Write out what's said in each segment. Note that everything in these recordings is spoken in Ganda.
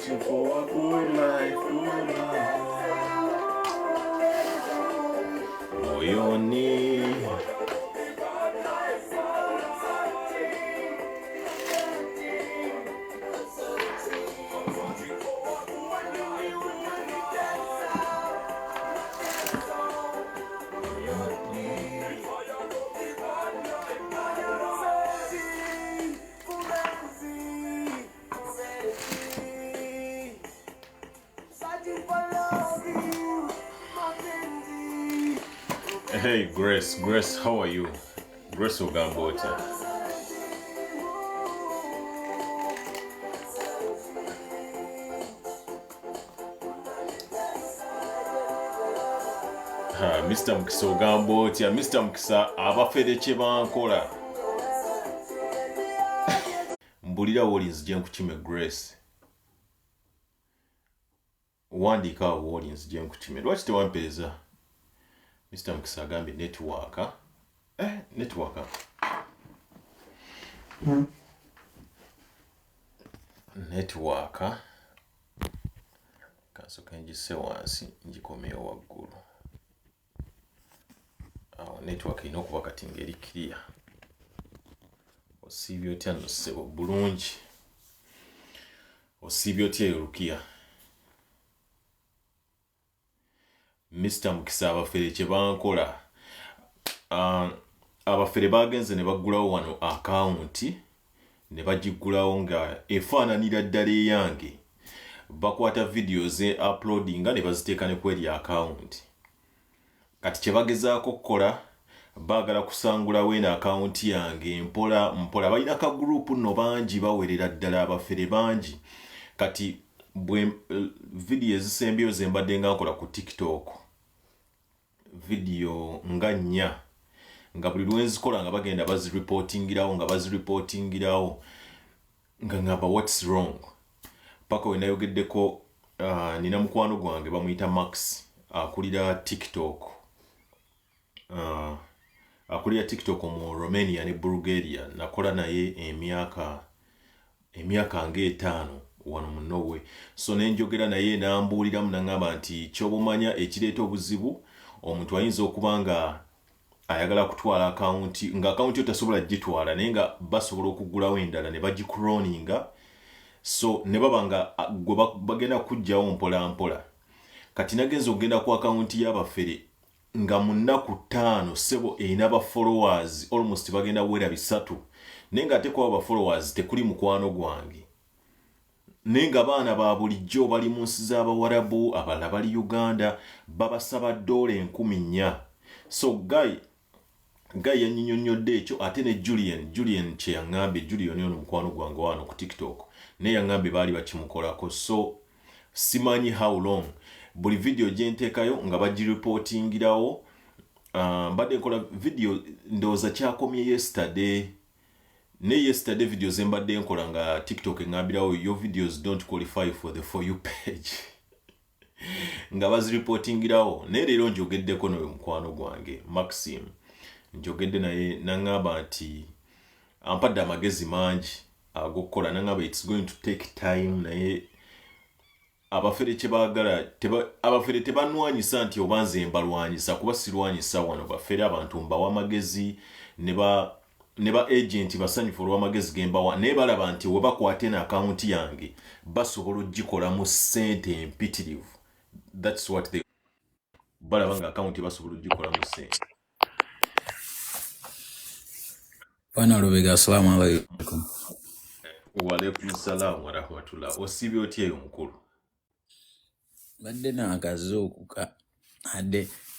searching for a good life, moyoni. Hey Grace, how are you? Grace Uganda. Mr. Mkisa Uganda, Mr. Mkisa abafere kye bankola. Mbulira Wallins gye nkukime Grace. Wandika Wallins gye nkukime. Lwaki tewampeeza? Mr. Mkisa agambye network. Network. Network. Kasoka njise wansi njikomeyo waggulu. Network ino kuba kati ngeri clear. Osibye otya no sebo bulungi. Osibye otya Rukia. Mr. Mkisa abafere kye bankola. Abafere bagenze ne bagulawo wano account ne bagigulawo nga efaananira ddala eyange. Bakwata videos uploadinga ne baziteeka ne kweri account. Kati kye bagezaako kukola baagala kusangulawo eno account yange mpola balina ka group nno bangi bawerera ddala abafere bangi. Kati video ezisembyeyo ze mbadde nga nkola ku TikTok. Video nga 4 nga buli lwenzikola nga bagenda bazireportingirawo nga ngamba what's wrong. Paka we nayogeddeko nina mukwano gwange bamuyita Max akulira TikTok. Akulira TikTok mu Romania ne Bulgaria. Nakola naye emyaka nga 5 wano mu Norway. So nenjogera naye nambuuliramu nangamba nti ky'obumanya ekireeta obuzibu omuntu ayinza okuba nga ayagala kutwala account nga account yotasobola gitwala naye nga basobola okugulawo endala ne bagicloninga. So ne baba nga bagenda kujjawo mpola. Kati nagenza okugenda ku account y'abafere nga mu nnaku 5 sebo erina ba followers almost bagenda wera 3 naye nga ate kwa ba followers tekuli mukwano gwange. Nenga baana ba bulijjo bali mu nsi z'Abawarabu, abalala bali Uganda, babasaba $4,000. So guy yannyonnyodde ekyo ate ne Julian kye yaŋŋambye. Julian ono mukwano gwange wano ku TikTok naye yaŋŋambye baali bakimukolako. So simanyi how long buli video gye nteekayo nga bagireportingirawo. Mbadde nkola video ndowooza kyakomye yesterday. Ne yesterday videos mbadde nkola nga TikTok ngambirawo your videos don't qualify for the For You page. Nga bazireportingirawo. Ne leero njogeddeko nawe mukwano gwange Maxim. Njogedde naye nangamba nti ampadde amagezi mangi ag'okukola. Nangamba it's going to take time naye abafere kye baagala abafere tebanwanyisa nti obanze mbalwanyisa kuba sirwanyisa wano bafere abantu mbawa amagezi ne ba agent basanyufu olw'amagezi gembawa naye balaba nti we bakwate na account yange basobola ogikolamu ssente empitirivu. That's what they balaba nga account basobola ogikolamu ssente. Bwana Lubega, assalamu alaikum. Wa alaikum salaam wa rahmatullah. Osibye otya eyo mukulu? Badde n'akazuukuka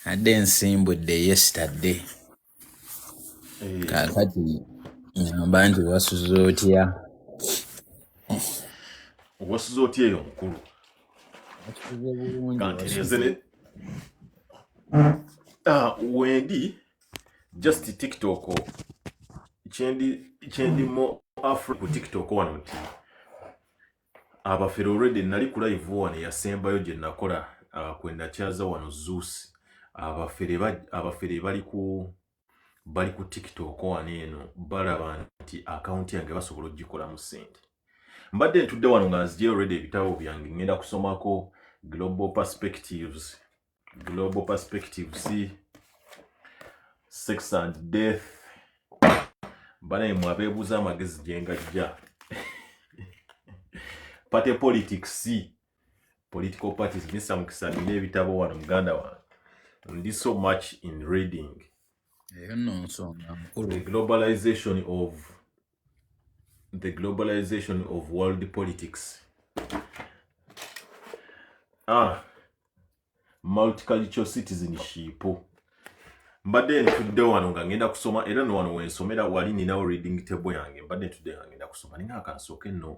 adde ensimbudde yesterday. Kakati ngamba nti wasuza otya? Wasuza otya eyo mukulu? Kanti wendi just TikTok kyendimo Africa ku TikTok wano nti abafere already nali ku live wano yasembayo gye nakola kwenda kyaza wano Zeus. Abafere bali ku TikTok wano eno balaba nti account yange basobola ogikola mu ssente. mbadde ntudde wano nga nzigye already ebitabo byange ngenda kusomako global perspectives sex and death banaye mwabeebuuza amagezi gye ngajja party politics political parties nisa mukisa nina ebitabo wano muganda wange ndi so much in reading the globalization of world politics multicultural citizenship mbadde ntudde wano nga ngenda kusoma era no wano wensomera wali ninawo reading table yange mbadde ntudde nga ngenda kusoma ninga akansooke nno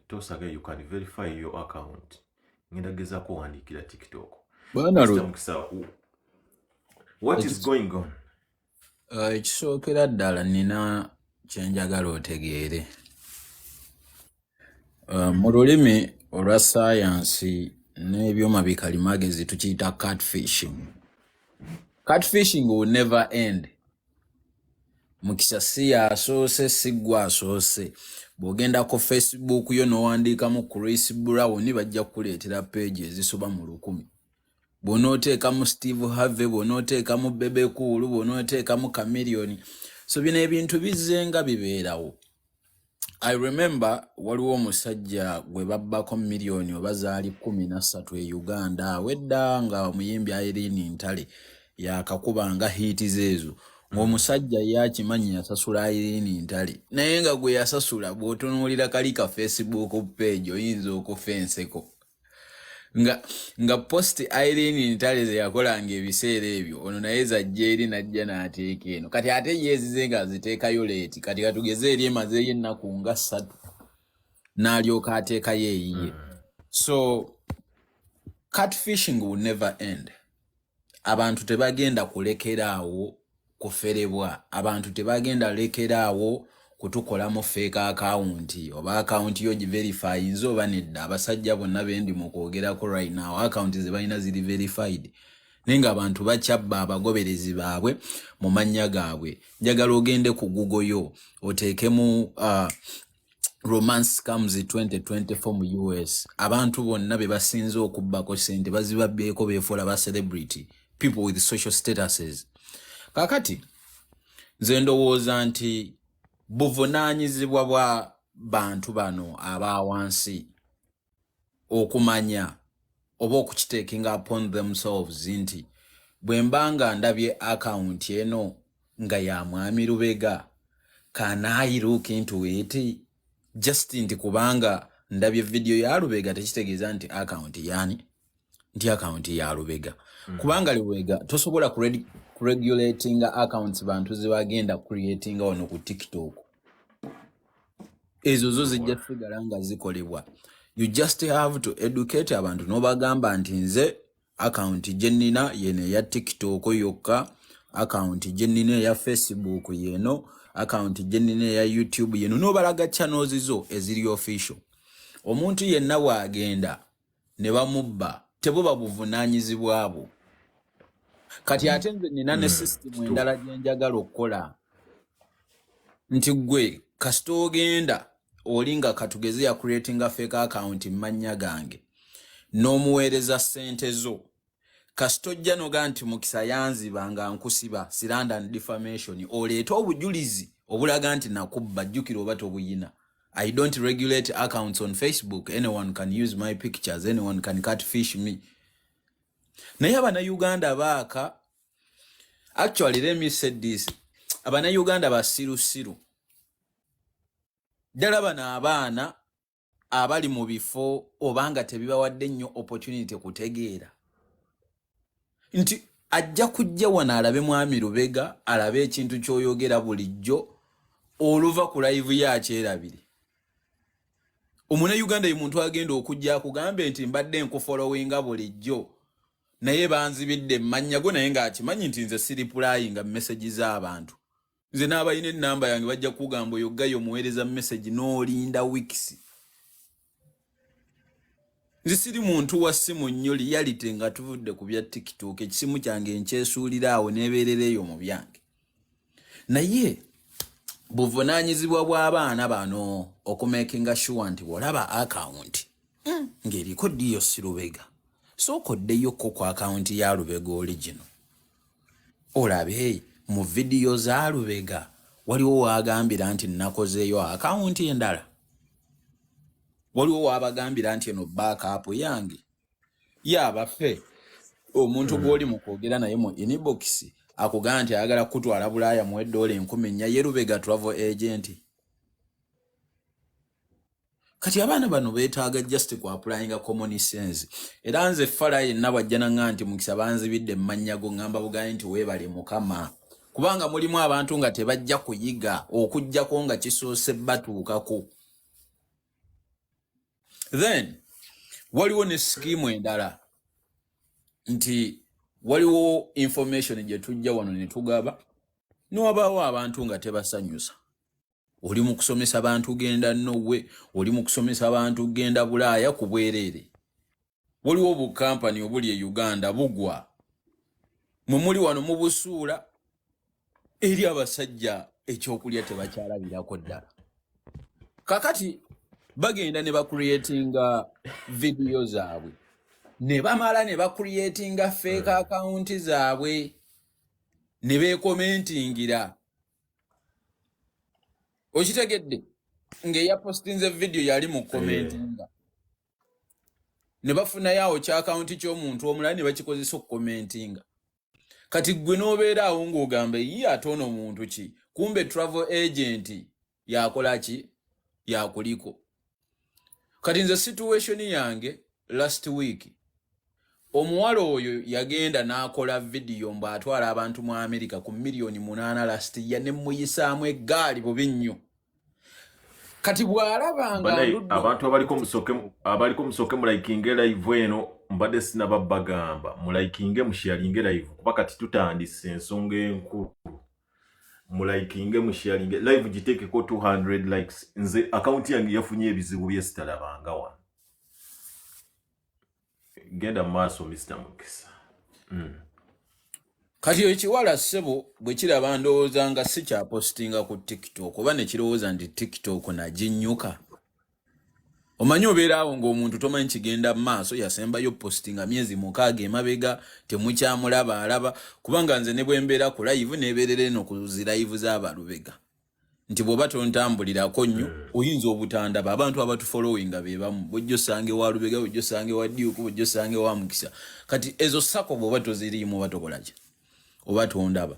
tosaga you can verify your account ngenda gezaako wandiikira TikTok what is going on ekisookera ddala nina kyenjagala otegeere mu lulimi olwa science n'ebyuma bikalimagezi tukiyita catfishing will never end. Mukisa siya asoose sigwa asoose bw'ogenda ku Facebook yo n'owandiikamu Chris Brown bajja kukuleetera page ezisoba mu 1,000 bw'onooteekamu Steve Harvey bw'onooteekamu Bebe Cool bw'onooteekamu Chameleon so bino ebintu bizzenga bibeerawo. I remember waliwo omusajja gwe babbako miliyoni oba zaali 13 e Uganda wedda nga omuyimbi Irene Ntale yakakubanga hiti zeezo ng'omusajja yakimanyi yasasula Irene Ntale naye nga gwe yasasula bw'otunuulira kali ka Facebook page oyinza okufenseko nga post Irene Ntale ze yakolanga ebiseera ebyo ono naye zajja eri najja n'ateeka eno kati ate yeezize nga aziteekayo leeti kati katugeze eri emazeeyo ennaku nga 3 n'alyoka ateekayo eyiye. So catfishing will never end. Abantu tebagenda kulekeraawo kuferebwa, abantu tebagenda lekeraawo kutukolamu fake account oba account yo verify nzo banedda abasajja bonna bendi mu kwogerako right now account ze balina ziri verified nenga abantu bakyabba abagoberezi baabwe mu mannya gaabwe. Njagala ogende ku Google yo oteekemu romance scams 2024 mu US abantu bonna be basinze okubbako sente bazibabbeeko beefuula ba celebrity people with social statuses. Kakati nze ndowooza nti buvunaanyizibwa bwa bantu bano abawansi okumanya oba okukitakinga upon themselves nti bwe mbanga ndabye account eno nga ya mwami Lubega can I look into it just nti kubanga ndabye video ya Lubega tekitegeeza nti account yani nti account ya Lubega kubanga Lubega tosobola regulating accounts bantu zibagenda creating ono ku TikTok ezo zo zijja figura nga zikolebwa. You just have to educate abantu n'obagamba nti nze account jennina yene ya TikTok yokka account jennina ya Facebook yeno account jennina ya YouTube yeno n'obalaga channels zo eziri official. Omuntu yenna waagenda ne bamubba tebo babuvunaanyizibwabo. Kati ate nze nina ne system endala gyenjagala okukola nti gwe kasita ogenda olinga katugeze ya creating a fake account mmanya gange n'omuweereza ssente zo kasita ojja noga nti Mukisa yanzibanga nkusiba slander and defamation oleeta obujulizi obulaga nti nakubba jjukira oba tobuyina. I don't regulate accounts on Facebook. Anyone can use my pictures. Anyone can catfish me. Naye abana Uganda baaka actually let me say this abana Uganda basirusiru ddala bana abaana abali mu bifo obanga tebibawadde nnyo opportunity kutegeera nti ajja kujja wana alabe mwami Lubega alabe ekintu ky'oyogera bulijjo oluva ku live yakyerabiri. Omuna Uganda y'omuntu agenda okujja akugambe nti mbadde nkufollowinga bulijjo naye banzibidde mmanya go naye ng'akimanyi nti nze siriplyinga message z'abantu. Nze n'abalina ennamba yange bajja kugamba oyoggayo muweereza message n'olinda weeks. Nze siri muntu wa simu nnyo reality nga tuvudde ku bya TikTok ekisimu kyange nkyesuulira awo neebeerereyo mu byange. Naye buvunaanyizibwa bw'abaana bano okumakinga sure nti olaba akawunti ng'eriko Dios Lubega sooka oddeyokko ku akawunti ya Lubega original olabe mu vidiyo za Lubega waliwo wagambira nti nakozeeyo akawunti endala waliwo wabagambira nti eno backup yange yabaffe omuntu gw'oli mu kwogera naye mu inbox akugamba nti ayagala kutwala Bulaaya mu $10,000 ye Lubega travel agent. Kati abaana bano beetaaga just ku applying common sense. Era nze Fala yenna bw'ajja n'aŋŋamba nti Mukisa banzibidde mmanyago ngamba bugaye nti weebale Mukama. Kubanga mulimu abantu nga tebajja kuyiga okujjako nga kisoose batuukako. Then waliwo ne scheme endala nti waliwo information gye tujja wano ne tugaba n'wabaawo abantu nga tebasanyusa. Oli mu kusomesa abantu genda Norway, oli mu kusomesa abantu genda Bulaaya ku bwereere. Waliwo bukampani obuli e Uganda bugwa. Muli wano mu busuula eri abasajja ekyokulya tebakyalabirako ddala. Kakati bagenda ne bacreatinga video zaabwe. Ne bamala ne bacreatinga fake account zaabwe. Ne bekomentingira. Okitegedde ng'eya postinze video yali mu commentinga. Ne bafuna yawo kya account ky'omuntu omulala ne bakikozesa okukomentinga. Kati gwe n'obeera awo ng'ogamba ye ate ono muntu ki? Kumbe travel agent yakola ki? Yakuliko. Kati nze situation yange last week omuwala oyo yagenda n'akola video mbu atwala abantu mu America ku $8,000,000 last year ne muyisaamu eggaali bubi nnyo. Kati bw'alabanga abantu abaliko musoke mu likinge live eno mbadde sinababagamba mu likinge mu sharinge live kuba kati tutandise ensonga enkulu mu likinge mu sharinge live giteekeko 200 likes nze account yange yafunye ebizibu bye sitalabanga wano. Genda maaso Mr. Mukisa. Kati ekiwala ssebo bwe kiraba ndowooza nga si kya postinga ku TikTok oba ne kirowooza nti TikTok naginnyuka. Omanyi obeera awo ng'omuntu tomanyi kigenda mu maaso yasembayo postinga myezi 6 emabega temukyamulaba alaba kubanga nze ne bwe mbeera ku live n'ebeerera eno ku zi live z'abalubega. Nti bw'oba tontambulirako nnyo oyinza obutandaba abantu abatufollowinga be bamu bw'ojja osange wa Lubega bw'ojja osange wa Diuku bw'ojja osange wa Mukisa. Kati ezo sako bw'oba toziriimu oba tokola ki oba tondaba.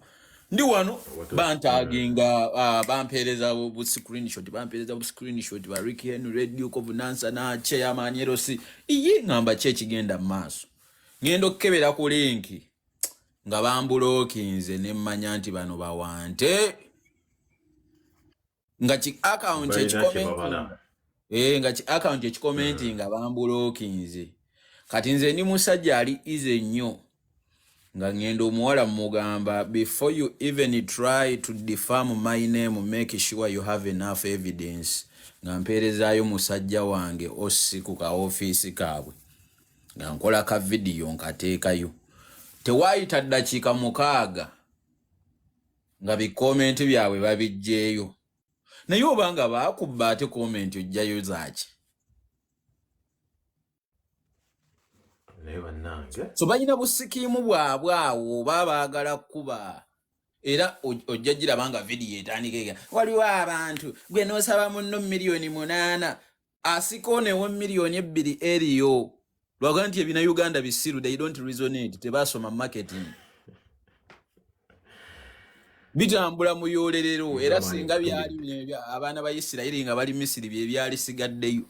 Ndi wano bantaginga bampeereza bu screenshot ba Ricky Henry Radio ko Bunansa na Chairman Yerosi iye ngamba kye kigenda mu maaso. Ngendo okukebera ku linki nga bambulokinze ne mmanya nti bano bawante nga ki account ekikomentinga bambulokinze. Kati nze ndi musajja ali ize nnyo nga ngendo omuwala mugamba before you even try to defame my name make sure you have enough evidence. Nga mpeerezaayo musajja wange osi ku ka office kaabwe nga nkola ka video nkateekayo tewaayita ddakiika 6 nga bikomenti byabwe babijjeeyo. Naye obanga baakubba ate komenti ojjayo zaaki? So balina busikiimu bwabwe awo oba baagala kuba. Era ojja girabanga video etandika waliwo abantu gwe n'osaba munno $8,000,000 asikonewo $2,000,000 eriyo. Lwaga nti ebina Uganda bisiru they don't resonate tebasoma marketing. Bitambula mu yolerero era singa byali abaana ba Isirayiri nga bali Misiri bye byali sigaddeyo.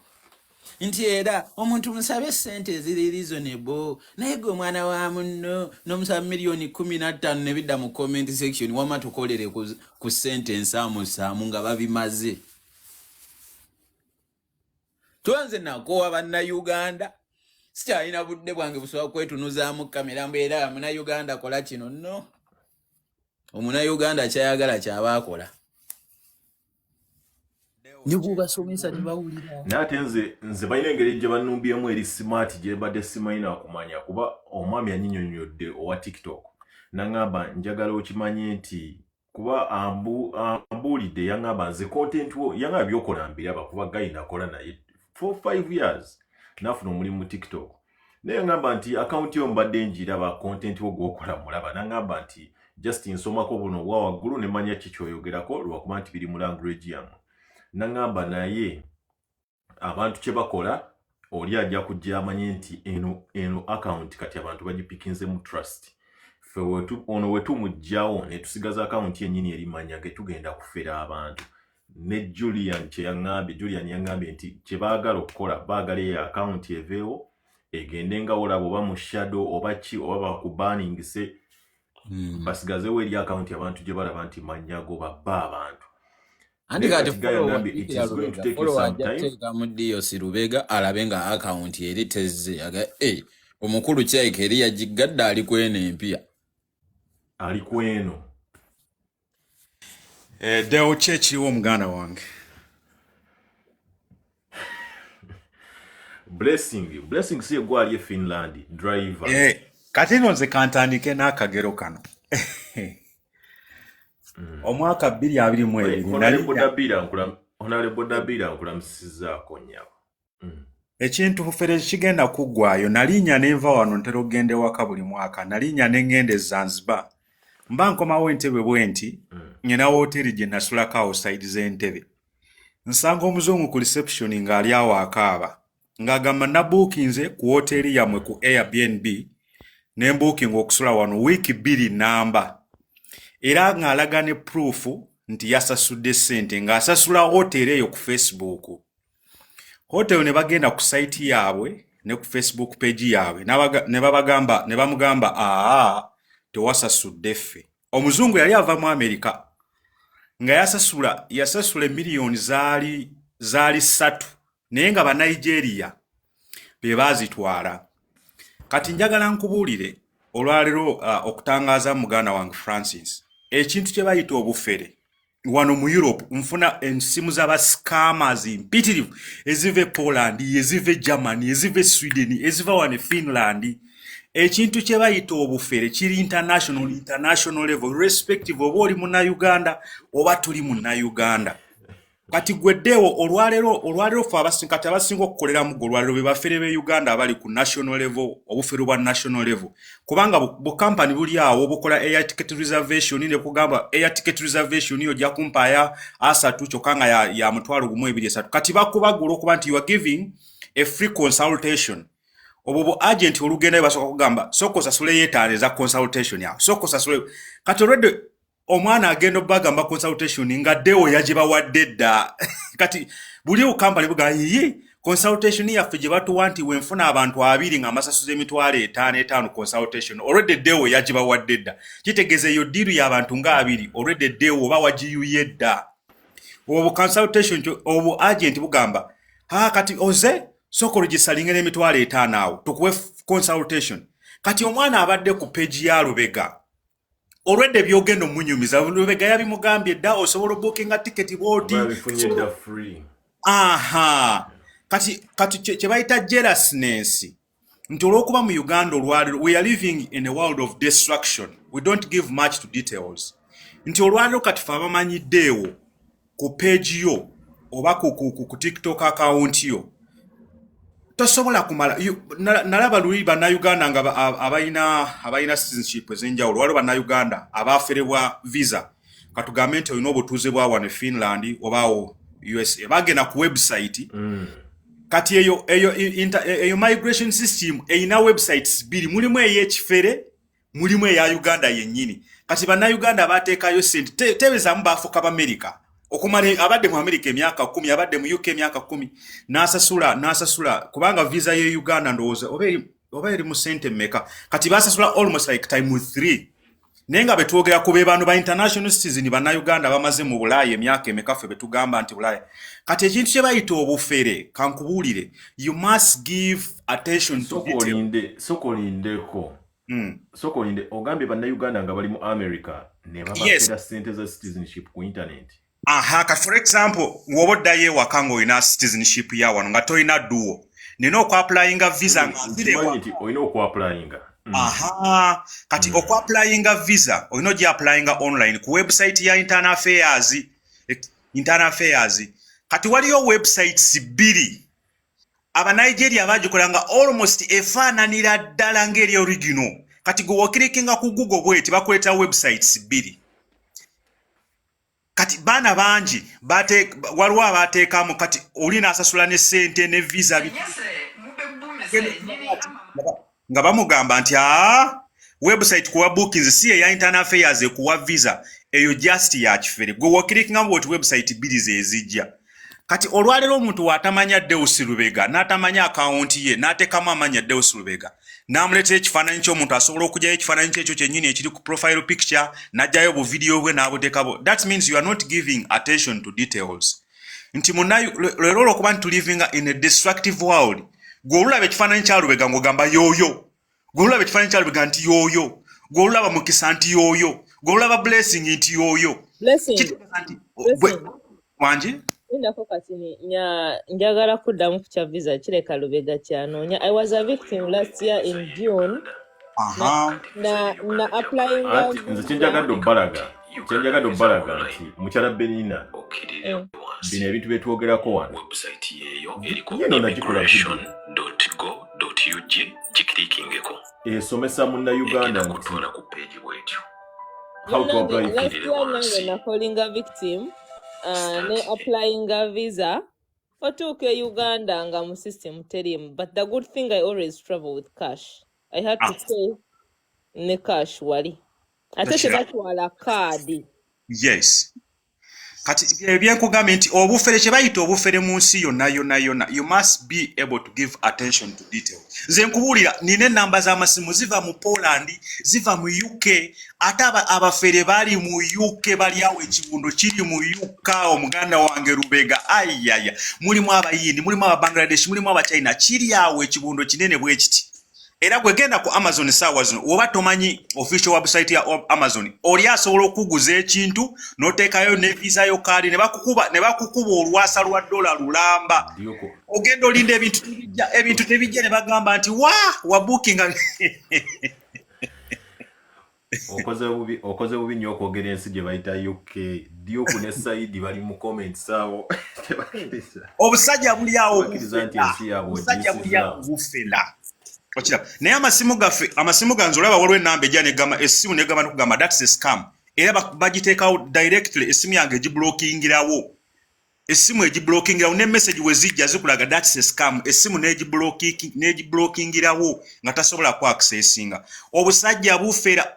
Nti era omuntu musabe sente eziri reasonable naye gwe mwana wa munno n'omusaba $15,000,000 ne bidda mu comment section wama tukolere ku sentence amusaamu nga babimaze. Tuanze nakowa banna Uganda sikyalina budde bwange busobola kwetunuzaamu kamera mbeera muna Uganda kola kino no. Omuna Uganda kyayagala kyabaakola. Nibu basomesa tebawulira. Nate nze balina engeri gye banumbyemu eri smart gye badde simayina okumanya kuba omwami anyinyonnyodde owa TikTok. Nangamba njagala okimanye nti kuba ambuulidde yaŋŋamba nze content wo yaŋŋamba byokola mbiraba kuba gayi nakola naye for 5 years nafuna omulimu mu TikTok naye yaŋŋamba nti account yo mbadde njiraba content wo gwokola mulaba naŋŋamba nti just nsomako buno bwa waggulu ne manya ki kyoyogerako lwakuba nti biri mu language yamu naŋŋamba naye abantu kye bakola oli ajja kujja amanye nti eno account kati abantu bagipikinze mu trust fe ono wetumugjawo ne tusigaza account yennyini erimanya ge tugenda kufera abantu ne Julian yaŋŋambye nti kye baagala okukola baagala eyo account eveewo egende nga olaba oba mu shadow oba ki oba bakubaningise basigazewo eri account abantu gye balaba nti manyago babba abantu teeka mu DOC Lubega alabe nga account eri tezze omukulu Kyaika eri yagigadde ali kweno empya ali kweno Deo kyekiriwo omuganda wange blessing si egwali e Finland driver kati nno nze kantandike n'akagero kano omwaka 2022 Honorable Dabira nkulamusizzaako nnyabo ekintu fere kigenda kuggwayo nalinnya nenva wano ntera okugenda ewaka buli mwaka nalinnya nengende Zanzibar mba nkomawo Entebbe bwenti nyina hoteeri gye nasulako outside z'Entebbe nsanga omuzungu ku reception ng'ali awo akaaba ng'agamba nabookinze ku hoteeri yammwe ku Airbnb ne mbookinga okusula wano wiiki 2 namba era ng'alaga ne proof nti yasasudde ssente ng'asasula hoteeri eyo ku Facebook. Hotel ne bagenda ku site yaabwe ne ku Facebook page yaabwe ne bamugamba tewasasudde ffe. Omuzungu yali ava mu America nga yasasula miliyoni zaali 3 naye nga ba Nigeria be bazitwala. Kati njagala nkubuulire olwalero okutangaaza muganda wange Francis ekintu kye bayita obufere wano mu Europe nfuna ensimu z'aba scammers mpitirivu ezive Poland ezive Germany ezive Sweden eziva wano Finland ekintu kye bayita obufere kiri international level respective oba oli muna Uganda oba tuli muna Uganda kati gweddeewo olwalero fe abasinga okukolera mu olwalero be bafere be Uganda abali ku national level obufere bwa national level kubanga bu company buli awo bukola air ticket reservation ne kugamba air ticket reservation yo ja kumpaya asatu kyokanga ya mutwalo gumu 2 kati bakubagula okuba nti you are giving a free consultation obo agent olugenda basoka kugamba soko sasule yetaale za consultation ya soko sasule kati already omwana agenda bagamba consultation nga Deo yajiba waddedda kati buli company buga consultation yaffe gye batuwanti wenfuna abantu 2 nga masasuze emitwalo 5 consultation already Deo yajiba waddedda kitegeze yo diru y'abantu nga 2 already Deo oba wagiyuyedda obo consultation obo agent bugamba kati oze soko regisalingene emitwalo 5 awo tukuwe consultation kati omwana abadde ku page ya Lubega already byogendo munyumiza Lubega yabimugambye dda osobola booking a ticket boti free kati kye bayita jealousness nti olw'okuba mu Uganda olwaliro we are living in a world of destruction we don't give much to details nti olwaliro kati fe abamanyiddeewo ku page yo oba ku TikTok account yo tosobola kumala nalaba luli bannayuganda nga abayina citizenship ezenjawulo waliwo bannayuganda abaaferebwa visa katugambe nti olina obutuuze bwa wano Finland obaawo USA bagenda ku website kati eyo migration system eyina websites 2 mulimu ey'ekifere mulimu eya Uganda yennyini kati bannayuganda bateekayo sente tebezamu baafuka b'Amerika okumala abadde mu America emyaka 10 abadde mu UK emyaka 10 nasasula kubanga visa ye Uganda ndowooza oba eri mu sente mmeka kati basasula almost like time 3 nenga betwogera ku bebano ba international citizen bana Uganda bamaze mu Bulaya emyaka emeka fe betugamba nti Bulaya kati ekintu kye bayita obufere kankubuulire you must give attention to detail sokolindeko sokolinde ogambye bana Uganda nga bali mu America ne babafera sente za citizenship ku internet for example woboddayo wakango ina citizenship ya wano nga toyina duo nino ku applyinga visa olina oku applyinga Aha, kati okwapplyinga visa olina ogyapplyinga online ku website ya Internal Affairs. Kati waliyo websites 2 Abanigeria bagikolanga almost efaananira ddala ng'eri original. Kati gwe wakirikinga ku Google bweti bakuleeta websites 2. Kati baana bangi waliwo abateekamu kati oli n'asasula ne ssente ne visa nga bamugamba nti website kuwa bookings si eya Internal Affairs ekuwa visa eyo just ya kifere gwe wakirikinga bwoti website 2 zezijja. Kati olwalero omuntu watamanya Deus Lubega n'atamanya account ye n'ateekamu amanya Deus Lubega n'amuleetera ekifaananyi ky'omuntu asobola okugyayo ekifaananyi kyekyo kyennyini ekiri ku profile picture n'ajjayo buvidiyo bwe n'abuteekabo. That means you are not giving attention to details. Nti munayo lero olwokuba nti tulivinga in a destructive world gwe olulaba ekifaananyi kya Lubega ng'ogamba yooyo, gwe olulaba ekifaananyi kya Lubega nti yooyo, gwe olulaba Mukisa nti yooyo, gwe olulaba Blessing nti yooyo. Wangi? Ndako kati njagala kuddamu ku kya visa kireka Lubega kyanoonya. I was a victim last year in June. Na applying nze kyenjagadde obbalaga nti mukyala Benina bino ebintu bye twogerako wano yeno nagikola esomesa munnayuganda nti how to apply last year nange nakolinga victim ne applying visa otuuka e Uganda nga mu system terimu, but the good thing I always travel with cash. I had to pay ne cash wali ate tebatwala kaadi. Yes. Kati ebyenkugambye nti obufere kye bayita obufere mu nsi yonna you must be able to give attention to detail. Nze nkubuulira nina ennamba z'amasimu ziva mu Poland, ziva mu UK, ate abafere bali mu UK bali awo ekibundo kiri mu UK. Omuganda wange Lubega ayaya, mulimu abayindi, mulimu Ababangladesh, mulimu Abachina, kiri awo ekibundo kinene bwe kiti. Era gwe genda ku Amazon saawa zino oba tomanyi official website ya Amazon oli asobola okuguza ekintu n'oteekayo ne visa yo kaadi ne bakukuba olwasa lwa dola lulamba. Ogenda olinda ebintu tebijja ne bagamba nti wa bookinga. okoze bubi nnyo okwogera ensi gye bayita UK. Dioku ne Saidi bali mu comments awo obusajja buli awo bufela. Naye amasimu ganze olaba waliwo ennamba ejja negamba essimu negamba nokugamba that's a scam. Era bagiteekawo directly essimu yange egiblokingirawo. Essimu egiblokingirawo ne message we zijja zikulaga that's a scam. Essimu negiblokingirawo nga tasobola ku accessinga. Obusajja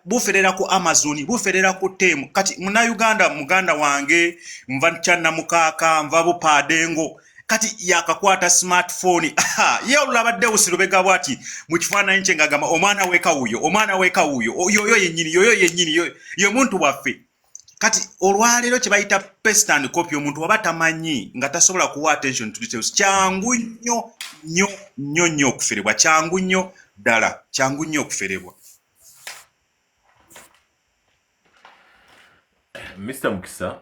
buferera ku Amazon, buferera ku Temu. Kati muganda wange nva Kyannamukaaka, nva Bupadengo. Kati yakakwata smartphone ye olabadde Lubega bwati mu kifaananyi kye ngagamba omwana weka wuyo oyo yennyini yo muntu waffe. Kati olwaleero kye bayita paste and copy omuntu waba tamanyi nga tasobola kuwa attention to details kyangu nnyo okuferebwa, kyangu nnyo ddala, kyangu nnyo okuferebwa. Mr. Mukisa,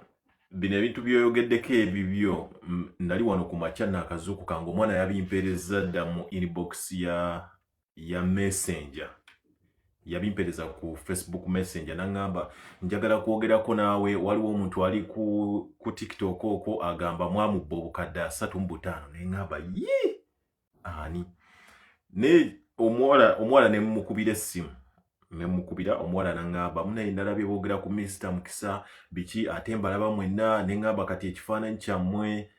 bino ebintu byoyogeddeko ebibyo nali wano ku makya n'akazuuku kange omwana yabimpereza dda mu inbox ya Messenger. Yabimpereza ku Facebook Messenger n'angamba njagala kwogerako naawe. Waliwo omuntu ali ku TikTok okwo agamba mwamubba obukadde 35 n'engamba ani ne omuwala ne mumukubira essimu. Nemukubira omuwala n'angamba munaye ndalabye boogera ku Mr. Mukisa biki ate mbalaba mwenna n'engamba kati ekifaananyi kyammwe.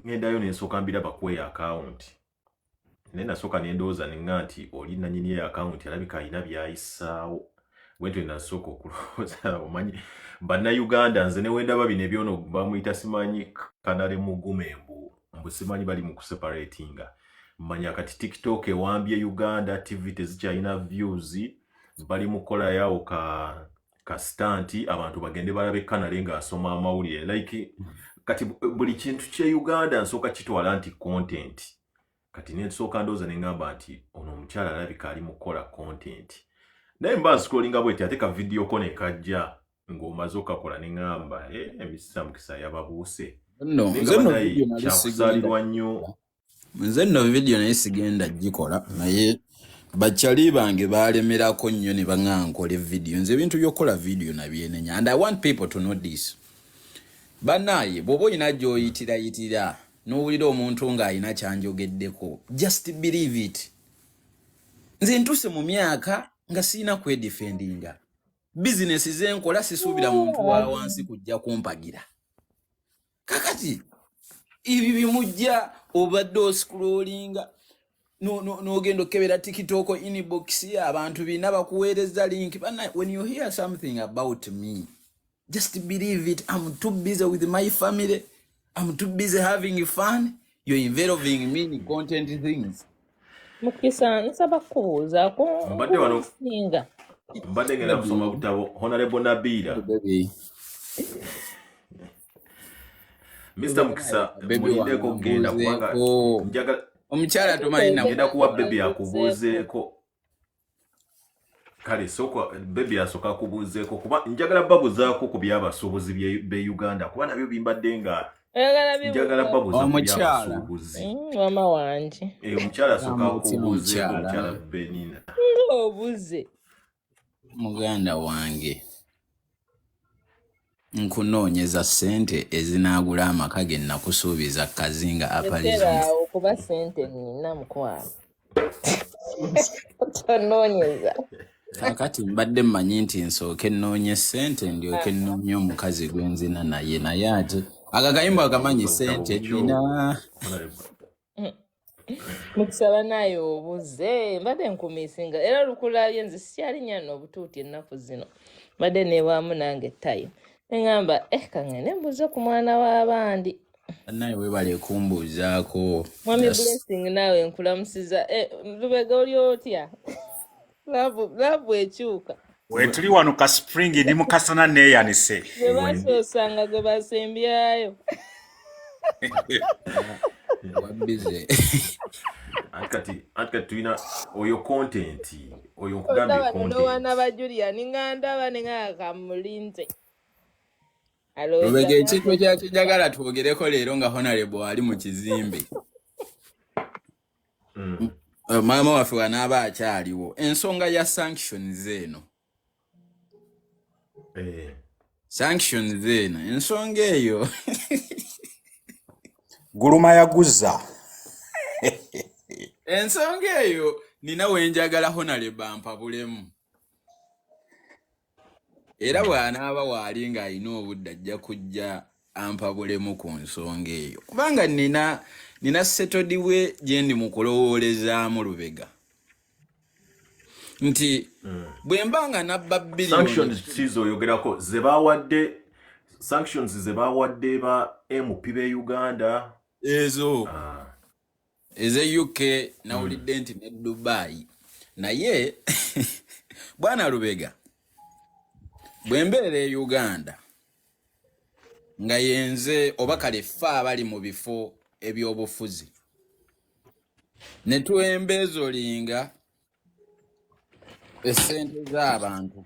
Ngendayo n'ensooka mbiraba ku account. Ne nasooka n'endowooza neŋŋamba nti oli nannyini account alabika alina byayisaawo. Bwentyo nasooka okulowooza omanyi bannayuganda nze ne wendaba bino ebyono bamuyita simanyi kanale mugume mbu simanyi bali mu kuseparatinga. Manya kati TikTok ewambye Uganda TV tezikyalina views bali mukola yawo ka stanti abantu bagende balabe kanale nga asoma amawulire like kati buli kintu kye Uganda nsooka kitwala nti content. Kati nensooka ndooza nengamba nti ono omukyala alabika ali mukola content. Naye mba scrollinga bweti ate ka video ko ne kajja ng'omaze okakola nengamba Mr. Mukisa yababuuse. Kyakusalirwa nnyo. Nze nno video naye sigenda gikola naye Bachali bange balemerako nnyo ne baŋŋamba nkole video. Nze ebintu by'okola video nabyenenya. And I want people to know this. Banaye bw'oba olina gy'oyitira n'owulira omuntu ng'alina kyanjogeddeko, just believe it. Nze ntuse mu myaka nga sirina kwedefendinga. Business ze nkola sisuubira muntu wa wansi kujja kumpagira. Kakati ibi bimujja obadde oscrollinga n'ogenda okebera TikTok inbox abantu bina bakuweereza link. But when you hear something about me, just believe it. I'm too busy with my family. I'm too busy having fun. You're involving me in content things. Mukisa nsaba kubuuza ko Mbadde wano singa. mbadde ngenda kusoma butabo Honorable Nabila. Baby. Mr. Mukisa mulindeko kugenda kubanga njagala omukyala tomanyi na ngenda kuwa baby akubuuzeeko. Kale soko baby asoka kubuuzeeko kuba njagala babuzaako ku by'abasuubuzi be Uganda kuba nabyo bimbadde nga njagala babuza ku by'abasuubuzi. Mama wanje. Omukyala asoka kubuuzeeko omukyala Benina. Obuze. Muganda wange. Nkunoonyeza ssente ezinaagula amaka ge nakusuubiza kazinga apalizmu. Okuba ssente nina mukwano. Tonoonyeza. Kakati mbadde mmanyi nti nsooke nnoonye ssente ndyoke nnoonye omukazi gwe nzina naye ate akakayimba akamanyi ssente nina. Mukisaba naye obuze mbadde nkumisinga era lukulabye nze sikyali nnyano obutuuti ennaku zino mbadde neewaamu nange time neŋŋamba kangende mbuze ku mwana w'abandi. Naye webale kumbuuzaako. Mwami Blessing naawe nkulamusiza. Lubega oli otya? Laavu ekyuka. Wetuli wano ka spring ndi mukasana neeyanise. Gwe basoosanga gwe basembyayo. Wabize. Atkati tulina oyo content oyo nkugambye content. Wana ba Julia ningandaba ningakamulinze. Lubega ekintu kyakijagala twogereko leero nga Honorable ali mu kizimbe. Maama waffe wanaaba akyaliwo. Ensonga ya sanctions eno. Sanctions eno. Ensonga eyo. Guluma yaguza. Ensonga eyo nina wenjagala Honorable ampabulemu. Era bw'anaaba waali ng'alina obudde ajja kujja ampabulemu ku nsonga eyo. Kubanga nina settled we gye ndi mu kulowoolezaamu Lubega. Nti bwe mba nga nabba biliyoni. Sanctions sizooyogerako sanctions ze baawadde ba MP be Uganda. Ezo. Eze UK nawulidde nti ne Dubai. Naye bwana Lubega. Bwe mbeera e Uganda nga yenze oba kale ffe abali mu bifo eby'obufuzi ne twembeezolinga essente z'abantu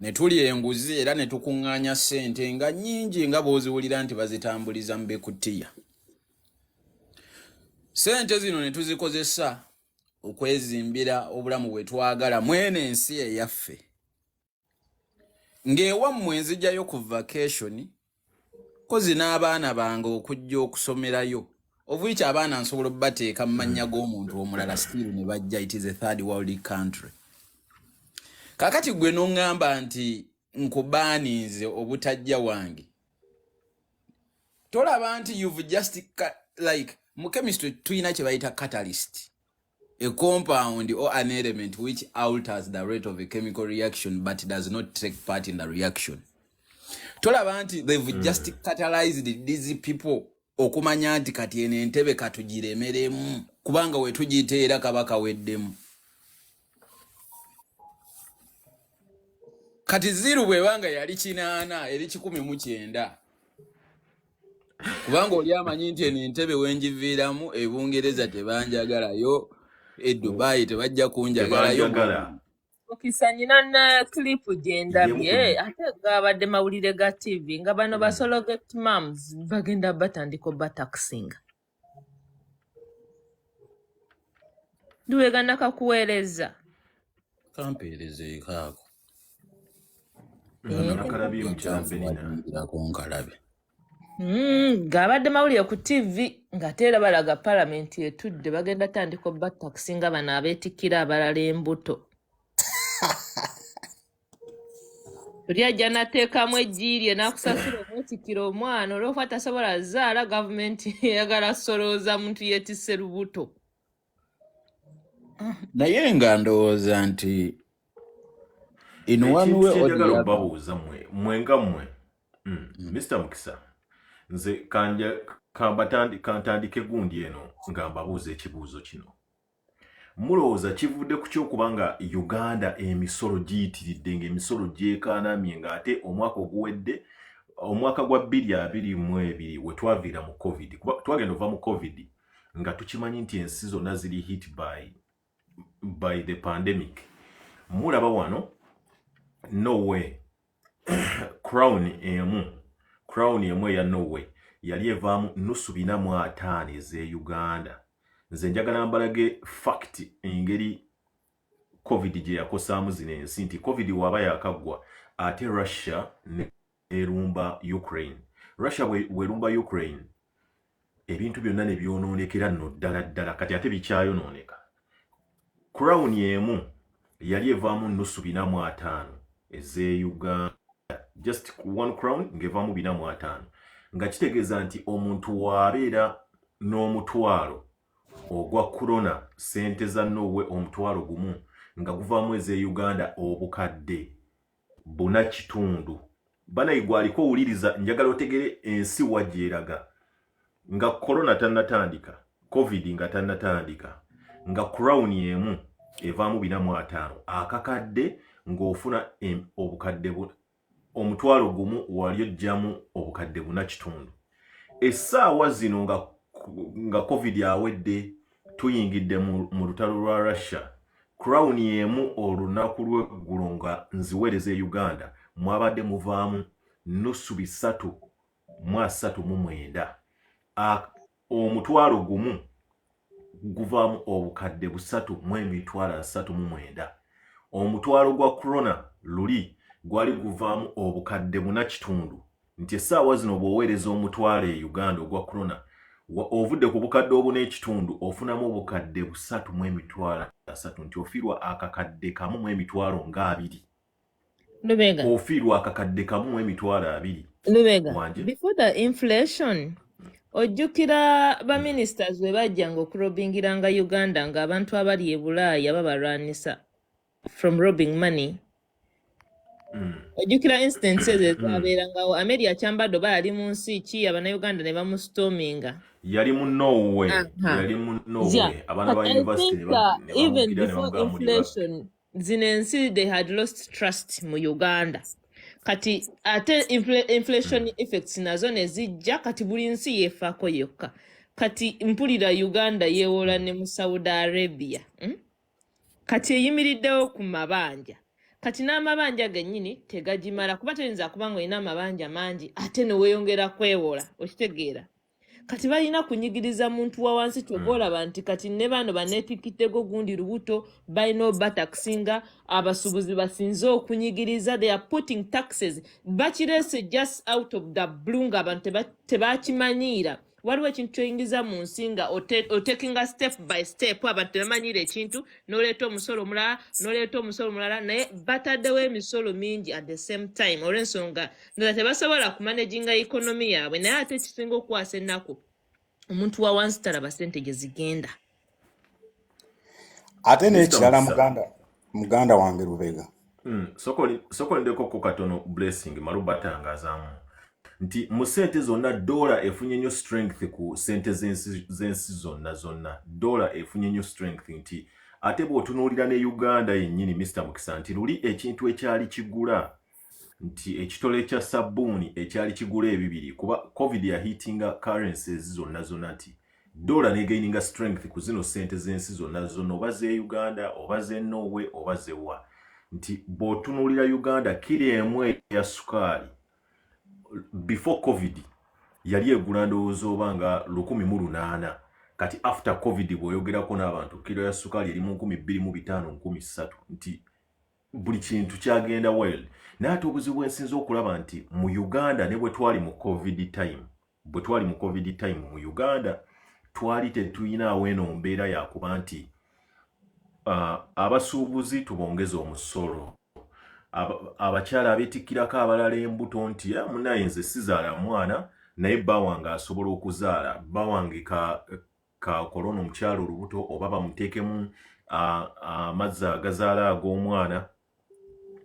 ne tuli enguzi era ne tukuŋŋaanya ssente nga nnyingi nga bw'oziwulira nti bazitambuliza mu Bekutiya. Ssente zino ne tuzikozesa okwezimbira obulamu bwe twagala mweno ensi eyaffe. Ng'ewammwe nzijjayo ku vacation kozi n'abaana bange okujja okusomerayo. Of which abaana nsobola obbateeka mu mannya g'omuntu omulala still ne bajja. It is a third world country. Kakati gwe n'oŋŋamba nti nkubaaninze obutajja wange. Tolaba nti you've just like mu chemistry tuyina kye bayita catalyst. A compound or an element which alters the rate of a chemical reaction but does not take part in the reaction. Tolaba nti they've just catalyzed these people okumanya nti kati eno entebe katugiremeremu kubanga we tugiteera kabaka weddemu. Kati ziru bwebanga yali 8 eri 19 kubanga oli amanyi nti eno entebe wenjiviiramu ebungereza tebanjagalayo Dubai tebajja kunjagalayo. Mukisa nyina na clip gyendabye ate gabadde mawulire ga TV nga bano ba surrogate moms bagenda batandika oba taxing. Luwega nakakuweereza. Kampeereze kaako. Nakalabye mu kirambe nina. Nkalabe. Ng'abadde mawulire ku TV ng'ate era balaga palamenti etudde bagenda tandika obba takisi nga bano abeetikkira abalala embuto. Tuli ajja n'ateekamu eggi lye n'akusasula omwetikkira omwana olw'okuba atasobola zaala gavumenti eyagala solooza muntu yeetisse lubuto. Naye nga ndowooza nti in one way or the other. Babuuza mwe nga mmwe. Mr. Mukisa. Nze kantandike gundi eno nga mbabuuza ekibuuzo kino. Mulowooza kivudde ku kyokubanga Uganda emisolo giyitiridde ng'emisolo gyekaanamye ng'ate omwaka oguwedde omwaka gwa 2022 we twaviira mu COVID. Twagenda ova mu COVID nga tukimanyi nti ensi zonna ziri hit by the pandemic. Mulaba wano no way crown emu ya Norway yali evaamu nusu 45 ez'e Uganda. Nze njagala mbalage fact engeri COVID gye yakosaamu zino ensi nti COVID waba yakaggwa ate Russia nerumba Ukraine. Russia werumba Ukraine ebintu byonna ne byonoonekera nno ddala kati ate bikyayonooneka. Crown emu yali evaamu nusu 45 ez'e Uganda. Just one crown ngevaamu 45 nga kitegeeza nti omuntu waabeera n'omutwalo ogwa corona sente za Norway omutwalo gumu nga guvaamu ez'e Uganda obukadde 4.5. Banayigwa aliko owuliriza njagala otegere ensi wajjeraga nga corona tannatandika, COVID nga tannatandika, nga crown emu evaamu 45 akakadde ng'ofuna obukadde omutwalo gumu wali ojjamu obukadde 4.5. Essaawa zino nga COVID awedde tuyingidde mu lutalo lwa Russia. Crown emu olunaku lw'eggulo nga nziweereza e Uganda mwabadde muvaamu nusu 339. Omutwalo gumu guvaamu obukadde 339. Omutwalo gwa corona luli gwali guvaamu obukadde 4.5. Nti essaawa zino bw'oweereza omutwalo e Uganda ogwa corona ovudde ku bukadde 4.5 ofunamu obukadde 3.3 nti ofiirwa akakadde kamu 2.20. Lubega. Ofiirwa akakadde kamu 2.20. Lubega. Before the inflation, ojjukira ba ministers we bajjanga okurobingiranga Uganda ng'abantu abali e Bulaaya babalwanisa from robbing money. Ojjukira instances ezabeerangawo Ameri akyambadde oba yali mu nsi ki Abannayuganda ne bamustorminga. Yali mu Norway. Abaana ba university even before inflation zino ensi they had lost trust mu Uganda. Kati ate inflation effects nazo ne zijja kati buli nsi yeefaako yokka. Kati mpulira Uganda yeewola ne mu Saudi Arabia. Kati eyimiriddewo ku mabanja. Kati n'amabanja gennyini tegagimala kuba toyinza kuba ng'olina amabanja mangi ate ne weeyongera kwewola okitegeera. Kati balina kunyigiriza muntu wa wansi ky'oba olaba nti kati ne bano baneetikiddeko gundi lubuto balina obba takisinga abasuubuzi basinze okunyigiriza they are putting taxes bakireese just out of the blue ng'abantu tebakimanyiira. Waliwo ekintu kyoyingiza mu nsi nga otekinga step by step abantu tebamanyiira ekintu n'oleeta omusolo mulala naye bataddewo emisolo mingi at the same time olw'ensonga nga tebasobola kumanaginga ikonomi yaabwe naye ate kisinga okukwasa ennaku omuntu wa wansi talaba ssente gye zigenda. Ate n'ekirala muganda wange Lubega. Sokolindeko ku katono blessing malu batangazaamu nti mu sente zonna dola efunye nnyo strength ku sente z'ensi zonna dola efunye nnyo strength nti ate bw'otunuulira ne Uganda yennyini Mr. Mukisa nti luli ekintu ekyali kigula nti ekitole kya sabbuuni ekyali kigula 2 kuba COVID yahitinga currencies zonna nti dola negaininga strength ku zino sente z'ensi zonna oba z'e Uganda oba z'e Norway oba z'ewa nti bw'otunuulira Uganda kiri emu ya sukaali before COVID yali egula ndowooza oba nga 1,800 kati after covid bw'oyogerako n'abantu kilo ya sukali eri mu 2,500 13 nti buli kintu kyagenda well naye ate obuzibu bwensinza okulaba nti mu Uganda ne bwe twali mu covid time mu Uganda twali tetuyinaawo eno mbeera yakuba nti abasuubuzi tubongeza omusolo abakyala abeetikkirako abalala embuto nti munaye nze sizaala mwana naye bba wange asobola okuzaala bba wange ka kolona omukyala olubuto oba bamuteekemu amazzi agazaala ag'omwana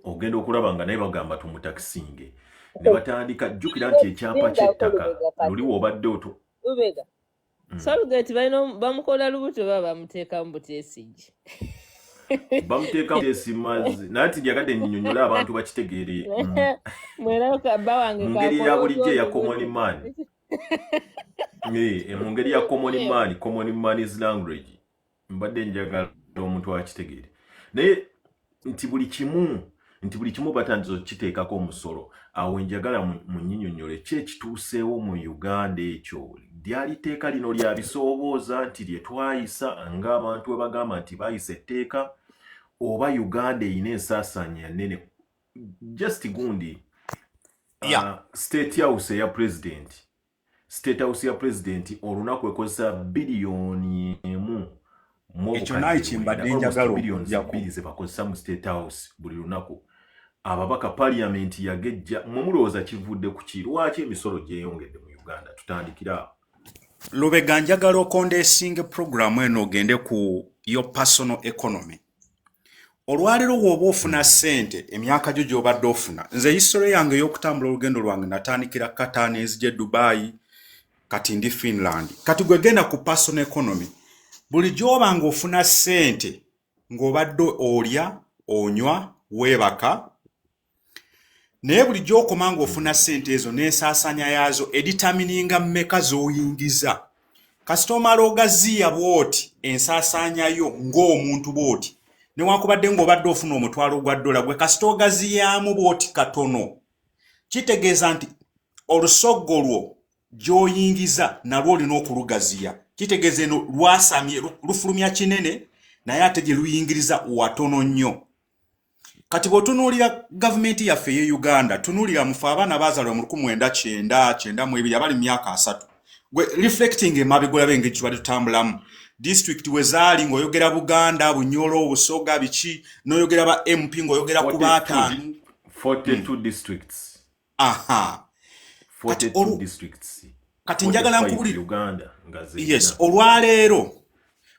ogenda okulaba nga naye bagamba tumutakisinge ne batandika jjukira nti ekyapa ky'ettaka luli w'obadde oto Lubega. Salugate bamukola lubuto baba bamuteeka mu buteesigi. bamuteeka esimazi naye ati njagadde nnyonnyola abantu bakitegeere Mweraka bba wange mu ngeri ya bulijjo eya common man mu ngeri ya common man's language mbadde njagala omuntu akitegeere naye nti buli kimu batandise okiteekako omusolo awo njagala mu nnyinnyonnyole ki ekituuseewo mu Uganda ekyo lyali tteeka lino lya bisoobooza nti lye twayisa ng'abantu bwe bagamba nti bayisa etteeka oba Uganda erina ensaasaanya nnene just gundi state house ya president olunaku ekozesa biliyooni emu ekyo naye kimbadde njagala biliyooni ze bakozesa mu state house buli lunaku ababaka parliament yagejja mumulowooza kivudde ku ki lwaki emisolo gyeyongedde mu Uganda tutandikira Lubega njagala okondesinga programu eno ogende ku your personal economy. Olwaliro bw'oba ofuna ssente emyaka gyo gy'obadde ofuna nze history yange y'okutambula olugendo lwange natandikira Qatar nzije Dubai kati ndi Finland kati gwe genda ku personal economy buli gy'oba ng'ofuna ssente ng'obadde olya onywa weebaka naye buli gy'okoma ng'ofuna ssente ezo n'ensaasanya yaazo editamininga mmeka z'oyingiza kasita omala ogaziya bw'oti ensaasanya yo ng'omuntu bw'oti newankubadde ng'obadde ofuna omutwalo gwa dola gwe kasita ogaziyaamu bw'oti katono kitegeeza nti olusogo lwo gy'oyingiza nalwo olina okulugaziya kitegeeza eno lwasamye lufulumya kinene naye ate gye luyingiriza watono nnyo kati bw'otunuulira gavumenti yaffe ye Uganda tunuulira mufe abaana baazalwa mu 1992 abali mu myaka 3 gwe reflecting emabegula b'engeri gye tutambulamu district we zaali ng'oyogera Buganda Bunyoro Busoga biki n'oyogera ba MP ng'oyogera ku baataano 42 districts 42 districts kati njagala nkubuli Uganda yes olwaleero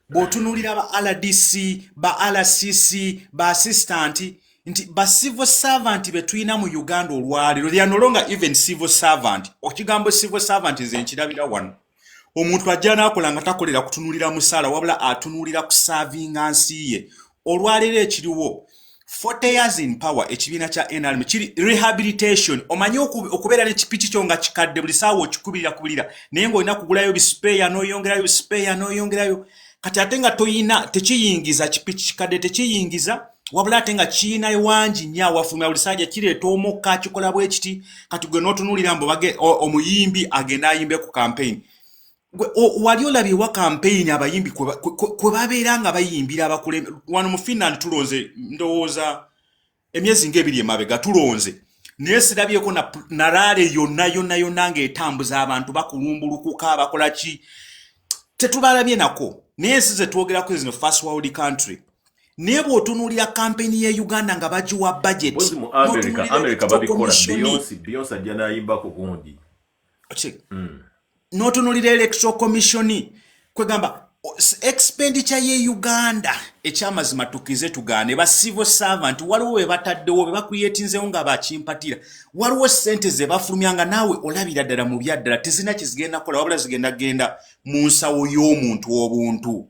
bw'otunuulira ba RDC ba RCC ba assistant nti ba civil servant betwina mu Uganda olwaleero they are no longer even civil servant okigambo civil servant nze nkirabira wano omuntu ajja n'akola nga takolera kutunuulira musaala wabula atunuulira ku servinga nsi ye olwaleero ekiriwo 40 years in power ekibiina kya NRM kiri rehabilitation omanyi okubeera n'ekipiki kyo nga kikadde buli saawa okikubirira naye ng'olina kugulayo bispeya n'oyongerayo kati ate nga toyina tekiyingiza kipiki kikadde tekiyingiza wabula ate nga kiina ewangi nnyo awafulumya buli saajja kireeta omukka kikola bwe kiti kati gwe n'otunuulira mbu omuyimbi agenda ayimbe ku campaign wali olabye wa campaign abayimbi kwe babeera nga bayimbira abakulembeze wano mu Finland tulonze ndowooza emyezi ng'ebiri emabega tulonze naye sirabyeko na raale yonna ng'etambuza abantu bakulumbulukuka bakola ki tetubalabye nako naye ensi ze twogerako zino first world country naye bw'otunuulira campaign ye Uganda nga bagiwa budget mu America babikola Beyonce ajja n'ayimba ku gundi n'otunuulira electoral commission kwegamba expenditure ye Uganda ekyamazima tukize tugaane ba civil servant waliwo we bataddewo be bakuriyetinzewo nga bakimpatira waliwo ssente ze bafulumya nga naawe olabira ddala mu byaddala tezina kizigenda kola wabula zigenda mu nsawo y'omuntu obuntu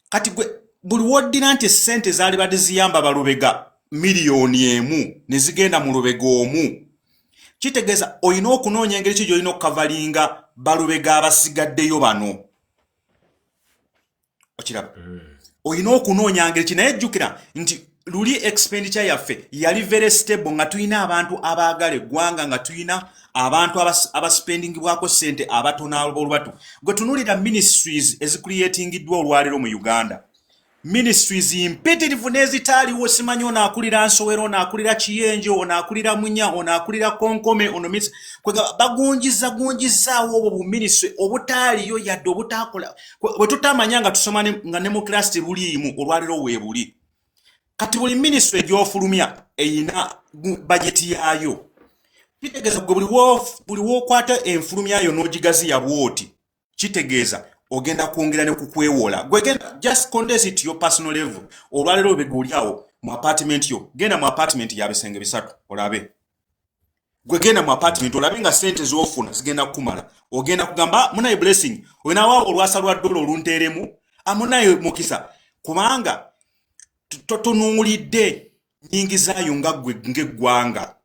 kati gwe buli woddira nti ssente zaali badde ziyamba balubega miliyoni emu ne zigenda mu lubega omu kitegeeza olina okunoonya engeri ki gy'olina okukavalinga balubega abasigaddeyo bano okiraba olina okunoonya ngeri ki naye jjukira nti luli expenditure yaffe yali very stable nga tulina abantu abaagala eggwanga nga tulina abantu abaspendingibwako ssente abatono olubatu gwe tunulira ministries ezicreatingiddwa olwaleero mu Uganda ministries impitirivu n'ezitaaliwo simanyi onaakulira Nsowero onaakulira Kiyenje onaakulira Munya onaakulira Konkome bagunjizaawo obwo buministry obutaaliyo yadde obutaakola bwe tutamanya nga tusoma nga ne mu class buliimu olwaleero weebuli kati buli ministry gy'ofulumya eyina bajeti yaayo kitegeeza gwe buli wookwata enfulumya yayo n'ogigaziya bwoti kitegeeza ogenda kwongera ne kukwewola gwe genda just condense it your personal level olwaleero be goliawo mu apartment yo genda mu apartment ya bisenge bisatu olabe gwe genda mu apartment olabe nga sente z'ofuna zigenda kumala ogenda kugamba munaye blessing wenawa olwasa lwa dola olunteeremu amunaye mukisa kubanga totunuulidde nnyingi zaayo nga ggwe ng'eggwanga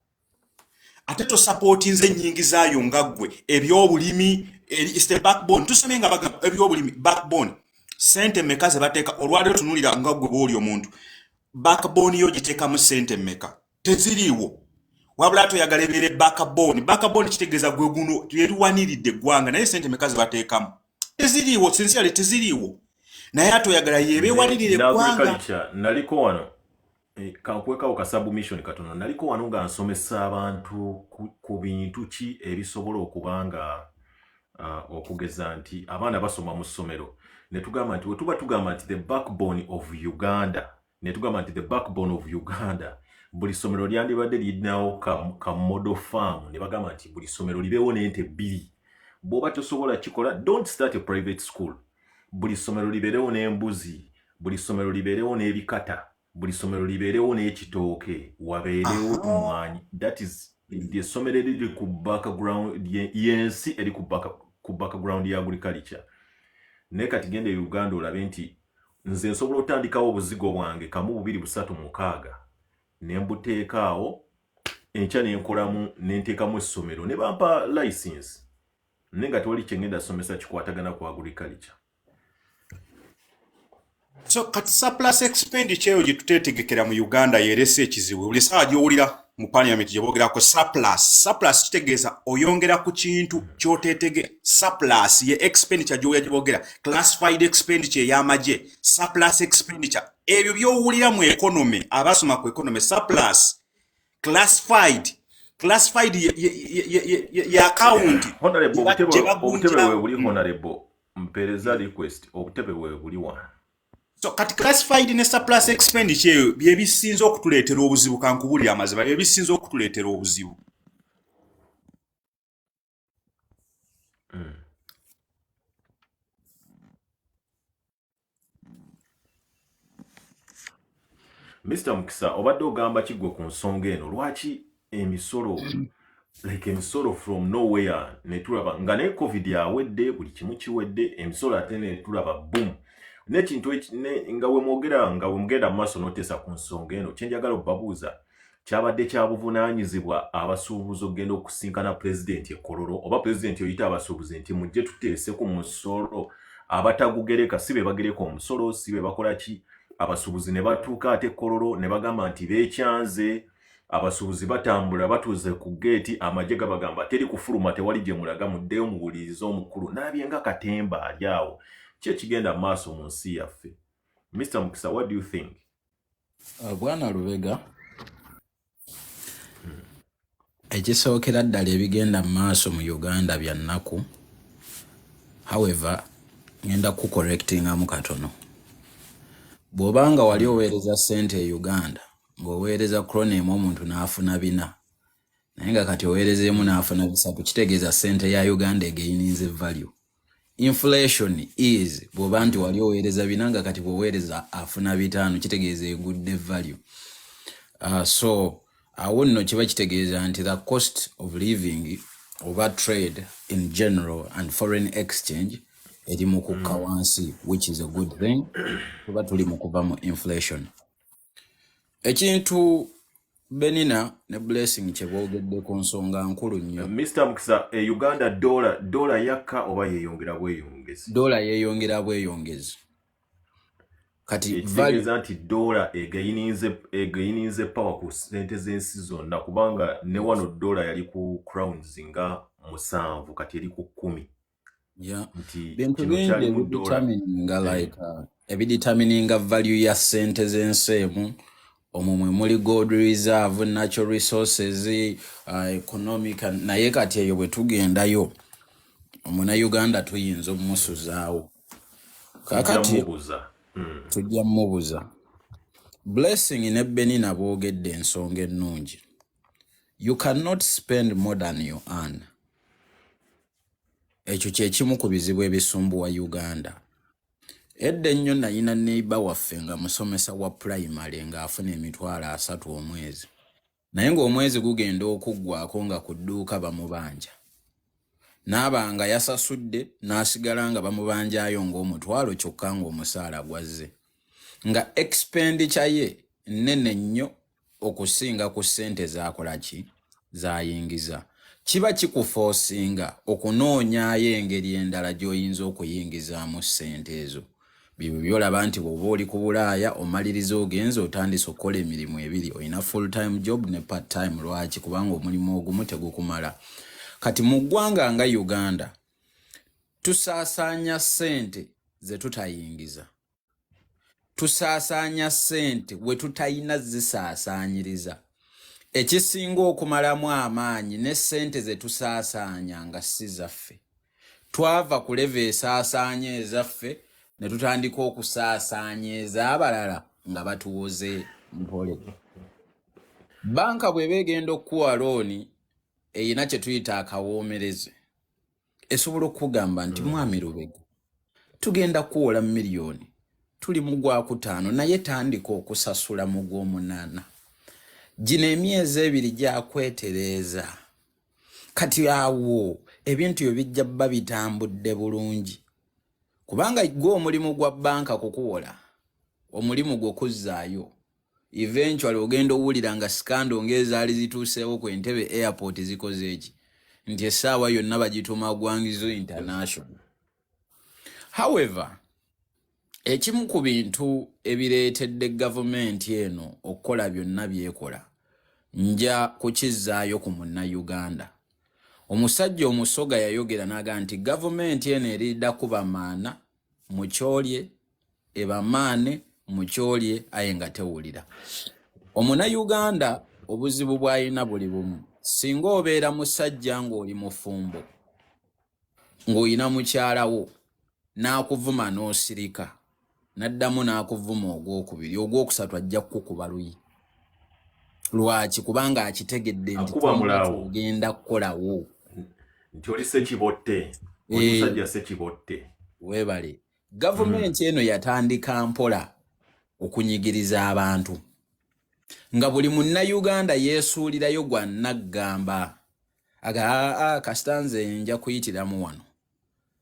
ate tosupportinze nnyingi zaayo nga ggwe ebyobulimi is the backbone tusome nga bagamba ebyobulimi backbone sente mmeka ze bateeka olwaleero tunulira nga ggwe bw'oli omuntu backbone yo giteekamu sente mmeka teziriiwo wabula toyagala ebeere backbone kitegeeza gwe guno yeruwaniridde eggwanga naye sente mmeka ze bateekamu teziriiwo sincerely teziriiwo naye atoyagala yebeewalirire eggwanga naliko wano kankwekawo ka submission katono naliko wano nga nsomesa abantu ku bintu ki ebisobola okubanga okugeza nti abaana basoma mu ssomero ne tugamba nti wetuba tugamba nti the backbone of Uganda buli ssomero lyandibadde lirinawo ka model farm ne bagamba nti buli ssomero libeewo n'ente bbiri bw'oba tosobola kikola don't start a private school buli ssomero libeerewo n'embuzi buli ssomero libeerewo n'ebikata buli ssomero libeerewo n'ekitooke wabeerewo omwanyi that is essomero eriri ku background y'ensi eri ku background ya agriculture naye kati genda e Uganda olabe nti nze nsobola otandikawo obuzigo bwange kamu 236 ne mbuteekaawo enkya nenkolamu nenteekamu essomero ne bampa license naye nga tewali kyengenda somesa kikwatagana ku agriculture. So kati surplus expenditure eyo gituteetegekera mu Uganda yerese ekizibu buli sawa gy'owulira mu parliament gye boogerako surplus kitegeeza oyongera ku kintu ky'oteetege surplus ye expenditure gy'oya gye boogera classified expenditure y'amagye surplus expenditure ebyo by'owulira mu economy abasoma ku economy surplus classified ya account obutebe we buli honorable mpereza request obutebe we buli wana. So kati classified ne surplus expenditure bye bisinze okutuleetera obuzibu kankubulira amaziba bye bisinze okutuleetera obuzibu. Mr. Mukisa obadde ogamba kiggwe ku nsonga eno lwaki emisolo emisolo from nowhere netulaba nga ne covid yawedde buli kimu kiwedde emisolo ate netulaba boom nekintu nga wemwogera maaso notesa ku nsonga eno kyenjagala obabuuza kyabadde kya buvunaanyizibwa abasuubuzi okugenda okusinkana pulezidenti ekololo oba pulezidenti oyita abasuubuzi nti mujje tuteese ku musolo abatagugereka si be bagereka omusolo si be bakola ki abasuubuzi ne batuuka ate ekololo ne bagamba nti beekyanze abasuubuzi batambula batuuze ku geeti amagye gabagamba teri kufuluma tewali gye mulaga muddeyo muwuliriza omukulu n'abye nga katemba ali awo ki ekigenda maaso mu nsi yaffe. Mr. Mukisa, what do you think? Bwana Lubega, ekisookera ddala ebigenda maaso mu Uganda bya nnaku. However, ngenda kucorrectingamu katono. Bw'obanga wali oweereza ssente e Uganda ng'oweereza croname omuntu n'afuna 4 naye nga kati oweerezeemu n'afuna 3 kitegeeza ssente ya Uganda egaininze value. Inflation is bw'oba nti wali oweereza 4 nga kati bw'oweereza afuna 5 kitegeeza egudde value. So awo nno kiba kitegeeza nti the cost of living over trade in general and foreign exchange eri mu kukka wansi, which is a good thing kuba tuli mu kuva mu inflation. Ekintu Benina ne blessing kyeboogedde ku nsonga nkulu nnyo. Mr. Mukisa, Uganda dollar yakka oba yeeyongera bweyongezi? Dollar yeeyongera bweyongezi. kati ekitegeeza nti dola egayinize power ku sente z'ensi zonna kubanga ne wano dola yali ku crowns nga 7 kati eri ku 10 nti bintu kino bingi kyali mu dola ebidetermininga value ya sente z'ensi emu omwo mwe muli gold reserve, natural resources, economic, naye kati eyo bwe tugendayo omuna Uganda tuyinza omusuzaawo kakati tujja mubuza Blessing ne Benina boogedde ensonga ennungi. You cannot spend more than you earn. Ekyo kye kimu ku bizibu ebisumbuwa Uganda. Edda ennyo nayina neighbor waffe nga musomesa wa primary ng'afuna $30 omwezi. Naye ng'omwezi gugenda okuggwako nga ku dduuka bamubanja. N'abanga yasasudde n'asigala nga bamubanjaayo ng'omutwalo kyokka ng'omusaala gwazze. Nga expenditure ye nnene nnyo okusinga ku ssente z'akolaki z'ayingiza. Kiba kikuforcinga okunoonyaayo engeri endala gy'oyinza okuyingizaamu ssente ezo. Bibyo byolaba nti bw'oba oli ku Bulaaya omaliriza ogenza otandise okukola emirimu ebiri. Olina full time job ne part time. Lwaki? Kubanga omulimu ogumu tegukumala. Kati mu ggwanga nga Uganda tusaasaanya ssente ze tutayingiza. Tusaasaanya ssente we tutayina zisaasaanyiriza. Ekisinga okumalamu amaanyi ne ssente ze tusaasaanya nga si zaffe. Twava ku leve esaasaanya ezaffe ne tutandika okusaasaanya ez'abalala nga batuwoze mpole. Banka bw'eba egenda okuwa looni eyina kye tuyita akawoomereze. Esobola okugamba nti mwami Lubega tugenda kuwola miliyoni. Tuli mu Gwakutaano naye tandika okusasula mu Gw'omunaana. Gino emyezi 2 gyakwetereeza. Kati awo ebintu byo bijja bba bitambudde bulungi. Kubanga gwe omulimu gwa banka kukuwola, omulimu gwo kuzzaayo. Eventually ogenda owulira nga skando ng'ezaali zituuseewo ku Entebbe airport zikoze eki. Nti essaawa yonna bagituma Gwangizo International. However, ekimu ku bintu ebireetedde gavumenti eno okukola byonna byekola nja kukizzaayo ku munna-Uganda. Omusajja omusoga yayogera n'agamba nti gavumenti eno eridda kuba maana mu kyolye, eba maane mu kyolye aye nga tewulira. Omuna-Uganda obuzibu bw'alina buli bumu. Singa obeera musajja ng'oli mufumbo, ng'olina mukyalawo n'akuvuma n'osirika, n'addamu n'akuvuma ogwokubiri, ogwokusatu ajja kukuba luyi. Lwaki? Kubanga akitegedde nti tugenda kukolawo. Nti oli Ssekibotte, oli musajja Ssekibotte. Weebale. Gavumenti eno yatandika mpola okunyigiriza abantu. Nga buli munna-Uganda yeesuulirayo gwa naggamba. Kasitanze nja kuyitiramu wano.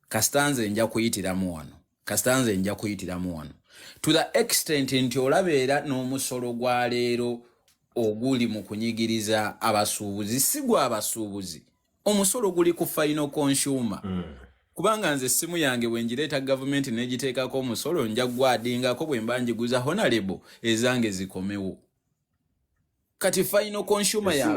Kasitanze nja kuyitiramu wano. Kasitanze nja kuyitiramu wano. To the extent nti olabeera n'omusolo gwa leero oguli mu kunyigiriza abasuubuzi. Si gwa abasuubuzi. Omusolo guli ku final consumer. Kubanga nze essimu yange bwenjireeta gavumenti n'egiteekako omusolo nja gwadingako bwe mba njiguza honorable ezange zikomewo. Kati final consumer ya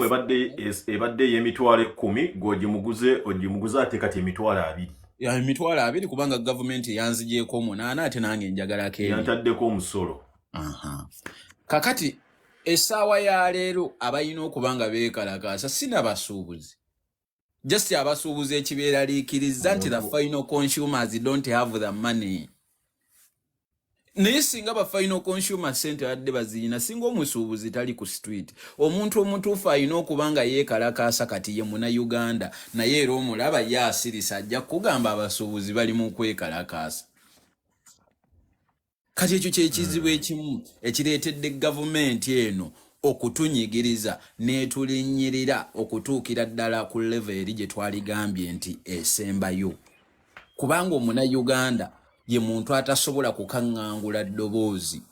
essimu ebadde y'emitwalo 10 ogimuguze ate kati emitwalo 2. Ya emitwalo 2 kubanga gavumenti yanzigyeko 8 ate nange njagalako yantaddeko omusolo. Kakati essaawa ya leero abayina okubanga beekalakaasa sina basuubuzi. Just abasuubuzi ekibeeraliikiriza nti the final consumers don't have the money. Naye singa ba final consumer sente badde bazirina, singa omusuubuzi tali ku street, omuntu omutuufu alina okubanga yeekalakaasa kati ye munna-Uganda, naye era omulaba ye asirisa ajja kugamba abasuubuzi bali mu kwekalakaasa. Kati ekyo kyekizibu ekimu ekireetedde gavumenti eno okutunyigiriza n'etulinnyirira okutuukira ddala ku level eri gye twaligambye nti esembayo. Kubanga omuna-Uganda ye muntu atasobola kukaŋŋangula ddoboozi.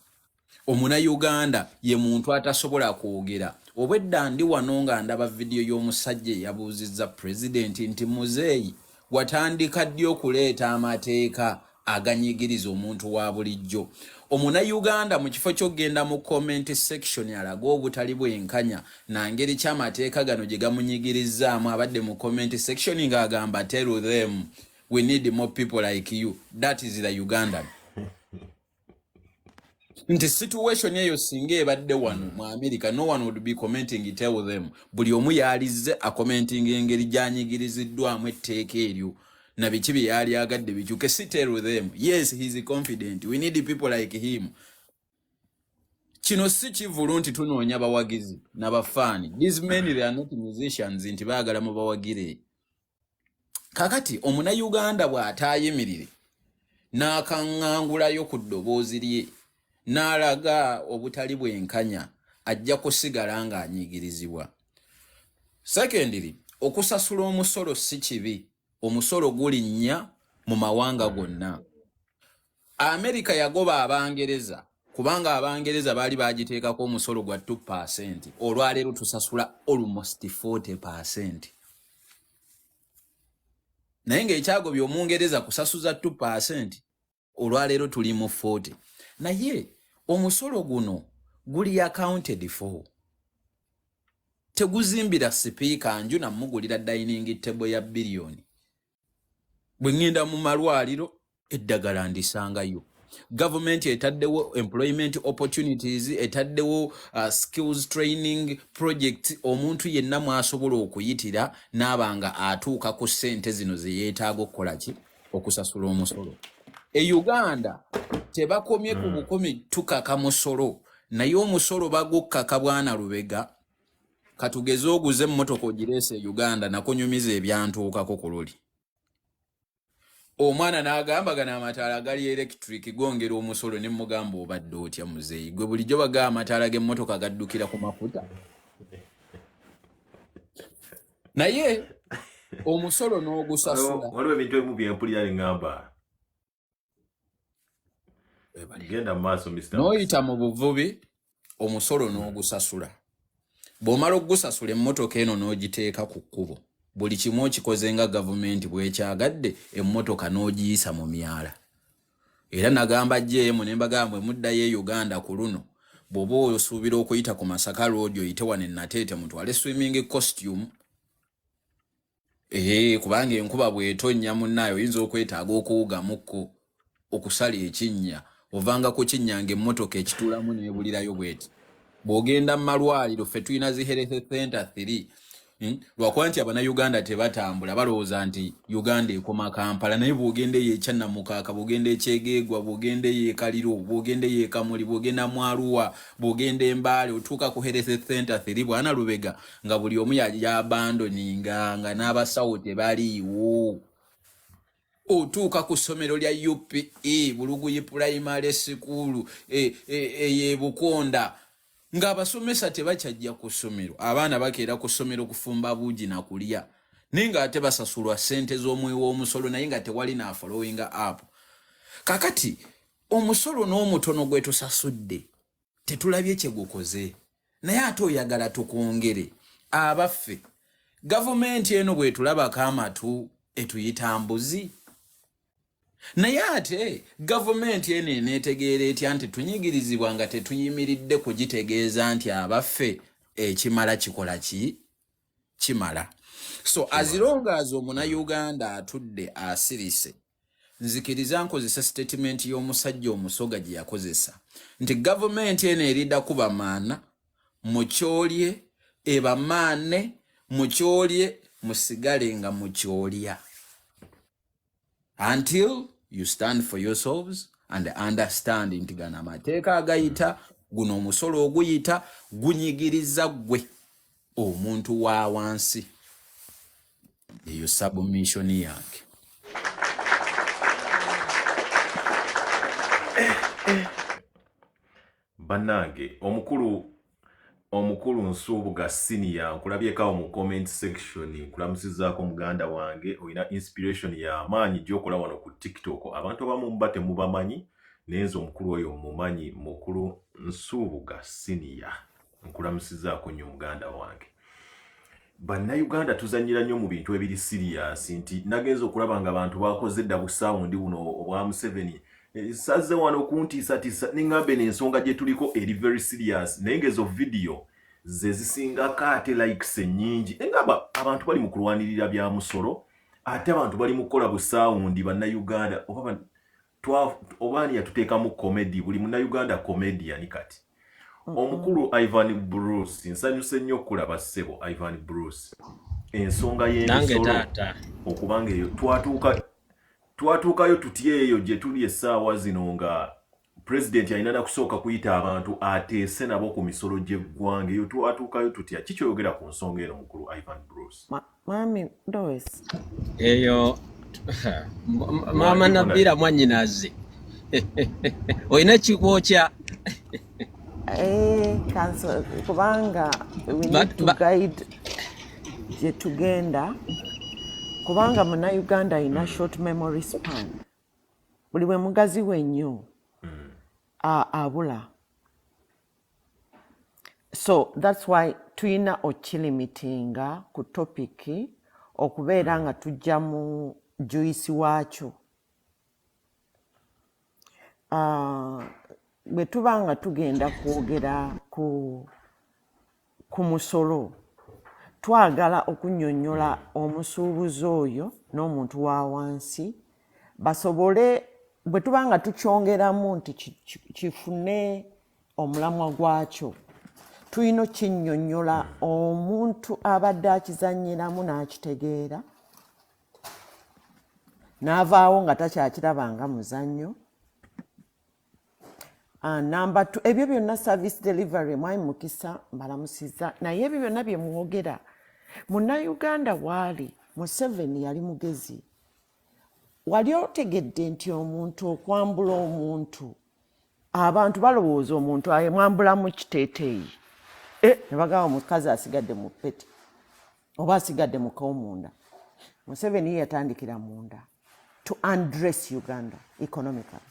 Omuna-Uganda ye muntu atasobola kwogera. Obwedda ndi wano nga ndaba vidiyo y'omusajja eyabuuzizza pulezidenti nti muzeeyi watandika ddi okuleeta amateeka aganyigiriza omuntu wa bulijjo. omuna Uganda mu kifo ky'ogenda mu comment section alaga obutali bwenkanya na ngeri ky'amateeka gano gye gamunyigirizaamu abadde mu comment section ng'agamba tell them we need more people like you. That is the Ugandan. Nti situation eyo singa ebadde wano mu America, no one would be commenting tell them. Buli omu yalize a commenting engeri gyanyigiriziddwamu etteeka eryo na biki bye yali agadde bikyuke. Si tell them. Yes, he is confident. We need people like him. Kino si kivulu nti tunoonya bawagizi n'abafaani. These men they are not musicians nti baagala mu bawagire. Kakati omuna Uganda bw'ataayimirire n'akaŋŋangulayo ku ddoboozi lye n'alaga obutali bwenkanya ajja kusigala ng'anyigirizibwa. Secondly, okusasula omusolo si kibi. Omusolo gulinnya mu mawanga gonna. America yagoba Abangereza kubanga Abangereza baali bagiteekako omusolo gwa 2%. Olwaleero tusasula almost 40%. Naye ng'ekyagobya Omungereza kusasuza 2%, olwaleero tuli mu 40. Naye omusolo guno guli accounted for. Teguzimbira sipiika nju namugulira dining table ya billioni. Bwe ngenda mu malwaliro eddagala ndisangayo. Government etaddewo employment opportunities, etaddewo skills training project, omuntu yenna mwasobola okuyitira n'abanga atuuka ku ssente zino ze yeetaaga okukola ki okusasula omusolo. Uganda tebakomye ku bukomi tukaka musolo, naye omusolo bagukkaka Bwana Lubega. Katugeze oguze emmotoka ogireese Uganda nakunyumiza ebyantuukako ku luli. Omwana n'agamba gana amataala gali electric gongera omusolo ne mugamba obadde otya muzeeyi. Gwe bulijjo baga amataala g'emmotoka gaddukira ku mafuta. Naye omusolo n'ogusasula. Waliwo ebintu ebimu bye mpulira ngamba. Genda mu maaso Mr. N'oyita mu buvubi omusolo n'ogusasula. Bw'omala okugusasula emmotoka eno n'ogiteeka ku kkubo. Buli kimu okikoze nga gavumenti bw'ekyagadde emmotoka n'ogiyisa mu myala. Era nagamba JM ne mbagamba muddayo e Uganda ku luno bw'oba osuubira okuyita ku Masaka Road oyite wano e Nateete mutwale swimming costume. Kubanga enkuba bw'etonnya munnayo oyinza okwetaaga okuwugamukko okusala ekinnya ovanga ku kinnya ng'emmotoka ekituulamu n'ebulirayo bw'eti. Bw'ogenda mu malwaliro ffe tulina zi health center 3. Lwakuba nti Abannayuganda tebatambula balowooza nti Uganda ekoma Kampala, naye bw'ogenda eyo e Namukaaka, bw'ogenda e Kyegeegwa, bw'ogenda eyo e Kaliro, bw'ogenda eyo e Kamuli, bw'ogenda mu Arua, bw'ogenda e Mbale, otuuka ku health center 3 Bwana Lubega nga buli omu yabandoninga nga n'abasawo tebaliiwo. Otuuka ku ssomero lya UPE Buluguyi Primary School e Bukonda ng'abasomesa tebakyajja ku ssomero. Abaana bakeera ku ssomero kufumba buugi na kulya. Naye ng'ate basasulwa ssente z'omwewa w'omusolo naye nga tewali na following up. Kakati omusolo n'omutono gwe tusasudde tetulabye kye gukoze. Naye ate oyagala tukwongere. Abaffe gavumenti eno bwe tulabako amatu etuyita mbuzi. Naye ate gavumenti eno eneetegeera etya nti tunyigirizibwa nga tetuyimiridde kugitegeeza nti abaffe ekimala kikola ki? Kimala. So as long as omuna Uganda atudde asirise, nzikiriza nkozesa statement y'omusajja omusoga gye yakozesa nti gavumenti eno eridda kuba maana mukyolye ebamaane mukyolye musigale nga mukyolya. Until you stand for yourselves and understand nti gana amateeka agayita guno omusolo oguyita gunyigiriza gwe omuntu wa wansi. Eyo submission yange. Bannange omukulu Nsubuga senior nkulabyeko mu comment section nkulamusizaako muganda wange oyina inspiration ya maanyi gyokola wano ku TikTok. Abantu abamu mbate mubamanyi nenzo omukulu oyo mumanyi mukulu Nsubuga senior nkulamusizaako nnyo muganda wange. Bannayuganda tuzanyira nnyo mu bintu ebiri serious nti nagenza okulaba nga abantu bakoze dda busawundi buno obwa Museveni Saze wano kuntiisatiisa ningambe n'ensonga gye tuliko eri very serious naye ng'ezo video ze zisingako ate likes ennyingi engamba abantu bali mu kulwanirira bya musolo ate abantu bali mu kukola busaawundi bannayuganda obaani yatuteekamu comedy buli munnayuganda comedian kati omukulu Ivan Bruce nsanyuse nnyo okulaba ssebo Ivan Bruce ensonga y'emisolo okubanga eyo twatuukayo tutya eyo gye tuli essaawa zino nga pulezidenti alina na kusooka kuyita abantu ateese nabo ku misolo gy'eggwanga eyo twatuukayo tutya kikyoyogera ku nsonga eno mukulu Ivan Bruce Mwami Lois eyo mama Nabira mwanyinaze oyina kikwokya kanso kubanga we need to guide gye tugenda kubanga munnayuganda ina short memory span buli bwe mugazi wennyo abula so that's why tuyina okilimitinga ku topiki okubeera nga tujja mu juisi waakyo bwe tuba nga tugenda kwogera ku musolo twagala okunnyonnyola omusuubuzi oyo n'omuntu wa wansi basobole bwe tuba nga tukyongeramu nti kifune omulamwa gwakyo tulina okinnyonnyola omuntu abadde akizannyiramu n'akitegeera n'avaawo nga takyakiraba nga muzannyo Number 2, ebyo byonna service delivery mwami Mukisa mbalamusiza naye ebyo byonna bye mwogera munnayuganda waali Museveni yali mugezi wali otegedde nti omuntu okwambula omuntu abantu balowooza omuntu aye mwambula mu kiteeteeyi ne bagamba omukazi asigadde mu peti oba asigadde mu koomunda Museveni yatandikira munda to undress Uganda economically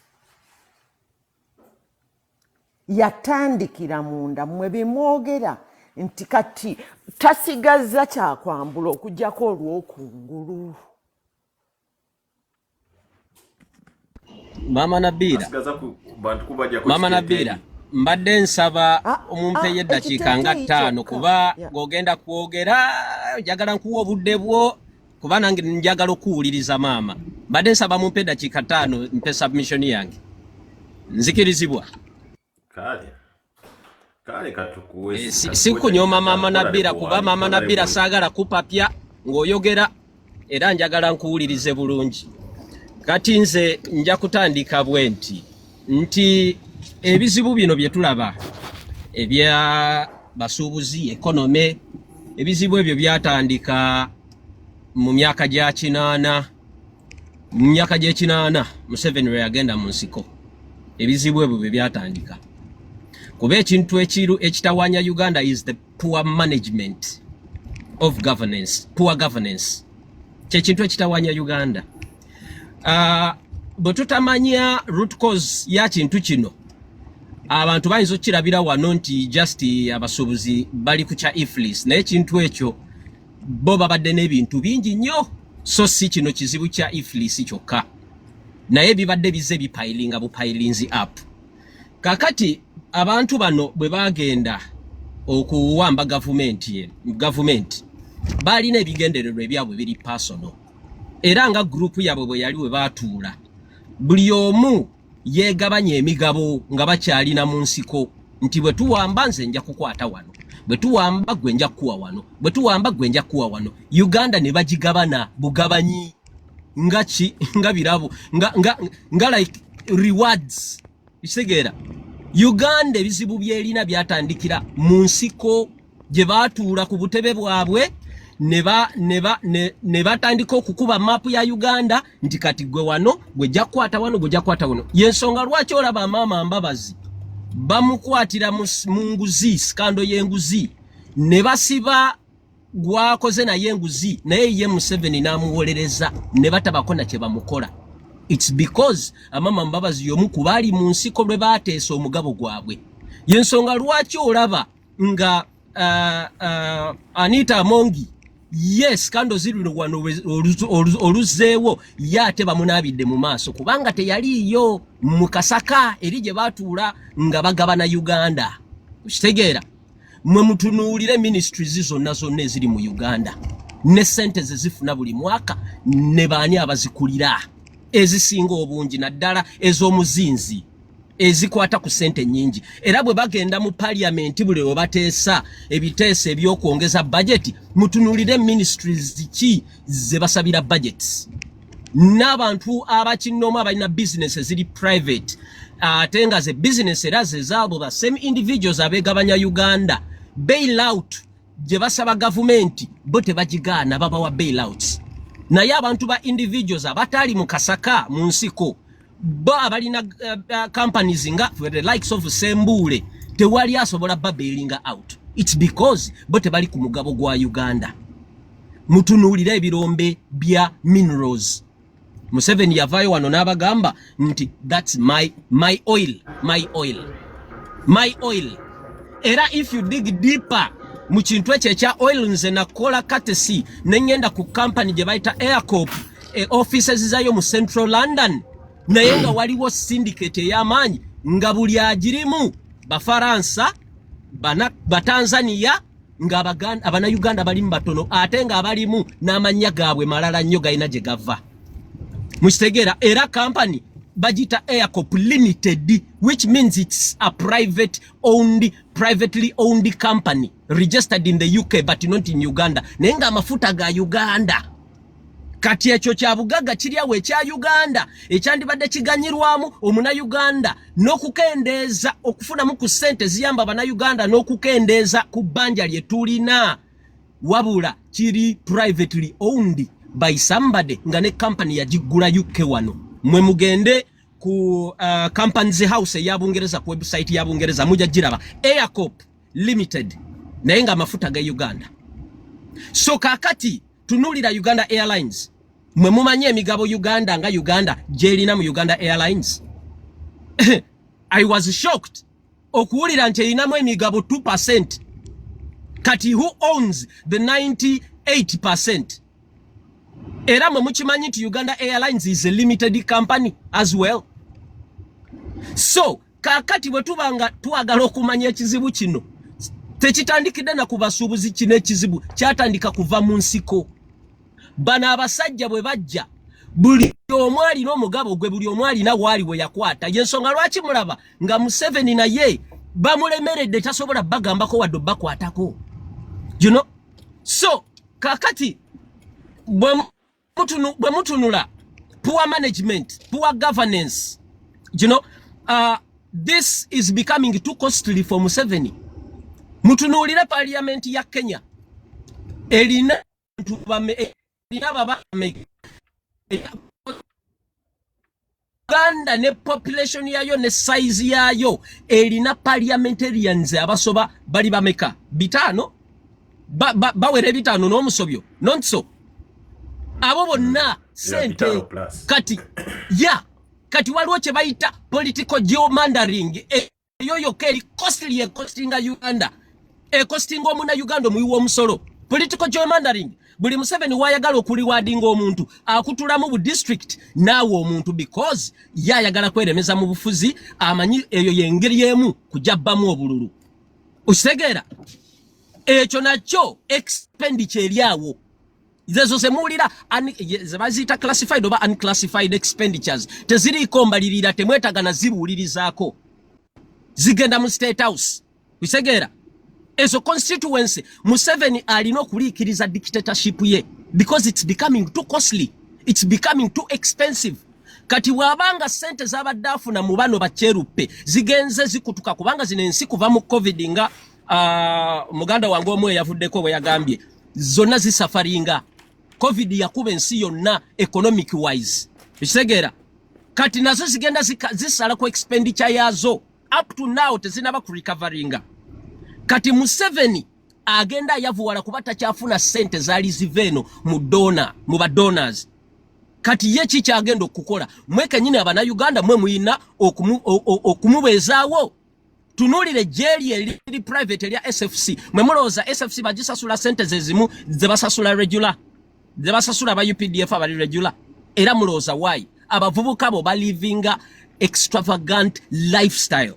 yatandikira munda mwe bimwogera nti kati tasigaza kyakwambula okujjako olw'okungulu Mama Nabira mbadde nsaba omumpe y'eddakiika nga 5 kuba ng'ogenda kwogera njagala nkuwa obudde bwo kuba nange njagala okuwuliriza maama mbadde nsaba mumpe eddakiika 5 mpe submission yange nzikirizibwa kale katukuwe si kunyoma mama Nabira kuba mama Nabira saagala kupapya ng'oyogera era njagala nkuwulirize bulungi kati nze nja kutandika bwe nti ebizibu bino bye tulaba ebya basuubuzi ekonome ebizibu ebyo byatandika mu myaka gya 80 mu myaka gya 80 Museveni lwe yagenda mu nsiko ebizibu ebyo bye byatandika kuba ekintu ekitawaanya Uganda is the poor management of governance kyekintu ekitawaanya Uganda bwe tutamanya root cause ya kintu kino abantu bayinza okukirabira wano nti just abasuubuzi bali ku kya iflis naye ekintu ekyo bo babadde n'ebintu bingi nnyo so si kino kizibu kya iflis kyokka naye bibadde bize bipayilinga bupayilinzi up kakati abantu bano bwe bagenda okuwamba gavumenti balina ebigendererwa ebyabwe biri personal era nga group yabwe bwe yali we batuula buli omu yeegabanya emigabo nga bakyalina mu nsiko nti bwe tuwamba nze nja kukwata wano bwe tuwamba gwe nja kuwa wano bwe tuwamba gwe nja kuwa wano Uganda ne bagigabana bugabanyi nga birabo nga like rewards isegeera Uganda ebizibu byelina byatandikira mu nsiko gye batuula ku butebe bwabwe ne batandika okukuba mapu ya Uganda nti kati gwe wano gwe jja kukwata wano gwe jja kukwata wano yensonga lwaki olaba maama Mbabazi bamukwatira mu nguzi skando y'enguzi ne basiba gwakoze naye enguzi naye ye Museveni n'amuwolereza ne batabako na kye bamukola it's because amama Mbabazi yomu kubali mu nsiko lwe bateesa omugabo gwabwe yensonga lwaki olaba nga Anita Amongi yes kando ziri wano oluzeewo yate bamunabidde mu maaso kubanga teyaliyo mu Kasaka eri gye batuula nga bagabana Uganda. Kitegeera mwe mutunuulire ministries zonna eziri mu Uganda ne sente zifuna buli mwaka ne baani abazikulira ezisinga obungi naddala ez'omuzinzi ezikwata ku sente nyingi era bwe bagenda mu parliament buli we bateesa ebiteeso ebyokwongeza budget mutunuulire ministries ki ze basabira budgets n'abantu abakinoma abalina business eziri private ate nga ze business era ze zaabo the same individuals abegabanya Uganda bailout gye basaba gavumenti bo tebagigaana babawa bailouts naye abantu ba individuals abatali mu Kasaka mu nsiko bo abalina companies nga the likes of Sembule tewali asobola babailinga out. It's because bo tebali ku mugabo gwa Uganda. Mutunuulira ebirombe bya minerals. Museveni yavayo wano n'abagamba nti that's my oil. Era if you dig deeper mu kintu ekya oil nze nakola katesi nenyenda ku company gye bayita Aircorp offices zayo mu Central London naye nga waliwo syndicate ey'amaanyi nga buli agirimu Bafaransa Batanzania nga abana Uganda balimu batono ate nga abalimu n'amanya gaabwe malala nnyo galina gye gava. Mukitegeera era company bagita Aircorp Limited, which means it's a privately owned company registered in the UK but not in Uganda. Naye nga amafuta ga Uganda kati ekyo kya bugagga kiryawo ekya Uganda ekyandibadde kiganyirwamu omuna Uganda n'okukendeeza okufunamu ku ssente ziyamba abana Uganda n'okukendeeza ku bbanja lye tulina wabula kiri privately owned by somebody nga ne company yagigula UK wano. Mwe mugende ku companies house ya Bungereza ku website ya Bungereza mujja giraba Aircorp Limited naye nga amafuta ga Uganda. So kakati tunulira Uganda Airlines mwe mumanye emigabo Uganda nga Uganda jelina mu Uganda Airlines. I was shocked okuwulira nti erinamu emigabo 2%. Kati who owns the 98%? Era mwe mukimanyi nti Uganda Airlines is a limited company as well. So kakati bwe tubanga twagala okumanya ekizibu kino tekitandikidde na kubasuubuzi kino ekizibu kyatandika kuva mu nsiko. Bana abasajja bwe bajja buli omu alina omugabo gwe buli omu alina waali we yakwata yensonga lwaki mulaba nga Museveni naye bamulemeredde tasobola bagambako wadde bakwatako. You know? So kakati bwe mutunula poor management, poor governance, you know, this is becoming too costly for Museveni. Mutunulira parliament ya Kenya elina Uganda ne population yayo ne size yayo elina parliamentarians abasoba bali bameka bitano bawere bitano n'omusobyo nonso abo bonna sente kati kati waliwo kye bayita political gerrymandering yoyo keri costly costinga Uganda costinga omuna Uganda muyiwa omusolo. Political gerrymandering buli Museveni wayagala okuliwadinga omuntu akutulamu bu district naawe omuntu because yayagala kweremeza mu bufuzi amanyi eyo yengeri yemu kujabbamu obululu. Okitegeera ekyo nakyo expenditure eryawo zezo semulira zebazita classified oba unclassified expenditures teziriiko mbalirira temwetagana zibuulirizaako zigenda mu State House. Okitegeera ezo constituency Museveni alina okuliikiriza dictatorship ye because it's becoming too costly, it's becoming too expensive. Kati wabanga sente z'abadde afuna mu bano bakyeruppe zigenze zikutuka kubanga zino ensi kuva mu COVID nga muganda wange omwe yavuddeko bwe yagambye zonna zisafaringa COVID yakuba ensi yonna economic wise. Ekitegeera kati nazo zigenda zisala ku expenditure yazo up to now tezinaba ku recoveringa. Kati Museveni agenda yavuwala kuba takyafuna sente zaali ziveno mu badonors. Kati ye ki kyagenda okukola? Mwe kenyini abana Uganda mwe muyina okumubeezaawo tunulire jeli eli private eli SFC mwemuloza SFC bajisasula sente zezimu zebasasula regular zebasasula ba UPDF abali regular era muloza why abavubuka bo balivinga extravagant lifestyle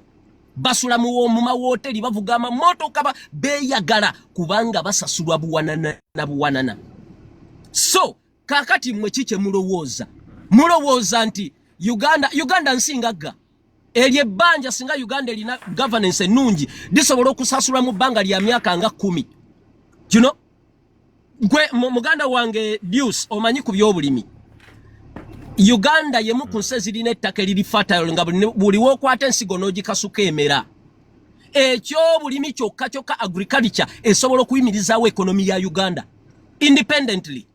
basula mu mawoteli bavuga amamotoka beyagala kubanga basasulwa buwanana na buwanana. So kakati mwe kiche mulowooza nti Uganda nsingaga elye banja singa Uganda elina governance enungi disobola okusasula mu banga lya myaka nga 10. You know gwe muganda wange Deuce omanyi ku byobulimi Uganda yemu kunsezi line ettaka liri fertile nga buli wokwata ensigo n'ogikasuka emera. Ekyo bulimi kyokka agriculture esobola okuyimirizaawo ekonomi ya Uganda independently.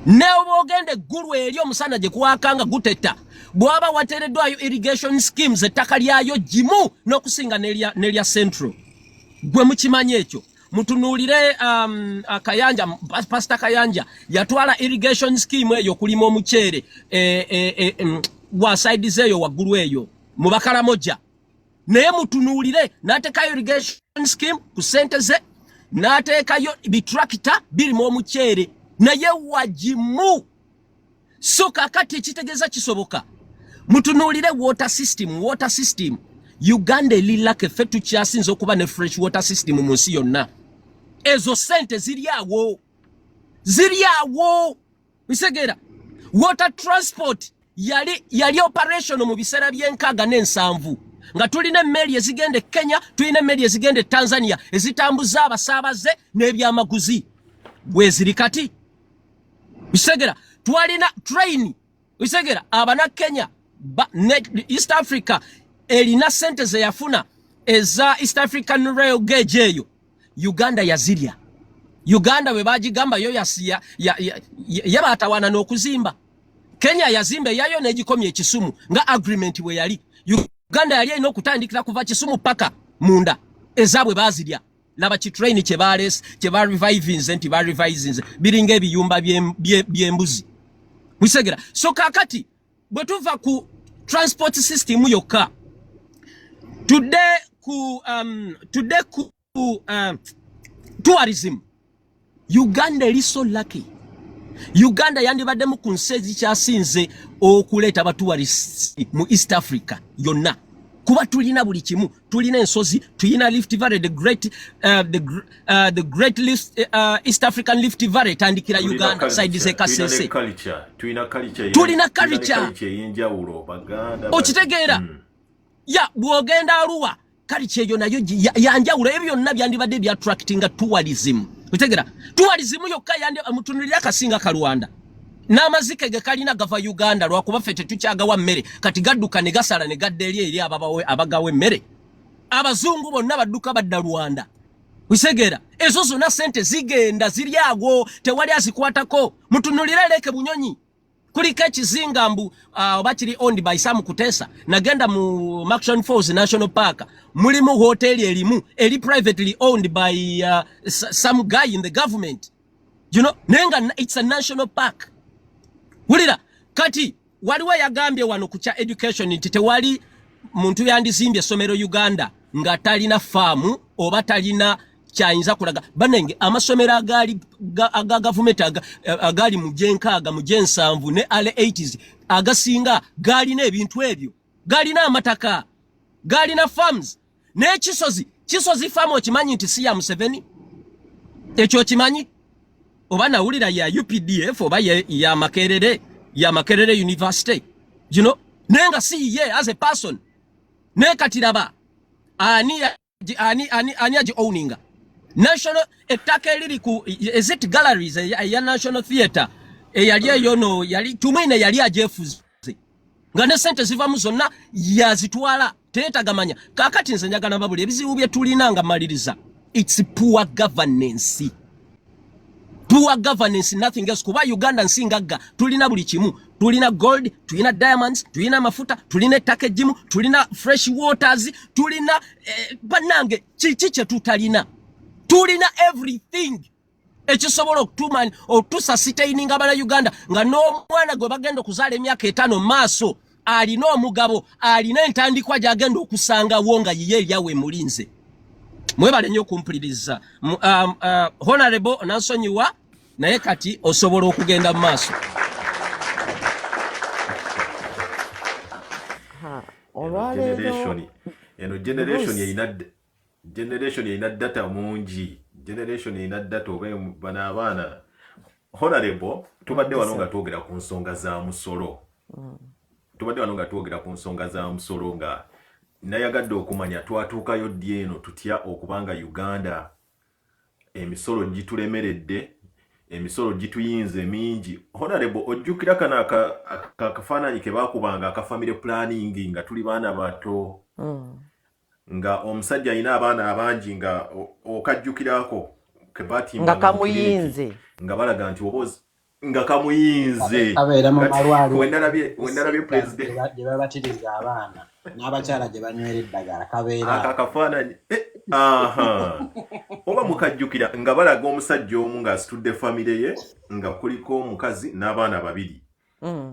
Neobo ogende gulu eri omusana gye kwakanga gutetta bwaba wateereddwayo irrigation schemes ettaka lyayo gimu n'okusinga nelya central. Gwe mukimanyi ekyo mutunuulire Kayanja Pastor Kayanja yatwala irrigation scheme eyo kulima omuceere wa side zeyo waggulu eyo mu Bakalamoja naye mutunuulire n'ateekayo irrigation scheme ku sente ze n'ateekayo bitrakita birima omuceere naye wagimu. So kakati ekitegeeza kisoboka mutunuulire water system Uganda elilake ffe tukyasinza okuba ne fresh water system mu nsi yonna. Ezo sente ziri awo bisegera. Water transport yali operation mu biseera by'enkaaga n'ensanvu nga tulina emmeri ezigende Kenya tulina emmeri ezigende Tanzania ezitambuza abasaabaze n'ebyamaguzi bweziri kati bisegera. Twalina train bisegera abana Kenya East Africa elina sente ze yafuna eza East African Rail Gauge eyo Uganda yazirya. Uganda we bagigamba yo yasiya yabatawana n'okuzimba. Kenya yazimba yayo n'egikomye Kisumu nga agreement we yali. Uganda yali ino kutandikira kuva Kisumu paka munda ezabwe bazirya. Laba ki train kye reviving nti ba revising biringa ebiyumba byembuzi. Mwisegera. So kakati bwe tuva ku transport system yokka today ku tourism Uganda is so lucky. Uganda yandibadde mu kunsezi kyasinze okuleeta ba tourists mu East Africa yonna kuba tulina buli kimu. Tulina ensozi, tulina Rift Valley, the great East African Rift Valley tandikira Uganda side ze Kasese. Tulina culture yenjawulo baganda okitegeera ya bwogenda Arua culture eyo nayo yanjawulo ebyo byonna byandibadde bya attracting tourism. Okitegeera tourism yokka yandi mutunulira akasinga Kalwanda n'amazike ge kalina gava Uganda lwakuba ffe tetukyagawa mmere kati gadduka ne gasala ne gadda eri abagawa emmere. Abazungu bonna badduka badda Rwanda. Wisegera ezo zonna sente zigenda ziri ago tewali azikwatako. Mutunulira leke Bunyonyi kuliko ekizinga mbu oba kiri owned by Sam Kutesa nagenda mu Maction Falls National Park mulimu hoteli elimu eri privately owned by some guy in the government. You know nenga it's a national park. Wulira kati waliwo yagambye wano kucha education nti tewali muntu yandizimbye somero Uganda nga talina faamu oba talina kyayinza kulaga banenge amasomero aga government agali mu jenkaaga mu jensanvu ne ale 80s agasinga gali n'ebintu ebyo gali n'amataka gali na farms ne kisozi farm okimanyi nti si ya Museveni ekyo kimanyi oba nawulira ya UPDF oba ya Makerere University. You know nenga si ye as a person ne katiraba ani aji owninga national ettaka eliri ku is it galleries ya National Theatre yali eyono yali tumwine yali ajefuze nga ne sente ziva mu zonna yazitwala teetagamanya kakati nze njagala babuli ebizibu bye tulina nga maliriza it's poor governance. Poor governance, nothing else. Kuba Uganda nsingaga tulina buli kimu. Tulina gold, tulina diamonds, tulina mafuta, tulina ettaka jimu, tulina fresh waters, tulina banange chiche tutalina. Tulina everything. Ekisobola okutusustaininga abala Uganda nga n'omwana gwe bagenda okuzaala emyaka 5 maaso alina omugabo alina entandikwa gyagenda okusangawo nga yiye eryawe mulinze. Mwebale nnyo kumpuliriza. Honorable nansonyiwa naye kati osobola okugenda mu maaso. Generation erina data mungi. Generation erina data oba bana abaana. Honorable tubadde wano nga twogera ku nsonga za musolo. Nga nayagadde okumanya twatuukayo ddi eno tutya okubanga Uganda emisolo gitulemeredde, emisolo gituyinze mingi. Honorable ojjukira kana akafaananyi ke baakubanga aka family planning nga tuli baana bato. Nga omusajja alina abaana abangi nga okajjukirako ke batimba nga kamuyinze. Nga balaga nti obozi nga kamuyinze. Kabeera mu malwaliro. Wendalabye president. Gye babatiriza abaana. N'abakyala gye banywera eddagala kabeera. Akafaananyi. Oba mukajjukira nga balaga omusajja omu ng'asitudde famire ye nga kuliko omukazi n'abaana babiri.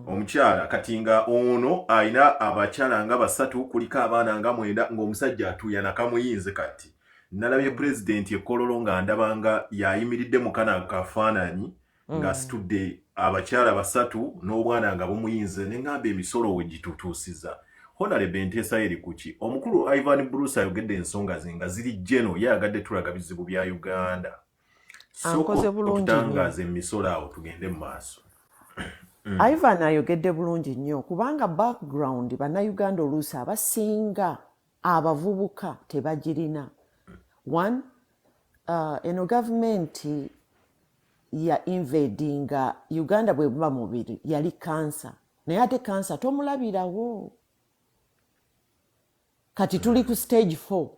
Omukyala kati nga ono alina abakyala nga 3 kuliko abaana nga 9 ng'omusajja atuuya nakamuyinze kati. Nalabye president ekololo nga ndabanga yayimiridde mu kana kafaananyi ng'asitudde abakyala 3 n'obwana nga bumuyinze n'engamba emisolo we gitutuusiza. Honorable Enteesa eri kuki omukulu Ivan Bruce ayogedde ensonga ze nga ziri jeno yagadde tulaga bizibu bya Uganda. Ankoze bulungi okutangaza emisolo awo tugende mu maaso. Ivan ayogedde bulungi nnyo kubanga background bannayuganda oluusi abasinga abavubuka tebagirina. One, eno gavumenti ya invadinga Uganda bwe buba mubiri yali kansa naye ate kansa tomulabirawo. Kati tuli ku stage 4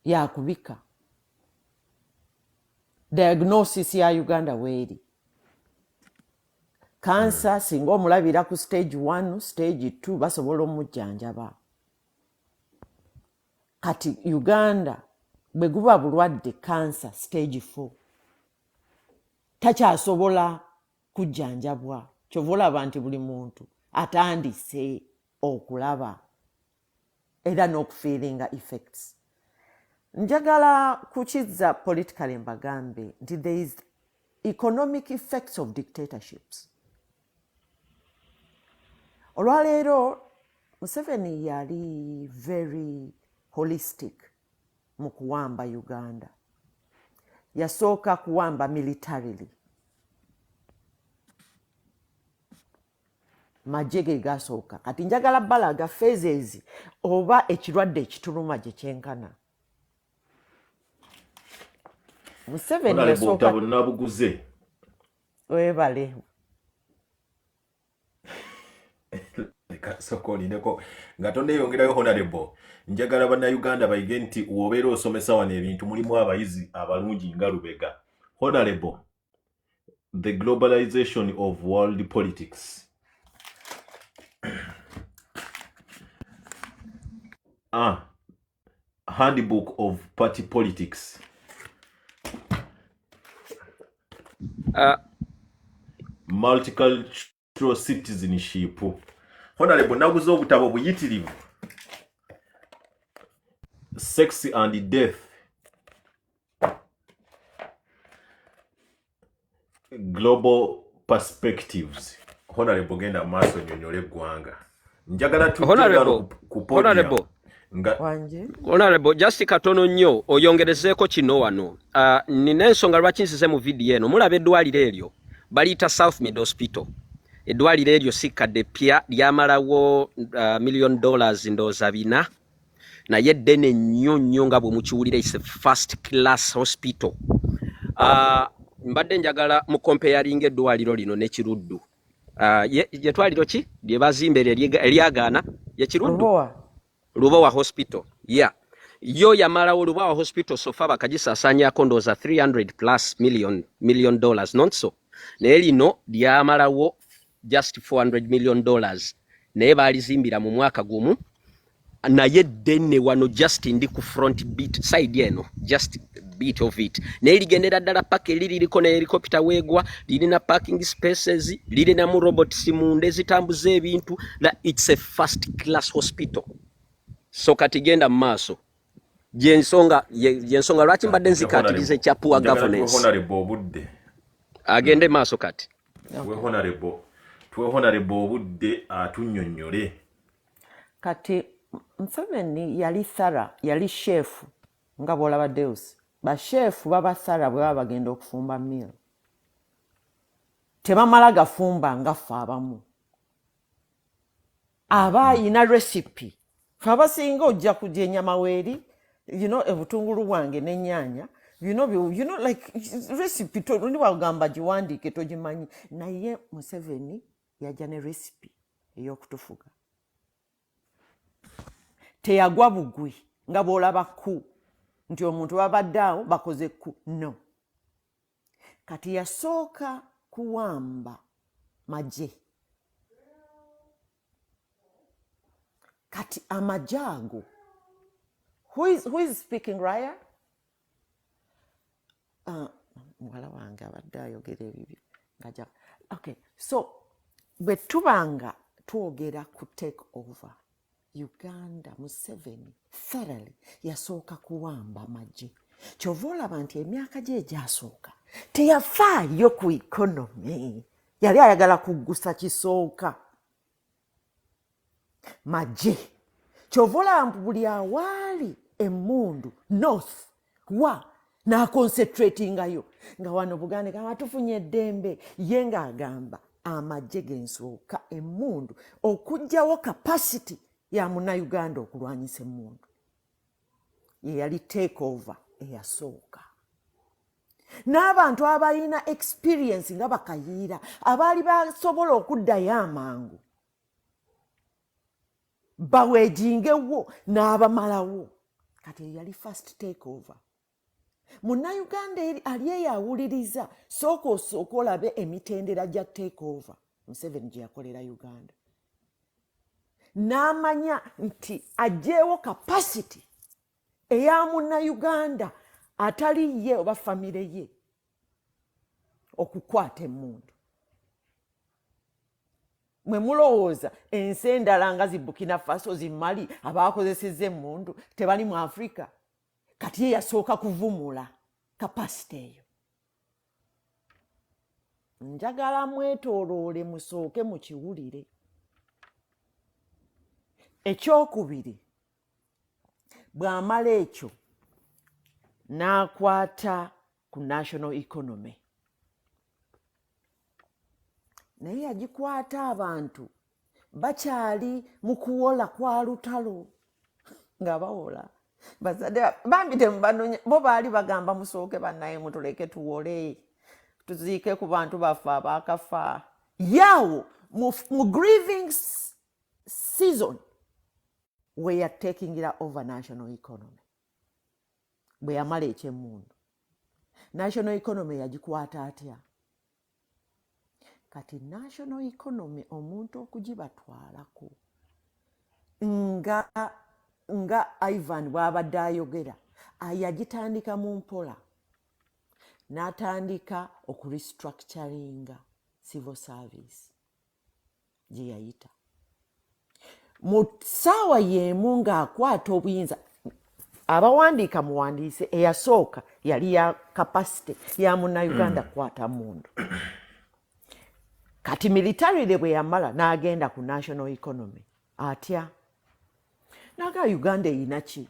ya kubika. Diagnosis ya Uganda weeri. Kansa singa omulabira ku stage 1, stage 2 basobola omujjanjaba. Kati Uganda bwe guba bulwadde kansa stage 4 takyasobola kujjanjabwa. Kyova olaba nti buli muntu atandise okulaba era n'okufiiringa effects. Njagala kukiza politically mbagambe nti there is economic effects of dictatorships. Olwaleero Museveni yali very holistic mu kuwamba Uganda. Yasooka kuwamba militarily. Majege gasooka. Kati njagala balaga phases oba ekirwadde ekituluma gye kyenkana. Museveni yasooka nabuguze. Webale. Sokoni neko nga tonde yongerayo Honorable njagala bannayuganda bayige nti wobeera osomesa wano ebintu mulimu abayizi abalungi nga Lubega. Honorable, the globalization of world politics. Handbook of party politics. Multicultural citizenship. Honorable naguzo obutabo buyitirivu. Sex and Death. Global Perspectives. Honorable genda maaso nyonyole eggwanga. Njagala Honorable. Honorable, just katono nnyo oyongerezeeko kino wano. Nina ensonga lwaki nsize mu video eno. Mulaba eddwaliro eryo baliyita South Mid Hospital. Eddwaliro eryo sikadde pya lyamalawo $1 million ndowooza 4 naye ddene nnyo nga bwe mukiwulira is a first class hospital. Mbadde njagala mu comparing eddwaliro lino n'ekiruddu. Yettwaliro ki lye bazimba eryagaana y'ekiruddu? Lubowa Hospital. Yeah. Yo yamalawo Lubowa Hospital sofa bakagisaasaanyako ndowooza $300+ million not so. Naye lino lyamalawo just $400 million. Naye baalizimbira mu mwaka gumu. Naye ddene wano just ndi ku front beat side eno just bit of it naye ligendera ddala paka eri liriko ne helicopter weegwa lirina parking spaces lirina mu robots munda ezitambuza ebintu it's a first class hospital. So kati genda mu maaso jensonga lwaki mbadde nzikatiriza ekya poor governance agende maaso kati twe honorable obudde atunnyonnyole kati Museveni yali thara yali shefu nga bw'olaba Deus bashefu baba thara bwe baba bagenda okufumba meal tebamala gafumba nga ffe abamu aba ayina recipe fe abasinga ojja kujja ennyama weeri ebutungulu bwange n'ennyaanya like recipe ndi wagamba giwandiike togimanyi naye Museveni yajja ne recipe ey'okutufuga teyagwa bugwi nga bw'olaba ku nti omuntu babadde awo bakoze ku no kati yasooka kuwamba magye kati amagye ago who is speaking Raya muwala wange abadde ayogera ebibyo okay so bwe tubanga twogera ku take over Uganda Museveni thoroughly yasooka kuwamba magye kyova olaba nti emyaka gye egyasooka teyafaayo ku economy yali ayagala kuggusa kisooka magye kyova olaba buli awaali emmundu north wa n'aconcentratingayo nga wano Buganda kama tufunye eddembe ye ng'agamba amagye gensooka emmundu okuggyawo capacity ya Munnayuganda okulwanyisa emmundu ye yali take over eyasooka n'abantu abalina experience nga bakayiira abaali basobola okuddayo amangu baweejingewo n'abamalawo kati yali first take over Munnayuganda ali eyawuliriza sooka osooka olabe emitendera gya take over Museveni gye yakolera Uganda n'amanya nti aggyeewo capacity eya Munnayuganda atali ye oba famire ye okukwata emmundu mwe mulowooza ensi endala nga zi Burkina Faso zi Mali abaakozesezza emmundu tebali mu Africa kati ye yasooka kuvumula capacity eyo njagala mwetooloole musooke mukiwulire ekyokubiri bw'amala ekyo n'akwata ku national economy naye yagikwata abantu bakyali mu kuwola kwa lutalo nga bawola bazadde bambi temubanonya bo baali bagamba musooke bannaye mutuleke tuwole tuziike ku bantu baffe abaakafa yawo mu grieving season we are taking it over national economy bwe yamala ekyemmundu national economy yagikwata atya kati national economy omuntu okugibatwalako nga Ivan bw'abadde ayogera yagitandika mu mpola n'atandika okurestructuringa civil service gye yayita mu ssaawa y'emu ng'akwata obuyinza abawandiika muwandiise eyasooka yali ya capacity ya Munnayuganda kukwata mundu kati militarily bwe yamala n'agenda ku national economy atya naga Uganda eyina ki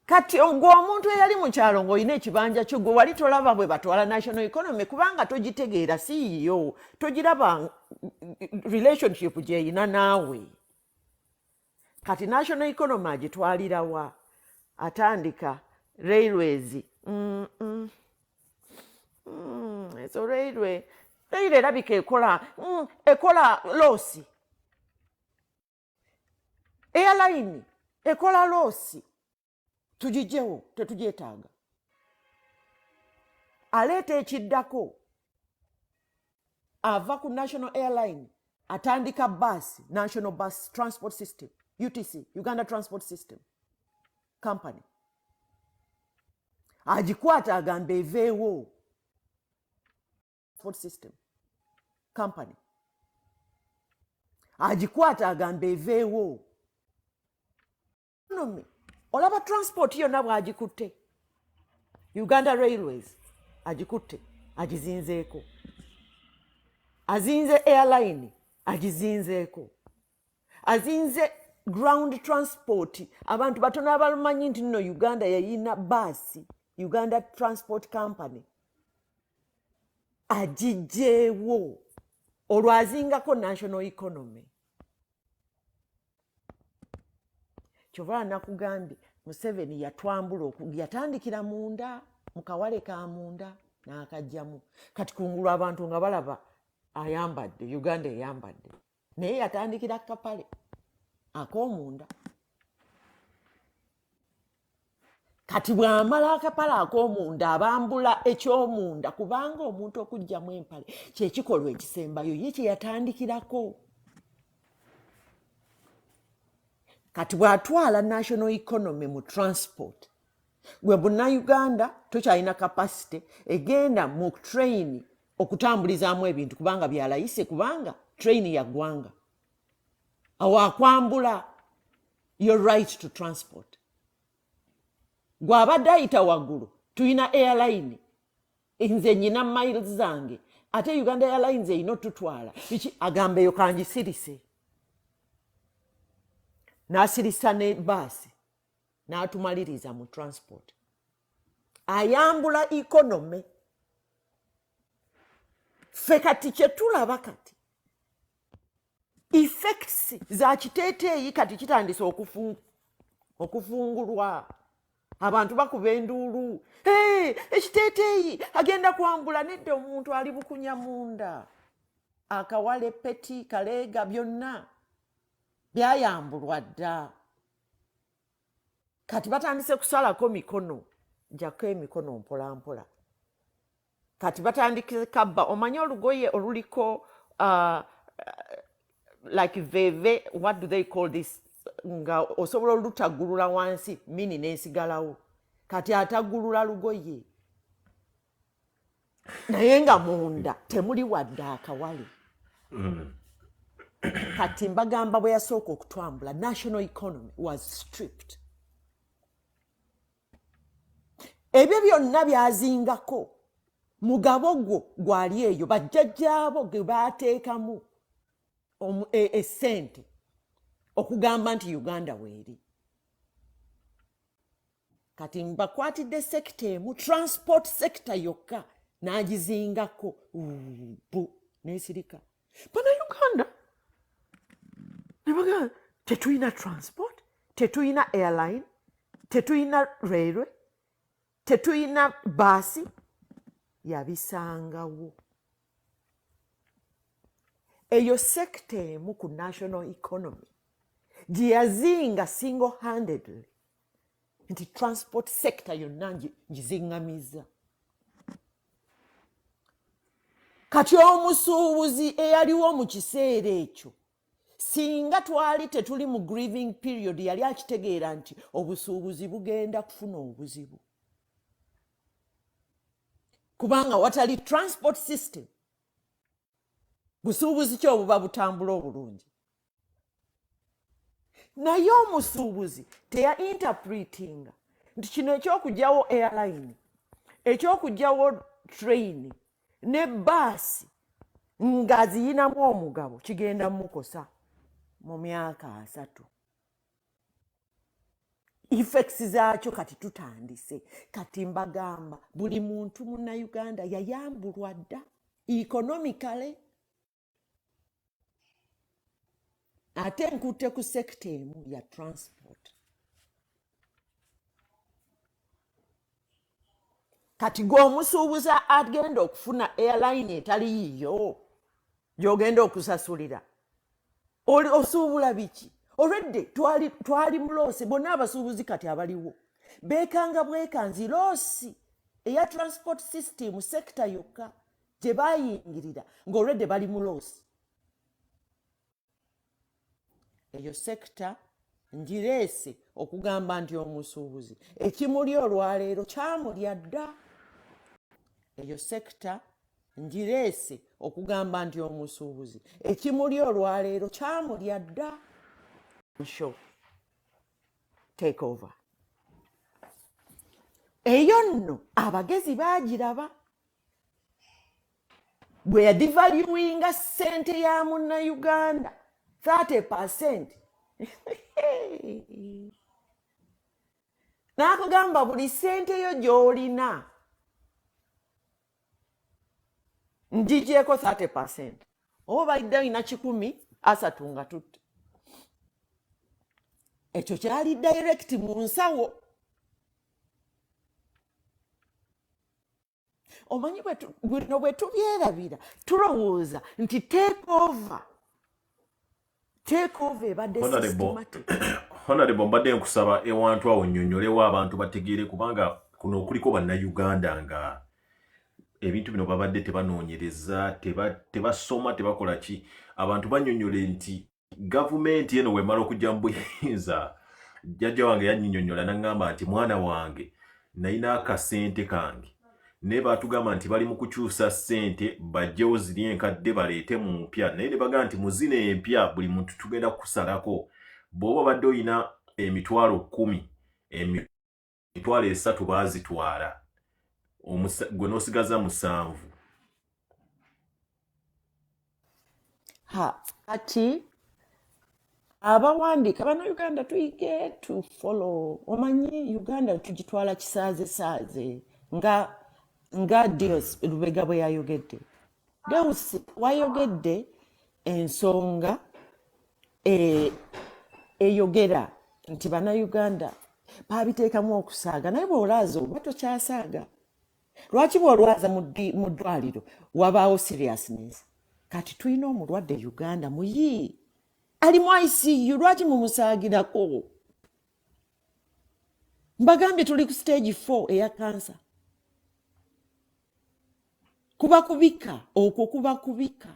kati ogwo omuntu eyali mu kyalo ng'olina ekibanja kyo gwe wali tolaba bwe batwala national economy kubanga togitegeera si yo togiraba relationship gyeyina naawe kati national economy agitwalirawa atandika railways ezo railway erabika ekola loosi airline ekola loosi tugijjewo tetugyetaaga aleeta ekiddako ava ku national airline atandika bus national bus transport system UTC Uganda Transport System Company agikwata agamba eveewo transport system company agikwata agamba eveewo economy olaba transport yonna bw'agikutte Uganda Railways agikutte agizinzeeko azinze airline agizinzeeko azinze ground transport abantu batono abamanyi nti nno Uganda yayina baasi Uganda Transport Company agijeewo olwo azingako national economy kyova nakugambye Museveni yatwambula yatandikira munda mu kawale ka munda n'akajjamu kati kungulu abantu nga balaba ayambadde Uganda eyambadde naye yatandikira kapale ak'omunda kati bw'amala akapale ak'omunda abambula eky'omunda kubanga omuntu okugjamu empale kyekikolwa ekisembayo ye kye yatandikirako kati bw'atwala national economy mu transport gwe Munnayuganda tokyalina capacity egenda mu train okutambulizaamu ebintu kubanga byalayise kubanga train ya ggwanga awo akwambula your right to transport gw'abadde ayita waggulu tulina airline nze nyina miles zange ate Uganda Airlines erina otutwala kiki agamba eyo kangisirise n'asirisa ne baasi n'atumaliriza mu transport ayambula economy ffe kati kyetulaba kati effects za kiteeteeyi kati kitandise okufungulwa abantu bakuba enduulu ekiteeteeyi agenda kwambula nedda omuntu ali bukunya munda akawale peti kaleega byonna byayambulwa dda kati batandise kusalako mikono njako emikono mpolampola kati batandike kabba omanye olugoye oluliko like veve what do they call this nga osobola olutaggulula wansi mini n'ensigalawo kati ataggulula lugoye naye nga munda temuli wadde akawale kati mbagamba bwe yasooka okutwambula national economy was stripped ebyo byonna byazingako mugabo gwo gwali eyo bajjajjaabo ge baateekamu essente okugamba nti Uganda weeri kati mbakwatidde sekita emu transport sector yokka n'agizingako n'esirika Bannayuganda ne bagamba tetulina transport tetulina airline tetulina railway tetulina baasi yabisangawo eyo sekita emu ku national economy gye yazinga single handedly nti transport sector yonna ngiziŋŋamiza kati omusuubuzi eyaliwo mu kiseera ekyo singa twali tetuli mu grieving period yali akitegeera nti obusuubuzi bugenda kufuna obuzibu kubanga watali transport system busuubuzi ki obuba butambula obulungi naye omusuubuzi teya interpretinga nti kino ekyokugyawo airline ekyokugyawo train ne baasi nga ziyinamu omugabo kigenda mukosa mu myaka 3 effects zaakyo kati tutandise kati mbagamba buli muntu Munnayuganda yayambulwa dda economically ate nkutte ku sekita emu ya transport kati gw'omusuubuza agenda okufuna airline etali yiyo gy'ogenda okusasulira osuubula biki olwedde twali mu loosi bonna abasuubuzi kati abaliwo beekanga bwekanzi loosi eya transport system sekita yokka gye baayingirira ng'olwedde bali mu loosi eyo sekita ngireese okugamba nti omusuubuzi ekimuli olwaleero kyamulya dda. Eyo sekita ngireese okugamba nti omusuubuzi ekimuli olwaleero kyamulya dda. Show take over. Eyo nno abagezi baagiraba bwe yadivaluinga ssente ya munnayuganda 30%. N'akugamba buli ssente yo gy'olina ngigyeko 30%. Oba balidde alina 10 asatu nga tutte. Ekyo kyali direct mu nsawo. Omanyi bino bwe tubyerabira tulowooza nti take over ebadde systematic. Honorable mbadde nkusaba ewantu awo nnyonnyolewo abantu bategeere kubanga kuno okuliko bannayuganda nga ebintu bino babadde tebanoonyereza tebasoma tebakola ki. Abantu bannyonnyole nti gavumenti eno wemala okujja mu buyinza jjajja wange yannyonnyola n'aŋŋamba nti mwana wange nalina akasente kange naye baatugamba nti bali mu kukyusa ssente bajjewo ziri enkadde baleete mu mpya naye ne bagamba nti mu zino empya buli muntu tugenda kukusalako bw'oba obadde olina emitwalo 10 emitwalo 3 baazitwala gwe n'osigaza 7. Kati abawandiika bannayuganda tuyige to follow. Omanyi Uganda tugitwala kisaaze nga Dios Lubega bwe yayogedde. Deus wayogedde ensonga eyogera nti bannayuganda baabiteekamu okusaaga naye bw'olaaza oba tokyasaaga. Lwaki bw'olwaza mu ddwaliro wabaawo seriousness? Kati tulina omulwadde Uganda muyi ali mu ICU, lwaki mumusaagirako? Mbagambye tuli ku stage 4 eya kansa. Kubakubika okwo kubakubika.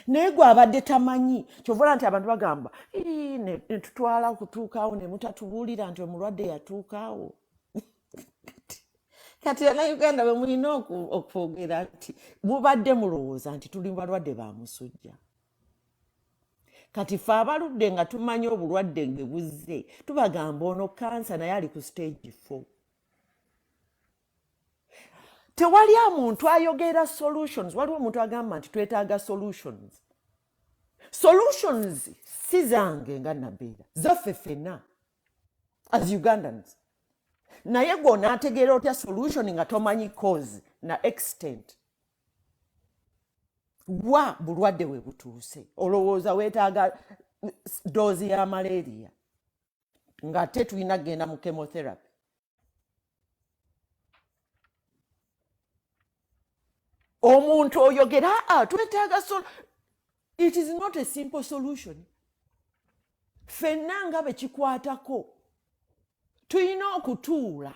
Naye gwe abadde tamanyi kyovola nti abantu bagamba ne tutwala okutuukaawo ne mutatubuulira nti omulwadde yatuukaawo. Kati bannayuganda bwe mulina okwogera nti mubadde mulowooza nti tuli balwadde ba musujja. Kati ffe abaludde nga tumanyi obulwadde nge buzze tubagamba ono kansa naye ali ku stage 4. Tewali muntu ayogera solutions. Waliwo omuntu agamba nti twetaaga solutions. Solutions si zange nga nabeera zaffe ffenna as Ugandans. Naye gwe onaategeera otya solution nga tomanyi cause na extent wa bulwadde we butuuse. Olowooza weetaaga doozi ya malaria nga ate tulina kgenda mu chemotherapy. Omuntu oyogera twetaaga it is not a simple solution. Ffenna nga bekikwatako tulina okutuula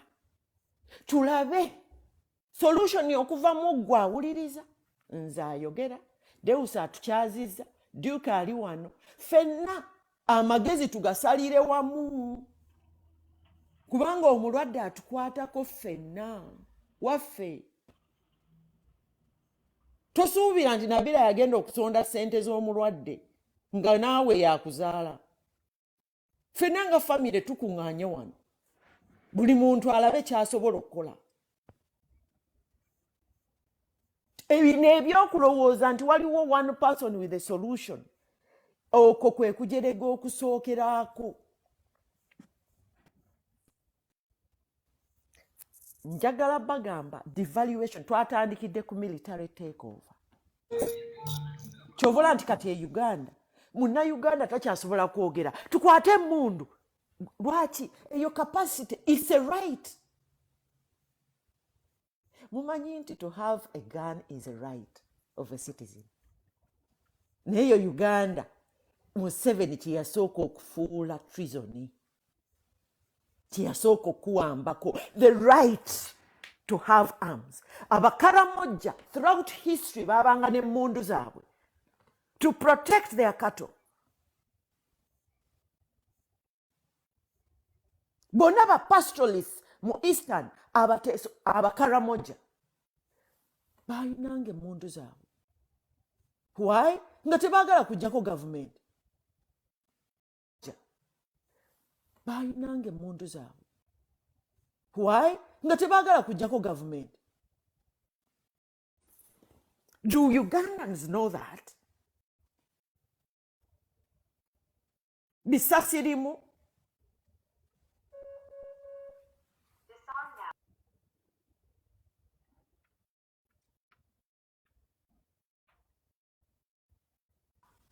tulabe solution okuva mu ggwe awuliriza. Nze ayogera, Deus atukyazizza, Duke ali wano. Ffenna amagezi tugasalire wamu kubanga omulwadde atukwatako ffenna waffe. Tosuubira nti Nabira yagenda okusonda ssente z'omulwadde nga naawe yakuzaala. Ffenna nga famire tukuŋŋaanye wano buli muntu alabe ky'asobola okukola. Ebino ebyokulowooza nti waliwo one person with a solution okwo kwe kujerega okusookerako. Njagala bagamba devaluation twatandikidde ku military takeover. Kyovola nti kati e Uganda munnayuganda takyasobola kwogera tukwate emmundu. Lwaki? Eyo capacity is a right. Mumanyi nti to have a gun is a right of a citizen. Naye Uganda Museveni kyeyasooka okufuula treason. Kyeyasooka okuwambako the right to have arms. Abakaramojja throughout history babanga n'emmundu zaabwe to protect their cattle. bonna ba pastoralists mu eastern abakaramoja balinanga emmundu zaabwe. Why? Nga tebaagala kujjako government. Balinanga emmundu zaabwe. Why? Nga tebaagala kujjako government. Do Ugandans know that? Bisasirimu.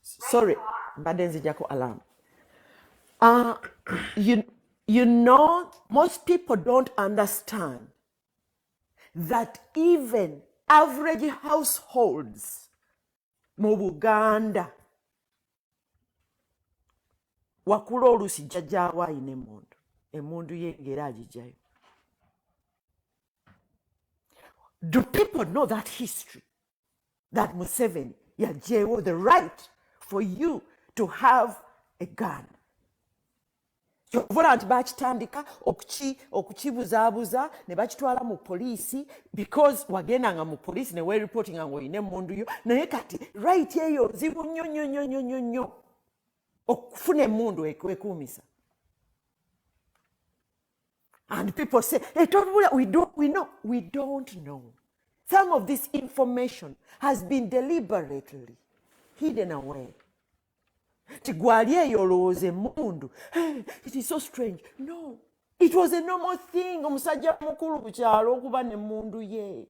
Sorry, mbadde jako alarm. You know, most people don't understand that even average households mu Buganda wakula oluusi jjajjaawo ayina emmundu, emmundu ye ng'era agijjayo. Do people know that history? That Museveni yajeewo the right for you to have a gun. Kyovula nti bakitandika okukibuzaabuza ne bakitwala mu poliisi because wagendanga mu poliisi ne weeripotinga ng'olina emmundu yo, naye kati right eyo nzibu nnyo okufuna emmundu ekuumisa. And people say, hey, we don't know. Some of this information has been deliberately hidden away. Tigwali eyo olowooza emmundu. It is so strange. No. It was a normal thing. Omusajja mukulu ku kyalo okuba n'emmundu ye.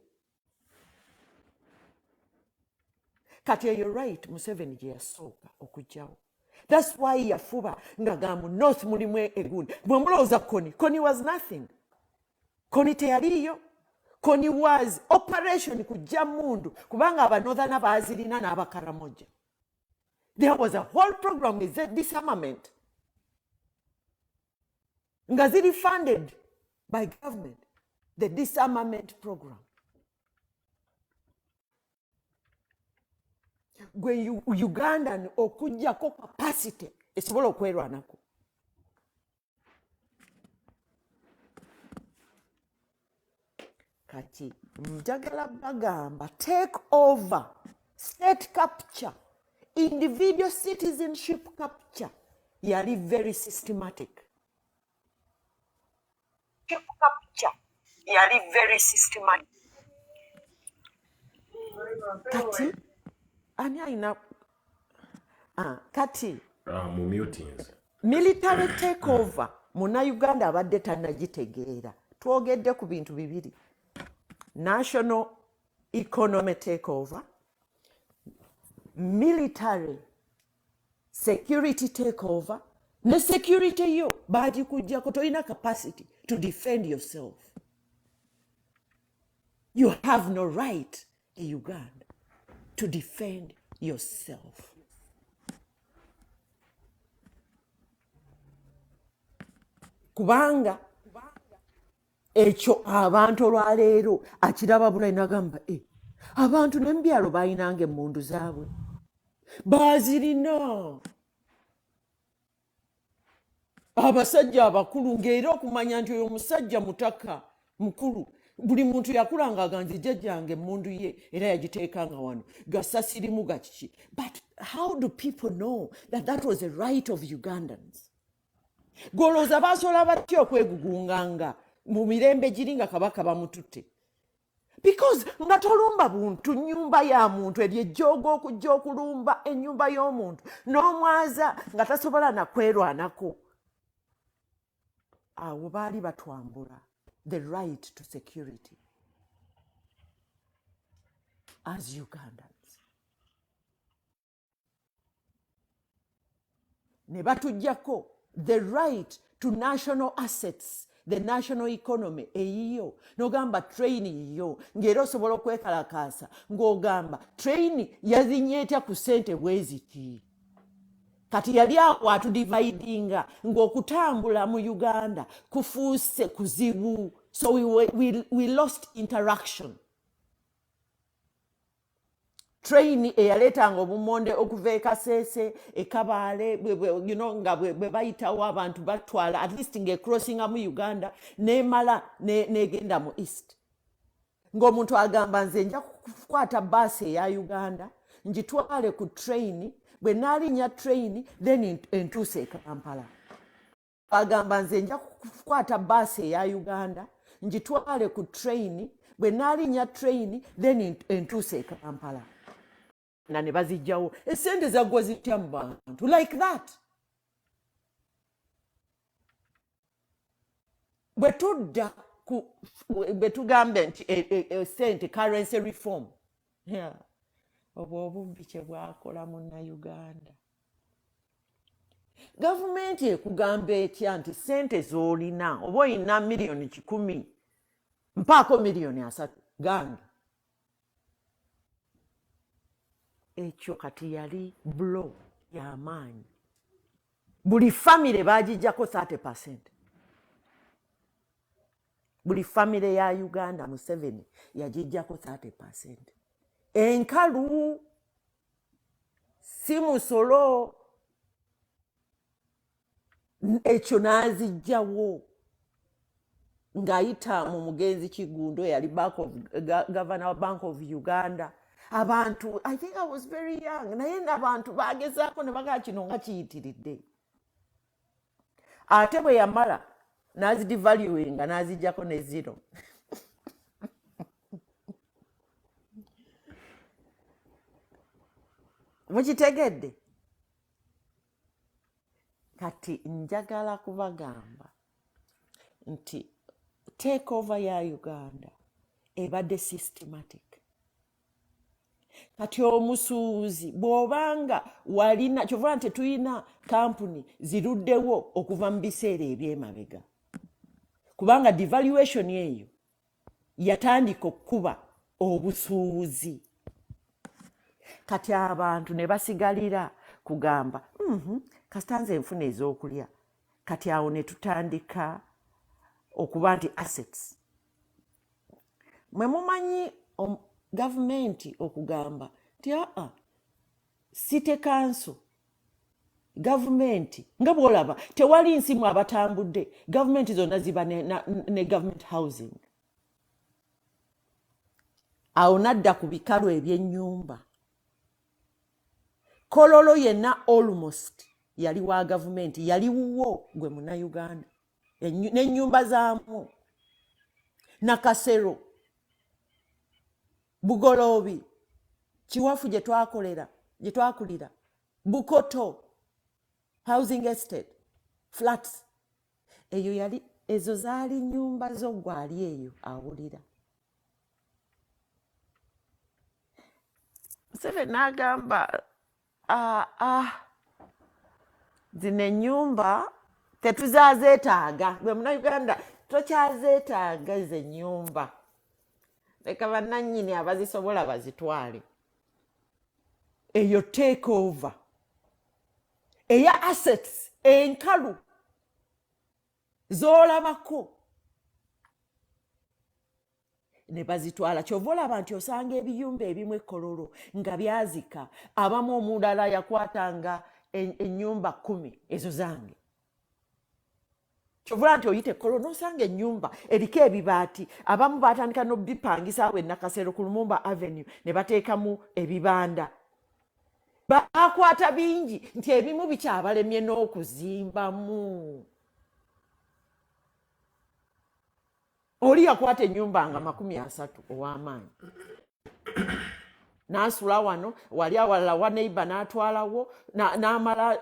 Kati eyo right, Museveni gye yasooka okujjawo. That's why yafuba ng'agamba North mulimu egundi. Bwe mulowooza Kony was nothing. Kony teyaliyo. Kony was operation kujja mundu kubanga abanorthern baazirina n'abakaramoja. There was a whole program with disarmament. Nga ziri funded by government. The disarmament program. Gwe Ugandan okujjako capacity esobola okwerwanako. Kati njagala bagamba take over, state capture, individual citizenship capture yali very systematic. Kati ani alina kati mu mutins military takeover muna Uganda abadde tannagitegeera. Twogedde ku bintu bibiri: national economy takeover, military security takeover. Ne security yo baati kujjako tolina capacity to defend yourself. You have no right in Uganda to defend yourself. Kubanga ekyo abantu olwaleero akiraba bulayi n'agamba abantu n'embyalo baayinanga emmundu zaabwe baazirina. Abasajja abakulu ng'era okumanya nti oyo omusajja mutaka mukulu buli muntu yakulanga aganzi jjajjange emmundu ye era yagiteekanga wano gasasirimu gakiki. But how do people know that that was a right of Ugandans? Golooza baasobola batya okwegugunganga mu mirembe giri nga kabaka bamututte? Because nga tolumba buntu nnyumba ya muntu eryo ejjooga okujja okulumba ennyumba y'omuntu n'omwaza nga tasobola nakwerwanako. Awo baali batwambula the right to security as Ugandans. Ne batuggyako the right to national assets, the national economy eyiyo. N'ogamba train yiyo ng'era osobola okwekalakaasa ng'ogamba train yazinye etya ku ssente bwe ziti. Kati yali awo atudividinga ng'okutambula mu Uganda kufuuse kuzibu. So we lost interaction. train eyaletanga obumonde okuva ekasese ekabaale nga bwe bayitawo abantu batwala at least ng'ecrossinga mu Uganda nemala negenda mu east ng'omuntu agamba nze nja kukwata baasi eya Uganda ngitwale ku train bwe naalinya train then entuuse e Kampala agamba nze nja kukwata baasi eya Uganda ngitwale ku train bwe naalinya train then entuuse e Kampala na ne bazijjawo essente zaggwa zitya mu bantu like that bwe tudda bwe tugambe nti sente currency reform obwo obubbi kye bwakola munnayuganda gavumenti ekugamba etya nti sente z'olina oba olina miliyoni 100 mpaako miliyoni 3 gange ekyo kati yali blow y'amaanyi buli famire bagijjako 30%. Buli famire ya Uganda Museveni yagijjako 30%. Enkalu si musolo ekyo n'azijjawo ng'ayita mu mugenzi Kigundo yali governor wa Bank of Uganda. Abantu, I think I was very young. Naye n'abantu bagezaako ne bagaa kino nga kiyitiridde. Ate bwe yamala n'azidevaluinga n'azijjako ne 0. Mukitegedde? Kati njagala kubagamba nti take over ya Uganda ebadde systematic. Kati omusuuzi bw'obanga walina kyova nti tulina kampuni ziruddewo okuva mu biseera eby'emabega kubanga devaluation eyo yatandika okuba obusuuzi kati abantu ne basigalira kugamba kasitanze enfuna ez'okulya kati awo ne tutandika okuba nti assets mwe mumanyi gavumenti okugamba nti city council gavumenti nga bw'olaba tewali nsimu abatambudde gavumenti zonna ziba ne government housing awo nadda ku bikalu eby'ennyumba kololo yenna almost yali wa gavumenti yali wuwo gwe munnayuganda n'ennyumba zaamu Nakasero Bugolobi Kiwafu gye twakulira Bukoto housing estate flats ezo zaali nnyumba zo gwali eyo awulira Museveni n'agamba zino ennyumba tetuzazeetaaga gwe munnayuganda tokyazeetaaga ezo ennyumba leka bannannyini abazisobola bazitwale eyo take over eya assets enkalu z'olabako ne bazitwala kyova olaba nti osanga ebiyumba ebimu ekololo nga byazika abamu omulala yakwatanga ennyumba 10 ezo zange kyovula nti oyite kololo n'osanga ennyumba eriko ebibaati abamu batandika n'obipangisa awo Nakasero ku Lumumba Avenue ne bateekamu ebibanda bakwata bingi nti ebimu bikyabalemye n'okuzimbamu oli yakwata ennyumba nga 30 ow'amaanyi n'asula wano wali awalala wa neighbor n'atwalawo n'amala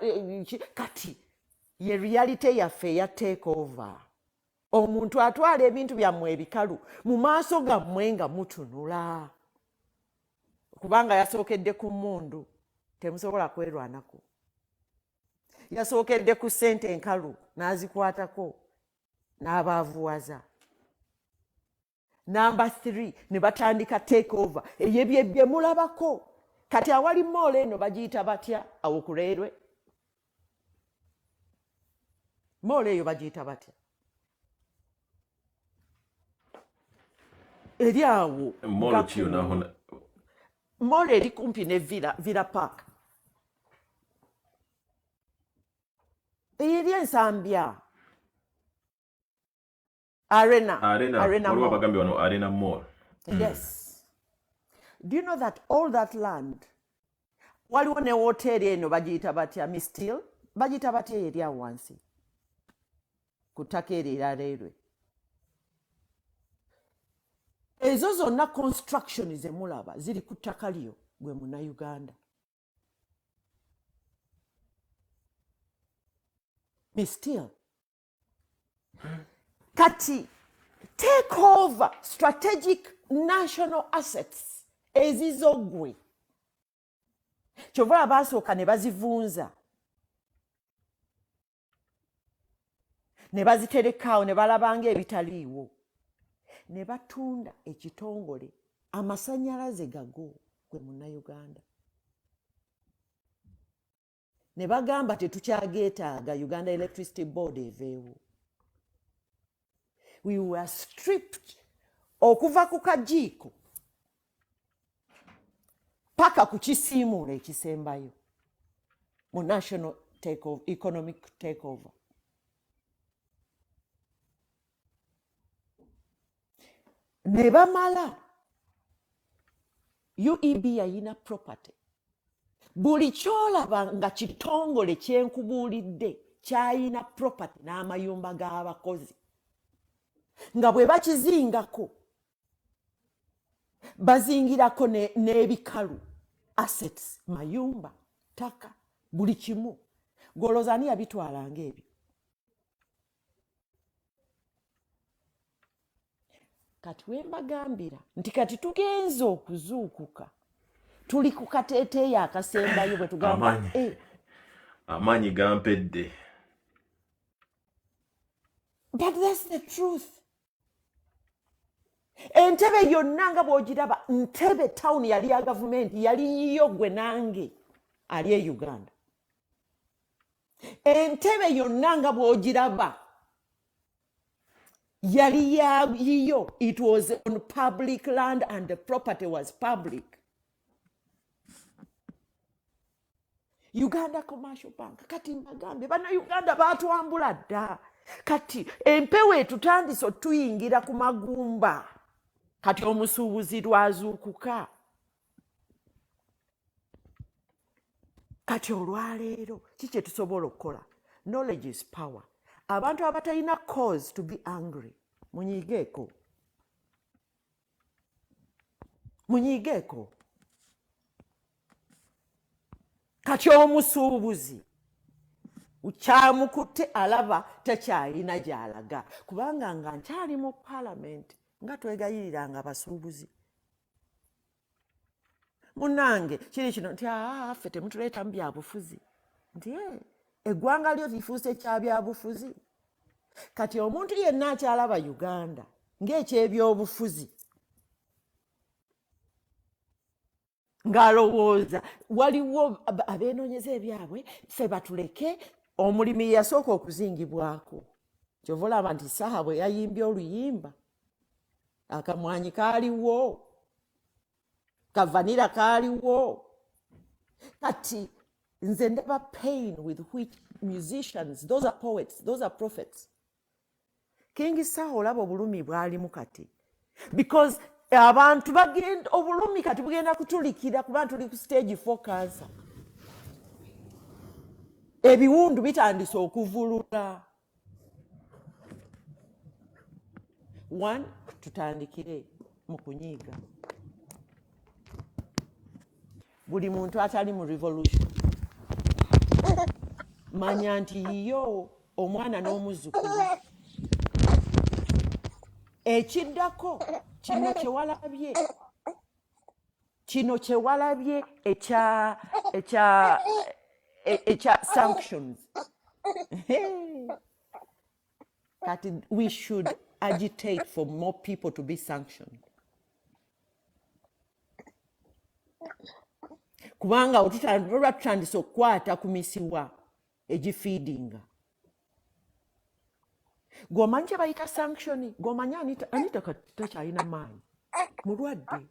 kati ye reality yaffe ya take over omuntu atwala ebintu byammwe ebikalu mu maaso gammwe nga mutunula kubanga yasookedde ku mmundu temusobola kwerwanako yasookedde ku ssente enkalu n'azikwatako n'abaavuwaza Number 3 ne batandika take over eyebyebye mulabako kati awali mole eno bagiyita batya awo kuleerwe mole eyo bagiyita batya eri awo molo kiyo naho mall eri kumpi ne Villa Park. Eri ensambya. Arena waliwo Mall. abagambye wano Arena Mall. Yes. Do you know that all that land, waliwo ne hoteri eno bagiyita batya Mistil, bagiyita batya eri awo wansi ku ttaka eryo eraleerwe. Ezo zonna construction ze mulaba ziri ku ttaka lyo gwe Munnayuganda. Mistil. Kati take over strategic national assets ezizogwe. Kyova abasooka ne bazivunza. Ne baziterekaawo ne balabanga ebitaliiwo. Ne batunda ekitongole amasannyalaze gago gwe Munnayuganda. Ne bagamba tetukyageetaaga Uganda Electricity Board eveewo. We were stripped okuva ku kajiiko paka ku kisiimuula ekisembayo mu national takeover, economic takeover. Ne bamala UEB yayina property. Buli kyolaba nga kitongole kyenkubuulidde kyayina property n'amayumba g'abakozi. Nga bwe bakizingako bazingirako n'ebikalu assets, mayumba, ttaka, buli kimu. Golooza ani yabitwalanga ebyo? Kati we mbagambira nti kati tugenze okuzuukuka tuli ku kateeteeyi akasembayo bwe tugamba amaanyi gampedde. But that's the truth. Entebe yonna nga bw'ogiraba, Ntebe town yali ya gavumenti, yali yiyo gwe nange ali e Uganda. Entebe yonna nga bw'ogiraba yali yiyo. It was on public land and the property was public. Uganda Commercial Bank. Kati mbagambe bana Uganda batwambula dda. Kati empewo etutandise otuyingira ku magumba. Kati omusuubuzi lwazuukuka. Kati olwaleero kiki tusobola okukola? Knowledge is power. Abantu abatalina cause to be angry, munyigeeko. Munyigeeko. Kati omusuubuzi ukyamukutte alaba tekyalina gy'alaga. Kubanga nga nkyali mu parliament nga twegayiriranga abasuubuzi. Munnange kiri kino nti ffe temutuleeta mu byabufuzi. Nti eggwanga lyo lifuuse kya byabufuzi. Kati omuntu yenna akyalaba Uganda ng'ekyebyobufuzi ng'alowooza waliwo abeenoonyeza ebyabwe ffe batuleke. Omulimi yasooka okuzingibwako. Kyova olaba nti saha bwe yayimbye oluyimba akamwanyi kaaliwo, kavanira kaaliwo. Kati nze ndaba pain with which musicians, those are poets, those are prophets. King Saha olaba obulumi bwalimu kati. Because abantu bagenda obulumi kati bugenda kutulikira kuba tuli ku stage 4 cancer. Ebiwundu bitandise okuvulula. One, tutandikire mu kunyiiga. Buli muntu atali mu revolution manya nti yiyo omwana n'omuzzukulu. Ekiddako kino kyewalabye ekya sanctions. Kati we should agitate for more people to be sanctioned. Kubanga olwa tutandise okukwata ku misiwa egifiidinga. Gwomanyi kye bayita sanction, gwomanyi Anita takyalina maanyi, mulwadde.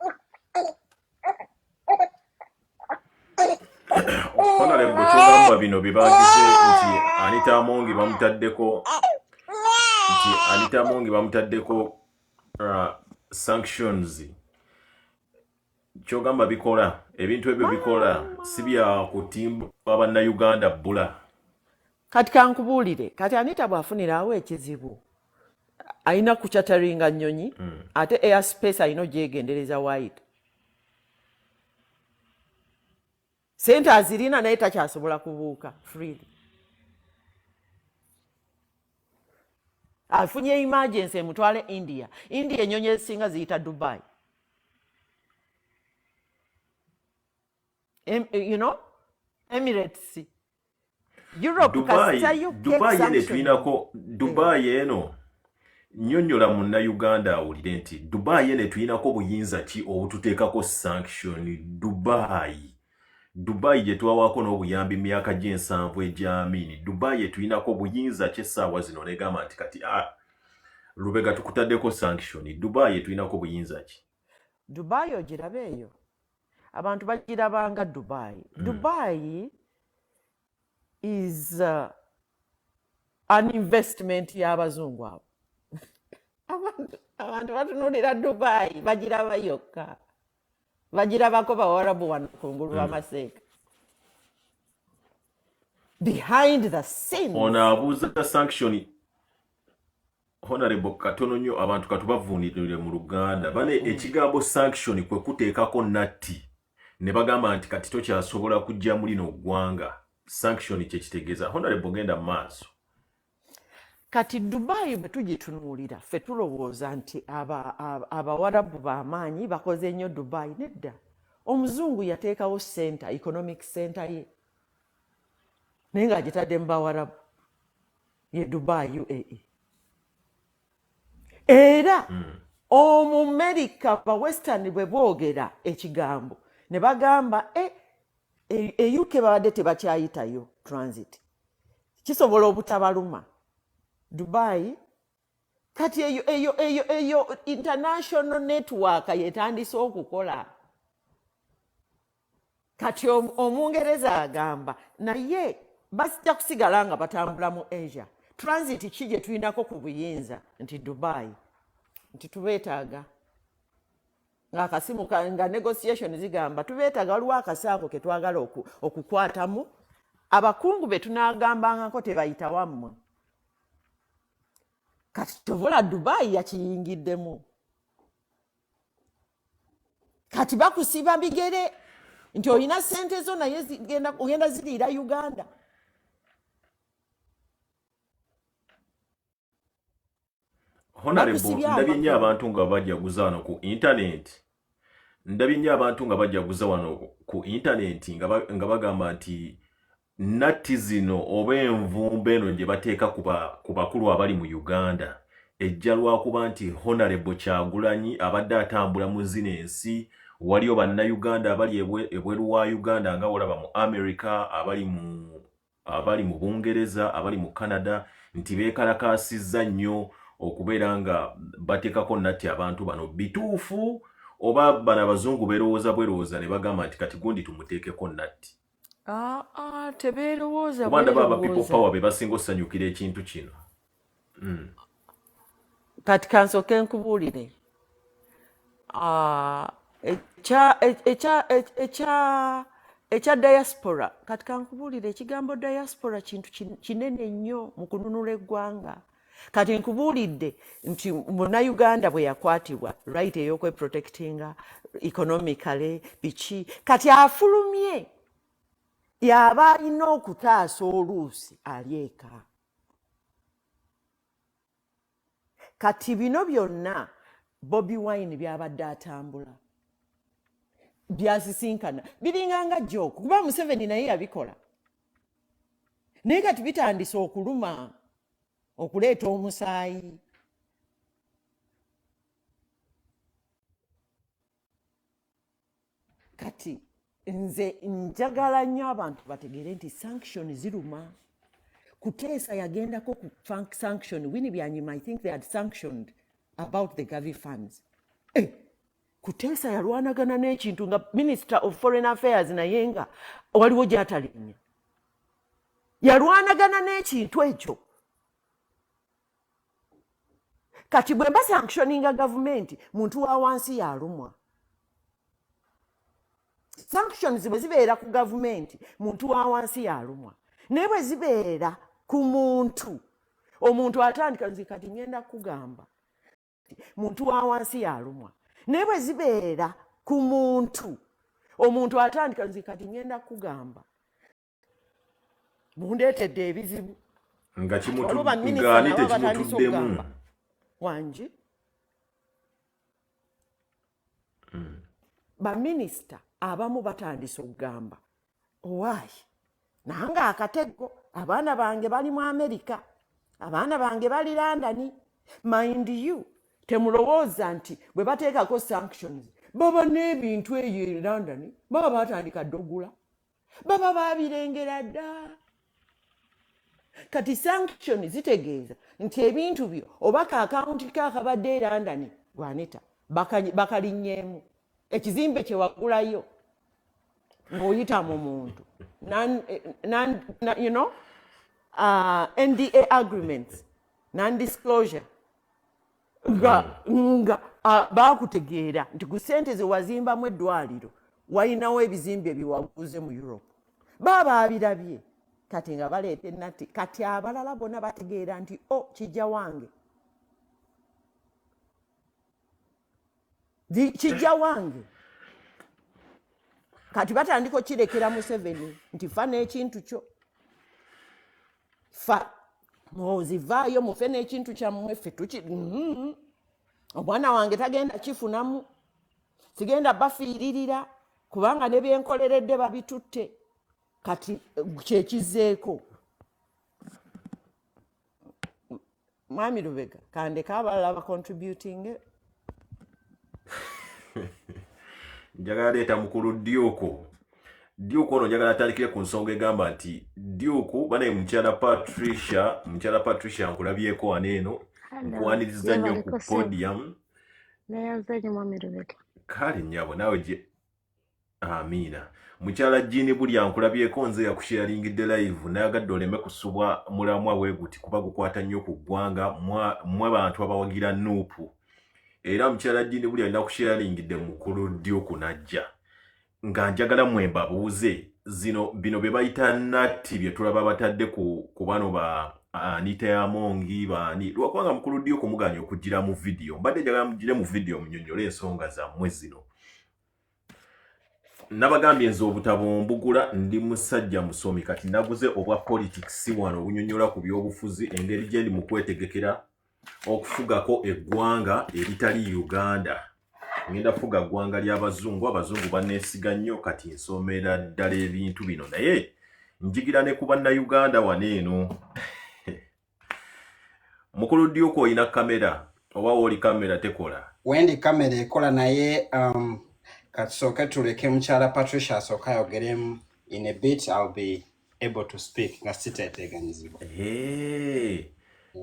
Honorable kyogamba bino bibagize nti Anita Amongi bamutaddeko sanctions. Kyogamba bikola ebintu ebyo bikola si bya kutimba bannayuganda bbula. Kati kankubuulire, kati Anita bw'afunirawo ekizibu alina kukyataringa nnyonyi ate airspace alina ogyegendereza wide. Sente azirina naye takyasobola kubuuka freely. Afunye emergency emutwale India. India ennyonyi ezisinga ziyita Dubai. You know? Emirates. Europe kasitayo Dubai ene tuinako Dubai eno nnyonnyola munnayuganda awulire nti Dubai ene tuinako buyinza ki obututeekako sanction. Dubai gye twawako n'obuyambi myaka gy'ensanvu egy'amini. Dubai tuinako buyinza ki essaawa zino negamba nti kati Lubega tukutaddeko sanction. Dubai tuinako buyinza ki? Dubai ogirabe eyo. Abantu bagirabanga Dubai. Dubai is an investment y'abazungu abo. Abantu batunulira Dubai bagiraba yokka. Bagirabako bawarabu wano kungulu lw'amaseeka. Behind the scenes. Ono abuuza sanction. Honorable katono nnyo abantu katubavuunirire mu Luganda. Bane ekigambo sanction kwe kuteekako natti. Ne bagamba nti kati tokyasobola kujja mu lino ggwanga. Sanction kye kitegeeza. Honorable genda maaso. Kati Dubai bwe tugitunuulira ffe tulowooza nti abawarabu b'amaanyi bakoze nnyo Dubai. Nedda. Omuzungu yateekawo center, economic center ye. Naye ng'agitadde mu bawarabu. Ye Dubai UAE. Era Omumerica ba Western bwe boogera ekigambo ne bagamba UK babadde tebakyayitayo transit. Kisobola obutabaluma. Dubai kati eyo international network yetandise okukola. Kati Omungereza agamba naye basijja kusigala nga batambula mu Asia. Transit ki gye tulinako ku buyinza nti Dubai nti tubeetaaga ng'akasimu nga negotiation zigamba tubeetaaga waliwo akasaako ke twagala okukwatamu abakungu be tunaagambangako tebayita wammwe. Kati tovola Dubai yakiyingiddemu. Kati bakusiba bigere nti olina ssente zo naye ogenda ziriira Uganda. Honorable ndabye nnyo abantu nga bajjaguza wano ku internet. Ku internet nga bagamba nti natti zino oba envumbe eno gye bateeka ku bakulu abali mu Uganda ejja lwakuba nti Honorable Kyagulanyi abadde atambula mu zino ensi. Waliyo bannayuganda abali ebweru wa Uganda nga olaba mu America, abali mu Bungereza, abali mu Canada nti beekalakaasizza nnyo okubeera nga bateekako natti abantu bano. Bituufu oba bano abazungu berowooza ne bagamba nti kati gundi tumuteekeko natti? Tebeerowooza kuba ndaba aba people power be basinga osanyukira ekintu kino. Kati kansooke nkubuulire ekya diaspora. Kati kankubuulire ekigambo diaspora kintu kinene nnyo mu kununula eggwanga. Kati nkubuulidde nti Munnayuganda bwe yakwatibwa right ey'okweprotectinga economically biki kati afulumye yaba alina okutaasa oluusi ali eka. Kati bino byonna Bobi Wine byabadde atambula byasisinkana biringanga jooku kuba Museveni naye yabikola naye kati bitandise okuluma okuleeta omusaayi. Kati nze njagala nnyo abantu bategeere nti sanction ziruma. Kuteesa yagendako ku sanction Winnie Byanyima I think they had sanctioned about the Gavi funds. Kuteesa yalwanagana n'ekintu nga Minister of Foreign Affairs naye nga waliwo gy'atalinya. Yalwanagana n'ekintu ekyo. Kati bwe mba sanctioninga gavumenti, muntu wa wansi yalumwa. Sanctions bwe zibeera ku gavumenti, muntu wa wansi yalumwa. Naye bwe zibeera ku muntu, omuntu atandika nze kati ngenda kugamba, muntu wa wansi yalumwa. Naye bwe zibeera ku muntu, omuntu atandika nze kati ngenda kugamba, mundeetedde ebizibu. Nga kimutuddemu. Wangi. Baminisita abamu batandise okugamba, owaayi, nange akatego, abaana bange bali mu Amerika, abaana bange bali London. Mind you, temulowooza nti bwe bateekako sanctions, baba n'ebintu eyo e London, baba batandika ddogula, baba babirengera dda. Kati sanctions zitegeeza nti ebintu byo oba ka akawunti kakabadde e London gwaneta bakalinyeemu ekizimbe kye wagulayo ng'oyita mu muntu, you know, NDA agreements, non-disclosure, nga baakutegeera nti ku ssente ze wazimbamu eddwaliro walinawo ebizimbe byewaguze mu Europe, baba abirabye. Kati nga baleeta ennatti, kati abalala bonna bategeera nti kijja wange, kijja wange. Kati batandika okirekera Museveni nti fa n'ekintu kyo, fa muzivaayo mufe n'ekintu kyammwe, ffe omwana wange tagenda kifunamu, sigenda bafiiririra kubanga ne byenkoleredde babitutte. Kati kyekizeeko. Mwami Lubega, kandeka abalala bacontributing. Njagala leeta mukulu Dioko. Dioko ono njagala atandikire ku nsonga egamba nti Dioko banaye mukyala Patricia nkulabyeko waneeno, nkuwaniriza nnyo ku podium. Nayanzanye Mwami Lubega. Kale nnyabo naawe gye. Amiina. Mukyala Jini buli ankulabyeko nze yakusharingidde live nayagadde oleme kusubwa mulamwa weeguti kuba gukwata nnyo ku ggwanga mwe bantu abawagira nuupu. Era mukyala Jini buli alina kusharingidde mukulu Dioko najja. Nga njagala mwe mbabuuze bino bye bayita natti bye tulaba batadde ku bano ba Anita Yamongi bani. Lwakubanga mukulu Dioko muganya okugira mu video. Mbadde njagala mugire mu video munnyonnyole ensonga zammwe zino. Nabagambye nze obutabo mbugula, ndi musajja musomi, kati naguze obwa politics wano obunyonnyola ku byobufuzi, engeri gye ndi mu kwetegekera okufugako eggwanga eritali Uganda. Ngenda fuga ggwanga ly'abazungu, abazungu banneesiga nnyo, kati nsomera ddala ebintu bino, naye njigira ne ku bannayuganda waneeno. Mukulu Dioko oyina kamera oba wooli kamera tekola? Wendi kamera ekola naye katusooke tuleke mukyala Patricia asooka ayogeremu. In a bit I'll be able to speak nga siteeteganyizibwa.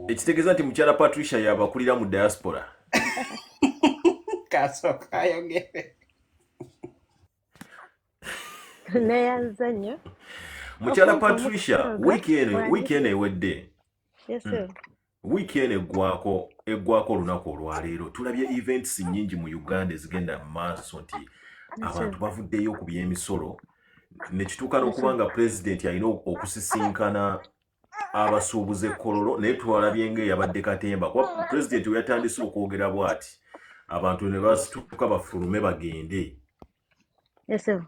Ekitegeeza nti mukyala Patricia yabakulira mu diaspora. Kasooka ayogere. Nayanzanye. Mukyala Patricia weekend ewedde. Yes sir. Weekend eggwako olunaku olwaleero tulabye events nnyingi mu Uganda ezigenda mu maaso nti abantu bavuddeyo ku by'emisolo ne kituuka n'okuba nga pulezidenti alina okusisinkana abasuubuze kololo, naye twalabye ng'eyabadde katemba kuba pulezidenti we yatandise okwogera bw'ati abantu ne basituka bafulume bagende. Yes sir.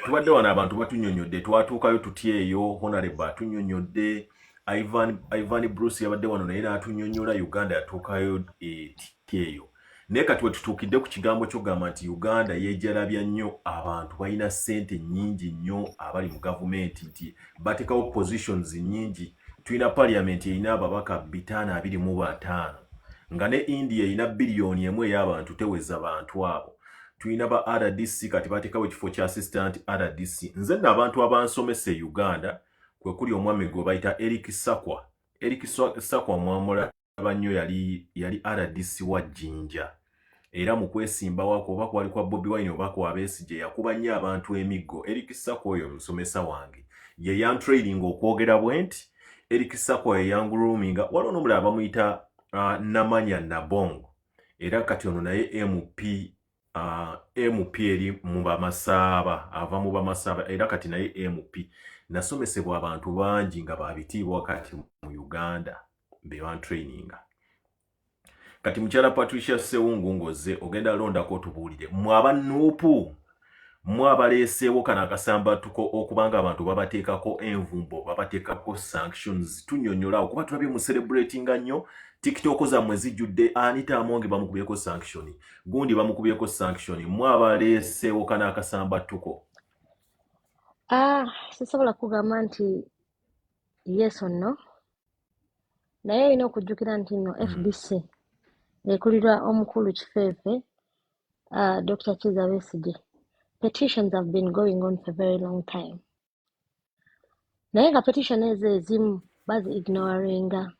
Tubadde wano abantu batunnyonnyodde, twatuukayo tutyeyo, honorable atunnyonnyodde, Ivan Bruce yabadde wano naye n'atunnyonnyola, Uganda yatuukayo etyeyo. Naye kati we tutuukidde ku kigambo ky'ogamba nti Uganda yeejalabya nnyo abantu balina ssente nnyingi nnyo abali mu gavumenti, nti bateekawo positions nnyingi. Tulina parliament erina ababaka 525 nga ne India erina biliyoni 1 ey'abantu teweza bantu abo. Tulina ba RDC kati bateekawo ekifo kya assistant RDC. Nze nno abantu abansomese Uganda kwe kuli omwami gwe bayita Eric Sakwa mwamulaba nnyo yali RDC wa Jinja. era mu kwesimbawo oba kwali kwa Bobi Wine oba kwa Besigye yakuba nnyo abantu emiggo. Eric Sako oyo musomesa wange ye yantraining okwogera bwenti. Eric Sako ye yangrooming waliwo n'omulala bamuyita Namanya Nabongo era kati ono naye MP eri mu Bamasaaba ava mu Bamasaaba era kati naye MP. Nasomesebwa abantu bangi nga babitiibwa kati mu Uganda be bantraininga. Kati mukyala Patricia Sewungu ngoze ogenda londako otubuulire mwaba nuupu mwabaleeseewo kana akasambatuko okubanga abantu babateekako envumbo babateekako sanctions tunnyonnyola okuba tulabye mu celebratinga nnyo TikTok zammwe zijjudde Anita Amonge bamukubyeko sanction gundi bamukubyeko sanction mwabaleeseewo kana akasambatuko. Sisobola kugamba nti yes or no, naye olina okujjukira nti nno FDC ekulirwa omukulu kifeefe Dr. Kizza Besigye. Petitions have been going on for a very long time. Naye nga petition ezo ezimu bazi-ignoringa.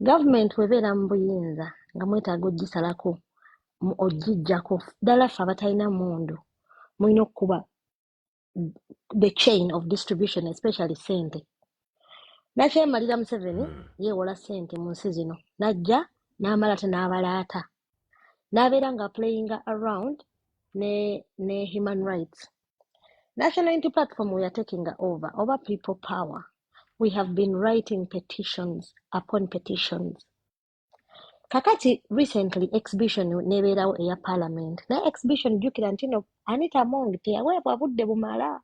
Government webeera mu buyinza nga mwetaaga ogisalako ogijjako ddala ffe abatalina mundu mulina okukuba the chain of distribution especially sente. Nakyemalira Museveni yeewola sente mu nsi zino najja n'amala n'abalaata n'abeera nga playing around ne human rights. National Unity Platform, we are taking over people power. We have been writing petitions upon petitions. Kakati recently exhibition nebeerawo eya parliament. Na exhibition jukira ntino Anita Amonge teyaweebwa budde bumala.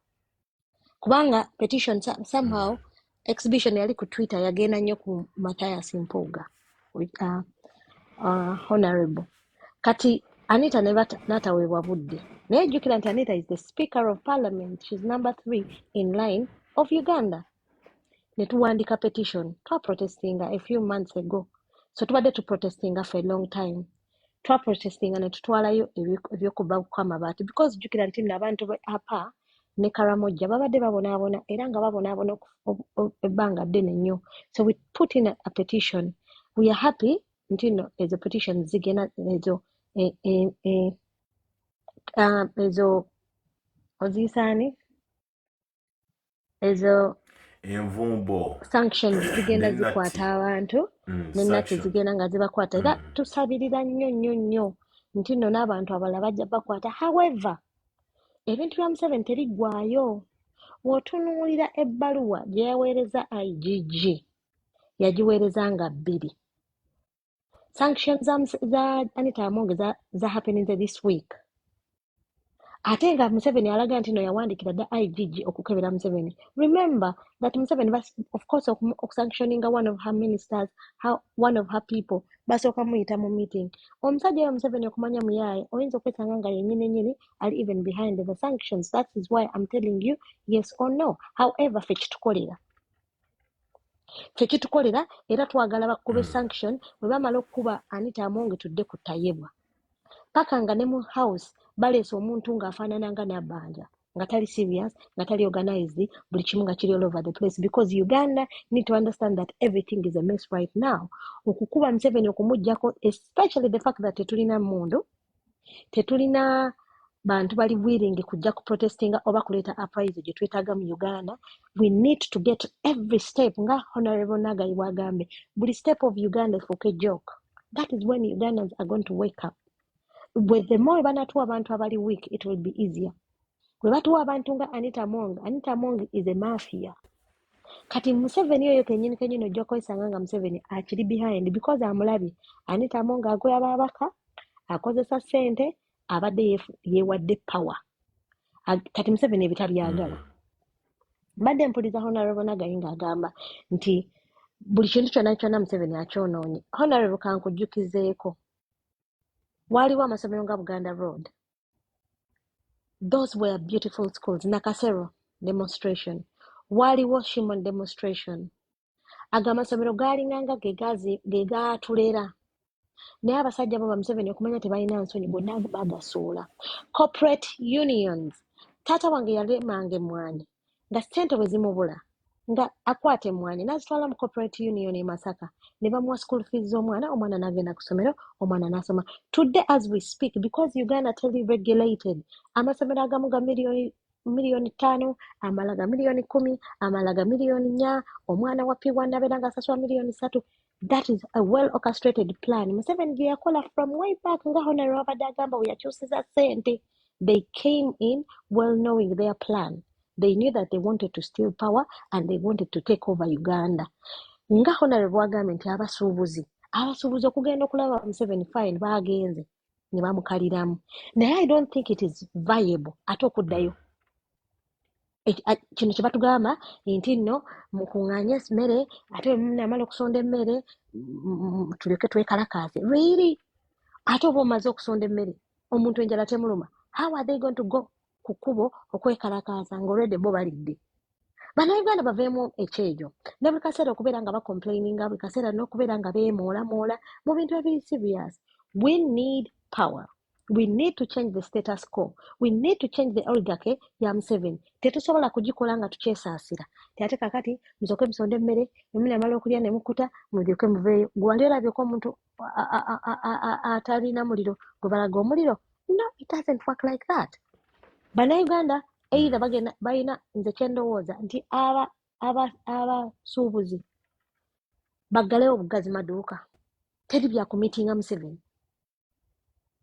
Kubanga petition somehow exhibition yali ku Twitter yagenda nnyo ku Matthias Mpuuga with honorable. Kati Anita nataweebwa budde. Naye jukira nti Anita is the Speaker of Parliament. She's number 3 in line of Uganda. Netuwandika petition. Twa protestinga a few months ago. So tubadde tu protestinga for a long time. Twa protestinga ne tutwalayo ebyokuba kw'amabaati because jukira nti n'abantu apa ne Karamoja babadde babonaabona era nga babonaabona ebbanga ddene nnyo. So we put in a petition. We are happy nti no ezo petition zigena ezo ozisani ezo envumbo sanctions zigenda zikwata abantu nenati zigenda nga zibakwata era tusabirira nnyo nti nno n'abantu abalala bajja bakwata. However ebintu bya Museveni teriggwayo. W'otunuulira ebbaluwa gye yaweereza IGG yagiweereza nga 2. Sanctions za Anita Amonge za happening this week. Ate nga Museveni alaga nti no yawandikira dda IGG okukebera Museveni. Remember that Museveni was of course sanctioning one of her ministers, one of her people. Basooka muyita mu meeting. Omusajja wa Museveni okumanya muyaaye oyinza okwesanga nga yennyini ali even behind the sanctions. That is why I'm telling you yes or no. However, ffe kitukolera era twagala bakube sanction bwe bamala okukuba Anita Amonge tudde ku ttayebwa. Paka nga ne mu house baleese omuntu ng'afaanana nga Nabbanja nga tali serious nga tali organized buli kimu nga kiri all over the place because Uganda need to understand that everything is a mess right now. Okukuba Museveni okumuggyako especially the fact that tetulina mundu tetulina bantu bali willing kujja ku protestinga oba kuleeta uprising gye twetaaga mu Uganda. We need to get every step nga Honorable Nagai bw'agambe buli step of Uganda efuuke joke. That is when Ugandans are going to wake up. With the more banatuwa abantu abali weak, it will be easier. Bwe batuwa abantu nga Anita Amonge is a mafia. Kati Museveni oyo kennyini ojja kwesanga nga Museveni akiri behind because amulabye Anita Amonge agoya babaka akozesa ssente abadde yeewadde power. Kati Museveni ebitabyagala. Mbadde mpuliza Honorable Nagai ng'agamba nti buli kintu kyonna Museveni akyonoonye. Honorable kankujjukizeeko. Waliwo amasomero nga Buganda Road. Those were beautiful schools. Nakasero demonstration. Waliwo Shimon demonstration. Ago amasomero gaalinganga ge gaatulera. Naye abasajja bo ba Museveni okumanya tebalina nsonyi bonna bagasuula. Corporate unions. Taata wange yalemanga emmwanyi nga ssente bwe zimubula nga akwate mwani n'azitwala mu corporate union e Masaka ne bamuwa school fees z'omwana omwana n'agenda ku ssomero omwana n'asoma. Today as we speak, because Uganda totally regulated, amasomero agamu ga miliyoni 5, amala ga miliyoni 10, amala ga miliyoni 4, omwana wa P1 n'abeera ng'asasula miliyoni 3. That is a well orchestrated plan. Museveni gye yakola from way back nga Honorable abadde agamba bwe yakyusiza ssente. They came in well knowing their plan. They knew that they wanted to steal power and they wanted to take over Uganda. Nga Honorable agambye nti abasuubuzi okugenda okulaba Museveni fine baagenze ne bamukaliramu. Naye I don't think it is viable ate okuddayo. Kino kye batugamba nti nno mukuŋŋaanye emmere ate namala okusonda emmere tuleke twekalakaase. Really? Ate oba omaze okusonda emmere omuntu enjala temuluma. How are they going to go ku kkubo okwekalakaasa ng'olwedde bo balidde? Bannayuganda baveemu ekyejo. Ne buli kaseera okubeera nga bacomplaininga, buli kaseera n'okubeera nga beemoolamoola mu bintu ebiri serious. We need power. We need to change the status quo. We need to change the oligarchy ya Museveni. Tetusobola kugikola nga tukyesaasira. Ate kakati musooke musonde emmere, namala okulya ne mukuta, mulyoke muveeyo. Gwe wali olabyeko omuntu atalina muliro gwe balaga omuliro? No, it doesn't work like that. Bannayuganda either balina nze kye ndowooza nti abasuubuzi baggalewo obugazi maduuka. Teri bya kumiitinga Museveni.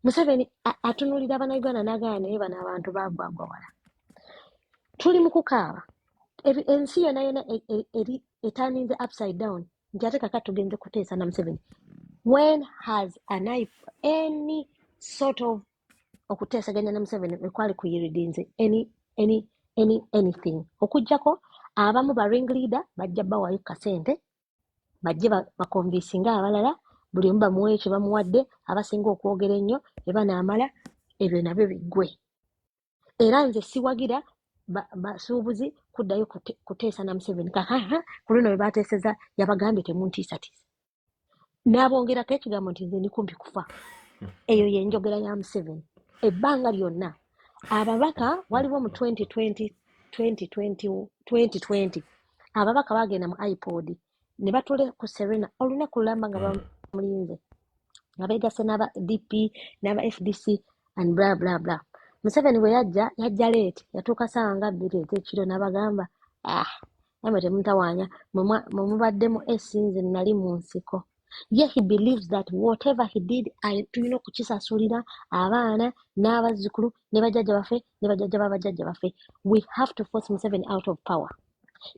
Museveni atunuulira Bannayuganda n'agamba naye bano abantu baagwagwa wala. Tuli mu kukaaba. Ensi yonna eri etandinze upside down. Nti ate kakati tugenze kuteesa na Museveni. When has any sort of okuteesaganya na Museveni ekwali kuyiridinze anything? Okujjako abamu ba ring leader bajja bawayo kasente bajje bakonvinsinga abalala buli omu bamuwe ekyo bamuwadde abasinga okwogera ennyo ebanaamala ebyo nabyo biggwe. Era nze siwagira basuubuzi kuddayo kuteesa na Museveni. Ku luno bwe baateeseza yabagambye temuntiisatiisa. N'abongerako ekigambo nti nze ndi kumpi kufa. Eyo y'enjogera ya Museveni. Ebbanga lyonna ababaka waliwo mu 2020 ababaka baagenda mu iPod ne batule ku Serena olunaku lulamba nga bamulinze nga beegase n'aba DP n'aba FDC and blah blah blah. Museveni bwe yajja leeti yatuuka ssaawa nga 2 ez'ekiro n'abagamba namwe temutawaanya mumubaddemu essinze nali mu nsiko. Yet he believes that whatever he did tulina okukisasulira abaana n'abazzukulu ne bajjajja baffe ne bajjajja b'abajjajja baffe. We have to force Museveni out of power.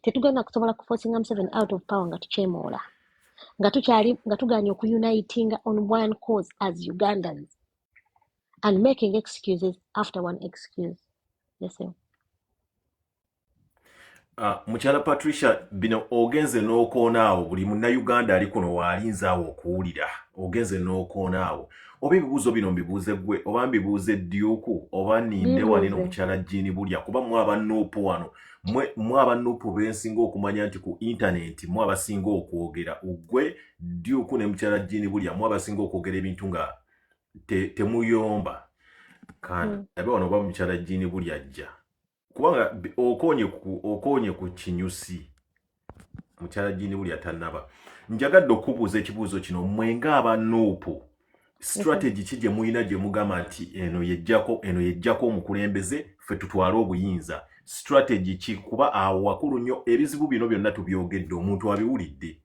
Tetugenda kusobola kuforcinga Museveni out of power nga tukyemoola nga tugaanye okuniting on one cause as Ugandans and making excuses after one excuse. Listen. Mukyala Patricia, bino ogenze n'okoonaawo buli munnayuganda ali kuno waalinzaawo okuwulira ogenze n'okoonaawo oba ebibuuzo bino mbibuuze ggwe oba mbibuuze Ddyuku oba ninde wali n'omukyala Jini Bulya kuba mwe abannuupu wano mwe abannuupu bensinga okumanya nti ku intaneti mwe abasinga okwogera ggwe Ddyuku ne mukyala Jini Bulya mwe abasinga okwogera ebintu nga temuyomba kandi abe wano oba mukyala Jini Bulya ajja kubanga okonye ku kinyusi mukyala Jini Bulya tannaba. Njagadde okubuuza ekibuuzo kino mwenga abannuupu strategy ki gye muyina gye mugamba nti eno yejjako omukulembeze ffe tutwale obuyinza strategy ki kuba awo wakulu nnyo ebizibu bino byonna tubyogedde omuntu abiwulidde.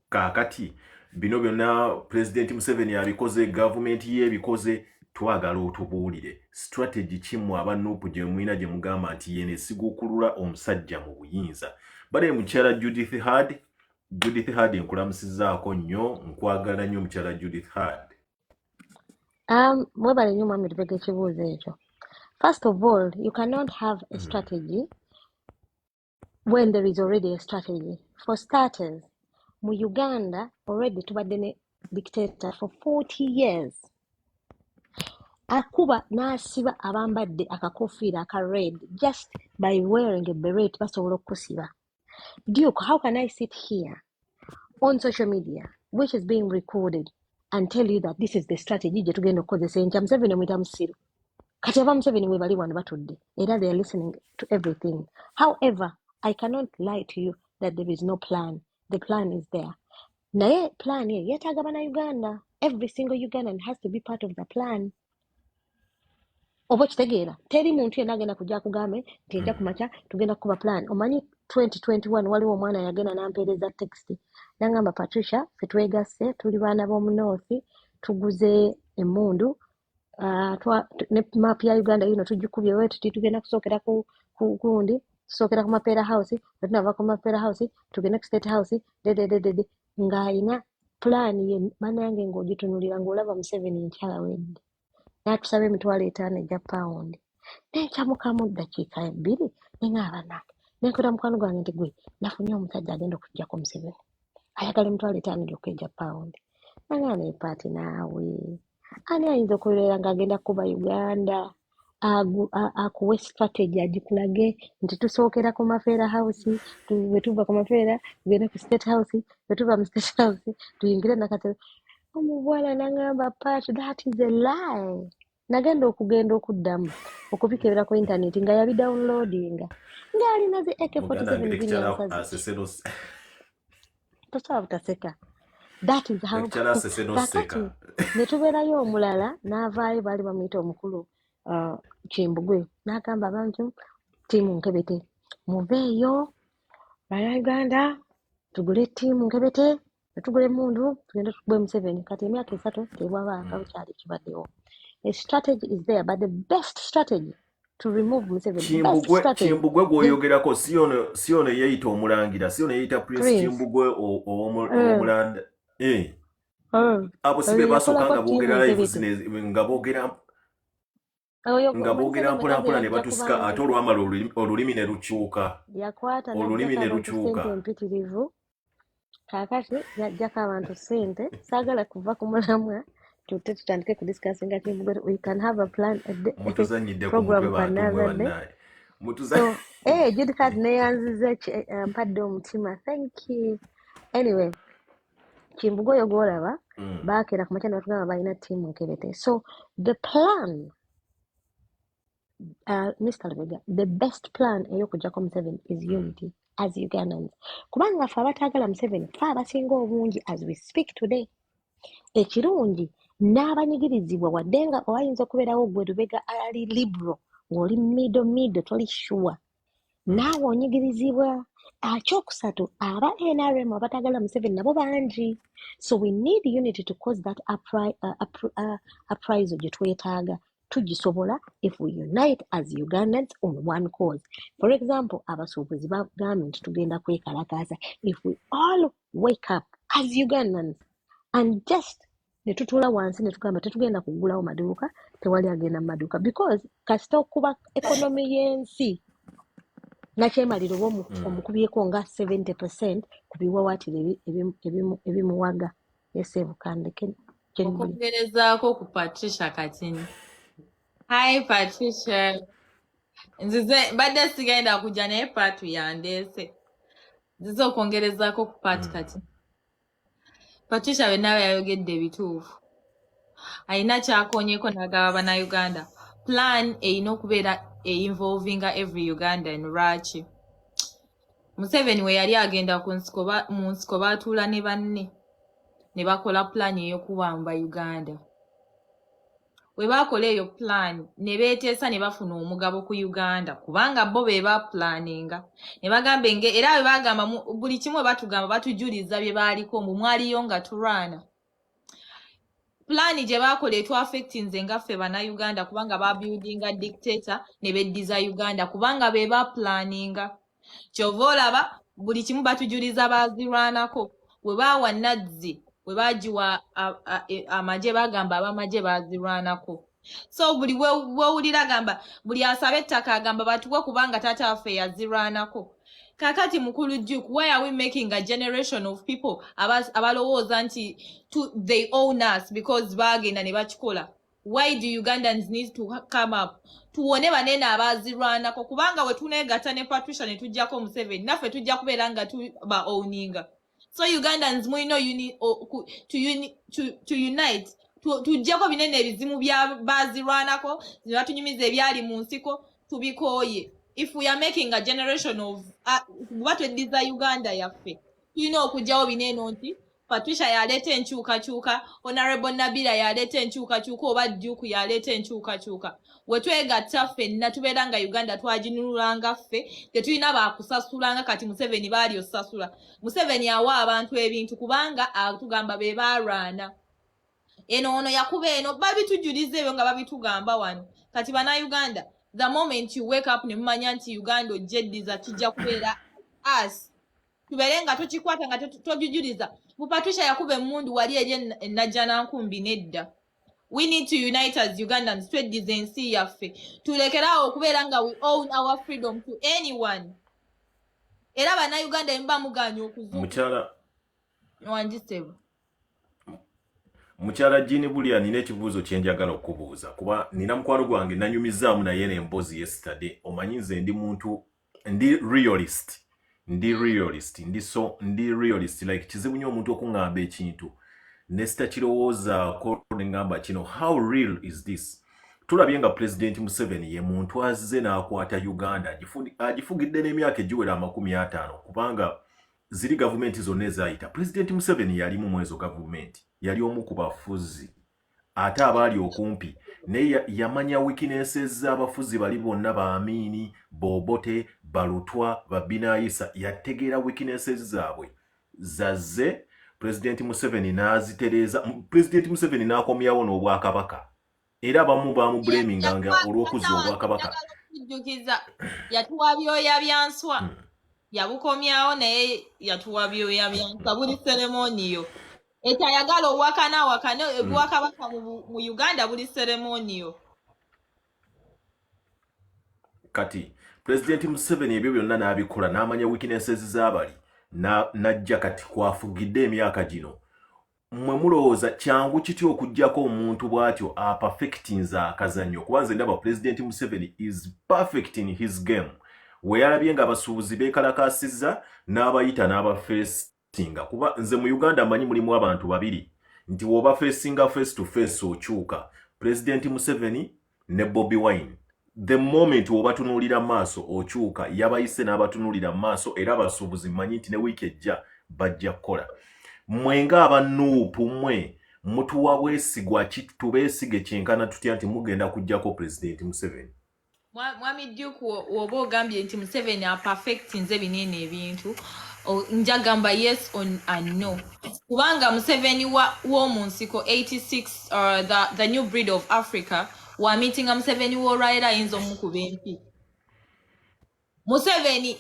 Kaakati bino byonna President Museveni abikoze gavumenti ye ebikoze twagala otubuulire strategy kimu abannuupu gye muyina gye mugamba nti yene esiguukulula omusajja mu buyinza. Bale mukyala Judith Hard nkulamusizaako nnyo nkwagala nnyo mukyala Judith Hard. Mwebale nnyo mwami tupeka ekibuuzo ekyo. First of all, you cannot have a strategy when there is already a strategy. For starters, mu Uganda already tubadde ne dictator for 40 years. Akuba n'asiba abambadde akakofiira aka red just by wearing a beret basobola okusiba. Duke, how can I sit here on social media which is being recorded and tell you that this is the strategy gye tugenda okukozesa enkya Museveni omuyita musiru kati aba Museveni we bali wano batudde era they are listening to everything. However, I cannot lie to you that there is no plan. The plan is there. Naye plan ye yetaaga bannayuganda. Every single Ugandan has to be part of the plan. Oba kitegeera teri muntu yenna agenda kujja kugambe nti nja kumakya tugenda kukuba plan. Omanyi 2021 waliwo omwana yagenda nampeereza text nangamba Patricia ffe twegasse tuli baana b'omu North tuguze emmundu ne map ya Uganda yino tugikubye wetu tugenda kusookera ku gundi tusookera ku Mapeera House tunava ku Mapeera House tugenda ku State House dedededede ng'alina plan ye banange ng'ogitunulira ng'olaba Museveni nkyalawedde n'atusaba emitwalo 5 egya pound nekyamukamu ddakiika 2 neŋŋaba nange nenkola mukwano gwange nti gwe nafunye omusajja agenda okujjako Museveni ayagala emitwalo 5 gyokka egya pound nanga neepaati naawe ani ayinza okubeera ng'agenda kuba Uganda akuwe strategy agikulage nti tusookera ku Mapeera House bwe tuva ku Mapeera tugenda ku State House bwe tuva mu State House tuyingire nakatebe omubwala nangamba Pat, that is a lie. Nagenda okuddamu okubikebera ku internet nga yabi downloadinga ng'alina zi AK47 ziri tosobola butaseka. That is how kakati ne tubeerayo omulala n'avaayo baali bamuyita omukulu Kimbugwe n'agamba abantu ttiimu Nkebete muveeyo bannayuganda tugule ttiimu Nkebete tugule emmundu tugenda tukube Museveni kati emyaka 3 tebwabaaka bukyali kibaddewo. A strategy is there, but the best strategy to remove Museveni. Kimbugwe gwoyogerako si ono yeyita omulangira si ono yeyita Prince Kimbugwe omulanda abo sibe basooka nga boogera live nga boogera mpolampola ne batusika ate olwamala olulimi ne lukyuka empitirivu kakati yajjako abantu ssente saagala kuva ku mulamwa tutandike kudiscussinga Kimbugwe. We can have a plan program for another day. So Judicat neyanziza mpadde omutima. Thank you. Anyway, Kimbugwe oyo gwolaba baakera ku makya ne batugamba balina ttiimu Nkebete. So the plan, Mr. Lubega, the best plan ey'okujjako Museveni is unity as Ugandans. Kubanga ffe abataagala Museveni ffe abasinga obungi as we speak today. Ekirungi n'abanyigirizibwa wadde nga oyinza okubeerawo gwe Lubega ali liberal ng'oli middle toli sure naawe onyigirizibwa. Ekyokusatu aba NRM abatagala Museveni nabo bangi, so we need unity to cause that uprising gye twetaaga. Tugisobola if we unite as Ugandans on one cause. For example, abasuubuzi bagambye nti tugenda kwekalakaasa. If we all wake up as Ugandans and just ne tutuula wansi ne tugamba tetugenda kugulawo maduuka, tewali agenda mu maduuka because kasita okuba ekonomi y'ensi nakyemalira oba omukubyeko nga 70% ku biwawaatiro ebimuwaga. Yesebukandeke okwongerezaako ku Patricia Katini. Hi Patricia, nzize badde sigenda kujja naye Patu yandeese. Nzize okwongerezaako ku Pat Katini. Patricia wennawe yayogedde ebituufu. Alina kyakoonyeko n'agaba bannayuganda. Plan erina okubeera involvinga every Ugandan. Lwaki? Museveni we yali agenda mu nsiko baatuula ne banne ne bakola plan ey'okuwamba Uganda. We baakola eyo plan ne beeteesa ne bafuna omugabo ku Uganda kubanga bo be baaplaninga ne bagamba era we bagamba buli kimu batugamba batujuliza bye baaliko mbu mwaliyo nga turwana. Plan gye baakola etu affectinze nga ffe bannayuganda kubanga babuildinga dictator ne beddiza Uganda kubanga be baaplaninga. Kyova olaba buli kimu batujuliza baazirwanako. We baawa Nazzi we bagiwa amagye bagamba abamagye baazirwanako. So buli wewulira gamba buli asaba ettaka agamba batuwe kubanga taata waffe yazirwanako. Kakati mukulu Duke, why are we making a generation of people abalowooza nti they own us because bagenda ne bakikola? Why do Ugandans need to come up? Tuwone banene abazirwanako kubanga we tuneegatta ne Patricia ne tujjako Museveni naffe tujja kubeera nga tuba owninga. So Ugandans mulina to unite. Tujjako binene ebizimu bya bazirwanako ne batunyumiza ebyali mu nsiko tubikooye. if we are making a generation of what we desire Uganda yaffe tulina okujjawo bineeno nti Patricia yaleeta enkyukakyuka, Honorable Nabila yaleeta enkyukakyuka oba Duke yaleeta enkyukakyuka. We twegatta ffenna tubeera nga Uganda twaginunulanga ffe, tetulina baakusasulanga kati Museveni baali osasula. Museveni awa abantu ebintu kubanga atugamba be baalwana. Eno ono yakuba eno babitujuliza ebyo nga babitugamba wano. Kati bannayuganda, the moment you wake up ne mumanya nti Uganda ogyeddiza kijja kubeera us. Tubeere nga tokikwata nga tojujuliza. Patricia yakuba emmundu wali eri ennajjana nkumbi nedda. We need to unite as Ugandans tweddiza ensi yaffe. Tulekeraawo okubeera nga we own our freedom to anyone. Era bannayuganda mba muganya okuzuukuka. Mukyala Jini Bulia nina ekibuuzo kye njagala okubuuza kuba nina mukwano gwange nanyumizaamu naye n'emboozi yesterday. Omanyi nze ndi muntu ndi realist like kizibu nnyo omuntu okuŋŋamba ekintu ne sitakirowoozaako ne ŋŋamba kino how real is this. Tulabye nga President Museveni ye muntu azze n'akwata Uganda agifugidde n'emyaka egiwera 50 kubanga ziri gavumenti zonna ezayita. President Museveni yali mu mwezo gavumenti yali omu ku bafuzi ate abaali okumpi naye yamanya weaknesses z'abafuzi bali bonna ba Amini, Bobote, Balutwa, Babinaisa, yategeera weaknesses zaabwe zazze. President Museveni n'azitereza. President Museveni n'akomyawo n'obwakabaka era abamu bamublaminganga olw'okuzza obwakabaka. Yatuwa byoya byanswa yabukomyawo naye yatuwa byoya byanswa buli ceremoniyo. Etayagala owakana obwakabaka mu Uganda buli ceremoniyo. Kati President Museveni ebyo byonna n'abikola n'amanya weaknesses z'abali n'ajja kati kwafugidde emyaka gino. Mmwe mulowooza kyangu kityo okuggyako omuntu bw'atyo apafectinza akazannyo kuba nze ndaba President Museveni is perfect in his game. We yalabye nga abasuubuzi beekalakaasizza n'abayita n'abafeesinga kuba nze mu Uganda mmanyi mulimu abantu babiri nti woba feesinga face to face okyuka. President Museveni ne Bobi Wine. The moment wobatunuulira maaso okyuka yabayise n'abatunuulira maaso era abasuubuzi mmanyi nti ne wiiki ejja bajja kukola. Mwenga abanuupu mmwe mutuwa bwesigwa tubeesige kyenkana tutya nti mugenda kujjako President Museveni. Mwami Duke woba ogambye nti Museveni apafectinze binene ebintu njagamba yes and no. Kubanga Museveni w'omu nsiko 86 the new breed of Africa wa meeting Museveni w'olwaira ayinza omukuba empi. Museveni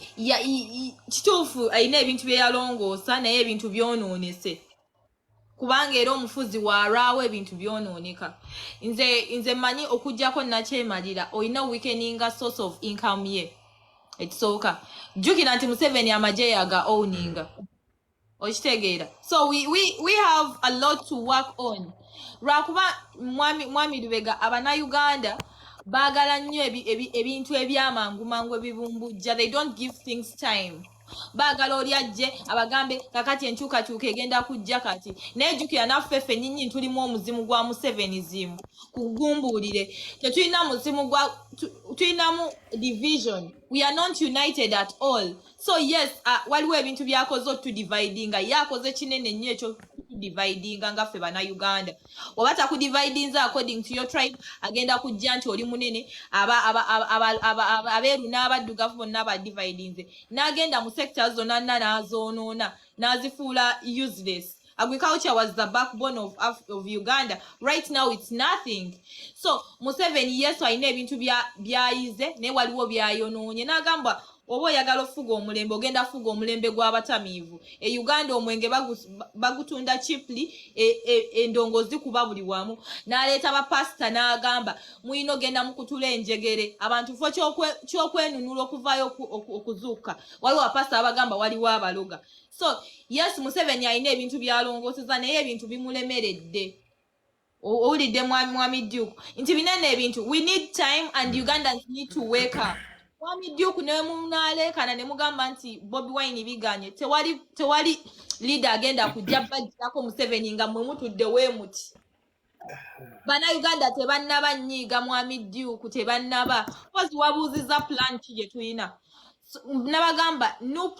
kituufu ayina ebintu bye yalongoosa naye ebintu byonoonese kubanga era omufuzi waalwawo ebintu byonooneka. Nze mmanyi okuggyako nakyemalira olina weakeninga source of income ye ekisooka. Jjukira nti Museveni amagye yaga owninga okitegeera. So we have a lot to work on. Lwakuba mwami Lubega Abannayuganda baagala nnyo ebintu ebyamangu ebibumbujja. They don't give things time. Baagala oli ajje abagambe kakati enkyukakyuka egenda kujja kati. Naye jjukira naffe ffennyinyi tulimu omuzimu gwa Museveni zimu kugumbuulire. Tetulina muzimu tulinamu division. We are not united at all. So yes, waliwo ebintu byakoze otudividinga. Yakoze kinene nnyo ekyo dividinga nga ffe Bannayuganda. Oba takudividinza according to your tribe agenda kujja nti oli munene abeeru n'abaddugavu bonna badividinze. N'agenda mu sectors zonna n'azoonoona n'azifuula useless. Agriculture was the backbone of Uganda. Right now it's nothing. So Museveni yesu alina ebintu byayize naye waliwo byayonoonye. N'agamba oba oyagala ofuga omulembe ogenda fuga omulembe gw'abatamiivu. Uganda omwenge bagutunda cheaply endongozi kuba buli wamu. N'aleeta abapasita n'agamba muyina ogenda mukutula enjegere abantu fo kyokwenunula okuvaayo okuzuuka. Waliwo abapasita abagamba waliwo abaloga. So yes, Museveni alina ebintu byalongooseza naye ebintu bimulemeredde. Owulidde mwami Duke nti binene ebintu. We need time and Ugandans need to wake up. Mwami Duke ne munaleekana ne mugamba nti Bobi Wine biganye. Tewali leader agenda kujja bajjako Museveni nga mwe mutudde weemuti. Bannayuganda tebannaba nnyiiga mwami Duke tebannaba kozi wabuuziza plan ki gye tulina nabagamba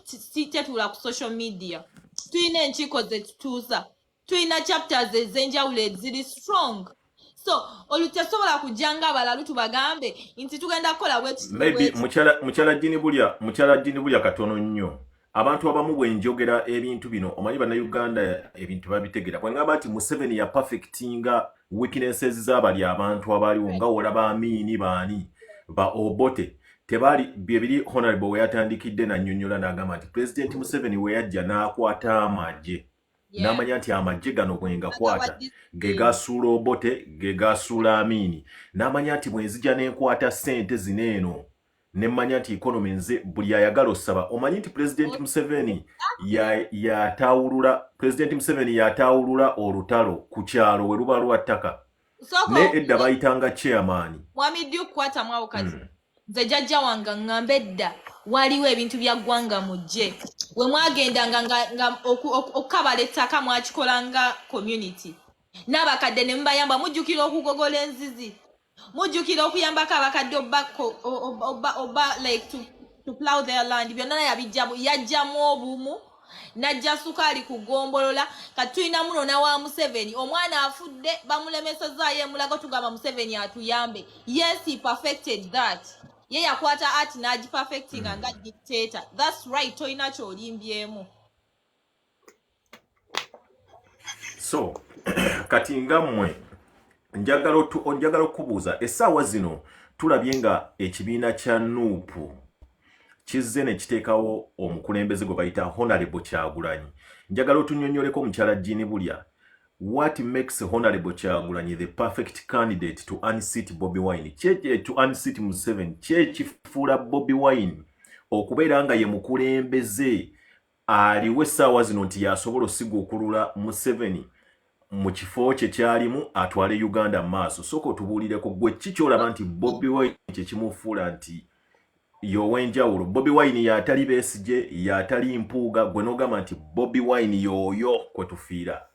si tetuula ku social media tulina enkiiko ze tutuusa tulina chapters ez'enjawulo eziri strong so olutesobola kujja nga abalalu tubagambe nti tugenda kukola maybe mukyala dini bulya katono nnyo abantu abamu bwenjogera ebintu bino omanyi bannayuganda ebintu babitegera bwengamba nti Museveni ya perfectinga weaknesses z'abali abantu abaliwo nga olaba Amini baani ba Obote tebali byebiri honorable we yatandikidde nannyonnyola n'agamba nti President Museveni we yajja n'akwata amagye n'amanya nti amagye gano bwengakwata ge gasuula Obote ge gasuula Amini n'amanya nti bwenzija n'enkwata ssente zineeno nemmanya nti economy nze buli ayagala osaba omanyi nti President Museveni yatawulula olutalo ku kyalo we luba lwa ttaka ne edda bayitanga chairman mwami Duke kwata mwawo kati nze jjajja wange ng'ambe edda waliwo ebintu bya ggwanga mujje we mwagendanga nga okukabala ettaka mwakikolanga community n'abakadde ne mubayamba mujjukira okugogola enzizi mujjukira okuyambako abakadde oba like to plow their land byonna yajjamu obumu najja sukaali kugombolola kati tulina muno nawa Museveni omwana afudde bamulemesezaayo emulago tugamba Museveni atuyambe yes he perfected that ye yakwata art n'agiperfectinga nga dictator that's right tolina kyolimbyemu so kati nga mmwe njagala okubuuza essaawa zino tulabye nga ekibiina kya nuupu kizze ne kiteekawo omukulembeze gwe bayita Honorable Kyagulanyi njagala otunnyonnyoleko omukyala Jini Bulya what makes Honorable Kyagulanyi the perfect candidate to unseat Bobi Wine to unseat Museveni kyekifuula Bobi Wine okubeera nga ye mukulembeze aliwo essaawa zino nti yasobola ossiga okulula Museveni mu kifo kye kyalimu atwale Uganda maaso soko otubuulireko gwe kikyolaba nti Bobi Wine kyekimufuula nti yowenjawulo Bobi Wine yatali Besigye yatali Mpuuga gwe n'ogamba nti Bobi Wine yoyo kwe tufiira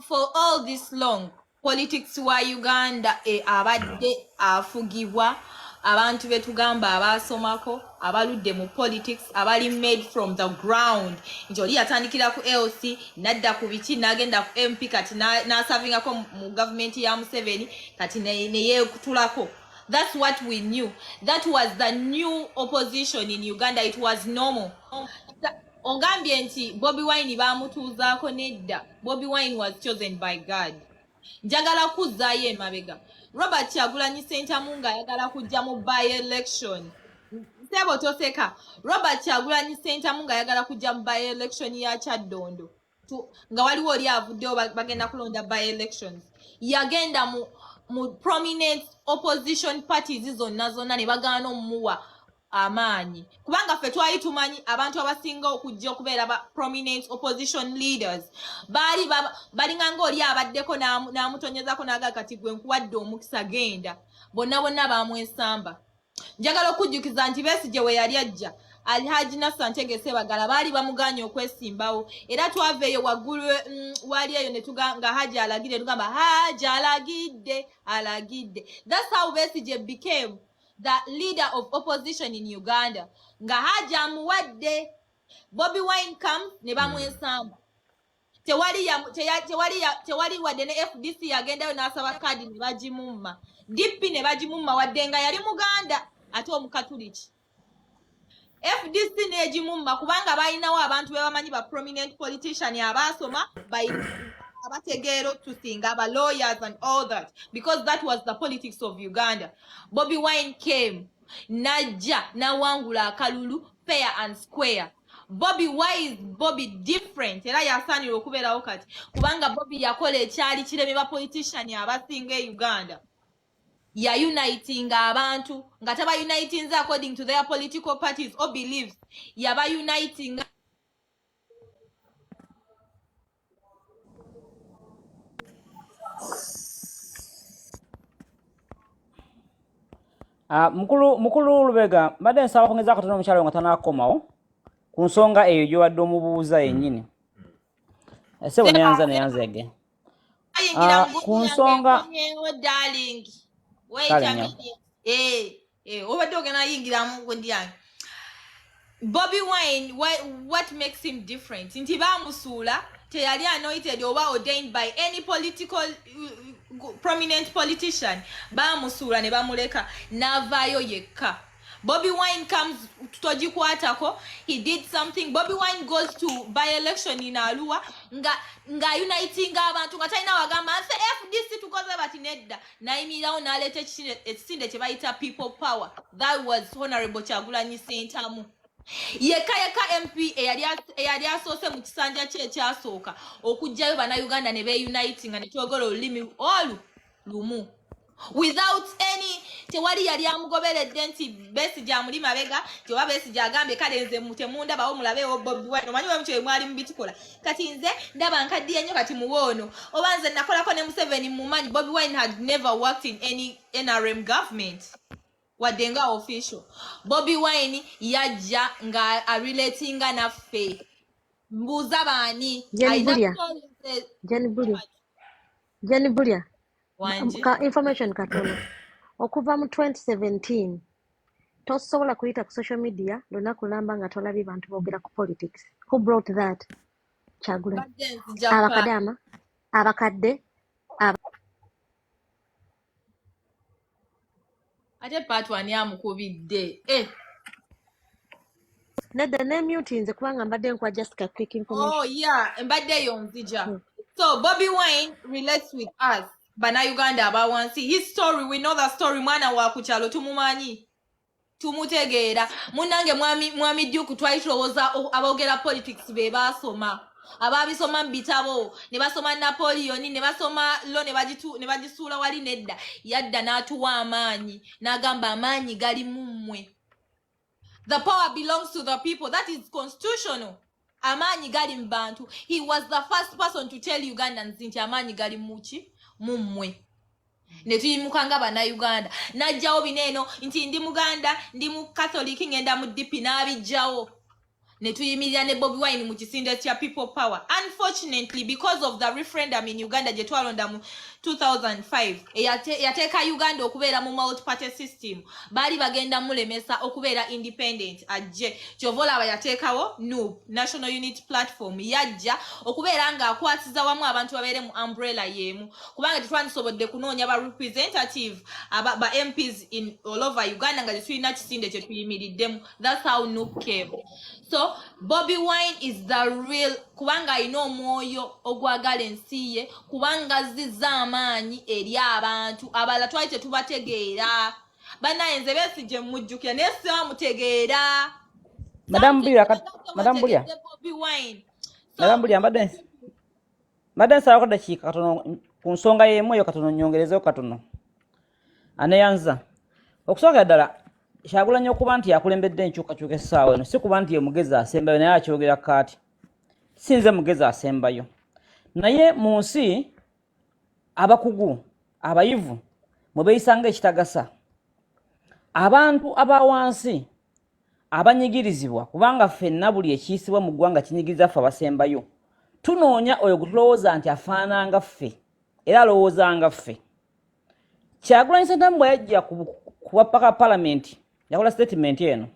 for all this long politics wa Uganda abadde afugibwa abantu betugamba abasomako abaludde mu politics abali made from the ground nti oli yatandikira ku LC nadda ku biki nagenda ku MP kati nasavingako mu government ya Museveni kati neye kutulako. That's what we knew. That was the new opposition in Uganda. It was normal. Ongambye nti Bobi Wine bamutuuzaako nedda. Bobi Wine was chosen by God. Njagala kuzzaayo emabega. Robert Kyagulanyi Ssentamu ng'ayagala kujja mu by-election. Sebo toseka. Robert Kyagulanyi Ssentamu ng'ayagala kujja mu by-election ya Kyaddondo. Nga waliwo oli avuddewo bagenda kulonda by-elections. Yagenda mu prominent opposition parties zonna ne bagaana omuwa amaanyi kubanga ffe twali tumanyi abantu abasinga okujja okubeera ba prominent opposition leaders balinga ng'oli abaddeko n'amutonyezako n'aga kati gwe nkuwadde omukisa genda bonna bamwesamba. Njagala okujjukiza nti Besigye we yali ajja Alhaji Nassan Ntegese Bagala baali bamuganye okwesimbawo era twaveeyo waggulu wali eyo ne tuganga Haji alagidde tugamba Haji alagidde. That's how Besigye became the leader of opposition in Uganda. Nga Haji amuwadde Bobi Wine comes ne bamwesamba. Tewali wadde ne FDC yagendayo n'asaba kadi ne bagimumma. DP ne bagimumma wadde nga yali Muganda ate omukatuliki. FDC nejimumma kubanga balinawo abantu bebamanyi ba prominent politician abasoma abategeero tusinga aba lawyers and all that because that was the politics of Uganda. Bobi Wine came najja nawangula akalulu fair and square. Bobi wise Bobi different era yasanira okubeerawo kati kubanga Bobi yakola ekyali kireme ba politician abasinga e Uganda. Ya uniting abantu nga taba uniting according to their political parties or beliefs yaba uniting mukulu Lubega mbadde nsaba kongeza katono omukyalo nga tanaakomawo ku nsonga eyo gye wadde omubuuza yennyini ese bwe neyanza again yingira mu ku gundi yange nsonga nkomyewo darling. Wait kale a nnyo. minute. Obadde ogenda yingira mu gundi yange. Bobby Wine, what makes him different? Nti bamusuula teyali anointed oba ordained by any political prominent politician. Bamusuula ne bamuleka n'avaayo yekka. Bobby Wine comes togikwatako. He did something. Bobby Wine goes to by-election in Arua nga uniting abantu nga talina wagamba nse FDC tukoze bati nedda nayimirirawo n'aleeta ekisinde kye bayita people power. That was Honorable Kyagulanyi Ssentamu. Yeka MP eyali asoose mu kisanja kye ekyasooka okujjayo bannayuganda ne beuniting nga ne twogera olulimi olu lumu without any tewali yali amugoberedde nti Besigye amuli mabega tioba Besigye agambye kale nze temundaba omulabeewo Bobby Wine omanyi bwe mutyo mwali mubitukola kati nze ndaba nkaddiye nnyo kati muwoono oba nze nakolako ne Museveni mumanyi. Bobby Wine had never worked in any NRM government wadenga official. Bobby Wine yajja nga relatinga naffe mbuuza baani Jenny Bulia wanji ka information katono okuva mu 2017 tosobola kuyita ku social media lunaku lamba nga tolabye bantu boogera ku politics. Who brought that? Kyagulanyi. Abakadde ate part wani amukubidde nedda ne mute nze kubanga mbadde nkwa just ka quick information. mbadde yo nzija. So Bobby Wine relates with us bannayuganda abawansi. His story, we know that story. Mwana wa kukyalo tumumanyi tumutegeera. Munnange mwami Duke twali tulowooza aboogera politics be baasoma ababisoma mu bitabo ne basoma Napoleon ne basoma lo ne bagisuula wali nedda yadda n'atuwa amaanyi n'agamba amaanyi gali mu mmwe. The power belongs to the people. That is constitutional. Amaanyi gali mu bantu. He was the first person to tell Ugandans nti amaanyi gali muki mu mmwe. Ne tuyimuka nga bannayuganda n'ajjawo bineeno nti ndi Muganda ndi mu Catholic ngenda mu DP n'abijjawo ne tuyimirira ne Bobby Wine mu kisinde kya people power. Unfortunately, because of the referendum in Uganda gye twalonda mu 2005 yateeka Uganda okubeera mu multi-party system, baali bagenda mulemesa okubeera independent ajje. Kyovola yateekawo NUP, National Unity Platform, yajja okubeera nga akwasiza wamu abantu babeere mu umbrella yemu kubanga tetwandisobodde kunoonya ba representative ba MPs in all over Uganda nga tetulina kisinde kye tuyimiriddemu. That's how NUP came. So Bobby Wine is the real kubanga alina omwoyo ogwagala ensi ye kubanga zizza amaanyi eri abantu abala twali tetubategeera. Bannaye nze Besigye mujjukira naye sibamutegeera. Madam Bulia mbadde nsaba kadakiika katono ku nsonga y'emu eyo katono nnyongerezeho katono aneyanza okusooka ddala Kyagulanyi okuba nti yakulembedde enkyukakyuka essaawa eno si kuba nti ye mugezi asembayo naye akyogera kaati sinze mugezi asembayo naye mu nsi abakugu abayivu mwe beeyisanga ekitagasa abantu abawansi abanyigirizibwa kubanga ffenna buli ekiyisibwa mu ggwanga kinyigiriza ffe abasembayo tunoonya oyo gutulowooza nti afaananga ffe era alowoozanga ffe. Kyagulanyi Ssentamu bwe yajja kuba paka palamenti yakola statement eno,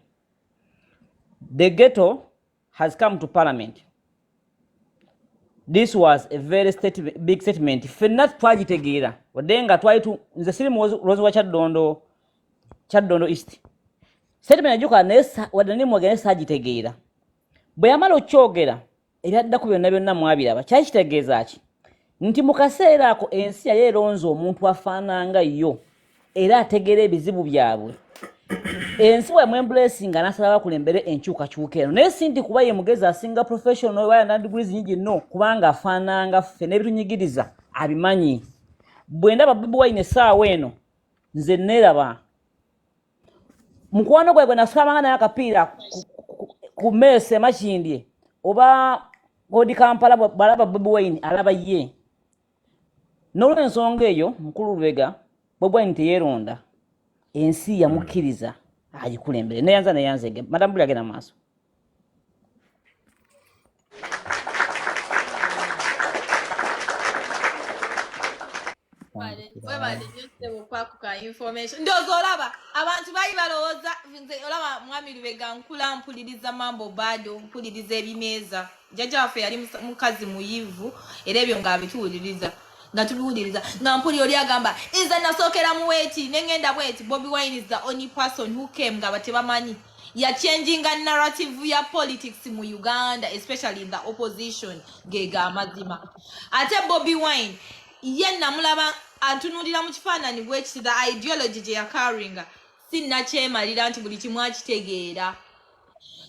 the ghetto has come to parliament. This was a very big statement. Ffenna twagitegeera wadde nga twali nze siri mulozi wa Kyaddondo East. Statement yajuka naye wadde ndi mwogera saagitegeera. Bwe yamala okyogera ebyaddako byonna mwabiraba kyali kitegeeza ki nti mu kaseera ako ensi yali eronze omuntu afaananga yo era ategeera ebizibu byabwe. Ensi bwe mwembulesinga n'asaba bakulembere enkyukakyuka eno naye si nti kuba ye mugezi asinga professional waya na degrees nyingi no kubanga afaananga ffe n'ebitunyigiriza abimanyi. Bwe ndaba Bobby Wine essaawa eno nze neeraba mukwano gwe nafukamanga naye akapiira ku Meese Makindye oba Godi Kampala balaba Bobby Wine alaba ye. N'olw'ensonga eyo mukulu Lubega Bobby Wine teyeeronda ensi yamukkiriza agikulembere neyanzege. Madam Bulia agenda maaso. Webale nnyo okwakuka information ndowooza olaba abantu bali balowooza nze olaba mwami Lubega nkula mpuliriza mambo bado mpuliriza ebimeeza jjajja waffe yali mukazi muyivu era ebyo ng'abituwuliriza nga tubiwuliriza nga mpuli oli agamba nze nasookera mu weeti ne ngenda bweti. Bobi Wine is the only person who came nga batebamanyi yachanginga narrative ya politics mu Uganda, especially in the opposition gega amazima. Ate Bobi Wine ye namulaba antunulira mu kifaananyi bwekiti the ideology gye yakaringa sinnakyemalira nti buli kimu akitegeera.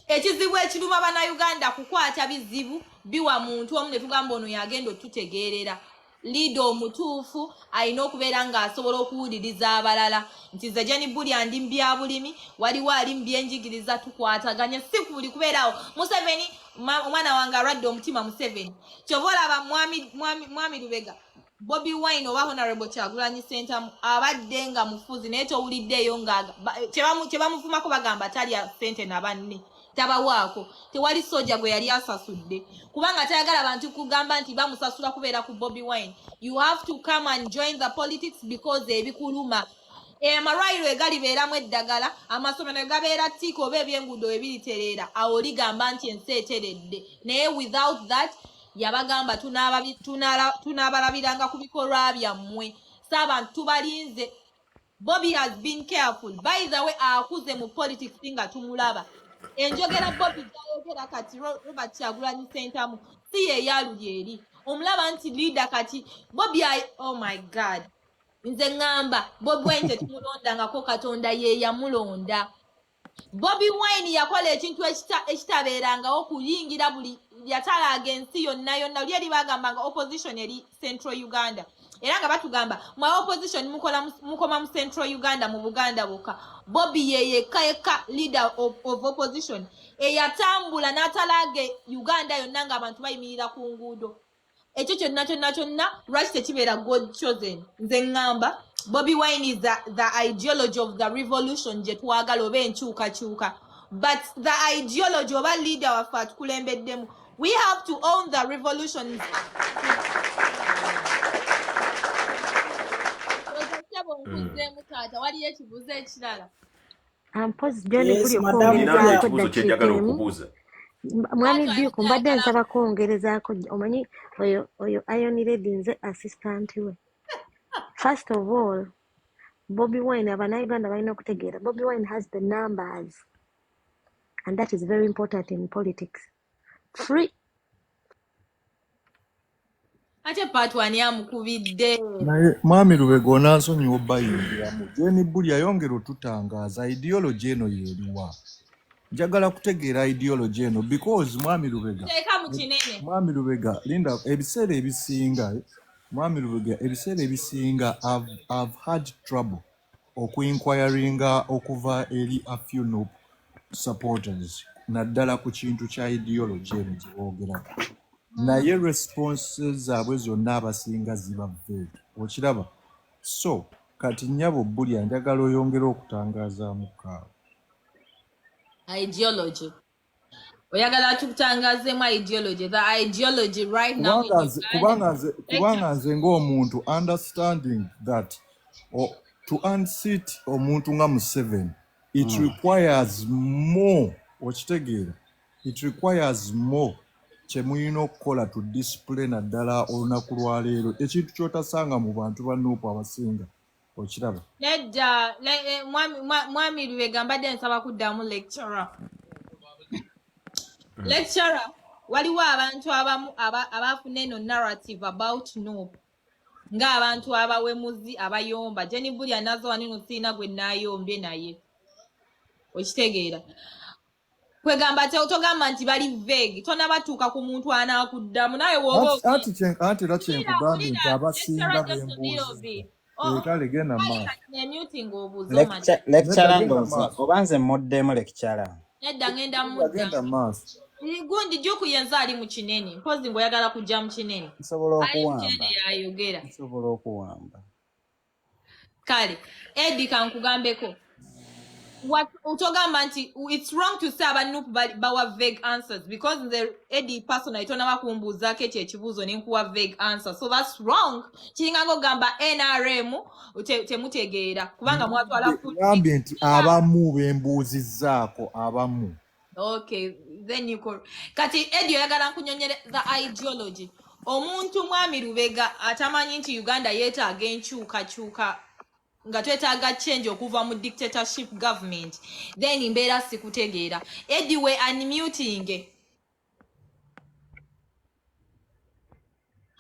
Ekizibu ekiruma bannayuganda kukwata bizibu biwa muntu omu ne tugamba ono yagenda otutegeerera. Lido omutuufu alina okubeera ng'asobola okuwuliriza abalala nti ze Jenny Bulya ndi mbya bulimi waliwo ali mbyenjigiriza tukwataganya si buli kubeerawo. Museveni omwana wange alwadde omutima Museveni kyova olaba mwami Lubega Bobi Wine oba Honorable Kyagulanyi Ssentamu abadde nga mufuzi naye towuliddeeyo nga kye bamuvumako bagamba talya ssente na banne tabawaako tewali soja gwe yali asasudde kubanga tayagala abantu kugamba nti bamusasula kubeera ku Bobi Wine. You have to come and join the politics because ebikuluma amalwaliro egalibeeramu eddagala amasomero gabeera ttiiko oba ebyenguudo ebiritereera awo ligamba nti ensi eteredde naye without that yabagamba tunaabalabiranga ku bikolwa byammwe saabantu tubalinze. Bobby has been careful by the way akuze mu politics nga tumulaba enjogera Bobby gyayogera kati Robert Kyagulanyi Ssentamu si ye yaluli eri omulaba nti leader kati Bobby oh my god nze ngamba Bobi Wine tumulondangako Katonda ye yamulonda. Bobi Wine yakola ekintu ekitabeerangawo kuyingira buli yatalaaga ensi yonna luli eri bagambanga opposition eri Central Uganda era nga batugamba mwa opposition mukoma mu Central Uganda mu Buganda bokka. Bobby yekka leader of opposition eyatambula n'atalaaga Uganda yonna ng'abantu bayimirira ku nguudo. Ekyo kyonna lwaki tekibeera God chosen. Nze ngamba Bobi Wine is the ideology of the revolution gye twagala oba enkyukakyuka but the ideology oba leader waffe atukulembeddemu we have to own the revolution. Nkuzeemu taata waliyo ekibuuzo ekirala Mpozi John kuli okwongerezaako eddakiika emu. Mwami Duke mbadde nsaba kwongerezaako omanyi oyo Iron Lady nze assistant we. First of all, Bobi Wine Abannayuganda balina okutegeera Bobi Wine has the numbers and that is very important in politics. Free. ate patwani amukubidde naye mwami Lubega onansonyiwa obbayingiramu Jenny Bulya yongera otutangaaza ideology eno yeeriwa njagala kutegeera ideology eno because mwami Lubega teeka mu kinene mwami Lubega linda ebiseera ebisinga mwami Lubega ebiseera ebisinga I've had trouble okuinquiringa okuva eri a few supporters naddala ku kintu kya ideology eno gyeboogerako naye responses zaabwe zonna abasinga ziba vague okiraba so kati nnyabo Bulya njagala oyongera okutangazaamu kaawe ideology oyagala tukutangazeemu ideology the ideology right now kubanga nze ng'omuntu understanding that to unseat omuntu nga Museveni it requires more okitegeera it requires more kyemulina okukola to discipline naddala olunaku lwaleero ekintu kyotasanga mu bantu bannuupu abasinga okiraba nedda mwami Lubega mbadde nsaba kuddamu lecturer waliwo abantu abamu abafuna eno narrative about Nuupu ng'abantu abawemuzi abayomba Jenny Bulya nazo wanino siina gwe naayombye naye okitegeera kwegamba togamba nti bali vague tonabatuuka ku muntu anaakuddamu naye anti era kyenkugambye nti abasinga bembuuzi kale genda lecturer oba nze muddemu lecturer nedda ngenda mudda maaso gundi Jukuyenza ali mu kinene mpozi ng'oyagala kujja mu kinene nsobola okuwamba kale Eddie kankugambeko what utogamba nti it's wrong to say abanupu bawa vague answers because the edi person aitona bakumbuuzako ekyo ekibuuzo nenkuwa vague answer, so that's wrong. Kiringa ng'ogamba NRM temutegeera kubanga mwatwala Ngambye nti abamu bembuuzizzaako abamu. Okay, then you could. Kati Eddie oyagala nkunyonyere the ideology. Omuntu mwami Lubega atamanyi nti Uganda yeetaaga enkyukakyuka nga twetaaga change okuva mu dictatorship government, then mbeera sikutegeera. Eddie we unmuting.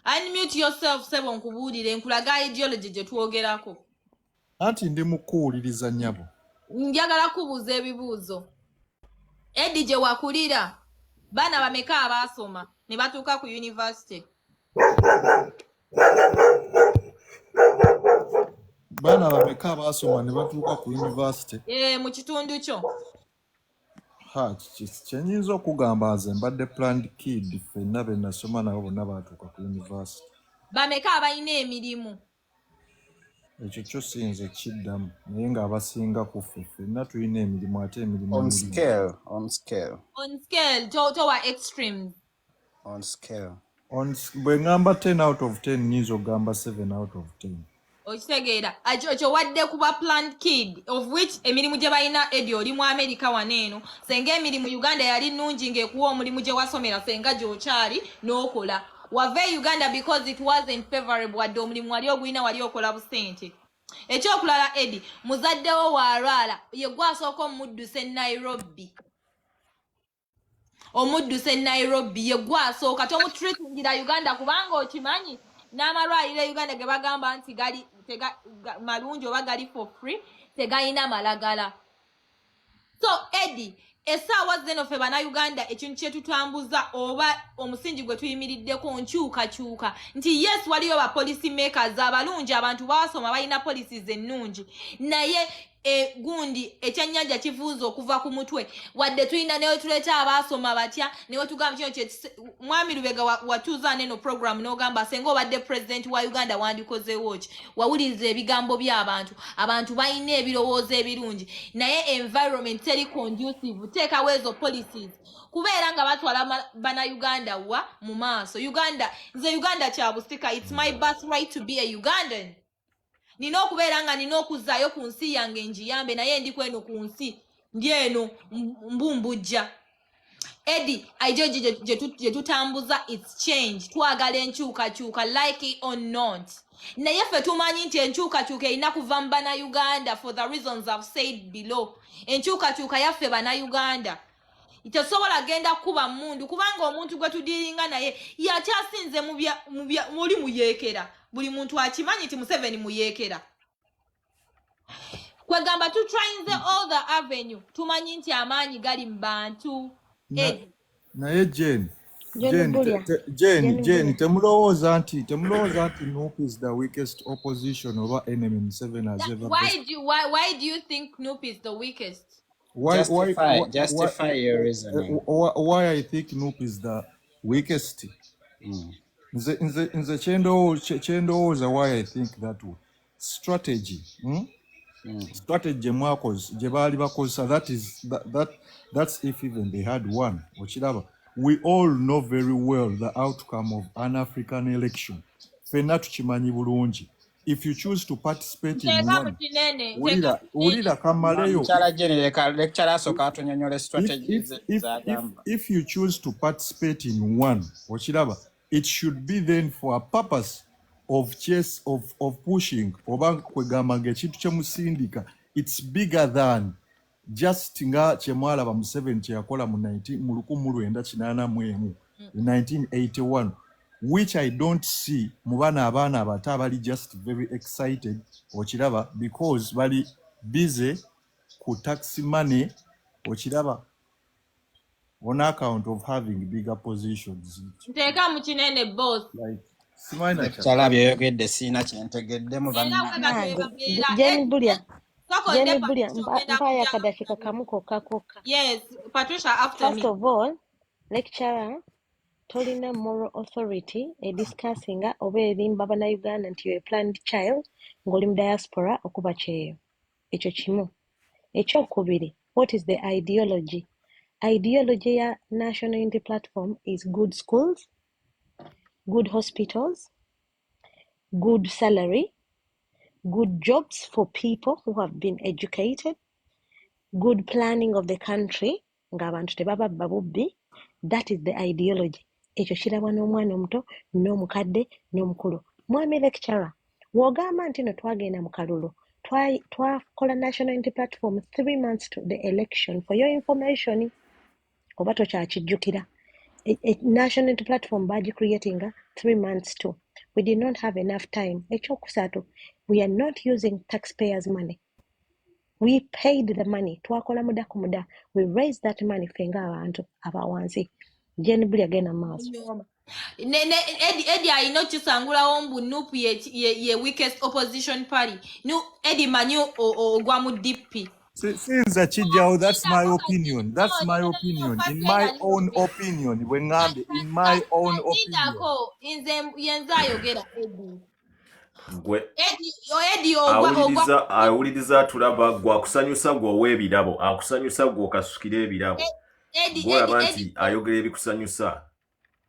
Unmute yourself sebo nkubuulire nkulaga ideology gye twogerako. Anti ndi mu kuwuliriza nnyabo. Njagala kubuuza ebibuuzo. Eddie gye wakulira baana bameka abaasoma ne batuuka ku university? Baana bameka abaasoma ne batuuka ku university? Mu kitundu kyo. Kyenyinza okugamba nze mbadde planned kid ffenna be nasoma nabo bonna baatuuka ku university. Bameka abalina emirimu? Ekyo kyo sinze kiddamu naye ng'abasinga ku ffe ffenna tulina emirimu ate emirimu On scale. Towa extremes. On scale. Bwe ngamba 10 out of 10 nyinza okugamba 7 out of 10. Okitegeera ekyo wadde kuba planned kid of which emirimu gye balina Eddie oli mu America waneeno senga emirimu Uganda yali nnungi ng'ekuwa omulimu gye wasomera senga gy'okyali n'okola. Wave Uganda because it wasn't favorable wadde omulimu wali ogulina wali okola busente. Ekyokulala Eddie muzaddewo waalwala ye gwasooka omudduse Nairobi. Omudduse Nairobi ye gwasooka tomutreatingira Uganda kubanga okimanyi n'amalwaliro Uganda ge bagamba nti gali malungi oba gali for free tegayina malagala. So Eddie essaawa zeno ffe bannayuganda ekintu kye tutambuza oba omusingi gwe tuyimiriddeko nkyukakyuka nti yes waliyo ba policy makers abalungi abantu basoma balina policies ennungi naye gundi ekyennyanja kivuuza okuva ku mutwe wadde tulina newe tuleeta abaasoma batya newe tugamba kino kye mwami Lubega watuuza neno program n'ogamba senga obadde president wa Uganda wandikozeewo ki wawuliriza ebigambo by'abantu abantu balina ebirowoozo ebirungi naye environment teri conducive teekawo ezo policies kubeera nga batwala bannayuganda wa mu maaso. Nze Uganda kya busika, it's my birthright to be a Ugandan. Nina okubeera nga nina okuzzaayo ku nsi yange njiyambe naye ndi kweno ku nsi ndi eno mbumbujja. Eddie ideology gye tutambuza it's change, twagala enkyukakyuka like it or not. Naye ffe tumanyi nti enkyukakyuka erina kuva mu bannayuganda for the reasons I've said below. Enkyukakyuka yaffe bannayuganda tesobola genda kuba mundu kubanga omuntu gwe tudiringa naye yakyasinze muli muyeekera. Buli muntu akimanyi nti Museveni muyeekera. Kwegamba tutryinze all the avenue tumanyi nti amaanyi gali mu bantu. Naye Jane temulowooza nti Nuupu is the weakest opposition oba enemy Museveni has ever why do you think Nuupu is the weakest? Justify your reasoning. Why I think Nuupu is the weakest? Nze kyendowooza why I think that way. Strategy. Strategy gye baali bakozesa that's if even they had one. Okiraba. We all know very well the outcome of an African election. Fenna tukimanyi bulungi. If you choose to participate in one, if you choose to participate in one, okiraba, it should be then for a purpose of pushing oba kwegamba ng'ekintu kyemusindika. It's bigger than just nga kyemwalaba Museveni kyeyakola mu 1981, which I don't see mu abaana abato abali just very excited okiraba because bali busy ku tax money okiraba on account of having bigger positions. Nteka mu kinene boss. Like Chala byogedde sina kyentegeddemu Jane Bulya mpaya kadakika kamu kokka. Yes, Patricia after First me. of all, lecturer tolina moral authority discussinga oba erimba bannayuganda nti you're a planned child ng'oli mu diaspora okuba kyeyo. Ekyo kimu. Ekyokubiri, what is the ideology? Ideology ya National Unity Platform is good schools, good hospitals, good salary, good jobs for people who have been educated, good planning of the country, ng'abantu tebababba bubbi. That is the ideology. Ekyo kirabwa n'omwana omuto, n'omukadde, n'omukulu. Mwami lecturer, w'ogamba nti no twagenda mu kalulu, twakola National Unity Platform 3 months to the election. For your information, oba tokyakijjukira. National Unity Platform creating 3 months to. We did not have enough time. Ekyokusatu, we are not using taxpayers' money. We paid the money. Twakola muda ku muda. We raised that money fenga abantu abawansi. Jeni buli agenda maaso. Edi ayino kisangulawo mbu NUP ye weakest opposition party. Edi manyu ogwa mu DP. Since Chijao, that's my opinion. That's my opinion. In my own opinion. In my own opinion. Inze yenza ayogera Edi. Gwe Edi awuliriza tulaba gwa kusanyusa gwo w'ebirabo akusanyusa gwo kasukire ebirabo gwe abantu ayogera ebikusanyusa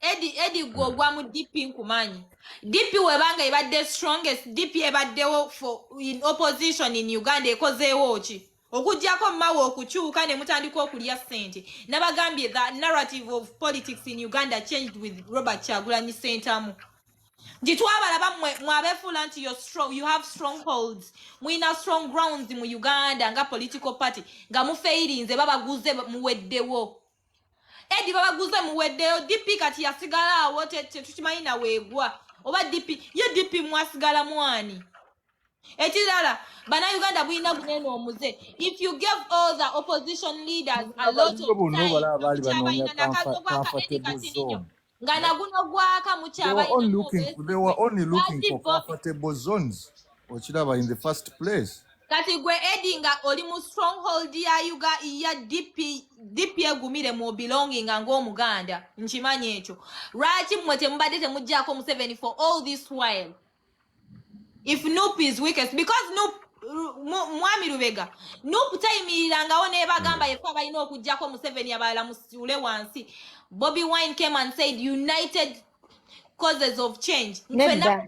Edi gwa mu DP nkumanyi DP webanga ibadde strongest DP ebaddewo in opposition in Uganda ekozeewo ki okujjako mawe okukyuka ne mutandika okulya ssente nabagambye the narrative of politics in Uganda changed with Robert Kyagulanyi Ssentamu. Jitwabalaba mwabefula nti you have strongholds. Mwina strong grounds mu Uganda nga political party. Nga mufeirinze babaguze muweddewo. Edi babaguze muweddewo DP kati yasigala awo tetukimanyi weegwa. Oba DP ye DP mwasigala mwani. Ekirala bana Uganda bwina bunene omuze. If you give all the opposition leaders a lot of time, Ngana guno gwaka muchaba they were only looking for comfortable zones. Ochiraba in the first place. Kati gwe edinga oli mu stronghold ya DP egumire mu belonging ngo Muganda nchimanyi ekyo. Lwaki mwete mbadde temujjako mu 7 for all this while? If NUP is weakest because NUP mwami Lubega NUP tayimiranga ne bagamba yefa balina okujjako mu 7 yabala musule wansi. Bobby Wine came and said united causes of change. Nedda,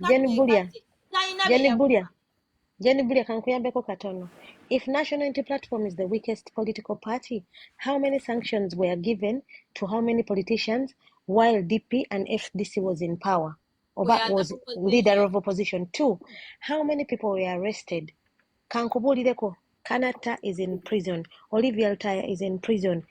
Jenny Bulia kankuyambeko katono. If National Unity Platform is the weakest political party, how many sanctions were given to how many politicians while DP and FDC was in power? Or that was leader of opposition too. How many people were arrested? Kankubulireko, Kanata is in prison. Olivia Altaya is in prison.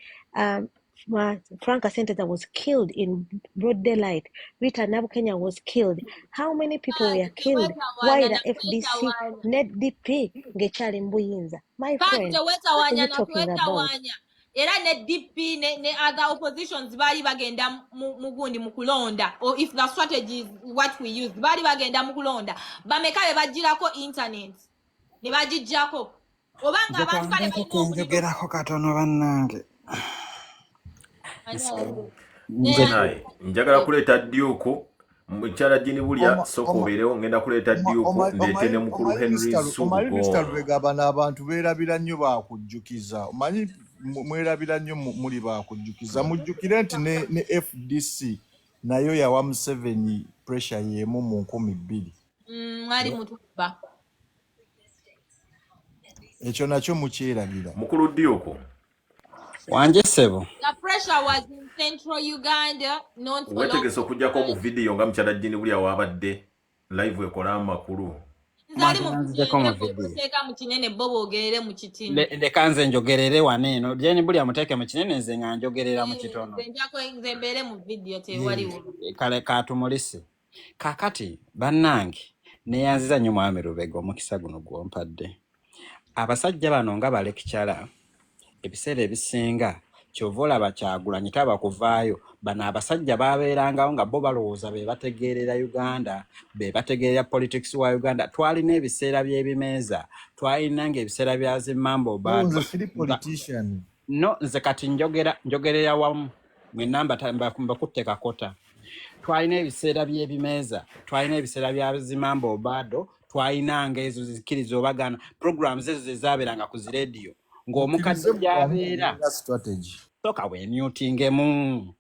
Frank Asenteza was killed in broad daylight. Rita Nabukenya was killed. How many people were killed? Why the FDC, Net DP, Gechali Mbuyinza? My friend, what are you talking about? Era ne DP ne other oppositions bali bagenda mugundi mukulonda, or if the strategy is what we use bali bagenda mukulonda bamekabe bajirako internet ne bajijjako obanga abantu kale bayogerako katono bannange njagala kuleeta Dyuku mukyala Jini Bulya sokoberewo ngenda kuleeta Dyuku ndeete ne mukulu Henry Subugo bano abantu beerabira nnyo baakujjukiza omanyi mwerabira nnyo muli baakujjukiza mujjukire nti ne FDC nayo yawa Museveni pressure y'emu mu 2000 mwali mutuba ekyo nakyo mukyerabira mukulu Dyuku wanje sebo. The pressure was in central Uganda, not for long. Wetegese okujjako mu video nga mukyala Jini Bulya wabadde live ekola amakulu. Nzali mu kinene bobo ogerere mu kitini. Leka nze njogerere wane eno. Jini Bulya muteeke mu kinene nze nga njogerera mu kitono. Njako nzembere mu video tewaliwo. Kale katumulise. Kakati bannange neyanziza nnyo Mwami Lubega omukisa guno gwompadde. Abasajja bano nga balekichala ebiseera ebisinga kyova olaba Kyagulanyi taba kuvaayo bano abasajja babeerangawo nga bo balowooza be bategeerera Uganda be bategeerera politics wa Uganda. Twalina ebiseera by'ebimeeza twalina ng'ebiseera bya zimmambo no nze kati njogerera wamu mwenna mbakutte kakota. Twalina ebiseera by'ebimeeza twalina ebiseera bya zimmambo bado twalina ng'ezo zikiriza obagana programs ezo zezaaberanga ku ziradio ng'omukadde gy'abeera strategy. soka weemyutingemu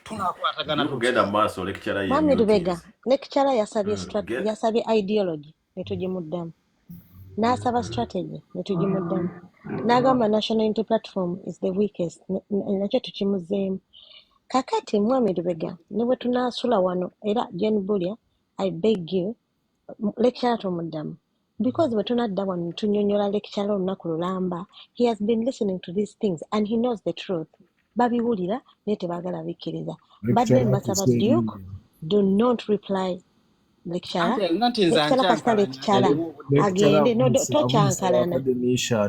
tunakwatagana Kugenda maaso lecturer ye Mwami Lubega, mutings. lecturer yasabye Get yasabye ideology ne tugimuddamu. N'asaba strategy ne tugimuddamu. N'agamba National Unity Platform is the weakest nakyo tukimuzzeemu. Kakati Mwami Lubega, ne bwe tunaasula wano era Jen Bulya, I beg you, lecturer tomuddamu. Because bwe tunadda wano tunyonnyola lecturer olunaku lulamba, he has been listening to these things and he knows the truth. Babiwulira naye tebaagala bikkiriza. Badde mbasaba Duke, do not reply lecturer. anti nze Lecturer kasita lecturer agende no tokyankalana.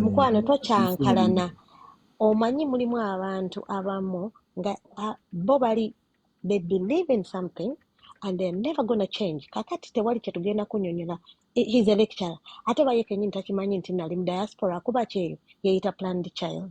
Mukwano tokyankalana. Omanyi mulimu abantu abamu nga bo bali they believe in something and they're never going to change. Kakati tewali kye tugenda kunnyonnyola. He's a lecturer. Ate baye kenyini takimanyi nti nali mu diaspora kuba kyeyo yeeyita planned child.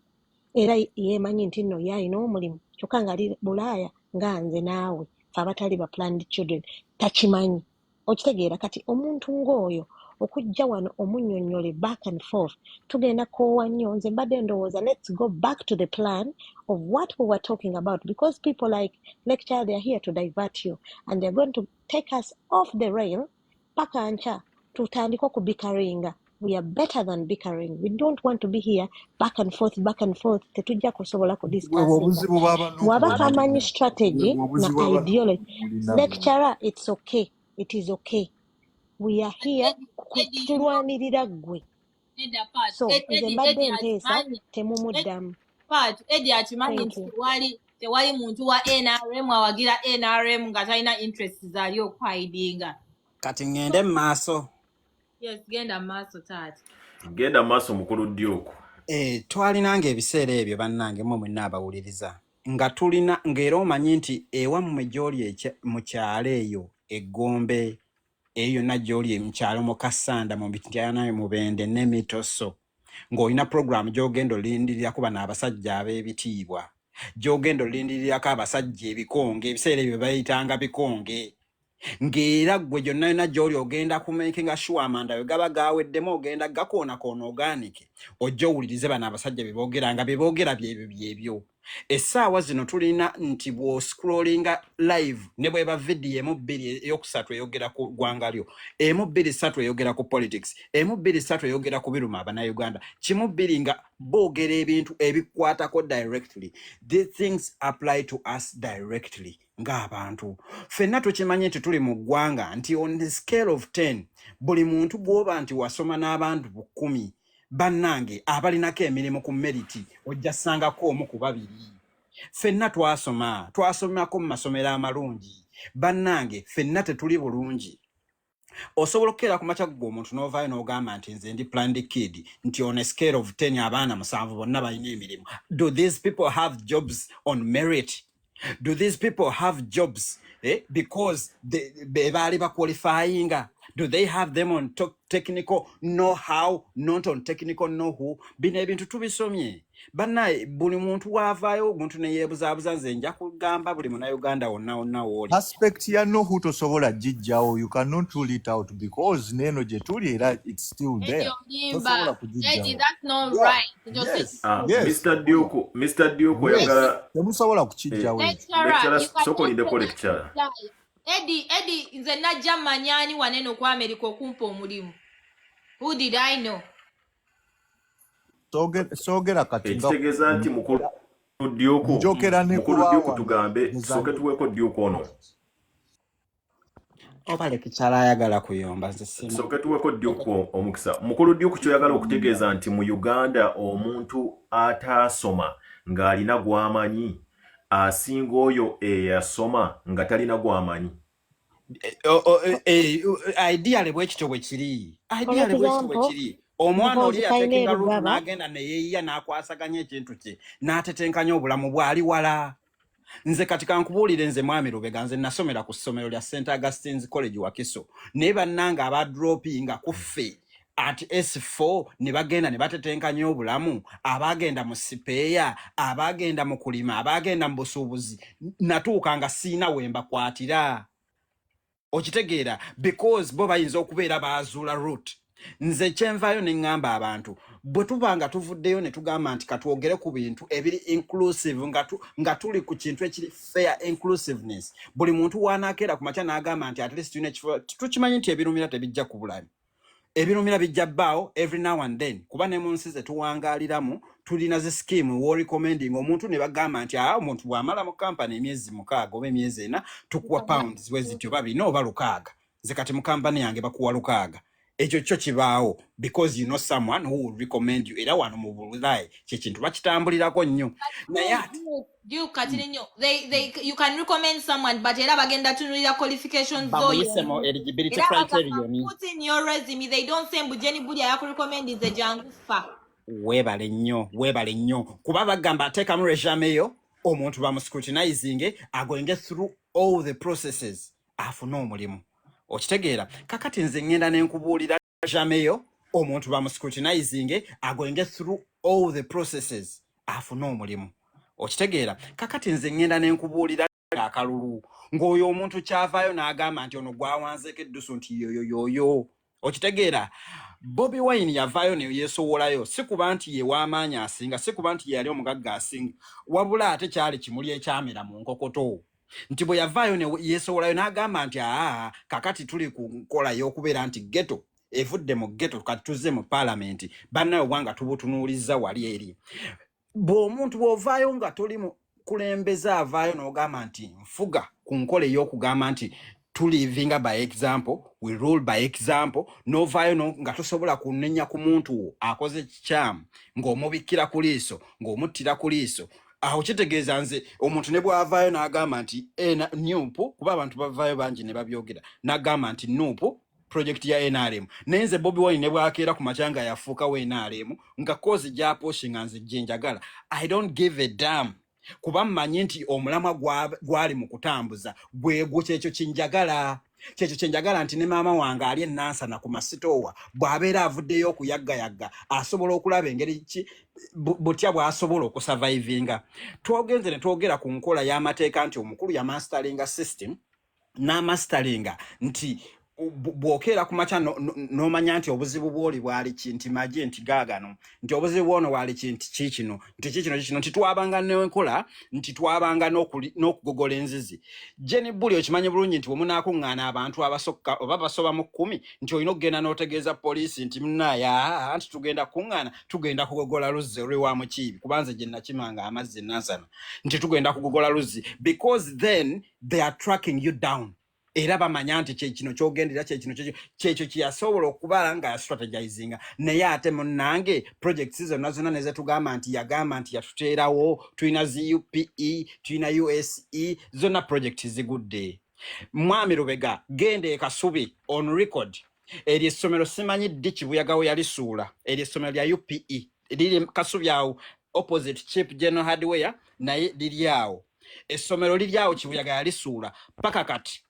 Era yeemanyi nti nno yalina omulimu kyokka ng'ali Bulaaya nga nze naawe fe abatali ba planned children takimanyi. Okitegeera kati omuntu ng'oyo okujja wano omunnyonnyole back and forth tugenda koowa nnyo nze mbadde ndowooza let's go back to the plan of what we were talking about because people like lecturer they are here to divert you and they're going to take us off the rail paka nkya tutandika okubikaringa. We are better than bickering. We don't want to be here back and forth. Tetujja kusobola kudiscuss. Waba tamanyi strategy na ideology. Lecturer, it's okay. It is okay. We are here tulwanirira gwe. So, nze mbadde nteesa temumuddamu. Eddie akimanyi nti tewali muntu wa NRM awagira NRM nga talina interest zaali okuhidinga. kati ngende mu maaso. Yes, genda maaso taata. Genda maaso mukulu Duke. Twalinanga ebiseera ebyo bannange mmwe mwenna abawuliriza nga tulina ng'era omanyi nti ewammwe gy'oli mu kyalo eyo Eggombe eyo yonna gy'oli mu kyalo mu Kasanda mu Mityana mu Bende n'Emitoso ng'olina programu gy'ogenda olindirirako bano abasajja ab'ebitiibwa gy'ogenda olindirirako abasajja ebikonge ebiseera ebyo bayitanga bikonge ng'era gwe gyonna yonna gy'oli ogenda kumakinga sure amanda yo gaba gaaweddemu ogenda gakoonakona ogaanike ojja owulirize bano abasajja bye boogera byebyo essaawa zino tulina nti bw'oscrollinga live ne bweba vidiyo emu bbiri eyokusatu eyogera ku ggwanga lyo emu bbiri ssatu eyogera ku politics emu bbiri ssatu eyogera ku biruma abannayuganda kimu bbiri nga boogera ebintu ebikwatako directly. These things apply to us directly ng'abantu ffenna tukimanyi nti tuli mu ggwanga nti on the scale of 10 buli muntu gw'oba nti wasoma n'abantu 10 bannange abalinako emirimu ku meriti ojja ssangako omu ku babiri. Ffenna twasomako mu masomero amalungi bannange ffenna tetuli bulungi. Osobola okukeera ku makya g'omuntu n'ovaayo n'ogamba nti nze ndi planned kid nti on a scale of 10 abaana 7 bonna balina emirimu. Do these people have jobs on merit? Do these people have jobs because they baali qualifying? Do they have them on technical know-how, not on technical know-who? Bino ebintu tubisomye. Bannaye buli muntu waavaayo omuntu ne yeebuzaabuza nze nja kugamba buli munnayuganda wonna wooli. Aspect ya know-who tosobola gijjawo, you cannot rule it out because neno gye tuli era it's still there. Tosobola kugijjawo. That's not right. Yes. Mr. Duke oyagala temusobola kukijjawo. sokolindeko lecturer. Eddie, nze najja manyani waneno ku America okumpa omulimu. Who did I know? Soogera kati ekitegeeza nti mukulu Duke tugambe soke tuweeko Duke ono. Oba lekikyala ayagala kuyomba nze sina. Soke tuweeko Duke omukisa. Mukulu Duke kyoyagala okutegeeza nti mu Uganda omuntu ataasoma ng'alina gw'amanyi asinga oyo eyasoma nga talina gw'amanyi. Ideally bwekityo bwe kiri. Omwana oli yateekenga lutu n'agenda ne yeeyiya n'akwasaganya ekintu kye n'atetenkanya obulamu bw'ali wala. Nze kati kankubuulire nze Mwami Lubega nze nasomera ku ssomero lya St. Augustine's College Wakiso naye bannanga abadropinga ku ffe at S4 ne bagenda ne batetenkanya obulamu abagenda mu sipeeya abagenda mu kulima abagenda mu busuubuzi natuuka nga siina wemba kwatira. Okitegeera because bo bayinza okubeera baazuula route nze kyenvayo ne ngamba abantu bwe tubanga tuvuddeyo ne tugamba nti katwogere ku bintu ebiri inclusive nga tuli ku kintu ekiri fair inclusiveness buli muntu wanakeera ku makya n'agamba nti at least tulina ekifo tukimanyi nti ebirumira tebijja ku bulamu ebirumira bijja bbaawo every now and then kuba ne mu nsi zetuwangaaliramu tulina zi scheme war recommending omuntu ne bagamba nti omuntu bw'amala mu kampani emyezi 6 oba emyezi 4 tukuwa pounds wezityo babiri oba 6 ze kati mu kampani yange bakuwa 6 ekyo kyo kibaawo because you know someone who will recommend you era wano mu Bulaya kyekintu bakitambulirako nnyo naye you can recommend someone but era bagenda tunulira qualifications zo eligibility criterion put in your resume they don't say mbujeni buli ayakurecommend is jangufa webale nnyo kuba bagamba ateekamu resume yo omuntu bamuscrutinizing agoinge through all the processes afuna omulimu okitegeera kakati nze ngenda nenkubuulira resume yo omuntu bamuscrutinizing agoinge through all the processes afuna omulimu okitegeera kakati nze ngenda nenkubuulira akalulu ng'oyo omuntu kyavaayo n'agamba nti ono gwawanzeeko eddusu nti yoyoyoyo okitegeera Bobi Wine yavaayo ne yeesowolayo si kuba nti ye w'amaanyi asinga si kuba nti ye yali omugagga asinga wabula ate kyali kimuli ekyamera mu nkokoto nti bwe yavaayo ne yeesowolayo n'agamba nti kakati tuli ku nkola y'okubeera nti ghetto evudde mu ghetto kati tuzze mu paalamenti bannayo bwanga tubutunuuliza wali eri bw'omuntu bw'ovaayo nga toli mu kulembeza avaayo n'ogamba nti nfuga ku nkola ey'okugamba nti tulivinga by example we rule by example novaayo nga tosobola kunenya ku muntu akoze kikyamu ng'omubikira ku liiso ng'omuttira ku liiso aho kitegeeza nze omuntu ne bw'avaayo n'agamba nti nupu kuba abantu bavaayo bangi ne babyogera n'agamba nti nupu project ya NRM nenze Bobi Wine ne bwakeera ku machanga yafuuka we NRM nga kozi gya poshinga nze jenjagala I don't give a damn kuba mmanyi nti omulamwa gwali mu kutambuza gwegwo kyekyo kyenjagala nti ne maama wange ali enansana ku masitoowa bw'abeera avuddeyo okuyaggayagga asobola okulaba engeri ki butya bw'asobola okusurvivinga twogenze ne twogera ku nkola y'amateeka nti omukulu yamastaringa system n'amastaringa nti bw'okeera ku makya n'omanya nti obuzibu bw'oli bwali ki nti magye nti gaagano nti obuzibu bwono bwali ki nti kikino nti twabanga n'enkola nti twabanga n'okugogola enzizi Jenny Bully okimanyi bulungi nti bwemunaakuŋŋaana abantu abasokka oba basoba mu 10 nti olina okugenda n'otegeeza poliisi nti munaaya nti tugenda kuŋŋaana tugenda kugogola luzzi olw'ewa Mukiibi kubanze gye nakimanga amazzi nansana nti tugenda kugogola luzzi because then they are tracking you down era bamanya nti kino kyogendera kyekyo kyasobola okubala nga strategizinga naye ate munnange projects zonna nezetugamba nti yagamba nti yatuteerawo tulina UPE tulina USE zonna project zigudde mwami Lubega gende Kasubi on record eri essomero simanyi ddi Kibuyaga we yalisuula eri essomero lya UPE liri Kasubi awo opposite Chief General Hardware naye liri awo essomero liri awo Kibuyaga yalisuula paka kati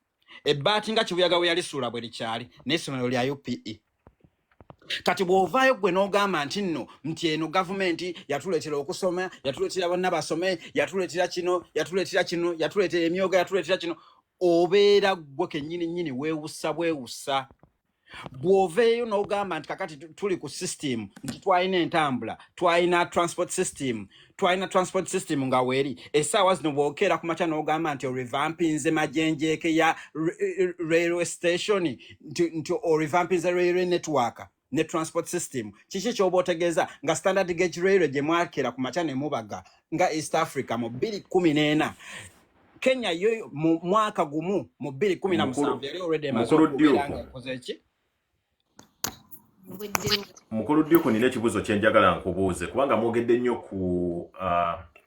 ebbaati nga Kibuyaga we yalisuula bwe likyali n'essomero lya UPE kati bw'ovaayo gwe n'ogamba nti nno nti eno gavumenti yatuleetera okusoma yatuleetera bonna basome yatuleetera emyoga yatuleetera kino obeera gwe kennyini weewusa bw'oveeyo n'ogamba nti kakati tuli ku system nti twalina entambula twalina transport system nga weeri essaawa zino bw'okeera ku makya n'ogamba nti orivampinze majenjeeke ya railway station nti orivampinze railway network ne transport system kiki kyoba otegeeza nga standard gauge railway gye mwakeera ku makya ne mubaga nga East Africa mu 2014 Kenya yo mu mwaka gumu mu 2017 yali already emaze okubeera nga ekoze ki mukulu Ddiko nina ekibuuzo kyenjagala nkubuuze kubanga mwogedde nnyo ku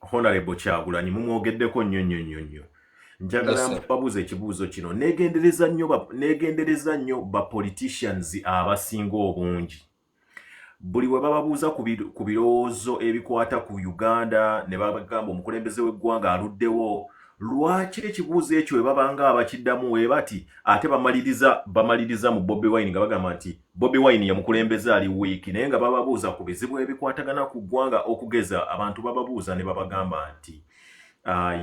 Honorable Kyagulanyi mumwogeddeko nnyo njagala mbabuuze ekibuuzo kino neegendereza nnyo ba politicians abasinga obungi buli we bababuuza ku birowoozo ebikwata ku Uganda ne bagamba omukulembeze w'eggwanga aluddewo lwaki ekibuuzo ekyo we babanga abakiddamu we bati ate bamaliriza mu Bobi Wine nga bagamba nti Bobi Wine yamukulembeza ali wiiki naye nga bababuuza ku bizibu ebikwatagana ku ggwanga okugeza abantu bababuuza ne babagamba nti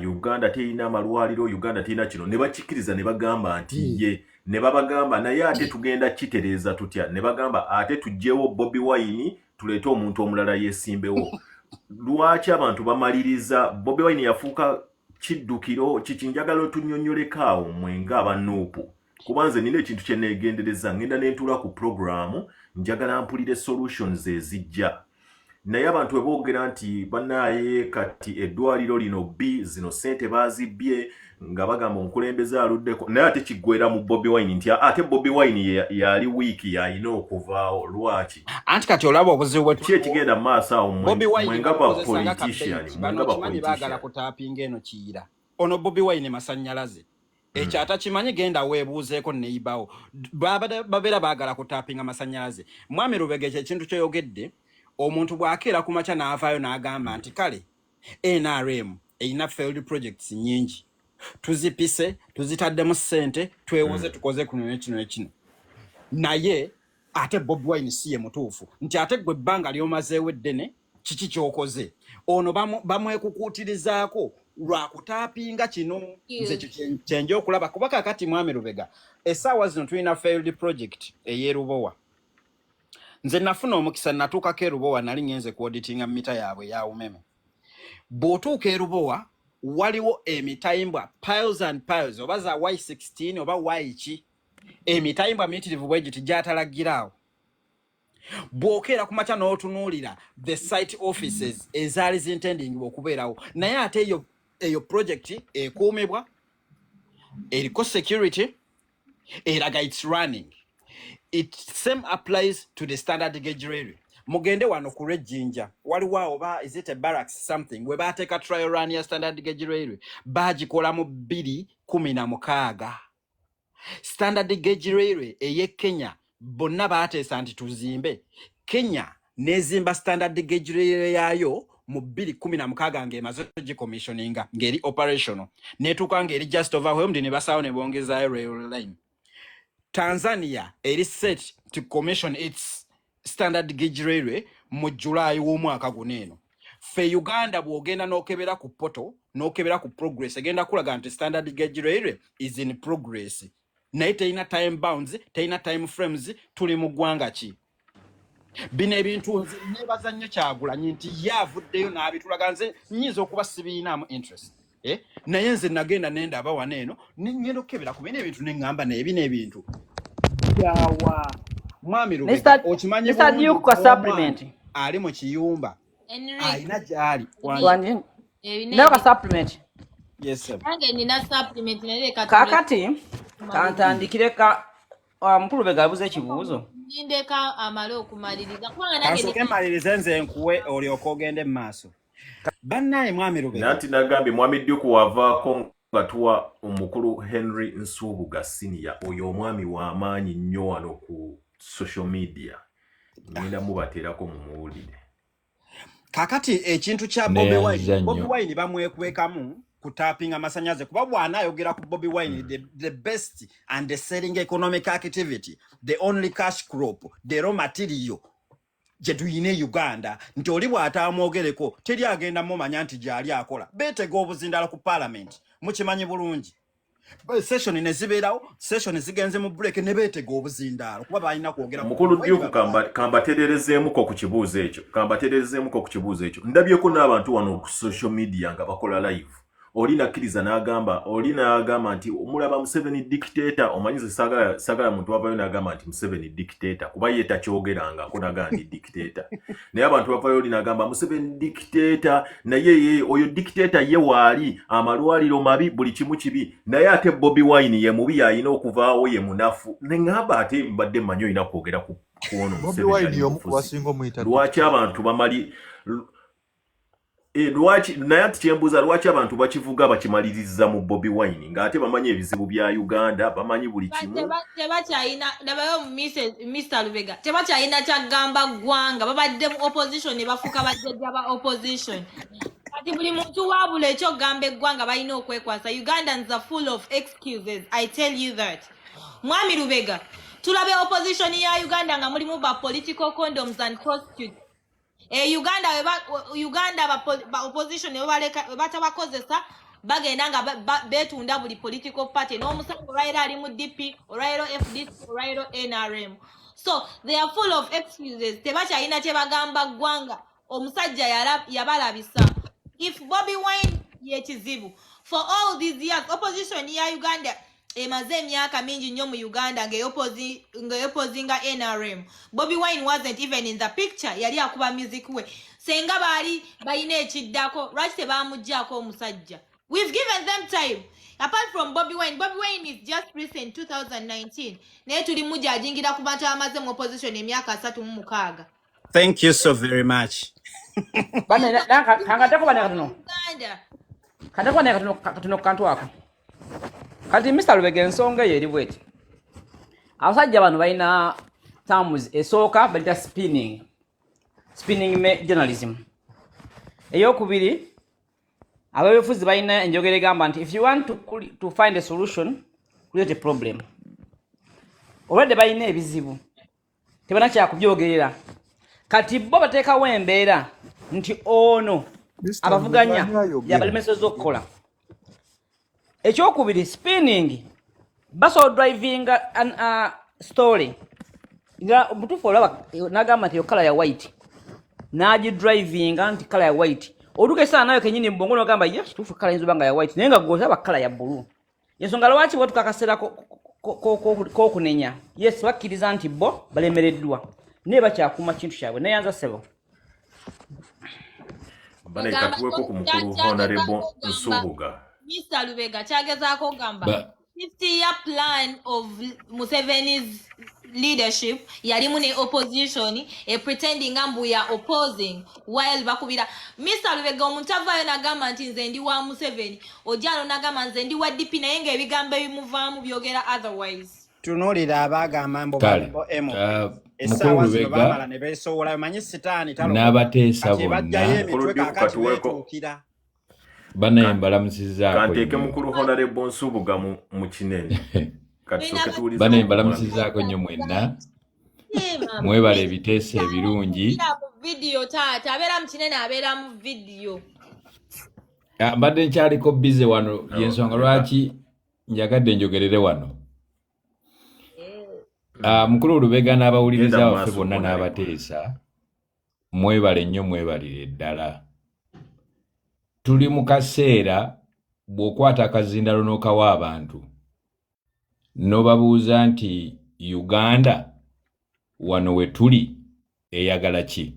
Uganda terina amalwaliro Uganda terina kino ne bakikkiriza ne bagamba nti ye ne babagamba naye ate tugenda kitereeza tutya, ne bagamba ate tujjewo Bobi Wine tuleete omuntu omulala yeesimbewo. Lwaki abantu bamaliriza Bobi Wine yafuuka kiddukiro kikinjagala otunnyonnyolekaawo mwenga abanuupu, kuba nze nina ekintu kye neegendereza, ngenda n'entuula ku programu njagala mpulire solutions ezijja. Naye abantu bwe boogera nti bannaaye kati eddwaliro lino B zino ssente baazibbye nga bagamba omukulembeze aluddeko, naye ate kiggwera mu Bobi Wine nti ate Bobi Wine yali wiiki yalina okuvaawo. Lwaki? Anti kati olaba obuzibu ki ekigenda mu maaso awo mwenga ba politician mwenga ba baagala politician kutaapinga eno kiyira ono Bobi Wine masannyalaze ekyo atakimanyi genda weebuuzeeko neyibawo babeera baagala kutaapinga masannyalaze. Mwami Lubega ekyo ekintu kyoyogedde, omuntu bw'akeera ku makya n'avaayo n'agamba nti kale NRM erina failed projects nnyingi, tuzipise tuzitaddemu ssente twewoze tukoze kuno nekino nekino. Naye ate Bobi Wine si ye mutuufu nti ate gwe ebbanga lyomazeewo eddene kiki kyokoze. Ono bamwekukuutirizaako lwakutaapinga kino. Nze kyenja okulaba kuba kakati Mwami Lubega essaawa zino tulina failed project ey'erubowa. Nze nafuna omukisa natuukako erubowa nali ngenze kuauditinga mita yaabwe ya umeme. Bw'otuuka erubowa waliwo emitayimbwa piles and piles oba za Y16 oba Y ki, emitayimbwa miyitirivu bwe giti gy'atalagiraawo. Bw'okeera ku makya n'otunuulira the site offices ezaali zintendingibwa okubeerawo, naye ate eyo project ekuumibwa, eriko security, eraga it's running. It same applies to the standard gauge railway. Mugende wano ku Rejinja waliwo oba is it a barracks something we bateeka trial run ya standard gauge railway bagikola mu 2016. Standard gauge railway eye Kenya bonna baateesa nti tuzimbe. Kenya nezimba standard gauge railway yayo mu 2016 ng'emaze gicommissioninga ng'eri operational netuuka ng'eri just overwhelmed ne basaawo ne bongezaayo railway line. Tanzania eri set to commission its standard gauge railway mu July w'omwaka guno eno. Fe Uganda bw'ogenda n'okebera ku poto n'okebera ku progress egenda kulaga nti standard gauge railway is in progress. Naye terina time bounds, terina time frames, tuli mu ggwanga ki? Bino ebintu nze neebaza nnyo Kyagulanyi nti ye avuddeyo n'abitulaga, nze nnyinza okuba sibiinaamu interest. Naye nze nagenda nendaba wano eno ngenda okukebera ku bino ebintu neŋŋamba n'ebino ebintu byawa. Mwami Lubega okimanyi supplement ali mu kiyumba alina gy'ali nayo ka supplement. Yes sir. Kaakati kantandikire mukulu Lubega abuze ekibuuzo ndeka amale okumaliriza kasooke malirize nze nkuwe olyoka ogende mu maaso. Bannaye Mwami Lubega nanti nagambye Mwami Dduku wavaako nga tuwa omukulu Henry Nsubuga Senior, oyo omwami w'amaanyi nnyo wano ku social media, ngenda mubateerako mumuwulire. Kakati ekintu kya Bobi Wine bamwekwekamu kutaapinga amasannyalaze kuba bw'anaayogera ku Bobi Wine the best and the selling economic activity, the only cash crop, the raw material gye tuyina Uganda, nti oli bw'ataamwogereko teri agenda mumanya nti gy'ali akola. Beetega obuzindala ku parliament mukimanyi bulungi. Session ne zibeerawo, session zigenze mu break ne beetega obuzindaalo kuba balina kwogera. Mukulu Dduku kambatereezeemuko ku kibuuzo ekyo. Ndabyeko n'abantu wano ku social media nga bakola live. Oli nakkiriza n'agamba nti omulaba Museveni dictator, omanyize sagala muntu wavayo n'agamba nti Museveni dictator kuba ye takyogeranga nkonaga ndi dictator. Naye abantu bavayo oli n'agamba Museveni dictator, naye oyo dictator ye waali amalwaliro mabi buli kimu kibi, naye ate Bobi Wine ye mubi yalina okuvaawo ye munafu. Neŋŋamba ate mbadde mmanyi olina kwogera ku ono Museveni. Lwaki abantu bamali lwaki naye ati kyembuuza lwaki abantu bakivuga bakimaliriza mu Bobi Wine ng'ate bamanyi ebizibu bya Uganda, bamanyi buli kimu. Tebakyayina nabayo Mr. Lubega tebakyayina kyagamba ggwanga, babadde mu opposition ne bafuuka bajjajja ba opposition. Kati buli muntu waabula ekyogamba eggwanga balina okwekwasa. Ugandans are full of excuses, I tell you that. Mwami Lubega tulabe opposition ya Uganda nga mulimu ba political condoms and prostitutes. Uganda ba opposition ne batabakozesa bagenda nga betunda buli political party n'omusango olwaliro ali mu DP olwaliro FDC olwaliro NRM. So they are full of excuses. Tebakyalina kye bagamba ggwanga. Omusajja yabalabisa. If Bobi Wine yekizibu for all these years opposition ya Uganda emaze emyaka mingi nnyo mu Uganda ng'eopposinga NRM. Bobi Wine wasn't even in the picture, yali akuba music we. Senga baali balina ekiddako, lwaki tebamuggyako omusajja? We've given them time. Apart from Bobi Wine is just recent 2019. Naye tuli mujajingira ku bantu amaze mu opposition emyaka 36. Thank you so very much. Bane kangateko bane katono. Uganda. Kateko bane katono kantu ako. Kati Mr. Lubega ensonga yeri bweti. Abasajja bano balina terms esooka balita spinning journalism. Eyokubiri ababefuzi balina enjogera egamba nti if you want to find a solution, create a problem. Already balina ebizibu. Tebana kya kubyogerera. Kati bo bateekawo embeera nti ono abavuganya yabalimesezo okukola. Ekyokubiri spinning baso driving an story nga omutufu olaba nagamba nti kala ya white naji driving anti kala ya white oduke sana nayo kenyini mbongo nagamba yes tufu kala inzubanga ya white nenga gosaba kala ya blue yensonga lwachi watu kakasera ko kunenya yes bakiriza anti bo balemereddwa ne bakyakuma kintu kyabwe nayanza sebo bale katuweko ku mukulu honorable Nsubuga. Mr. Lubega kyagezaako gamba 50-year plan of Museveni's leadership yalimu ne opposition pretending mbu ya opposing while bakubira. Mr. Lubega omuntu avaayo nagamba nti nze ndi wa Museveni ojjalo nagamba nze ndi wa DP naye nga ebigambo ebimuvaamu byogera otherwise. Tunuulira abagamba mbo Mukulu Lubega ne beesowolayo manyi sitaani talo n'abateesa bonna banaye mbalamusizaako kanteeke mukulu honorable Nsubuga mu kinene banaye mbalamusizaako nnyo mwenna mwebala ebiteeso ebirungi video taata abeera mu kinene abeera mu video mbadde nkyaliko bize wano yensonga lwaki njagadde njogerere wano mukulu Lubega n'abawuliriza waffe bonna n'abateesa mwebale nnyo mwebalire ddala tuli mu kaseera bw'okwata akazindalo n'okawa abantu n'obabuuza nti Uganda wano we tuli eyagala ki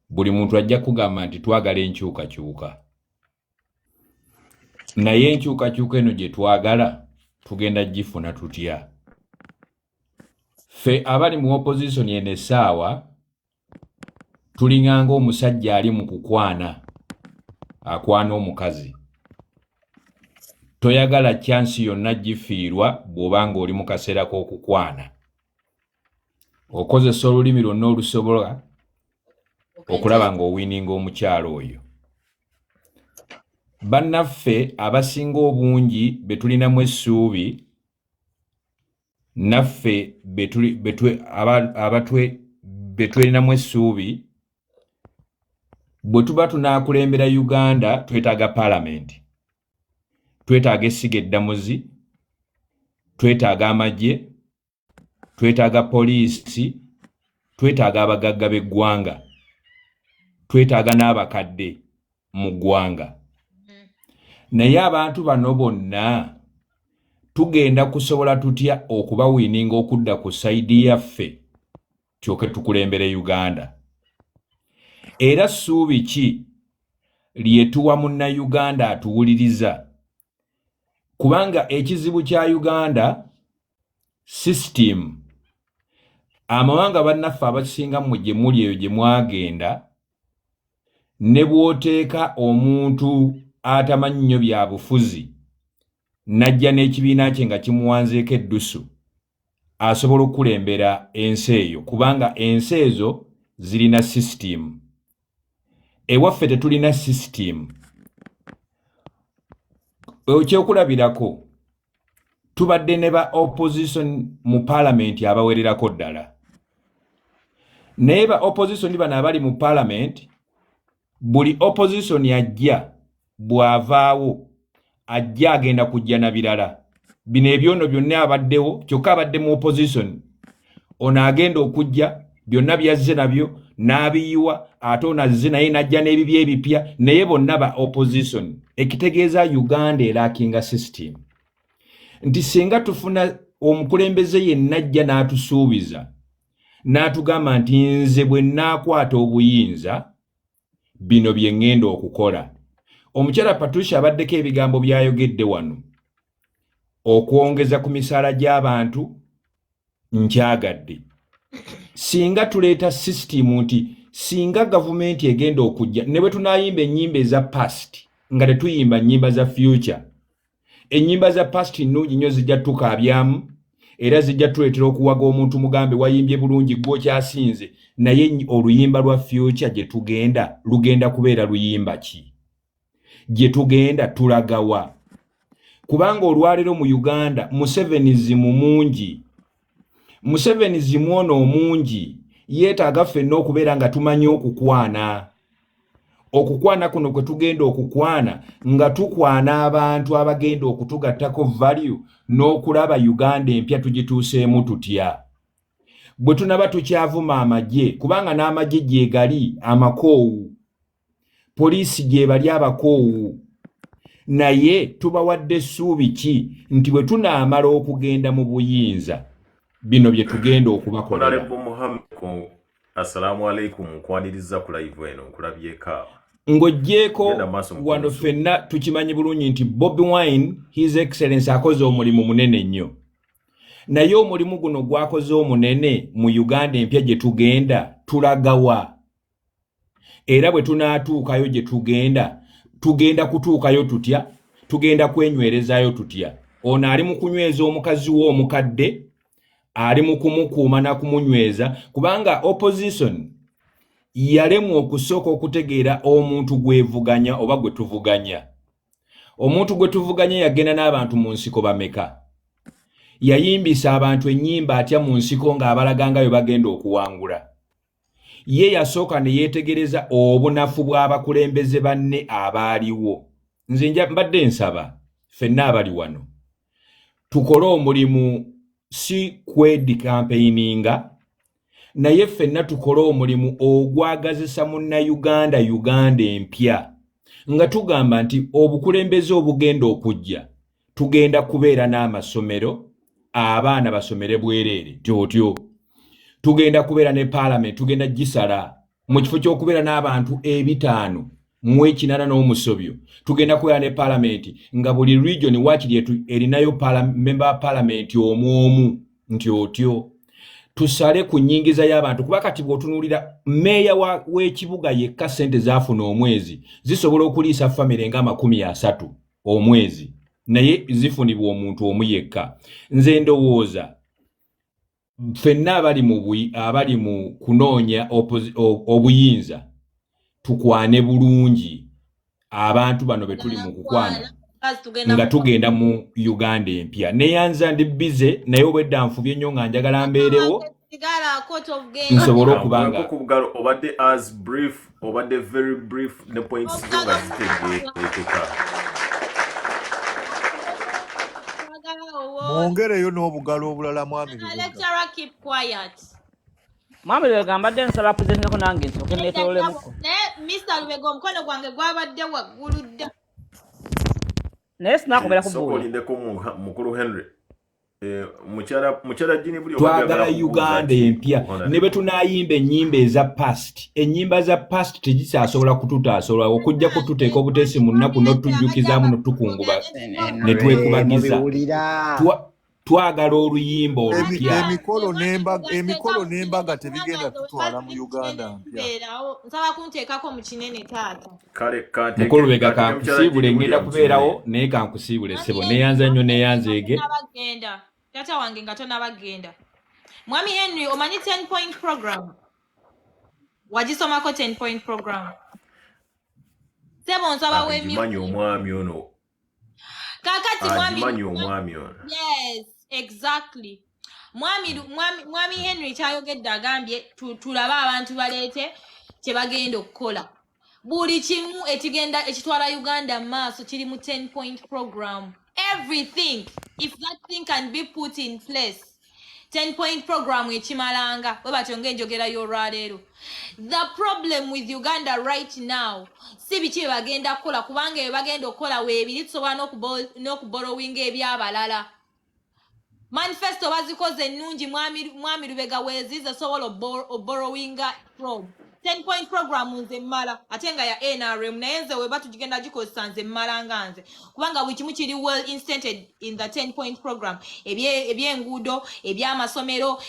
buli muntu ajja kugamba nti twagala enkyukakyuka naye enkyukakyuka eno gye twagala tugenda gifuna tutya fe abali mu opposition ene essaawa tulinganga omusajja ali mu kukwana akwana omukazi toyagala chance yonna gifiirwa bw'obanga oli mu kaseera k'okukwana okozesa olulimi lwonna olusobola okulaba ng'owininga omukyalo oyo bannaffe abasinga obungi be tulinamu essuubi naffe betulinamu essuubi bwe tuba tunaakulembera Uganda twetaaga parliament twetaaga essiga eddamuzi twetaaga amagye twetaaga poliisi twetaaga abagagga b'eggwanga twetaaga n'abakadde mu ggwanga naye abantu bano bonna tugenda kusobola tutya okubawiininga okudda ku sayidi yaffe kyoke tukulembere Uganda era ssuubi ki lyetuwa munnayuganda atuwuliriza kubanga ekizibu kya Uganda system amawanga bannaffe abasinga mu gye muli eyo gye mwagenda ne bw'oteeka omuntu atamanyi nnyo bya bufuzi najja n'ekibiina kye nga kimuwanzeeko eddusu asobola okukulembera ensi eyo kubanga ensi ezo zirina system ewaffe tetulina system ekyokulabirako tubadde ne ba opposition mu parliament abawererako ddala naye ba opposition bano abali mu parliament buli opposition ajja bw'avaawo ajja agenda kujja na birala. Bino ebyono byonna abaddewo kyokka abadde mu opposition. Ono agenda okujja byonna byazze nabyo n'abiyiwa ate ono azze naye n'ajja n'ebibya ebipya naye bonna ba opposition. Ekitegeeza Uganda eraakinga system. Nti singa tufuna omukulembeze yenna ajja n'atusuubiza n'atugamba nti nze bwe nnaakwata obuyinza bino bye ŋŋenda okukola. Omukyala Patricia abaddeko ebigambo by'ayogedde wano okwongeza ku misaala gy'abantu nkyagadde. Singa tuleeta system nti singa gavumenti egenda okujja ne bwe tunaayimba ennyimba eza past nga tetuyimba nnyimba za future. Ennyimba za past nnungi nnyo zijja tukaabyamu era zijja tuleetera okuwaga omuntu mugambe wayimbye bulungi gwo kyasinze naye oluyimba lwa future gye tugenda lugenda kubeera luyimba ki? Gye tugenda tulagawa. Kubanga olwaleero mu Uganda Musevenizimu mungi. Musevenizimu ono omungi yeetaaga ffenna okubeera nga tumanyi okukwana. Okukwana kuno kwe tugenda okukwana nga tukwana abantu abagenda okutugattako value n'okulaba Uganda empya tugituuseemu tutya. Bwe tunaba tukyavuma amagye kubanga n'amagye gye gali amakoowu. Poliisi gye bali abakoowu. Naye tubawadde essuubi ki nti bwe tunaamala okugenda mu buyinza bino bye tugenda okubakolera. Assalamu alaikum nkwaniriza ku live eno nkulabyeko. Ng'oggyeko wano ffenna tukimanyi bulungi nti Bobi Wine His Excellency akoze omulimu munene nnyo. Naye omulimu guno gwakoze omunene mu Uganda empya gye tugenda tulagawa. Era bwe tunaatuukayo gye tugenda kutuukayo tutya, tugenda kwenywerezayo tutya. Ono ali mu kunyweza omukazi we omukadde, ali mu kumukuuma na kumunyweza kubanga opposition yalemwa okusooka okutegeera omuntu gwevuganya oba gwe tuvuganya. Omuntu gwe tuvuganya yagenda n'abantu mu nsiko bameka. Yayimbisa abantu ennyimba atya mu nsiko ng'abalaganga bwe bagenda okuwangula. Ye yasooka ne yeetegereza obunafu bw'abakulembeze banne abaaliwo. Nze mbadde nsaba ffenna abali wano tukole omulimu si kwedi campaigninga naye ffenna tukole omulimu ogwagazisa munnayuganda Uganda empya nga tugamba nti obukulembeze obugenda okujja tugenda kubeera n'amasomero abaana basomere bwereere tyotyo. Tugenda kubeera ne parliament tugenda gisala mu kifo ky'okubeera n'abantu 5 mu 8 n'omusobyo. Tugenda kubeera ne parliament nga buli region wakiri erinayo member wa parliament omu nti otyo. Tusale ku nnyingiza y'abantu kuba kati bw'otunuulira meeya w'ekibuga yekka ssente zaafuna omwezi zisobola okuliisa famire nga 30 omwezi naye zifunibwa omuntu omu yekka. Nze ndowooza ffenna abali mu kunoonya obuyinza tukwane bulungi abantu bano be tuli mu kukwana nga tugenda mu Uganda empya. Neyanza ndi bize naye obwedda nfubye nnyo nga njagala mbeerewo nsobole okubanga obadde as brief obadde very brief ne points zo nga zitegeerekeka. Mwongereyo n'obugalo obulala mwami Lubega. Mwami Lubega mbadde nsaba kuzenako nange nsooke neetoololemuko. Mr. Lubega omukono gwange gwabadde waggulu dda. Naye sinakomera ku bbuula. Sokolindeko mukulu Henry. Mukyala jini buli twagala Uganda empya ne bwe tunaayimba ennyimba eza past. Ennyimba za past tegikyasobola kututaasobola okujja kututeeka obuteesi mu nnaku n'otujjukizaamu n'otukunguba ne twekubagiza. Twagala oluyimba olupya. Emikolo n'embaga tebigenda tutwala mu Uganda mpya. Nsaba kunteekako mu kinene taata. Mukulu Lubega kankusiibule ngenda kubeerawo naye kankusiibule ssebo neeyanza nnyo neeyanzeege. Tata wange nga tonabagenda. Mwami Henry omanyi 10-point program? Wagisomako 10-point program? Sebo nsaba w'emyuka. Omwami ono. Kakati omwami ono. Yes, exactly. Mwami Henry kyayogedde agambye tulaba abantu baleete kye bagenda okukola. buli kimu ekigenda ekitwala Uganda maaso kiri mu 10-point program. Everything, if that thing can be put in place, 10-point program ekimalanga bwe batyo ng'enjogera y'olwaleero. The problem with Uganda right now si biki bagenda kukola kubanga bye bagenda okukola weebiri tusobola n'okuborrowinga ebyabalala. Manifesto bazikoze ennungi mwami Lubega weezize sobola oborrowinga from 10-point program nze mmala ate nga ya NRM naye nze we batugenda gikozesa nze mmala nga nze kubanga buli kimu kiri well instanted in the 10-point program ebyenguudo ebyamasomero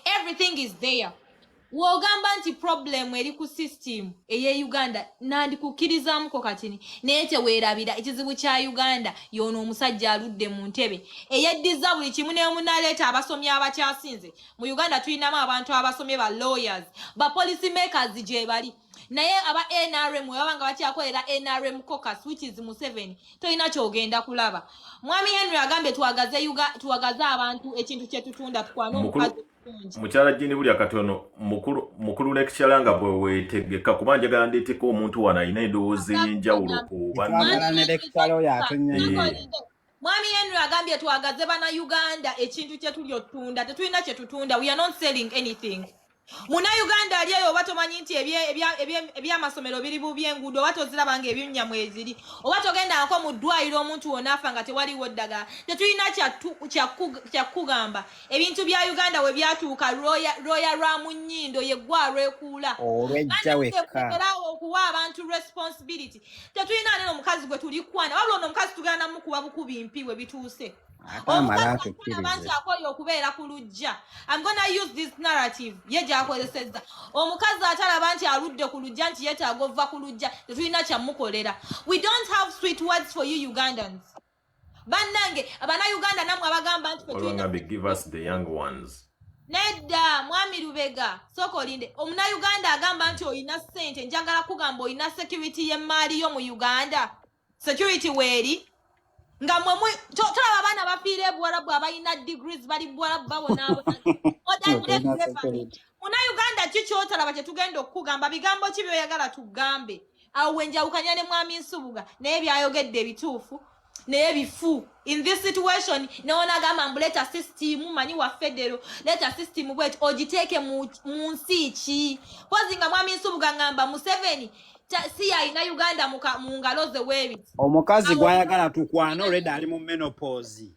everything is there. Wogamba nti problem eri ku system eye Uganda nandikukkirizamuko katini naye teweerabira ekizibu kya Uganda yono omusajja aludde mu ntebe eyeddiza buli kimu ne munaleeta abasomi abakyasinze mu Uganda tulinamu abantu abasomye ba lawyers ba policy makers gye bali naye aba NRM wabanga bakyakolera NRM caucus which is Museveni toyina kyogenda kulaba. Mwami Henry agambye tuwagaze abantu ekintu kye tutunda tukwana omukazi mukyala jini buli akatono mukulu lecturer nga bwe wetegeka kuba njagala ndeeteko omuntu wano alina endowooza ey'enjawulo ku Mwami Henry agambye twagaze bana Uganda ekintu kye tuli otunda tetulina kye tutunda, we are not selling anything. Muna Uganda aliyo oba tomanyi nti ebyamasomero biri bubyenguudo oba tozirabanga ebyunnya mweziri oba togenda nko mu ddwaliro omuntu wonna afa nga tewaliwo ddagala tetulina kyakugamba ebintu bya Uganda we byatuuka roya lwa mu nnyindo yeggwa lwekuula olwejja wekka okuwa abantu responsibility tetulina neno omukazi gwe tulikwana wabula ono omukazi tugenda namukuba bukubi mpi we bituuse omukazi abantu akoye okubeera ku lujja. I'm gonna use this narrative ye gyakozesezza omukazi atalaba nti aludde ku lujja nti yeetaaga ova ku lujja tetulina kyamukolera. We don't have sweet words for you Ugandans. Bannange abana Uganda namwe abagamba nti tetulina give us the young ones. Nedda mwami Lubega soko olinde omuna Uganda agamba nti oyina ssente njagala kugamba oyina security y'emmaali yo mu Uganda. Security weeri nga mwe tulaba abaana bafiira ebuwarabu abalina degrees bali buwarabu babona muna Uganda kikyotalaba kye tugenda okukugamba bigambo ki byoyagala tugambe awo wenjawukanya ne mwami Nsubuga naye byayogedde ebituufu naye bifu in this situation neona agamba mbuleta system manyi wa federal leta system bwet ogiteeke mu nsi ki pozi nga mwami Nsubuga ngamba Museveni si ayina Uganda mu ngalo ze weebiti omukazi gwayagala tukwana already ali mu menopause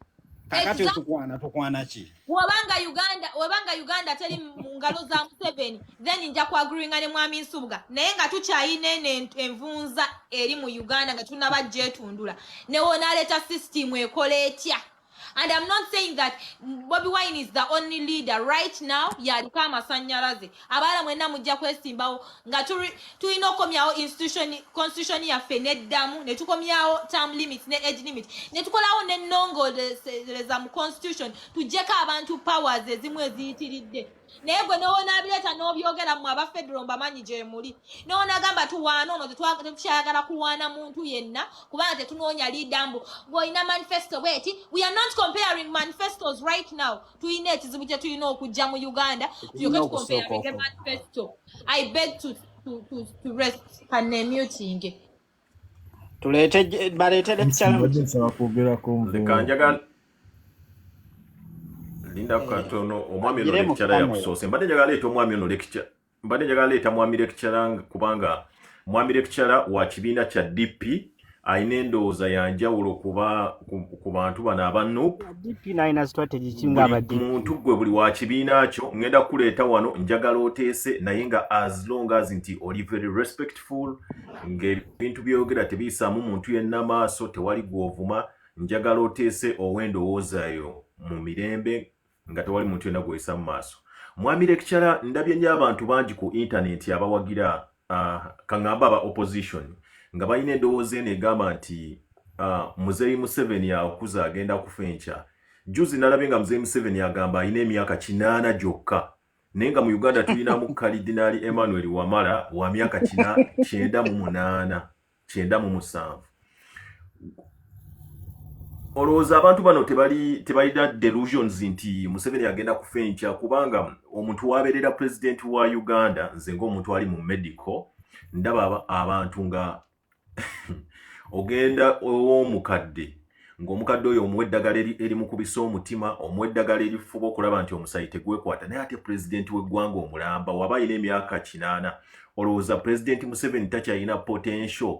kakati tukwana ki wabanga Uganda teri mu ngalo za Museveni then nja ku agreeing ne mwami Nsubuga naye nga tukyayina envunza eri mu Uganda nga tunabajja etundula ne wona aleta system ekola etya. And I'm not saying that Bobi Wine is the only leader right now. Yaliko amasanyalaze abala mwena mujja kwesimbawo nga tulina okomyawo constitution yaffe neddamu ne tukomyawo term limit ne age limit ne tukolawo n'ennongoleza mu constitution tujjeko abantu powers ezimu eziyitiridde naye gwe nowona abireeta n'obyogera mu aba federal mbamanyi gye muli nowona agamba tuwaana ono tetukyayagala kuwaana muntu yenna kubanga tetunoonya lidambu ng'olina manifesto bweti. We are not comparing manifestos right now. Tuyina ekizibu kye tulina okujja mu Uganda tuyoke tucompare manifesto. I beg to rest muting. Baleetedde challenge Linda katono omwami ono lecturer yakusoose mbadde njagala leeta omwami ono lecturer mbadde njagala leeta mwami lecturer kubanga mwami lecturer wa kibiina kya DP ayina endowooza yanjawulo ku bantu bano abanup DP naina strategy kinga abadde muntu gwe buli wa kibiina kyo ngenda kuleeta wano njagala oteese naye nga as long as nti oli very respectful ng'ebintu byogera tebiyisaamu muntu yenna maaso tewali gw'ovuma njagala oteese ow'endowooza yo mu mirembe nga tewali muntu yenna gweyisa mu maaso. Mwami lecturer ndabye nnyo abantu bangi ku internet abawagira kaŋŋamba aba opposition nga balina endowooza eno egamba nti Muzeeyi Museveni akuza agenda kufa enkya. Juzi nalabye nga Muzeeyi Museveni agamba alina emyaka 8 gyokka naye nga mu Uganda tulinamu Kalidinaali Emmanuel Wamala wa myaka 97. Olowooza abantu bano tebalina delusions nti Museveni agenda kufa enkya kubanga omuntu wabeerera president wa Uganda nze ng'omuntu ali mu medical ndaba abantu nga ogenda ow'omukadde ng'omukadde oyo omuwa eddagala erimukubisa omutima, omuwa eddagala erifuba okulaba nti omusaayi tegwekwata, naye ate pulezidenti w'eggwanga omulamba waba alina emyaka 80 olowooza pulezidenti Museveni takyalina potential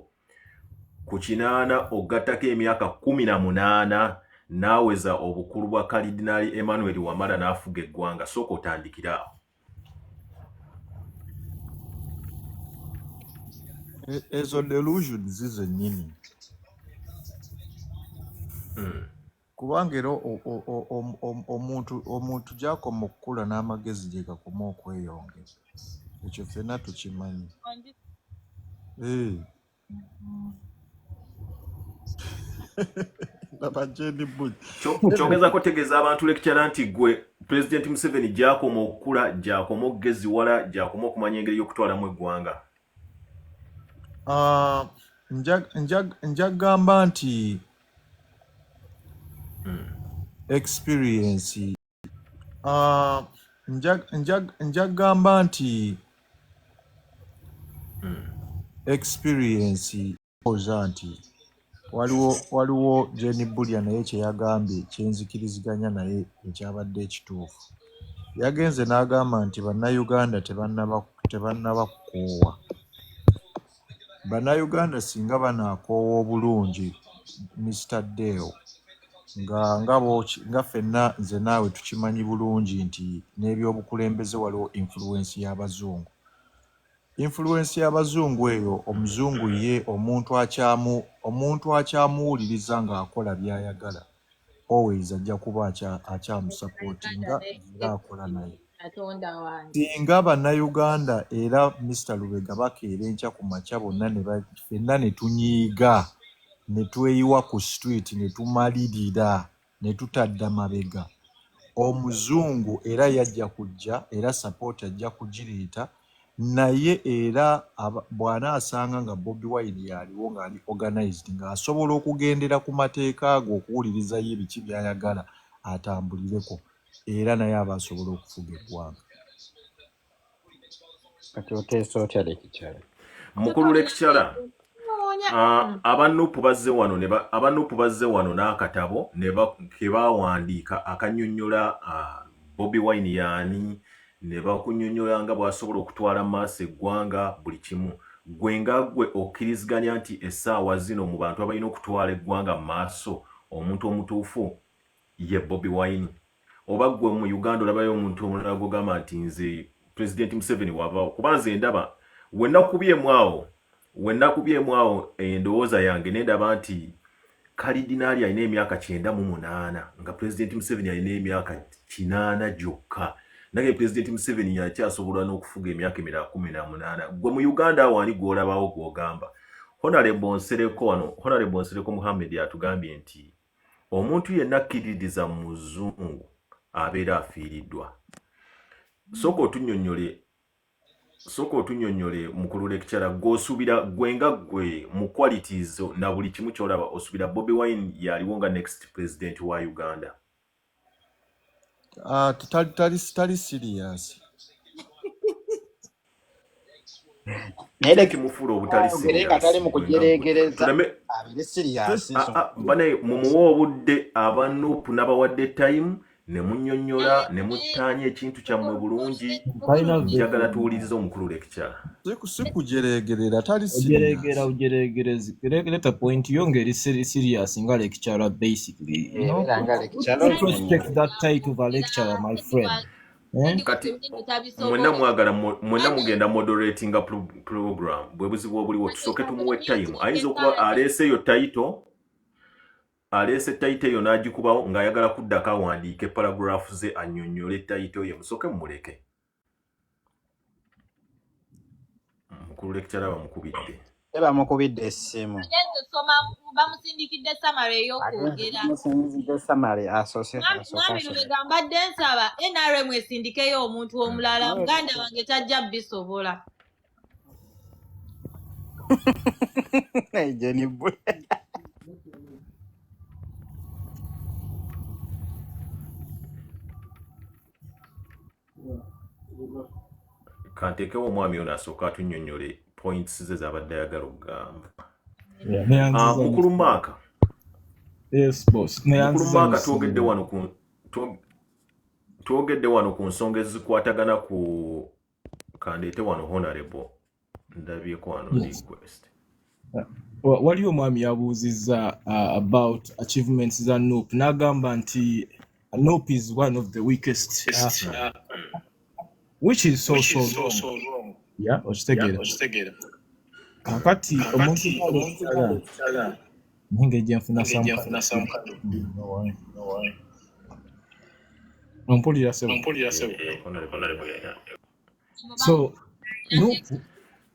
ku 80 ogattako emyaka 18 naaweza obukulu bwa kalidinaali Emmanuel Wamala n'afuga eggwanga, sooka otandikira awo. Ezo delusion zize nnyini. Kubanga era omuntu gy'akoma okukula n'amagezi gye gakoma okweyongera. Ekyo ffenna tukimanyi. Kyongezako tegeeza abantu lecture nti gwe Pulezidenti Museveni gy'akoma okukula, gy'akoma okugeziwala, gy'akoma okumanya engeri y'okutwalamu eggwanga. Njagamba nti experience njagamba nti experience oza nti waliwo Jane Bulya naye kye yagambye kyenzikiriziganya naye ekyabadde ekituufu. Yagenze n'agamba nti bannayuganda tebannaba kukoowa. Bannayuganda singa banaakoowa obulungi Mr. Deo nga ffenna nze naawe tukimanyi bulungi nti n'ebyobukulembeze waliwo influence y'abazungu. Influence y'abazungu eyo omuzungu ye omuntu akyamuwuliriza ng'akola by'ayagala always ajja kuba akyamusapootinga era akola naye. Singa bannayuganda era Mr. Lubega bakeera enkya ku makya ffenna ne tunyiiga ne tweyiwa ku street ne tumalirira ne tutadda mabega, omuzungu era yajja kujja era support ajja kugireeta, naye era bw'anaasanga nga Bobi Wine yaliwo ng'ali organized ng'asobola okugendera ku mateeka ago okuwulirizayo ebiki by'ayagala atambulireko, era naye aba asobola okufuga eggwanga. Mukulu lecturer, abanupu bazze wano n'akatabo ke baawandiika akannyonnyola Bobi Wine yaani, ne bakunnyonnyola nga bw'asobola okutwala maaso eggwanga buli kimu. Gwe nga gwe okkiriziganya nti essaawa zino mu bantu abalina okutwala eggwanga mu maaso omuntu omutuufu ye Bobi Wine? Oba gwe mu Uganda olabayo omuntu omulala gogamba nti nze Pulezidenti Museveni wavaawo? Kuba nze ndaba wennakubyemu awo endowooza yange nendaba nti kalidinaali alina emyaka 98 nga Pulezidenti Museveni alina emyaka 80 gyokka. Nage Pulezidenti Museveni yakyasobola n'okufuga emyaka emirala 18. Gwe mu Uganda awo ani gw'olabawo gw'ogamba? Honorable Nsereko Muhammad atugambye nti omuntu yenna akkiririza mu muzungu abeera afiiriddwa. Sooka otunnyonnyole mukulu lecturer gw'osuubira gwe nga gwe mu qualities na buli kimu ky'olaba osuubira Bobi Wine yaliwo nga next president wa Uganda. Tali serious. Kimufuula obutali serious. Bane mumuwa obudde abanupu n'abawadde time ne munnyonnyola ne muttaanya ekintu kyammwe bulungi. Njagala tuwulirize omukulu lecturer. Sikujeregerera tali serious. Ujeregereza point yo ngeri serious nga lecturer basically. Respect that title of a lecturer, my friend. Kati mwenna mugenda moderatinga program bwe buzibu obuliwo tusooke tumuwe time. Ayinza okuba aleese title eyo n'agikubawo ng'ayagala kuddako awandiike paragraph ze annyonnyole title ye, musooke mumuleke. Mukulu lecturer bamukubidde. Bamukubidde essimu. Bamusindikidde samale ey'okwogera. Mwami Lubega mbadde nsaba NRM esindikeyo omuntu omulala, muganda wange tajja bisobola. Kanteekewo omwami ono asooka atunnyonnyole points ze zabadde ayagala okugamba. Mukulu Maka. Yes, boss. Mukulu Maka twogedde wano ku nsonga ezikwatagana ku kandeete wano honorable ndabyeko wano request. Waliwo mwami yabuuzizza about achievements za NUP n'agamba nti NUP is one of the weakest which is so wrong. Yeah, okitegeera. Kakati omuntu ng'aleetala nengejja nfuna samukadu. Ompulira sebo. So NUP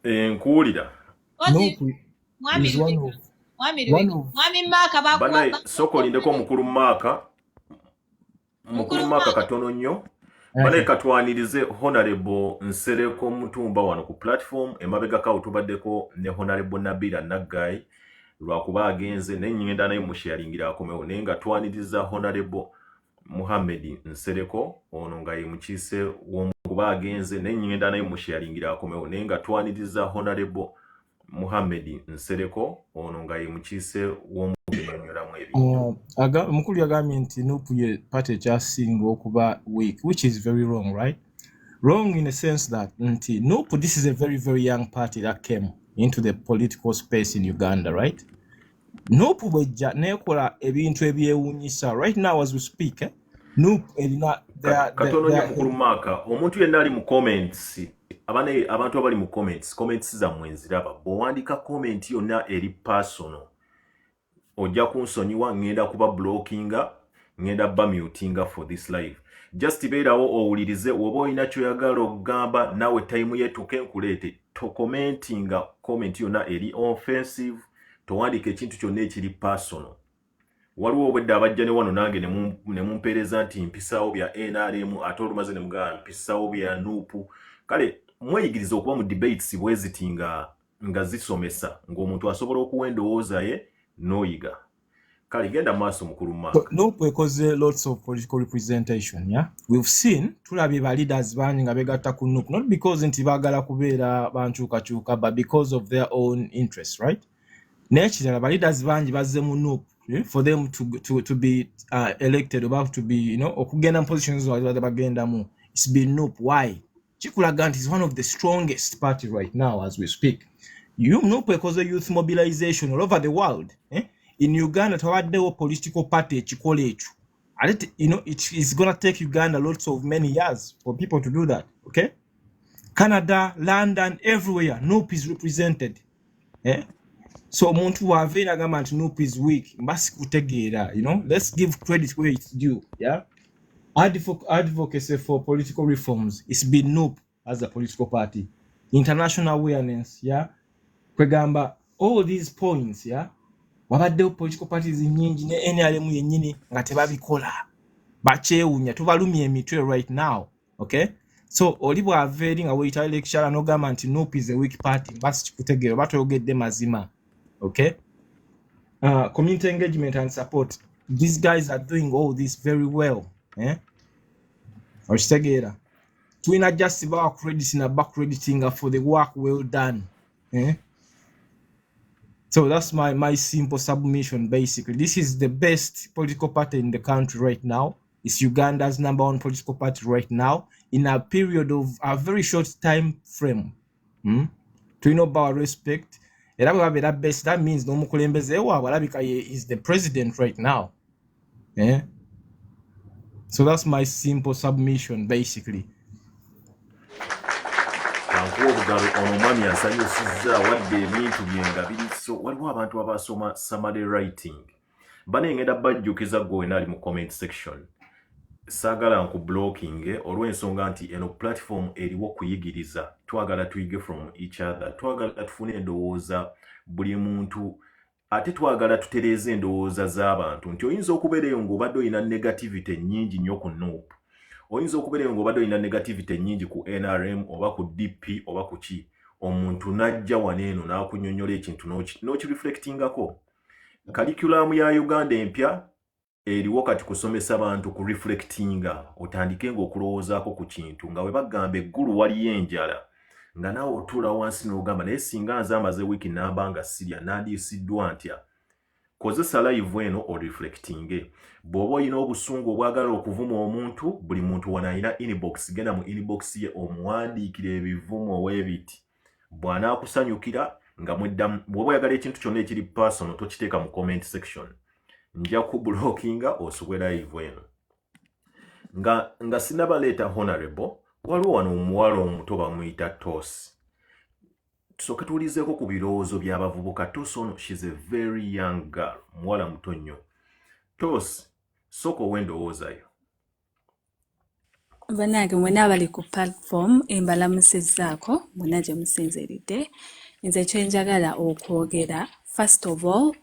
nkuwulira. NUP is one of Banaye soko lindeko mukulu Maka katono nnyo. Banaye katwanirize honorable Nsereko Mutumba wano ku platform emabega kawo tubaddeko ne honorable Nabila Naggai lwakuba agenze nenyenda naye musharingira akomewo naye nga twaniriza honorable Muhammad Nsereko ono nga ye mukiise w'omukuba agenze nenyenda naye musharingira akomewo naye nga twaniriza honorable Muhammad Nsereko ono nga ye mukiise w'omukunyolamu ebi. Mukulu yagambye nti NUP ye party ekyasinga okuba weak, which is very wrong, right? Wrong in the sense that nti NUP, this is a very, very young party that came into the political space in Uganda, right? NUP bwejja nekola ebintu ebyewuunyisa. Right now as we speak, NUP erina katono nnyo mukulu Maka omuntu yenna ali mu comments abantu abali mu comments zammwe nziraba bw'owandika comment yonna eri personal ojja kunsonyiwa ngenda kuba blockinga ngenda ba mutinga for this live. Just beerawo owulirize oba olina kyoyagala okugamba nawe time yetuke nkuleete to commentinga comment yonna eri offensive towandika ekintu kyonna ekiri personal. Waliwo obwedda abajja ne wano nange ne mumpeereza nti mpisaawo bya NRM ate olumaze ne mugamba mpisaawo bya NUP. Kale mweyigiriza okuba mu debates bweziti nga zisomesa ng'omuntu asobola okuwa endowooza ye noyiga. Kale genda maaso mukulu Maka. NUP ekoze lots of political representation, yeah? We've seen tulabye ba leaders bangi nga begatta ku NUP, not because nti baagala kubeera bankyukakyuka, but because of their own interests, right? Nekirala ba leaders bangi bazze mu NUP for them to be elected, about to be, okugenda mu positions bagendamu. It's been NUP. Why? Chikulaga nti is one of the strongest party right now as we speak. NUP ekoze youth mobilization all over the world. In Uganda, tawaddewo political party ekikola ekyo. It is going to take Uganda lots of many years for people to do that. Okay? Canada, London, everywhere, NUP is represented. So omuntu waveera agamba nti NUP is weak. Mbasi kutegeera, let's give credit where it's due. Yeah? Advocacy for political reforms. It's been NUP as a political party. International awareness, yeah? Kwegamba, all these points, yeah? Wabaddewo political parties nyingi ne NRM yennyini nga tebabikola. Bakyewunya, tubalumya emitwe right now. Okay? So, oli bw'aveeri nga weyita lecturer n'ogamba nti NUP is a weak party, basi kikutegeera batayogedde mazima. Okay? Community engagement and support. These guys are doing all this very well. Okitegeera. Tulina just bawa credit na back crediting for the work well done. So that's my simple submission basically. This is the best political party in the country right now. It's Uganda's #1 political party right now in a period of a very short time frame. To about respect. Best, that means no mukulembeze walabika is the president right now. So that's my simple submission basically. Omwami asanyusizza wadde ebintu byenga biri so waliwo abantu abasoma summary writing banengenda bajjukiza gwe nali mu comment section saagala nku blocking olw'ensonga nti eno platform eriwo kuyigiriza twagala tuyige from each other twagala tufune endowooza buli muntu ate twagala tutereeze endowooza z'abantu nti oyinza okubeerayo ng'obadde olina negativity nnyingi nnyo ku NUP oyinza okubeerayo ng'obadde olina negativity nnyingi ku NRM oba ku DP oba ku ki omuntu najja waneeno n'akunyonnyola ekintu n'okireflectingako curriculum ya Uganda empya eriwo kati kusomesa abantu ku reflectinga otandike ng'okulowoozaako ku kintu nga we bagamba eggulu waliyo enjala nga nawe otuula wansi n'ogamba naye singa nze amaze wiiki n'abanga sirya nandiisiddwa ntya. Kozesa live eno oreflectinge. Bw'oba olina obusungu obwagala okuvuma omuntu, buli muntu wano alina inbox, genda mu inbox ye omuwandiikira ebivumo weebiti. Bw'anaakusanyukira nga mweddamu. Bw'oba oyagala ekintu kyonna ekiri personal tokiteeka mu comment section. Nja kublockinga osubwe live eno. Nga sinabaleeta honorable, waliwo wano omuwala omuto bamuyita Tosi. Tusooke tuwulizeeko ku birowoozo by'abavubuka. Tosi ono, she's a very young girl, muwala muto nnyo. Tosi, sooka ow'endowooza yo. Bannange mwena abali ku platform embalamusizzaako mwena gye musinziridde. Nze kyenjagala okwogera, first of all,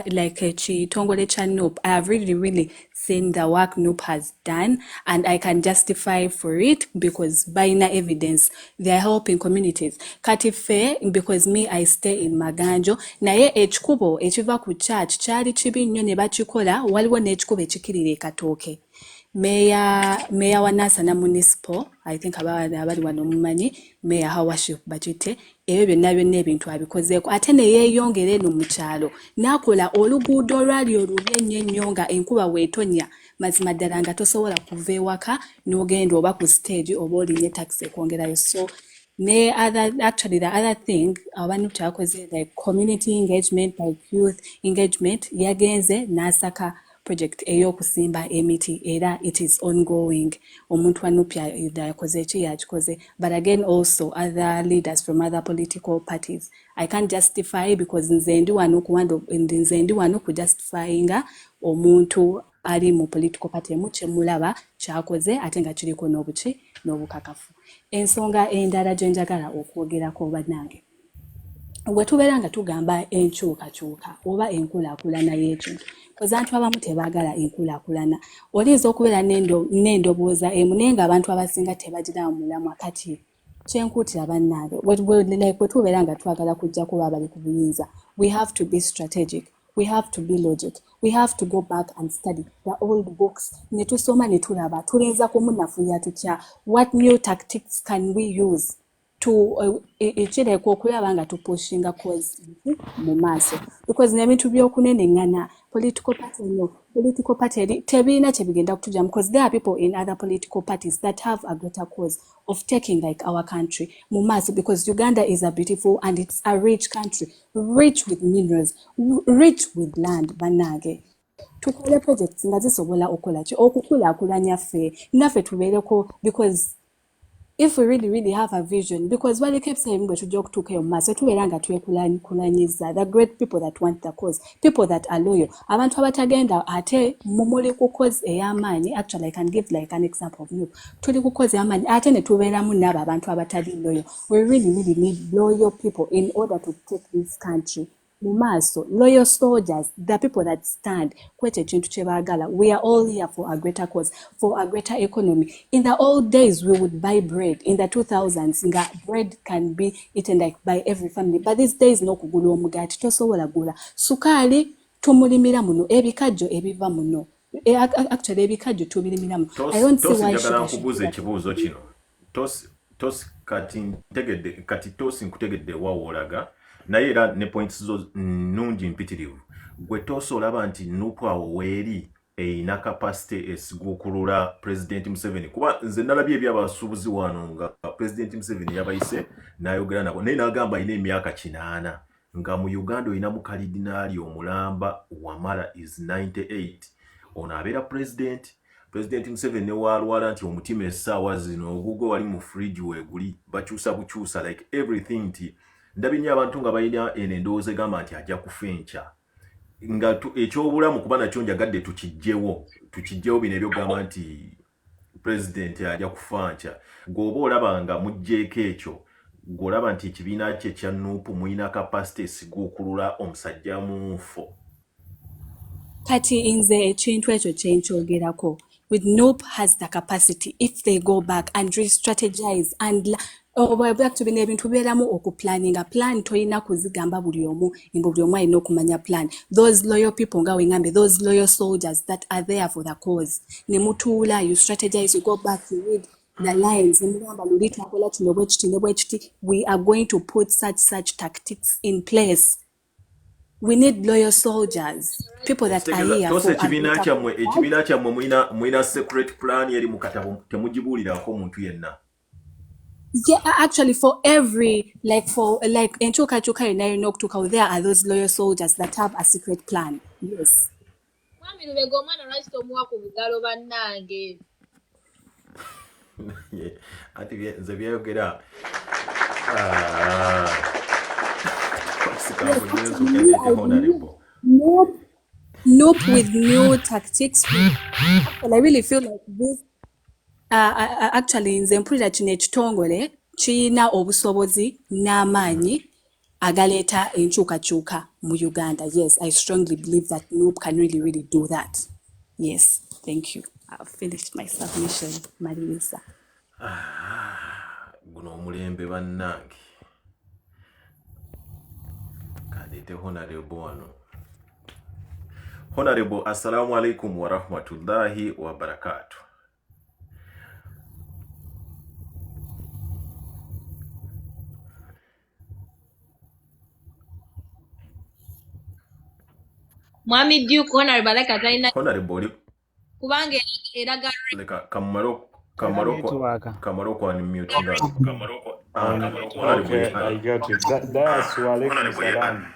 like ekitongole kya NUP, I have really seen the work NUP has done and I can justify for it because bayina evidence. They are helping communities. Kati fe, because me I stay in Maganjo, naye ekikubo ekiva ku church kyali kibi nnyo ne bakikola, waliwo n'ekikubo ekikirira Katooke. Mayor wa Nasana Municipal, I think abali wano mumanyi, Mayor Hawaship Bajite, ebyo byonna ebintu abikozeeko. Ate ne yeeyongera eno mu kyalo, n'akola oluguudo lwali olubi ennyo nga enkuba weetonya, mazima ddala nga tosobola kuva ewaka n'ogenda oba ku stage oba olinye taxi ekwongerayo. So the other thing, abantu kyakoze like community engagement, like youth engagement, yagenze n'asaka project ey'okusimba emiti era it is ongoing. Omuntu wa NUP yakoze ki yakikoze. But again also other leaders from other political parties. I can't justify because nze ndi wano kujustifyinga omuntu ali mu political party emu kyemulaba kyakoze ate nga kiriko n'obukakafu. Ensonga endala gye njagala okwogerako bannange. Bwe tubeera nga tugamba enkyukakyuka oba enkulaakulana y'ekintu, abantu abamu tebaagala enkulaakulana. Oyinza okubeera n'endobooza emu naye ng'abantu abasinga tebagiramu mulamwa. Kati kyenkuutira bannange, bwe tubeera nga twagala kujja kuba abali ku buyinza, we have to be strategic. We have to be logic. We have to go back and study the old books. Ne tusoma ne tulaba, tulinza kumunafuya tutya. What new tactics can we use to ekireko okulaba nga tupushinga cause mu maaso? Because n'ebintu by'okunenengana political party tebiina kye bigenda kutujjamu, because there are people in other political parties that have a greater cause of taking like our country mu maaso, because Uganda is a beautiful and it's a rich country, rich with minerals, rich with land. Bannange, tukole projects nga zisobola okola ki okukulaakulanya ffe naffe tubeereko, because if we really have a vision, because what they kept saying we should joke to care mass tuberanga twekulanyiza the great people that want the cause, people that are loyal, abantu abatagenda ate mumuli ku cause ey'amaanyi. Actually I can give like an example of you. Tuli ku cause ey'amaanyi ate ne tubeeramu n'abo abantu abatali loyal. We really need loyal people in order to take this country mu maaso. Loyal soldiers, the people that stand kwete kintu kye baagala. We are all here for a greater cause, for a greater economy. In the old days we would buy bread. In the 2000s bread can be eaten like by every family, but these days no kugula omugati tosobola gula. Sukali tumulimira muno, ebikajjo ebiva muno. Actually ebikajjo tubilimira muno. I don't see why njagala nkubuuza ekibuuzo kino. Tosi kati Tosi nkutegedde wawoolaga naye era ne points zo nnungi mpitirivu. Gwe Tosi olaba nti NUP awo weeri eyina capacity esiguukulula President Museveni, kuba nze nalabye ebyabasuubuzi wano nga President Museveni yabayise n'ayogera nabo naye n'agamba alina emyaka 8 nga mu Uganda oyinamu kalidinaali omulamba Wamala is 98. Ono abeera President Museveni ne waalwala nti omutima essaawa zino ogugo wali mu fridge weeguli bakyusa bukyusa like everything nti ndabinye abantu nga balina endowooza egamba nti ajja kufa enkya. Nga ekyobulamu kuba nakyo njagadde tukijjewo bino ebyogamba nti President ajja kufa nkya. Gw'oba olaba nga mugjeeko ekyo, gw'olaba nti ekibiina kye kya NUP muyina capacity esiguukulula omusajja munfo. Kati nze ekintu ekyo kyenkyogerako. With NUP has the capacity, if they go back and re-strategize and back to be ebintu beeramu okuplanninga plan toyina kuzigamba buli omu alina okumanya plan. Those loyal people nga wengambe, those loyal soldiers that are there for the cause. Ne mutuula, you strategize, you go back, you read the lines emugamba luli twakola kino bwe kiti ne bwe kiti, we are going to put such tactics in place. We need loyal soldiers, people that are here tose for a ekibiina better kyammwe ekibiina kyammwe mwina secret plan eri mu katabo temugibuulirako omuntu yenna. Yeah, actually, for every like in Chuka there are those loyal soldiers that have a secret plan. Yes. Mwami Lubega omwana lwaki tomuwa ku bugalo bannange? Ati nze byayogera Nope with new tactics. Well, I really feel like this actually nze mpulira kino ekitongole kirina obusobozi n'amaanyi agaleeta enkyukakyuka mu Uganda. Yes, I strongly believe that NOP can really do that. Yes, thank you. I've finished my submission, Marisa. Guno omulembe bannange. Kadete honorable wano. Honorable, assalamu alaikum wa rahmatullahi wa barakatuh. Mwami Duke honorable like atalina Honorable kubanga eraga leka kamaro kwa ni mute nga okay, I got it. That's wa alaikum salam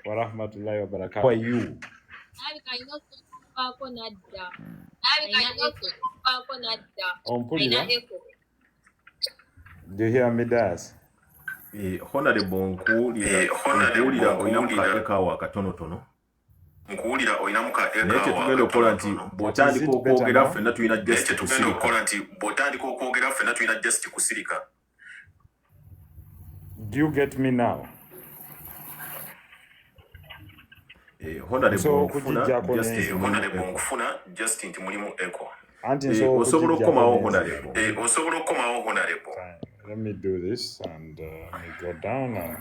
wa rahmatullahi wa barakatuh. How are you? Do you hear me, Das? Honorable nkuulira oyina mukaeka wa katonotono. Nkuulira oyina mukaeka wa katonotono. Tugenda okukola nti bw'otandika okwogera ffenna tulina just kusirika. Do you get me now? Honorable nkufuna just nti mulimu echo. Osobola okukomawo honorable. Let me do this and let me go down and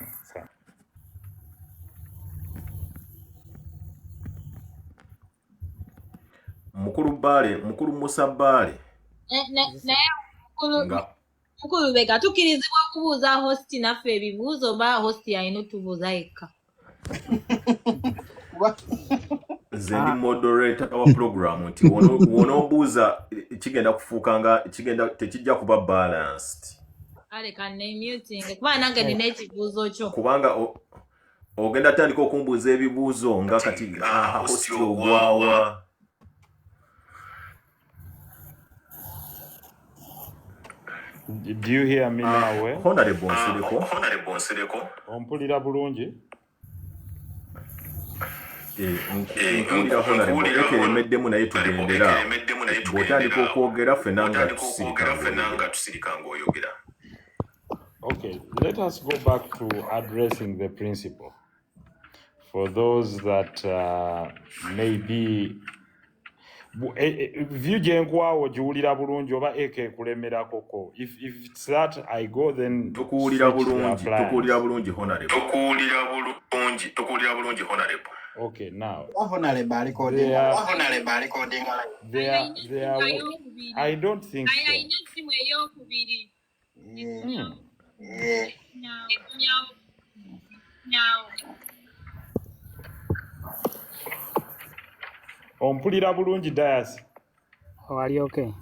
mukulu Musa Bale. Mukulu Lubega tukirizibwa okubuuza host naffe ebibuuzo ba host yalina otubuuza yekka. Nze ndi moderator wa program nti wonobuuza kigenda kufuuka tekijja kuba balanced. Aleka ne muting kuba nange nina ekibuuzo kyo. Kubanga ogenda tandika okumbuuza ebibuuzo nga kati host ogwawa. Do you hear me now? Honorable Nsereko. Ompulira bulungi? Nkuulira honorable ekeremeddemu naye tugendera. Bw'otandika okwogera ffenna nga tusirika ng'oyogera. Okay, let us go back to addressing the principle. For those that may be view jenkwawo jiwulira bulungi oba eke kulemera koko. If it's that I go then tukuwulira bulungi honorable. Okay, now I don't think so. Ompulira bulungi Dias? Are you okay?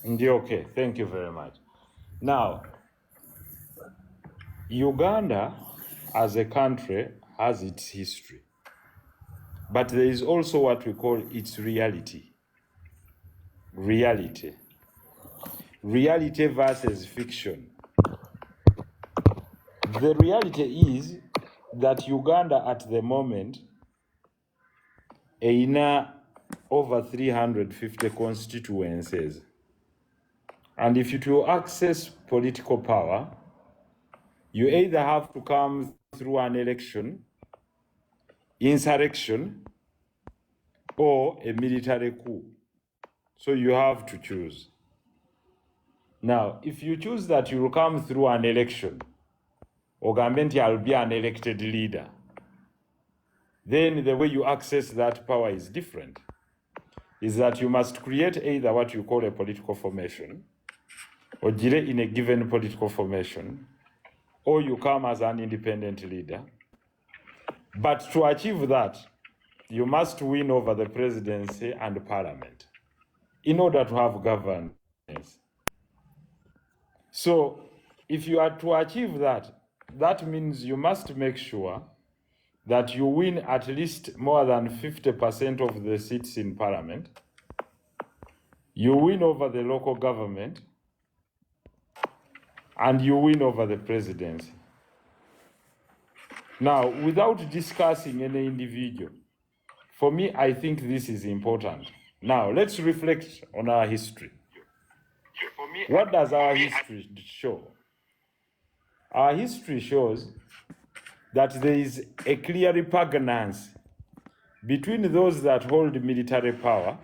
Ndi okay. Thank you very much. Now, Uganda as a country has its history, but there is also what we call its reality. Reality versus fiction. The reality is that Uganda at the moment ina over 350 constituencies. And if you to access political power, you either have to come through an election, insurrection, or a military coup. So you have to choose. Now, if you choose that you will come through an election, Ogambenti I'll be an elected leader, then the way you access that power is different. Is that you must create either what you call a political formation, ogire in a given political formation, or you come as an independent leader. But to achieve that, you must win over the presidency and parliament in order to have governance. So if you are to achieve that, that means you must make sure that you win at least more than 50% of the seats in parliament. You win over the local government, and you win over the presidency. Now, without discussing any individual, for me, I think this is important. Now, let's reflect on our history. What does our history show? Our history shows that there is a clear repugnance between those that hold military power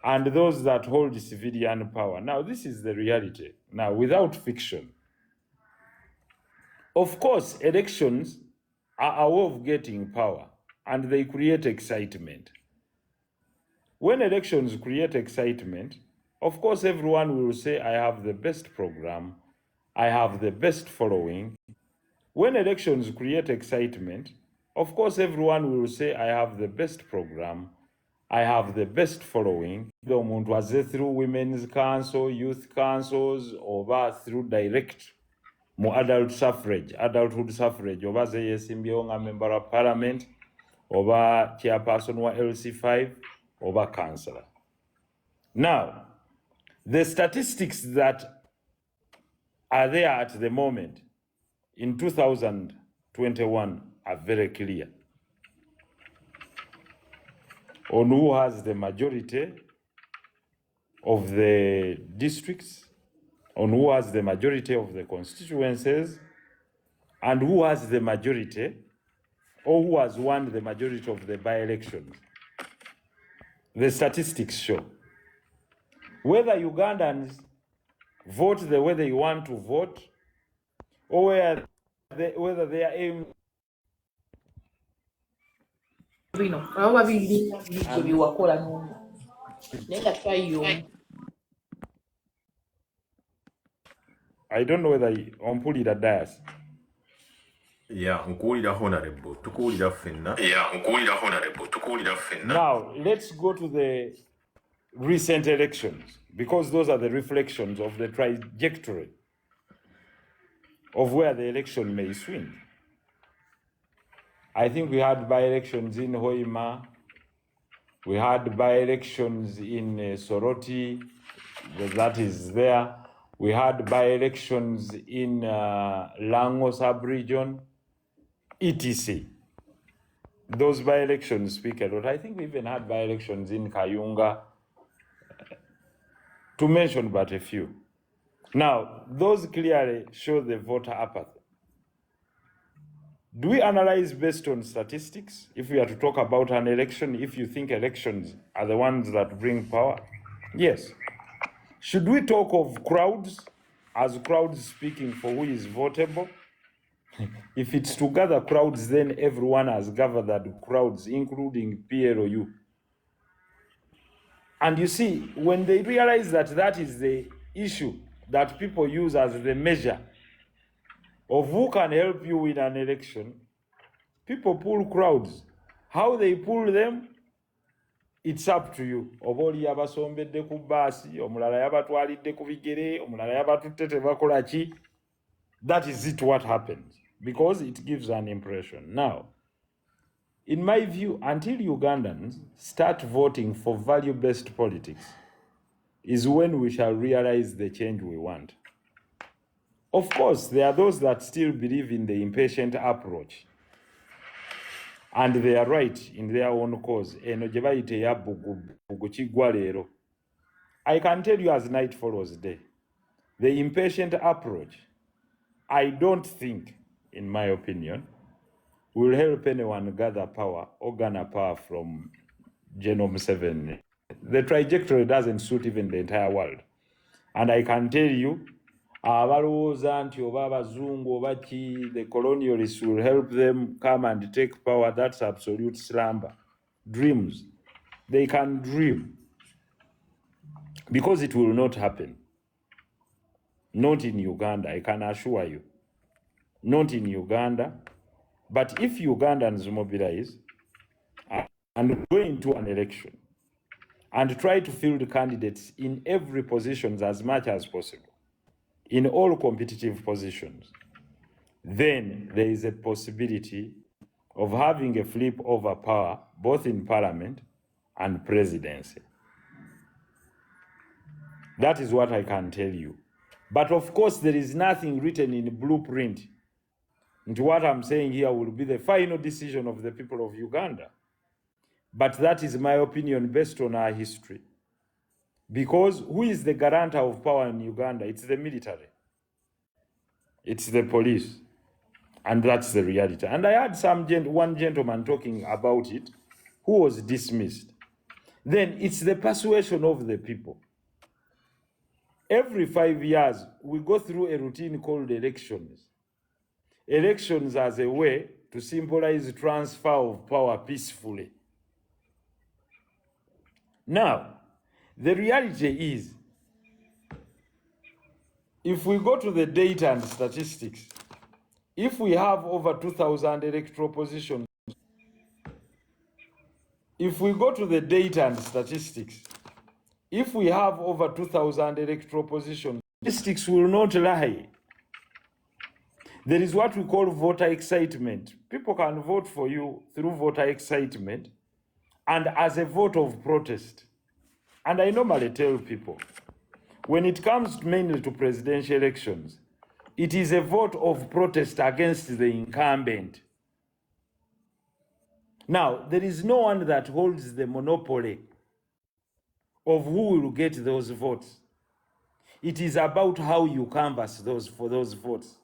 and those that hold civilian power. Now, this is the reality. Now, without fiction. Of course, elections are a way of getting power, and they create excitement. When elections create excitement, of course, everyone will say, I have the best program, I have the best following. When elections create excitement, of course, everyone will say, I have the best program, I have the best following. The omuntu was through women's council, youth councils, or through direct mu adulthood suffrage, oba ze yesimbyewo nga member of parliament, oba chairperson wa LC5, oba councillor. Now, the statistics that are there at the moment in 2021 are very clear on who has the majority of the districts, on who has the majority of the constituencies, and who has the majority, or who has won the majority of the by-elections. The statistics show. Whether Ugandans vote the way they want to vote, or whether they are aiming I don't know whether on Pulida Dias. Yeah, honorable. Now, let's go to the recent elections, because those are the reflections of the trajectory of where the election may swing. I think we had by-elections in Hoima, we had by-elections in Soroti, that is there. We had by-elections in Lango sub-region, etc. Those by-elections speak a lot. I think we even had by-elections in Kayunga, to mention but a few. Now, those clearly show the voter apathy. Do we analyze based on statistics? If we are to talk about an election, if you think elections are the ones that bring power, yes. Should we talk of crowds, as crowds speaking for who is votable? If it's to gather crowds, then everyone has gathered crowds, including PLOU. And you see, when they realize that that is the issue that people use as the measure of who can help you in an election, people pull crowds. How they pull them, it's up to you. Oboli yabasombedde ku basi, omulala yabatwalidde ku bigere, omulala yabatutte tebakola ki. That is it what happens, because it gives an impression. Now, in my view, until Ugandans start voting for value-based politics is when we shall realize the change we want. Of course, there are those that still believe in the impatient approach, and they are right in their own cause. I can tell you as night follows day, the impatient approach, I don't think, in my opinion, will help anyone gather power or garner power from Genome 7. The trajectory doesn't suit even the entire world. And I can tell you, the colonialists will help them come and take power. That's absolute slumber. Dreams. They can dream, because it will not happen. Not in Uganda, I can assure you. Not in Uganda. But if Ugandans mobilize and go into an election and try to field candidates in every position as much as possible, in all competitive positions, then there is a possibility of having a flip over power, both in parliament and presidency. That is what I can tell you. But of course, there is nothing written in blueprint. And what I'm saying here will be the final decision of the people of Uganda. But that is my opinion based on our history. Because who is the guarantor of power in Uganda? It's the military. It's the police. And that's the reality. And I had one gentleman talking about it who was dismissed. Then it's the persuasion of the people. Every 5 years, we go through a routine called elections. Elections as a way to symbolize transfer of power peacefully. Now, the reality is, if we go to the data and statistics, if we have over 2,000 electoral positions, if we go to the data and statistics, if we have over 2,000 electoral positions, statistics will not lie. There is what we call voter excitement. People can vote for you through voter excitement and as a vote of protest. And I normally tell people, when it comes mainly to presidential elections, it is a vote of protest against the incumbent. Now, there is no one that holds the monopoly of who will get those votes. It is about how you canvass for those votes.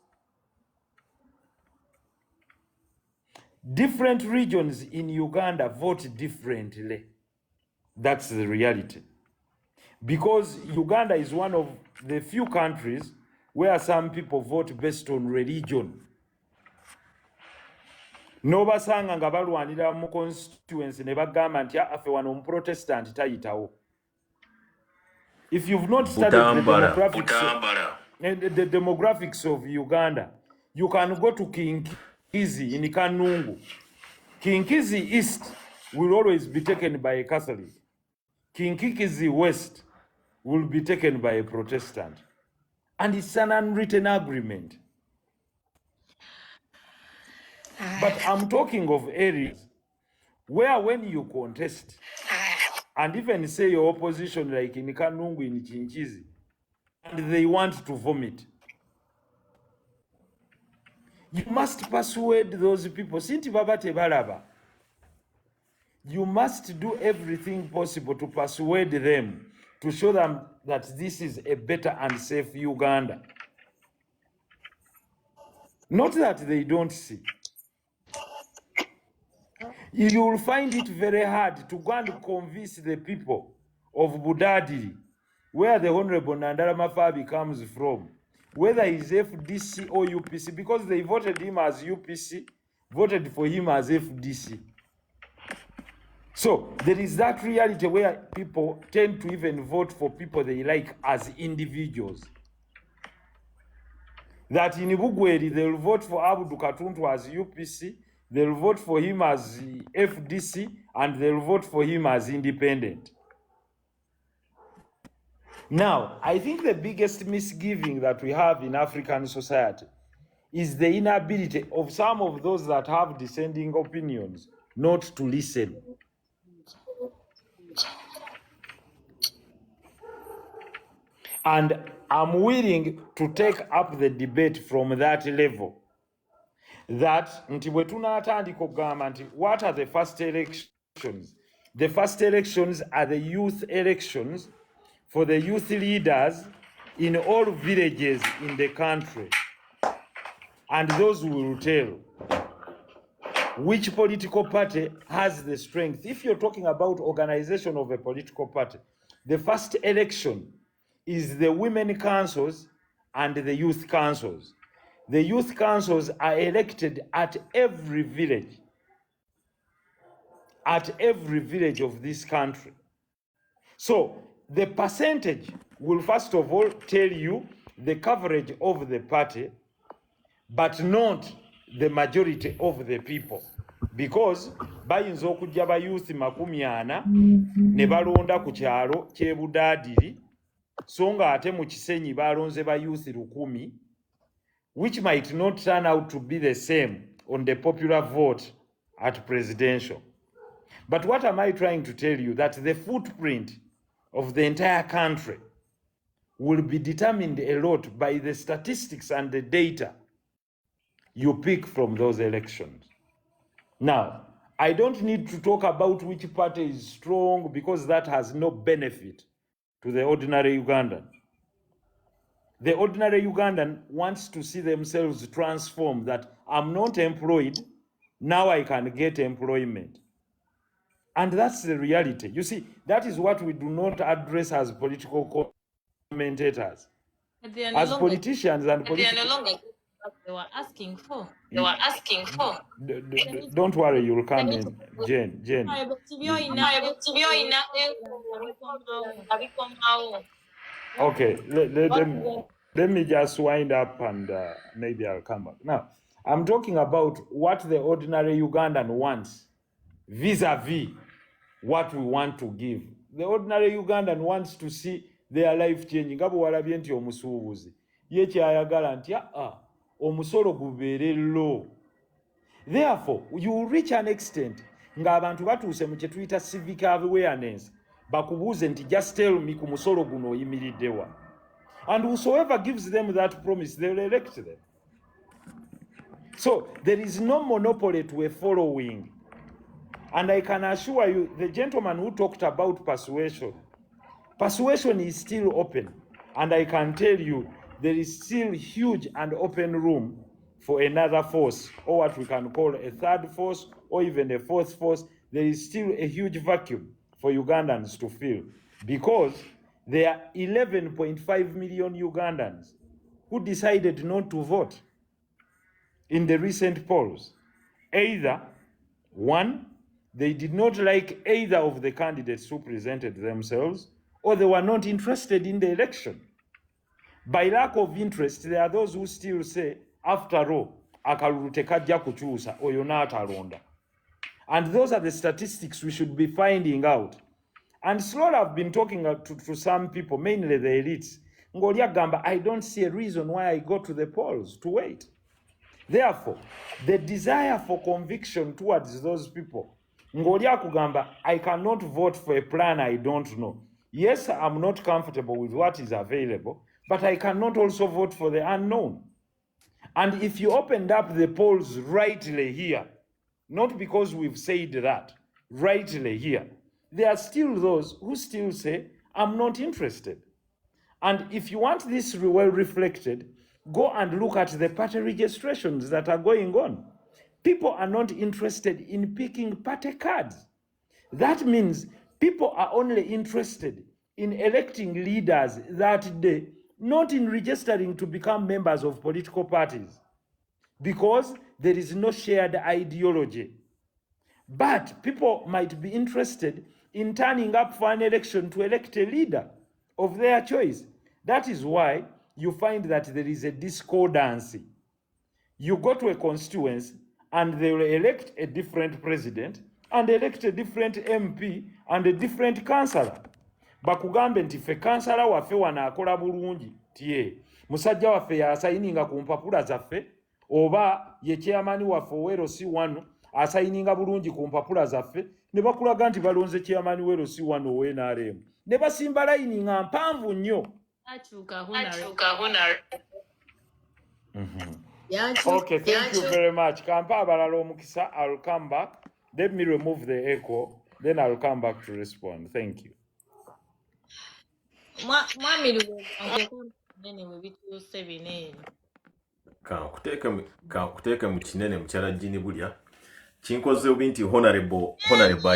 Different regions in Uganda vote differently. That's the reality. Because Uganda is one of the few countries where some people vote based on religion. N'obasanga nga balwanira mu constituency ne bagamba nti affe wano omuprotestant tayitawo. If you've not studied the demographics of Uganda, you can go to Kinkizi in Kanungu. Kinkizi East will always be taken by a Catholic. Kinkizi West will be taken by a Protestant. And it's an unwritten agreement. But I'm talking of areas where when you contest, and even say your opposition like in Kanungu, in Kinkizi, and they want to vomit, you must persuade those people. Sinti baba te balaba. You must do everything possible to persuade them, to show them that this is a better and safe Uganda. Not that they don't see. You will find it very hard to go and convince the people of Budadiri, where the Honorable Nandalama Fabi comes from, whether he's FDC or UPC, because they voted him as UPC, voted for him as FDC. So there is that reality where people tend to even vote for people they like as individuals. That in Bugweri, they will vote for Abu Katuntu as UPC, they will vote for him as FDC, and they will vote for him as independent. Now, I think the biggest misgiving that we have in African society is the inability of some of those that have dissenting opinions not to listen. And I'm willing to take up the debate from that level. That, what are the first elections? The first elections are the youth elections for the youth leaders in all villages in the country. And those will tell which political party has the strength. If you're talking about organization of a political party, the first election is the women councils and the youth councils. The youth councils are elected at every village of this country. So the percentage will first of all tell you the coverage of the party, but not the majority of the people. Because bayinza okujja ba youth 40 ne balonda ku kyalo ky'Ebudaadiri, so nga ate mu Kisenyi balonze ba youth 1,000, which might not turn out to be the same on the popular vote at presidential. But what am I trying to tell you? That the footprint of the entire country will be determined a lot by the statistics and the data you pick from those elections. Now, I don't need to talk about which party is strong because that has no benefit to the ordinary Ugandan. The ordinary Ugandan wants to see themselves transformed, that I'm not employed, now I can get employment. And that's the reality. You see, that is what we do not address as political commentators. As politicians and political... They were asking for. Don't worry, you'll come in, Jane. Okay, let me just wind up and maybe I'll come back. Now, I'm talking about what the ordinary Ugandan wants vis-a-vis what we want to give. The ordinary Ugandan wants to see their life changing. Ngabo walabye nti omusuubuzi ye kyayagala nti omusolo gubeere low. Therefore, you will reach an extent nga abantu batuuse mu kye tuyita civic awareness, bakubuuze nti just tell me ku musolo guno oyimiriddewa. And whosoever gives them that promise, they will elect them. So there is no monopoly to a following. And I can assure you, the gentleman who talked about persuasion is still open. And I can tell you, there is still huge and open room for another force, or what we can call a third force, or even a fourth force. There is still a huge vacuum for Ugandans to fill, because there are 11.5 million Ugandans who decided not to vote in the recent polls. Either, one, they did not like either of the candidates who presented themselves, or they were not interested in the election. By lack of interest, there are those who still say, after all, akalulu tekajja kukyusa oyo n'atalonda. And those are the statistics we should be finding out. And slowly I've been talking to some people, mainly the elites. Ngolya gamba, I don't see a reason why I go to the polls to wait. Therefore, the desire for conviction towards those people, Ngolya kugamba, I cannot vote for a plan I don't know. Yes, I'm not comfortable with what is available, but I cannot also vote for the unknown. And if you opened up the polls rightly here, not because we've said that, rightly here, there are still those who still say, I'm not interested. And if you want this well reflected, go and look at the party registrations that are going on. People are not interested in picking party cards. That means people are only interested in electing leaders that day, not in registering to become members of political parties, because there is no shared ideology. But people might be interested in turning up for an election to elect a leader of their choice. That is why you find that there is a discordancy. You go to a constituency and they will elect a different president and elect a different MP and a different councillor. Bakugambe nti fe councillor waffe wana akola bulungi tie musajja waffe yasayininga ku mpapula zaffe, oba ye chairman waffe Owero si wano asayininga bulungi ku mpapula zaffe, ne bakulaga nti balonze chairman Owero si wano owenaremu, ne basimba layini nga mpanvu nnyo. Okay, thank you very much. Kampa abalala omukisa, I'll come back. Let me remove the echo, then I'll come back to respond. Thank you. Kankuteeka mu kinene mukyala jini bulya kinkoze obi nti honorable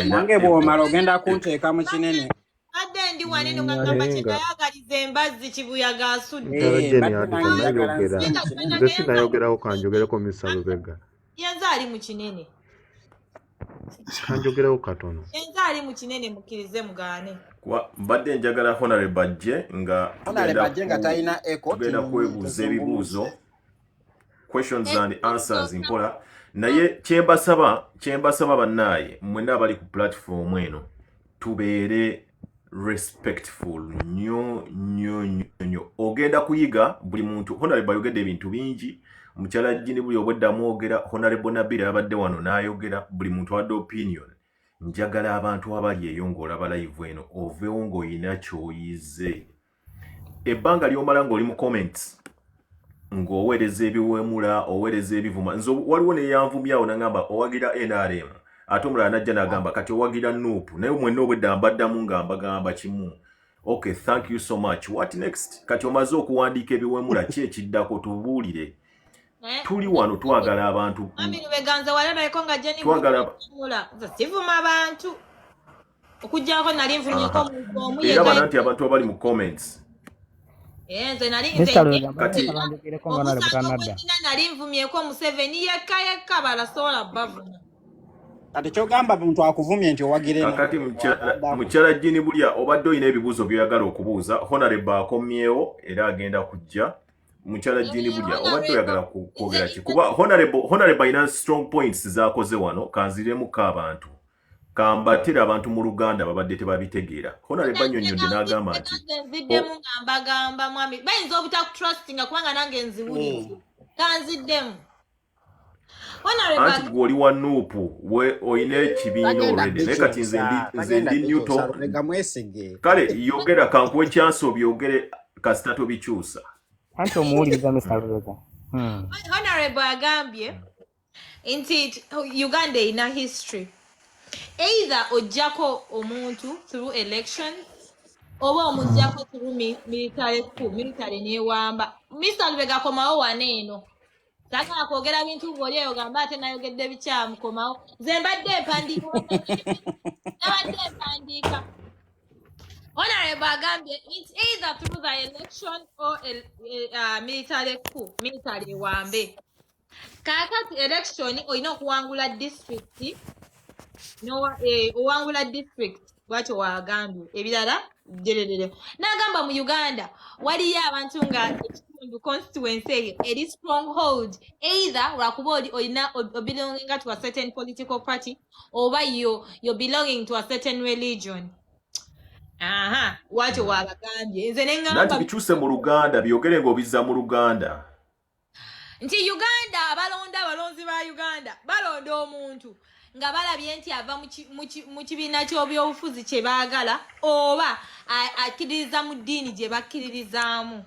nange bw'omala ogenda kunteeka mu kinene. Adde ndi wane ngamba kyekayagaliza embazzi kibuyaga asudde. Nze sinayogerawo kanjogereko Mr. Lubega. Yenza ali mu kinene. kanjogerewo katono Enza ali mu kinene mukkirize mugaane. Mbadde njagala Honorable Bajje nga tugenda kwebuuza ebibuuzo questions and answers mpola naye kyembasaba bannaaye mwenna abali ku platform eno tubeere respectful nnyo ogenda kuyiga buli muntu. Honorable ayogedde ebintu bingi, mukyala Jini buli obweddamu ogera, Honorable Nabira abadde wano n'ayogera, buli muntu adde opinion. Njagala abantu abali eyo ng'olaba live eno oveewo ng'olina ky'oyize. Ebbanga ly'omala ng'oli mu comments ng'oweereza ebiwemula, oweereza ebivuma. Nze waliwo neyanvumyawo n'agamba owagira NRM, ate omulala najja n'agamba kati owagira NUP, naye mwenna obwedda mbaddamu nga mbagamba kimu. Okay, thank you so much. What next? Kati omaze okuwandiika ebiwemula ki ekiddako tubuulire. Tuli wano twagala abantu. Mami lubeganza wale naiko nga Jenny twagala sivuma abantu. Okujjako nali nfunyeeko omuntu omu yega. Era bananti abantu abali mu comments. Nze nali kati nali nvumyeko Museveni yekka balasobola bavuma. Kati kyogamba muntu akuvumye nti owagire kati mukyala Jini bulya obadde olina ebibuuzo by'oyagala okubuuza. Honorable akomyewo era agenda kujja. Mukyala Jini bulya obadde oyagala kwogera ki? Kuba Honorable alina strong points z'akoze wano, kanziremu abantu kambatira abantu mu Luganda babadde tebabitegeera. Honorable annyonnyodde n'agamba nti nziddemu ngambagamba mwami bayinza obutakutrustinga kubanga nange nziwulire kanziddemu. Anti gw'oli wa NUP oyina ekibiina olwedde naye kati nze ndi Newton. Kale yogera kankuwa ekyansi obyogere kasita tobikyusa. Anti omuwuliriza Mr. Honorable agambye nti Uganda ina history. Either ojjako omuntu through elections oba omujjako through military coup, military newamba. Mr. Lubega komawo waneeno. Saka kwogera bintu ng'oli ogamba ate nayogedde bikyamu komawo. Nze mbadde mpandiika. Honorable agambye it's either through the election or military coup, military wambe. Kakati election olina okuwangula district owangula district bwatyo wagambye ebirala jererere. N'agamba mu Uganda waliyo abantu nga ekitundu constituency eyo eri stronghold either lwakuba olina belonging to a certain political party oba you're belonging to a certain religion. Watyo wabagambye. Nze nengamba nati bikyuse mu Luganda byogere ng'obizza mu Luganda. Nti Uganda abalonzi ba Uganda balonda omuntu nga balabye nti ava mu kibiina ky'obyobufuzi kye baagala oba akkiririza mu ddiini gye bakkiririzaamu.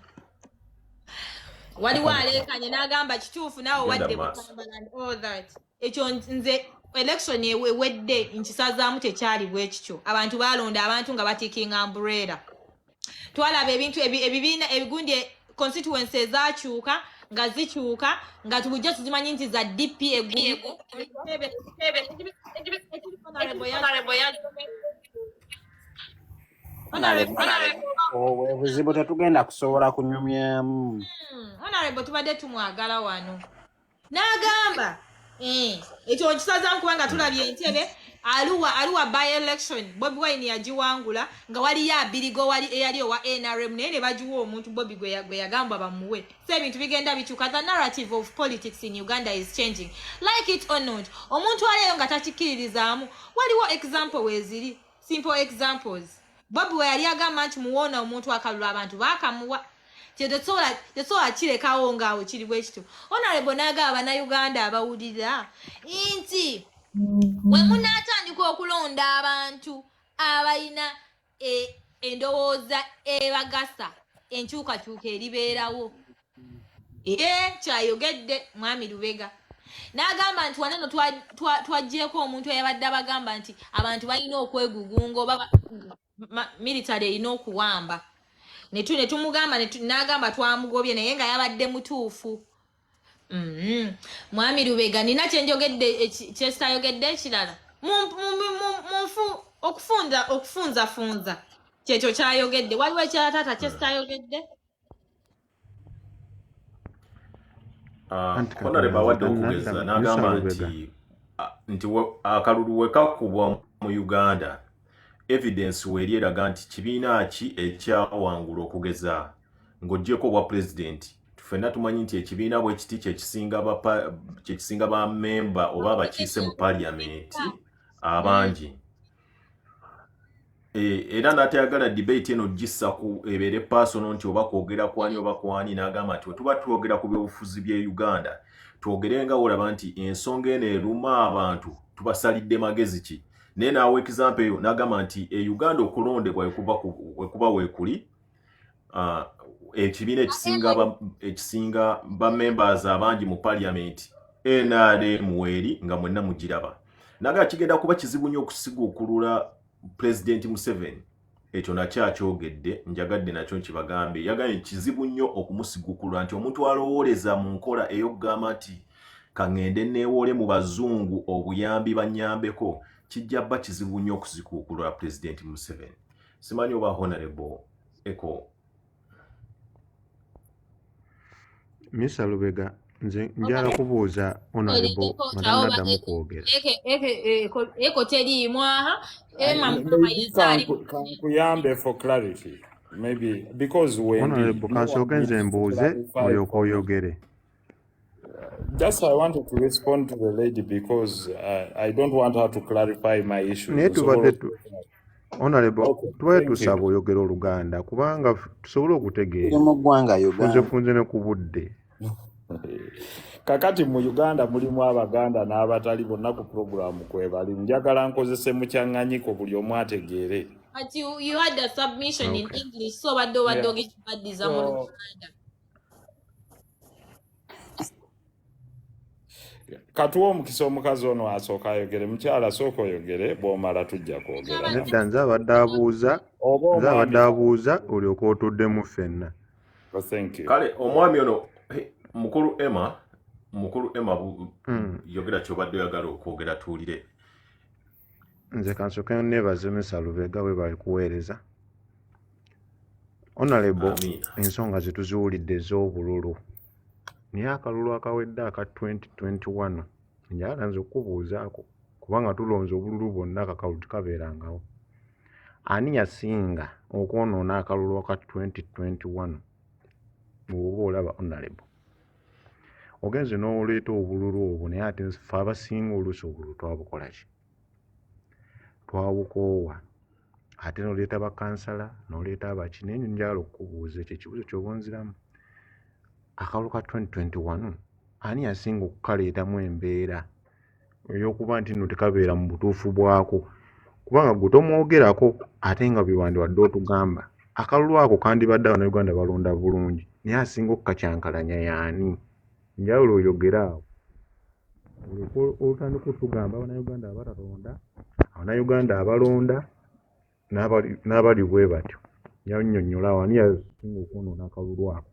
Waliwo aleekanye n'agamba kituufu naawe wadde Bukambala and all that. Ekyo nze election ewedde nkisazaamu tekyali bwe kityo. Abantu balonda abantu nga batikinga umbrella. Twalaba ebintu ebibiina ebigundi constituency ezakyuka nga zikyuka nga tubujja tuzimanyi nti za DP egumu. Obuzibu tetugenda kusobola kunyumyamu. Honorable tubadde tumwagala wano. N'agamba ekyo nkisazaamu kubanga tulabye entebe Aluwa by election Bobi Wine yagiwangula nga waliyo abirigo wali eyali owa NRM naye ne bagiwa omuntu Bobi gwe yagamba bamuwe. So ebintu bigenda bikyuka. The narrative of politics in Uganda is changing. Like it or not, omuntu waleyo nga takikkiririzaamu waliwo example weziri, simple examples. Bobi we yali agamba nti muwona omuntu akalula abantu bakamuwa. Tesobola kirekawo ngaawo kiri bwe kityo. Honorable n'agamba bannayuganda abawulira nti we munaatandika okulonda abantu abalina endowooza ebagasa enkyukakyuka eribeerawo. Kyayogedde mwami Lubega. N'agamba nti waneno twaggyeko omuntu eyabadde abagamba nti abantu balina okwegugunga oba military erina okuwamba. Ne tumugamba n'agamba twamugobye naye nga yabadde mutuufu. Mwami Lubega nina kyenjogedde kyesitayogedde ekirala. Okufunza kyekyo kyayogedde. Waliwo ekirala taata kyesitayogedde? Honorable awadde okugeza n'agamba nti nti akalulu wekakubwa mu Uganda evidence weri eraga nti kibiina ki ekyawangula okugeza ng'oggyeko obwa president ffenna tumanyi nti ekibiina bwe kiti kyekisinga bammemba oba abakiise mu paliamenti abangi era n'atayagala debate eno gissa ku ebeere personal nti oba kwogera kwani oba kwani n'agamba nti wetuba twogera ku byobufuzi by'e Uganda twogerenga olaba nti ensonga eno eruma abantu tubasalidde magezi ki naye naawe example eyo n'agamba nti e Uganda okulondebwa wekuba weekuli ekibiina ekisinga bamembers abangi mu parliament NRM weri nga mwenna mugiraba naga kigenda kuba kizibu nnyo okusiguukulula President Museveni ekyo nakyakyogedde njagadde nakyo nkibagambe yagaye kizibu nnyo okumusigukula nti omuntu alowooleza mu nkola ey'okugamba nti kaŋŋende neewoole mu bazungu obuyambi bannyambeko kijja bba kizibu nnyo okusiguukulula President Museveni simanyi oba honorable Eko. Mr. Lubega nze njala kubuuza honorable matanaddamu kwogera eko teriimwa kankuyambe for clarity maybe because honorable kansooke nze mbuuze olyoka oyogere. Just I wanted to respond to the lady because I don't want her to clarify my issue. Naye tubadde honorable tubadde tusaba oyogera Oluganda kubanga tusobole okutegeera mu ggwanga Uganda funze ne ku budde. Kakati mu Uganda mulimu Abaganda n'abatali bonna ku programu kwebali njagala nkozese mu kyaŋŋanyiko buli omu ategeere. But you had a submission in English so badde ogikibaddiza mu Luganda. Katuwa omukisa omukazi ono asooka ayogere mukyala asooka oyogere bw'omala tujja kwogera. Nedda nze abadde abuuza olyoka otuddemu ffenna. Kale omwami ono mukulu Emma yogera kyobadde oyagala okwogera tuwulire. Nze kansooke neebaze Mr. Lubega bwe bali kuweereza. Honorable ensonga zetuziwulidde ez'obululu naye akalulu akawedde aka 2021 njagala nze okubuuzaako kubanga tulonze obululu bwonna akakalulu tikabeerangawo. Ani yasinga okwonoona akalulu aka 2021 bw'oba olaba honorable ogenze n'oleeta obululu obwo naye ate ffe abasinga oluusi obululu twabukola ki twabukoowa ate n'oleeta bakansala n'oleeta abaki naye njagala okukubuuza ekyo ekibuuzo ky'obunziramu akalulu ka 2021 ani yasinga okukaleetamu embeera ey'okuba nti nno tekabeera mu butuufu bwako kubanga gwe tomwogerako ate nga biwandiwadde otugamba akalulu ako kandibadde Abannayuganda balonda bulungi naye asinga okukacyankalanya yaani njawulo oyogera awo olutandika otugamba Abannayuganda abatalonda Abannayuganda abalonda n'abali bwe batyo yannyonnyola awo ani yasinga okwonoona akalulu ako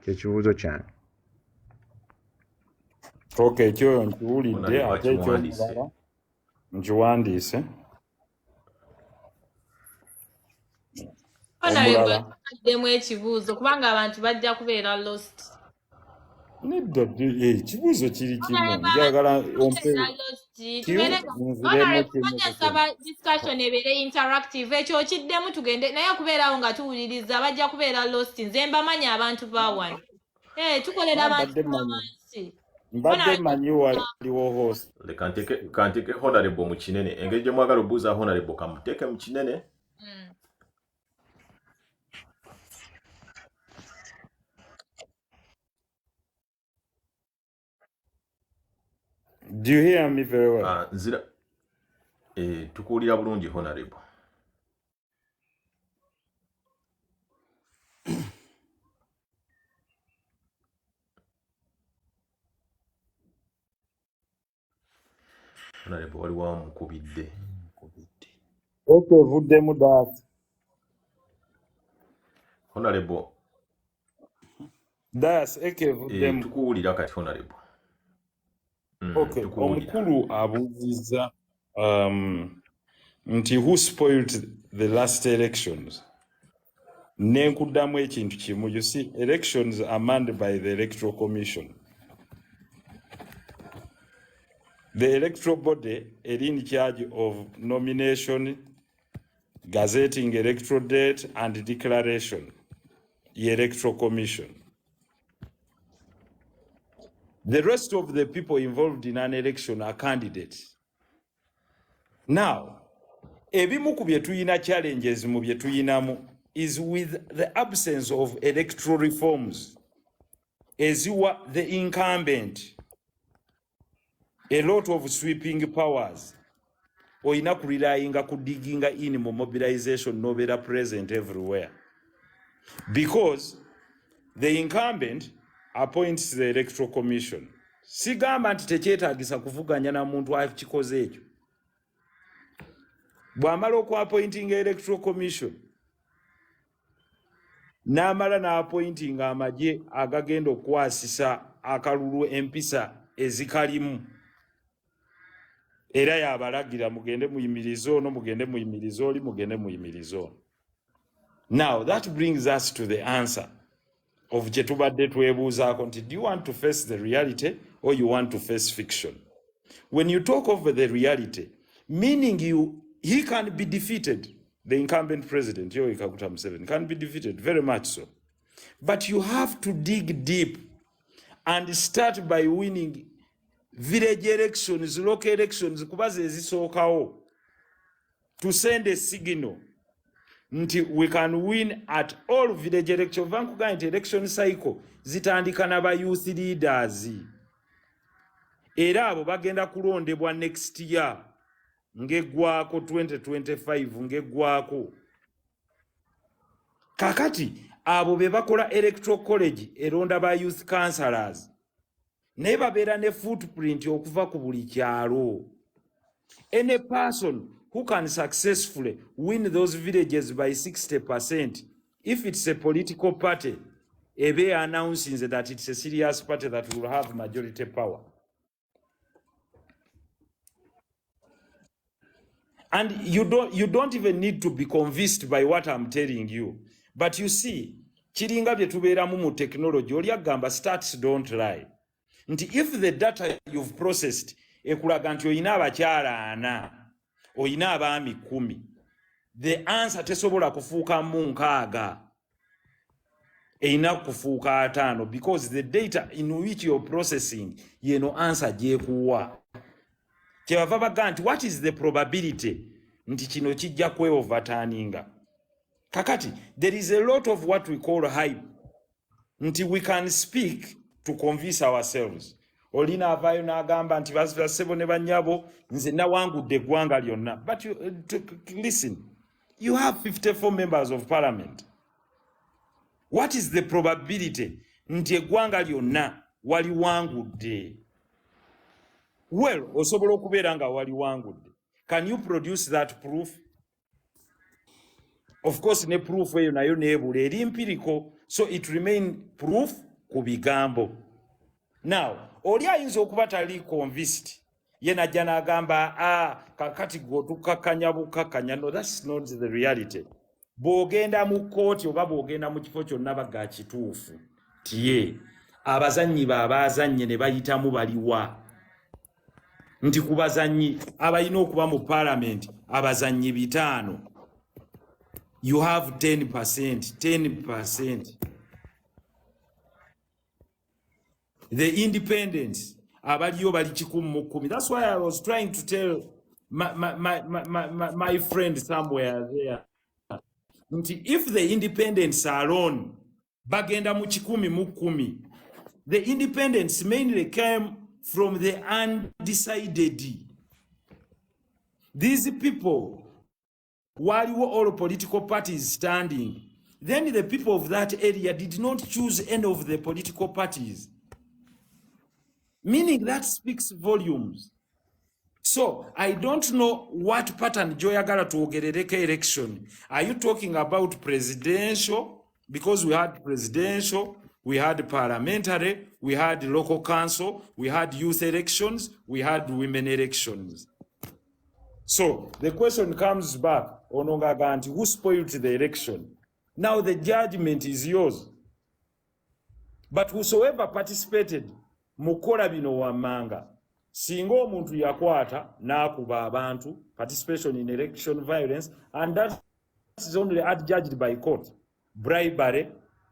kyekibuuzo kyange. Ekyo nkiwulidde ate ekyomulala nkiwandiise. Demu ekibuuzo kubanga abantu bajja kubeera lost. Nedda ekibuuzo kiri kimu njagala discussion ebeere interactive ekyo kiddemu tugende naye okubeerawo nga tuwuliriza bajja kubeera lost nze mbamanya abantu bawano tukolera abantu bawansi mbadde manyi waliwo host kanteke honorable mu kinene engeri gye mwagala obuuza honorable kamuteeke mu kinene. Do you hear me very well? Tukuwulira bulungi honorable. Honorable wali wamukubidde. Vuddemu daasi. Honorable. Daasi vuddemu. Tukuwulira kati honorable. Omukulu abuuzizza nti who spoiled the last elections? Nenkuddamu ekintu kimu. You see, elections are manned by the Electoral Commission. The electoral body is in charge of nomination, gazetting electoral date, and declaration. The electoral commission. The rest of the people involved in an election are candidates. Now, ebimu ku bye tuyina challenges mu bye tuyinamu is with the absence of electoral reforms. Eziwa the incumbent a lot of sweeping powers. Oyina kulirayinga kudiginga in mu mobilization nobera present everywhere. Because the incumbent appoints the electoral commission. Sigamba nti tekyetaagisa kuvuganya na muntu akikoze ekyo. Bw'amala okwapointing electoral commission n'amala n'appointing amagye agagenda okwasisa akalulu empisa ezikalimu era yabalagira mugende muyimirize ono mugende muyimirize oli mugende muyimirize ono. Now that brings us to the answer of kye tubadde twebuuzaako nti do you want to face the reality or you want to face fiction? When you talk of the reality, meaning he can be defeated. The incumbent president, Yoweri Kaguta Museveni, can be defeated, very much so. But you have to dig deep and start by winning village elections, local elections, kubaze ezisookawo, to send a signal nti we can win at all village elections. Vankuga nti election cycle zitandika na ba youth leaders. Era abo bagenda kulondebwa next year. Ngegwako 2025 ngegwako. Kakati abo be bakola electoral college eronda ba youth councillors ne babeera ne footprint okuva ku buli kyalo. Any person who can successfully win those villages by 60%, if it's a political party, ebe announcing that it's a serious party that will have majority power. And you don't even need to be convinced by what I'm telling you. But you see, chiringa bye tubeeramu mu technology, oli agamba stats don't lie. Nti if the data you've processed ekulaga nti oyina abakyala 4, oyina abaami 10, the answer tesobola kufuuka mu 6, eyina kufuuka 5, because the data in which you're processing yeno answer gyekuwa. Kyebava baga nti what is the probability nti kino kijja kweoverturninga. Kakati, there is a lot of what we call hype. Nti we can speak to convince ourselves. Olina avayo n'agamba nti basebo ne banyabo nze nawangudde eggwanga lyonna. But listen, you have 54 members of parliament. What is the probability nti eggwanga lyonna waliwangudde? Well, osobola okubeera nga waliwangudde. Can you produce that proof? Of course, ne proof eyo nayo neebula eri empirical, so it remain proof ku bigambo. Now, oli ayinza okuba tali convinced, ye najja n'agamba kakati gwotukakanya bukakanya. No, that's not the reality. Bw'ogenda mu kooti oba bw'ogenda mu kifo kyonna baga kituufu tiye abazannyi baabazannye ne bayitamu baliwa. Nti ku bazannyi abalina okuba mu parliament abazannyi 5, you have 10%. The independents abaliyo bali 10. That's why I was trying to tell my friend somewhere there. If the independents are alone, bagenda mu 10. The independents mainly came from the undecided. These people, while all political parties standing, then the people of that area did not choose any of the political parties. Meaning that speaks volumes. So I don't know what pattern joyagala tuogerereke election. Are you talking about presidential? Because we had presidential, we had parliamentary, we had local council, we had youth elections, we had women elections. So the question comes back, Onongaganti, who spoiled the election? Now the judgment is yours. But whosoever participated, mukola bino wamanga. singa omuntu yakwata n'akuba abantu, participation in election violence, and that is only adjudged by court. Bribery,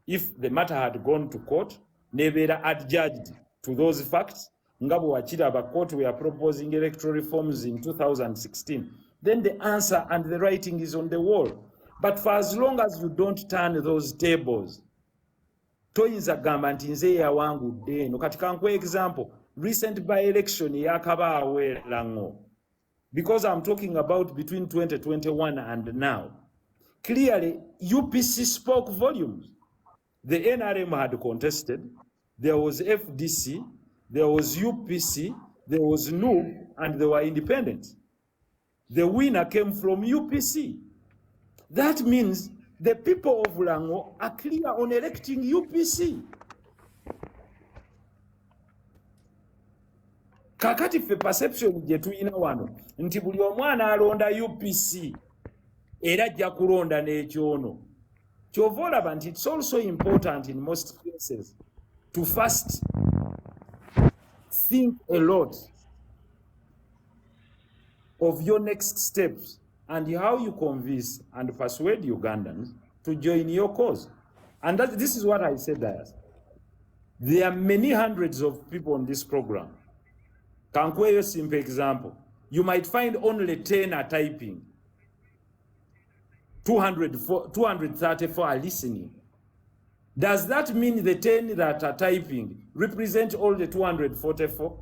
if the matter had gone to court, never adjudged to those facts. Ngabo Wachiraba court were proposing electoral reforms in 2016. Then the answer and the writing is on the wall. But for as long as you don't turn those tables, toyinza gamba nti nze yawangudde eno. Kati kankwe example, recent by-election yakabaawe lango. Because I'm talking about between 2021 and now. Clearly, UPC spoke volumes. The NRM had contested. There was FDC, there was UPC, there was NUB, and they were independent. The winner came from UPC. That means the people of Lango are clear on electing UPC. Kakati fe perception je tuyina wano nti buli omwana alonda UPC era ajja kulonda n'ekyono. Kyova olaba nti it's also important in most cases to first think a lot of your next steps and how you convince and persuade Ugandans to join your cause. And this is what I said, Dias. There are many hundreds of people on this program. Kankwe, a simple example. You might find only 10 are typing. 234 are listening. Does that mean the 10 that are typing represent all the 244?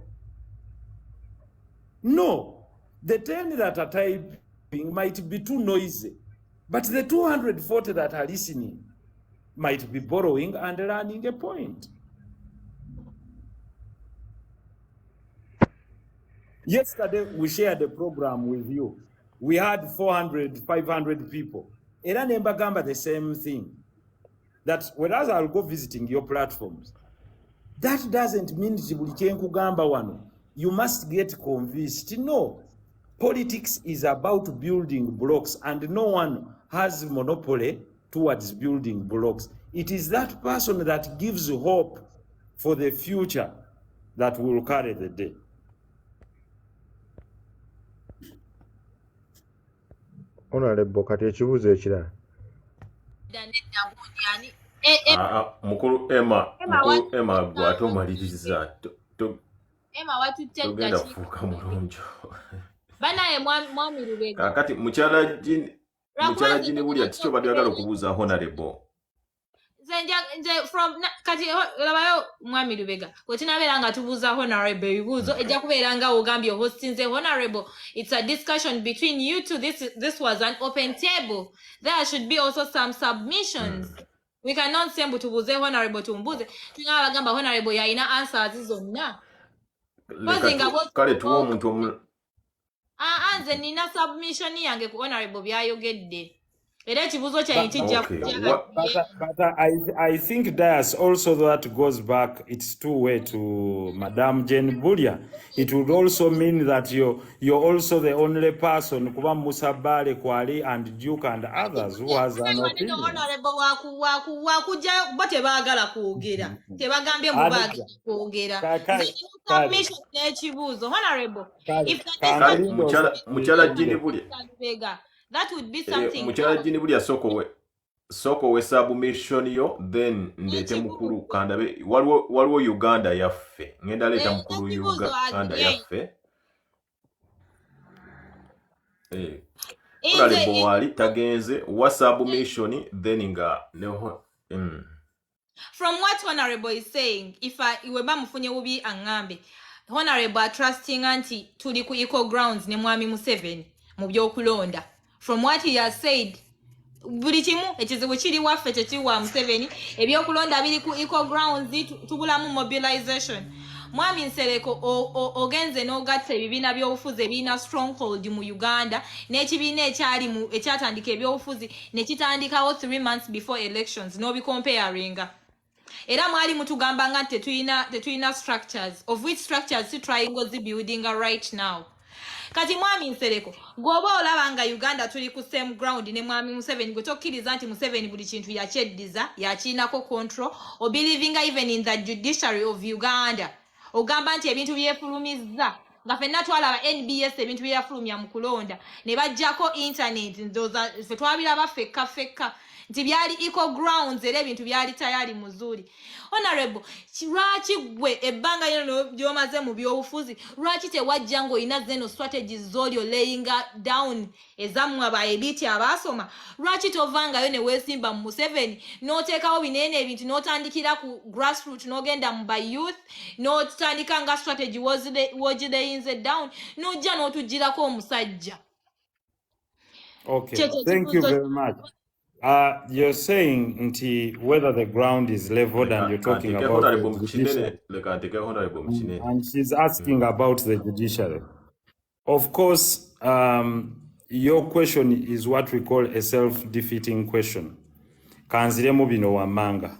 No. The 10 that are typing might be too noisy, but the 240 that are listening might be borrowing and learning a point. Yesterday, we shared the program with you. We had 400, 500 people. Era nembagamba the same thing. That whereas I'll go visiting your platforms, that doesn't mean you must get convinced. No. Politics is about building blocks, and no one has monopoly towards building blocks. It is that person that gives hope for the future that will carry the day. Honorable kati ekibuuzo ekirala. Mukulu Emma gwatomaliriza Emma watutte togenda kufuuka mulungi. Banaye mwami Lubega. Kakati mukyala jini buli ati kyo badyagala okubuuza honorable. Nze from kati labayo mwami Lubega. Kwetinabeera nga tubuuza honorable ebibuuzo ejja kubeera nga ogambye hostinze honorable. It's a discussion between you two. This was an open table. There should be also some submissions. We cannot say tubuuze honorable tumbuuze. Tunabagamba honorable yalina answers zonna. Kale tuwa omuntu nze nina submission yange ku honorable byayogedde. Era ekibuuzo kyange kijja But I think Dias also that goes back, it's two-way to Madame Jane Bulia. It would also mean that you're also the only person, Kuba Musabale, Kwali, and Duke, and others who has an opinion. Honorable wakuja bote baagala kwogera. Tebagambye mubaagala kwogera. Submission n'ekibuuzo. Honorable, if mukyala jini Bulia. That would be something. Mukyala jini Bulia soko we submission yo then ndete mukuru kandabe waliwo Uganda yaffe. Ngenda leta mukuru Uganda yaffe. Honorable wali tagenze wa submission then nga neho. From what honorable is saying, if iweba mufunye ubi angambe, honorable trusting anti tuli ku equal grounds ne mwami Museveni mu byokulonda. From what he has said, buli kimu ekizibu kiri waffe kyekiwa Museveni ebyokulonda biri ku equal grounds tubulamu mobilization. Mwami Nsereko ogenze n'ogatta ebibiina by'obufuzi ebiina stronghold mu Uganda n'ekibiina ekyatandika ebyobufuzi ne kitandikawo 3 months before elections n'obicomparinga. Era mwali mutugamba nga tetuyina structures, of which structures si triangle building right now. Kati mwami Nsereko gwoba olaba nga Uganda tuli ku same ground ne mwami Museveni gwe tokkiriza nti Museveni buli kintu yakyeddiza yakiinako control or believing even in the judiciary of Uganda ogamba nti ebintu byefulumizza nga ffenna twalaba NBS ebintu bye yafulumya mu kulonda ne bajjako internet ndoza ffe twabiraba fekka nti byali eco grounds era ebintu byali tayali muzuri. Honorable, lwaki gwe ebbanga lino gy'omaze mu byobufuzi lwaki tewajja ng'olina zeno strategies z'olyo laying down ezammwe abaeliti abaasoma lwaki tovangayo ne weesimba mu Museveni n'oteekawo binene ebintu n'otandikira ku grassroot n'ogenda mu ba youth n'otandika nga strategy wogideyinze down n'ojja n'otugirako omusajja. Okay, thank you very much. You're saying whether the ground is leveled and you're talking about the judiciary. And she's asking about the judiciary. Of course, your question is what we call a self-defeating question. Kanziremu bino wamanga.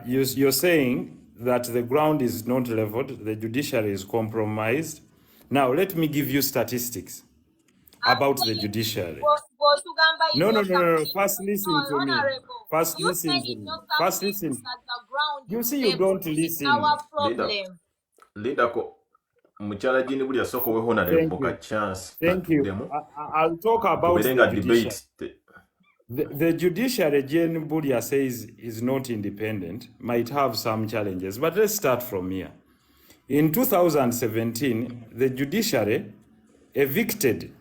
You're saying that the ground is not leveled, the judiciary is compromised. Now, let me give you statistics about the judiciary. No. First listen to me. First listen to me. First listen. You see, you don't listen. Linda ko muchala jini buli asoko we honorable ka chance. Thank you. I'll talk about the debate. The judiciary, Jane Budia says, is not independent, might have some challenges. But let's start from here. In 2017, the judiciary evicted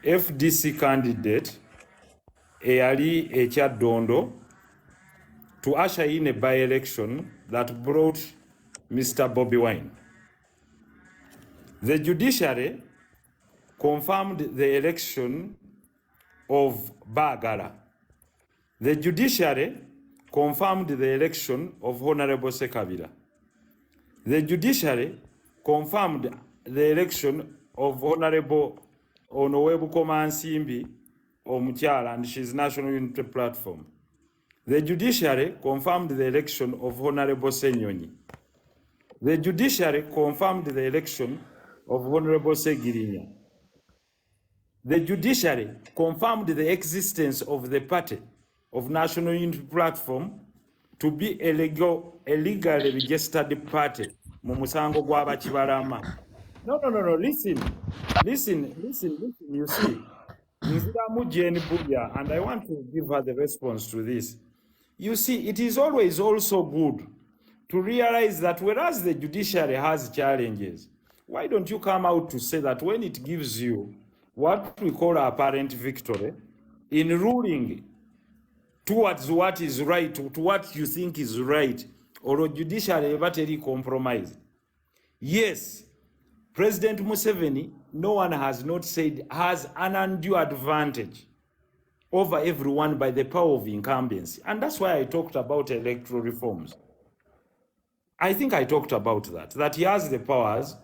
FDC candidate Eyali Etya Dondo to usher in a by-election that brought Mr. Bobi Wine. The judiciary confirmed the election of Bagala. The judiciary confirmed the election of Honorable Sekabila. The judiciary confirmed the election of Honorable Onowebu Komansimbi Omuchala and she's National Unity Platform. The judiciary confirmed the election of Honorable Senyonyi. The judiciary confirmed the election of Honorable Segirinya. The judiciary confirmed the existence of the party of National Unity Platform to be a legally registered party. Mumusango gwaba Chibarama. No, listen, you see. And I want to give her the response to this. You see, it is always also good to realize that whereas the judiciary has challenges, why don't you come out to say that when it gives you what we call apparent victory in ruling towards what is right, to what you think is right, or a judiciary battery compromise. Yes, President Museveni, no one has not said, has an undue advantage over everyone by the power of incumbency. And that's why I talked about electoral reforms. I think I talked about that he has the powers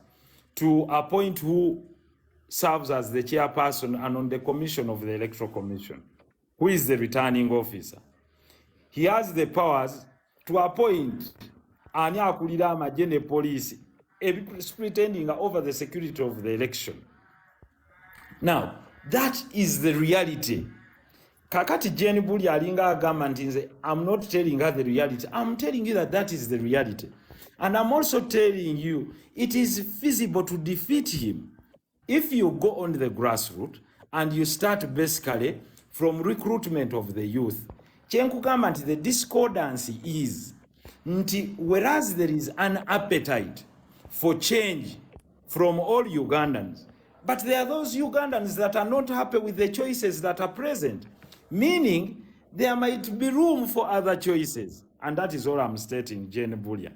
to appoint who serves as the chairperson and on the commission of the Electoral Commission, who is the returning officer. He has the powers to appoint ani akulira amajene police pretending over the security of the election. Now, that is the reality. Kakati Jane Buli alinga agamba nti I'm not telling her the reality. I'm telling you that is the reality. And I'm also telling you it is feasible to defeat him if you go on the grassroots and you start basically from recruitment of the youth. Chenkugamba nti the discordancy is nti whereas there is an appetite for change from all Ugandans, but there are those Ugandans that are not happy with the choices that are present, meaning there might be room for other choices. And that is all I'm stating, Jane Bulia.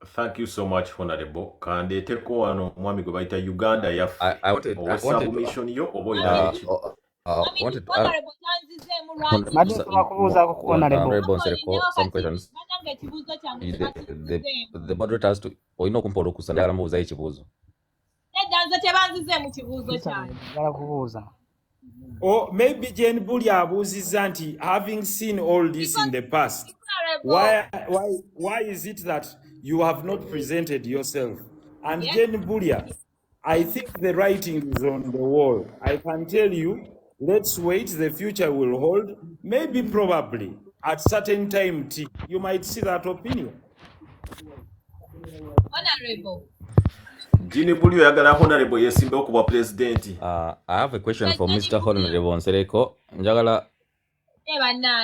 Thank you so much, Honorable. Kande teko ano mwami gwe bayita Uganda ya submission yo obo ina echi. Wanted some questions. The moderator has to oyino kumporo kusana mubuza ekibuzo. Or maybe Jane Bulia abuziza nti having seen all this in the past, why is it that you have not presented yourself? And Jane Bulia, I think the writing is on the wall. I can tell you, let's wait, the future will hold. Maybe, probably, at certain time you might see that opinion. Honorable. Jini Bulio yagala honorable yesimbe okuba president. I have a question for President Mr. Honorable Nsereko.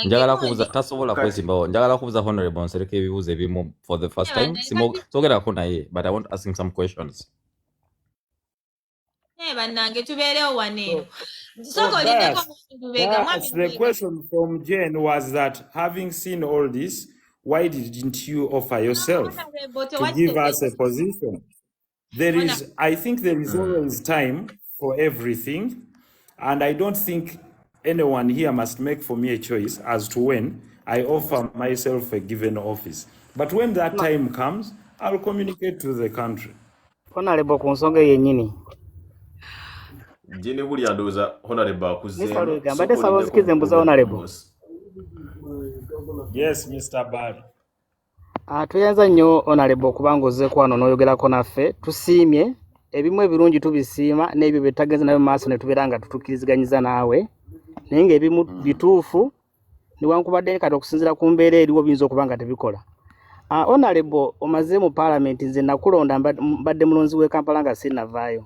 Njagala kubuza tasobola kwesimbawo. Njagala kubuza Honorable Nsereko ebibuuzo ebimu for the first time. Sogerako naye, but I want to ask him some questions. So the question from Jane was that, having seen all this, why didn't you offer yourself to give us a position? I think there is always time for everything, and I don't think anyone here must make for me a choice as to when I offer myself a given office. But when that time comes, I'll communicate to the country. Honorable ku nsonga yennyini. Jini Bulio ndoza honorable akuzema. Mbadde saba ozikize mbuza honorable. Yes, Mr. Barry. Tuyanza nnyo honorable kubanga ozzeeko wano n'oyogerako naffe. Tusiimye ebimu ebirungi tubisiima n'ebyo bye tutagenze nabyo mu maaso ne tubeera nga tutukkiriziganyiza naawe. Naye ng'ebimu bituufu newankubadde kati okusinziira ku mbeera eriwo biyinza okuba nga tebikola. Honorable omaze mu parliament nze nakulonda mbadde mulonzi w'e Kampala nga sinnavaayo.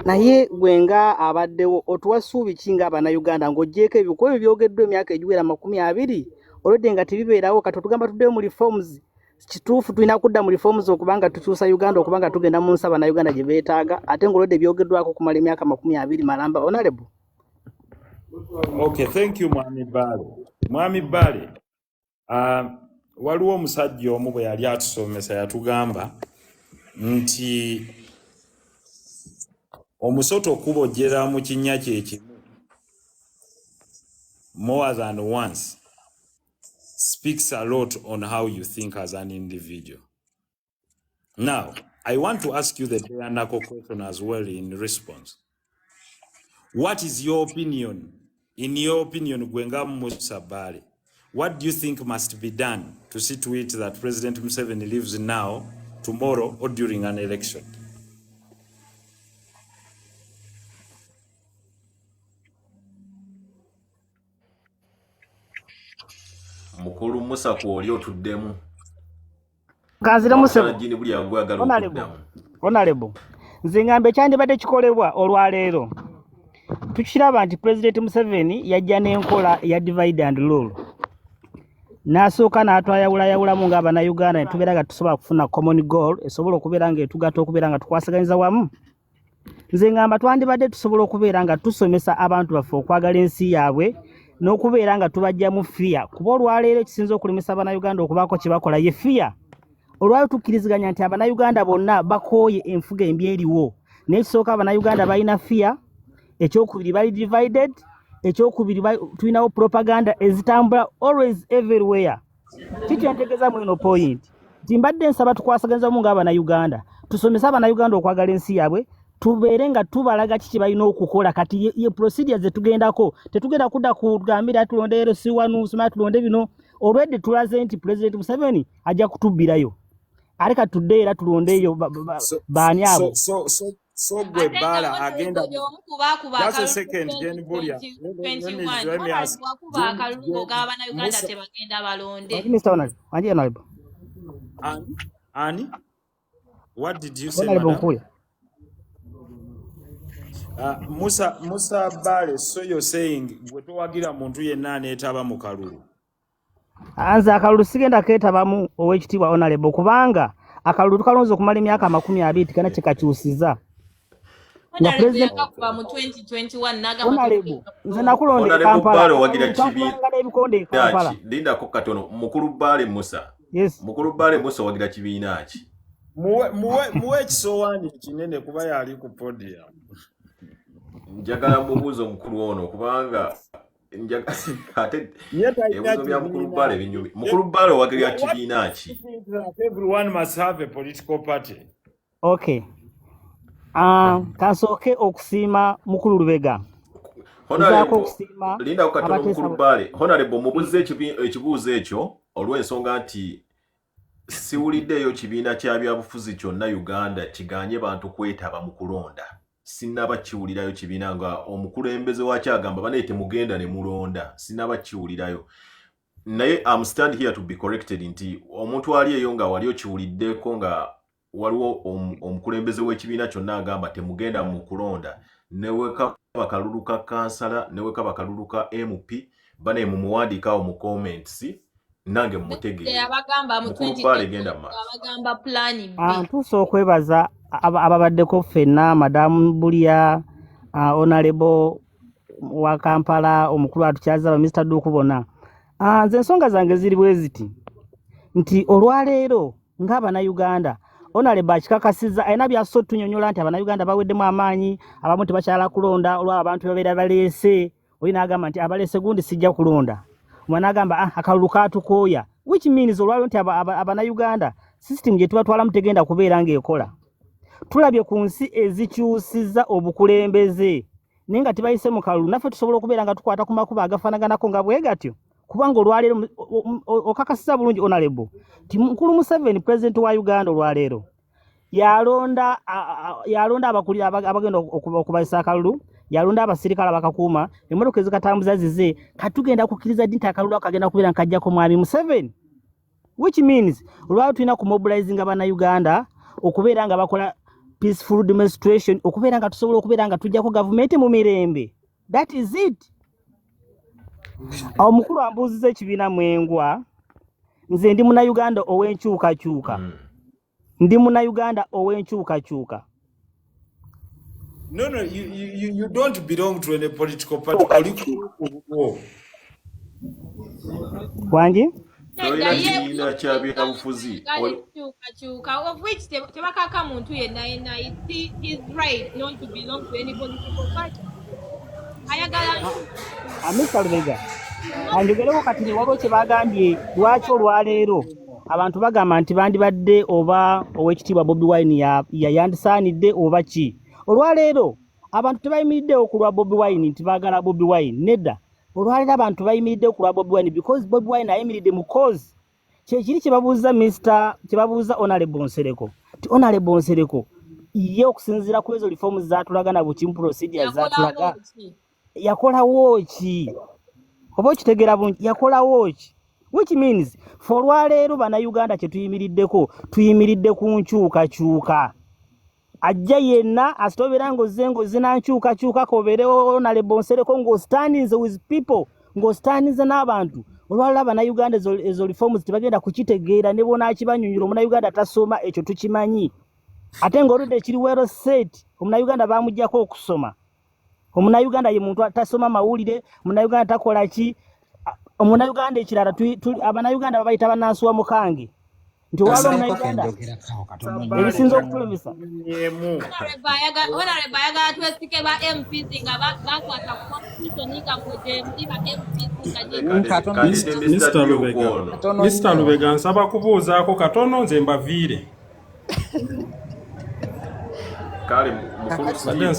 Naye gwenga abaddewo otuwa ssuubi ki ng'Abannayuganda ng'oggyeko ebyo kuba byogeddwa emyaka egiwera 20 olwedde nga tebibeerawo kati otugamba tuddeyo mu reforms. Kituufu tulina kudda mu reforms okubanga tukyusa Uganda okubanga tugenda mu nsi Abannayuganda gye beetaaga ate ng'olwedde byogeddwako okumala emyaka 20 malamba. Honorable. Okay, thank you, Mwami Bale. Mwami Bale, waliwo omusajja omu bwe yali atusomesa yatugamba nti omusoto okubojjera mu kinnya kye kimu more than once speaks a lot on how you think as an individual. Now, I want to ask you the bare-knuckle question as well in response. What is your opinion? In your opinion, Gwenga Musa Bale, what do you think must be done to see to it that President Museveni lives now, tomorrow, or during an election? Mukulu Musa kwoli otuddemu. Kanzira Museveni. Jini Bulio agwagala okuddamu. Honorable. Nze ngamba ekyandibadde kikolebwa olwaleero. Tukiraba nti President Museveni yajja n'enkola ya divide and rule. N'asooka n'atwayawulayawulamu ng'Abannayuganda ne tubeera nga tusobola kufuna common goal esobola okubeera nga etugatta okubeera nga tukwasaganyiza wamu. Nze ngamba twandibadde tusobola okubeera nga tusomesa abantu baffe okwagala ensi yaabwe n'okubeera nga tubajja mu fear. Kuba olwaleero ekisinza okulemesa Abannayuganda okubaako kye bakola ye fear. Olwaleero tukkiriziganya nti Abannayuganda bonna bakooye enfuga embi eriwo. N'ekisooka Abannayuganda balina fear. Ekyokubiri bali divided. Ekyokubiri tulinawo propaganda ezitambula always everywhere. Kikyentegeeza mu eno point. Timbadde nsaba tukwasaganyizamu ng'Abannayuganda. Tusomesa Abannayuganda okwagala ensi yaabwe. Tubeere nga tubalaga kiki balina okukola kati ye procedure ze tugendako. Tetugenda kudda kugambira tulonde LC1 sima tulonde bino. Already tulaze nti President Museveni ajja kutubbirayo. Aleka tudde era tulondeyo baani abo. So gwe Bala agenda. Just a second, Jane Bulio. Let me ask. Mr. Honorable. Ani? What did you say, madam? Musa Bale, so you're saying wetowagira muntu yenna aneetaba mu kalulu. Anze akalulu sigenda keetabamu ow'ekitiibwa Honorable kubanga akalulu tukalonze okumala emyaka 20 tikana kyekakyusiza. Nga president akuba mu 2021 nagamba nze nakulonde Kampala wagira kibiina linda ko katono mukulu Bale Musa. Yes. Mukulu Bale Musa wagira kibiina ki. Muwe kisowaani kinene kuba yali ku podium. Njagala mubuuzo mukulu ono kubanga ate ebibuuzo bya mukulu Bale binyumi. Mukulu Bale wagira kibiina ki. Everyone must have a political party. Okay. Kasooke okusiima mukulu Lubega. Linda okatono mukulu Bale. Honorable mubuuze ekibuuzo ekyo olw'ensonga nti siwuliddeyo kibiina kya byabufuzi kyonna Uganda kiganye bantu kwetaba mu kulonda. Sinnaba kiwulirayo kibiina nga omukulembeze wakyo agamba baneete mugenda ne mulonda. Sinnaba kiwulirayo. naye I'm stand here to be corrected nti omuntu ali eyo nga wali okiwuliddeko nga waliwo omukulembeze w'ekibiina kyonna agamba temugenda mu kulonda neweka bakalulu ka kansala neweka bakalulu ka MP bane mumuwandiikawo mu comments nange mutegeere abagamba mu 20 abagamba plan B ntuusa okwebaza ababaddeko ffenna madamu Bulya honorable wa Kampala omukulu atukyaza Mr. Duku bonna nze ensonga zange ziri bwe ziti nti olwaleero ng'Abannayuganda honorable akikakasizza alina byaso tunyonyola nti Abannayuganda baweddemu amaanyi abamu tebakyala kulonda olwa abantu babeera baleese olina agamba nti abaleese gundi sijja kulonda omwana agamba akalulu katukooya which means olwaleero nti Abannayuganda system gye tubatwalamu tegenda kubeera ng'ekola tulabye ku nsi ezikyusizza obukulembeze naye nga tebayise mu kalulu naffe tusobola okubeera nga tukwata ku makubo agafaanaganako nga bwe gatyo kubanga olwaleero okakasiza bulungi honorable ti mukulu Museveni president wa Uganda olwaleero yalonda abakulira abagenda okubayisa akalulu yalonda abasirikale abakakuuma emmotoka ezikatambuza zize katugenda kukkiriza ddi nti akalulu akagenda kubeera nkajjako mwami Museveni which means olwaleero tulina kumobilizing Abannayuganda okubeera nga bakola peaceful demonstration okubeera nga tusobola okubeera nga tujjako gavumenti mu mirembe that is it. Omukulu ambuuziza ekibiina mwengwa nze ndi Munnayuganda ow'enkyukakyuka ndi Munnayuganda ow'enkyukakyuka. No, you don't belong to any political party. Wangi? Of which tebakaka muntu yenna his right not to belong to any political party. Mr. Lubega anjogereko kati waliwo kye bagambye lwaki olwaleero abantu bagamba nti bandibadde oba ow'ekitiibwa Bobi Wine yandisaanidde oba ki olwaleero abantu tebayimiriddewo ku lwa Bobi Wine nti baagala Bobi Wine nedda olwaleero abantu bayimiriddewo ku lwa Bobi Wine because Bobi Wine ayimiridde mu cause kyekiri kye babuuza Honorable Nsereko ti Honorable Nsereko ye okusinziira ku ezo reforms zaatulagana bukimu procedures zaatulaga yakolawo ki oba okitegeera bulungi yakolawo ki which means for olwaleero Bannayuganda kye tuyimiridde ku nkyukakyuka ajja yenna asitobeera ng'ozze nankyukakyukako obeerewo Honorable Nsereko ng'ostandinze with people ng'ostandinze n'abantu olwalala Bannayuganda ezo reforms tebagenda kukitegeera ne bonaakibanyonyola Omunnayuganda tasoma ekyo tukimanyi ate ng'oludde ekiri wero set Omunnayuganda bamuggyako okusoma Omunnayuganda ye muntu atasoma mawulire Omunnayuganda takola ki Omunnayuganda ekirala Abannayuganda babayita bannansuwa mukange nti waliwo Omunnayuganda ebisinza okutulemesa Honorable ayagala twesike ba MPs nga bakwata ku constitution nga mwejendi ba MPs Mr. Lubega nsaba kubuuzaako katono nze mbaviire kale mukulu Steve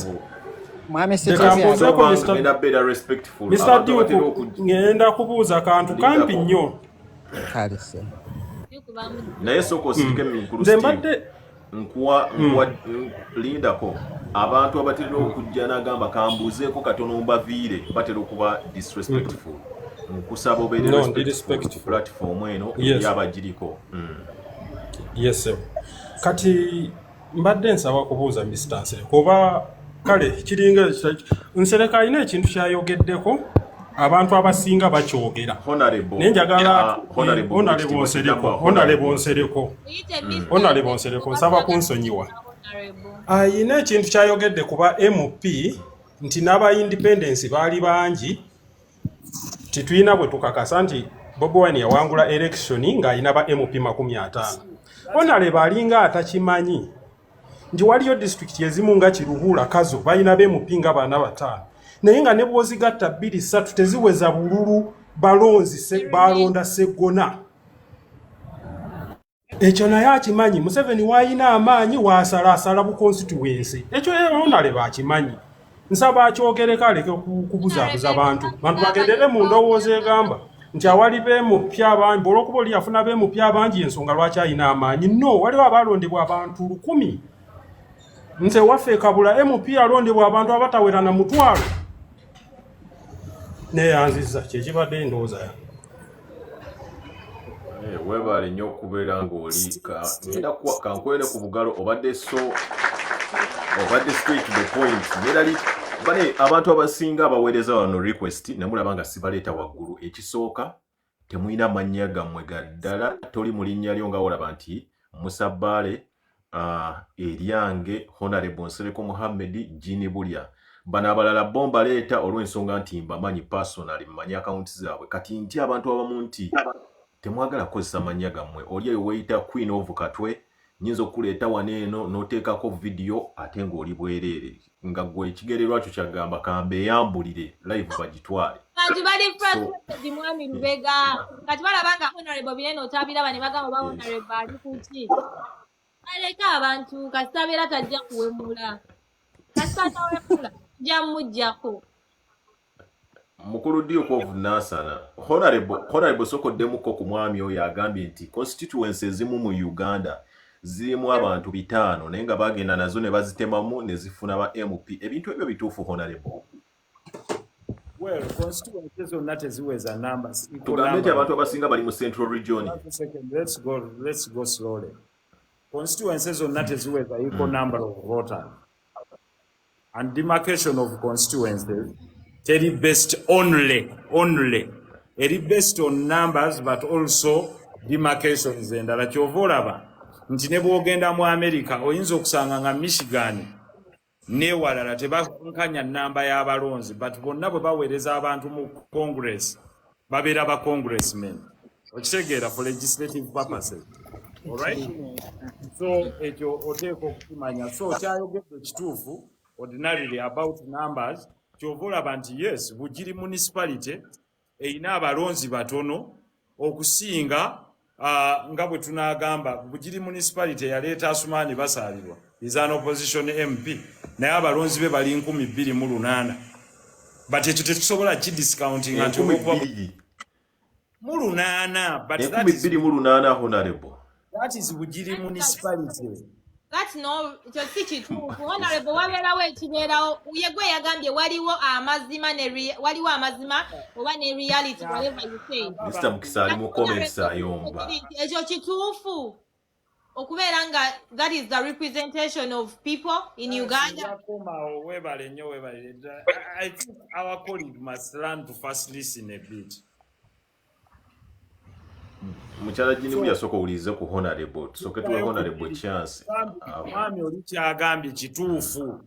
Mr. Duku ngenda kubuuza kantu kampi nnyo naye soko sirike mukulu Steve nkuwa lindako abantu abatera okujja n'agamba kambuuzeeko katono mbaviire batera okuba disrespectful nkusaba obeere respectful platform eno yabagiriko yes kati mbadde nsaba kubuuza Mr. Nsereko oba kale kiringa Nsereko alina ekintu kyayogeddeko abantu abasinga bakyogera naye njagala Honorable Nsereko nsaba kunsonyiwa ayina ekintu kyayogedde kuba MP nti n'aba independence baali bangi titulina bwe tukakasa nti Bobi Wine yawangula election ng'alina ba MP 50 Honorable alinga atakimanyi nti waliyo district ezimu nga Kiruhura Kazo balina MP nga bana 5 naye nga ne bwozigatta 2-3 teziweza bululu balonzi balonda Segona ekyo naye akimanyi Museveni wayina amaanyi waasalaasala bu constituency ekyo Honorable akimanyi nsaba akyogereko aleke kubuzaabuza bantu bagendere mu ndowooza egamba nti awali MP abangi olw'okuba oli yafuna MP abangi ensonga lwaki alina amaanyi no waliwo abalondebwa abantu 100 nze waffe kabula MP alondebwa abantu abatawera na mutwalo neyanziza kyekibadde endowooza Webale nnyo okubeera ng'oli ngenda kankwere ku bugalo obadde straight to the point. Nerali bane abantu abasinga abaweereza wano request namulaba nga sibaleeta waggulu. Ekisooka temulina mannya gammwe gaddala, toli mu linnya lyo nga olaba nti Musabbale eryange Honorable Nsereko Muhammad Jini Bulya. Bano abalala bomba leeta olw'ensonga nti mbamanyi personally mmanyi accounts zaabwe. Kati nti abantu abamu nti temwagala kukozesa mannya gammwe. Oli eyo weyita Queen of Katwe nyinza okuleeta wano eno n'oteekako video ate ng'oli bwereere nga gwe ekigererwa kyo kyagamba kambeeyambulire live bagitwale. Kati bali frustrated mwami Lubega. Kati balaba nga Honorable Bireno otabiraba ne bagamba ba Honorable ali kuki. Aleka abantu kasabera tajja kuwemula. Kasata wemula jamujjako. Mukulu Duke of Nasana Honorable sokoddemuko ku mwami oyo agambye nti constituencies ezimu mu Uganda zirimu abantu 5 naye nga bagenda nazo ne bazitemamu ne zifuna ba MP. Ebintu ebyo bituufu Honorable? Well, constituencies zonna teziweza numbers. Tugambe nti abantu abasinga bali mu Central Region. Let's go slowly. Constituencies zonna teziweza equal number of voters. And demarcation of constituencies teri based only eri based on numbers but also demarcations endala kyova olaba nti ne bwogenda mu America oyinza okusanga nga Michigan newalala tebankanya namba y'abalonzi but bonna bwe baweereza abantu mu Congress babeera ba congressmen okitegeera for legislative purposes. Alright? So ekyo oteeka okukimanya. So kyayogedde kituufu ordinarily about numbers kyova olaba nti yes Bugiri municipality erina abalonzi batono okusinga nga bwe tunagamba Bugiri municipality yaleeta Asumaani Basaalirwa is an opposition MP naye abalonzi be bali 228 but ekyo tetusobola kidiscounting nti mu 8 but that is 228 Honorable. That is Bugiri municipality. That's no si kituufu. Honorable wabeerawo ekibeerawo yegwe yagambye waliwo amazima oba ne reality whatever you say. Mr. Mukisa ali mu comments ayomba. Ekyo kituufu okubeera nga that is the representation of people in Uganda. I think our colleague must learn to first listen a bit. Muchala Jini Bulya soko ulize ku Honorable. Soke tuwe Honorable chance. Mwami oli kyagambye kituufu.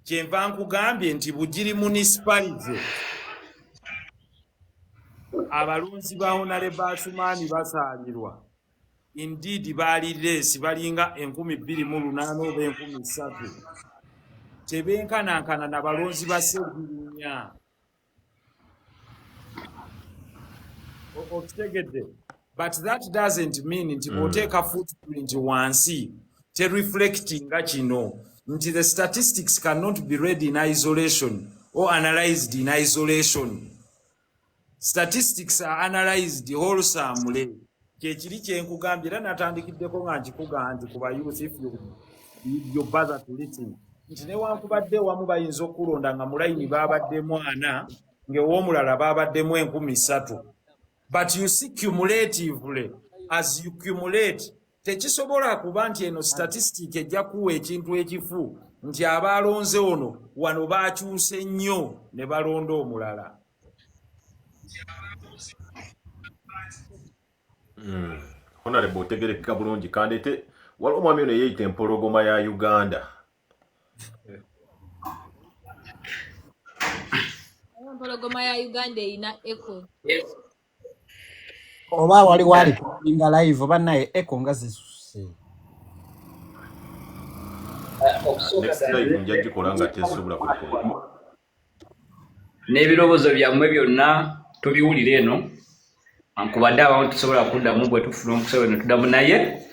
Kyenva nkugambye nti Bugiri municipality abalonzi ba Honorable Asumaani Basaalirwa indeed baali lesi balinga 2,800 oba 3,000 tebenkanankana n'abalonzi ba Ssegulinya. Okitegedde? But that doesn't mean nti bw'oteeka footprint wansi reflecting kino nti the statistics cannot be read in isolation or analyzed in isolation. Statistics are analyzed wholesomely. Kyekiri kyenkugambye era natandikiddeko nga nkikugaa nti ku bayuth if you bother to listen nti newankubadde wamu bayinza okulonda nga mulayini babaddemu 4 ng'ew'omulala babaddemu 3,000. But you see cumulatively, as you cumulate, tekisobola kuba nti eno statistic ejja kuwa ekintu ekifu nti abalonze ono wano baakyuse nnyo ne balonda omulala. Honorable otegerekeka bulungi kandi ate waliwo omwami ono yeeyita empologoma ya Uganda. Empologoma ya Uganda erina echo. Oba waliwo alipoinga live oba naye echo nga zisuse. Next live nja gikola nga tesobola kukola. N'ebirowoozo byammwe byonna tubiwulira eno. Ankubadde abantu tusobola kuddamu bwe tufuna omukusebe ne tuddamu naye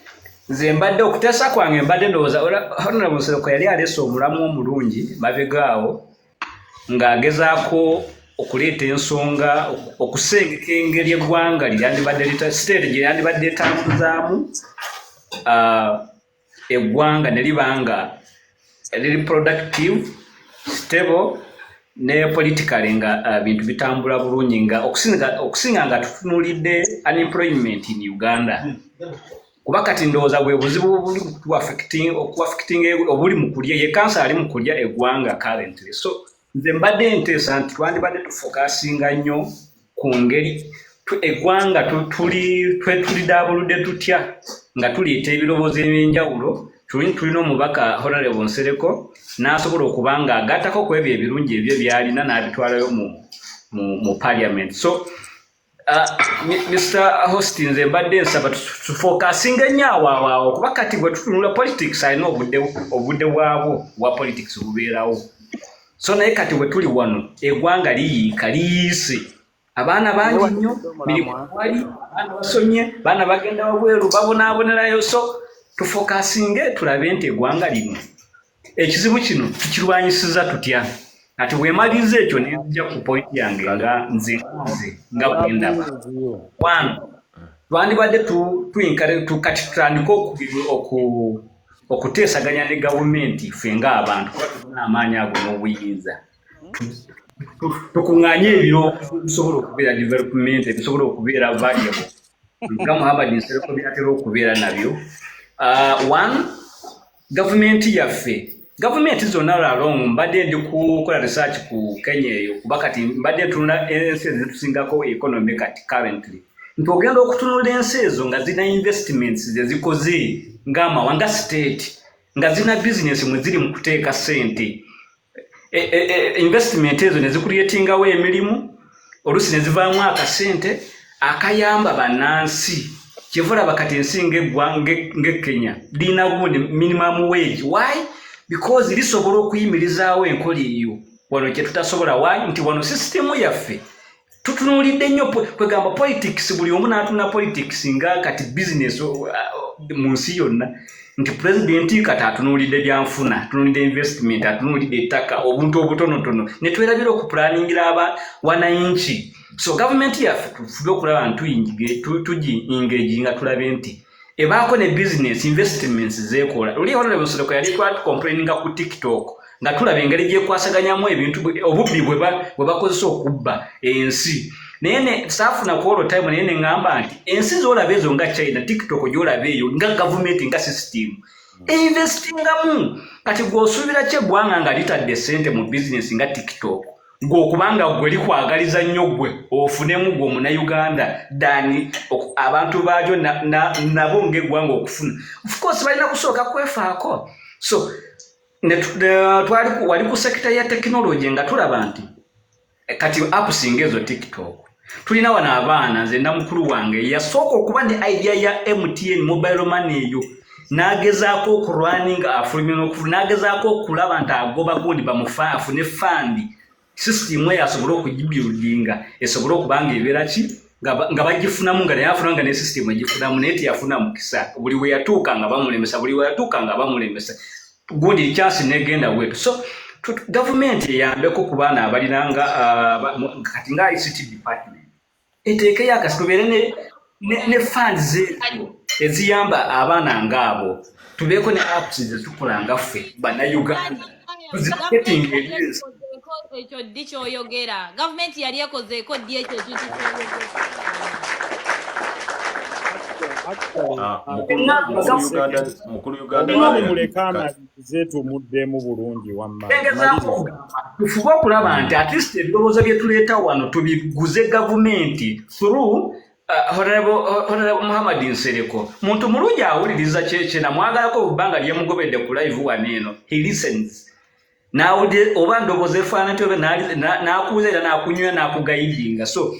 nze mbadde okuteesa kwange mbadde ndowooza Honorable Nsereko yali aleese omulamu omulungi mabegaawo ng'agezaako okuleeta ensonga okusengeka engeri eggwanga lyandibadde state gye yandibadde etambuzaamu eggwanga ne liba nga liri productive, stable ne politically nga bintu bitambula bulungi nga okusinga nga tutunulidde unemployment in Uganda. Kuba kati ndowooza bwe buzibu buli okuaffecting obuli mu kulya ye kansa ali mu kulya eggwanga currently. So nze mbadde nteesa nti twandibadde tufokasinga nnyo ku ngeri eggwanga tulidabuludde tutya nga tuliita ebirowoozo ebyenjawulo. Tulina omubaka Honorable Nsereko n'asobola okuba nga agattako ku ebyo ebirungi ebyo byalina n'abitwalayo mu parliament. So Mr. Hostin nze mbadde nsaba tufokasinga nnyo awo kuba kati bwe tutunula politics alina obudde bwabwo bwa politics bubeerawo. So naye kati bwe tuli wano eggwanga liyiika liyiise abaana bangi nnyo mirimu wali abaana basomye baana bagenda wabweru babonaabonerayo. So tufokasinge tulabe nti eggwanga lino ekizibu kino tukirwanyisiza tutya. Ati bwemaliza ekyo nenjja ku point yange nga nze nga bwendaba. Twandibadde kati tutandika okuteesaganya ne gavumenti ffe ng'abantu kuba tulina amaanyi ago n'obuyinza. Tukuŋŋaanye ebiro bisobola okubeera development ebisobola okubeera variable nga Muhammad Nsereko byatera okubeera nabyo. Gavumenti yaffe gavumenti zonna along mbadde ndi kukola research ku Kenya eyo kuba kati mbadde tunula ensi ezitusingako economy kati currently nti ogenda okutunula ensi ezo nga zina investments zezikoze ng'amawanga state nga zina business mwe ziri mu kuteeka ssente. Investment ezo ne zicreatingawo emirimu oluusi ne zivaamu akasente akayamba bannansi. Kyevula bakati ensi ng'Ekenya lina gundi minimum wage. Why? Because lisobola okuyimirizaawo enkola eyo wano kye tutasobola. Why? Nti wano sisitemu yaffe tutunulidde nnyo kwegamba politics. Buli omu n'atuna politics nga kati business mu nsi yonna nti president kati atunulidde byanfuna, atunulidde investment, atunulidde ettaka, obuntu obutonotono ne twerabira okupulaningira wananchi. So government yaffe tufube okulaba nti tugi nga tulabe nti ebaako ne business investments zeekola. Luli Honorable Nsereko yali complaininga ku TikTok nga tulaba engeri gyekwasaganyamu ebintu obubbi bwe bakozesa okubba ensi. Naye saafuna ku all time naye neŋŋamba nti ensi z'olaba ezo nga China, TikTok gy'olaba eyo nga gavumenti nga system investingamu. Kati gw'osuubira kye eggwanga nga litadde ssente mu business nga TikTok ng'okubanga gwe likwagaliza nnyo gwe ofunemu gwe Omunnayuganda dani abantu baagyo nabo ng'eggwanga okufuna. Of course balina kusooka kwefaako. So wali ku sekita ya technology nga tulaba nti kati apps ezo TikTok tulina wano abaana. Nze namukulu wange yasooka okuba ne idea ya MTN mobile money eyo n'agezaako okulwaninga afulumya n'okufuna n'agezaako okulaba nti agoba gundi bamufaafu ne fandi system eyo asobola okugibuildinga esobola okubanga ebeera ki nga bagifunamu nga naye afunanga ne system egifunamu naye teyafuna mukisa. Buli we yatuuka nga bamulemesa gundi chance negenda wetu. So government eyambeko ku baana abalinanga kati nga ICT department eteekeyo akasitubeere ne funds eziyamba abaana ng'abo. Tubeeko ne apps zetukola nga ffe bannayuganda ekyo ddi kyoyogera. Gavumenti yali ekozeeko ddi ekyo mukulu Uganda muleka amalize tumuddemu bulungi wamma. Tufuba okulaba nti at least ebirowoozo bye tuleeta wano tubiguze gavumenti through Honorable Muhammad Nsereko. Muntu mulungi awuliriza kyekye namwagalako obbanga lyemugobedde ku live wano eno. He listens. Nawe oba ndowooza efaana nti n'akuuza era n'akunywa n'akugayidinga. So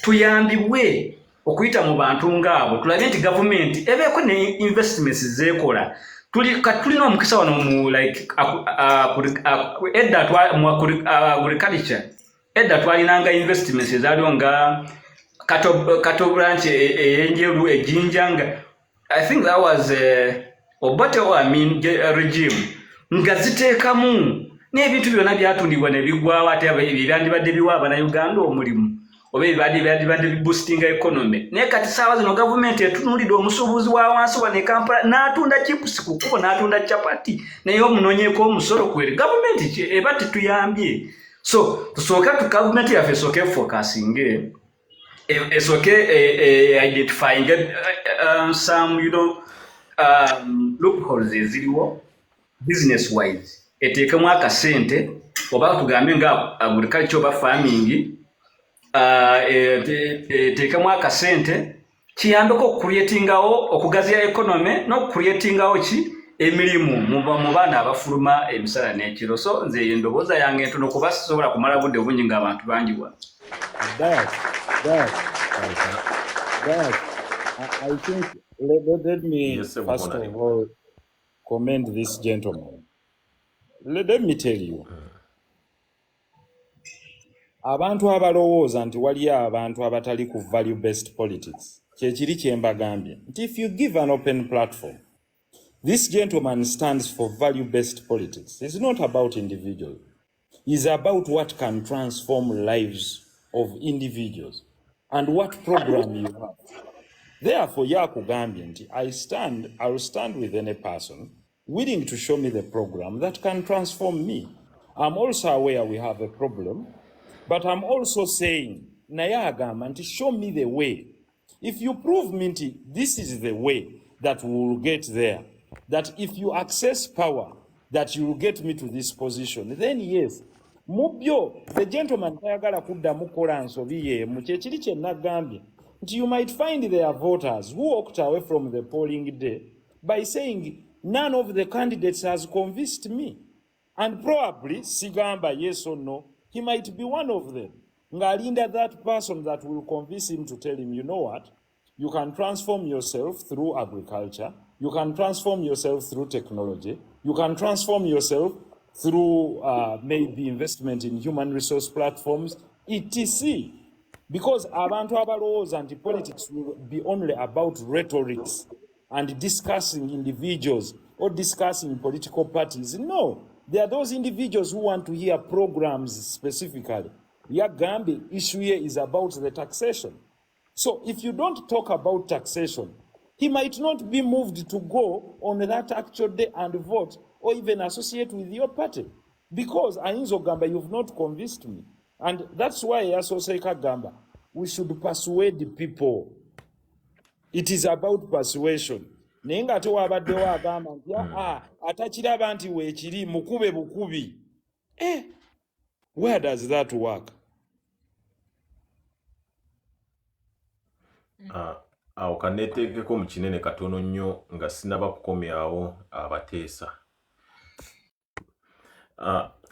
tuyambibwe okuyita mu bantu ng'abo tulabe nti gavumenti ebeeko ne investments zeekola. Tulina omukisa wano mu like agriculture. Edda twalinanga investments ezaaliwo nga Kato branch eyenjeru ejinjanga. I think that was Obote regime. Nga ziteekamu n'ebintu byonna byatundibwa ne bigwawo ate ebyandibadde biwa Abannayuganda omulimu oba ebyandibadde biboostinga economy. Naye kati saawa zino gavumenti etunuulidde omusuubuzi wa wansi wano e Kampala n'atunda chips ku kkubo n'atunda chapati naye omunoonyeeko omusolo kweri gavumenti eba tetuyambye. So tusooka tu government yaffe esooke focusing esooke identifying some loopholes eziriwo business wise eteekemu akasente oba tugambe nga agriculture oba farming eteekemu akasente kiyambeko okucreatingawo okugaziya economy n'okucreatingawo ki emirimu mu baana abafuluma emisala n'ekiro. So nze endowooza yange entono kuba sisobola kumala budde bungi ng'abantu bangi wa. I think let me first of all commend this gentleman. Let me tell you. Abantu abalowooza nti waliyo abantu abatali ku value based politics kyekiri kyembagambye nti if you give an open platform, this gentleman stands for value based politics. It's not about individuals. It's about what can transform lives of individuals and what program you have. Therefore, yakugambye nti I will stand with any person willing to show me the program that can transform me. I'm also aware we have a problem, but I'm also saying, naye agamba nti show me the way. If you prove me nti this is the way that we will get there, that if you access power, that you will get me to this position, then yes. Mubyo, the gentleman tayagala kuddamu kola nsobi yeemu kyekiri kye nagambye nti you might find their voters who walked away from the polling day by saying none of the candidates has convinced me, and probably sigamba yes or no, he might be one of them. Ngalinda that person that will convince him to tell him, you know what, you can transform yourself through agriculture, you can transform yourself through technology, you can transform yourself through maybe investment in human resource platforms, etc. Because abantu abalowooza nti politics will be only about rhetorics and discussing individuals or discussing political parties. No, there are those individuals who want to hear programs specifically. Yagambi issue here is about the taxation. So if you don't talk about taxation, he might not be moved to go on that actual day and vote or even associate with your party. Because Ainzo Gamba, you've not convinced me. And that's why Asoseka Gamba, we should persuade the people. It is about persuasion. Nenga to abadde wa agamba nti atakiraba nti weekiri mukube bukubi. Where does that work? Awo kaneeteekeko mu kinene katono nnyo nga sinaba kukomyawo abateesa.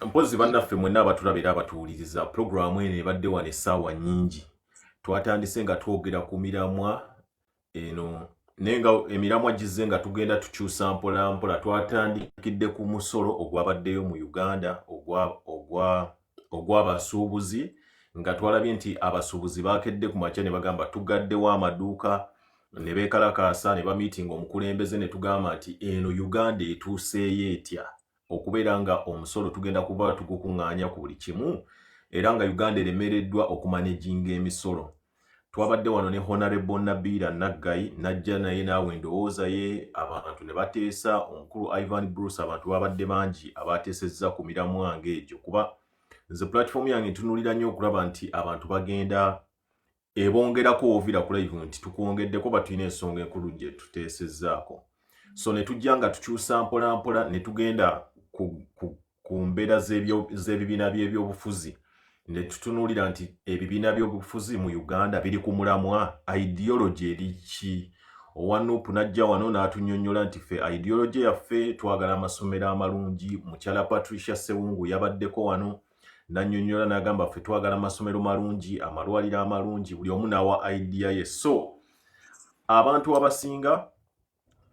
Mpozi bannaffe mwenna abatulabira abatuwuliriza pulogulaamu eno ebadde wano essaawa nnyingi. Twatandise nga twogera ku miramwa eno naye nga emiramwa gizze nga tugenda tukyusa mpola mpola. Twatandikidde ku musolo ogwabaddeyo mu Uganda ogw'abasuubuzi nga twalabye nti abasuubuzi baakedde ku makya ne bagamba tugaddewo amaduuka ne beekalakaasa ne bamiitinga omukulembeze ne tugamba nti eno Uganda etuuseeyo etya okubeera nga omusolo tugenda kuba tugukuŋŋaanya ku buli kimu era nga Uganda eremereddwa okumaneginga emisolo. Twabadde wano ne Honorable Nabiira Naggayi najja naye naawe endowooza ye abantu ne bateesa omukulu Ivan Bruce abantu babadde bangi abateesezza ku miramwa ng'egyo kuba nze platform yange ntunuulira nnyo okulaba nti abantu bagenda ebongerako ovira ku live nti tukwongeddeko batulina ensonga enkulu gye tuteesezzaako. So ne tujja nga tukyusa mpola mpola ne tugenda ku mbeera z'ebibiina by'ebyobufuzi ne tutunuulira nti ebibiina by'obufuzi mu Uganda biri ku mulamwa ideology eri ki. Owanuupu najja wano n'atunnyonnyola nti ffe ideology yaffe twagala amasomero amalungi. Mukyala Patricia Sewungu yabaddeko wano n'annyonnyola n'agamba ffe twagala amasomero malungi, amalwaliro amalungi, buli omu n'awa idea ye. So abantu abasinga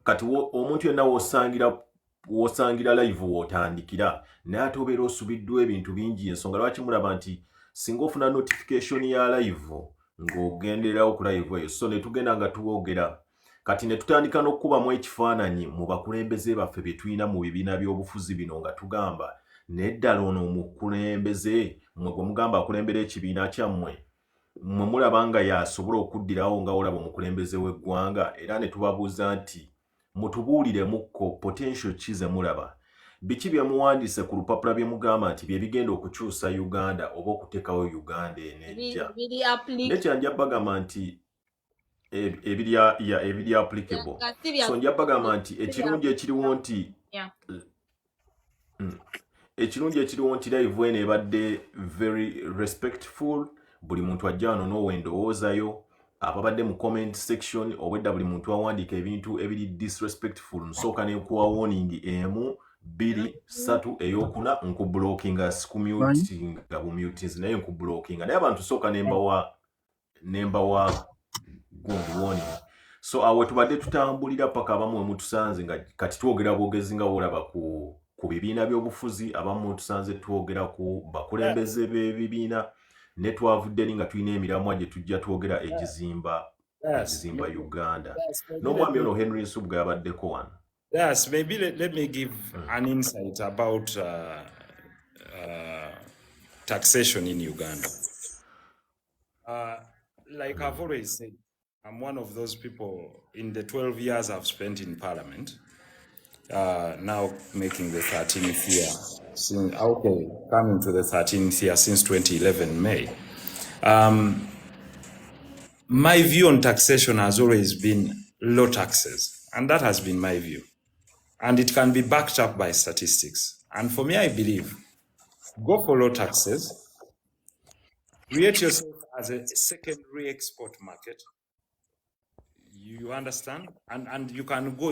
kati omuntu yenna w'osangira live w'otandikira naye ate obeera osubiddwa ebintu bingi. Ensonga lwaki mulaba nti singa ofuna notification ya live ng'ogenderawo ku live eyo. So ne tugenda nga tuwogera kati ne tutandika n'okukubamu ekifaananyi mu bakulembeze baffe bye tulina mu bibiina by'obufuzi bino nga tugamba neddala ono omukulembeze mmwe gwe mugamba akulembera ekibiina kyammwe mmwe mulaba nga yasobola okuddirawo nga olaba omukulembeze w'eggwanga era ne tubabuuza nti mutubuuliremukko potential ki ze mulaba biki byemuwandiise ku lupapula byemugamba nti bye bigenda okukyusa Uganda oba okuteekawo Uganda enejja. Netya nja bagamba nti ebiri applicable. So nja bagamba nti ekirungi ekiriwo nti ekirungi ekiriwo nti live eno ebadde very respectful. Buli muntu ajja wano n'owendowoozayo ababadde mu comment section obwedda buli muntu awandiika ebintu ebiri disrespectful nsooka nenkuwa warning emu 2 3 eyokuna nkublockinga sikumutinga bumutins naye nkublockinga naye abantu sooka nembawa good warning. So awe tubadde tutambulira paka abamu emutusanze nga kati twogera bwogezi nga olaba ku bibiina by'obufuzi abamu tusanze twogera ku bakulembeze b'ebibiina ne twavudde nga tulina emiramwa gye tujja twogera egizimba Uganda. N'omwami ono Henry Nsubga yabaddeko wano. Yes, maybe let me give an insight about taxation in Uganda. Like I've always said, I'm one of those people in the 12 years I've spent in Parliament, now making the 13th year, coming to the 13th year since 2011 May. My view on taxation has always been low taxes, and that has been my view. And it can be backed up by statistics. And for me, I believe, go for low taxes, create yourself as a secondary export market. You understand? And you can go,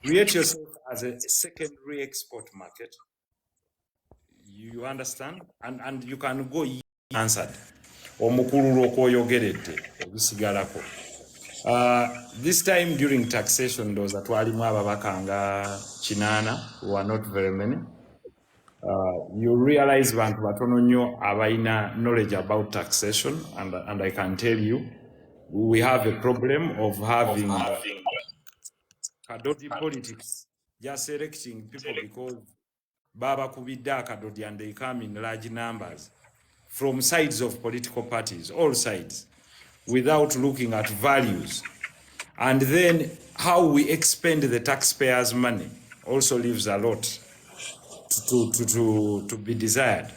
create yourself as a secondary export market. You understand? And you can go answered. This time during taxation, those that who are not very many. You realize bantu batono nnyo abaina knowledge about taxation, and I can tell you, we have a problem of having kadodi politics, just selecting people because baba kubidda kadodi and they come in large numbers from sides of political parties, all sides, without looking at values. And then how we expend the taxpayers' money also leaves a lot to be desired.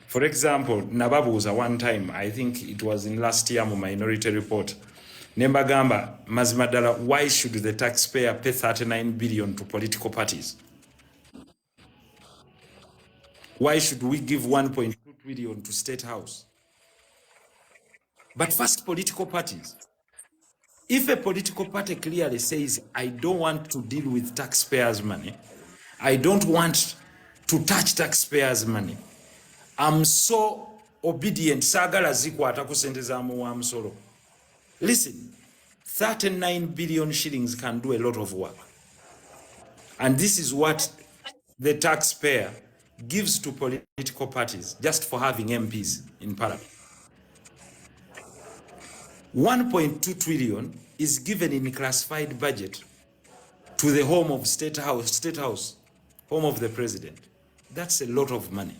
For example, Nababuza one time, I think it was in last year Minority Report, Nembagamba, Mazimadala, why should the taxpayer pay 39 billion to political parties? Why should we give 1.2 trillion to State House? But first, political parties. If a political party clearly says, I don't want to deal with taxpayers' money, I don't want to touch taxpayers' money, I'm so obedient, sagala zikwata ku sente za muwamsolo. Listen, 39 billion shillings can do a lot of work. And this is what the taxpayer gives to political parties just for having MPs in Parliament. 1.2 trillion is given in classified budget to the home of State House, home of the president. That's a lot of money.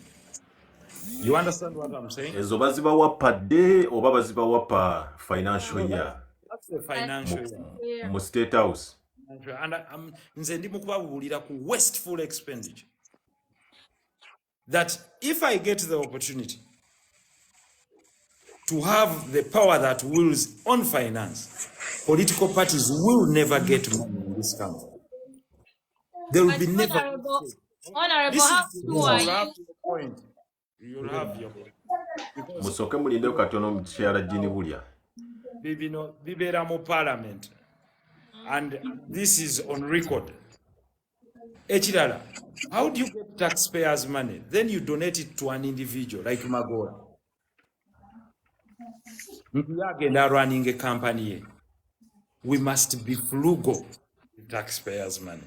You understand what I'm saying? Ezo bazibawa per day or bazibawa per financial year? That's the financial year. Mu State House. And nze ndi mukubabulira ku wasteful expenditure. That if I get the opportunity to have the power that wills on finance, political parties will never get money in this country. There will be never. Honorable, how sure are you? Point. You'll have your point. Musoke mulinde katono mchara jini bulya. Bibera mu parliament. And this is on record. Echirala, how do you get taxpayers' money? Then you donate it to an individual like Magola. And are running a company. We must be frugal with taxpayers' money.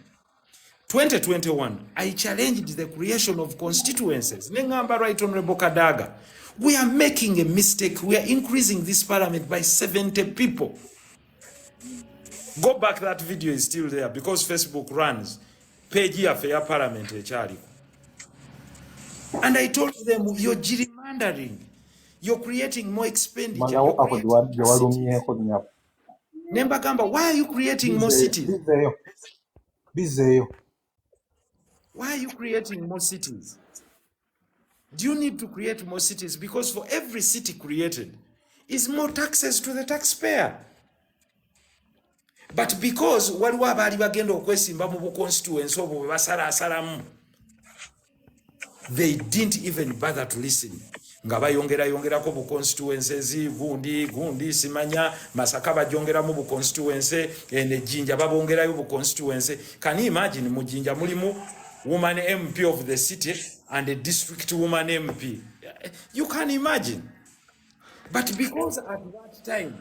2021, I challenged the creation of constituencies. Nengamba Right Honorable Kadaga. We are making a mistake. We are increasing this parliament by 70 people. Go back, that video is still there because Facebook runs page here for your parliament. And I told them, you're gerrymandering. You're creating more expenditure. Nembagamba, why are you creating more cities? Why are you creating more cities? Do you need to create more cities? Because for every city created is more taxes to the taxpayer. But because waliwo abaali bagenda okwesimba mu constituency obwo bwe basalaasalamu, they didn't even bother to listen. Nga bayongerako bu constituencies, gundi simanya, Masaka bagyongeramu bu constituency, ne Jinja babongerayo bu constituency. Can you imagine mu Jinja mulimu woman MP of the city and a district woman MP? You can imagine. But because at that time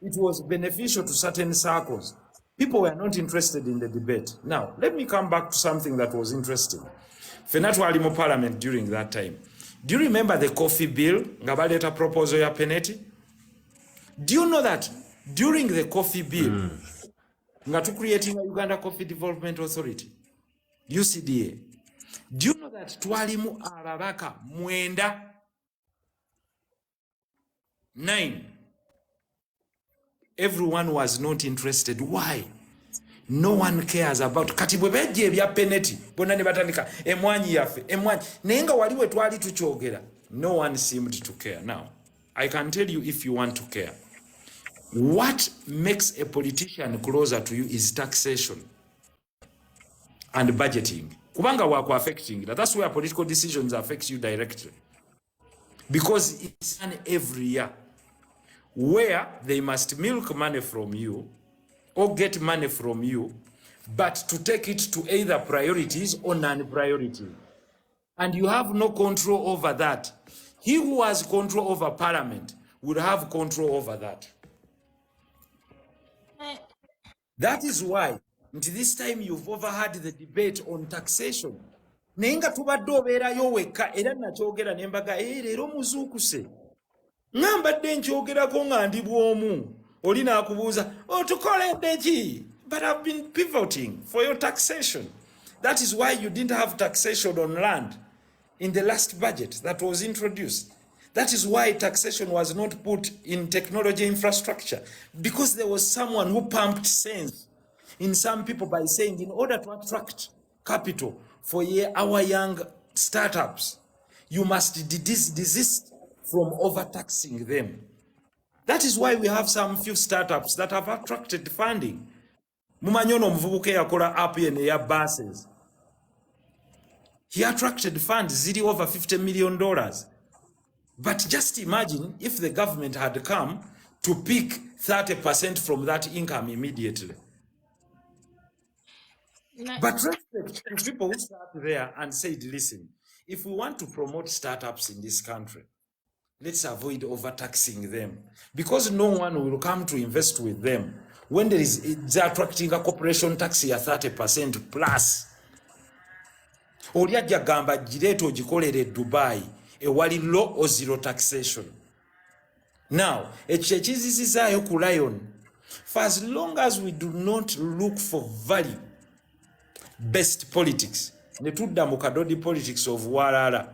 it was beneficial to certain circles, people were not interested in the debate. Now, let me come back to something that was interesting. Fenatu Alimo Parliament during that time. Do you remember the coffee bill? Ngabaleta proposal ya penalty? Do you know that during the coffee bill, ngatu creating a Uganda Coffee Development Authority, UCDA, do you know that twalimu ababaka mwenda 9? Everyone was not interested. Why? No one cares about kati bwe bejje ebya penalty bonna ne batandika emwanyi yaffe emwanyi naye nga waliwe twali tukyogera. No one seemed to care. Now I can tell you, if you want to care, what makes a politician closer to you is taxation and budgeting. Kubanga wako affecting that. That's where political decisions affect you directly, because it's done every year, where they must milk money from you or get money from you, but to take it to either priorities or non-priorities. And you have no control over that. He who has control over parliament would have control over that. That is why, until this time, you've overheard the debate on taxation. Nenga tubadde obeerayo wekka era nakyogera ne mbaga leero muzuukuse. Ngambadde nkyogerako nga ndi bw'omu. Oli n'akubuuza otukoledde ki? But I've been pivoting for your taxation. That is why you didn't have taxation on land in the last budget that was introduced. That is why taxation was not put in technology infrastructure, because there was someone who pumped sense in some people by saying, in order to attract capital for our young startups, you must desist from overtaxing them. That is why we have some few startups that have attracted funding. Mumanyono mvubuke yakola app ye ya buses. He attracted funds ziri over $50 million. But just imagine if the government had come to pick 30% from that income immediately. But respect to people who sat there and said, listen, if we want to promote startups in this country, let's avoid overtaxing them, because no one will come to invest with them when they're attracting a corporation tax ya 30% plus. Oliajja gamba gireto gikolere Dubai ewali low or zero taxation. Now, ekizizizaayo ku Lion, for as long as we do not look for value based politics, ne tudda mu kadodi politics of Walala.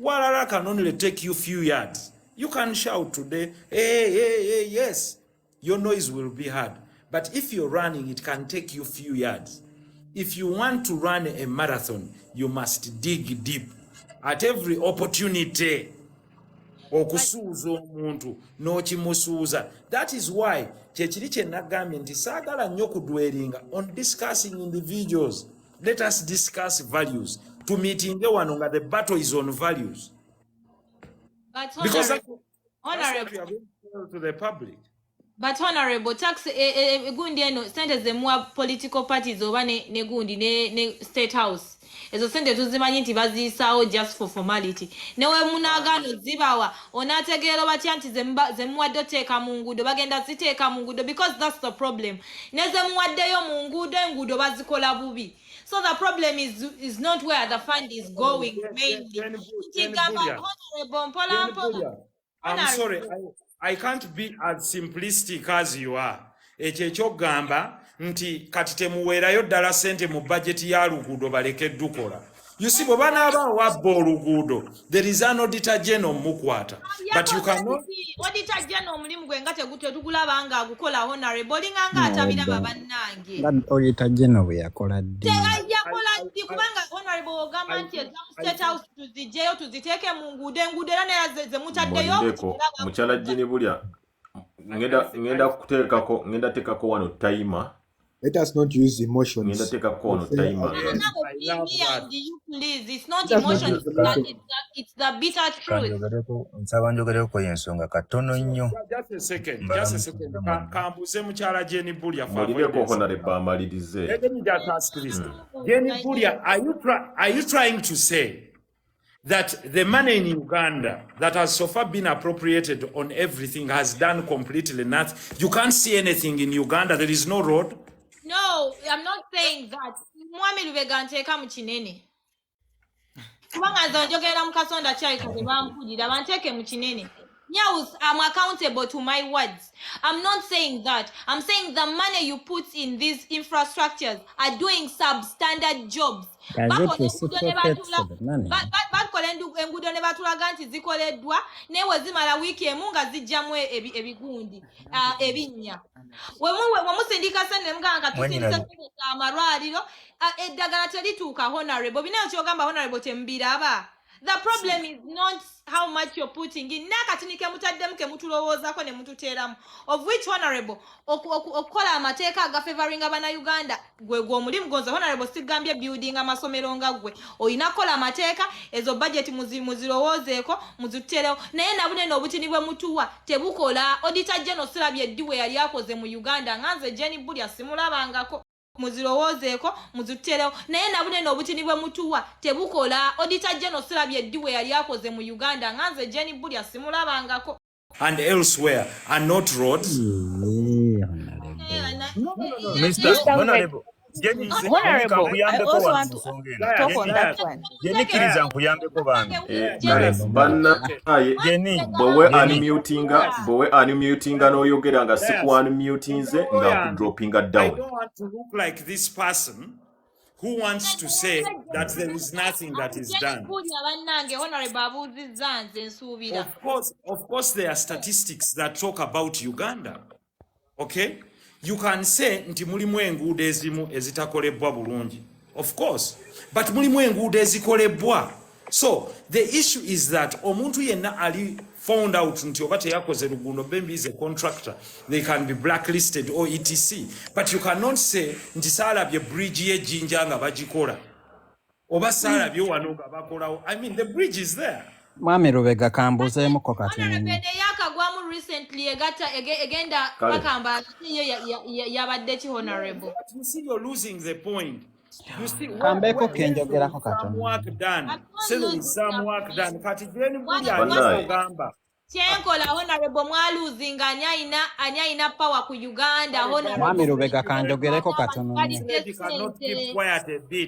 Walala can only take you few yards. You can shout today, hey, yes, your noise will be heard. But if you're running, it can take you few yards. If you want to run a marathon, you must dig deep. At every opportunity, okusuuza omuntu n'okimusuuza. That is why kyekiri kye nagambye nti saagala nnyo kudweringa on discussing individuals. Let us discuss values. To meeting wano nga the battle is on values. But Because that's honorable, what we are going to tell to the public. But honorable, tax gundi eno sente zemwa political parties oba ne gundi ne state house. Ezo sente tuzimanyi nti bazisaawo just for formality. Newe munagano zibawa onategeero batya nti zemuwadde teeka mu nguudo bagenda ziteeka mu nguudo, because that's the problem. Ne zemuwaddeyo mu nguudo enguudo bazikola bubi. So the problem is not where the fund is going mainly. I'm sorry, I can't be as simplistic as you are. Ekyekyo gamba nti kati temuweerayo ddala sente mu budget ya luguudo baleke dukola. You see, bobana aba wabba oluguudo, there is an auditor general mukwata, but you cannot. Auditor general mulimu gwe nga tegulaba nga agukola honorable linganga atabira babannange. Auditor General bwe yakola ddi? Yakola ddi kubanga honorable ogamba nti ezamu state house tuzigyeyo tuziteeke mu nguudo enguudo era naye ze mutaddeyo mukyala Jeni bulya ngenda teekako wano timer. Let us not use emotions. It's not emotions, it's the bitter truth. Just a second. Kambuze mukyala Jeni bulya for amalirize. Let me just ask this. Jeni bulya, are you trying to say that the money in Uganda that has so far been appropriated on everything has done completely nothing? You can't see anything in Uganda. There is no road. No, I'm not saying that. Mwami Lubega nteka mu kinene. Kubanga nzojogera mu kasonda chai kaze bampulira banteke mu kinene. Yes, I'm accountable to my words. I'm not saying that. I'm saying the money you put in these infrastructures are doing substandard jobs. Enguudo ne batulaga nti zikoleddwa newe zimala wiiki emu nga zijjamu ebigundi ebinnya. Wemusindika sente muganga tusindika amalwaliro eddagala terituuka honorable. Binayo kyogamba honorable tembiraba. The problem is not how much you're putting in. Nakatinike mutaddemu ke mutulowoozako ne mututeramu. Of which honorable okukola amateeka aga favoring abana Uganda gwe omulimu gonza honorable sigambye building amasomero nga gwe. Oyina kola amateeka ezo budget muzirowoozeeko muzuterewo. Naye nabunene obutini bwe mutuwa tebukola. Auditor General sirabye ddiwe yali akoze mu Uganda nganze Jeni bulya simulabangako. Muzirowoozeeko muzuterewo naye nabunene obutini bwe mutuwa tebukola. Auditor General sirabye ddiwe yali akoze mu Uganda nganze Jeni bulya simulabangako. And elsewhere are not roads. Mr. Honorable, Honorable, I also want to talk on that one. Jenikiriza nkuyambeko bange. Bowe unmutinga n'oyogera nga siku unmutinze nga kudropinga down. I don't want to look like this person who wants to say that there is nothing that is done. Of course there are statistics that talk about Uganda. Okay? You can say nti mulimu enguudo ezimu ezitakolebwa bulungi. Of course. But mulimu enguudo ezikolebwa. So the issue is that omuntu yenna ali found out nti oba teyakoze luguudo maybe is a contractor. They can be blacklisted or etc. But you cannot say nti saalabye bridge y'ejjinja nga bagikola. Oba saalabye wano nga bakolawo. I mean the bridge is there. Mwami Lubega kambuzeemuko kati. Yakagwamu recently egenda bakamba yabadde ki honorable. You see you're losing the point. You see Kambeko kenjogerako kati. Some work done. Some work done. Kati Jeni bulya agamba. Kyenkola honorable mwaluzinga anyayina power ku Uganda honorable. Mwami Lubega kanjogereko katono.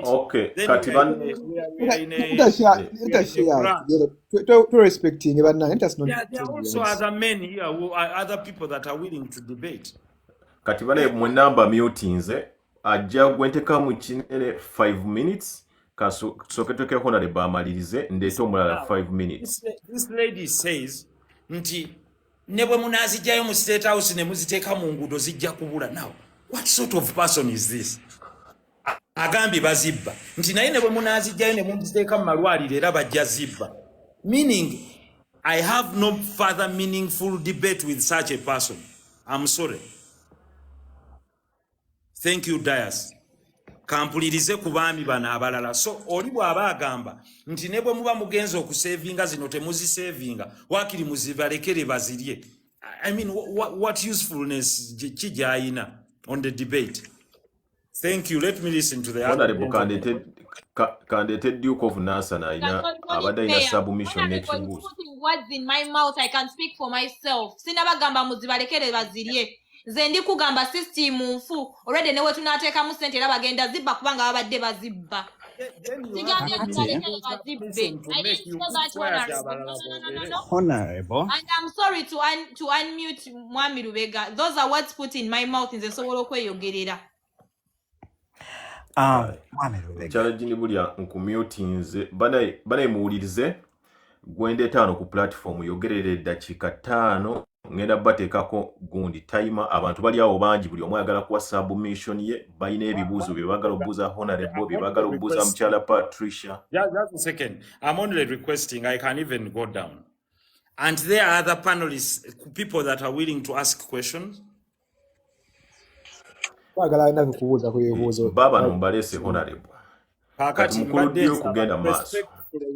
Okay, kati respecting let us not. There are also other men here who are other people that are willing to debate. Kati bane mwenamba mutinze ajja gwenteka mu kinene 5 minutes kasoketoke honorable amalirize ndeto omulala 5 minutes. This lady says nti nebwe munazijjayo mu state house ne muziteeka mu nguudo zijja kubula. Now what sort of person is this? Agambi bazibba nti naye nebwe munazijjayo ne muziteeka mu malwaliro era bajja zibba. Meaning I have no further meaningful debate with such a person. I'm sorry. Thank you, Dias. Kampulirize ku baami bano abalala. So oli bw'aba agamba nti ne bwe muba mugenza okusevinga zino temuzisevinga wakiri muzibalekere bazirye. I mean what usefulness kijayina on the debate? Thank you. Let me listen to the honorable candidate Duke of Nasa na abada ina submission nechibuzo. Words in my mouth, I can speak for myself. Sinabagamba muzibalekere bazirye. Zendi kugamba system mfu already newe tunateeka mu sente era bagenda zibba kubanga babadde bazibba. Honorable. And I'm sorry to unmute Mwami Lubega. Those are words put in my mouth in the sobola okweyogerera. Mwami Lubega. Challenge ni bulya nkumyotinze banaye muwulirize gwende 5 ku platform yogerere eddakiika 5 ngenda bateekako gundi timer abantu bali awo bangi buli omu ayagala kuwa submission ye balina ebibuuzo bye bagala okubuuza honorable bye bagala okubuuza mukyala Patricia. Just a second. I'm only requesting. I can even go down. And there are other panelists, people that are willing to ask questions. Baba nombalese honorable. Kati mukulu kugenda maaso.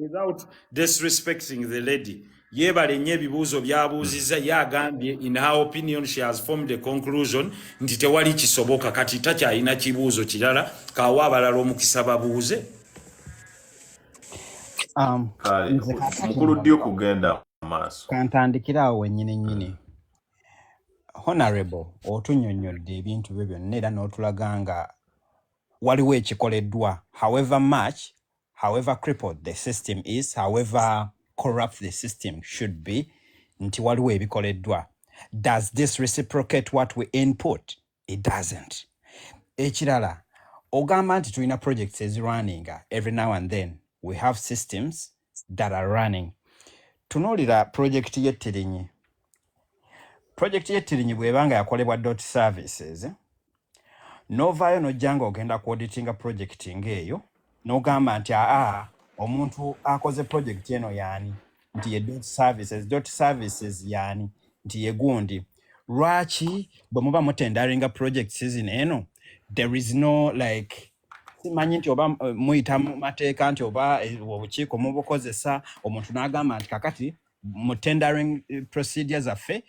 Without disrespecting the lady. Yebale nnyo ebibuuzo byabuuzizza yagambye in her opinion she has formed a conclusion nti tewali kisoboka kati takyalina kibuuzo kirala kawa abalala omukisa babuuze. Mukulu kugenda maaso. Kantandikirawo wennyini. Honorable otunnyonnyodde ebintu byo byonna era n'otulaga nga waliwo ekikoleddwa however much, however crippled the system is, however corrupt the system should be, nti waliwo ebikoleddwa. Does this reciprocate what we input? It doesn't. Ekirala, ogamba nti tulina projects ezirunning every now and then. We have systems that are running. Tunuulira project y'ettirinyi. Project y'ettirinyi bw'ebanga yakolebwa .services, novaayo n'ojja ng'ogenda kuauditinga project ng'eyo, n'ogamba nti omuntu akoze project eno yaani, nti ye .services yaani, nti ye gundi. Lwaki bwe muba mutendaringa projects zino eno, there is no like, simanyi nti oba muyita mu mateeka nti oba obukiiko mubukozesa, omuntu n'agamba nti kakati mu tendering procedures affe,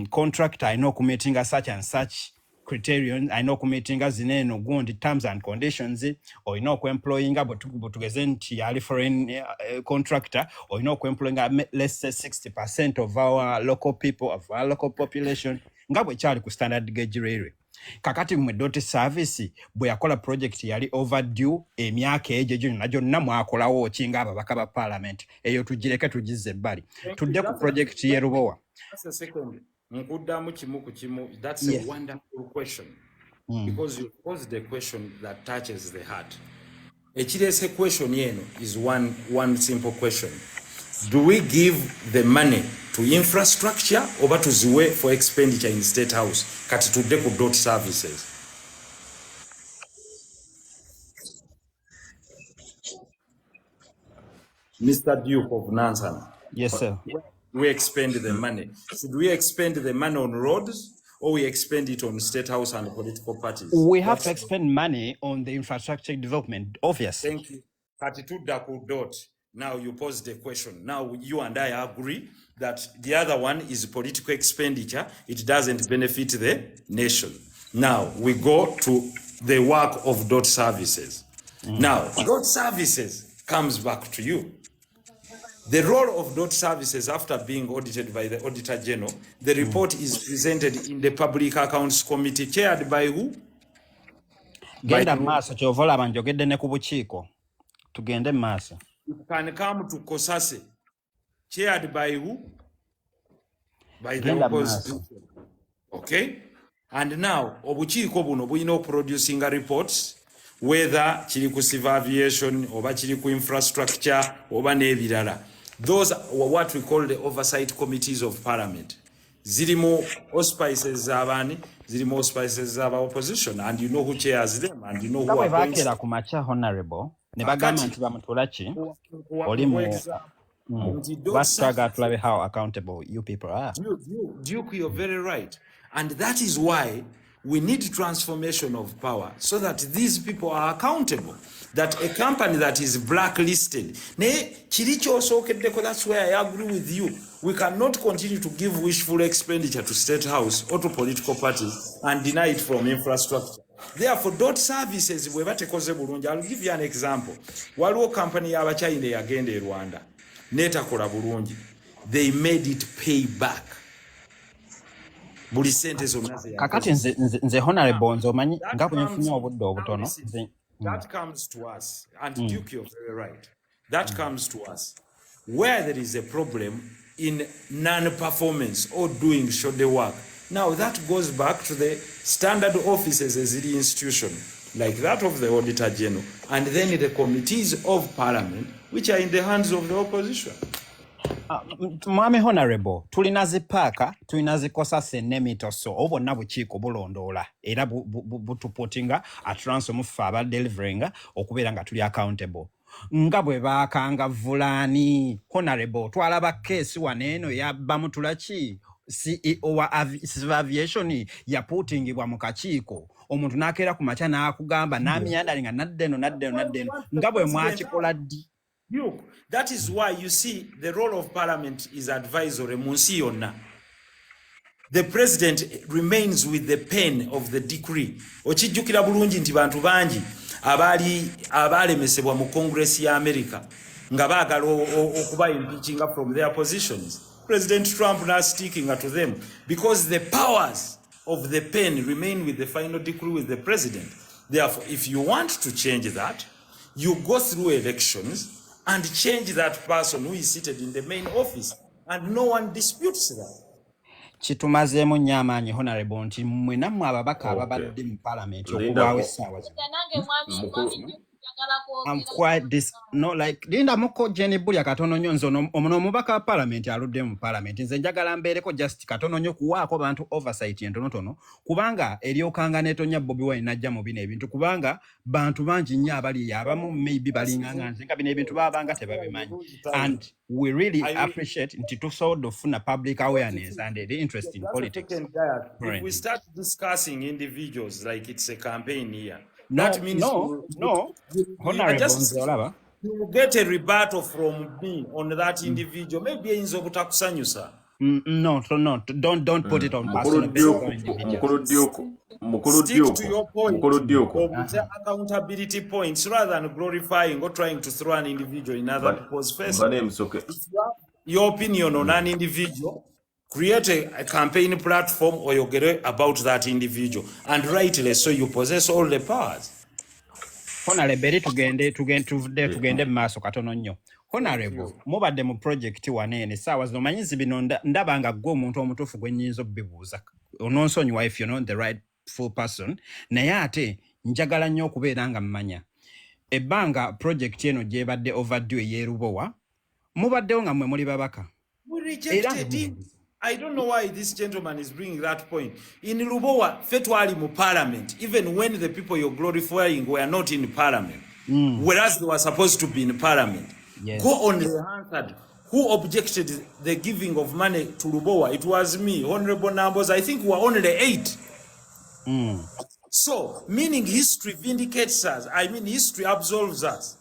contract I know committing such and such criterion, I know committing zineno gundi terms and conditions, or you know employing butugeze nti yali foreign contractor, or you know employing let's say 60% of our local people, of our local population, nga bwe kyali ku standard gauge railway. Kakati mwe service bwe yakola project yali overdue emyaka egyo gyonna gyonna mwakolawo kinga ababaka ba parliament eyo tugireke tugize ebbali tudde ku project ye Rubowa. That's a second. Mkudamu kimu ku kimu. That's Yes. a wonderful question. Because you pose the question that touches the heart. Echirese question yeno is one simple question. Do we give the money to infrastructure or to ziwe for expenditure in State House? Kati tudde ku .services. Mr. Duke of Nansana. Yes, sir. We expend the money. Should we expend the money on roads or we expend it on State House and political parties? We have to expend money on the infrastructure development, obviously. Thank you. 32 . Now you pose the question. Now you and I agree that the other one is political expenditure. It doesn't benefit the nation. Now we go to the work of .services. Now .services comes back to you. The role of .services after being audited by the Auditor General, the report is presented in the Public Accounts Committee chaired by who? Genda maaso kyovola banjogedde ne ku bukiiko. Tugende maaso. It can come to Kosase, chaired by who? By the opposition. Okay? And now, obukiiko buno bulina producing reports, whether kiri ku civil aviation, oba kiri ku infrastructure, oba n'ebirala. Those are what we call the oversight committees of parliament. Zirimu auspices z'abaani, zirimu auspices z'aba opposition, and you know who chairs them, and you know who appoints them. Baakera ku makya honorable, ne bagamba nti bamutula ki? Oli mu basaga tulabe how accountable you people are. Duke, you're very right. And that is why we need transformation of power so that these people are accountable. That a company that is blacklisted, that's where I agree with you. We cannot continue to give wishful expenditure to State House or to political parties and deny it from infrastructure. Therefore, .services, I'll give you an example. Waliwo company y'Abachina yagenda e Rwanda, netakola bulungi. They made it pay back. Kakati nze honorable nze omanyi nga bwe nfunye obudde obutono. That comes to us, and Duke, you're very right. That comes to us where there is a problem in non-performance or doing shoddy work. Now that goes back to the standard offices as the institution. like that of the Auditor General, and then the committees of Parliament, which are in the hands of the opposition. Mwami Honorable, tulina zipaaka, tulina zikosa sennemitoso, obonna bukiiko bulondoola era butupotinga atranso mufa aba deliveringa okubeera nga tuli accountable. Nga bwe baakangavvulaani Honorable, twalaba keesi waneeno yabba mutulaki CEO wa aviation yapuutingibwa mu kakiiko omuntu n'akeera ku makya n'akugamba n'amiyandalinga naddeno nga bwe mwakikola ddi. That is why you see the role of Parliament is advisory. Monsiona. The President remains with the pen of the decree. Ochijukira bulungi nti bantu bangi abalemesebwa mu Congress ya America nga baagala okuba impeaching from their positions. President Trump now sticking to them because the powers of the pen remain with the final decree with the President. Therefore, if you want to change that, you go through elections and change that person who is seated in the main office, and no one disputes that. Kitumazeemu nnyo amaanyi Honorable nti mmwe nammwe ababaka ababadde mu Parliament okubaawo essaawa zino. I'm quite Linda muko Jenny Bulya katono nnyo nze ono omubaka wa Parliament aludde mu Parliament nze njagala mbeereko just katono nnyo kuwaako bantu oversight entonotono kubanga eryokanga neetonya Bobi Wine najja mu bino ebintu kubanga bantu bangi nnyo abali abamu maybe balinganga nze nga bino ebintu babanga tebabimanyi and we really appreciate nti tusobola ofuna public awareness and the interest in politics. If we start discussing individuals like it's a campaign here, no, that means Honorable, you get a rebuttal from me on that individual. Maybe in Zobutakusanyusa. No, don't put it on personal basis. Stick to your point of accountability points rather than glorifying or trying to throw an individual in other people's faces. But name's okay. If you have your opinion on an individual, create a campaign platform or you get about that individual and rightly so you possess all the powers. Honorable tugende maaso katono nnyo. Honorable mubadde mu project waneene saawa zino manyizi bino ndaba nga gwe omuntu omutuufu gwe nnyinza obbibuuza ononsonyiwa if you're not the right full person naye ate njagala nnyo okubeera nga mmanya ebbanga project eno gyebadde overdue ey'erubowa mubaddewo nga mmwe muli babaka. We rejected it. I don't know why this gentleman is bringing that point. In Lubowa, Fetwali mu Parliament, even when the people you're glorifying were not in Parliament, whereas they were supposed to be in Parliament. Yes. Go on the answered. Who objected the giving of money to Lubowa? It was me, Honorable Numbers. I think we were only 8. So, meaning history vindicates us. I mean, history absolves us.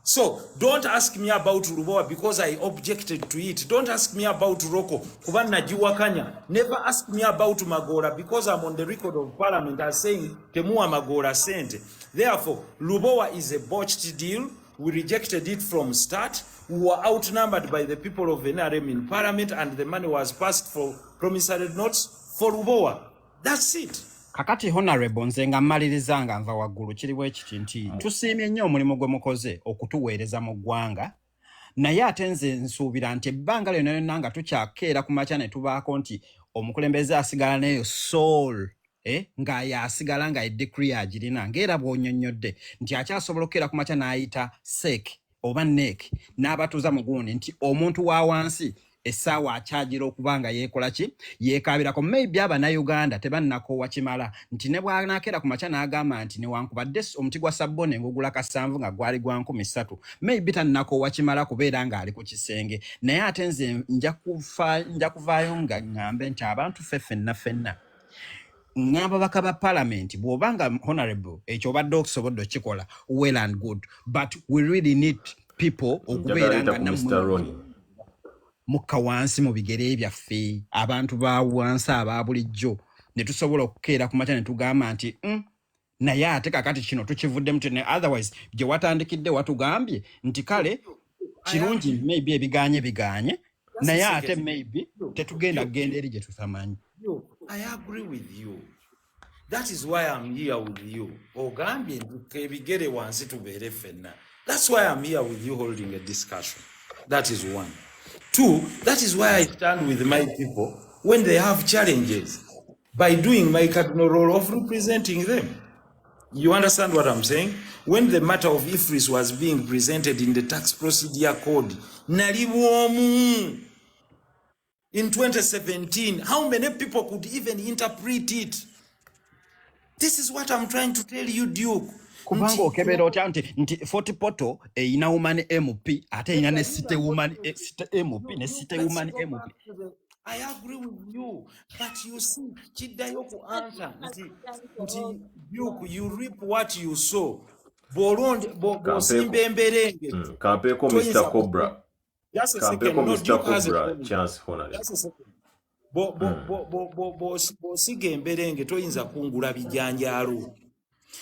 So, don't ask me about Lubowa because I objected to it. Don't ask me about Roko. Kubana Jiwakanya. Never ask me about Magora because I'm on the record of Parliament as saying Temua Magora sent. Therefore, Lubowa is a botched deal. We rejected it from start. We were outnumbered by the people of NRM in Parliament and the money was passed for promissory notes for Lubowa. That's it. Kakati Honorable nze nga mmalirizanga nva waggulu kiriwo ekiti nti tusiimye nnyo omulimu gwe mukoze okutuweereza mu ggwanga naye ate nze nsuubira nti ebbanga lyonna lyonna nga tukyakeera ku makya ne tubaako nti omukulembeze asigala neyo soul nga yasigala nga edikri agirina ng'era bw'onnyonnyodde nti akyasobola okukeera ku makya n'ayita sek oba nek n'abatuuza mu gundi nti omuntu wa wansi essaawa akyagira okuba nga yeekola ki yeekaabirako maybe Uganda tebannakoowa kimala nti ne bw'anaakeera ku makya n'agamba nti newankubadde omuti gwa sabbone ngugula kasanvu nga gwali gwa 13 maybe tannakoowa kimala kubeera ng'ali ku kisenge naye ate nze nja kuvaayo nga ŋŋambe nti abantu ffenna n'ababaka ba Parliament bw'obanga Honorable ekyo obadde okusobodde okikola well and good but we really need people okubeera nga nammwe mukka wansi mu bigere byaffe abantu ba wansi aba bulijjo ne tusobola okukeera ku makya ne tugamba nti naye ate kakati kino tukivuddemu tene otherwise gye watandikidde watugambye nti kale kirungi maybe ebiganye naye ate maybe tetugenda kugenda eri gye tutamanyi. I agree with you. That is why I'm here with you. Ogambye ebigere wansi tubeere ffenna. That's why I'm here with you holding a discussion. That is one. 2, that is why I stand with my people when they have challenges by doing my cardinal role of representing them. You understand what I'm saying? When the matter of IFRIS was being presented in the tax procedure code, nalibuomu in 2017, how many people could even interpret it? This is what I'm trying to tell you, Duke. Kubanga okebera otya nti 40 poto eyina woman MP ate eyina ne site woman site MP ne site woman MP. I agree with you, but you see, kiddayo ku answer nti Duke, you reap what you sow. Bosimba emberenge. Kampeko Mr. Cobra. Just a second. No, Duke has a point. Chance honorable. Just a second. Bosiga emberenge toyinza kungula bijanjalo.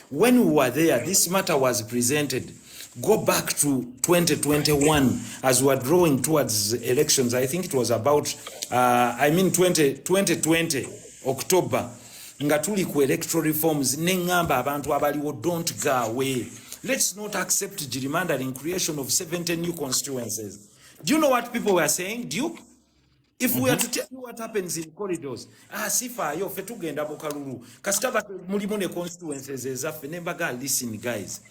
When we were there, this matter was presented. Go back to 2021 as we were drawing towards elections. I think it was about, 2020, October. Nga tuli ku electoral reforms, nengamba abantu abaliwo don't go away. Let's not accept gerrymandering, creation of 70 new constituencies. Do you know what people were saying, Duke? If we are to tell you what happens in corridors, sifayo fe tugenda bukalulu. Kasitaba mulimu ne constituencies ezaffe nembaga, listen guys.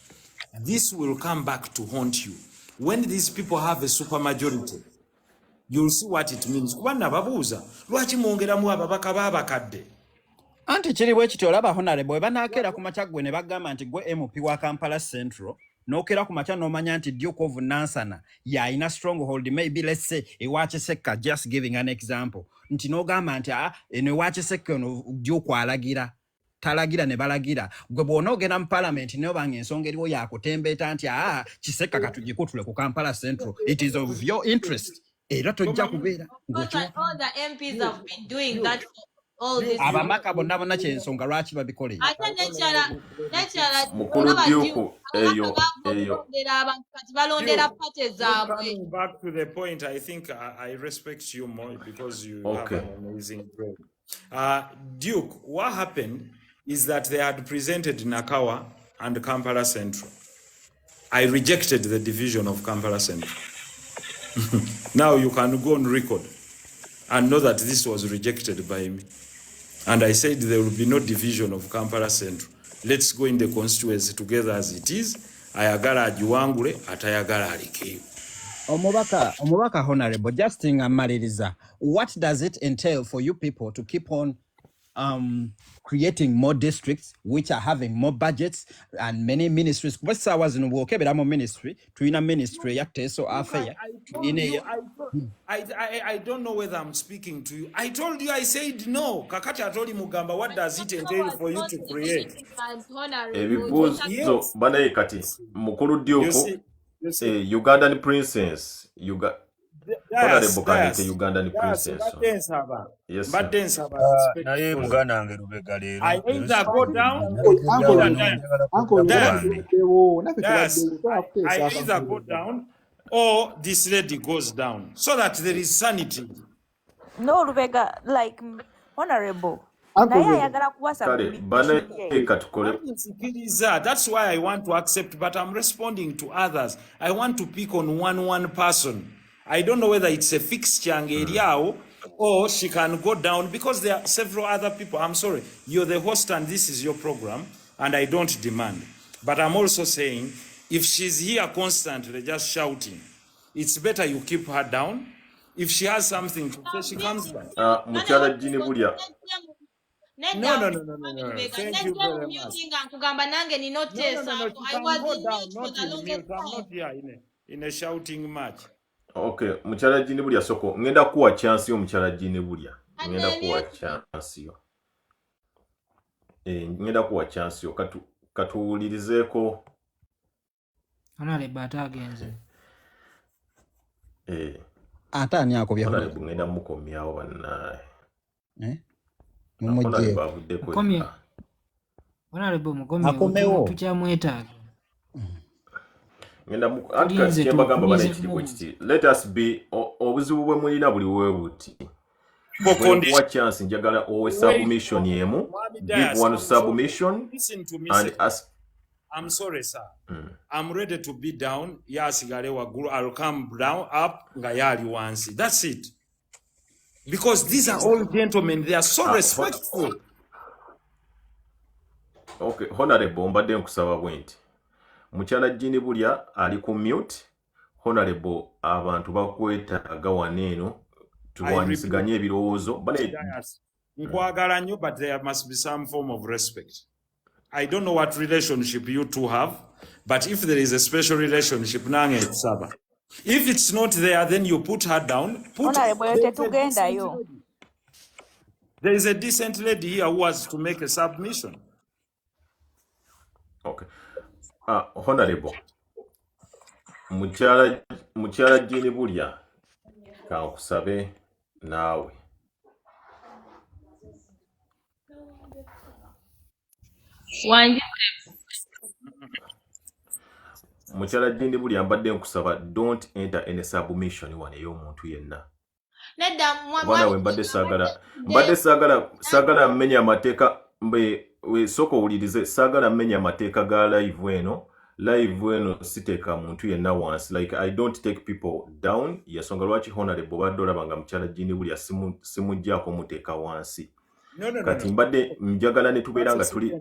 This will come back to haunt you. When these people have a super majority, you'll see what it means. Kubana babuuza, lwaki mwongeramu ababaka babakadde? Anti kiri bwe kityo olaba honorable banakeera ku makya gwe ne bagamba nti gwe MP wa Kampala Central n'okeera ku makya n'omanya nti Duke of Nansana yalina stronghold, maybe let's say ewakisekka, just giving an example, nti n'ogamba nti eno ewakisekka ono Duke alagira talagira ne balagira gwe bw'onoogenda mu parliament n'obanga ensonga eriwo yakutembeeta nti kisekka katugikutule ku Kampala Central, it is of your interest era tojja kubeera ng'okiwa. All the MPs have been doing that. Abamaka bonna bonna kyensonga lwaki babikoleye ate nekyala mukulu Duke eyo balondera pate zaabwe. Coming back to the point, I think I respect you more because you have an amazing brain. Duke, what happened is that they had presented Nakawa and Kampala Central. I rejected the division of Kampala Central. Now you can go on record and know that this was rejected by me. And I said there will be no division of Kampala Central. Let's go in the constituency together as it is. Ayagala ajiwangule, atayagala alikeyo. Omubaka honorable, just maliriza. What does it entail for you people to keep on creating more districts which are having more budgets and many ministries? What's ours in Wokebera ministry, Twina ministry, Yakteso Affair. I don't know whether I'm speaking to you. I told you, I said no. Kakati atoli Mugamba, what does it entail for you to create? So, banaye kati, mukulu Duke, Ugandan princess, Ugandan princess. Yes. I either go down or this lady goes down so that there is sanity. No, Rubega, like honorable. That's why I want to accept, but I'm responding to others. I want to pick on one person. I don't know whether it's a fixture area or she can go down because there are several other people. I'm sorry, you're the host and this is your program, and I don't demand. But I'm also saying, if she's here constantly just shouting, it's better you keep her down. If she has something to say, she comes back. No. Thank you very much. I'm not here in a shouting match. Okay, Muchala Jinibulia Soko, ngenda kuwa chance yo Muchala Jinibulia. Ngenda kuwa chance yo. Ngenda kuwa chance yo. Katuulizeko. Anale batagenze. Atani yako bya honorable ngenda mukomyawo bannaye. Mumujje. Mukomye. Honorable mukomye. Tukyamwetaaga. Let us be obuzibu bwe mulina buli webuti. What chance njagala always submission yemu. Give one submission and ask. I'm sorry, sir. I'm ready to be down. I'll come down, up, ngayali once. That's it. Because these are all gentlemen. They are so respectful. Okay, honorable mbadde nkusaba bwenti. Mukyala Jini bulya ali ku mute. Honorable abantu bakwetaaga waneeno tulwanyisiganye ebirowoozo. Nkwagala nnyo, but there must be some form of respect. I don't know what relationship you two have, but if there is a special relationship, nange kusaba. If it's not there, then you put her down. There is a decent lady here who has to make a submission. Okay. Honorable. Mukyala Jini bulya kankusabe naawe. Mukyala Jini bulya mbadde nkusaba don't enter any submission wane y'omuntu yenna. Bwana we mbadde saagala mmenya amateeka we soko owulirize saagala mmenya amateeka ga live eno siteeka muntu yenna wansi, like I don't take people down. Yasonga lwaki honorable badde olaba nga mukyala Jini bulya simujjaako muteeka wansi. Kati mbadde njagala ne tubeera nga tuli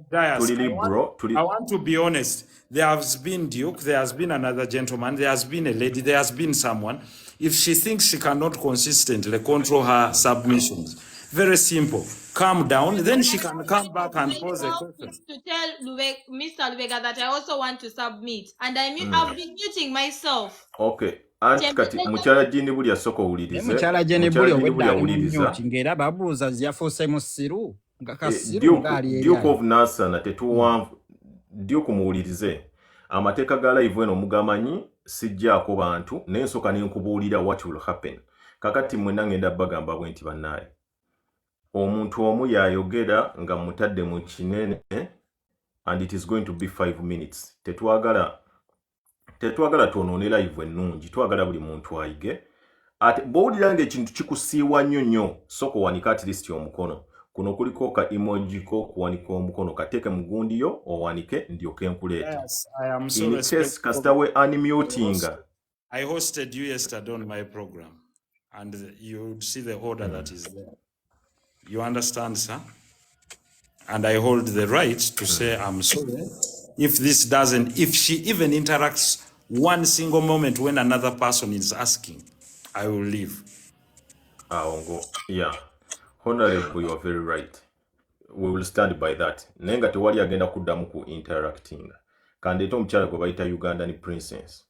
libro. I want to be honest. There has been Duke, there has been another gentleman, there has been a lady, there has been someone. If she thinks she cannot consistently control her submissions, very simple. Calm down, then she can come back and pose a question. To tell Mr. Lubega that I also want to submit, and I've been muting myself. Okay. Anti kati mukyala Jini bulya soko owulirize. Mukyala Jini bulya obwedda mumyuti ng'era babuuza yafuuse musiru nga kasiru ng'ali eri. Duke of Nansana tetuwanvu. Duke muwulirize. Amateeka ga live eno mugamanyi sijjaako bantu naye nsooka ne nkubuulira what will happen. Kakati mwenna ngenda bagamba bwenti bannaaye. Omuntu omu yayogera nga mutadde mu kinene and it is going to be 5 minutes. Tetwagala twonoone live ennungi, twagala buli muntu ayige. Ate bw'owulira ng'ekintu kikusiiwa nnyo soko wanika at least omukono. Kuno kuliko ka emoji ko kuwanika omukono kateeke mu gundi yo owanike ndyoke nkuleeta. Yes, I am so in case kasita we unmutinga. I hosted you yesterday on my program and you would see the order that is there. You understand, sir? And I hold the right to say I'm sorry if she even interacts one single moment when another person is asking, I will leave. Yeah. Honorable, you are very right. We will stand by that. Nenga tewali agenda kuddamu ku interacting. Kandeeta omukyala gwe bayita Ugandan princess.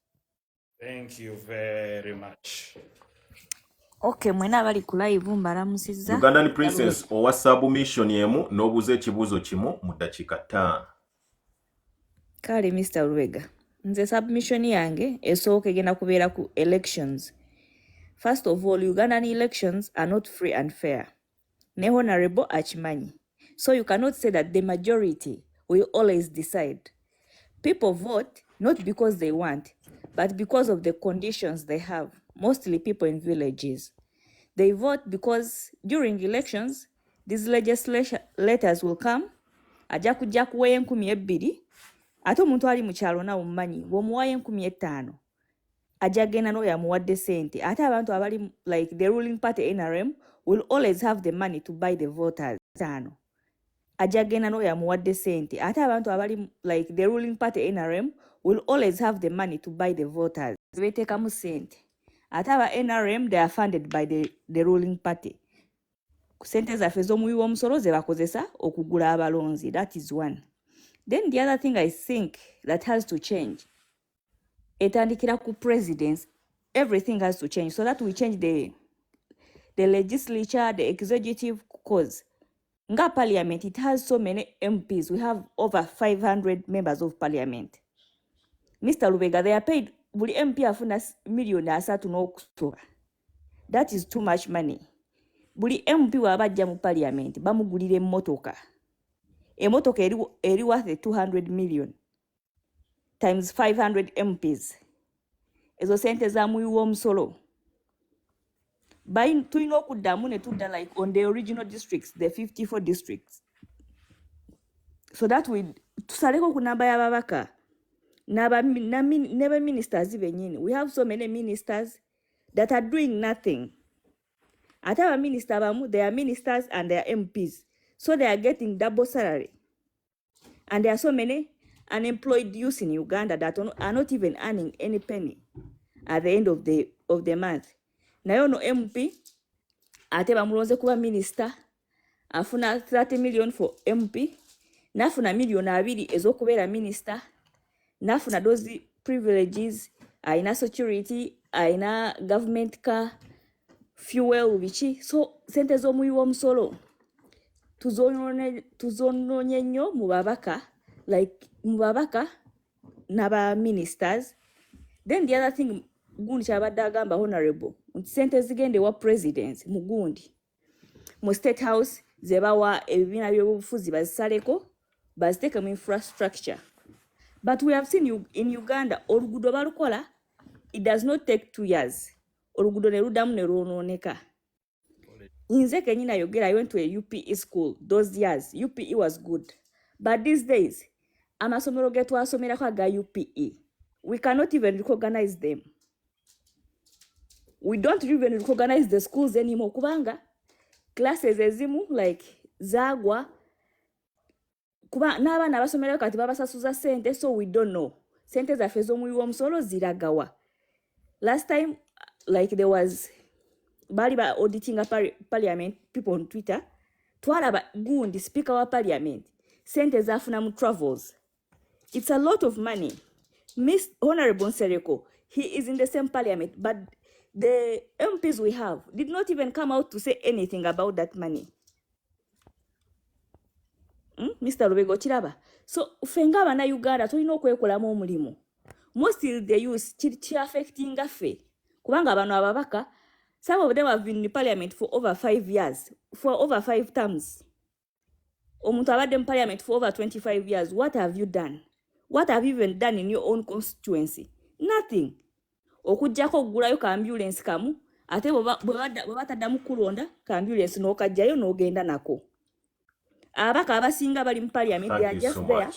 Thank you very much. Okay, mwena abali ku live mbalamusizza. Ugandan princess owa submission yemu n'obuuza ekibuuzo kimu mu ddakiika 5. Kale Mr. Lubega, nze submission yange esooka egenda kubeera ku elections. First of all, Ugandan elections are not free and fair. Ne honorable akimanyi. So you cannot say that the majority will always decide. People vote not because they want, but because of the conditions they have. Mostly people in villages. They vote because during elections, these legislators will come, ajja kujja kuweeya 2,000, ate omuntu ali mu kyalo nawo mumanyi, bw'omuwaaya 5,000, ajja genda n'oyo amuwadde ssente. Ate abantu abali like the ruling party NRM will always have the money to buy the voters. Ajja genda n'oyo amuwadde ssente. Ate abantu abali like the ruling party NRM will always have the money to buy the voters. Beteekamu ssente. Ate aba NRM, they are funded by the ruling party. Ssente zaffe z'omuwi w'omusolo ze bakozesa okugula abalonzi. That is one. Then the other thing I think that has to change. Etandikira ku presidents, everything has to change so that we change the legislature, the executive cause. Nga parliament, it has so many MPs. We have over 500 members of parliament. Mr. Lubega, they are paid buli MP afuna $3 n'okusoba. That is too much money. Buli MP wabajja mu parliament bamugulira emmotoka. Emmotoka eri worth 200 million times 500 MPs. Ezo sente za muwi w'omusolo. Tulina okuddamu ne tudda like on the original districts, the 54 districts. So that tusaleko ku namba y'ababaka. Never ministers even. We have so many ministers that are doing nothing. At our minister, they are ministers and they are MPs. So they are getting double salary. And there are so many unemployed youths in Uganda that are not even earning any penny at the end of the month. Nayo no MP ate bamulonze kuba minister afuna 30 million for MP nafuna million 2 ez'okubeera minister nafuna those privileges aina security aina government car fuel bichi so sente z'omuyiwa omusolo tuzonoonye nnyo mu babaka like mu babaka n'aba ministers. Then the other thing gundi kyabadde agamba honorable nti sente zigende wa president mu gundi mu state house zebawa ebibiina by'obufuzi bazisaleko baziteeke mu infrastructure. But we have seen in Uganda oluguudo balukola it does not take 2 years oluguudo ne luddamu ne lwonooneka. Nze kenyini ayogera I went to a UPE school those years. UPE was good. But these days amasomero ge twasomerako aga UPE we cannot even recognize them. We don't even recognize the schools anymore kubanga classes ezimu like zagwa kuba n'abaana abasomerayo kati babasasuza sente so we don't know sente zaffe z'omuyiwa omusolo ziragawa. Last time like there was bali ba auditing parliament people on Twitter twalaba gundi speaker wa parliament sente zafuna mu travels. It's a lot of money. Miss Honorable Nsereko, he is in the same parliament, but the MPs we have did not even come out to say anything about that money. Mr. Rubego Chiraba. So, fenga bana Uganda, tulina okwekolamu omulimu. Mostly the youth, chi affecting affe. Kubanga bano ababaka, some of them have been in parliament for over 5 years, for over 5 terms. Omuntu abadde in parliament for over 25 years. What have you done? What have you even done in your own constituency? Nothing. Okujjako okugulayo ka ambulance kamu, ate bwe bataddamu kulonda ka ambulance n'okajjayo n'ogenda nako. Abaka abasinga bali mu parliament, they are just so there.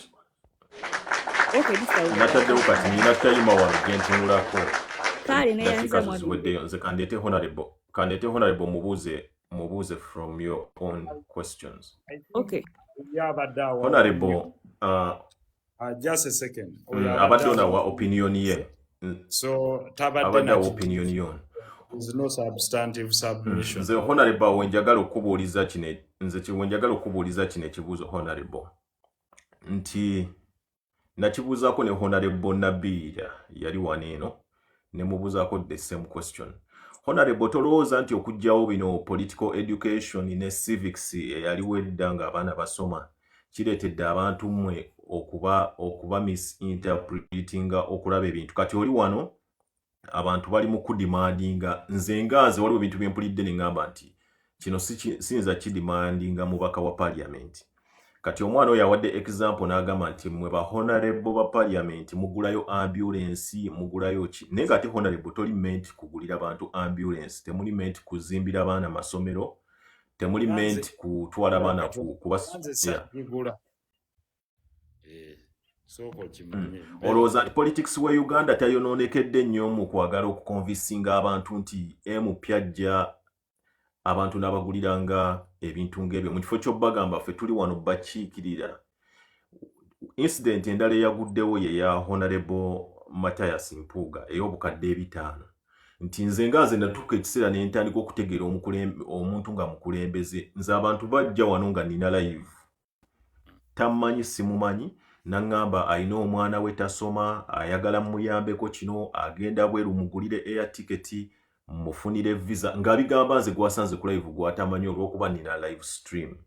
Okay, nataddewo kati nina tayima wano gentunulako. Kale neyanza mwabi. Ziweddeyo nze kandete honorable mubuuze from your own questions. Okay. Honorable, just a second. Abadde onawa opinion ye. So abadde wa opinion yon. There's no substantive submission. Nze honorable wenjagala okubuuliza kino ekibuuzo honorable. Nti nakibuuzaako ne honorable Nabiira yali waneeno ne mubuuzaako the same question. Honorable tolowooza nti okugyawo bino political education ne civics eyaliwo edda nga abaana basoma kireetedde abantu mmwe okuba misinterpretinga okulaba ebintu kati oli wano abantu bali mu kudimandinga nze ngaze waliwo ebintu bye mpulidde ne ngamba nti kino siyinza kidimandinga mubaka wa parliament kati omwana oyo awadde example n'agamba nti mmwe ba honorable ba parliament mugulayo ambulance mugulayo ki naye kati honorable toli meant kugulira abantu ambulance temuli meant kuzimbira abaana masomero temuli meant kutwala abaana kubasigula olowooza nti politics we Uganda tayonoonekedde nnyo mu kwagala okukonvinsinga abantu nti empyajja abantu n'abaguliranga ebintu ng'ebyo mu kifo ky'obbagamba ffe tuli wano bakiikirira incident endala eyaguddewo ye ya honorable Mathias Mpuuga ey'obukadde 5 nti nze ngaze natuuka ekiseera ne ntandika okutegeera omuntu nga mukulembeze nze abantu bajja wano nga nina live tammanyi simumanyi nangamba alina omwana we tasoma ayagala muyambeko kino agenda bweru mugulire air ticket mufunire visa ngabigamba nze gwasanze ku live gwatamanyi olw'okuba nina live stream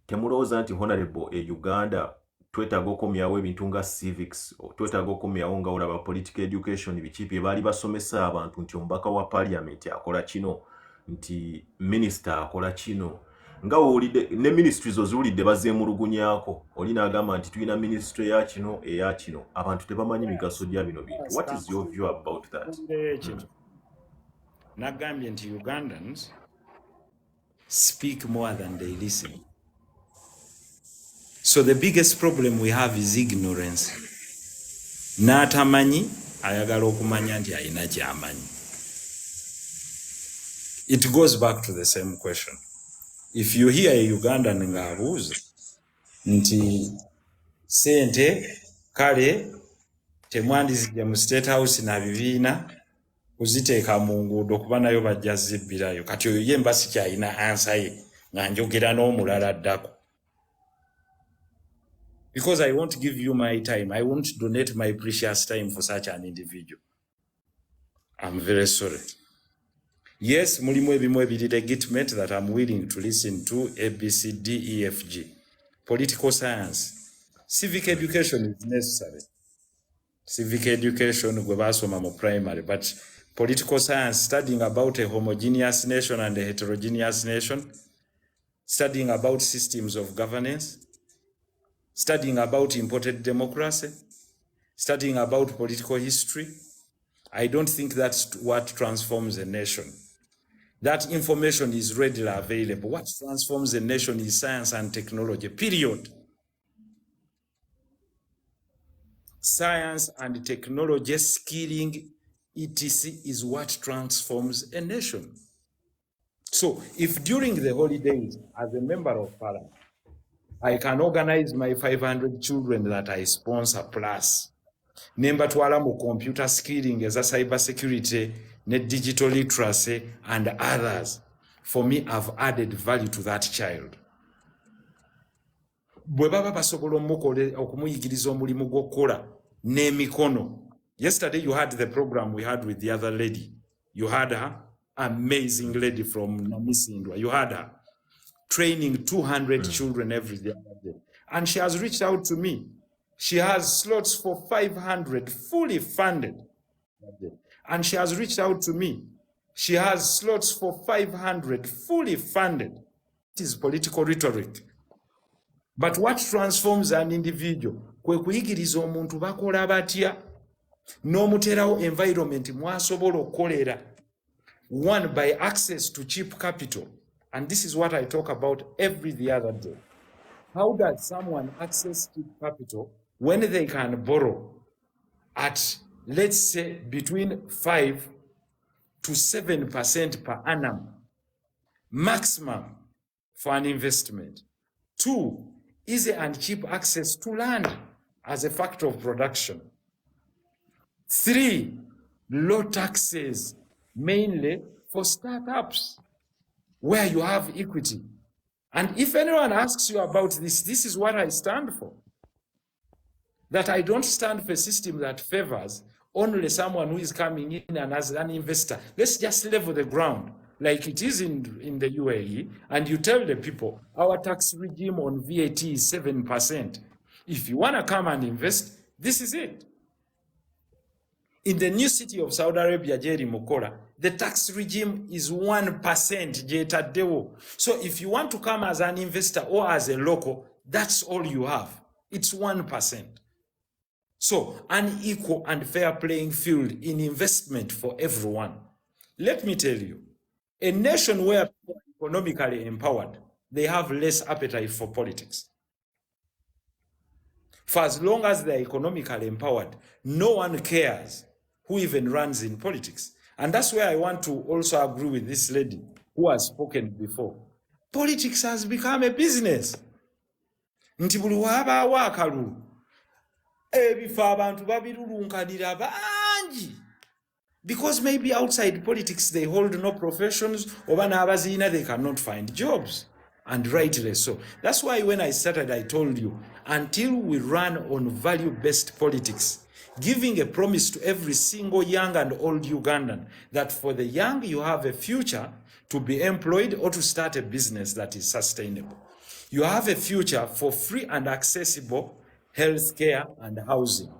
temulowooza nti honorable e Uganda twetaaga okomyawo ebintu nga civics twetaaga okomyawo nga olaba political education biki bye baali basomesa abantu nti omubaka wa parliament akola kino nti minister akola kino nga olide ne ministries ozulidde bazeemulugunyaako oli n'agamba nti tulina ministry ya kino eya kino abantu tebamanyi migaso gya bino bintu. What is your view about that? Nagambye nti Ugandans speak more than they listen. So the biggest problem we have is ignorance. N'atamanyi ayagala okumanya nti alina ky'amanyi. It goes back to the same question. If you hear a Ugandan ng'abuuza nti sente kale temwandizijja mu State House na bibiina kuziteeka mu nguudo kuba nayo bajja zibbirayo. Kati oyo ye mba sikyalina ansa ye nga njogera n'omulala addako. Because I won't give you my time. I won't donate my precious time for such an individual. I'm very sorry. Yes, mulimu ebimu ebiri legitimate that I'm willing to listen to, A, B, C, D, E, F, G. Political science. Civic education is necessary. Civic education gwe basoma mu primary, but political science, studying about a homogeneous nation and a heterogeneous nation, studying about systems of governance, studying about imported democracy, studying about political history. I don't think that's what transforms a nation. That information is readily available. What transforms a nation is science and technology, period. Science and technology, skilling, etc. is what transforms a nation. So if during the holidays, as a member of parliament, I can organize my 500 children that I sponsor plus, nembatwala mu computer skilling as a cyber security, net digital literacy, and others, for me, I've added value to that child. Bwe baba basobola okumuyigiriza omulimu gw'okukola n'emikono. Yesterday you had the program we had with the other lady. You had her, amazing lady from Namisindwa. You had her training 200 children every day. And she has reached out to me. She has slots for 500 fully funded. And she has reached out to me. She has slots for 500 fully funded. It is political rhetoric. But what transforms an individual? Kwe kuyigiriza omuntu bakola batya n'omuterawo environment mwasobola okukolera. One, by access to cheap capital. And this is what I talk about the other day. How does someone access cheap capital when they can borrow at, let's say, between 5 to 7% per annum maximum for an investment? 2, easy and cheap access to land as a factor of production. 3, low taxes, mainly for startups, where you have equity. And if anyone asks you about this, this is what I stand for. That I don't stand for a system that favors only someone who is coming in and as an investor. Let's just level the ground like it is in the UAE, and you tell the people, our tax regime on VAT is 7%. If you want to come and invest, this is it. In the new city of Saudi Arabia, Jerry Mokola, the tax regime is 1%. So if you want to come as an investor or as a local, that's all you have. It's 1%. So an equal and fair playing field in investment for everyone. Let me tell you, a nation where people are economically empowered, they have less appetite for politics. For as long as they're economically empowered, no one cares who even runs in politics. And that's where I want to also agree with this lady who has spoken before. Politics has become a business. Nti buli wabaawo akalulu, ebifo abantu babirulunkanira bangi. Because maybe outside politics they hold no professions, oba n'abaziina they cannot find jobs. And rightly so. That's why when I started, I told you, until we run on value-based politics, giving a promise to every single young and old Ugandan that for the young you have a future to be employed or to start a business that is sustainable. You have a future for free and accessible health care and housing.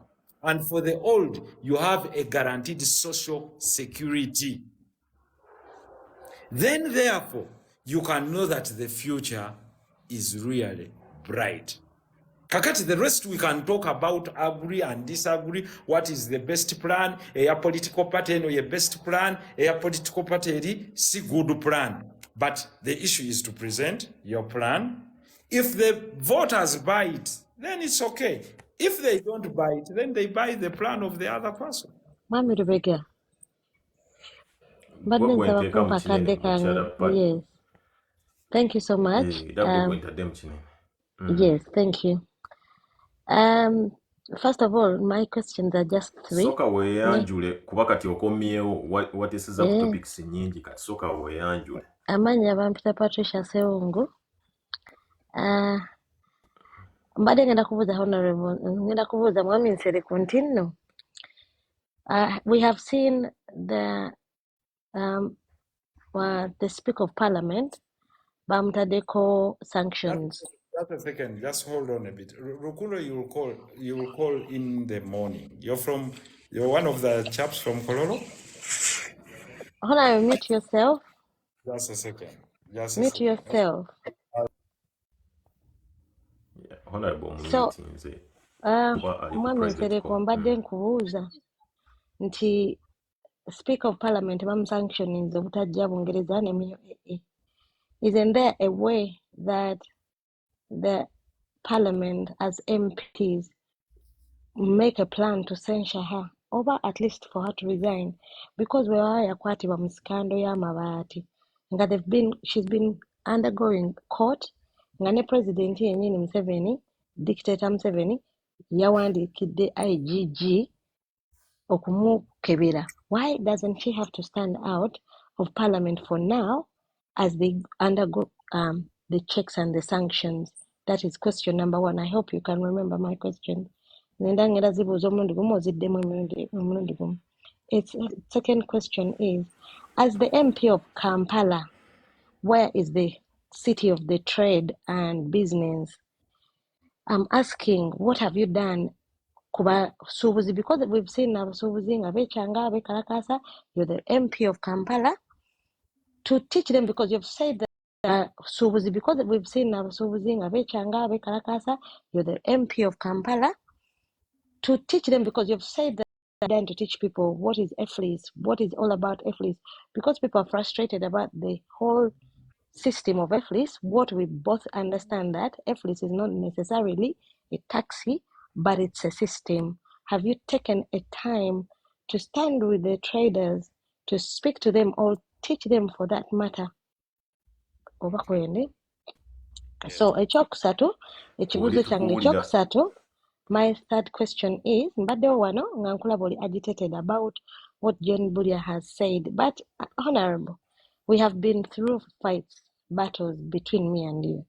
And for the old, you have a guaranteed social security. Then therefore, you can know that the future is really bright. Kakati, the rest we can talk about, agree and disagree. What is the best plan? A political party no your best plan, a political party si good plan. But the issue is to present your plan. If the voters buy it, then it's okay. If they don't buy it, then they buy the plan of the other person. Mami Rebecca. But yes. Thank you so much. Yes, thank you. First of all, my questions are just three. Soka weyanjule kuba kati okomyewo watesiza ku topics nyingi kati soka weyanjule. Amanya bampita Patricia Sewungu. Mbade ngenda kubuza honorable, ngenda kubuza mwami nsere continue. We have seen the Speaker of Parliament bamtadeko sanctions. Just a second, just hold on a bit. Rukulo, you will call in the morning. You're one of the chaps from Kololo? Hold on, mute yourself. Just a second. Mute yourself. Yeah, honorable So, meetings. mwami nsereko mbadde nkubuuza nti Speaker of Parliament bamusanctioninze obutajja Bungereza ne isn't there a way that the Parliament as MPs make a plan to censure her, or at least for her to resign, because we are yakwatibwa mu scandal y'amabaati nga she's been undergoing court nga ne president yennyini Museveni, dictator Museveni yawandiikidde IGG okumukebera. Why doesn't she have to stand out of Parliament for now as they undergo the checks and the sanctions? That is question number one. I hope you can remember my question. Its second question is, as the MP of Kampala, where is the city of the trade and business, I'm asking, what have you done kuba subuzi, because we've seen abasubuzi nga bechanga bekalakasa. You're the MP of Kampala, to teach them, because you've said that subuzi, because we've seen abasubuzi nga bechanga bekalakasa. You're the MP of Kampala, to teach them, because you've said that then to teach people what is EFLIS, what is all about EFLIS, because people are frustrated about the whole system of EFLIS. What we both understand that EFLIS is not necessarily a taxi, but it's a system. Have you taken a time to stand with the traders, to speak to them or teach them for that matter? So ekibuuzo kyange ekyokusatu, my third question is, mbaddewo wano nga nkulaba oli agitated about what John Bullier has said, but honorable, we have been through fights, battles between me and you.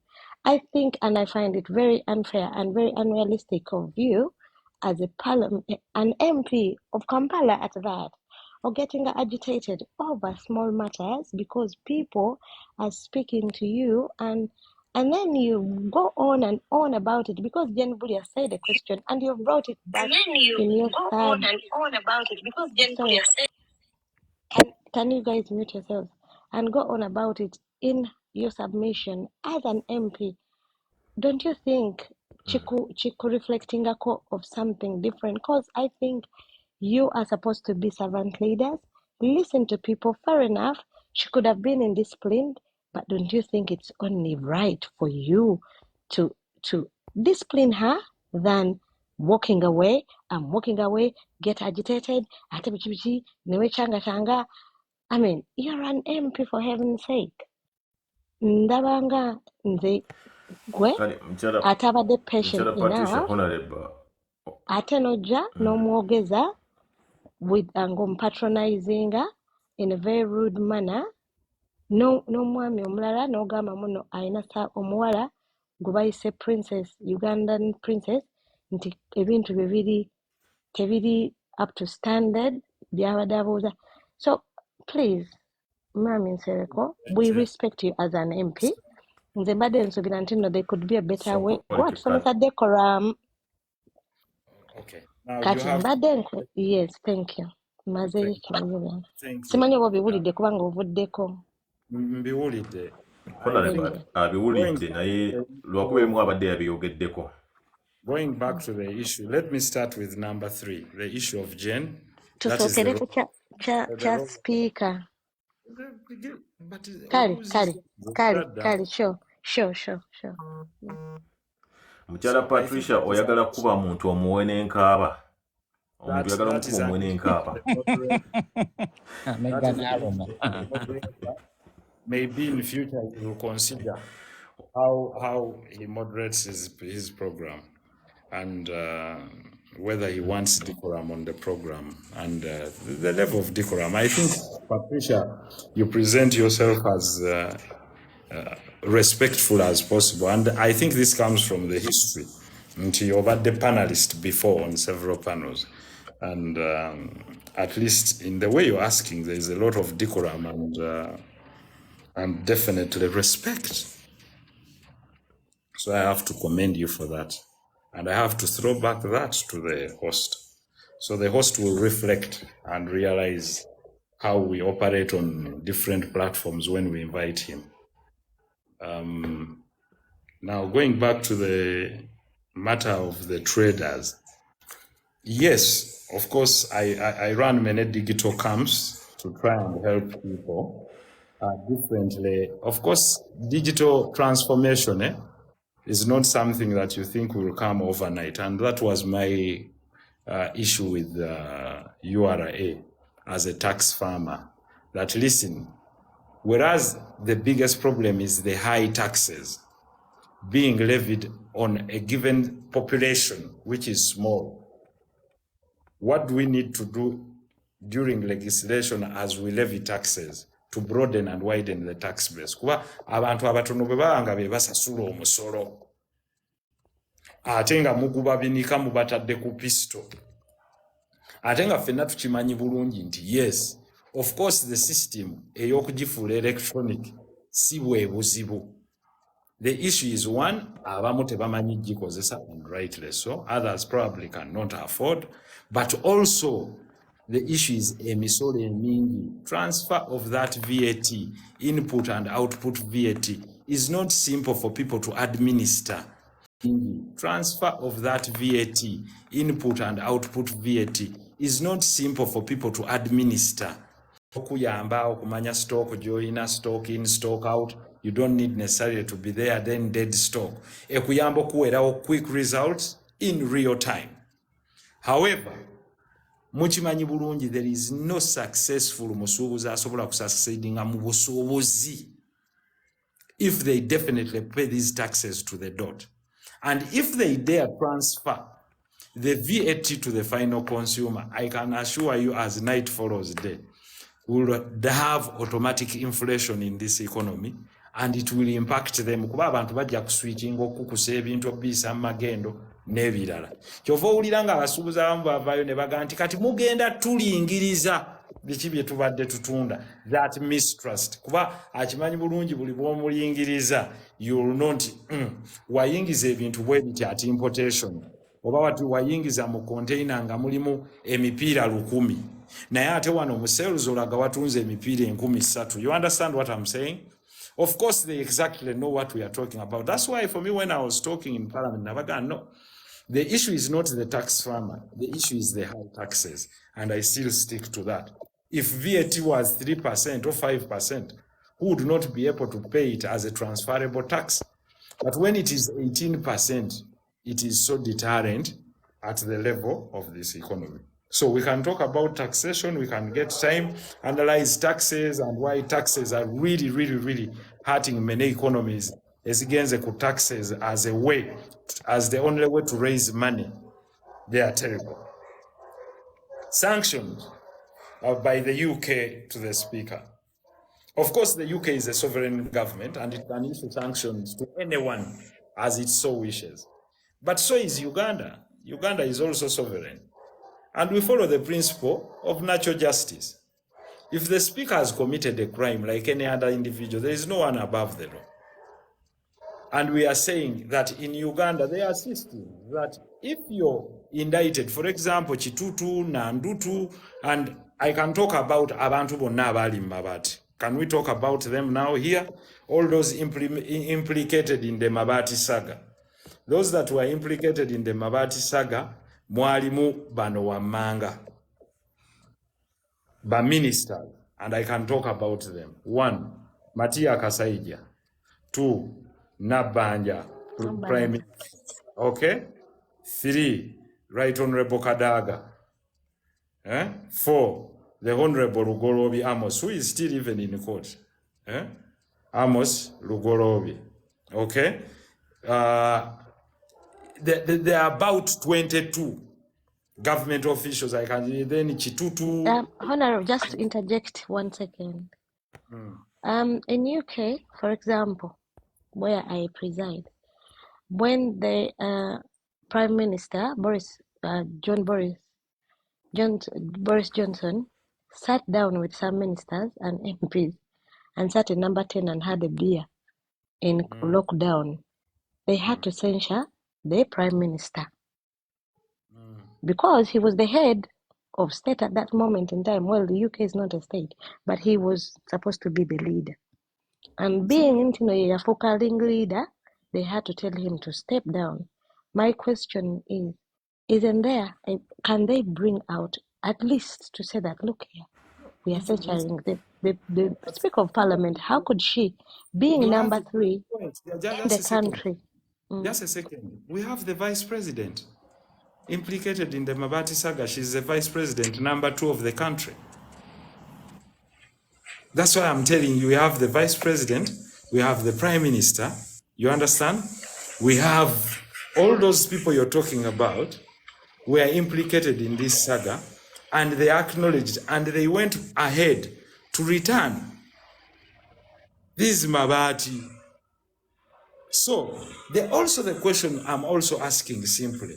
I think, and I find it very unfair and very unrealistic of you as an MP of Kampala at that, or getting agitated over small matters because people are speaking to you, and then you go on and on about it because Jen Bullier said a question and you brought it back in your third. Can you guys mute yourselves and go on about it in your submission as an MP? Don't you think Chiku reflecting a call of something different? Because I think you are supposed to be servant leaders. Listen to people. Fair enough. She could have been indisciplined, but don't you think it's only right for you to discipline her than walking away? I'm walking away, get agitated. I mean, you're an MP, for heaven's sake. Ndabanga nze gwe atabadde patient enough ate nojja n'omwogeza with ng'omupatronizinga in a very rude manner, n'omwami omulala n'ogamba muno alina omuwala gwe bayise princess, Ugandan princess, nti ebintu bye tebiri up to standard byabadde abuuza. So please, Mami Nsereko, we respect you as an MP. Nze mbadde nsuubira nti no, there could be a better way. What? Somesa decorum. Okay. Now Kati you have mbadde yes, thank you. Mazeyo ekibuuzo byange. Simanyi oba obiwulidde kubanga ovuddeko. mbiwulidde. abiwulidde naye lwakuba ebimu abadde yabiyogeddeko. Going back to the issue, let me start with number 3, the issue of Jen. Tusookere ku kya speaker. Kale, sure. Mukyala Patricia, oyagala kuba muntu omuwe n'enkaaba. Omuntu oyagala okuba omuwe n'enkaaba. Maybe in future he will consider how he moderates his program. and whether he wants decorum on the program and the level of decorum. I think, Patricia, you present yourself as respectful as possible, and I think this comes from the history. You've had the panelist before on several panels, and at least in the way you're asking, there's a lot of decorum and definitely respect. So I have to commend you for that. And I have to throw back that to the host. So the host will reflect and realize how we operate on different platforms when we invite him. Now, going back to the matter of the traders, yes, of course, I run many digital camps to try and help people differently. Of course, digital transformation is not something that you think will come overnight. And that was my issue with URA as a tax farmer. That listen, whereas the biggest problem is the high taxes being levied on a given population, which is small, what do we need to do during legislation as we levy taxes to broaden and widen the tax base? Kuba abantu abatono bwe baba nga be basasula omusolo ate nga muguba binika mubatadde ku pisto, ate nga ffenna tukimanyi bulungi nti yes, of course the system ey'okugifuula electronic si bwe buzibu. The issue is one, abamu tebamanyi gikozesa, and rightly so, others probably cannot afford, but also the issue is emisolo emingi. Transfer of that VAT, input and output VAT, is not simple for people to administer. Transfer of that VAT, input and output VAT, is not simple for people to administer. Okuyamba okumanya stock joina, stock in, stock out. You don't need necessarily to be there, then dead stock. Ekuyamba okuwerawo quick results in real time. However, mukimanyi bulungi, there is no successful musuubuzi asobola kusucceedinga mu busuubuzi if they definitely pay these taxes to the dot. And if they dare transfer the VAT to the final consumer, I can assure you, as night follows day, we will have automatic inflation in this economy, and it will impact them. Kuba abantu bajja kuswitchinga okukusa ebintu obisa magendo n'ebirala. Kyova owulira nga abasuubuzi abamu bavaayo ne baga nti kati mugenda tulingiriza biki bye tubadde tutunda. That mistrust. Kuba akimanyi bulungi buli bw'omulingiriza, you'll know nti wayingiza ebintu bwe biti at importation, oba wati wayingiza mu container nga mulimu emipiira 1,000, naye ate wano mu sales olaga watunze emipiira 3,000. You understand what I'm saying? Of course, they exactly know what we are talking about. That's why for me, when I was talking in Parliament, no, the issue is not the tax farmer. The issue is the high taxes. And I still stick to that. If VAT was 3% or 5%, who would not be able to pay it as a transferable tax? But when it is 18%, it is so deterrent at the level of this economy. So we can talk about taxation, we can get time, analyze taxes and why taxes are really, really, really hurting many economies. As against the taxes as a way, as the only way to raise money, they are terrible. Sanctions by the UK to the Speaker. Of course, the UK is a sovereign government and it can issue sanctions to anyone as it so wishes. But so is Uganda. Uganda is also sovereign. And we follow the principle of natural justice. If the Speaker has committed a crime like any other individual, there is no one above the law. And we are saying that in Uganda, they are system that if you're indicted, for example, Chitutu, Nandutu, and I can talk about Abantu bonna abali mu Mabati. Can we talk about them now here? All those implicated in the Mabati saga. Those that were implicated in the Mabati saga, mwalimu bano Wammanga, ba ministers, and I can talk about them. 1, Matia Kasaija. 2, Nabanja, Prime Minister. Okay? 3, Right Honorable Kadaga. 4, the Honorable Lugorobi Amos, who is still even in court. Amos Lugorobi. Okay? there are about 22 government officials. I can then Chitutu. Honorable, just to interject 1 second. In UK, for example, where I preside, when the Prime Minister Boris Johnson sat down with some ministers and MPs and sat in number 10 and had a beer in lockdown, they had to censure the Prime Minister because he was the head of state at that moment in time. Well, the UK is not a state, but he was supposed to be the leader. And being a focal leader, they had to tell him to step down. My question is, can they bring out at least to say that, look here, we are censuring the Speaker of Parliament. How could she, being number 3 in the country? Just a second. We have the Vice President implicated in the Mabati saga. She's the Vice President, number 2 of the country. That's why I'm telling you, we have the Vice President, we have the Prime Minister, you understand? We have all those people you're talking about were implicated in this saga, and they acknowledged, and they went ahead to return. This is Mabati. So, the question I'm also asking simply,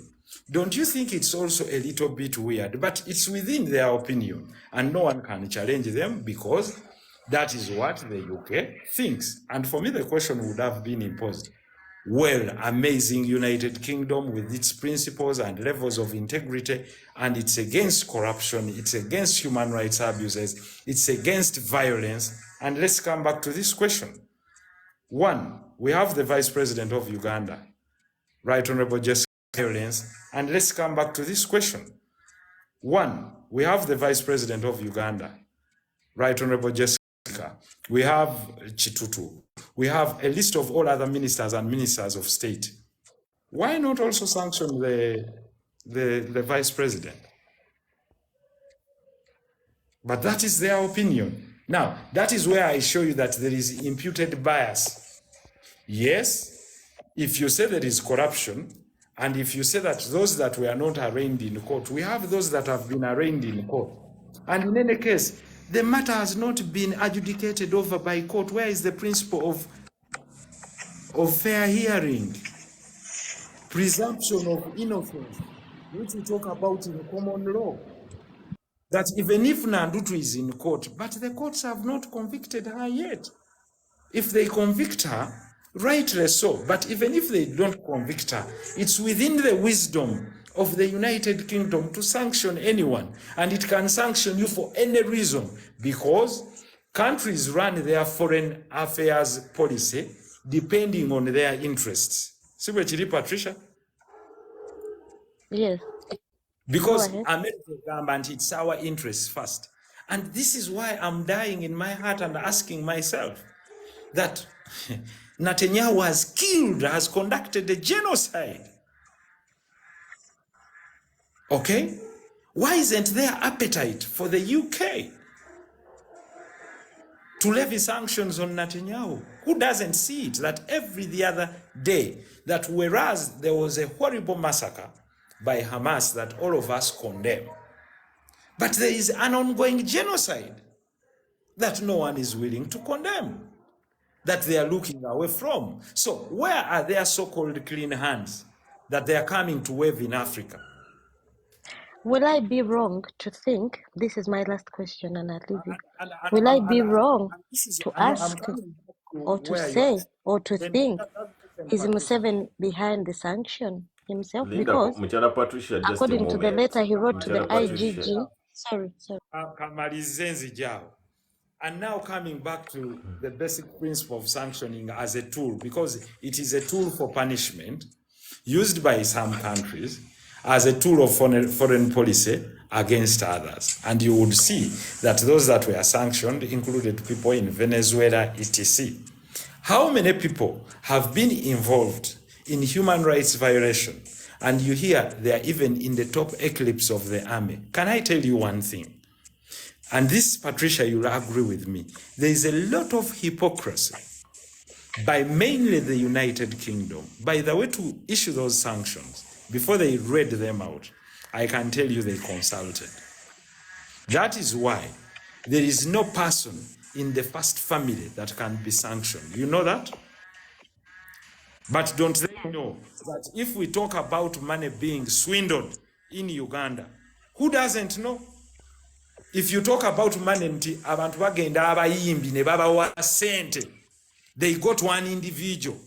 don't you think it's also a little bit weird, but it's within their opinion, and no one can challenge them because that is what the UK thinks. And for me, the question would have been imposed. Well, amazing United Kingdom with its principles and levels of integrity, and it's against corruption, it's against human rights abuses, it's against violence. And let's come back to this question. 1, we have the Vice President of Uganda, Right Honorable Jessica Violence. And let's come back to this question. 1, we have the Vice President of Uganda, Right Honorable Jessica. We have Chitutu. We have a list of all other ministers and ministers of state. Why not also sanction the Vice President? But that is their opinion. Now, that is where I show you that there is imputed bias. Yes, if you say there is corruption, and if you say that those that were not arraigned in court, we have those that have been arraigned in court. And in any case, the matter has not been adjudicated over by court. Where is the principle of fair hearing? Presumption of innocence, which we talk about in common law. That even if Nandutu is in court, but the courts have not convicted her yet. If they convict her, rightly so. But even if they don't convict her, it's within the wisdom of the United Kingdom to sanction anyone. And it can sanction you for any reason, because countries run their foreign affairs policy depending on their interests. See where Chiri, Patricia? Yes. Because American government, it's our interests first. And this is why I'm dying in my heart and asking myself that Netanyahu has conducted a genocide. Okay? Why isn't there appetite for the UK to levy sanctions on Netanyahu? Who doesn't see it that the other day, that whereas there was a horrible massacre by Hamas that all of us condemn, but there is an ongoing genocide that no one is willing to condemn, that they are looking away from. So where are their so-called clean hands that they are coming to wave in Africa? Will I be wrong to think, this is my last question and I'll leave you. Will I be wrong to ask or to say or to think, is Museveni behind the sanction himself? Linda, Because Muchala Patricia, just according to the letter he wrote to the Patricia. IGG, sorry. And now coming back to the basic principle of sanctioning as a tool, because it is a tool for punishment used by some countries as a tool of foreign policy against others. And you would see that those that were sanctioned included people in Venezuela, etc. How many people have been involved in human rights violation? And you hear they are even in the top eclipse of the army. Can I tell you one thing? And this, Patricia, you'll agree with me. There is a lot of hypocrisy by mainly the United Kingdom. By the way, to issue those sanctions, before they read them out, I can tell you they consulted. That is why there is no person in the first family that can be sanctioned. You know that? But don't they know that if we talk about money being swindled in Uganda, who doesn't know? If you talk about money, nti abantu bagenda abayimbi ne babawa sente, they got one individual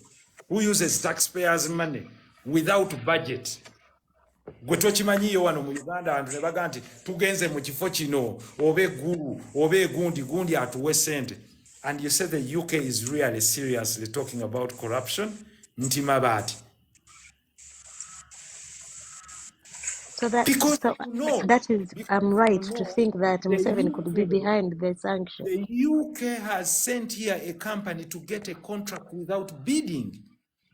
who uses taxpayers' money without budget. Gwe tokimanyiyo wano mu Uganda abantu ne baga nti tugenze mu kifo kino oba eggulu oba gundi atuwe sente. And you say the UK is really seriously talking about corruption? Nti mabaati. So that is I'm right to think that Museveni could be behind the sanction. The UK has sent here a company to get a contract without bidding.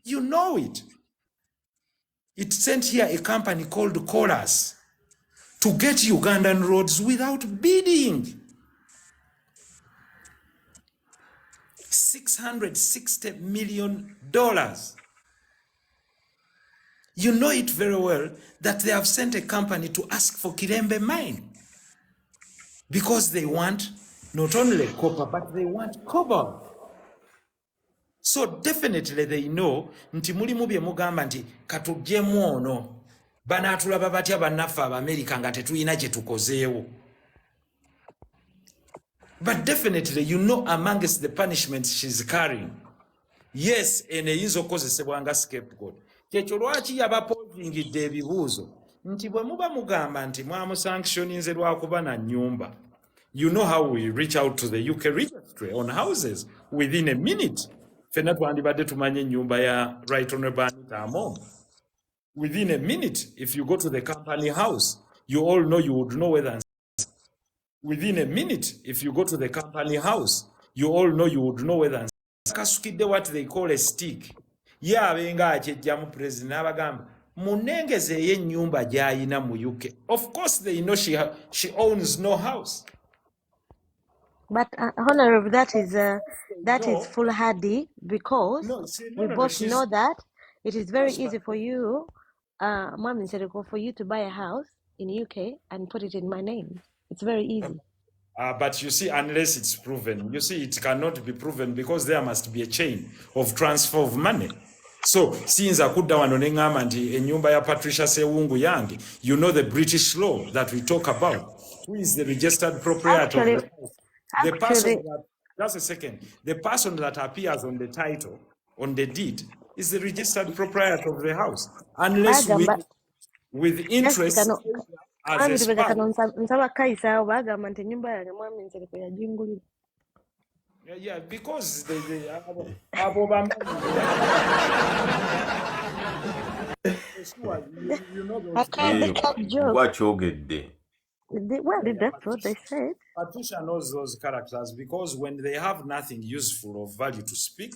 You know it. It sent here a company called Chorus to get Ugandan roads without bidding. $660 million. You know it very well that they have sent a company to ask for Kirembe mine because they want not only copper, but they want cobalt. So definitely they know nti mulimu bye mugamba nti katuggyemu ono banaatulaba batya bannaffe Abamerika nga tetulina kye tukozeewo. But definitely you know amongst the punishments she's carrying, yes, eno eyinza okukozesebwa nga scapegoat. Kyekyo lwaki yabapoozingidde ebibuuzo nti bwe muba mugamba nti mwamusanctioninze lwakuba na nnyumba. You know how we reach out to the UK registry on houses within a minute. Fena twandibadde tumanye ennyumba ya Right Honorable Anita Among. Within a minute, if you go to the company house, you all know you would know whether. Within a minute, if you go to the company house, you all know you would know whether. Kasukidde what they call a stick. Ye abenga akyejjamu president abagamba munengezeeyo ennyumba gy'ayina mu UK. Of course they know she owns no house. But Honorable, that is foolhardy because we both know that it is very easy for you, Mami Nsereko, for you to buy a house in UK and put it in my name. It's very easy. But you see, unless it's proven, you see, it cannot be proven because there must be a chain of transfer of money. So, since akudda wano nengamba nti ennyumba ya Patricia Sewungu yange, you know the British law that we talk about. Who is the registered proprietor of the house? The person that, just a second, the person that appears on the title, on the deed, is the registered proprietor of the house. Unless with interest as a spouse. Yeah, because you know those. Well, that's what they said. Patricia knows those characters because when they have nothing useful or value to speak,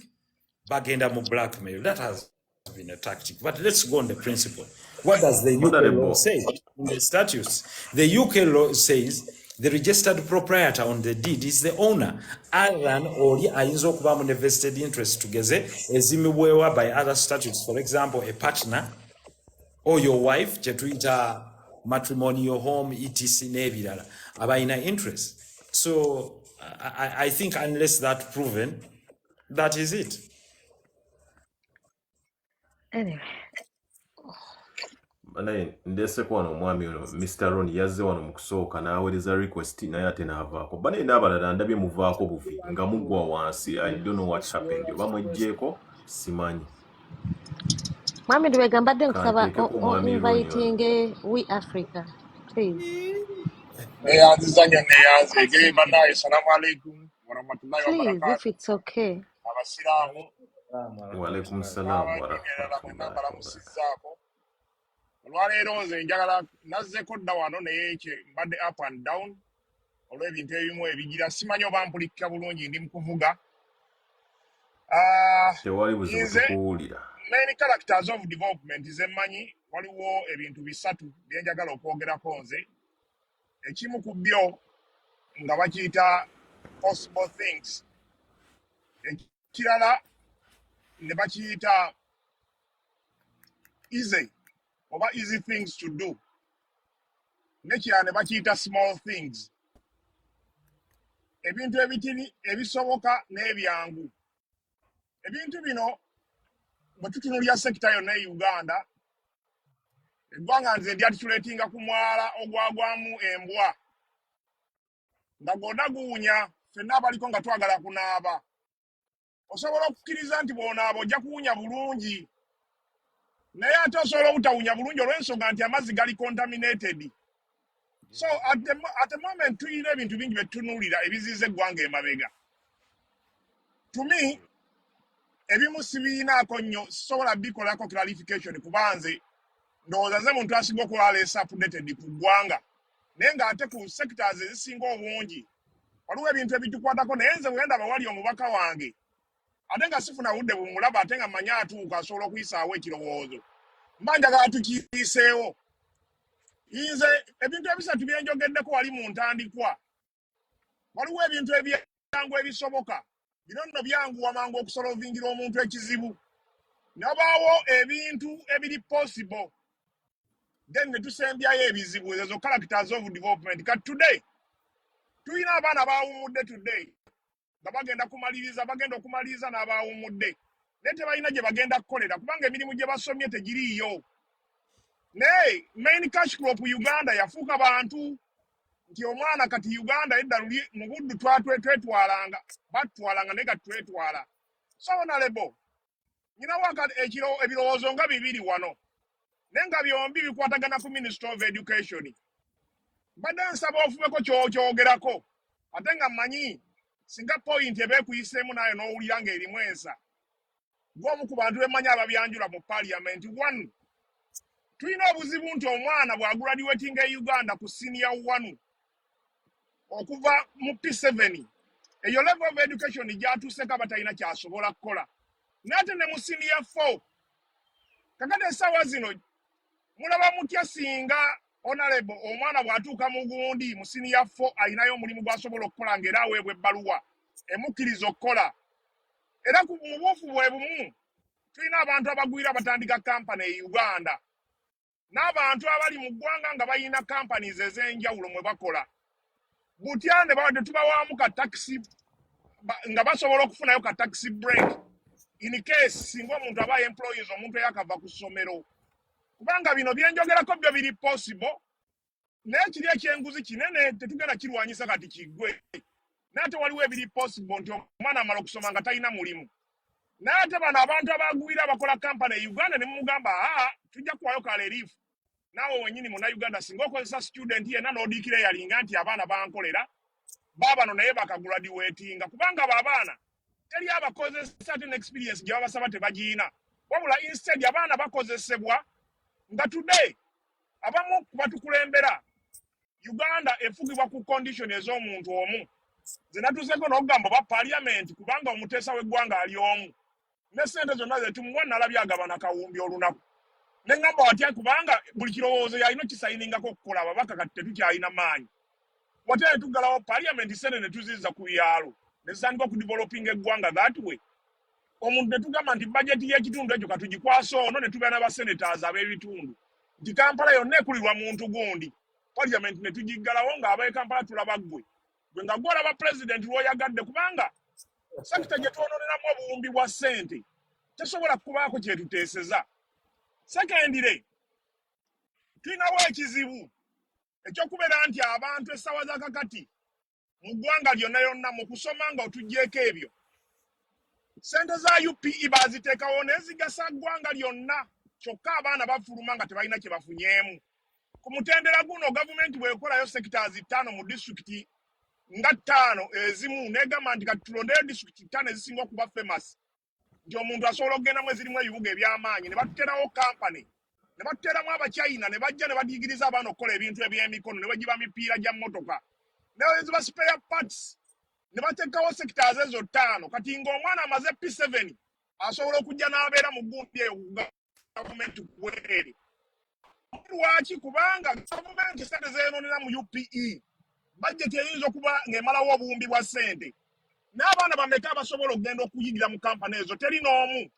bagenda mu blackmail. That has been a tactic. But let's go on the principle. What does the UK law say in the statutes? The UK law says the registered proprietor on the deed is the owner. Other than oli ayinza okubamu ne vested interest tugeze ezimibwewa by other statutes. For example, a partner or your wife, chetuyita matrimonial home, etc. nebirala abayina interest. So I think unless that proven, that is it. Anyway. Naye ndese wano omwami ono Mr. Ron yazze wano mu kusooka n'aweereza request naye ate n'avaako. Bane n'abalala ndabye muvaako buvi nga muggwa wansi. I don't know what happened. Oba mweggyeko simanyi. Mwami Lubega mbadde nkusaba inviting We Africa, please. Please, if it's okay. Wa alaikum salam wa rahmatullahi. Olwaleero nze njagala nazzeko dda wano naye mbadde up and down olw'ebintu ebimu ebigira simanyi oba mpulikika bulungi ndi mu kuvuga. Tewali buzibu tukuwulira. Main characters of development ze mmanyi waliwo ebintu bisatu bye njagala okwogerako nze. Ekimu ku byo nga bakiyita possible things. Ekirala ne bakiyita easy oba easy things to do nekira ne bakiyita small things ebintu ebitini ebisoboka n'ebyangu ebintu bino bwe tutunulya sekita yonna e Uganda eggwanga nze ndyatitulatinga ku mwala ogwagwamu embwa nga gwonna guwunya ffenna abaliko nga twagala kunaaba osobola okukkiriza nti bw'onaaba ojja kuwunya bulungi naye ate osobola obutawunya bulungi olw'ensonga nti amazzi gali contaminated. So at the moment tuyina ebintu bingi bye tutunuulira ebiziyiza eggwanga emabega. To me ebimu sibiinaako nnyo sisobola bikolako clarification kuba nze ndowooza ze muntu asinga okuba aleesa updated ku ggwanga naye ng'ate ku sectors ezisinga obungi waliwo ebintu ebitukwatako naye nze bwe ndaba wali omubaka wange ate nga sifuna budde bumulaba ate nga mmanyi atuuka asobola okuyisaawo ekirowoozo mba njagala tukiyiseewo. Nze ebintu ebisatu bye njogeddeko wali mu ntandikwa waliwo ebintu ebyangu ebisoboka bino nno byanguwa mangu okusolovingira omuntu ekizibu nabaawo ebintu ebiri possible then ne tusembyayo ebizibu ezo characters of development. Kati today tuyina abaana baawumudde today nga bagenda okumaliriza n'abaawumudde naye tebalina gye bagenda kukolera kubanga emirimu gye basomye tegiriiyo. Naye main cash crop Uganda yafuuka bantu nti omwana kati Uganda edda luli mu buddu twetwalanga batwalanga naye kati twetwala. So honorable nyina wakati ebirowoozo nga bibiri wano naye nga byombi bikwatagana ku Minister of Education. Badde nsaba ofubeko kyogerako ate nga mmanyi singa point ebeekuyiseemu nayo n'owulira ng'erimu ensa gw'omu ku bantu bemmanyi ababyanjula mu Parliament. One, tulina obuzibu nti omwana bw'aguladiwetinga e Uganda ku senior 1 okuva mu P7 eyo level of education gyatuuseko abatalina kyasobola kukola n'ate ne mu senior 4 kakati essaawa zino mulaba mutya singa honorable omwana bw'atuuka mu gundi mu senior 4 alinayo omulimu gw'asobola okukola ng'era aweebwa ebbaluwa emukkiriza okukola era mu buufu bwe bumu tulina abantu abagwira batandika kampani e Uganda n'abantu abali mu ggwanga nga balina companies ez'enjawulo mwe bakola butya ne bawadde tubawaamu ka taxi nga basobola okufunayo ka taxi break in case singa omuntu aba employees omuntu eyakava ku ssomero kubanga bino byenjogerako byo biri possible naye kiri ekyenguzi kinene tetugenda kirwanyisa kati kiggwe naye ate waliwo ebiri possible nti omwana amala okusoma nga talina mulimu naye ate bano abantu abagwira bakola kampani e Uganda ne mumugamba tujja kuwayo ka relief naawe wennyini Munnayuganda singa okozesa student yenna n'odiikira yalinga nti abaana bankolera baabano naye bakagraduatinga kubanga abaana teri abakozesa ate n'experience gye babasaba tebagiina wabula instead abaana bakozesebwa nga today abamu kubatukulembera Uganda efugibwa ku condition ez'omuntu omu ze natuuseko n'okugamba oba parliament kubanga omuteesa w'eggwanga ali omu ne ssente zonna zetumuwa nalabye agabana kawumbi olunaku ne ngamba watya kubanga buli kirowoozo yalina kisayiningako okukola ababaka kati tetukyalina maanyi watya ne tuggalawo parliament ssente ne tuziza ku byalo ne zitandika okudevelopinga eggwanga that way omuntu ne tugamba nti bajeti y'ekitundu ekyo katugikwasa ono ne tubeera n'abasenators ab'ebitundu nti Kampala yonna ekulirwa muntu gundi parliament ne tugiggalawo ng'ab'e Kampala tulaba gwe nga gwolaba president lw'oyagadde kubanga sekita gye twononeramu obuwumbi bwa ssente tesobola kubaako kyetuteeseza. Secondly, tulinawo ekizibu ekyokubeera nti abantu essaawa za kakati mu ggwanga lyonna lyonna mu kusoma nga otuggyeko ebyo ssente za UPE baaziteekawo naye zigasa ggwanga lyonna kyokka abaana bafuluma nga tebalina kye bafunyeemu. Ku mutendera guno gavumenti bw'ekolayo sectors 5 mu disitulikiti nga 5 ezimu negamba nti kati tulondeyo disitulikiti 5 ezisinga okuba famous nti omuntu asobola okugendamu ezirimu ebibuga eby'amaanyi ne batuterawo kampani ne batuteramu abachina ne bajja ne badigiriza abaana okukola ebintu eby'emikono ne bagiba mipiira gya mmotoka ne baziba spare parts ne bateekawo sectors ezo 5 kati ng'omwana amaze P7 asobola okujja n'abeera mu gundi eyo gavumenti kuweere. Lwaki? Kubanga gavumenti ssente zeenonera mu UPE budget eyinza okuba ng'emalawo obuwumbi bwa ssente n'abaana bameka abasobola okugenda okuyigira mu kampani ezo teri n'omu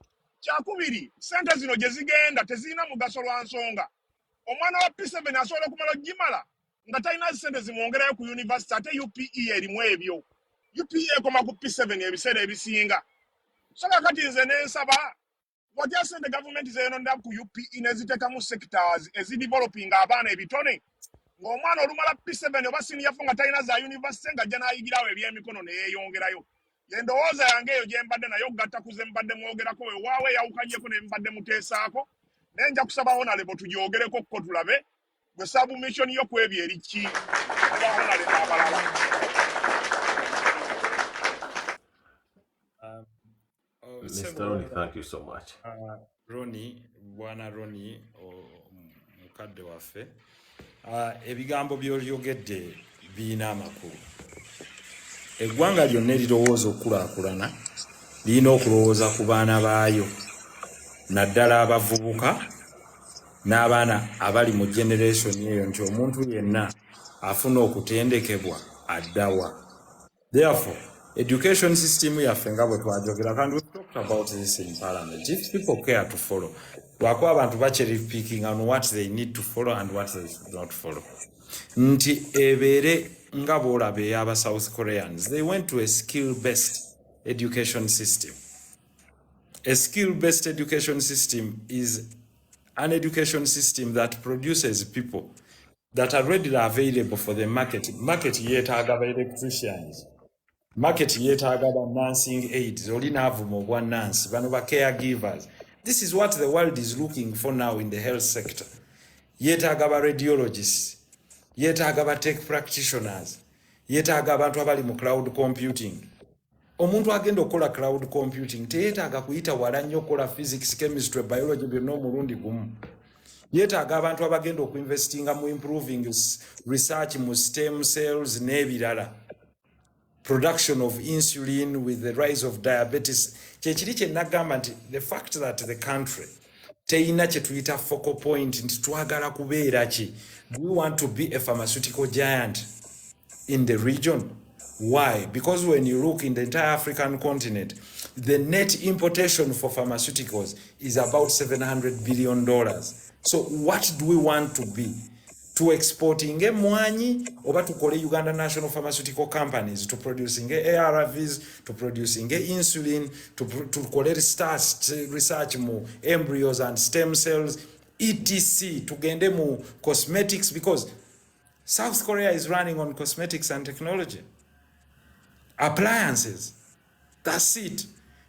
Kyakubiri, sente zino gye zigenda tezirina mugaso lwa nsonga. Omwana wa P7 asobola okumala ogimala nga talina sente zimwongerayo ku university ate UPE erimu ebyo. UPE ekoma ku P7 ebiseera ebisinga. So kakati nze n'ensaba watya sente gavumenti zeenonda ku UPE neziteekamu sectors ezideveloping abaana ebitone ng'omwana olumala P7 oba siniyafo nga talina za university ng'ajja n'ayigirawo ebyemikono ne yeeyongerayo. Endowooza yange eyo gye mbadde nayo gatta kuze mbadde mwogerako weewaawo eyawukanyeeko ne mbadde muteesaako naye nja kusaba honorable tugyogereko ko tulabe gwe submission yo ku ebyo eri ki oba honorable abalala. Mr. Ronnie, thank you so much. Bwana Ronnie, mukadde waffe. Ebigambo by'olyogedde birina amakulu. Eggwanga lyonna erirowooza okukulaakulana lirina okulowooza ku baana baayo, naddala abavubuka n'abaana abali mu generation eyo nti omuntu yenna afuna okutendekebwa addawa. Therefore, education system yaffe nga bwe twajogera, and we've talked about this in parliament, if people care to follow, lwakuba abantu bacherry picking on what they need to follow and what they should not follow. Nti ebeere nga bw'olaba ey'aba South Koreans, they went to a skill-based education system. A skill-based education system is an education system that produces people that are readily available for the market. Market yeetaaga ba electricians. Market yeetaaga ba nursing aides, olinaavuma obwa nurse, bano ba caregivers. This is what the world is looking for now in the health sector. Yeetaaga ba radiologists, yeetaaga ba tech practitioners, yeetaaga abantu abali mu cloud computing. Omuntu agenda okukola cloud computing teyeetaaga kuyita wala nnyo okukola physics, chemistry, biology byonna omulundi gumu. Yeetaaga abantu abagenda okuinvestinga mu improving research mu stem cells n'ebirala. Production of insulin with the rise of diabetes. Kyekiri kye nagamba nti the fact that the country teyina kye tuyita focal point nti twagala kubeera ki. Do we want to be a pharmaceutical giant in the region? Why? Because when you look in the entire African continent, the net importation for pharmaceuticals is about $700 billion. So what do we want to be? To exporting mwanyi oba tukole Uganda National Pharmaceutical Companies to producing ARVs, to producing insulin, to kole research mu embryos and stem cells, etc. Tugende mu cosmetics, because South Korea is running on cosmetics and technology. Appliances, that's it.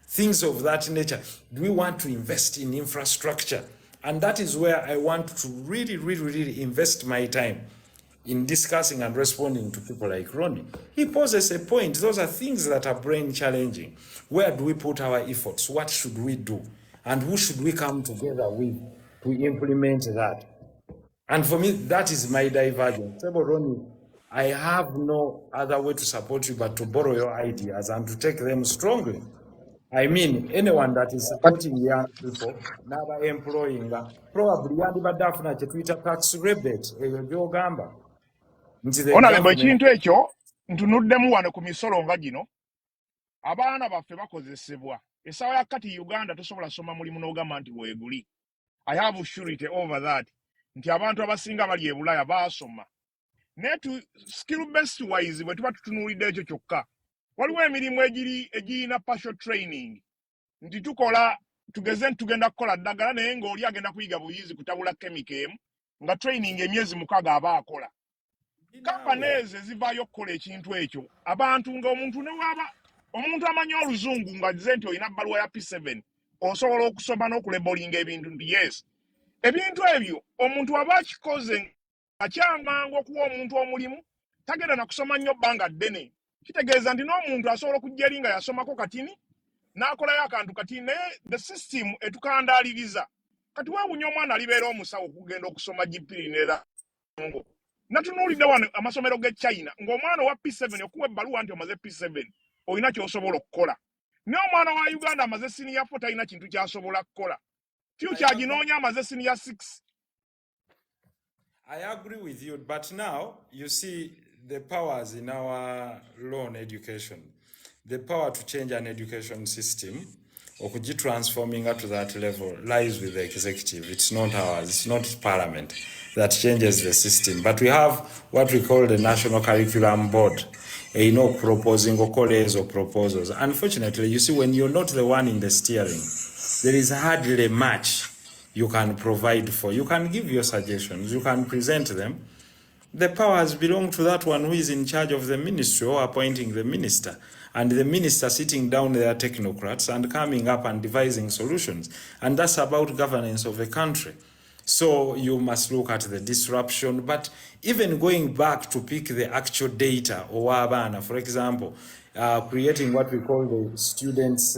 Things of that nature. Do we want to invest in infrastructure? And that is where I want to really invest my time in discussing and responding to people like Ronnie. He poses a point. Those are things that are brain challenging. Where do we put our efforts? What should we do? And who should we come together with to implement that? And for me, that is my divergence. Table Ronnie, I have no other way to support you but to borrow your ideas and to take them strongly. I mean, anyone that is supporting young people, never employing, probably yandibadde afuna kye tuyita tax rebate eyo gy'ogamba. Honorable, ekintu ekyo ntunuddemu wano ku misolo nga gino abaana baffe bakozesebwa. Essaawa ya kati Uganda tosobola soma mulimu n'ogamba nti weeguli. I have surety over that nti abantu abasinga bali e Bulaya baasoma. Naye skill based wise bwe tuba tutunuulidde ekyo kyokka. Waliwo emirimu egirina partial training. Nti tukola tugeze tugenda kukola ddagala naye ng'oli agenda kuyiga buyizi kutabula chemical emu nga training emyezi 6 aba akola. Kampaneezi ezivaayo okukola ekintu ekyo abantu ng'omuntu ne waba omuntu amanyi oluzungu nga azze nti olina bbaluwa ya P7 osobola okusoma n'okulebolinga ebintu nti yes. Ebintu ebyo omuntu aba akikoze akyamangu okuwa omuntu omulimu tagenda na kusoma nnyo bbanga ddene. Kitegeeza nti n'omuntu asobola okujja eri nga yasomako katini n'akolayo akantu katini naye the system etukandaaliriza. Kati weewunya omwana alibeera omusawo okugenda okusoma GP neera ngo. Natunuulidde wano amasomero g'e China ng'omwana owa P7 okuwa ebbaluwa nti omaze P7 olina ky'osobola okukola. Naye omwana wa Uganda amaze senior 4 talina kintu ky'asobola kukola. Future aginoonya amaze senior 6. I agree with you, but now you see the powers in our law on education, the power to change an education system transforming to that level lies with the executive. It's not ours, it's not parliament that changes the system. But we have what we call the National Curriculum Board, proposing or proposals. Unfortunately, you see, when you're not the one in the steering, there is hardly much you can provide for. You can give your suggestions, you can present them. The powers belong to that one who is in charge of the ministry or appointing the minister. And the minister sitting down there, technocrats, and coming up and devising solutions. And that's about governance of a country. So you must look at the disruption, but even going back to pick the actual data, or for example, creating what we call the students'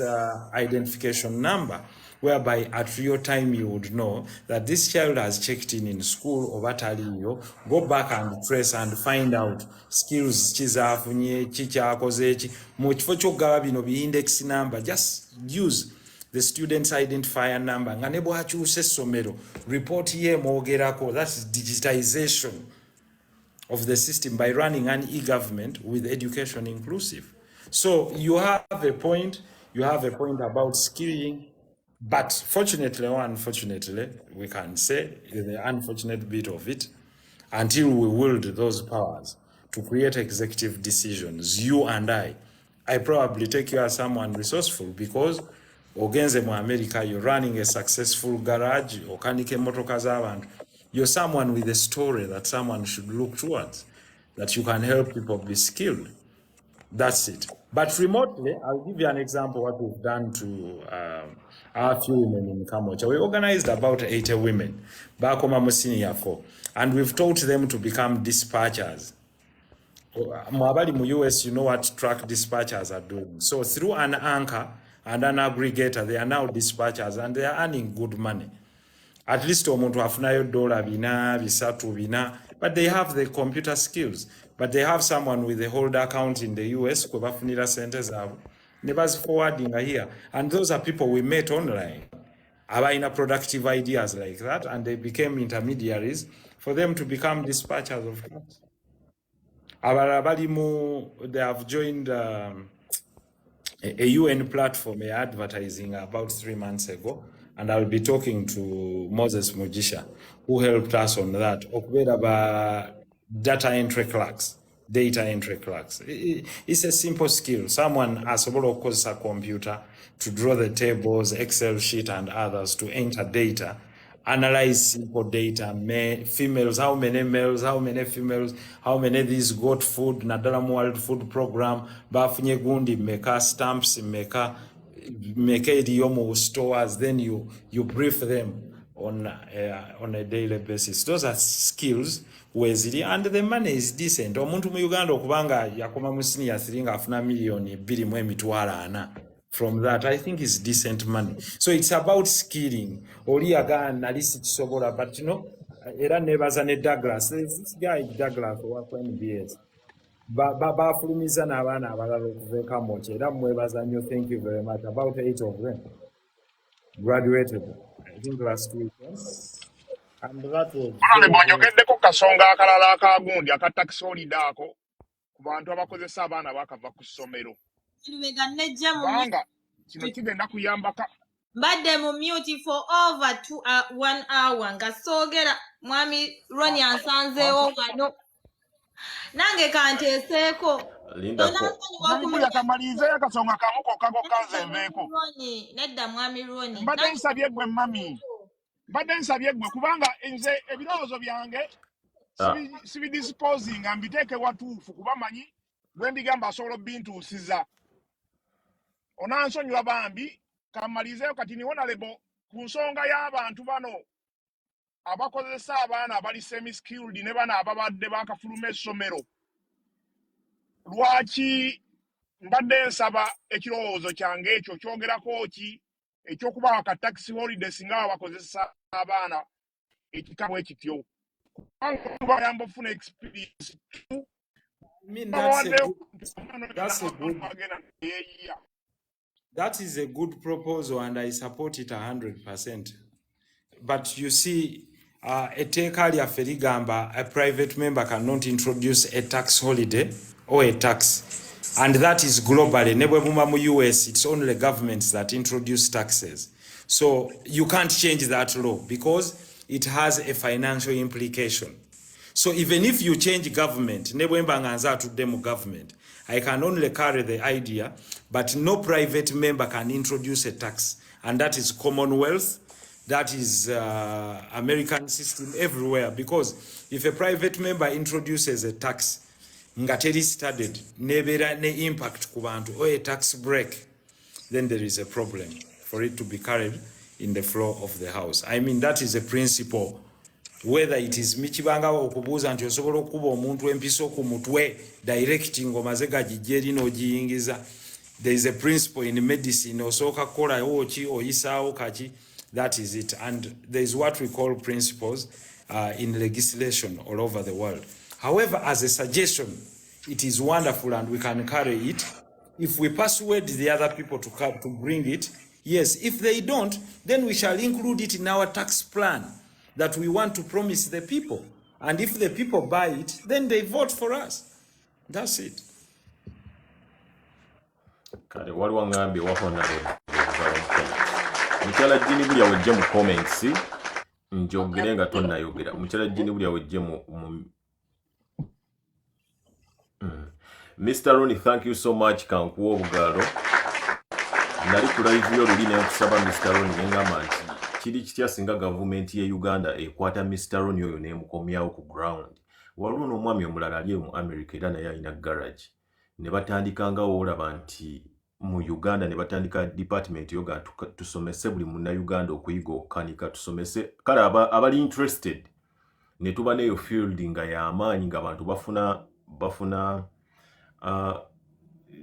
identification number, whereby at real time you would know that this child has checked in school or bataliyo, go back and trace and find out skills chizafunye, chichakozechi, muchifo kyogaba bino bi index number, just use the student's identifier number. Nga nebo akyuse essomero, report ye mwogerako, that's digitization of the system by running an e-government with education inclusive. So you have a point about skilling, but fortunately or unfortunately, we can say the unfortunate bit of it, until we wield those powers to create executive decisions, you and I probably take you as someone resourceful because ogenze mu America, you're running a successful garage, okanike motoka z'abantu. You're someone with a story that someone should look towards, that you can help people be skilled. That's it. But remotely, I'll give you an example what we've done to our few women in Kamocha. We organized about 80 women back home senior 4, and we've taught them to become dispatchers. Mwabali mu US, you know what truck dispatchers are doing. So through an anchor and an aggregator, they are now dispatchers and they are earning good money. At least omuntu afunayo $1 bina, bisatu bina, but they have the computer skills. But they have someone with a hold account in the US, kwe bafunira sente zaabwe, ne baziforwardinga here. And those are people we met online. Abaina productive ideas like that, and they became intermediaries for them to become dispatchers of trucks. They have joined a UN platform advertising about 3 months ago, and I'll be talking to Moses Mujisha, who helped us on that. Data entry clerks. It's a simple skill. Someone has able to use a computer to draw the tables, Excel sheet, and others to enter data, analyze simple data, females, how many males, how many females, how many of these got food, Nadala World Food Program, Bafunye Gundi, Meka stamps, Meka idiomo stores, then you brief them on a daily basis. Those are skills wezili, and the money is decent. Omuntu mu Uganda okubanga yakoma mu senior 3 nga afuna million 2.4 from that, I think is decent money. So it's about skilling. Oli again nalisi kisobola, but era nebaza ne Douglas. This guy Douglas work for NBS. Bafulumiza n'abaana abalala okuva e Kamoche. Era mwebaza nnyo, thank you very much. About 8 of them graduated, I think last week. And that was bonyogeddeko kasonga akalala akagundi aka tax holiday ako ku bantu abakozesa abaana bakava ku ssomero. Kubanga kino kigenda kuyambaka. Mbadde mu mute for over 1 hour nga soogera mwami Ronnie ansanzeewo wano. Nange kanteeseeko. Yakamalize yakasonga kamuko kako kanzenveeko. Nedda mwami Ronnie. Mbadde nsabye gwe mami. Mbadde nsabye gwe kubanga nze ebirowoozo byange sibidisposing nga mbiteeke watuufu kuba manyi bwe mbigamba asobola bintuusiza. Onansonyiwa bambi kamalizeeyo kati niwo nalebo ku nsonga y'abantu bano abakozesa abaana abali semi-skilled ne bano ababadde bakafuluma essomero. Lwaki mbadde nsaba ekirowoozo kyange ekyo kyogerako ki ekyokubawa ka tax holiday singa abakozesa abaana ekikamu ekityo. Bayamba ofuna experience. That is a good proposal and I support it 100%. But you see, a private member cannot introduce a tax holiday or a tax And that is globally. Nebwe buma mu US, it's only governments that introduce taxes. So you can't change that law because it has a financial implication. So even if you change government, nebwe mbanganza to demo government, I can only carry the idea, but no private member can introduce a tax. And that is Commonwealth, that is American system everywhere. Because if a private member introduces a tax, nga teri studied, nebera ne impact ku bantu or a tax break, then there is a problem for it to be carried in the floor of the House. I mean, that is a principle. Whether it is michibanga okubuuza nti osobola okuba omuntu empiso ku mutwe directing omaze gajijeri no jiyingiza, there is a principle in medicine osooka kukola oki oyisaawo kaki, that is it. And there is what we call principles in legislation all over the world. However, as a suggestion, it is wonderful and we can carry it. If we persuade the other people to bring it, yes. If they don't, then we shall include it in our tax plan that we want to promise the people. And if the people buy it, then they vote for us. That's it. Kale waliwo ngambi wahona mukyala jini buli awejje mu comments njogere nga tonnayogera mukyala jini buli awejje mu Mr. Ronnie, thank you so much kankuwa obugalo nali ku live yo luli nenkusaba Mr. Ronnie ngamba nti kiri kitya singa government ye Uganda ekwata Mr. Ronnie oyo nemukomyawo ku ground waliwo n'omwami omulala ali mu America era naye alina garage ne batandikanga olaba nti mu Uganda ne batandika department yoga tusomese buli munna Uganda okuyiga okukanika tusomese kale abali interested ne tuba neyo field nga y'amaanyi nga abantu bafuna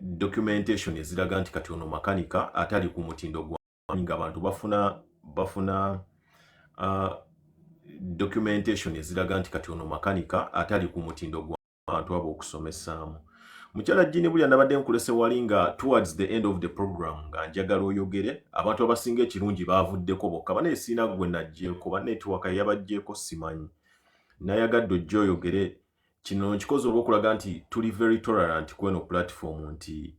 documentation eziraga nti kati ono makanika atali ku mutindo gwa nga abantu bafuna documentation eziraga nti kati ono makanika atali ku mutindo gwa abantu abo okusomesaamu. Mukyala jini buli anabadde nkulese walinga towards the end of the program nga njagala oyogere abantu abasinga ekirungi bavuddeko bokka bane sina gwe najjeeko banetwaka yabajjeeko simanyi nayagadde ojja oyogere kino nkikoze olw'okulaga nti tuli very tolerant kweno platform nti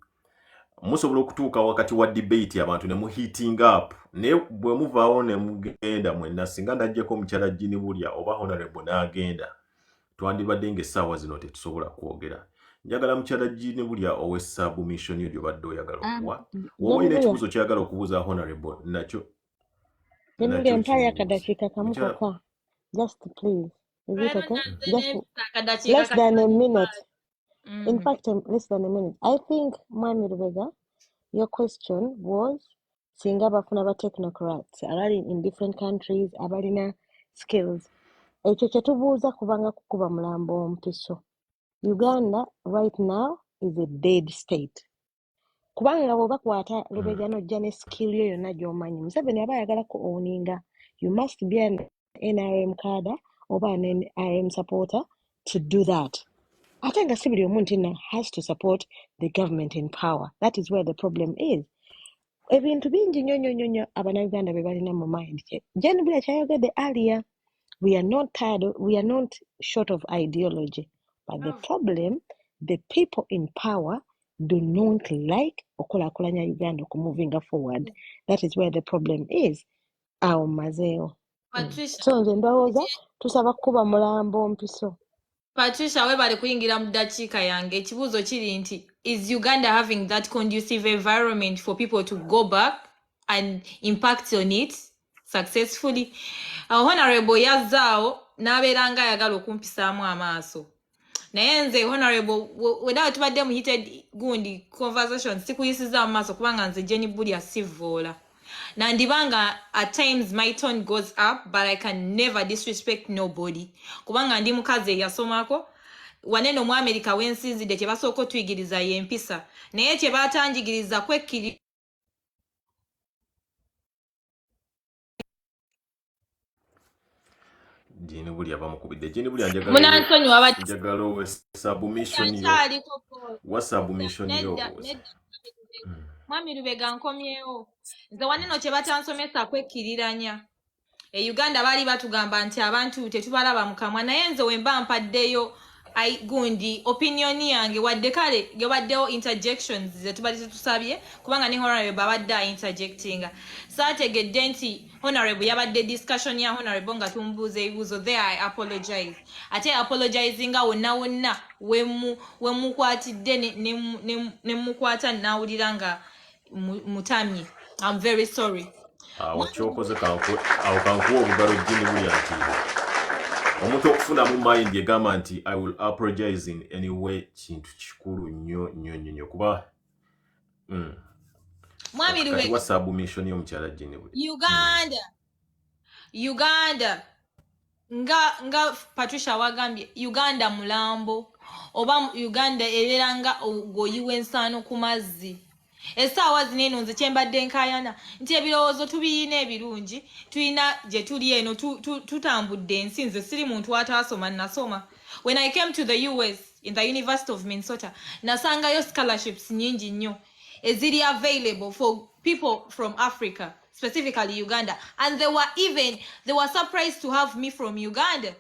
musobola okutuuka wakati wa debate abantu ne mu heating up ne bwe muvaawo ne mugenda mwenna singa ndajjeko mukyala jini bulya oba honorable n'agenda twandibadde ng'essaawa zino tetusobola kwogera. Njagala mukyala jini bulya owe submission yo gyobadde oyagala okuwa wowe olina ekibuuzo kyagala okubuuza honorable nakyo empire kadakika kamukoka just please is it okay just less than a minute in fact less than a minute. I think Mwami Rubega, your question was singa bafuna ba technocrats abali in different countries abalina skills ekyo kyetubuuza kubanga kukuba mulambo ompiso. Uganda right now is a dead state. Kubanga bwobakwata Rubega nojja ne skill yo yonna gy'omanyi Museveni aba ayagala ku owninga. You must be an NRM cadre oba an NRM supporter to do that. Ate nga si buli omuntu yenna has to support the government in power. That is where the problem is. Ebintu bingi nnyo Abannayuganda bye balina mu mind. Jane Bula kyayogedde earlier. We are not tired. We are not short of ideology. But the problem, the people in power do not like okulakulanya Uganda moving forward. That is where the problem is. Awo mazeo. So nze ndowooza tusaba kuba mulambo mpiso. Patricia webale kuyingira mu dakiika yange ekibuuzo kiri nti is Uganda having that conducive environment for people to go back and impact on it successfully? Honorable yazaawo n'abeeranga ayagala okumpisaamu amaaso naye nze honorable wedawe tubadde mu heated gundi conversation sikuyisiza mu maaso kubanga nze Jenny Bulya sivoola nandibanga at times my tone goes up but I can never disrespect nobody kubanga ndi mukazi eyasomako waneno mu America wensinzidde kye basooka otuyigiriza y'empisa naye kye baatanjigiriza kwekkiri Jini bulya bamukubidde Jini bulya njagala owe submission yo wa submission yo Mwami Rubega nkomyewo nze waneno kye batansomesa kwekkiriranya Uganda bali batugamba nti abantu tetubalaba mu kamwa naye nze wemba mpaddeyo gundi opinion yange wadde kale gewaddewo interjections zetubali tetusabye kubanga ne honorable babadde interjectinga saategedde nti honorable yabadde discussion ya honorable nga tumbuuza ebibuuzo there I apologize ate apologizinga wonna wemukwatidde ne mukwata nawulira nga mutamye I'm very sorry kyokoze kankuwa obugalo jjini buli ati omuntu okufuna mu mind egamba nti I will apologize in any way kintu kikulu nnyo kuba mwami kati wa submission y'omukyala jjini buli Uganda nga Patricia wagambye Uganda mulambo oba Uganda ereranga goyiwe ensano ku mazzi essaawa zino eno nze kyembadde nkayana nti ebirowoozo tubiyina ebirungi tulina gye tuli eno tutambudde ensi nze siri muntu ataasoma nasoma when I came to the US in the University of Minnesota nasangayo scholarships nyingi nnyo eziri available for people from Africa specifically Uganda and they were surprised to have me from Uganda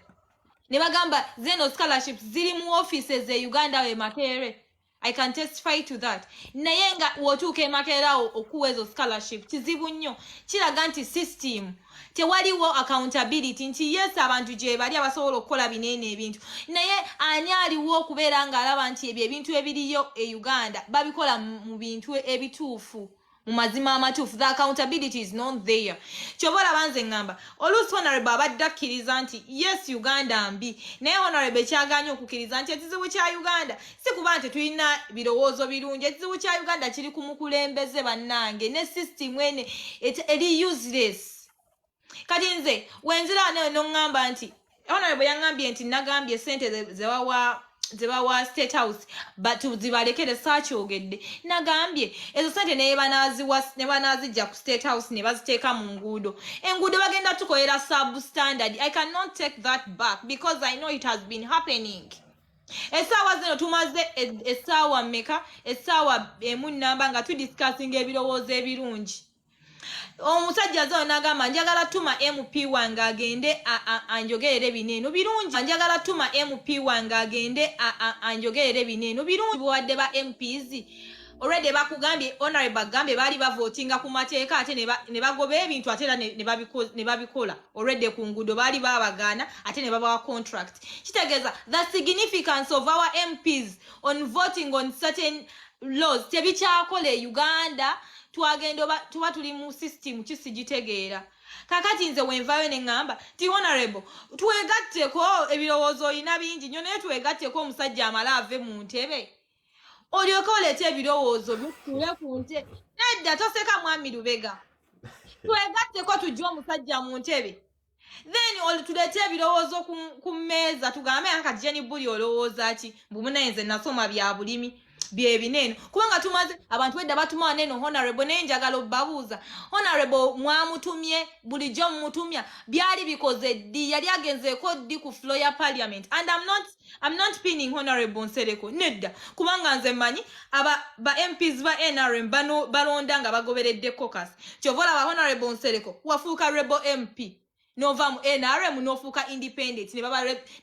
ne bagamba zeno scholarships ziri mu offices e Uganda we Makerere I can testify to that. Naye nga wotuuka e Makerere okuwa ezo scholarship kizibu nnyo kiraga nti system tewaliwo accountability nti yes abantu gye bali abasobola okukola binene ebintu naye ani aliwo okubeera ng'alaba nti ebyo ebintu ebiriyo e Uganda babikola mu bintu ebituufu mu mazima amatuufu the accountability is not there kyobola banze ngamba oluusi honorable abadde akkiriza nti yes Uganda mbi naye honorable kyaganya okukkiriza nti ekizibu kya Uganda si kuba nti tulina birowoozo birungi ekizibu kya Uganda kiri ku mukulembeze bannange ne system ene eri useless kati nze wenzira n'oŋŋamba nti honorable yangambye nti nagambye sente zebawa State House but zibalekere saakyogedde nagambye ezo sente ne banazijja ku State House ne baziteeka mu nguudo enguudo bagenda tukolera substandard I cannot take that back because I know it has been happening essaawa zino tumaze essaawa mmeka essaawa emu nnamba nga tudiscussing ebirowoozo ebirungi omusajja zo nagamba njagala tuma MP wange agende anjogerere bineno birungi njagala tuma MP wange agende anjogerere bineno birungi bwadde ba MPs already bakugambye honorable bagambye bali bavotinga ku mateeka ate ne bagoba ebintu ate ne babikola already ku ngudo bali babagana ate ne babawa contract kitegeeza the significance of our MPs on voting on certain laws tebikyakola Uganda twagenda tuba tuli mu system kisigitegeera kakati nze wenvayo ne ngamba ti honorable twegatteko ebirowoozo olina bingi nnyo naye twegatteko omusajja amala ave mu ntebe olyoke oleeta ebirowoozo bitule ku nte nedda toseka mwami Lubega twegatteko tujje omusajja mu ntebe then tuleete ebirowoozo ku mmeeza tugambe kati Jenny Buli olowooza ki mbumunaye nze nasoma bya bulimi bye bineno kubanga tumaze abantu wedda batuma neno honorable nenjagala babuuza honorable mwamutumye bulijjo mutumya byali bikoze ddi yali agenzeeko ddi ku floor ya parliament and I'm not pinning honorable Nsereko nedda kubanga nze manyi ba MPs ba NRM balonda nga bagoberedde caucus kyovola ba honorable Nsereko wafuuka rebel MP nova mu NRM nofuuka independent ne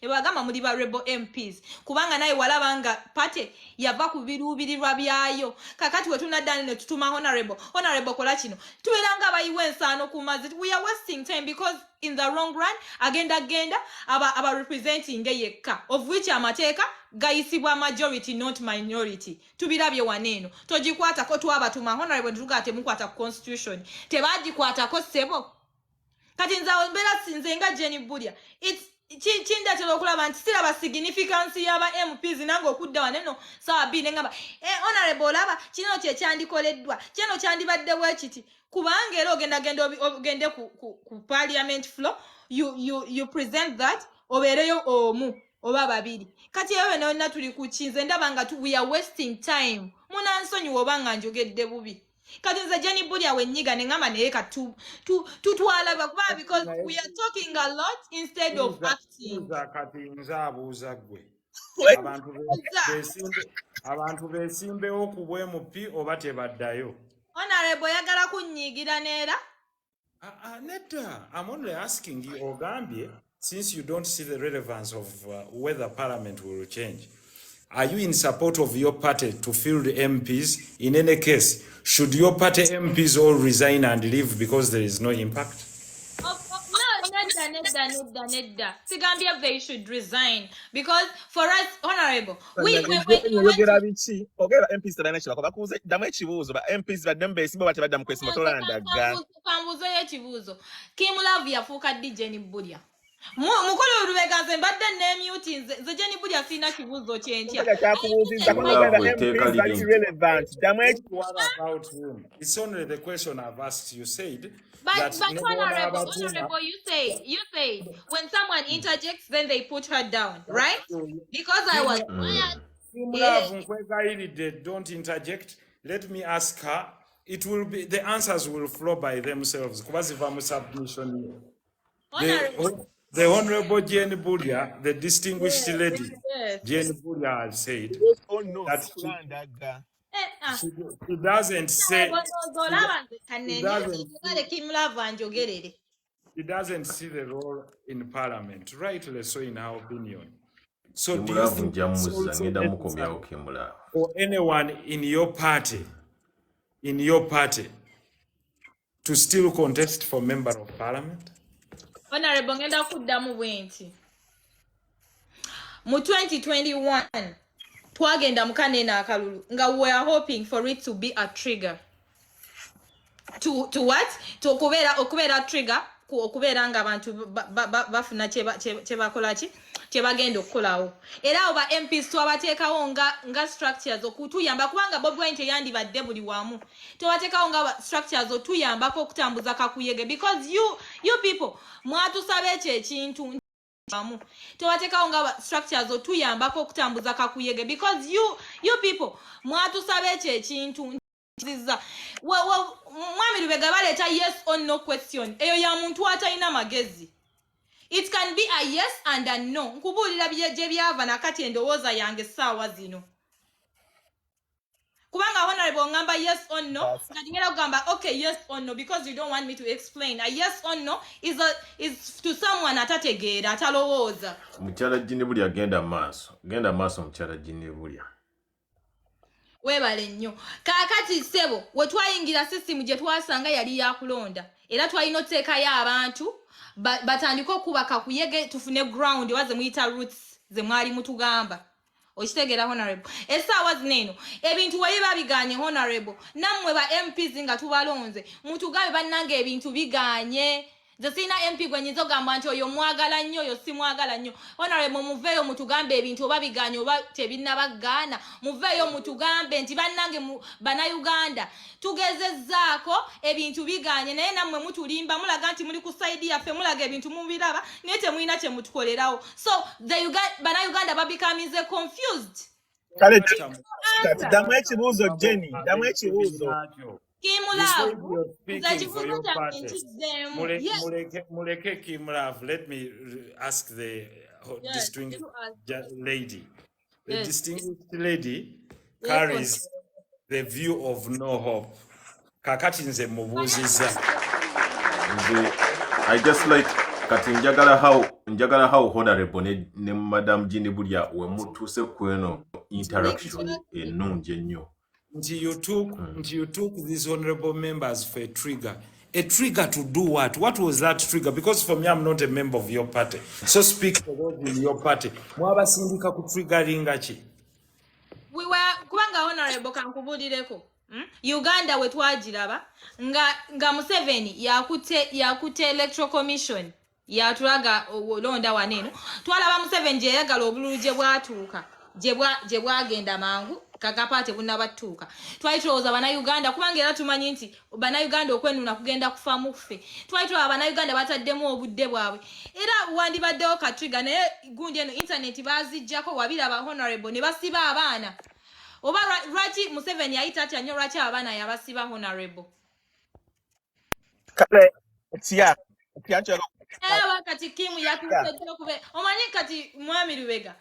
bagamba muli ba rebel MPs kubanga naye walaba nga pate yava ku biruubirirwa byayo kakati we tunaddani ne tutuma honorable kola kino tubeeranga abayiwa ensaano ku mazzi we are wasting time because in the wrong run agenda aba representing yekka of which amateeka gayisibwa majority not minority tubirabye waneeno togikwatako twabatuma honorable tugate mukwata ku constitution tebagikwatako sebo kati nzawo mbera sinze nga Jenny Bulya kindatera okulaba nti siraba significance y'aba MPs nange okudda waneno sawa bbiri ngamba honorable olaba kino kyekyandikoleddwa kino kyandibadde bwekiti kubanga era ogende ku parliament floor you present that obeereyo omu oba babiri kati ewe nonna tuli ku kinze ndaba nga we are wasting time munansonyiwa oba nga njogedde bubi kati nze Jenny Bulya wenyiga ne ngamba naye tutwala bakuba because we are talking a lot instead of acting. Kati nzaabuuza ggwe abantu beesimbewo ku bwemupi oba tebaddayo honorable yagala kunnyigira neera nedda I'm only asking you ogambye since you don't see the relevance of whether parliament will change, are you in support of your party to field MPs? In any case, should your party MPs all resign and leave because there is no impact? No, nedda. Sigambia they should resign because for us, honorable, when yogera biki ogera MPs tadana chibako bakuze damu ekibuuzo ba MPs badembe simba batebadda mu kwesi motolandaga kambuzo y'ekibuuzo Kimulavu yafuuka DJ Bulya mukolo Lubega nze mbadde nemuti nze Jenny Bulya sina kibuuzo kyentya MPs are irrelevant. What about him? It's only the question I've asked. You said but honorable, you say when someone interjects, then they put her down, right? Because I was don't interject. Let me ask her. It will be the answers will flow by themselves. Submission. The Honorable Jane Bulya, the distinguished lady, Jane Bulya has said that she doesn't say. She doesn't see the role in parliament, rightly so in her opinion. So do you think it's also necessary for anyone in your party, to still contest for member of parliament? Honorable ngenda kuddamu bwenti. Mu 2021 twagenda mukanena akalulu nga we are hoping for it to be a trigger. To what? To okubera trigger okubera nga abantu bafuna chebakola ki chebagenda okukolawo. Era oba MPs twabateekawo nga structures okutuyamba kubanga Bobi Wine teyandibadde buli wamu. Twabateekawo nga structures otuyambako okutambuza kakuyege because you people mwatusabe ekintu wamu. Twabateekawo nga structures otuyambako okutambuza kakuyege because you people mwatusabe ekintu Mwami Lubega baleeta yes or no question. Eyo ya muntu atalina magezi. It can be a yes and a no. Nkubulira bye byava nakati endowooza yange ssaawa zino. Kubanga honorable ngamba yes or no, ngenda kugamba okay yes or no because you don't want me to explain. A yes or no is to someone atategeera atalowooza. Mukyala Jini Bulya genda maaso mukyala Jini Bulya. Webale nnyo. Kaakati ssebo we twayingira system gye twasanga yali yakulonda. Era twalina oteekayo abantu batandika okubaka kuyege tufune ground waze muyita roots ze mwali mutugamba. Okitegeera honorable. Essaawa zino ebintu we babiganye honorable. Nammwe ba MPs nga tubalonze. Mutugabe bannange ebintu biganye. Nze sina MP gwe nyinza ogamba nti oyo mwagala nnyo oyo si mwagala nnyo. Honorable muveeyo mutugambe ebintu oba biganye oba tebinnabagaana. Muveeyo mutugambe nti bannange Bannayuganda tugezezzaako ebintu biganye naye nammwe mutulimba mulaga nti muli ku side yaffe mulaga ebintu mubiraba naye temulina kye mutukolerawo. So Bannayuganda becoming confused. Kale damu ekibuuzo Jenny, damu ekibuuzo. Kimulavu, Muleke Kimulavu, let me ask the distinguished lady. The distinguished lady carries the view of no hope. Kakati nze mubuuziza. I just like kati njagala how honorable ne Madam Jini Bulya we mutuse kweno interaction enungi ennyo. You took these honorable members for a trigger. A trigger to do what? What was that trigger? Because for me, I'm not a member of your party. So speak for those in your party. Mwabasindika ku triggeringa chi? We were kubanga honorable kankubulireko. Uganda we twagiraba nga Museveni yakute electoral commission yatulaga olonda waneno. Twalaba Museveni je yagala obululu je bwatuuka. Je bwagenda mangu kakapate bunabatuuka. Twalitoza Bannayuganda kubanga era tumanyi nti Bannayuganda okwenuna kugenda kufa mufe. Twalitoza Bannayuganda bataddemu obudde bwabwe. Era wandibaddewo katriga naye gundi eno internet bazijjako wabiraba honorable ne basiba abaana. Oba lwaki Museveni yayita atya nnyo lwaki abaana yabasiba honorable? Kale wakati Kim yatuuseddwa okubeera omanyi kati Mwami Lubega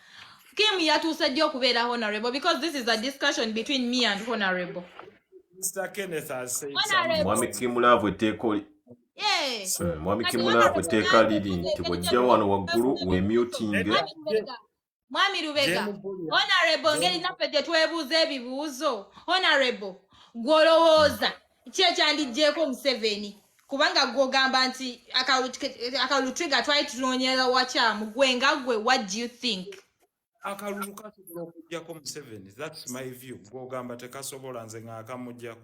Kim yatuuseddwa okubeera honorable because this is a discussion between me and honorable. Mr. Kenneth has said Mwami Kimulavu etteeko Mwami Kimula kweteeka liri nti bw'ojja wano waggulu wemutinge. Mwami Lubega, honorable ngeri naffe gye twebuuza ebibuuzo. Honorable, gw'olowooza ki ekyandijjeeko Museveni? Kubanga gw'ogamba nti akalulu trigger twali tunoonyera wakyamu. Gwe nga gwe, what do you think? Akalulu kasobola okuggyako Museveni. That's my view. Gw'ogamba tekasobola nze ng'akamuggyako.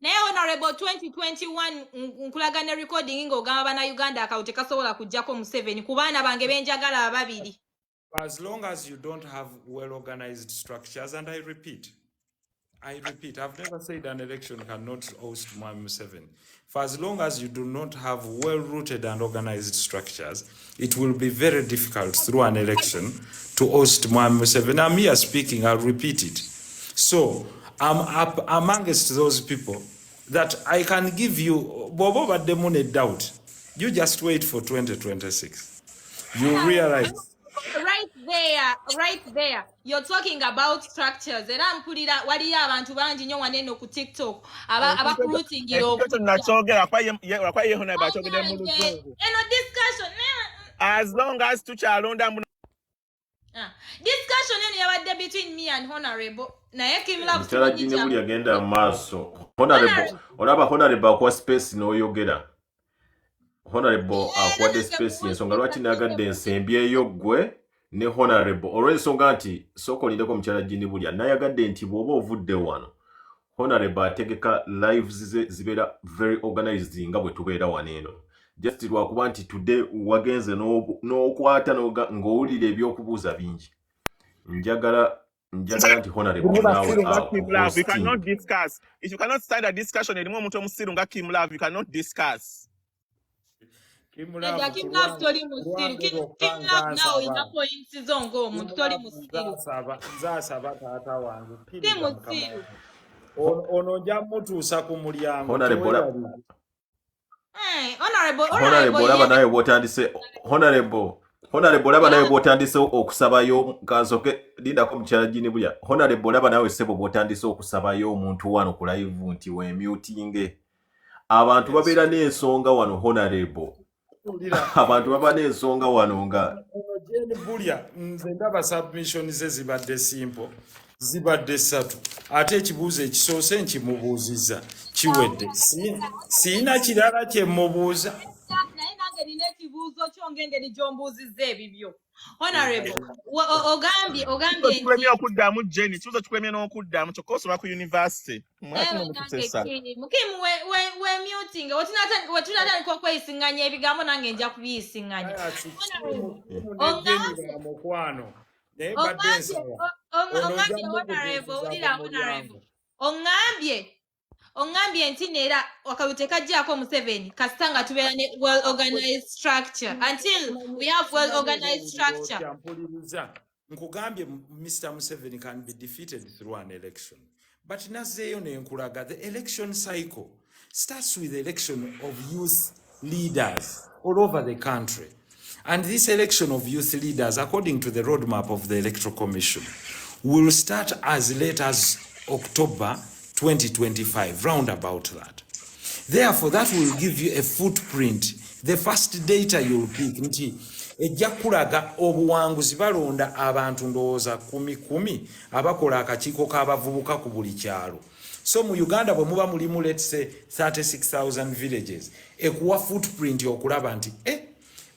Naye honorable 2021 nkulagana recording ng'ogamba bannayuganda akalulu tekasobola kuggyako Museveni ku baana bange benjagala ababiri. As long as you don't have well-organized structures, and I repeat, I've never said an election cannot host Mwami Museveni. For as long as you do not have well-rooted and organized structures, it will be very difficult through an election to host Mwami Museveni. I'm here speaking, I'll repeat it. So, I'm up amongst those people that I can give you, Bobo Bademune doubt. You just wait for 2026. You realize. Right there. You're talking about structures. Era mpulira waliyo abantu bangi nnyo waneno ku TikTok abakulutingira discussion. As long as tukyalonda discussion eno yabadde between me and honorable. Naye Kimula Mukyalagine buli agenda maaso. Honorable, olaba honorable akwa space n'oyogera. Honorable akwadde space ensonga lwaki nagadde ensembyeyo ggwe ne honorable olw'ensonga nti sookolindeko mukyalagine buli nayagadde nti bw'oba ovudde wano honorable ategeka lives ze zibeera very organized nga bwe tubeera wano eno. Just lwakuba nti today wagenze n'okwata ng'owulira ebyokubuuza bingi. Njagala nti honorable nawe we cannot discuss. If you cannot start a discussion erimu omuntu omusiru nga Kim Love, you cannot discuss. Kim Love toli musiru. Kim Love now ina points zongo omuntu toli musiru. Nzaasaba taata wange. Si musiru. Ono nja mutuusa ku mulyango. Honorable laba nawe bw'otandise Honorable laba nawe bw'otandise okusabayo kansoke lindako mukyalagine bulya. Honorable laba nawe sebo bw'otandise okusabayo omuntu wano ku live nti wemutinge. Abantu babeera n'ensonga wano honorable. Abantu baba n'ensonga wano nga Jane Bulya nze ndaba submission ze zibadde simple. Zibadde ssatu. Ate ekibuuzo ekisoose nkimubuuzizza kiwedde. Siina kirala kye mubuuza. Naye nange nina ekibuuzo kyo ng'engeri gy'ombuuzizza ebibyo. Honorable, ogambye nti okuddamu Jane, kibuuzo kikulemye n'okuddamu kyokka osobola ku university. Mukimu we muting wetunatandika okweyisinganya ebigambo nange nja kubiyisinganya. Ongambye nti neera akalulu tekaggyako Museveni kasita nga tubeera ne well organized structure. Until we have well organized structure. Nkugambye Mr. Museveni can be defeated through an election. But nazeeyo nenkulaga the election cycle starts with the election of youth leaders all over the country. And this election of youth leaders, according to the roadmap of the Electoral Commission, will start as late as October 2025, round about that. Therefore, that will give you a footprint. The first data you'll pick, nti ejja kulaga obuwanguzi balonda abantu ndowooza 10 abakola akakiiko k'abavubuka ku buli kyalo. So mu Uganda bwe muba mulimu let's say 36,000 villages, ekuwa footprint okulaba nti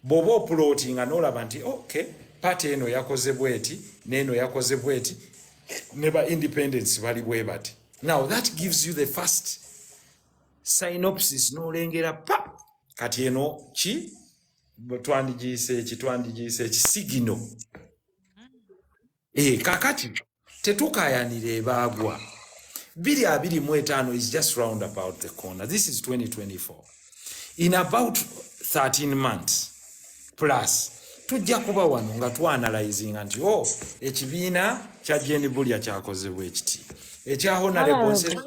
bw'oba oplotinga n'olaba nti okay, party eno yakoze bweti n'eno yakoze bweti ne ba independence bali bwe bati. Now that gives you the first synopsis n'olengera pa kati eno ki twandiyise signal. Kakati tetukayanira ebaagwa 2025 is just round about the corner. This is 2024. In about 13 months plus tujja kuba wano nga tuanalyzing nti ekibiina kya Jane Bulya kyakozebwa ekiti, ekya honorable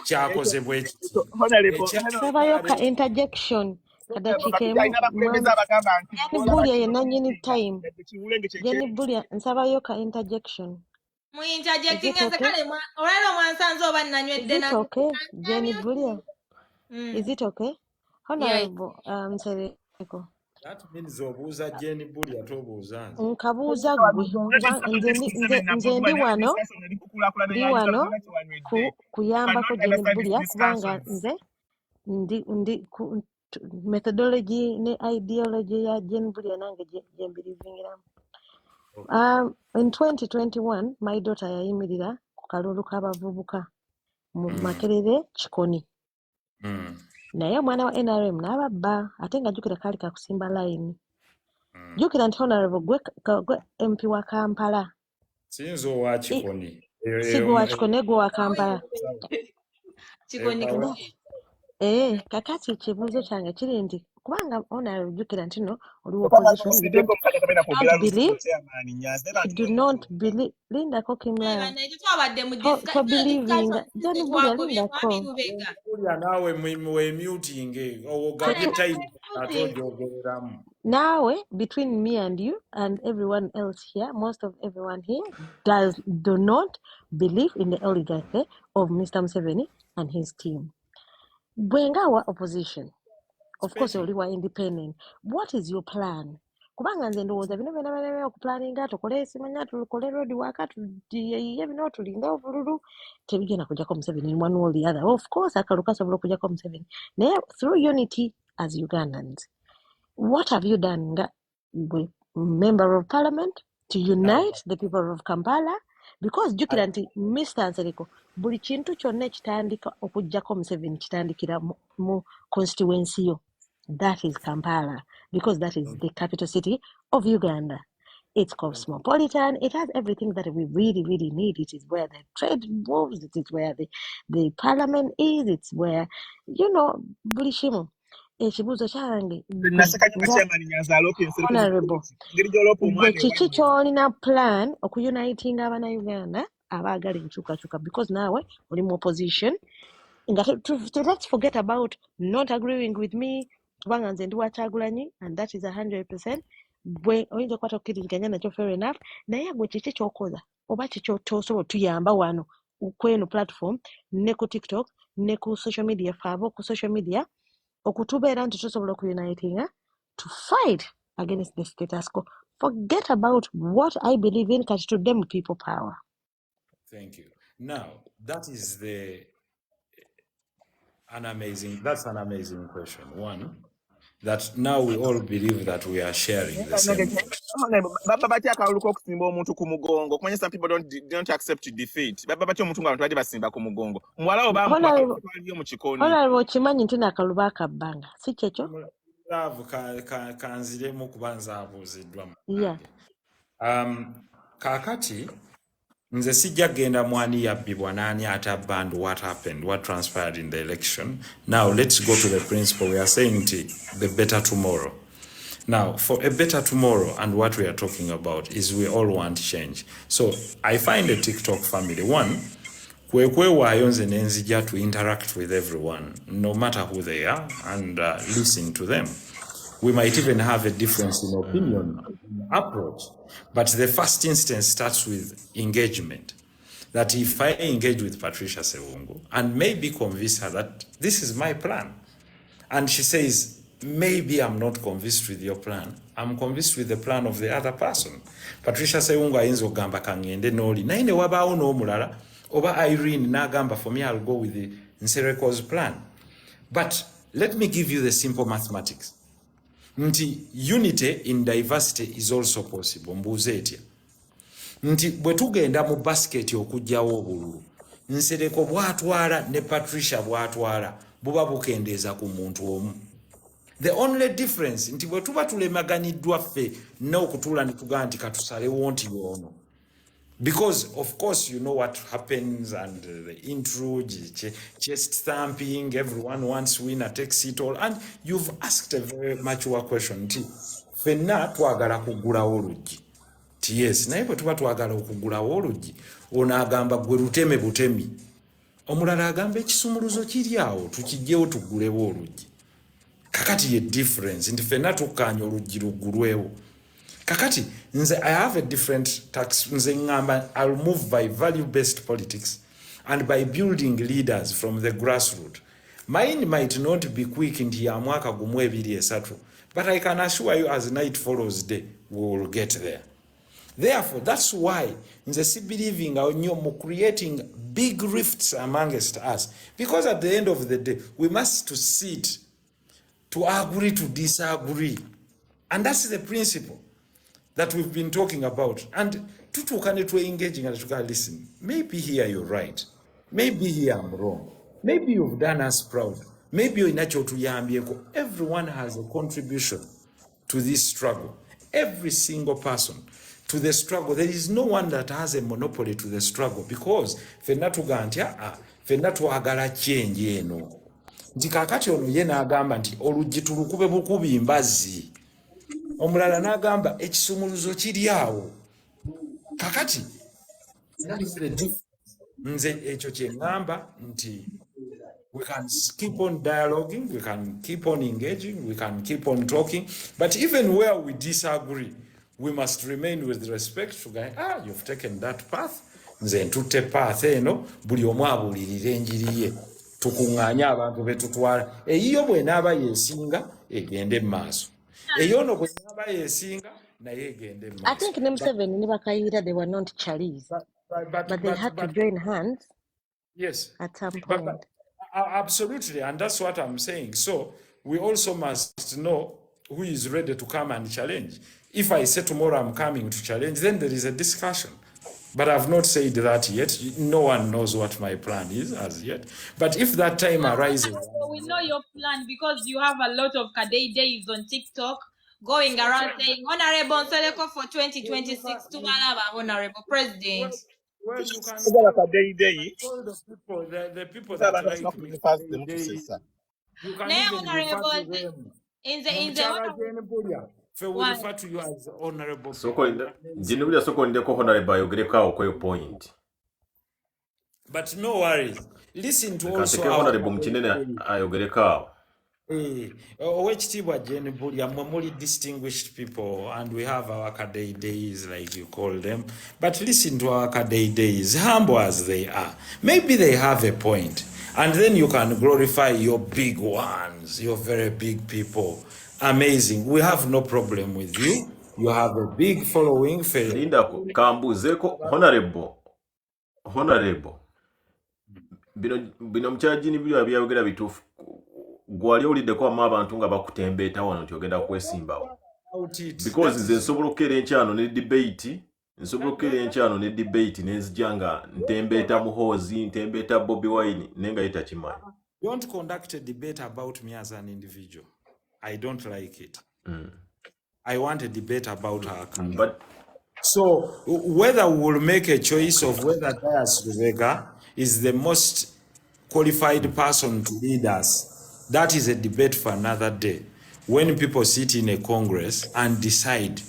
kyakozebwa ekiti. Sabayo ka interjection kadakika emu Jane Bulya yenna nyini time. Jane Bulya nsabayo ka interjection. Mu interjecting as a kalema olero mwansanze oba nnanywedde na. Is it okay? Jane Bulya. Is it okay? Honorable Nsereko. That means obuuza Jane Bully ate obuuza nze. Nkabuuza ggwe kuba nze ndi wano kuyambako Jane Bulya kubanga nze ndi methodology ne ideology ya Jane Bulya nange gye mbirivingiramu. In 2021 my daughter yayimirira ku kalulu k'abavubuka mu Makerere Kikoni. Naye omwana wa NRM n'ababba ate nga jjukira kaali kakusimba layini. Jjukira nti Honorable gwe MP wa Kampala. Siyinza owa Kikoni. Si gwe wa Kikoni, gwe wa Kampala. Kakati ekibuuzo kyange kiri nti kubanga Honorable jjukira nti no oliwo opposition do not believe Linda Kimla to believing Jane Bulya Linda Bulya naawe we muting owogabe time atojogereramu. Now, between me and you and everyone else here, most of everyone here do not believe in the oligarchy of Mr. Museveni and his team. Bwengawa opposition, of course, oliwa independent. What is your plan? Kubanga nze ndowooza bino byonna okuplaninga tukole simanya tukole road waka tudiye bino tulinga obululu tebigenda kujjako Museveni one or the other. Of course, akalu kasobola okujjako Museveni. Naye through unity as Ugandans, what have you done, member of parliament, to unite the people of Kampala? Because jukira nti Mr. Nsereko buli kintu kyonna ekitandika okujjako Museveni kitandikira mu constituency yo. That is Kampala, because that is the capital city of Uganda. It's cosmopolitan. It has everything that we really, really need. It is where the trade moves. It is where the parliament is. It's where, buli kimu. Ekibuuzo kyange gwe kiki ky'olina plan okuyunitinga Abannayuganda abaagala enkyukakyuka, because naawe oli mu opposition let's forget about not agreeing with me kubanga nze ndi wa Kyagulanyi and that is 100%. Bwe oyinza okukwata okukkiriziganya nakyo fair enough, naye gwe kiki ky'okola oba kiki ky'osobola tuyamba wano kweno platform ne ku TikTok ne ku social media faabo ku social media okutubeera nti tusobola okuyunitinga to fight against the status quo. Forget about what I believe in, kati tuddemu people power. Thank you. Now, that is an amazing question. One, that now we all believe that we are sharing the same. Baba bati akalulu kokusimba omuntu ku mugongo. Kumanya some people don't accept defeat. Baba bati omuntu ng'abantu bali basimba ku mugongo. Muwala oba mwaliyo mu kikoni. Honorable okimanyi nti n'akaluba akabbanga. Si kyekyo? Kanziremu kubanza abuuziddwa. Yeah. Kaakati nze sijja genda mwani yabbibwa n'ani atabba and what happened, what transpired in the election. Now let's go to the principle. We are saying the better tomorrow. Now, for a better tomorrow, and what we are talking about is we all want change. So I find a TikTok family, one, kwekwewayo nze nenzija to interact with everyone, no matter who they are, and listen to them. We might even have a difference in opinion, approach, but the first instance starts with engagement. That if I engage with Patricia Sewungu and maybe convince her that this is my plan, and she says, maybe I'm not convinced with your plan, I'm convinced with the plan of the other person. Patricia Sewungu ayinza okugamba kangende noli naye ne wabaawo n'omulala oba Irene n'agamba for me I'll go with the Nsereko's plan. But let me give you the simple mathematics. Nti unity in diversity is also possible. Mbuuze etya nti bwe tugenda mu basket okujjawo obululu Nsereko bw'atwala ne Patricia bw'atwala buba bukendeeza ku muntu omu. The only difference nti bwe tuba tulemaganiddwa ffe n'okutuula ne tugaa nti katusalewo nti y'ono. Because of course you know what happens and the intro, chest stamping, everyone wants winner takes it all, and you've asked a very mature question. Fenna twagala kugulawo oluggi. Yes, naye bwe tuba twagala okugulawo oluggi ono agamba gwe luteme butemi. Omulala agamba ekisumuluzo kiri awo tukijjewo tugulewo oluggi. Kakati ye difference nti fenna tukkaanya oluggi luggulwewo. Kakati nze I have a different tax. Nze ngamba I'll move by value based politics and by building leaders from the grassroots. Mine might not be quick nti ya mwaka gumu 2-3, but I can assure you as night follows day, we will get there. Therefore, that's why nze si believing nnyo creating big rifts amongst us, because at the end of the day we must to sit to agree to disagree, and that's the principle that we've been talking about. And tutukane to engaging and to listen. Maybe here you're right. Maybe here I'm wrong. Maybe you've done us proud. Maybe you're natural to yambieko. Everyone has a contribution to this struggle. Every single person to the struggle. There is no one that has a monopoly to the struggle, because fenna tuagala change eno. Nti kakati ono ye n'agamba nti oluggi tulukube bukubi mbazzi. Omulala n'agamba ekisumuluzo kiri awo. Kakati nze ekyo kye ŋŋamba nti we can keep on dialoguing, we can keep on engaging, we can keep on talking, but even where we disagree, we must remain with respect to guy, you've taken that path, nze ntutte path eno, buli omu abuulirire enjiri ye, tukuŋŋaanye abantu be tutwala. Eyiyo bw'enaaba yeesinga egende mu maaso. Eyono bw'enaaba yeesinga naye egende mu maaso. I think them 7 in Bakayira, they were not Charlies, but they had to join hands. Yes, at some point. but absolutely, and that's what I'm saying. So we also must know who is ready to come and challenge. If I say tomorrow I'm coming to challenge, then there is a discussion. But I've not said that yet. No one knows what my plan is as yet. But if that time arises, so we know your plan because you have a lot of Kadei days on TikTok going around saying Honorable Nseleko for 2026 to Honorable President. well, you can call the people that like me. You can even refer to them. In the we refer to you as honorable. Point. But no worries. Listen to also our Oweekitiibwa Jane Bulya, mwe distinguished people, and we have our Kadei days, like you call them. But listen to our Kadei days, humble as they are. Maybe they have a point. And then you can glorify your big ones, your very big people. Amazing. We have no problem with you. You have a big following. Linda Kambuzeko, honorable. Bino mchajini bino byayogera bitufu. Gwali olideko abantu nga bakutembeeta wano nti ogenda kwesimbawo. Because nze nsobola okukera enkyano ne debate nenzija nga ntembeeta Muhoozi, ntembeeta Bobi Wine nenga yetakimanyi. Don't conduct a debate about me as an individual. I don't like it. I want a debate about our country. So whether we will make a choice of whether Diaspora is the most qualified person to lead us, that is a debate for another day. When people sit in a Congress and decide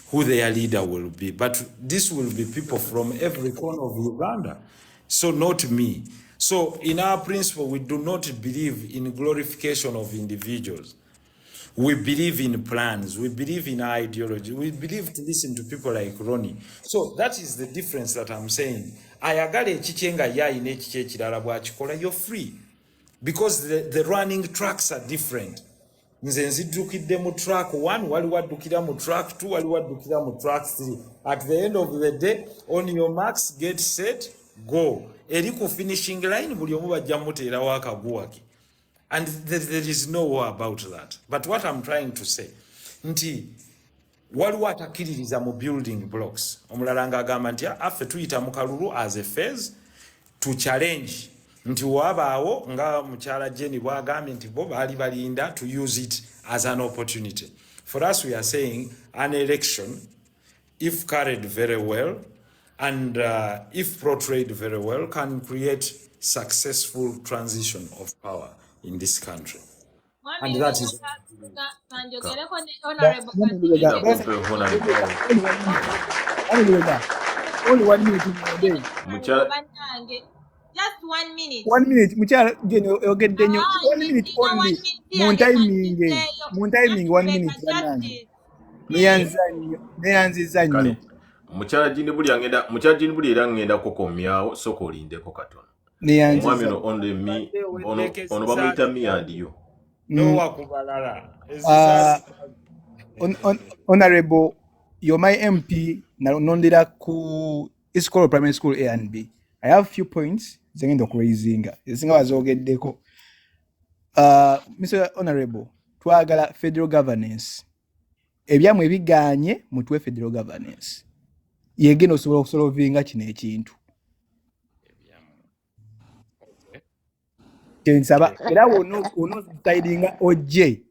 who their leader will be. But this will be people from every corner of Uganda. So not me. So in our principle, we do not believe in glorification of individuals. We believe in plans. We believe in ideology. We believe to listen to people like Ronnie. So that is the difference that I'm saying. Ayagale chichenga ya ine chiche chidala bwachikola, you're free. Because the running tracks are different. Nze nzidukidde mu track 1, wali waddukira mu track 2, wali waddukira mu track 3. At the end of the day, on your marks, get set, go. Eri ku finishing line, buli omu bajja muteerawo akaguwaki. And there is no war about that. But what I'm trying to say, nti waliwo atakiririza mu building blocks. Omulala ng'agamba nti affe tuyita mu kalulu as a phase to challenge. Nti wabaawo nga mukyala Jenny bwagambye nti bo baali balinda to use it as an opportunity. For us, we are saying an election, if carried very well and if portrayed very well, can create successful transition of power in this country. And that is only 1 minute in a day. Just 1 minute. 1 minute. Mucha you get then 1 minute only. Mon timing 1 minute. Mukyala jini buli era ngenda kukomyawo soko olindeko katono. omwami ono only me ono bamuyita me and you nowa kubalala ezizaasi Honorable, you're my MP nondera ku Iskolo Primary School A and B. I have few points zengenda okurazinga ezinga bazogeddeko. Mr. Honorable, twagala federal governance. Ebyamu ebiganye mutwe federal governance. Yegeno osobola okusolvinga kino ekintu. Kyensaba era wono tidinga ojje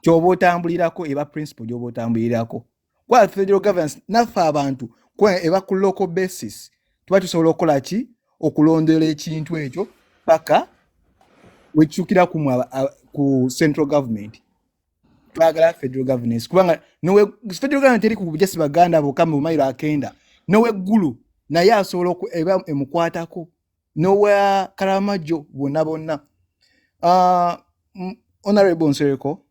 kyoba otambulirako eba principle gyoba otambulirako. Kwa federal governance nafa abantu kwa eba ku local basis tuba tusobola okukola ki okulondera ekintu ekyo paka wechukira ku central government. Twagala federal governance kubanga nowe federal government eri ku bujesi baganda abo kama umayiro akenda nowe gulu naye asobola eba emukwatako nowe karamajo bonna. Honorable Nsereko,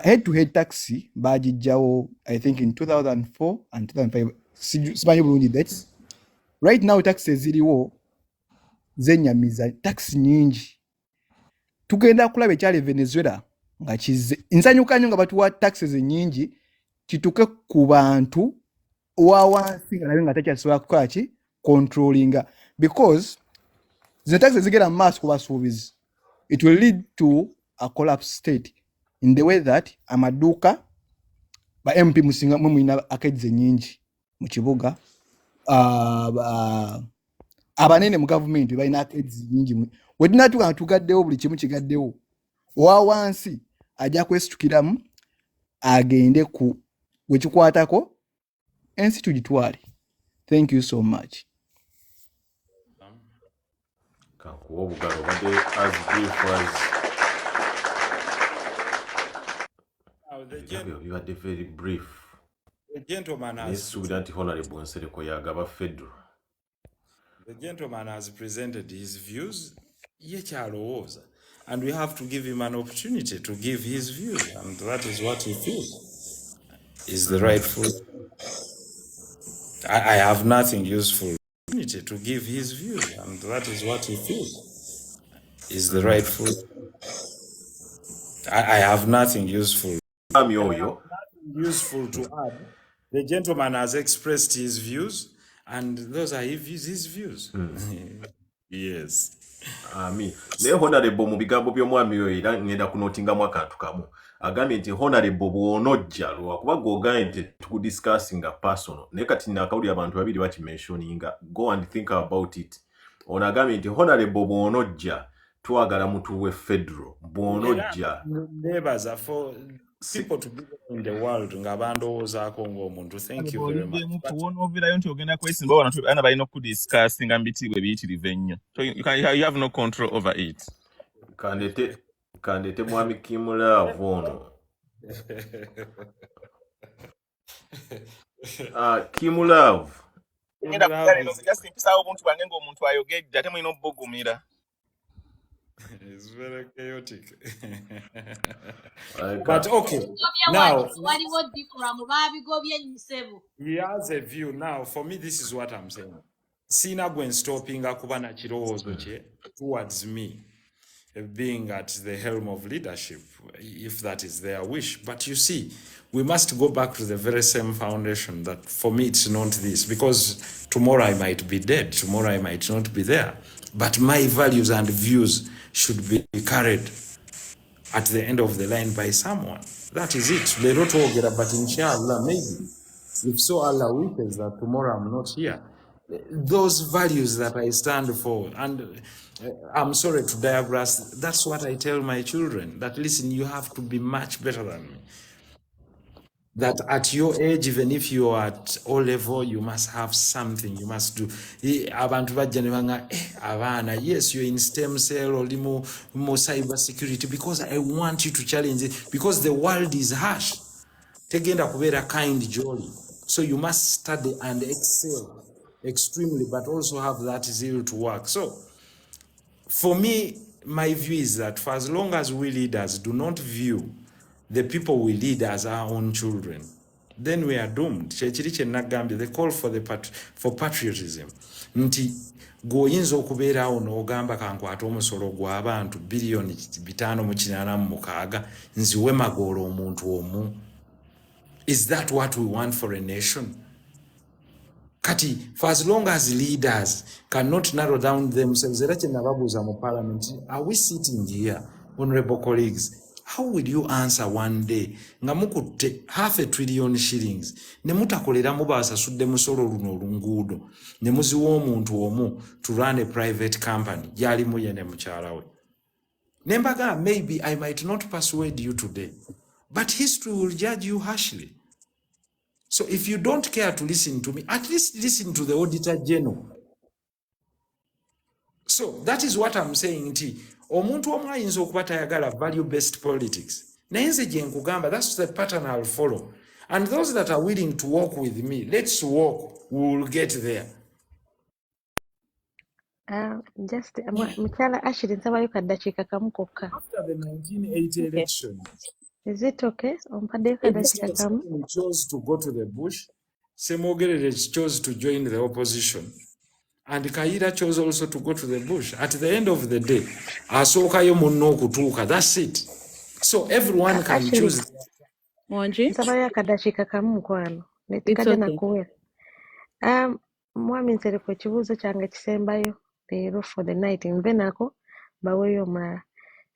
head-to-head taxi bajijjawo I think in 2004 and 2005 simanyi bulungi dates. Right now taxi ziriwo zenyamiza taxi nyingi. Tugenda kulaba ekyali Venezuela nga kize nsanyuka nnyo nga batuwa taxes nyingi kituke ku bantu wawansi nga nabe nga takyasobola kukola ki controllinga because the taxes zigera mu maaso ku basuubizi it will lead to a collapse state in the way that amaduuka ba MP musinga mwina akedize nyingi mu kibuga abanene mu government balina akedize nyingi wedinatuka tugaddewo buli kimu kigaddewo wawansi ajja kwesitukiramu agende ku wekikwatako ensi tugitwale. Thank you so much. Kankuwa obugalo badde as brief as you had a very brief. The gentleman has Honorable Nsereko yagaba federal. The gentleman has presented his views. Yekyalowooza. And we have to give him an opportunity to give his views, and that is what he feels is the rightful. I have nothing useful to give his views, and that is what he feels is the rightful. I have nothing useful. Useful to add. The gentleman has expressed his views, and those are his views. Yes. Naye honorable mu bigambo by'omwami oyo era ngenda kunotingamu akantu kamu agambye nti honorable bw'onojja lwakuba gw'ogambye nti tukudiscussinga personal naye kati nakawulira abantu babiri bakimentioninga go and think about it. Ono agambye nti honorable bw'onojja twagala mutuwe federal bw'onojja nebaza for people to be in the world nga bandowoozaako ng'omuntu. Thank you very much. Wonovirayo nti ogenda kwesimba wano ana balina okudiscussinga mu bitiibwa ebiyitirivu ennyo. So you have no control over it. Kandete mwami Kimulaavu ono. Kimulaavu. Ngenda kugaleno sijasimpisawo obuntu bwange ng'omuntu ayogedde ate mulina obbugumira. It's very chaotic. But okay, now he has a view. Now, for me, this is what I'm saying. Sina gwen stopping akubana kirowoozo kye towards me being at the helm of leadership, if that is their wish. But you see, we must go back to the very same foundation that for me it's not this, because tomorrow I might be dead, tomorrow I might not be there. But my values and views should be carried at the end of the line by someone. That is it. But inshallah, maybe, if so Allah wishes that tomorrow I'm not here, those values that I stand for, and I'm sorry to digress, that's what I tell my children, that listen, you have to be much better than me. That at your age, even if you are at O level, you must have something, you must do. Yes, you're in stem cell or more cyber security, because I want you to challenge it, because the world is harsh. Tegenda kubera kind joy. So you must study and excel extremely, but also have that zeal to work. So for me, my view is that for as long as we leaders do not view the people we lead as our own children, then we are doomed. Kyekiri kye nagambye, the call for patriotism. Nti gwoyinza okubeerawo n'ogamba kankwata omusolo gw'abantu biliyoni 586 nziwe magoola omuntu omu. Is that what we want for a nation? Kati, for as long as leaders cannot narrow down themselves, era kye nababuuza mu parliament, are we sitting here, honorable colleagues? How will you answer one day nga mukutte $500 billion ne mutakolera mubasasudde musolo luno olunguudo ne muziwa omuntu omu to run a private company gy'alimu ye ne mukyala we? Ne mbaga, maybe I might not persuade you today, but history will judge you harshly. So if you don't care to listen to me, at least listen to the Auditor General. So that is what I'm saying. Omuntu omu ayinza okuba tayagala value-based politics. Naye nze gye nkugamba, that's the pattern I'll follow. And those that are willing to walk with me, let's walk, we will get there. Just Mukyala Ashley nsabayo kaddakiika kamu kokka. After the 1980 election, Is it okay? Ompaddeyo kaddakiika kamu. we chose to go to the bush. Semogerere chose to join the opposition. And Kaira chose also to go to the bush. At the end of the day, asookayo munno okutuuka. That's it. So everyone can choose. Wanji? Nsabayo akaddakiika kamu mukwano. Netikadde nakuwera. Mwami Nsereko ekibuuzo kyange kisembayo leero for the night. Nve nako baweeyo omulala.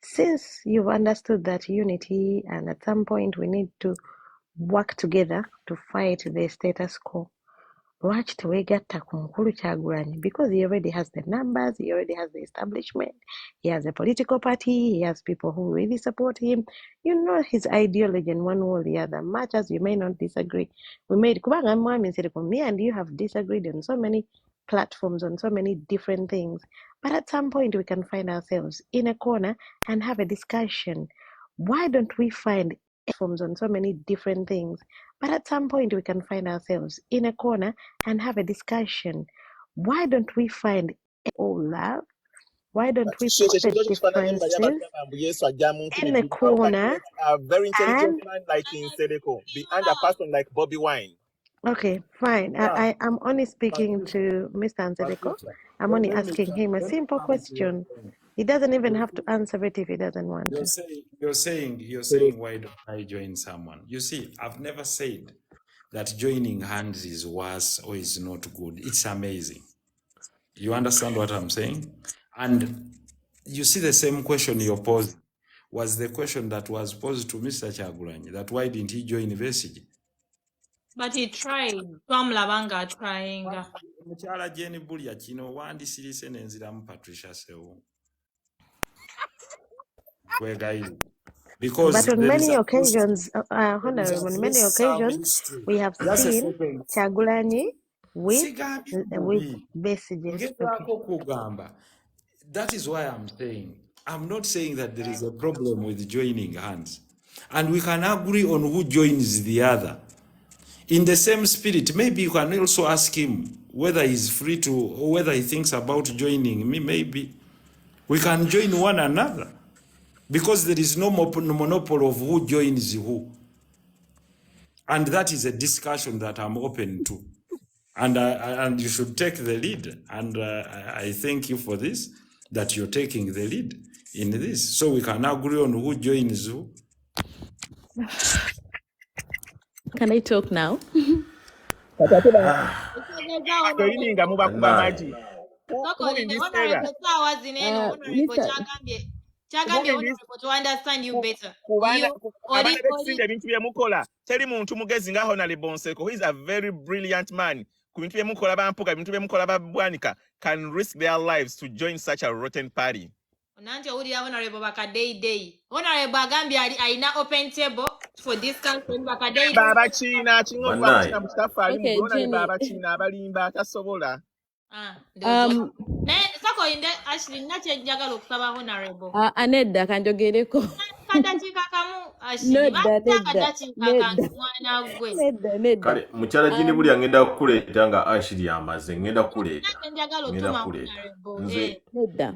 Since you've understood that unity and at some point we need to work together to fight the status quo, lwaki teweegatta ku Mukulu Kyagulanyi? Because he already has the numbers, he already has the establishment, he has a political party, he has people who really support him. You know his ideology in one way or the other, much as you may not disagree. Kubanga Mwami Nsereko, me and you have disagreed on so many platforms, on so many different things. But at some point we can find ourselves in a corner and have a discussion. Why don't we find platforms on so many different things? But at some point we can find ourselves in a corner and have a discussion. Why don't we find all love? Why don't we put the differences in the corner Very intelligent and man like in Seleko, behind a person like Bobby Wine. okay, fine. Yeah. I'm only speaking to Mr. Anseleko. I'm only asking him a simple question. He doesn't even have to answer it if he doesn't want to. You're saying, why don't I join someone? You see, I've never said that joining hands is worse or is not good. It's amazing. You understand what I'm saying? And you see the same question you're posing was the question that was posed to Mr. Kyagulanyi, that why didn't he join Besigye? But he tried. Twamulabanga trying. Mukyala Jane Bulya kino wandisirise nenziramu Patricia Sewu. Because but on many occasions, Honorable, on many occasions, we have seen Kyagulanyi with Besigye. Okay. That is why I'm saying, I'm not saying that there is a problem with joining hands. And we can agree on who joins the other. In the same spirit, maybe you can also ask him whether he's free to, or whether he thinks about joining me, maybe. We can join one another. Because there is no monopoly of who joins who. And that is a discussion that I'm open to. And you should take the lead. And I thank you for this, that you're taking the lead in this. So we can agree on who joins who. Can I talk now? To understand you better. Tell him to mugezi nga Honorable Nseko. He's a very brilliant man. Can risk their lives to join such a rotten party. Honorable Bakadei. Honorable Agambia aina open table for discussion Bakadei. Baba China, Mustafa, Baba China, Balimba, Tasobola. Sako inde Ashley nache njagala okusaba Honorable. Anedda kanjogereko. Kadakiika kamu Ashley. Nedda. Kale mukyala Jini Bulya ngenda kukuleeta nga Ashley amaze ngenda kukuleeta. Nze Nedda.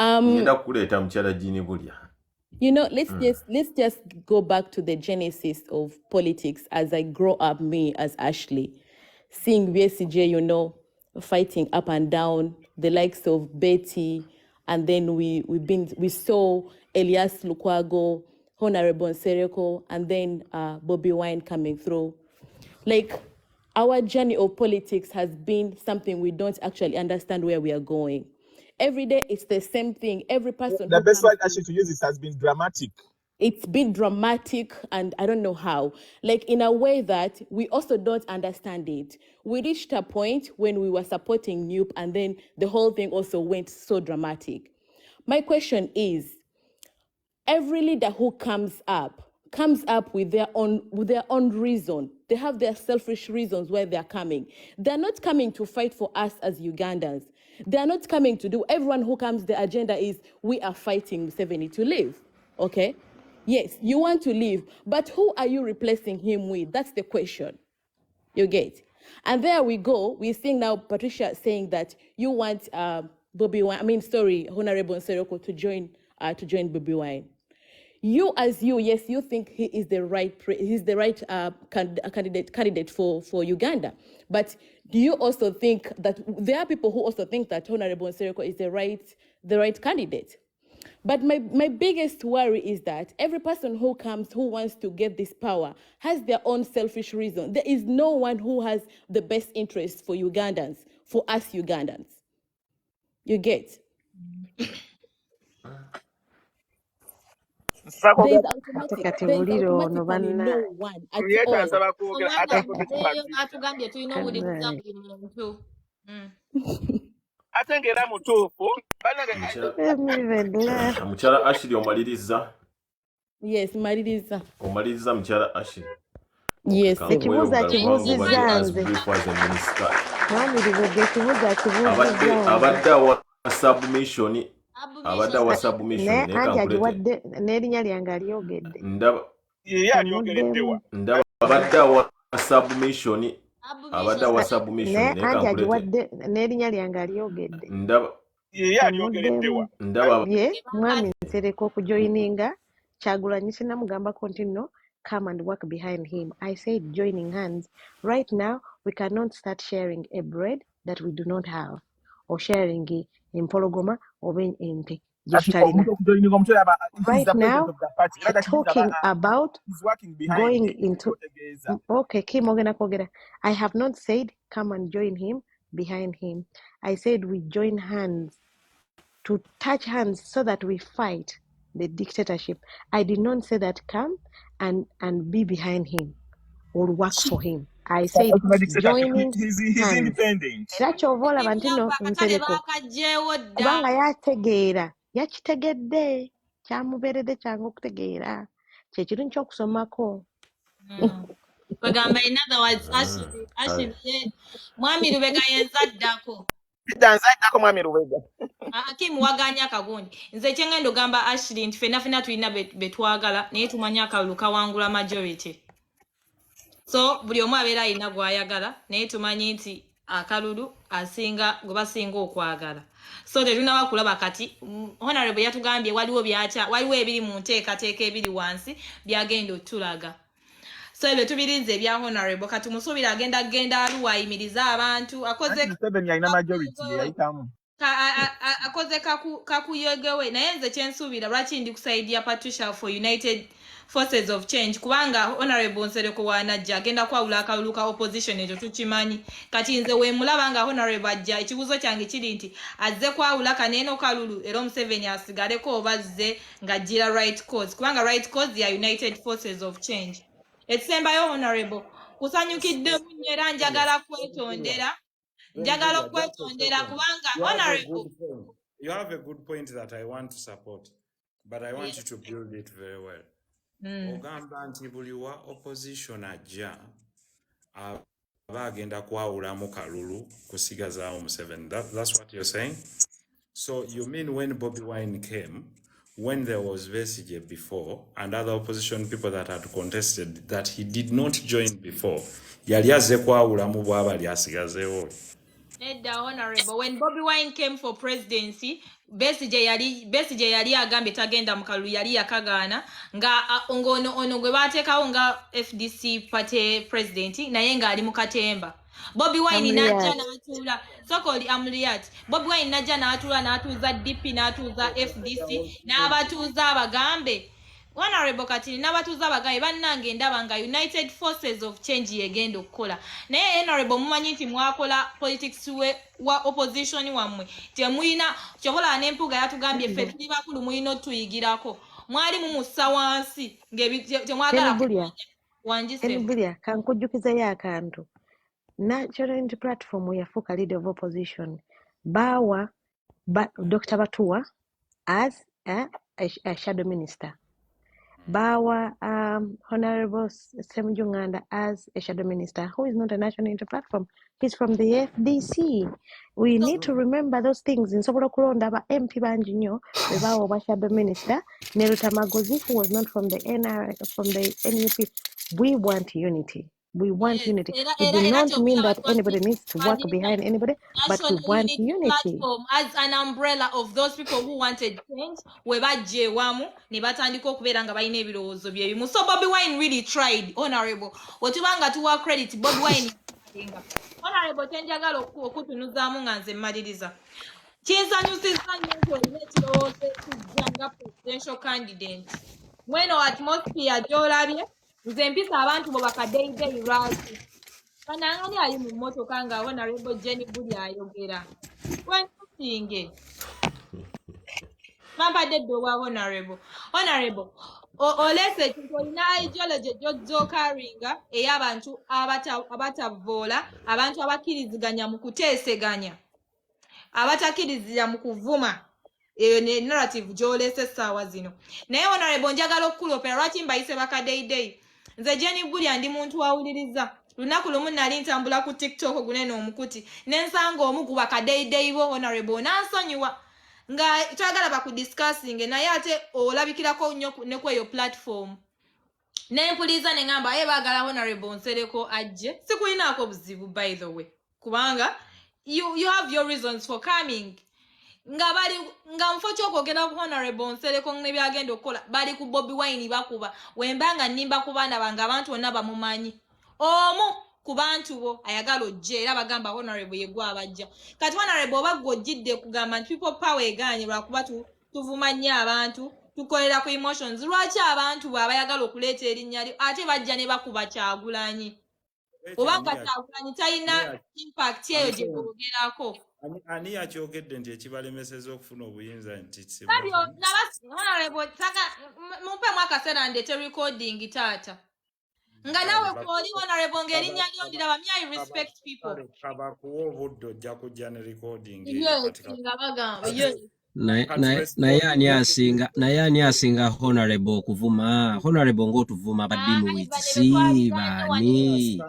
ngenda kukuleeta mukyala Jini Bulya. let's just go back to the genesis of politics as I grow up, me as Ashley, seeing BSJ, fighting up and down, the likes of Betty, and then we saw Elias Lukwago, Honorable Nsereko, and then Bobby Wine coming through. Like, our journey of politics has been something we don't actually understand where we are going. Every day it's the same thing. Every person The who best comes word actually to use this has been dramatic. it's been dramatic, and I don't know how. Like, in a way that we also don't understand it. We reached a point when we were supporting Nupe, and then the whole thing also went so dramatic. My question is, every leader who comes up with their own reason. They have their selfish reasons where they're coming. They're not coming to fight for us as Ugandans. They're not coming to do. Everyone who comes, the agenda is we are fighting Museveni to live. Okay? Yes, you want to leave, but who are you replacing him with? That's the question. You get? And there we go. We're seeing now Patricia saying that you want Honorable Nsereko to join Bobby Wine. You, yes, you think he is the right candidate for Uganda. But do you also think that there are people who also think that Honorable Nsereko is the right candidate? But my biggest worry is that every person who comes, who wants to get this power, has their own selfish reason. There is no one who has the best interest for Ugandans, for us Ugandans. You get? There's automatically no one at all. Eyo atugambye tulina owuliriza buli muntu. Ate ng'era mutuufu. Mukyala Ashley omaliriza. Yes, maliriza. Omaliriza mukyala Ashley. Yes. Ekibuuzo kibuuzizza nze. Mwami Lubega ekibuuzo kibuuzizza nze. Abadde wa submission naye anti agiwadde n'erinnya lyange alyogedde. Ndaba abadde wa submission. Abadde wa submission naye anti agiwadde n'erinnya lyange alyogedde. Ndaba mwami Nsereko okujoyininga Kyagulanyi sinamugambako nti no, come and work behind him. I said joining hands. Right now, we cannot start sharing a bread that we do not have, or sharing empologoma or ente. Right now, talking about going into... Okay, Kim Ogena Kogera. I have not said come and join him behind him. I said we join hands to touch hands so that we fight the dictatorship. I did not say that come and be behind him or work for him. I said joining he's hands. independent. Era kyova olaba nti no Nsereko kubanga yategeera yakitegedde kyamubeeredde kyangu okutegeera kyekintu ky'okusomako. Bagamba in other words, Ashley, mwami Lubega yenzaddako. Nzaddako mwami Lubega. Kim waganya akagundi. Nze kyengenda ogamba Ashley nti ffenna tulina betwagala naye tumanyi akalulu kawangula majority. So buli omu abeera alina gw'ayagala naye tumanyi nti akalulu asinga gwe basinga okwagala. So tetulina kulaba kati Honorable yatugambye waliwo ebiri mu nteekateeka ebiri wansi byagenda otulaga. So ebyo tubirize ebya Honorable kati musuubira agenda Arua ayimiriza abantu akoze kakuyegewe naye nze kyensuubira lwaki ndi kusaidia Patricia for United Forces of Change kubanga Honorable Nsereko wanajja agenda kwawula akalulu ka opposition ekyo tukimanyi kati nze weemulaba nga Honorable ajja ekibuuzo kyange kiri nti azze kwawula kaneeno kalulu era Museveni asigaleko oba azze ng'ajjira right cause kubanga right cause ya United Forces of Change. Ekisembayo Honorable kusanyukidde nnyo era njagala kwetondera kubanga Honorable. You have a good point that I want to support, but I want you to build it very well. Ogamba nti buli wa opposition ajja aba agenda kwawulamu kalulu kusigazaawo Museveni. That's what you're saying? So you mean when Bobby Wine came, when there was Besigye before and other opposition people that had contested that he did not join before, yali azze kwawulamu bw'aba lyasigazeewo? Nedda honorable, when Bobby Wine came for presidency, Besigye yali agambye tagenda mu kalulu yali yakagaana nga ono gwe baateekawo nga FDC party president naye ng'ali mu katemba. Bobby Wine n'ajja n'atuula sokoli Amriat. Bobby Wine n'ajja n'atuula n'atuuza DP n'atuuza FDC n'abatuuza abagambe. Honorable Katini n'abatuuza abagambe bannange ndaba nga United Forces of Change yegenda okukola. Naye honorable mumanyi nti mwakola politics wa opposition wammwe. Temuyina kyobola n'empuga yatugambye ffe tuli bakulu muyina otuyigirako. Mwali mumussa wansi temwagala Bulya kankujjukizayo akantu. Natural Unity Platform yafuuka leader of opposition. Bawa Dr. Batua as a shadow minister. Bawa Honorable Semjunganda as a shadow minister, who is not a National Unity Platform. He's from the FDC. We need to remember those things. In Sobola Kulonda, MP Banjinyo, the Bawa shadow minister, Neruta Magozi, who was not from the NUP. We want unity. We want unity. It do not mean that anybody needs to work behind anybody, but we want unity. Platform as an umbrella of those people who wanted change, we bajje wamu ne batandika okubeera nga balina ebirowoozo bye bimu. So Bobby Wine really tried, honorable. Wetubanga tuwa credit Bobby Wine. Honorable tenjagala okutunuzaamu nga nze mmaliriza. Kinsanyusizza nnyo nti olina ekirowoozo ekijja nga presidential candidate. Mweno atmosphere gy'olabye, nze mpisa abantu bo bakadeyideyi lwaki. Banangani ali mu mmotoka nga honorable Jenny Buli ayogera. Wensinge. Mampadde dde obwa honorable. Honorable, olese ekintu olina ideology gy'ozzookaringa ey'abantu abatavvoola, abantu abakkiriziganya mu kuteeseganya, abatakkirizira mu kuvuma. Eyo ne narrative gy'olese essaawa zino. Naye honorable njagala okukulopera lwaki mbayise bakadeyideyi. Nze Jenny Buli ndi muntu awuliriza. Lunaku lumu nali ntambula ku TikTok gunene omukuti nensanga omu ku bakadeyideyi bo honorable n'ansonyiwa nga twagala bakudiscussing naye ate olabikirako nnyo ne kweyo platform. Nempuliza ne ngamba baagala honorable Nsereko ajje. Sikulinaako buzibu by the way. Kubanga you have your reasons for coming. Nga mfocho okwogera ku honorable Nsereko ne byagenda okukola bali ku Bobby Wine bakuba wembanga nnimba ku baana bange abantu bonna bamumanyi. Omu ku bantu bo ayagala ojje era bagamba honorable yegwa abajja. Kati honorable obaggo ojjidde kugamba nti people power egaanye lwakuba tuvuma nnyo abantu tukolera ku emotions. Lwaki abantu bw'abayagala okuleeta erinnya lyo ate bajja ne bakuba Kyagulanyi? Obanga Kyagulanyi talina impact eyo gye boogerako. Ani yakyogedde nti ekibalemeseza okufuna obuyinza nti honorable mumpemu akaseera ndeete recording taata. Nga nawe kwoli honorable ng'erinnya lyo ndiraba I respect people. Kabakuwa obudde ojja kujja ne recording. Yes, nga bagamba yes. naye ani asinga honorable okuvuma? Honorable ng'otuvuma baddimu si baani?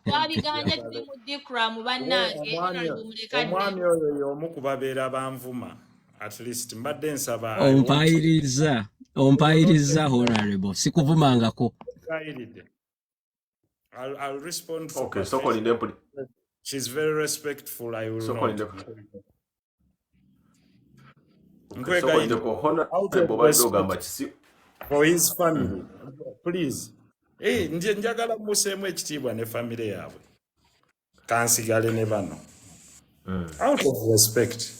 Twabiganye tuli mu dikra mu bannange honorable mulekadde. Omwami oyo y'omu ku babeera banvuma. At least mbadde nsaba. Ompayiriza honorable sikuvumangako. I'll respond for okay, so she's very respectful. I will not. For his family, please. Njagala museemu ekitiibwa ne family yaabwe. Kansigale ne bano. Out of respect.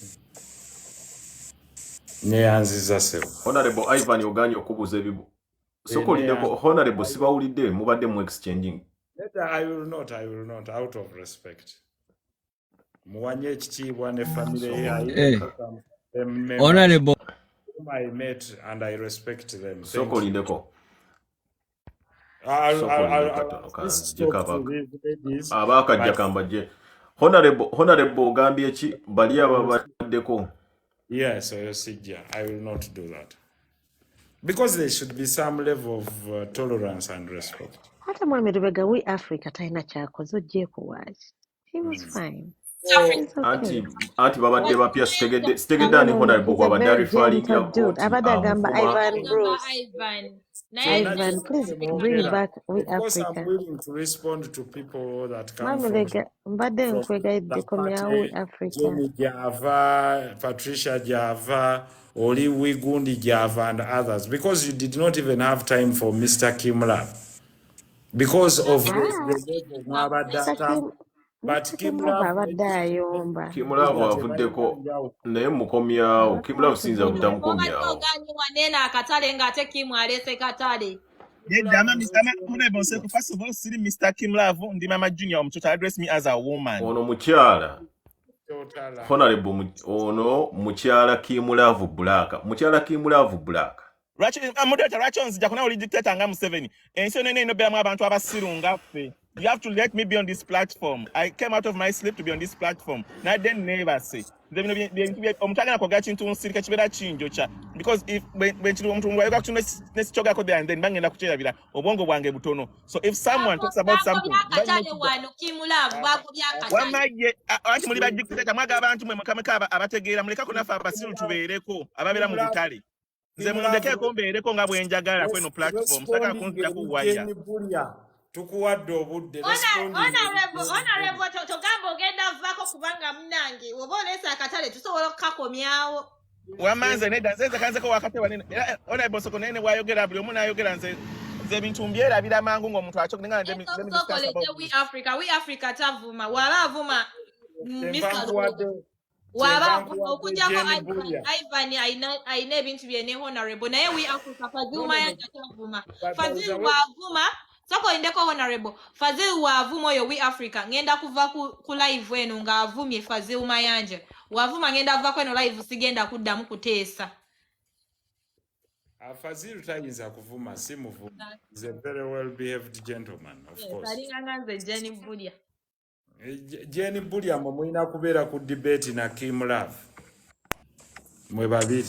Neyanziza sewo. Honorable Ivan Oganya okubuuza ebibu. Sokolindeko honorable sibawulidde mubadde mu exchanging. I will not out of respect. Muwanye ekitiibwa ne family yaabwe. Honorable I met and I respect them. Sokolindeko. Abakajja kambajje. Honorable ogambye ki bali ababaddeko? Yes, I will not do that. Because there should be some level of tolerance and respect. Hata Mwami Lubega, we Africa taina chako zojeko waji. He was fine. It's okay. anti babadde bapya sitegedde No, ani no, no. honorable He's a gwabadde very alifaringira gentle dude. kkooti Abada gamba amuvuma Ivan Bruce. Ivan. So Naye that is Ivan, please bring Mwogera. back We Of course, I'm Africa. willing to respond to people that come Mamulega, mbadde from nkwegayidde the komyawo We party. Africa. Jenny Java, Patricia Java, Oli Wigundi Java, and others, because you did not even have time for Mr. Kimla because of the level mwabadde atambula. But Mr. Kim Love Kimla abadde ayomba. Kimulaavu avuddeko naye mukomyawo Kimulaavu siyinza obadde butamukomyawo oganyiwa nene akatale ng'ate Kimu alese katale. Honorable Nseko, first of all, see Mr. Kim Love, ndi Mama Junior, to address me as a woman. ono mukyala honorable ono mukyala Kimulaavu Black Lwaki nzija kuna oli dictator nga Museveni. Ensi eno enobeeramu abantu abasiru nga ffe. You have to let me be on this platform. I came out of my sleep to be on this platform. Na then never say. Omuntu agenda kwogera kintu nsirika kibeera kinjokya. Because if when kiri omuntu wayoga kutuno nesikyogako there and then bangenda kukyerabira obwongo bwange butono. So if someone talks about something, Akatale wano Kimulaavu bagobya akatale. wamaye anti muli ba dictator mwaga abantu mwe mukameka abategeera mulekako nafe abasiru tubeereko ababeera mu butale. Nze mundekeeko mbeereko nga bwenjagala kweno platform saka kunzira kuwaya. Tukuwadde obudde. Honorable togamba ogenda vako kubanga munange oba olesa akatale tusobola okukakomyawo. Wamanze nedda nze kanzeko wakatewa nene. Honorable Soko nene bwayogera buli omu n'ayogera nze ebintu mbyerabira mangu ng'omuntu akyogera nga We Africa tavuma waba avuma waba okujjako Ivan ayina ebintu byene honorable naye We Africa Fazil yanja tavuma Fazil wavuma soko indeko honorable Fazil wavuma oyo We Africa ngenda kuva ku live eno ng'avumye Fazil Mayanja wavuma ngenda kuva kweno live sigenda kuddamu kuteesa. Fazil tayinza kuvuma si muvuma. He's a very well behaved gentleman, of course. Alinganze Jenny Bulia. Jenny Bulia muyina kubeera ku debate na Kim Love. Mwe babiri.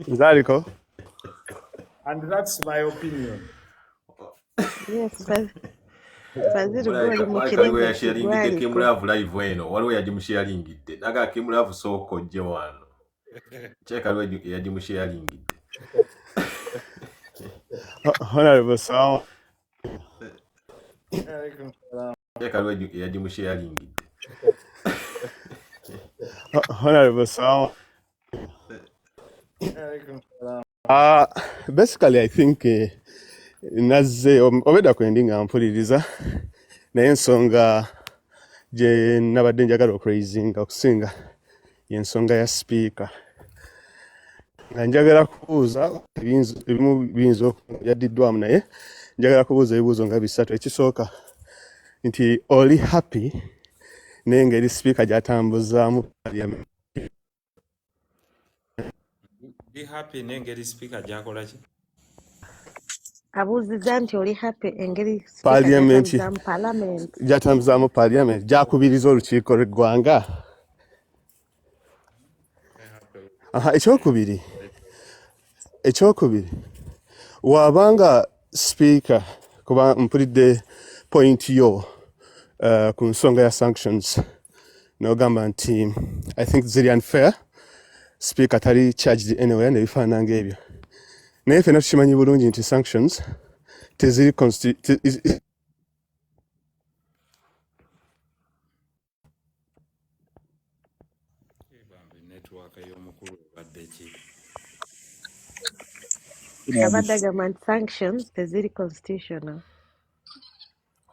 Nzaliko. And that's my opinion. Yes, Fazil goli mukirenge yasharingidde Kim Love live eno waliwo yagimusharingidde naga Kim Love soko jje wano cheka lwe yagimusharingidde Honorable Sawa cheka lwe yagimusharingidde Honorable Sawa basically I think nazze obeda kwendinga mpuliriza naye ensonga gye nabadde njagala okuraisinga okusinga y'ensonga ya speaker nga njagala kubuuza ebimu biyinza yaddiddwamu naye njagala kubuuza ebibuuzo nga bisatu. Ekisooka nti oli happy n'engeri speaker gy'atambuzaamu parliament. Be happy n'engeri speaker gy'akola ki? abuuzizza nti oli happy engeri gy'atambuzaamu parliament gy'akubiriza olukiiko lw'eggwanga. Ekyokubiri wabanga speaker kuba mpulidde point yo ku nsonga ya sanctions n'ogamba nti I think ziri unfair speaker tali charged anywhere nebifaanana ng'ebyo naye ffenna tukimanyi bulungi nti sanctions teziri abadde agamba nti sanctions teziri constitutional.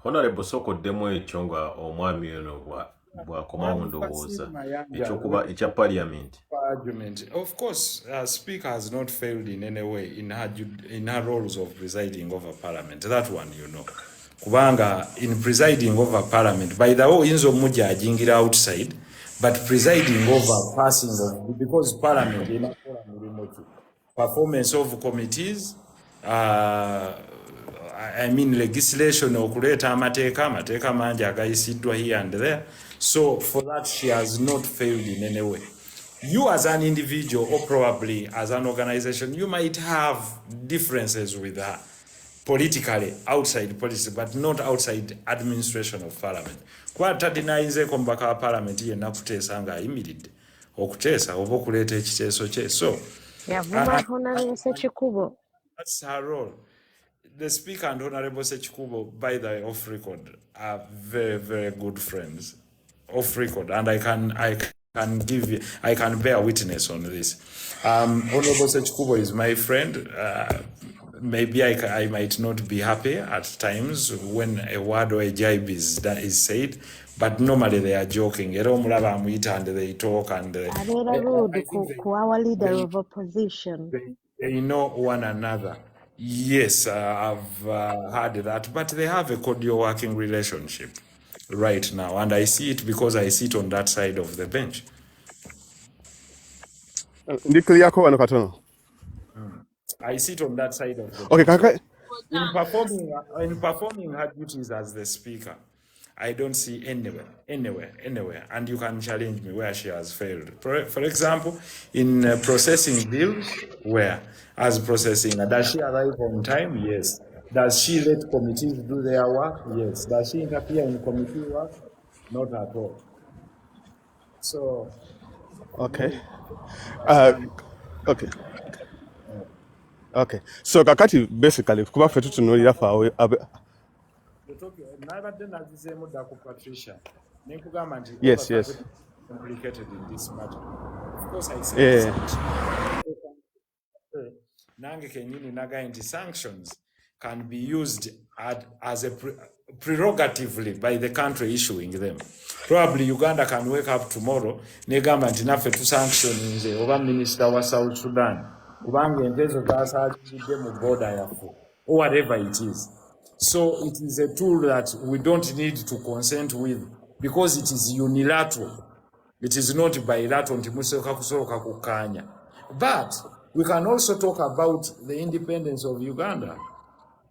Honorable Soko ddemu ekyo nga omwami ono bw'akomawo ndowooza ekyokuba ekya parliament. Of course, speaker has not failed in any way in her roles of presiding over parliament. That one you know. Kubanga in presiding over parliament, by the way, inzo mujja ajingira outside, but presiding over passing of, because parliament in a performance of committees, I mean legislation okuleta amateeka mangi agayisiddwa here and there. So for that she has not failed in any way. You as an individual or probably as an organization, you might have differences with her. politically outside policy, but not outside administration of parliament. Kwa tatinayize kombaka wa parliament yenna kuteesa nga ayimiridde okuteesa oba okuleeta ekiteeso kye. So Yavuma Honorable Sekikubo. that's her role. The Speaker and Honorable Sechikubo, by the way, off record, are very, very good friends. Off record, and I can bear witness on this. Honorable Sechikubo is my friend. Maybe I might not be happy at times when a word or a jibe is said, but normally they are joking. And they talk and Abera rude ku our leader of opposition. they know one another. Yes, I've heard that, but they have a cordial working relationship right now, and I see it because I sit on that side of the bench. I sit on that side of the bench. Okay, In performing her duties as the speaker, I don't see anywhere, and you can challenge me where she has failed. For example, in processing bills, where as processing, does she arrive on time? Yes. Does she let committees do their work? Yes. Does she interfere in committee work? Not at all. So, okay. Okay. Okay. So kakati basically kuba fe tutunulira fa yes, yes. Complicated in this matter. Of course, I say nange kenyini naga sanctions can be used as a prerogatively by the country issuing them. Probably Uganda can wake up tomorrow negamba nti naffe tusanctioninze oba minister wa South Sudan kubanga entezo zasajidde mu border yaffe or whatever it is. So it is a tool that we don't need to consent with because it is unilateral. It is not bilateral nti musoka kusooka kukanya. But we can also talk about the independence of Uganda.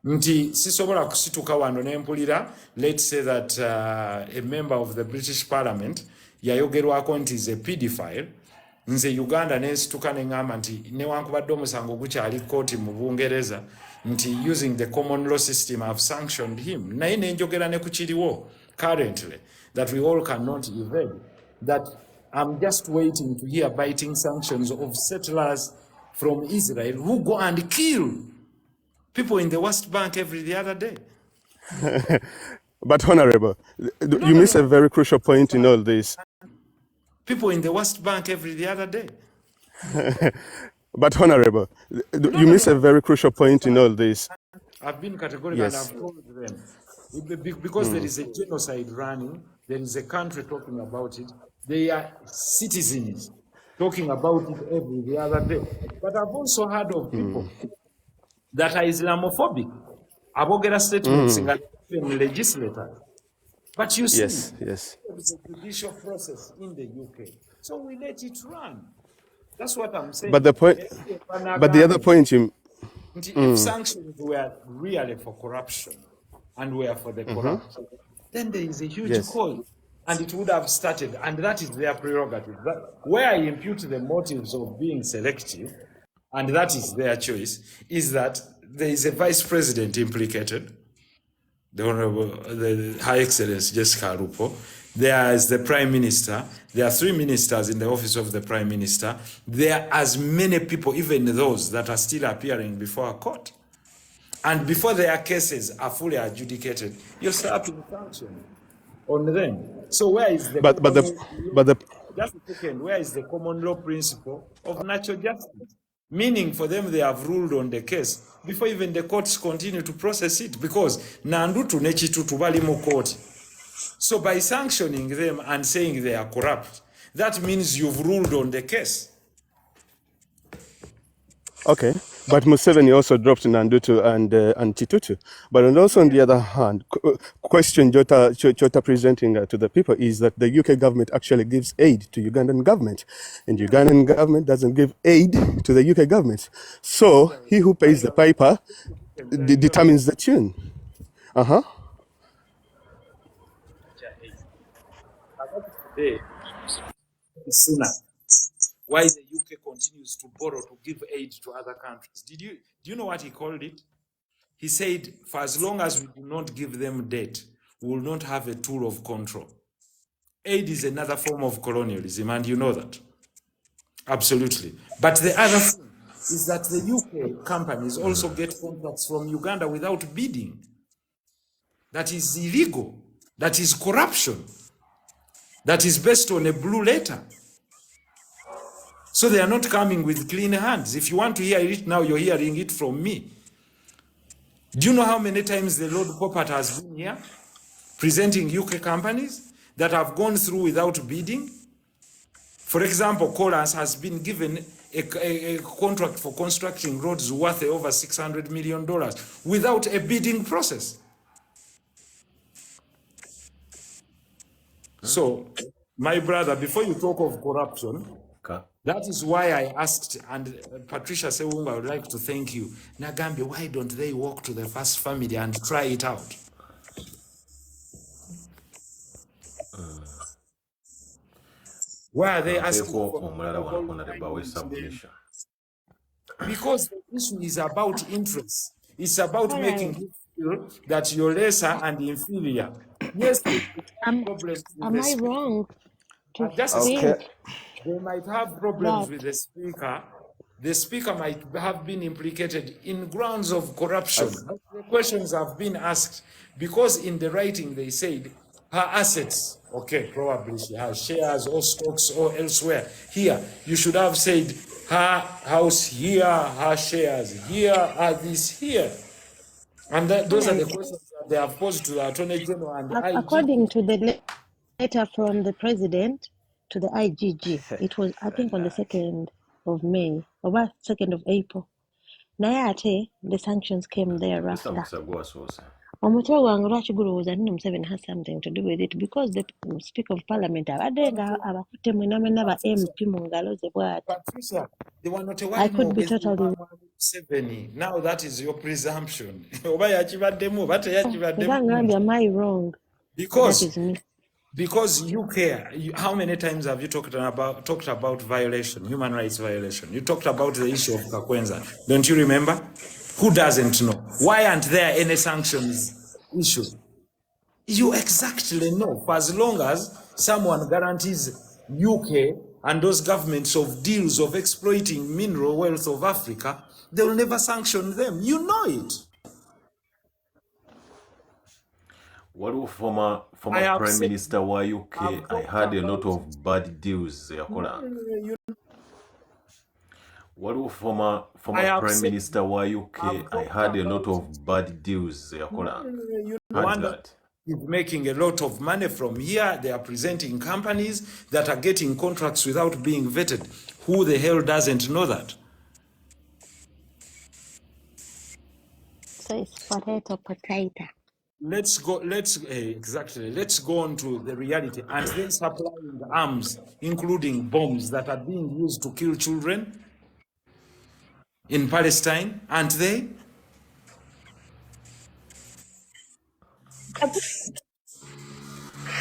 Nti sisobola kusituka wano nempulira, let's say that a member of the British Parliament yayogerwako nti is a pedophile. Nze Uganda nesituka nengamba nti newankubadde omusango gukyali kooti mu Bungereza nti using the common law system have sanctioned him. Naye nenjogera ne kukiriwo currently that we all cannot evade. That I'm just waiting to hear biting sanctions of settlers from Israel who go and kill people in the West Bank the other day. But Honorable, you miss a very crucial point in all this. People in the West Bank the other day. But Honorable, you miss a very crucial point in all this. I've been categorical and I've told them. Because there is a genocide running, there is a country talking about it, they are citizens talking about it the other day. But I've also heard of people that are Islamophobic. Abogera statements in legislators. But you see, yes. there is a judicial process in the UK. So we let it run. That's what I'm saying. But the other point if sanctions were really for corruption and were for the corrupt, then there is a huge call. And it would have started, and that is their prerogative. Where I impute the motives of being selective, and that is their choice, is that there is a vice president implicated, the Honorable, the High Excellency Jessica Alupo. There is the Prime Minister. There are 3 ministers in the office of the Prime Minister. There are as many people, even those that are still appearing before a court. And before their cases are fully adjudicated, you're slapping sanctions on them. So where is the just a second, where is the common law principle of natural justice? Meaning for them, they have ruled on the case before even the courts continue to process it, because nandutu nechitutu bali mu court. So by sanctioning them and saying they are corrupt, that means you've ruled on the case. Okay, but Museveni also dropped Nandutu and Chitutu. But also on the other hand, question Jota presenting to the people is that the UK government actually gives aid to Ugandan government, and Ugandan government doesn't give aid to the UK government. So he who pays the piper determines the tune. Why the UK continues to borrow to give aid to other countries? Do you know what he called it? He said, for as long as we do not give them debt, we will not have a tool of control. Aid is another form of colonialism, and you know that. Absolutely. But the other thing is that the UK companies also get contracts from Uganda without bidding. That is illegal. That is corruption. That is based on a blue letter. So they are not coming with clean hands. If you want to hear it now, you're hearing it from me. Do you know how many times the Lord Popat has been here presenting UK companies that have gone through without bidding? For example, Colas has been given a contract for constructing roads worth over $600 million without a bidding process. So, my brother, before you talk of corruption, that is why I asked, and Patricia Sewunga, I would like to thank you. Nagambi, why don't they walk to the first family and try it out? Why are they asking for because the issue is about interest. It's about making you feel that you're lesser and inferior. Yes, problems with Am I wrong to just think they might have problems that with the speaker. The speaker might have been implicated in grounds of corruption. The questions have been asked because in the writing they said her assets, okay, probably she has shares or stocks or elsewhere. Here, you should have said her house here, her shares here, are these here. And those are the questions that they have posed to the Attorney General and the IG. according to the letter from the president to the IGG, it was, I think, on the 2nd of May, or 2nd of April. Naye the sanctions came thereafter. Omutwe gwange lwaki gulowooza nno Museveni has something to do with it because the Speaker of Parliament abadde nga abakutte mwena mwena ba MP mu ngalo ze bw'ati. I could be totally now that is your presumption. Oba yakibaddemu oba teyakibaddemu. Am I wrong? Because that is me. Because you care. How many times have you talked about violation, human rights violation? You talked about the issue of Kakwenza. Don't you remember? Who doesn't know? Why aren't there any sanctions issued? You exactly know. For as long as someone guarantees UK and those governments of deals of exploiting mineral wealth of Africa, they will never sanction them. You know it. What former Prime Minister wa UK, I had a lot of bad deals. What former Prime Minister wa UK, I had a lot of bad deals. Is making a lot of money from here. They are presenting companies that are getting contracts without being vetted. Who the hell doesn't know that? So it's potato. Let's go on to the reality. And then supplying arms, including bombs that are being used to kill children in Palestine, aren't they?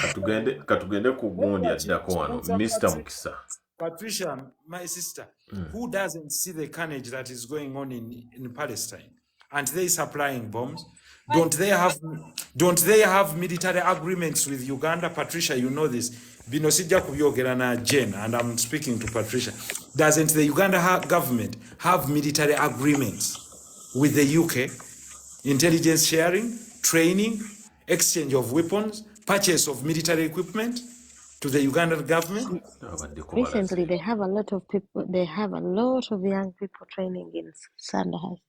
Katugende kugundi addako wano Mr. Mukisa. Patricia, my sister, who doesn't see the carnage that is going on in Palestine? Aren't they supplying bombs? Don't they have military agreements with Uganda? Patricia, you know this. Binosija kubyogera na Jen, and I'm speaking to Patricia. Doesn't the Uganda government have military agreements with the UK? Intelligence sharing, training, exchange of weapons, purchase of military equipment to the Ugandan government? Recently, they have a lot of people. They have a lot of young people training in Sandhurst.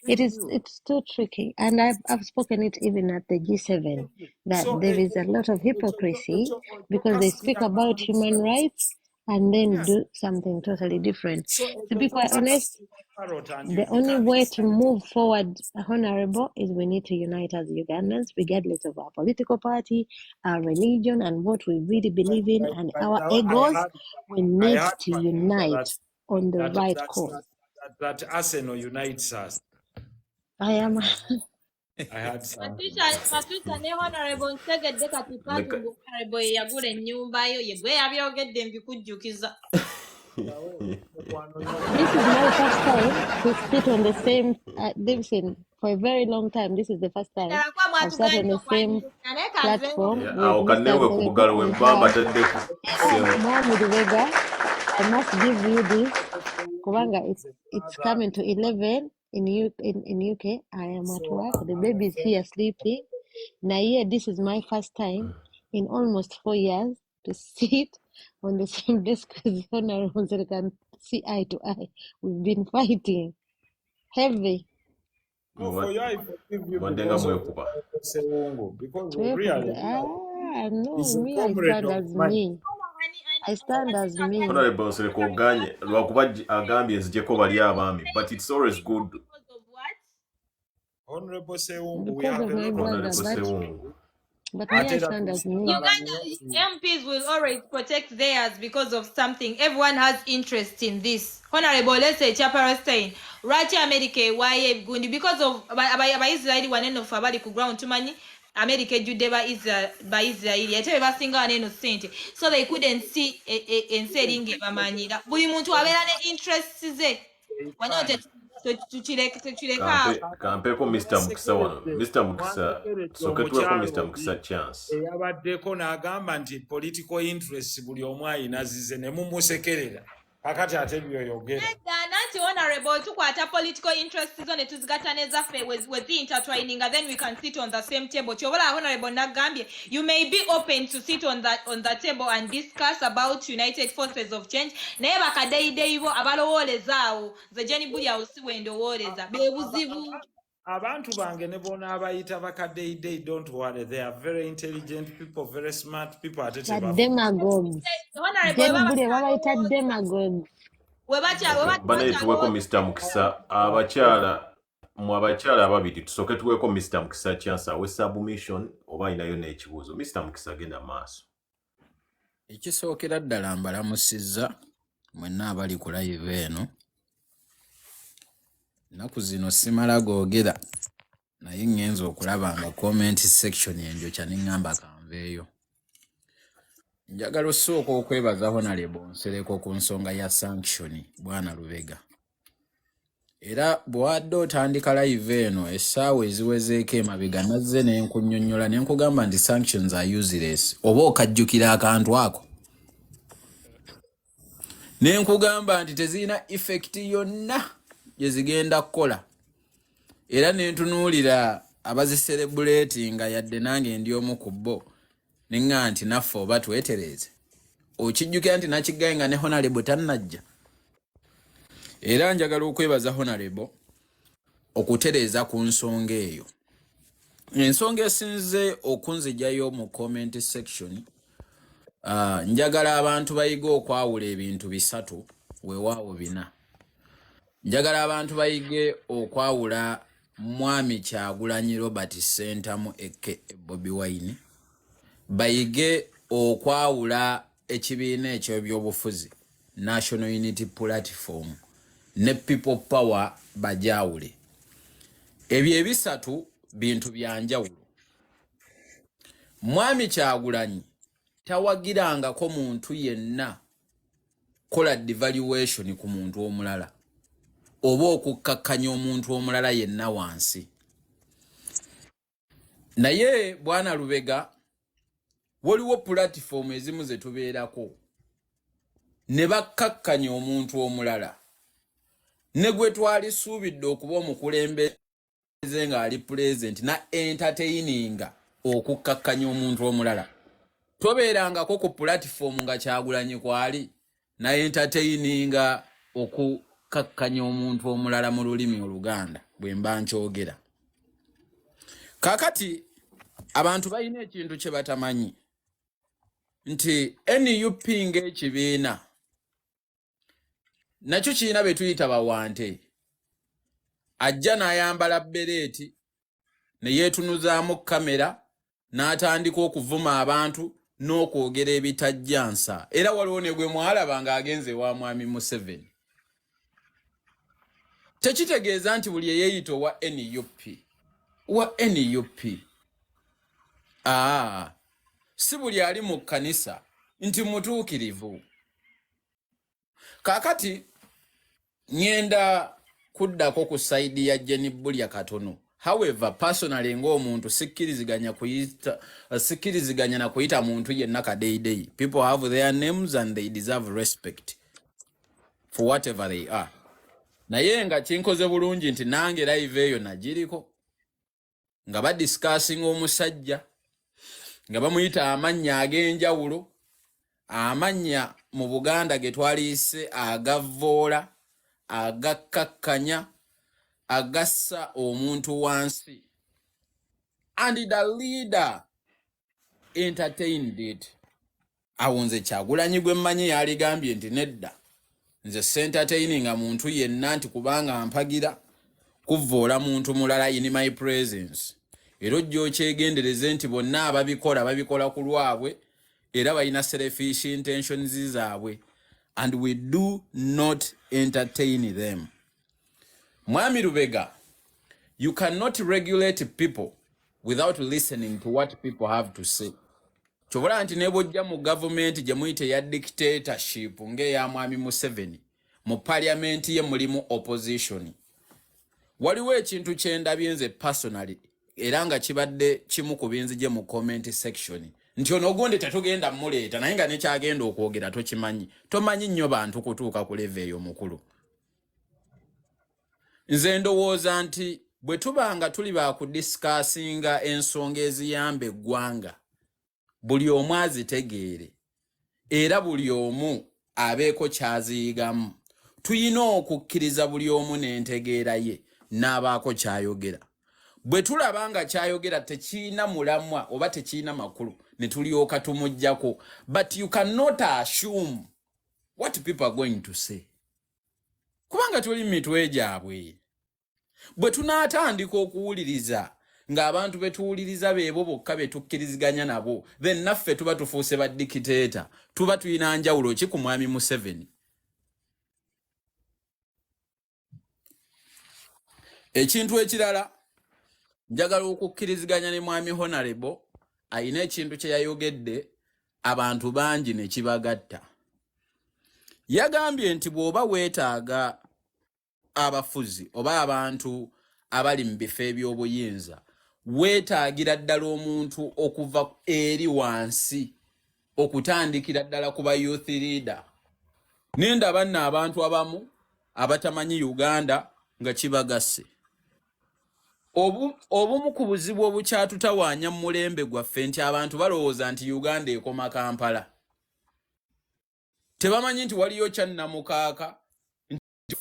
It's too tricky, and I've spoken it even at the G7 that there is a lot of hypocrisy because they speak about human rights and then do something totally different. To be quite honest, the only way to move forward, Honorable, is we need to unite as Ugandans, regardless of our political party, our religion, and what we really believe in, and our egos. We need to unite on the right course. That Arsenal unites us. I am. I had some. Patricia ne Honorable ntegedde kati pati Honorable yagula ennyumba yo yegwe yabyogedde mbikujjukiza. This is my first time to sit on the same. Listen, for a very long time. This is the first time I've sat on the same platform with awo Mr. kannewe ku bugalo Nkole bwe and mbamba her. taddeku Mwami Lubega, I must give you this. Kubanga, it's coming to 11 in UK. I am at work. The baby is here sleeping. Now, yeah, this is my first time in almost 4 years to sit on the same desk as the Honorable so they can see eye to eye. We've been fighting heavy. No, for you, I forgive you mubadde nga because of mwekuba Sewongo, because No, really, he's a me, I comrade stand of as mine. me. I stand as me. Honorable Nsereko oganye lwakuba agambye nzijeko bali abaami but it's always good Honorable Sewongo, we Because have of a my lot brother, of Honorable respect. Sewungu but me, I stand as me. MPs will always protect theirs because of something. Everyone has interest in this. Honorable, let's say Chaparastain, Rachi America, why Gundi, because of Israeli one end of Fabadi ku ground to money. America Judeva is by Israeli. I tell you, single and innocent. So they couldn't see and say in give a money. Buli muntu abera ne interest ze. Wanyote kampeeko Mr. Mukisa wano Mr. Mukisa soketuweko Mr. Mukisa chance eyabaddeko n'agamba nti political interest buli omu ayina zize ne mumusekerera kakati ate byoyogera nanti honorable tukwata political interests zo ne tuzigattana ezaffe intertwining and then we can sit on the same table kyobola honorable nagambye you may be open to sit on the table and discuss about united forces of change naye bakadeideyi bo abalowooleza awo nze jeni buli awo si wendowooleza bebuzibu abantu bange ne bona abayita bakaddeidei don't worry, they are very intelligent people, very smart people ate But demagogues. Jenny Budi, babayita demagogues. banaye tuweko Mr. Mukisa abakyala ababiri tusooke tuweeko Mr. Mukisa chance awe submission oba ayinayo n'ekibuuzo Mr. Mukisa genda maaso ekisookera ddala mbalamusizza mwenna abali ku live eno ennaku zino simala googera naye ngenza okulaba nga comment section enjokya neŋŋamba kanveeyo njagala osooka okwebaza Honorable Nsereko ku nsonga ya sanction bwana Lubega era bw'wadde otandika live eno essaawa eziwezeeko emabega nazze n'enkunnyonnyola ne nkugamba nti sanctions are useless oba okajjukira akantu ako ne nkugamba nti tezirina effect yonna gye zigenda kukola era ne ntunuulira abaziserebulatinga yadde nange ndi omu ku bo neŋŋa nti naffe oba twetereeze okijjukira nti nakigaye nga ne Honorable tannajja era njagala okwebaza Honorable okutereeza ku nsonga eyo ensonga esinze okunzijjayo mu comment section njagala abantu bayige okwawula ebintu bisatu weewaawo bina njagala abantu bayige okwawula Mwami Kyagulanyi Robert Sentamu eke Bobi Wine bayige okwawula ekibiina eky'ebyobufuzi National Unity Platform ne People Power bajawule ebyo ebisatu bintu byanjawulo Mwami Kyagulanyi tawagirangako muntu yenna kola devaluation ku muntu omulala oba okukkakkanya omuntu omulala yenna wansi naye bwana Lubega waliwo platform ezimu ze tubeerako ne bakkakkanya omuntu omulala ne gwe twali suubidde okuba omukulembeze ng'ali present na entertaininga okukkakkanya omuntu omulala tobeerangako ku platform nga Kyagulanyi kwali na entertaininga okukkakkanya omuntu omulala mu lulimi Oluganda bwe mba nkyogera kakati abantu balina ekintu kye batamanyi nti NUP ng'ekibiina nakyo kirina be tuyita bawante ajja n'ayambala bereeti ne yeetunuzaamu kamera n'atandika okuvuma abantu n'okwogera ebitajjansa era waliwo ne gwe mwalaba ng'agenze wa Mwami Museveni tekitegeeza nti buli eyeeyita owa NUP si buli ali mu kkanisa nti mutuukirivu kakati ngenda kuddako ku saidi ya Jenny Bulya katono However, personally ng'omuntu sikkiriziganya na kuyita muntu yenna kadeyidey. People have their names and they deserve respect for whatever they are. Naye nga kinkoze bulungi nti nange live eyo nagiriko nga badiscussing omusajja nga bamuyita amannya ag'enjawulo, amannya mu Buganda ge twaliise agavvoola, agakkakkanya, agassa omuntu wansi. And the leader entertained it. Awo nze Kyagulanyi gwe mmanyi yaligambye nti nedda nze entertaining muntu yenna nti kubanga mpagira kuvvoola muntu mulala in my presence. Era ojja okyegendereze nti bonna babikola ku lwabwe era balina selfish intentions zaabwe, and we do not entertain them. Mwami Lubega, you cannot regulate people without listening to what people have to say. Chobola nti nebojja mu government gye muyite ya dictatorship ng'eya Mwami Museveni, mu parliament ye mulimu opposition. Waliwo ekintu kye ndabye nze personally era nga kibadde kimu ku binzije mu comment section nti ono ogundi tetugenda muleeta naye nga nekyagenda okwogera tokimanyi. Tomanyi nnyo bantu kutuuka ku level eyo mukulu. Nze ndowooza nti bwe tubanga tuli ba kudiscussinga ensonga eziyamba eggwanga, buli omu azitegeere era buli omu abeeko kyaziyigamu. Tuyina okukkiriza buli omu n'entegeera ye n'abaako kyayogera. Bwe tulaba nga kyayogera tekiina mulamwa oba tekiina makulu ne tulyoka tumuggyako. But you cannot assume what people are going to say. Kubanga tuli mitwe gyabwe. Bwe tunaatandika okuwuliriza ng'abantu betuwuliriza beebo bokka betukkiriziganya nabo, then naffe tuba tufuuse ba dictator. Tuba tuyina njawulo ki ku Mwami Museveni. Ekintu ekirala njagala okukkiriziganya ne Mwami Honorable ayina ekintu kye yayogedde abantu bangi ne kibagatta. Yagambye nti bw'oba weetaaga abafuzi oba abantu abali mu bifo eby'obuyinza, weetaagira ddala omuntu okuva eri wansi okutandikira ddala ku ba youth leader. Nendaba nno abantu abamu abatamanyi Uganda nga kibagasse. Obumu ku buzibu obukyatutawaanya mu mulembe gwaffe nti abantu balowooza nti Uganda ekoma Kampala. Tebamanyi nti waliyo kyannamukaaka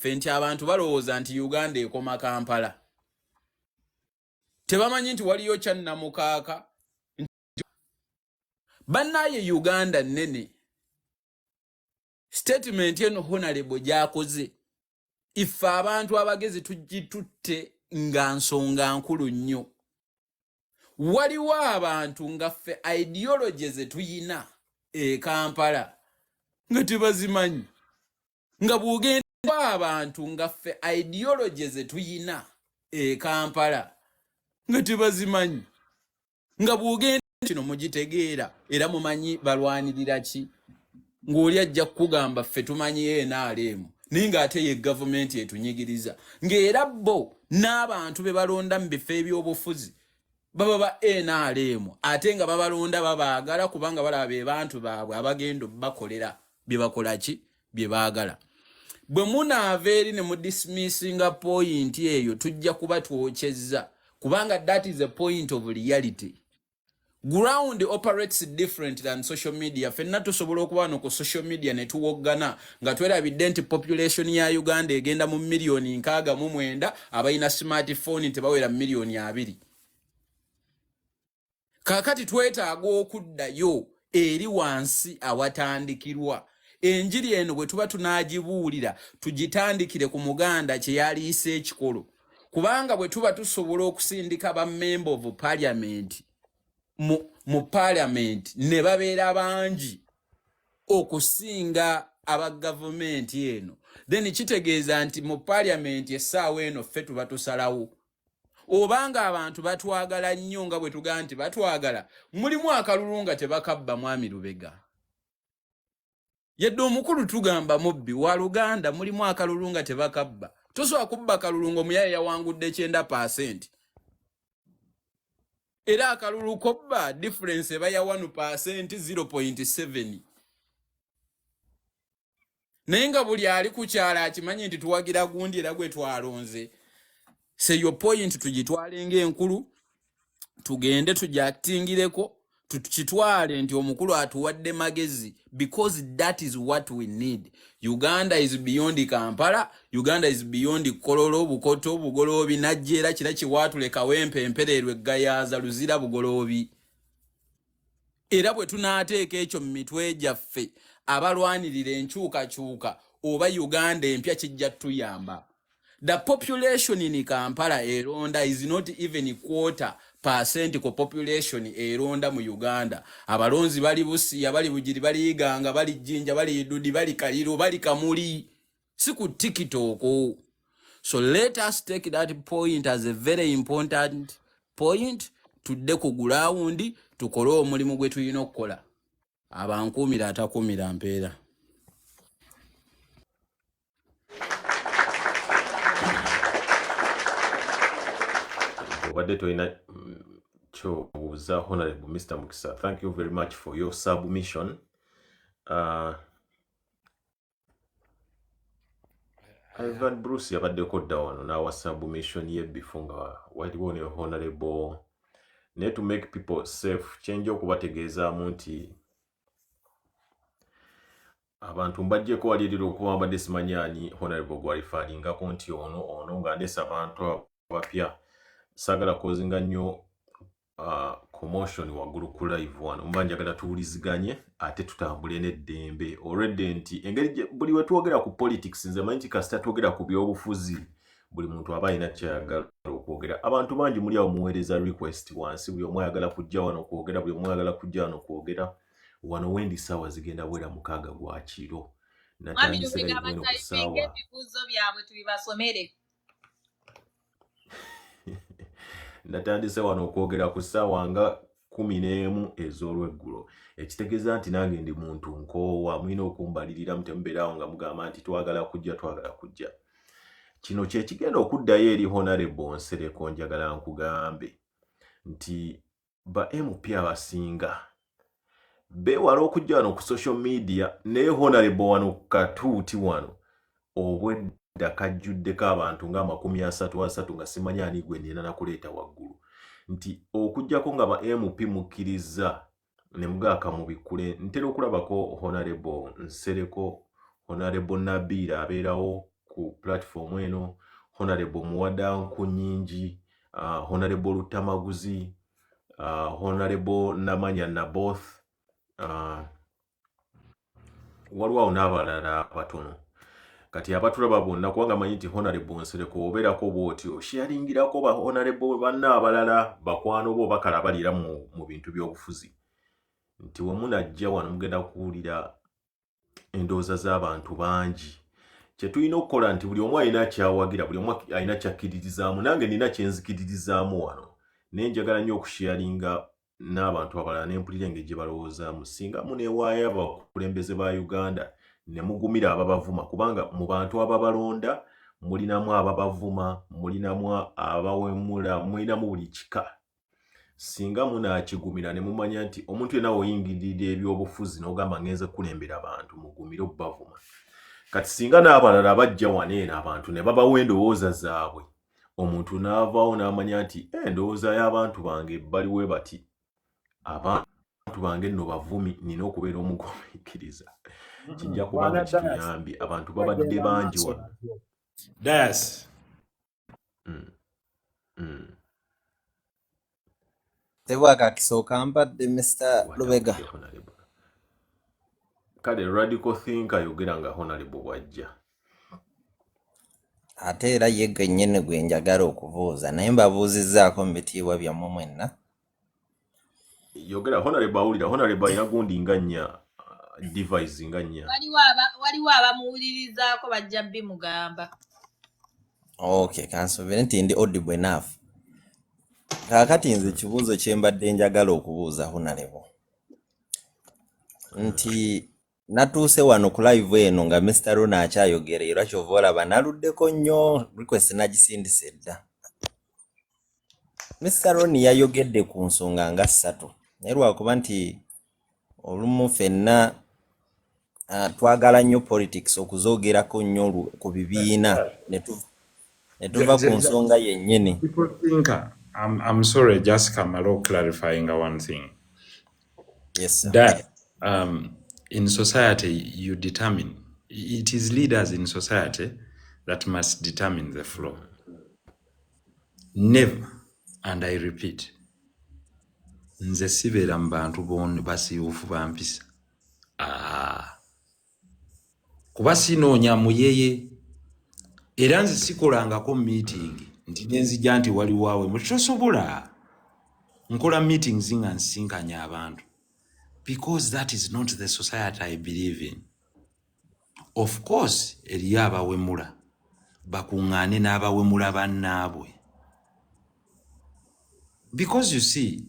nti abantu balowooza nti Uganda ekoma Kampala. Tebamanyi nti waliyo kyannamukaaka. Bannaye Uganda nnene. Statement eno Honorable gyakoze, ife abantu abagezi tugitutte nga nsonga nkulu nnyo. Waliwo abantu nga ffe ideology ze tuyina Kampala nga tebazimanyi. Nga bw'ogenda abantu nga ffe ideology ze tuyina Kampala nga tebazimanyi. Nga bw'ogenda kino mugitegeera era mumanyi balwanirira ki. Ng'oli ajja kugamba ffe tumanyi NRM naye ng'ate ye government etunyigiriza. Ng'era bo n'abantu be balonda mu bifo eby'obufuzi baba ba NRM ate nga babalonda babaagala kubanga balaba be bantu baabwe abagenda bakolera bye bakola ki bye baagala. Bwe munaava eri ne mu dismissinga point eyo tujja kuba twokyezza kubanga that is a point of reality. Ground operates different than social media. Fenna tusobola okuba no ku social media ne tuwoggana nga twerabidde nti population ya Uganda egenda mu milioni 69 abayina smartphone tebawera milioni 2. Kakati twetaaga okuddayo eri wansi awatandikirwa. Enjiri eno bwe tuba tunaagibuulira tugitandikire ku Muganda kye yaliise ekikolo. Kubanga bwe tuba tusobola okusindika ba member of parliament mu parliament ne babeera bangi okusinga aba government eno, then kitegeeza nti mu parliament essaawa eno ffe tuba tusalawo. Obanga abantu batwagala nnyo nga bwe tugaa nti batwagala, mulimu akalulu nga tebakabba Mwami Lubega. Yedde omukulu tugamba mubbi wa Luganda mulimu akalulu nga tebakabba. Tosobola kubba kalulu ng'omuyaye yawangudde 9%. era akalulu kobba difference eba ya 1% 0.7 naye nga buli ali ku kyala akimanyi nti tuwagira gundi era gwe twalonze. Say your point tugitwale ng'enkulu tugende tujaktingireko tukitwale nti omukulu atuwadde magezi, because that is what we need. Uganda is beyond Kampala, Uganda is beyond Kololo, Bukoto, Bugolobi, Najjera, kira kiwaatuleka wempempererwe gayaza luzira Bugolobi. Era bwe tunaateeka ekyo mu mitwe gyaffe abalwanirira enkyukakyuka oba Uganda empya kijja tuyamba. The population in Kampala eronda is not even 0.25% ko population eronda mu Uganda. Abalonzi bali Busia, bali Bugiri, bali Iganga, bali Jinja, bali Idudi, bali Kaliro, bali Kamuli. Siku tikitoko. So let us take that point as a very important point. Tudde ku ground tukole omulimu gwe tulina okukola. Abankumira atakumira mpeera. Obadde toyina kyobuuza Honorable Mr. Mukisa. Thank you very much for your submission. Ivan Bruce yabaddeko dda wano n'awa submission ye before nga waliwo ne Honorable naye to make people safe kyenja okubategeezaamu nti abantu mbajjeko walirira okuba mbadde simanyaani Honorable gwalifaalingako nti ono nga ndesa abantu abapya sagala kozinga nnyo commotion waggulu ku live wano mba njagala tuwuliziganye ate tutambule n'eddembe already nti engeri buli we twogera ku politics nze manyi nti kasita twogera ku byobufuzi buli muntu aba alina kyayagala okwogera. Abantu bangi muli awo muweereza request wansi, buli omu ayagala kujja wano okwogera, buli omu ayagala kujja wano okwogera. Wano wendi ssaawa zigenda bwera 6 gwa kiro. Natandise live wano ku ssaawa ebibuuzo byabwe tubibasomere. natandise wano okwogera ku ssaawa nga 11 ez'olweggulo. Ekitegeeza nti nange ndi muntu nkoowa, mulina okumbalirira mutemubeerawo nga mugamba nti twagala kujja. Kino kye kigenda okuddayo eri Honorable Nsereko, njagala nkugambe nti ba MP abasinga beewala okujja wano ku social media, naye Honorable wano katuuti wano obwedda kajjuddeko abantu nga 33 nga simanyi ani gwe nina nakuleeta waggulu, nti okujjako nga ba MP mukkiriza ne mugaaka mu bikkule. Ntera okulabako Honorable Nsereko, Honorable Nabira abeerawo ku platform eno, Honorable Muwadanku Nyingi, Honorable Lutamaguzi, Honorable Namanya Naboth, waliwo n'abalala batono. Kati abatulaba bonna kubanga manyi nti Honorable Nsereko obeerako bw'otyo sharingirako ba Honorable banna abalala bakwano bo bakala balira mu bintu by'obufuzi, nti we munajja wano mugenda kuwulira endowooza z'abantu bangi. Kye tulina okukola nti buli omu alina kyawagira, buli omu alina kyakkiririzaamu. Nange nina kyenzikiririzaamu wano, naye njagala nnyo okusharinga n'abantu abalala ne mpulira engeri gye balowoozaamu. Singa muneewaayo abakulembeze ba Uganda ne mugumira ababavuma, kubanga mu bantu ababalonda mulinamu ababavuma, mulinamu abawemula, mulinamu buli kika. Singa munaakigumira ne mumanya nti omuntu yenna oyingirira ebyobufuzi n'ogamba ngenze kulembera abantu, mugumire okubavuma. Kati singa n'abalala bajja wano eno abantu ne babawo endowooza zaabwe, omuntu n'avaawo n'amanya nti endowooza y'abantu bange baliwe bati, abantu bange nno bavumi, nina okubeera omugumiikiriza. Kijja kuba nga kituyambye. Abantu babadde bangi wano. Dias. Tebwaka kisooka mpadde Mr. Lubega. Kale radical thinker ayogera nga Honorable bw'ajja. Ate era ye gennyini gwe njagala okubuuza, naye mbabuuzizzaako mu bitiibwa byammwe mwenna. Yogera Honorable awulira. Honorable alina gundi nga nnya, device nga nnya. Waliwo abamuwulirizaako bajja bimugamba. Okay, kansobere nti ndi audible enough. Kaakati nze ekibuuzo kye mbadde njagala okubuuza Honorable nti natuuse wano ku live eno nga Mr. Runa akyayogera era kyova olaba naluddeko nnyo request nagisindise dda. Mr. Roni yayogedde ku nsonga nga 3 naye lwakuba nti olumu ffenna twagala nnyo politics okuzoogerako nnyo ku bibiina ne tuva ku nsonga yennyini. People think I'm sorry, just Kamalo clarifying one thing. Yes, sir. That in society you determine, it is leaders in society that must determine the flow. Never, and I repeat, nze sibeera mu bantu basiiwufu bampisa. Kuba sinoonya muyeye era nze sikolangako meeting nti nenzija nti waliwaawe mukitosobola nkola meetings nga nsinkanya abantu because that is not the society I believe in. Of course eriyo abawemula bakuŋŋaane n'abawemula bannaabwe, because you see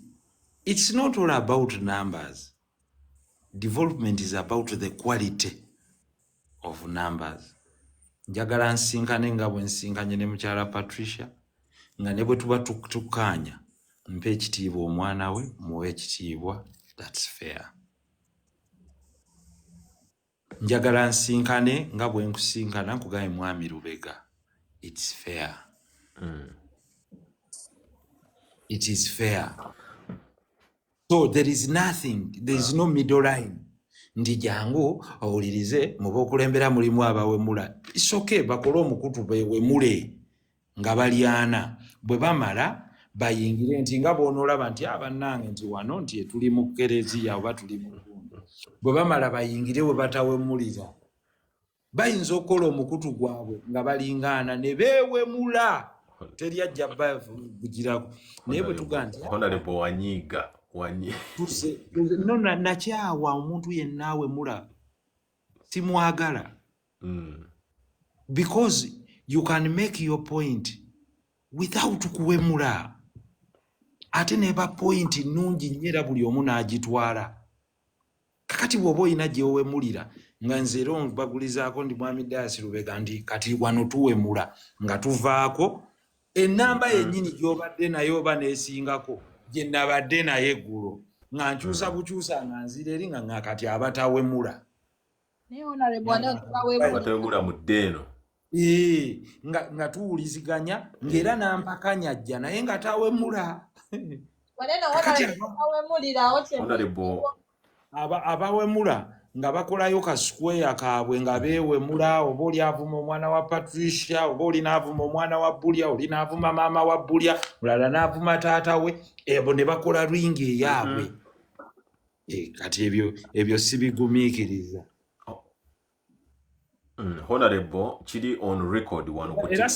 it's not all about numbers. Development is about the quality of numbers. Njagala nsinkane nga bwe nsinkanye ne mukyala Patricia nga ne bwe tuba tukkaanya mpe ekitiibwa omwana we muwe ekitiibwa, that's fair. Njagala nsinkane nga bwe nkusinkana nkugaye mwami Lubega, it's fair. It is fair. So there is nothing, there is no middle line. Ndi jangu awulirize mu b'okulembera mulimu abawemula. It's okay, bakole omukutu bewemule nga balyana. Bwe bamala bayingire nti nga bw'onoolaba nti abannange nti wano nti tuli mu kereziya oba tuli mu gundu. Bwe bamala bayingire we batawemulira. Bayinza okukola omukutu gwabwe nga balingana ne beewemula. Teri ajja bavugirako. Naye bwe tugaa nti Honorable Wanyiga. No, nakyawa omuntu yenna awemula simwagala. Because you can make your point without kuwemula. Ate neba point nungi nyera buli omu n'agitwala. Kakati bw'oba olina gy'owemulira nga nze era bagulizaako ndi mwami Daasi Lubega ndi kati wano tuwemula nga tuvaako ennamba yennyini gy'obadde nayo oba neesingako gye nabadde naye eggulo nga nkyusa bukyusa nga nzira eri nga kati abatawemula. Batawemula mu ddeeno. Nga tuwuliziganya ng'era nampakanya ajja naye nga tawemula. Abawemula nga bakolayo ka square kaabwe nga beewemula, oba oli avuma omwana wa Patricia, oba oli n'avuma omwana wa Bulya, oli n'avuma maama wa Bulya, mulala n'avuma taata we, ebo ne bakola ringi eyaabwe. Kati ebyo sibigumiikiriza. Honorable kiri on record wano ku era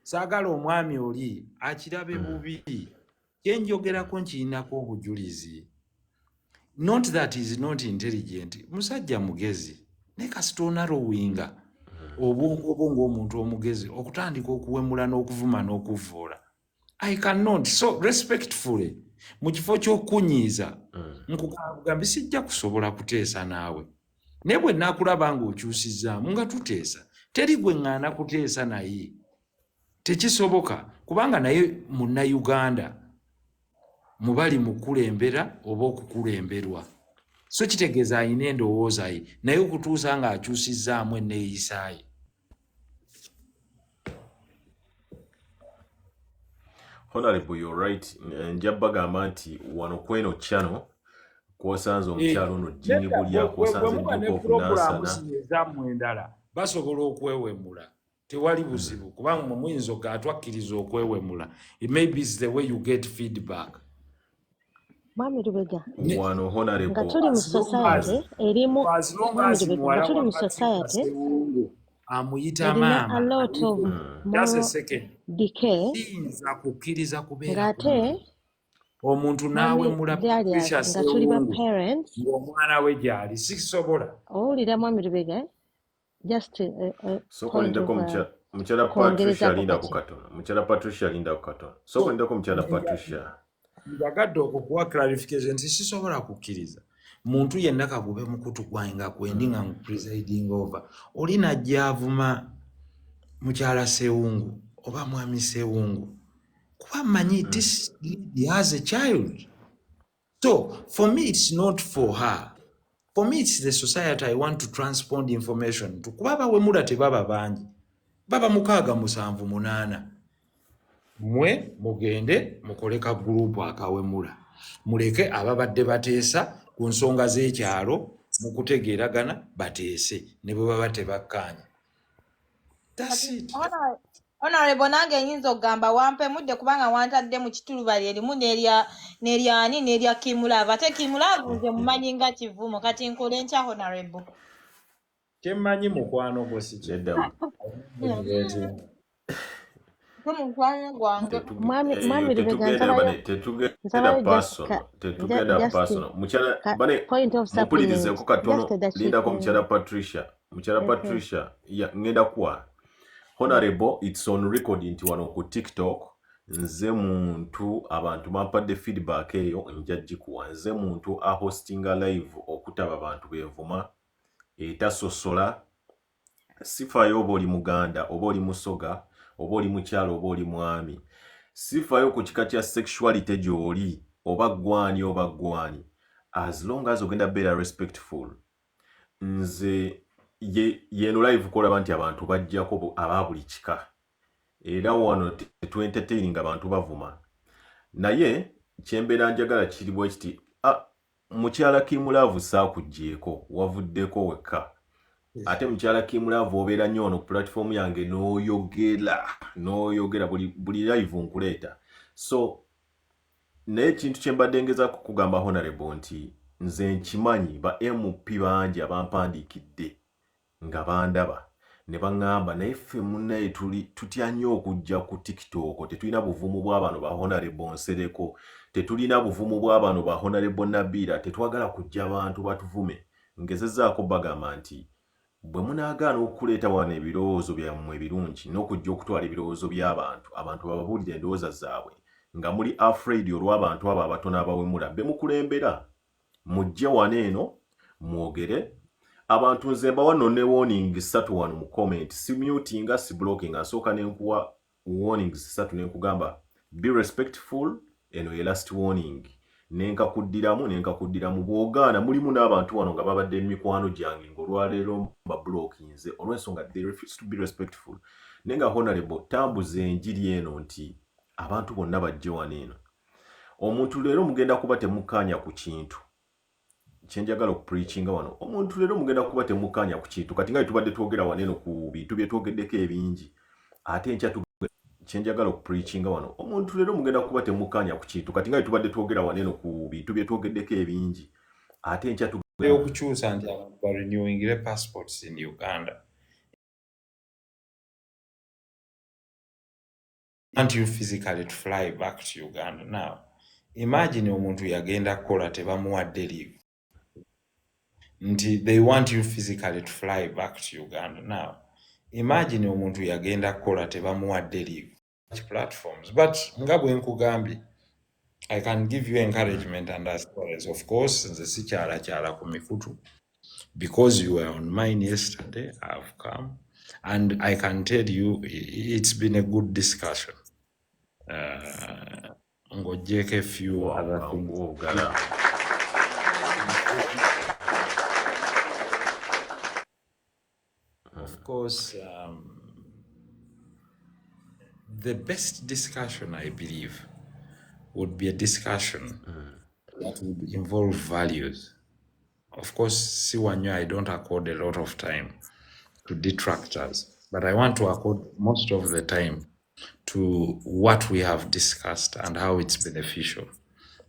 saagala omwami oli akirabe bubi. Kye njogerako nkirinako obujulizi. Not that he is not intelligent. Musajja mugezi. Ne kasita onarowinga obwongo bwo ng'omuntu omugezi okutandika okuwemula n'okuvuma n'okuvvoola. I cannot. So respectfully mu kifo ky'okunyiiza nkugamba sijja kusobola kuteesa naawe. Ne bwe naakulaba ng'okyusizzaamu nga tuteesa. Teri gwe ŋŋaana kuteesa naye. Tekisoboka kubanga naye Munnayuganda mubali mukulembera oba okukulemberwa. So kitegeeza ayina endowooza ye naye okutuusa ng'akyusizzaamu enneeyisaaye. Honorable, you're right. Nja bagamba nti wano kweno channel kwosanze omukyalo ono jjini bulya kwosanze edduuka okunaasana. Endala basobola okwewemula. Tewali buzibu kubanga muyinza atwakkiriza okwewemula. It may be the way you get feedback. Mwami Lubega, wano honorable nga tuli mu society erimu Mwami Lubega, nga tuli mu society amuyita maama. Just a second. Decay. Kukkiriza kubeera ngate omuntu naawemula nga tuli ba parents ng'omwana we gyali sikisobola. Owulira Mwami Lubega, just sokolindeko mukyala Patricia lindako katono. Mukyala Patricia lindako katono. Sokolindeko mukyala Patricia. Njagadde okukuwa clarification nti sisobola kukkiriza muntu yenna kagube mukutu gwange nga kwendi nga presiding over oli najja avuma mukyala Sewungu oba mwami Sewungu Kuba this lady has a child. So for me, it's not for her. For me, it's the society I want to transpond information to. Kuba bawemula tebaba bangi. Baba mukaaga 7-8. Mwe mugende mukoleka group akawemula. Muleke ababadde bateesa ku nsonga z'ekyalo mu kutegeeragana bateese ne bwe baba tebakkaanya. That's it. Honorable nange nyinza okugamba wampemudde kubanga wantadde mu kitulubali erimu n'erya Kimulava. Ate Kimulava nze mumanyi nga kivumo kati nkole nkya Honorable. Kyemmanyi mukwano gwo si kyeddamu. Mukwano gwange. Mwami Lubega tetugenda personal. Mukyala bane mupulirizeeko katono lindako mukyala Patricia. Mukyala Patricia ngenda kuwa Honorable, it's on record nti wano ku TikTok nze muntu abantu bampadde feedback eyo njagikuwa. Nze muntu ahostinga live okutaba abantu bevuma etasosola sifayo oba oli Muganda oba oli Musoga oba oli mukyalo oba oli mwami. Sifayo ku kika kya sexuality gy'oli oba gwani as long as ogenda beera respectful. Nze yeno live kolaba nti abantu bajjako aba buli kika era wano entertaining abantu bavuma naye kyembeera njagala kiri bwe kiti mukyala Kimulava saakugjeeko wavuddeko wekka ate mukyala Kimulava obeera nnyo ono platform yange n'oyogera buli live nkuleeta. So naye ekintu kye mbadde ngezaako kugamba Honorable nti nze nkimanyi ba MP bangi abampandiikidde nga bandaba ne baŋŋamba naye ffe munnaye tutya nnyo okujja ku TikTok. Tetulina buvumu bw'abano ba Honorable Nsereko, tetulina buvumu bw'abano ba Honorable Nabira, tetwagala kujja abantu batuvume. Ngezezzaako bagamba nti bwe munaagaana okuleeta wano ebirowoozo byammwe ebirungi n'okujja okutwala ebirowoozo by'abantu abantu bababuulire endowooza zaabwe nga muli afraid olw'abantu abo abatono abawemula be mukulembera mujje wano eno mwogere. Abantu nze mbawa ne warning 3 wano mu comment, si mutinga si blocking, asooka nenkuwa warnings 3 nenkugamba be respectful, eno ye last warning. Nenkakuddiramu bw'ogaana mulimu n'abantu wano nga babadde emikwano gyange ng'olwaleero mba blockinze olw'ensonga they refuse to be respectful. Nenga Honorable tambuza enjiri eno nti abantu bonna bajje wano eno. Omuntu leero mugenda kuba temukkaanya ku kintu kyenjagala okupreachinga wano. Omuntu leero mugenda kuba temukkaanya ku kintu kati nga tubadde twogera wano eno ku bintu bye twogeddeko ebingi ate enkya kyenjagala okupreachinga wano. Omuntu leero mugenda kuba temukkaanya ku kintu kati nga tubadde twogera wano eno ku bintu bye twogeddeko ebingi ate enkya okukyusa nti abantu ba renewing passports in Uganda. Want you physically to fly back to Uganda now. Imagine omuntu yagenda kukola tebamuwadde leave. They want you physically to fly back to Uganda now. Imagine omuntu yagenda kukola tebamuwadde leave. Platforms, but nga bwe nkugambye, I can give you encouragement and assurance. Of course, nze si kyala ku mikutu. Because you were on mine yesterday, I've come. And I can tell you, it's been a good discussion. Ngojeke a few other things. Of course, the best discussion, I believe, would be a discussion that would involve values. Of course, Siwanyo, I don't accord a lot of time to detractors, but I want to accord most of the time to what we have discussed and how it's beneficial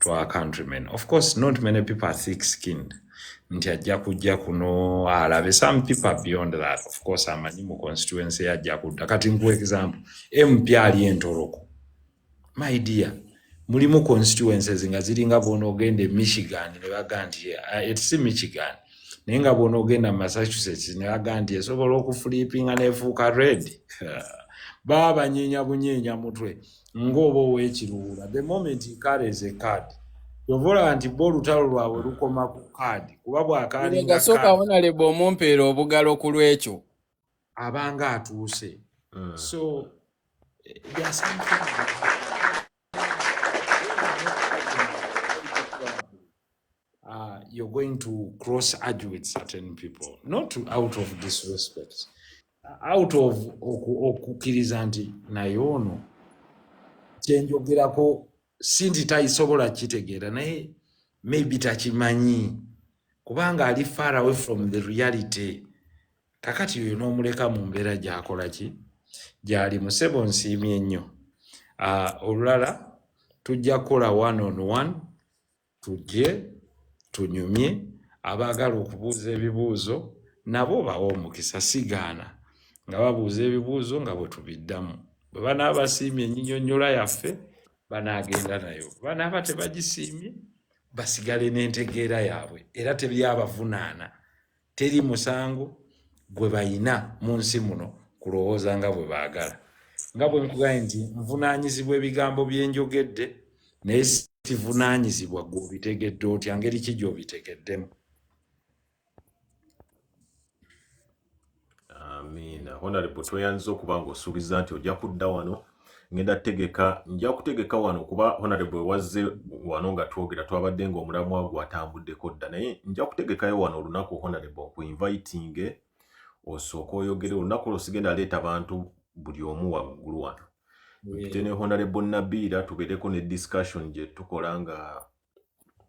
to our countrymen. Of course, not many people are thick-skinned. Some people are beyond that. Of course, I'm a new constituency. Example, my dear, mulimu constituencies nga ziringa bono ogende Michigan ne bagandye it's Michigan nenga bono ogenda Massachusetts ne bagandye esobola okuflippinga nefuuka red baba nyenya bunyenya mutwe ngobo wekiruula the moment he carries a card yovola nti bo lutalo lwawe lukoma ku card kuba bwakalinga soka Honorable omumpeera obugalo ku lwekyo abanga atuuse so there's something you're going to cross argue with certain people, not out of disrespect, out of okukkiriza nti naye ono kyenjogerako si nti tayisobola kitegeera naye maybe takimanyi kubanga ali far away from the reality. Kakati oyo n'omuleka mu mbeera gy'akola ki gy'ali Musebo nsiimye nnyo. Olulala tujja kukola one on one, tujje tunyumye abaagala okubuuza ebibuuzo nabo bawa omukisa sigaana nga babuuza ebibuuzo nga bwe tubiddamu. Bwe banaaba basiimye ennyinnyonnyola yaffe banaagenda nayo, banaaba tebagisiimye basigale n'entegeera yaabwe era tebyabavunaana. Teri musango gwe bayina mu nsi muno kulowooza nga bwe baagala. Nga bwe nkugambye nti nvunaanyizibwa ebigambo bye njogedde naye sivunaanyizibwa gw'obitegedde otya, ngeri ki gy'obitegeddemu. Amiina. Honorable tweyanziza okuba ng'osuubiza nti ojja kudda wano. Nja kutegeka wano kuba Honorable wazze wano nga twogera twabadde ng'omulamwa gwatambuddeko dda naye nja kutegekayo wano olunaku Honorable okuinvitinge osooka oyogere. Olunaku olwo sigenda aleeta abantu buli omu waggulu wano. Mpite ne Honorable Nabiira tubeereko ne discussion gye tukola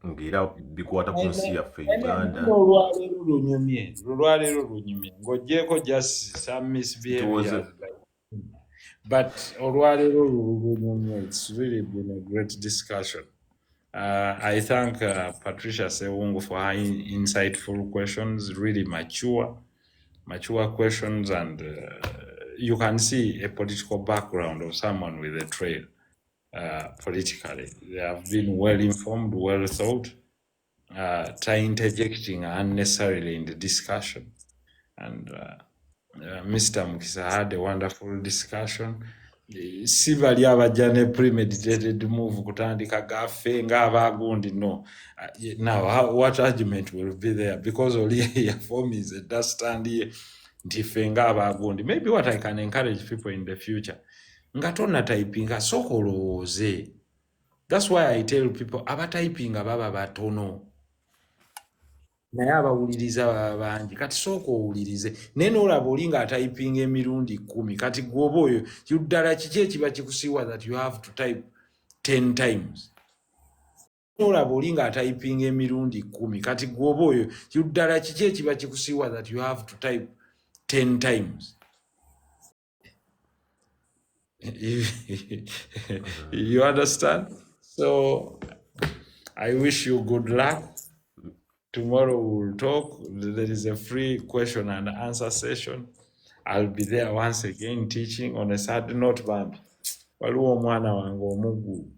ng'era bikwata ku nsi yaffe Uganda. Olwaleero lunyumye ng'oggyeko just some misbehaviors. But olwaleero lunyumye. It's really been a great discussion. I thank Patricia Sewungu for her insightful questions, really mature questions, and you can see a political background of someone with a trail politically. They have been well informed, well thought, interjecting unnecessarily in the discussion. And Mr. Mukisa had a wonderful discussion. Si bali abajja ne premeditated move kutandika gaffe ng'abaagundi, no. Now, what argument will be there? Because Oli form is a dust stand here. Maybe what I can encourage people in the future, ngatona typing soko olowooze. That's why I tell people aba typing ababa batono naye abawuliriza baba bangi. Kati soko owulirize naye n'olaba oli nga typing emirundi 10 kati gwoba oyo ddala kiki ekiba kikusiiwa that you have to type 10 times. N'olaba oli nga typing emirundi 10 kati gwoba oyo ddala kiki ekiba kikusiiwa that you have to type 10 times. You understand? So I wish you good luck. Tomorrow we'll talk. There is a free question and answer session. I'll be there once again teaching. On a sad note, bambi waliwo omwana wange omuggu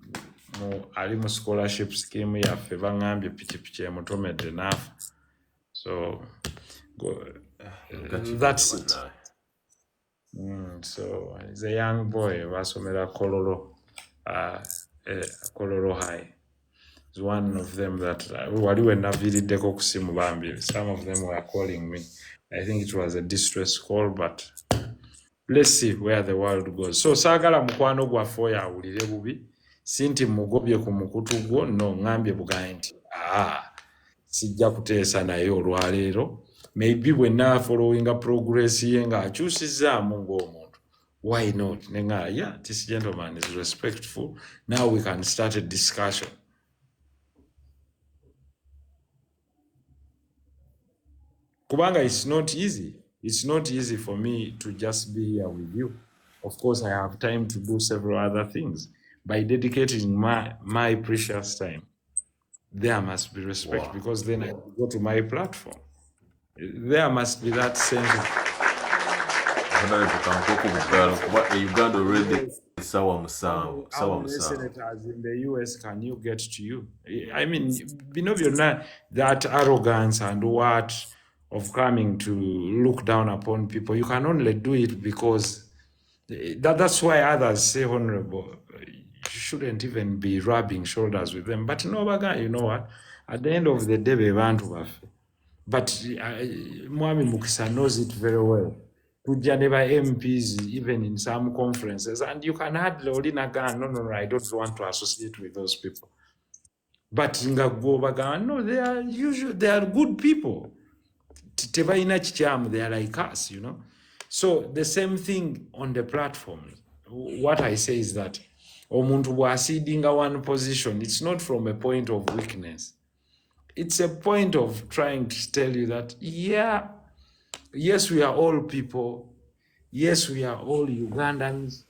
ali mu scholarship scheme yaffe bangambye pikipiki emutomedde n'afa. So that's it. So he's a young boy basomera Kololo High. It's one of them that waliwe naviiriddeko ku simu bambi. Some of them were calling me. I think it was a distress call, but let's see where the world goes. So saagala mukwano gwaffe oyo awulire bubi, si nti mugobye ku mukutu gwo, no, ngambye bugaye nti sijja kuteesa naye olwaleero. Maybe when na following a progress ye nga akyusizaamu ng'omuntu. Why not? Nenga, yeah, this gentleman is respectful. Now we can start a discussion. Kubanga, it's not easy. It's not easy for me to just be here with you. Of course, I have time to do several other things. By dedicating my precious time, there must be respect, because then I go to my platform. There must be that sense of Uganda already. How many senators in the US can you get to you? I mean, that arrogance and what of coming to look down upon people. You can only do it because that's why others say, Honorable, you shouldn't even be rubbing shoulders with them. But no, you know what? At the end of the day, we want to have. But Mwami Mukisa knows it very well. Tujja ne ba MPs, even in some conferences, and you can hardly no, I don't want to associate with those people. But no, they are good people. Tebaina chicham, they are like us, you know. So the same thing on the platform. What I say is that omuntu bw'asiidinga one position, it's not from a point of weakness. It's a point of trying to tell you that, yeah, yes, we are all people. Yes, we are all Ugandans.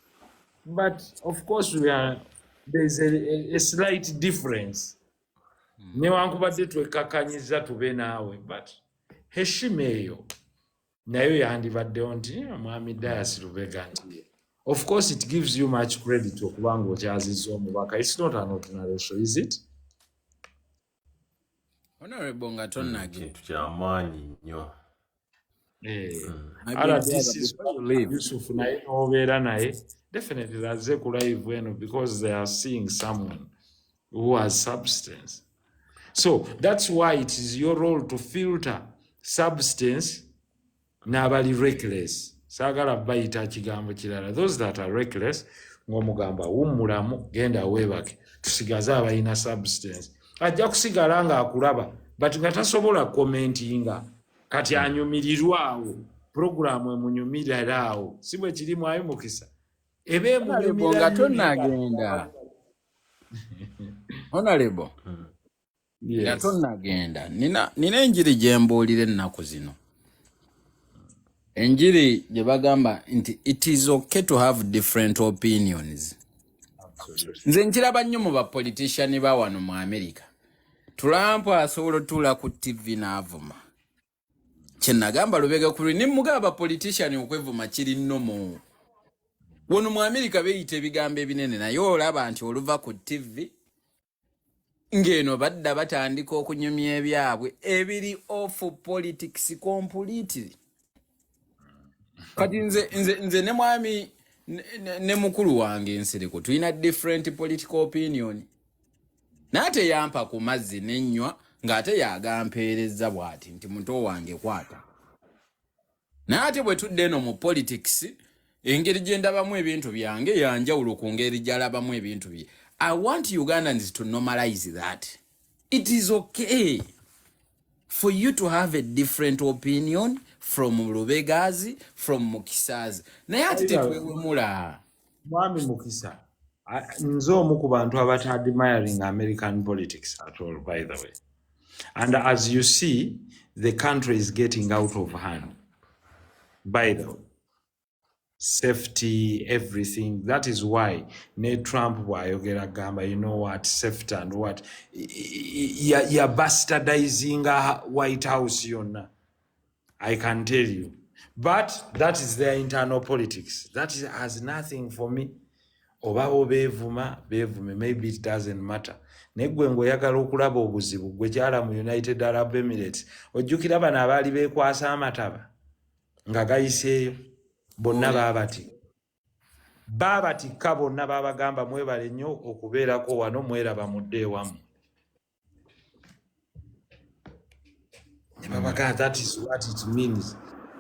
But of course, there's a slight difference. Newankubadde twekkakanyiza tube naawe, but heshima eyo nayo yandibaddewo nti mwami Dias Lubega nti. Of course, it gives you much credit okuba ng'okyazizza omubaka. It's not an ordinary show, is it? Honorable nga tonnagenda. Kintu kyamaanyi nnyo. This is Yusuf naye n'obeera naye definitely azze ku live eno because they are seeing someone who has substance. So that's why it is your role to filter substance n'abali reckless. Saagala bayita kigambo kirala. Those that are reckless ng'omugamba wummulamu genda weebake tusigaze abalina substance. Ajja kusigala ng'akulaba but nga tasobola commentinga kati anyumirirwawo programu emunyumirirawo si bwe kirimu ayo mukisa ebe emunyumirira tonnagenda. Honorable nga tonnagenda nina enjiri gye mbuulira ennaku zino. Enjiri gye bagamba nti it is okay to have different opinions. Nze nkiraba nnyo mu bapolitician ba wano mu America. Trump asobola otuula ku TV n'avuma. Kye nagamba Lubega kuli nimugaba politician okwevuma kiri nnomo. Wano mu America beeyita ebigambo ebinene naye olaba nti oluva ku TV ngeno badda batandika okunyumya ebyabwe ebiri off politics completely. Kati nze ne mwami ne mukulu wange Nsiriko tulina different political opinion. Nate yampa ku mazzi n'ennywa ng'ate yagampeereza bw'ati nti muto wange kwata. Nate bwe tudde eno mu politics engeri gye ndabamu ebintu byange yanjawulo ku ngeri gy'alabamu ebintu bye. I want Ugandans to normalize that. It is okay for you to have a different opinion from Lubegazi, from Mukisazi. Naye ati tetwewemula. Mwami Mukisa, nze omu ku bantu abata admiring American politics at all, by the way. And as you see, the country is getting out of hand. By the way. Safety, everything. That is why Trump wayogera gamba, you know what, safety and what. You're bastardizing a White House, yonna. I can tell you. But that is their internal politics. That has nothing for me. Obabo bevume, maybe it doesn't matter. Negwe ngoyagala okulaba obuzibu gwe kyala mu United Arab Emirates. Ojjukira bano abaali beekwasa amataba nga gayiseeyo. Bonna babatikka bonna babagamba mwebale nnyo okubeerako wano mweraba mudde ewamu. Ne babagamba that is what it means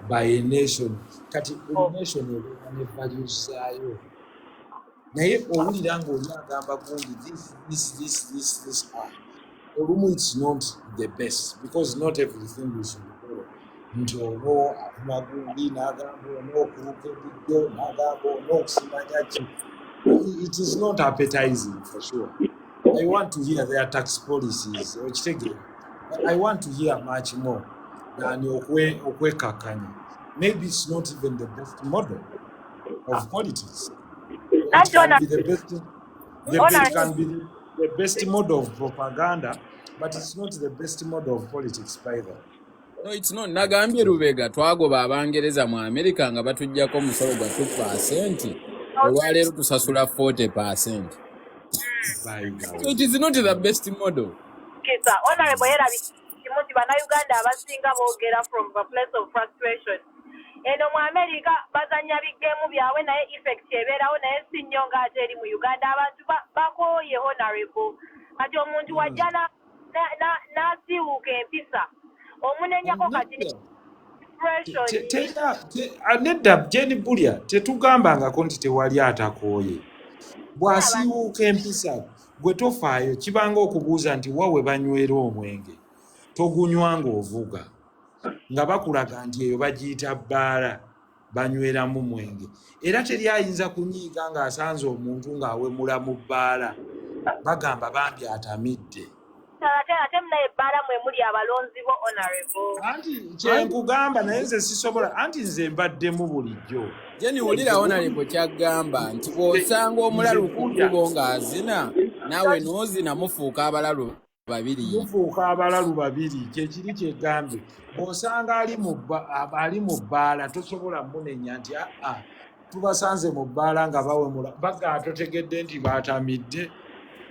by a nation. Kati buli nation ebeera ne values zaayo. Naye owulira ng'oli agamba gundi this olumu it's not the best because not everything is nti ono magundi n'agamba ono okuruka ebijjo n'agamba ono okusimanya ki. It is not appetizing for sure. I want to hear their tax policies. I want to hear much more than okwekakanya. Maybe it's not even the best model of politics. It can be the best model of propaganda, but it's not the best model of politics either. No, it's not. Nagambye Lubega twagoba Abangereza mu America nga batujjako omusolo gwa 2%. Olwaleero tusasula 40%. So it is not the best model. Kisa, honorable yerabi kimuti bannayuganda abasinga boogera from a place of frustration. Eno mu America bazanya bigemu byabwe naye effect ebeerawo naye si nnyo ng'ate eri mu Uganda abantu bakooye honorable. Kati omuntu wajja n'asiiwuuka empisa. Omunenyako kati nedda Jeni Bulya tetugambangako nti tewali atakooye. Bw'asiiwuuka empisa gwe tofaayo kibanga okubuuza nti wa we banywera omwenge togunywa ng'ovuga nga bakulaga nti eyo bagiyita bbaala banyweramu mwenge era teri ayinza kunyiiga ng'asanze omuntu ng'awemula mu bbaala bagamba bambi atamidde ate muna ebbaala mwe muli abalonzi bo honorable anti kyenkugamba naye nze sisobola anti nze mbaddemu bulijjo Jeni wulira honorable kyagamba nti bw'osanga omulalu ku kkubo ng'azina naawe n'ozina mufuuka abalalu babiri kyekiri kyegambye bw'osanga ali mu bbaala tosobola munenya nti tubasanze mu bbaala nga bawemula baga totegedde nti baatamidde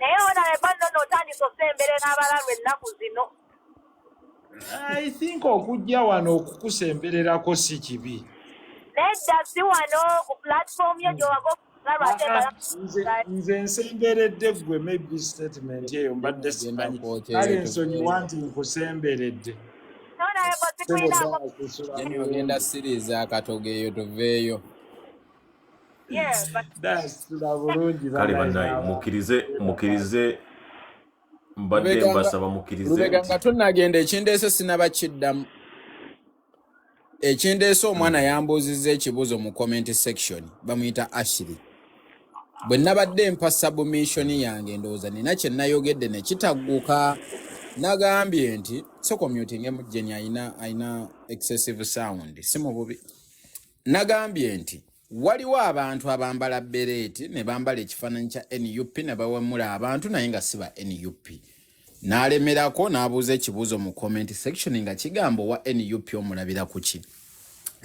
naye honorable nno otandika osemberera abalalu ennaku zino I think okujja wano okukusembererako si kibi nedda si wano ku platform yo gyowaga okulalwa nze nsemberedde gwe maybe statement eyo mbadde simanyi kale nsonyiwa nti nkusemberedde Jeni ogenda siriiza akatogo eyo toveeyo dasula bulungi kale bannaye mukkirize mbadde mbasaba mukkirize Lubega nga tunnagenda ekindeese sinaba kiddamu ekindeese omwana yambuuzizza ekibuuzo mu comment section bamuyita Ashley bwe nabadde mpa submission yange ndowooza nina kye nayogedde ne kitagguka nagambye nti so commuting emujjeni ayina excessive sound si mu bubi nagambye nti waliwo abantu abambala bereeti ne bambala ekifaananyi kya NUP ne bawemula abantu naye nga si ba NUP n'alemerako n'abuuza ekibuuzo mu comment section nga kigamba wa NUP omulabira ku ki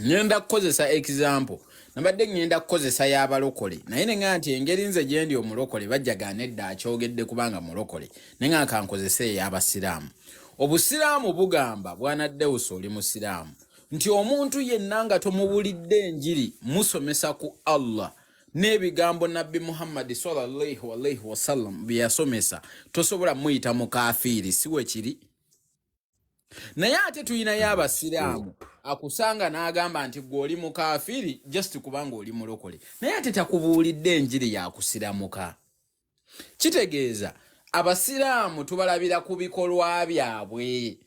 ngenda kukozesa example nabadde ngenda kukozesa y'abalokole naye ne nga nti engeri nze gye ndi omulokole bajjagaana edda akyogedde kubanga mulokole naye nga kankozesa ey'abasiraamu obusiraamu bugamba bwana Deusi oli musiraamu nti omuntu yenna nga tomubulidde enjiri musomesa ku Allah n'ebigambo Nabbi Muhammad sallallahu alaihi wasallam bye yasomesa tosobola muyita mukafiiri siwe kiri naye ate tuyinayo abasiraamu akusanga n'agamba nti gwe oli mukafiiri just kubanga oli mulokole naye ate takubuulidde enjiri yakusiramuka kitegeeza abasiraamu tubalabira ku bikolwa byabwe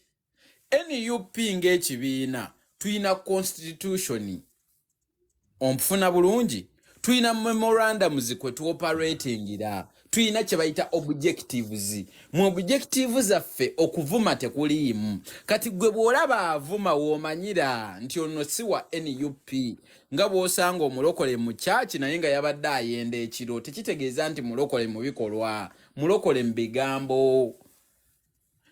NUP ng'ekibiina tuyina constitution onfuna bulungi tuyina memorandums kwe tuoperatingira tuyina kye bayita objectives mu objectives zaffe okuvuma tekuliimu kati gwe bw'olaba avuma woomanyira nti ono si wa NUP nga bw'osanga omulokole mu kyaki naye nga yabadde ayenda ekiro tekitegeeza nti mulokole mu bikolwa mulokole mu bigambo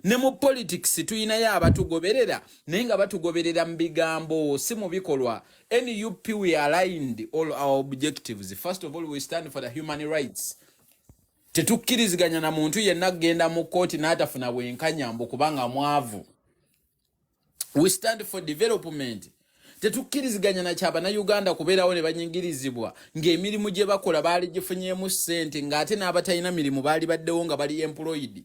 ne mu politics tuyinayo abatugoberera naye nga batugoberera mu bigambo si mu bikolwa NUP we aligned all our objectives first of all we stand for the human rights tetukkiriziganya na muntu yenna kugenda mu kooti n'atafuna bwenkanyambo kubanga mwavu we stand for development tetukkiriziganya na kyaba na Uganda kubeerawo ne banyingirizibwa ng'emirimu gye bakola baali gifunyemu ssente ng'ate n'abatalina mirimu baali baddewo nga bali employed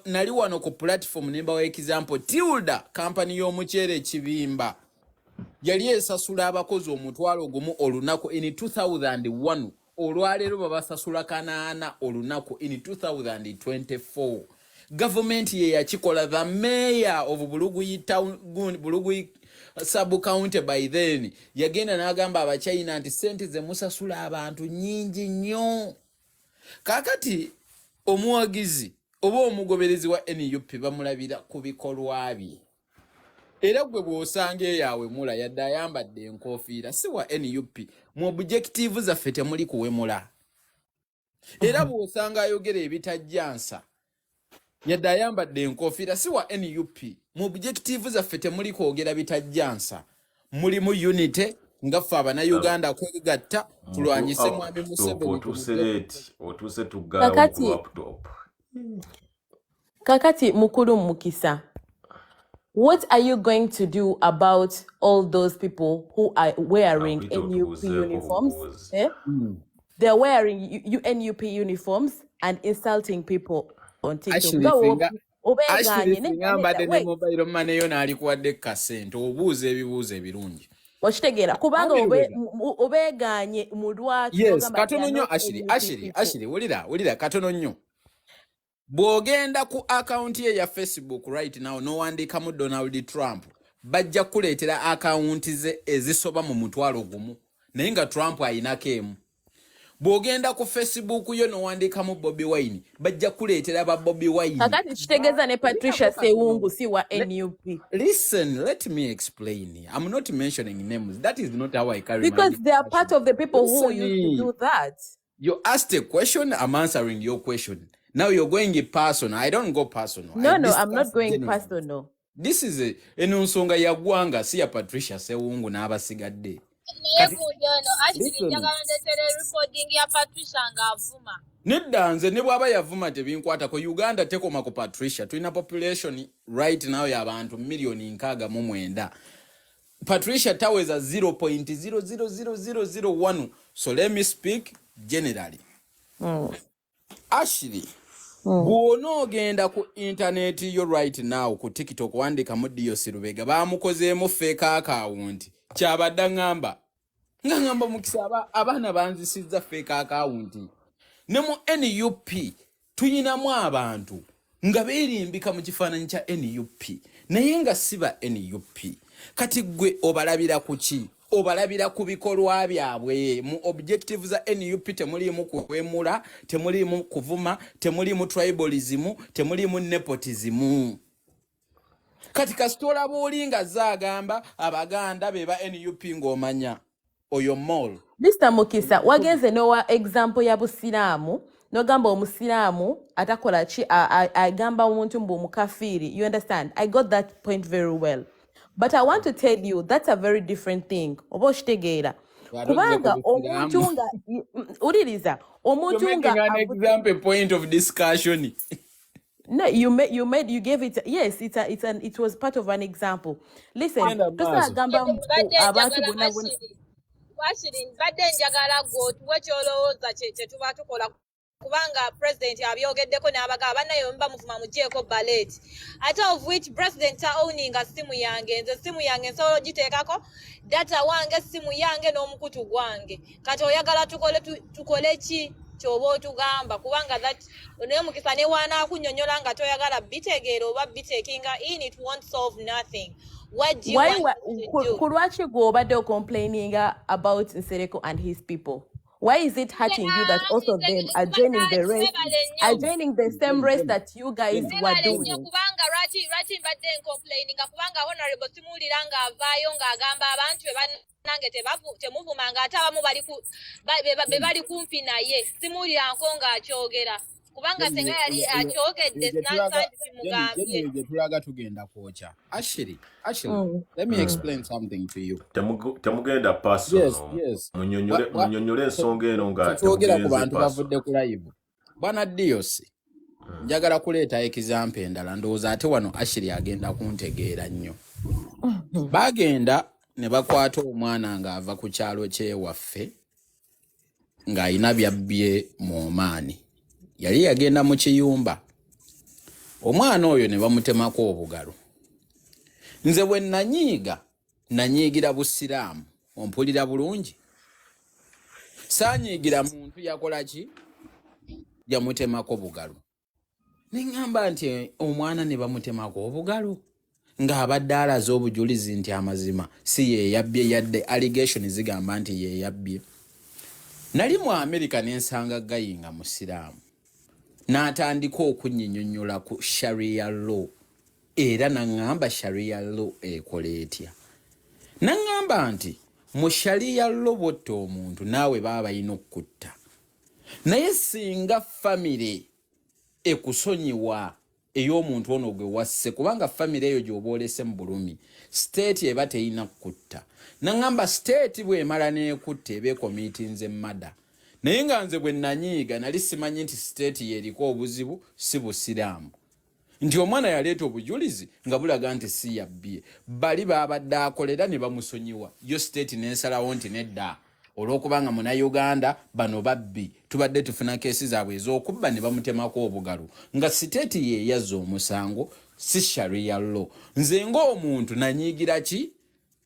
nali wano ku platform nembawo example Tilda company y'omuceere ekibimba yali esasula abakozi omutwalo gumu olunaku in 2001 olwaleero babasasula kanaana olunaku in 2024 government ye yakikola the mayor of Buluguyi town Buluguyi sub county by then yagenda n'agamba abachina nti sente ze musasula abantu nyingi nnyo kakati omuwagizi oba omugoberezi wa NUP bamulabira ku bikolwa bye era gwe bw'osanga eyawe mula yadde ayambadde enkofiira si wa NUP mu objective zaffe temuli kuwemula era bw'osanga ayogera ebitajjansa yadde ayambadde enkofiira si wa NUP mu objective zaffe temuli kwogera bitajjansa muli mu unity nga ffe abannayuganda kwegatta tulwanyise mwami Museveni otuse tuggalawo ku laptop Kakati Mukulu Mukisa, what are you going to do about all those people who are wearing NUP uniforms? They're wearing NUP uniforms and insulting people on TikTok. Ngambadde ne mobile money yo n'alikuwadde kasente obuuza ebibuuzo ebirungi. Okitegeera kubanga obeeganye mu lwaki yes katono nnyo Ashiri wulira katono nnyo bw'ogenda ku account ye ya Facebook right now n'owandiikamu Donald Trump bajja kuleetera account ze ezisoba mu mutwalo gumu naye nga Trump ayinako emu. Bw'ogenda ku Facebook yo n'owandiikamu Bobi Wine bajja kuleetera ba Bobi Wine. Kakati kitegeeza ne Patricia Sewungu si wa NUP. Listen, let me explain. I'm not mentioning names. That is not how I carry my Because they are part of the people who Listen, used to do that. You asked a question, I'm answering your question. Now you're going personal. I don't go personal. No, I no, I'm not discuss going generally. personal. This is a ensonga ya gwanga si ya Patricia Sewungu n'abasigadde. Nedda nze ne bw'aba yavuma tebinkwatako. Uganda tekoma ku Patricia. Tulina population right now y'abantu million 69. Patricia taweza 0.00001. So let me speak generally. Ashley, bw'onoogenda ku internet yo right now ku TikTok wandika mu Diosi Lubega baamukozeemu fake account. Kyabadde ngamba mukisa abaana banzisizza fake account. Ne mu NUP tuyinamu abantu nga beerimbika mu kifaananyi kya NUP naye nga siba NUP. Kati gwe obalabira ku ki? Obalabira ku bikolwa byabwe. Mu objective za NUP temuliimu kuwemula, temuliimu kuvuma, temuliimu tribalism, temuliimu nepotism. Kati kasitola bw'olinga zaagamba Abaganda be ba NUP ng'omanya oyo mall. Mr. Mukisa, wagenze nowa example ya Busiramu, no gamba omusiramu atakola chi agamba omuntu mbu mukafiri. You understand? I got that point very well. But I want to tell you that's a very different thing. Oba okitegeera. Kubanga omuntu nga uliriza omuntu nga an example point of discussion. No, you gave it. Yes, it was part of an example. Listen, agamba abantu bonna Washiri mbadde njagala gwe kyolowooza kye tuba tukola kubanga president abyogeddeko n'abaga bannayo mba muvuma mugyeko ballet ate of which president owninga simu yange nze simu yange nsobola ogiteekako data wange simu yange n'omukutu gwange kati oyagala tukole ki kyoba otugamba kubanga that naye Mukisa ne waanaakunnyonnyola nga toyagala bitegeera oba bitekinga in it won't solve nothing. What do you want to do? Kulwachi go obade complaining about Nsereko and his people? Why is it hurting you that also of them are joining the race, are joining the same race that you guys were doing? Kubanga rati mbadde complaining kubanga honorable simuliranga avaayo ng'agamba abantu banange temuvumanga ate abamu bali kumpi naye simulirako ng'akyogera kubanga senga yali akyogedde simugambye tulaga tugenda kwocha. Ashley, let me explain something to you. Temugenda personal. Yes. Munyonyole ensonga eno nga twogera ku bantu bavudde ku live. Bwana Diosi, njagala kuleeta example endala ndowooza ate wano Ashley agenda kuntegeera nnyo. Bagenda ne bakwata omwana ng'ava ku kyalo kyewaffe ng'ayina byabbye mu Omaani. Yali yagenda mu kiyumba. Omwana oyo ne bamutemako obugalo. Nze bwe nanyiigira Busiraamu, ompulira bulungi. Saanyiigira muntu yakola ki? Yamutemako obugalo. Ne ngamba nti omwana ne bamutemako obugalo ng'abadde alaze obujulizi nti amazima si ye yabbye yadde allegation zigamba nti ye yabbye. Nali mu America ne nsanga gayinga Musiraamu. N'atandika okunnyinnyonnyola ku Sharia law era n'angamba Sharia law ekola etya. N'angamba nti mu Sharia law botta omuntu naawe baba balina okutta. Naye singa famire ekusonyiwa ey'omuntu ono gwe wasse kubanga famire eyo gy'oba olese mu bulumi state eba teyina kutta. N'angamba state bw'emala n'ekutta eba ekomitinze mada. Naye nga nze bwe nanyiiga nali simanyi nti state yeriko obuzibu si Busiraamu. Nti omwana yaleeta obujulizi nga bulaga nti si yabbye. Bali babadde akolera ne bamusonyiwa. Yo state n'ensalawo nti nedda. Olw'okubanga Munnayuganda bano babbi tubadde tufuna keesi zaabwe ez'okubba ne bamutemako obugalo. Nga state ye yazza omusango si Sharia law. Nze ng'omuntu nanyiigira ki?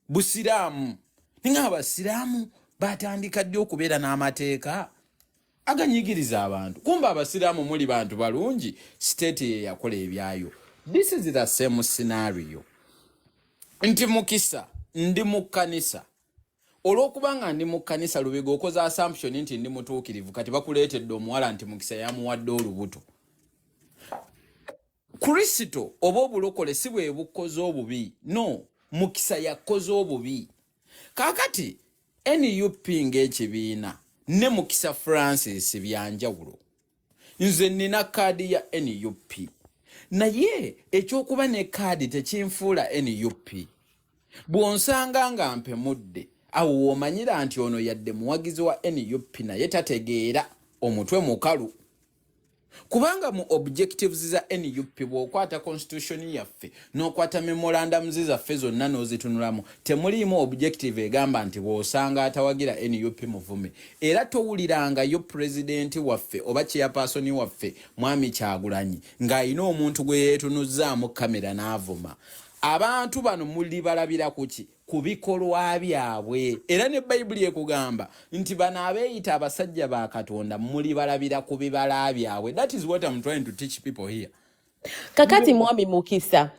Busiraamu. Ninga Abasiraamu batandika ddi okubeera n'amateeka. aganyigiriza abantu. Kumba abasiraamu muli bantu balungi, state ye yakola ebyayo. This is the same scenario. Nti mukisa ndi mu kkanisa. Olwokubanga ndi mu kkanisa Lubega okoza assumption nti ndi mutuukirivu kati bakuleetedde omuwala nti mukisa yamuwadde olubuto. Kristo oba obulokole si bwe bukoze obubi. No, mukisa yakoze obubi. Kakati NUP ng'ekibiina ne mukisa Francis byanjawulo. Nze nina kaadi ya NUP. Naye ekyokuba ne kaadi tekinfuula NUP. Bw'onsanga nga mpemudde awo womanyira nti ono yadde muwagizi wa NUP naye tategeera omutwe mukalu. Kubanga mu objectives za NUP bw'okwata constitution yaffe n'okwata memorandum zaffe zonna n'ozitunulamu temuliimu objective egamba nti bw'osanga atawagira NUP muvume. Era towulirangayo president waffe oba chairperson waffe Mwami Kyagulanyi ng'ayina omuntu gwe yeetunuzzaamu kamera n'avuma. Abantu bano muli balabira kuki ku bikolwa byabwe. Era ne Bayibuli ekugamba nti bano abeeyita abasajja ba Katonda muli balabira ku bibala byabwe. That is what I'm trying to teach people here. Kakati Mwami Mukisa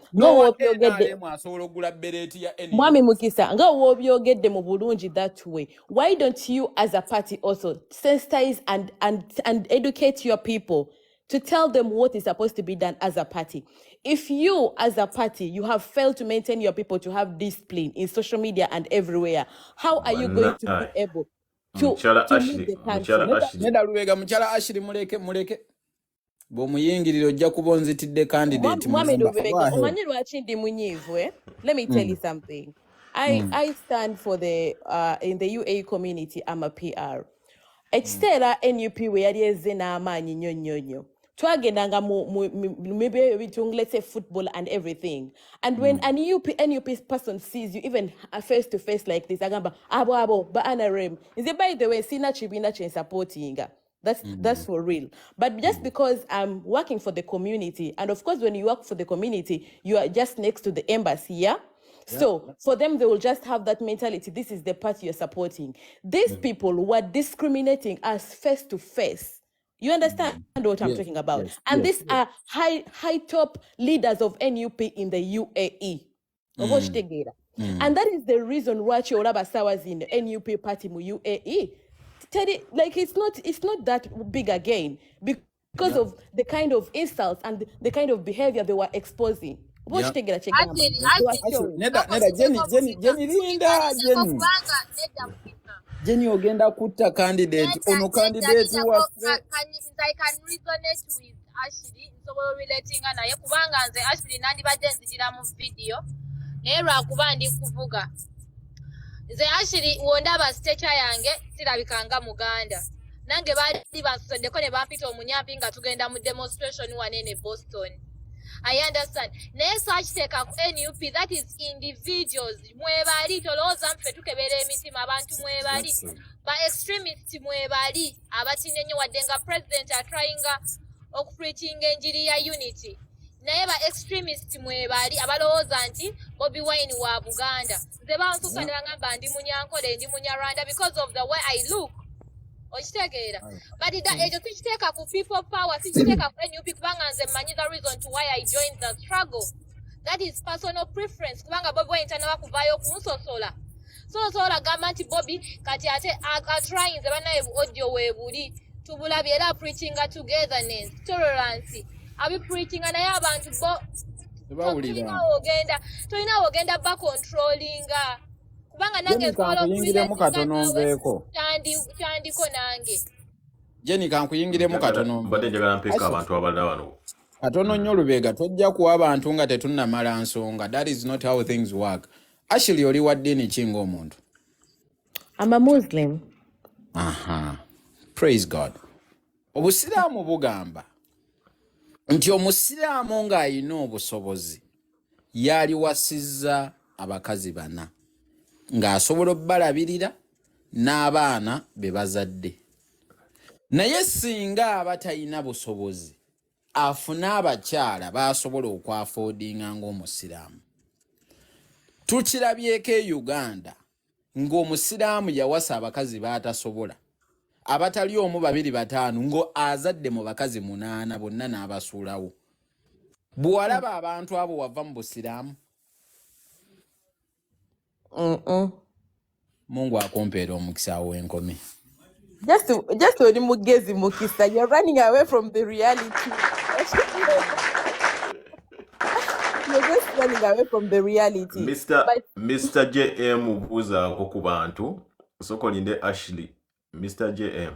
Mwami Mukisa nga wobyogedde mu bulungi that way. Why don't you as a party also sensitize and educate your people to tell them what is supposed to be done as a party? If you as a party you have failed to maintain your people to have discipline in social media and everywhere, how are you going to be able to lead the country? Neda Lubega Muchala Ashley muleke bomuyingiriro ojja kubonzitidde candidate Mwami Lubega omanyi lwaki ndi munyiivu let me tell you something. I stand for the in the UAE community. I'm a PR. Ekiseera NUP we yali ezze n'amaanyi nnyo twagendanga maybe between, let's say, football and everything. And when a NUP person sees you, even face to face like this, agamba abo baana rem. Is it, by the way, sina chibina chen supporting? That's for real. But just because I'm working for the community, and of course, when you work for the community, you are just next to the embassy, yeah? So for them, they will just have that mentality. This is the party you're supporting. These people were discriminating us face to face. You understand what I'm talking about? And these are high top leaders of NUP in the UAE. And that is the reason why Chiolaba was in the NUP party mu UAE. Like it's not that big again because of the kind of insults and the kind of behavior they were exposing. Jenny Jenny ogenda kutta candidate ono candidate waffe. I can resonate with Ashley nsobola relatinga naye kubanga nze Ashley nandibadde nzitira mu video naye lwakuba ndi kuvuga nze Ashley wondaba stature yange sirabikanga Muganda nange baali bansoddeko ne bampita omunyampi nga tugenda mu demonstration wanene Boston. I understand. Next take up NUP, that is individuals. Mwebali toloza mfe tukebere emitima abantu mwebali. But extremists mwebali abatinenye wadenga president are trying preaching enjiri ya unity. Naye ba extremists mwebali abaloza nti Bobi Wine wa Buganda. Nze bansuka ne bangamba ndi munyankole ndi munyarwanda because of the way I look. But it just take up people power, take up NUP kubanga nze manyi the reason to why I joined the struggle. That is personal preference. Kubanga Bobi Wine tanawa kuvayo kunsosola. Sosola gamanti Bobi kati ate trying nze banaye audio webuli tubula byera preaching togetherness, tolerance. Abi preaching naye abantu bo tulina ogenda ba controlling kubanga nange kankuyingiremu katono nveeko kyandiko nange Jenny kankuyingiremu katono mbadde njagala mpeka abantu abalala wano katono nnyo Lubega tojja kuwa abantu nga tetunnamala nsonga. That is not how things work. Ashley oli wa ddiini ki ng'omuntu? I'm a Muslim. Praise God. Obusiraamu bugamba nti omusiraamu ng'ayina obusobozi yaliwasizza abakazi bana ng'asobola obbalabirira n'abaana be bazadde. Naye singa abatayina busobozi afuna abakyala basobola okwafoodinga ng'omusiraamu. Tukirabyeko e Uganda ng'omusiraamu yawasa abakazi baatasobola abatali omu babiri bataano ngo azadde mu bakazi 8 bonna n'abasuulawo. Bw'alaba abantu abo wava mu busiraamu. Mungu akompeera omukisa w'enkomi. Just when mugezi mukisa, you're running away from the reality. You're just running away from the reality. Mr. JM buuzaako ku bantu. Sokolinde Ashley. Mr. JM.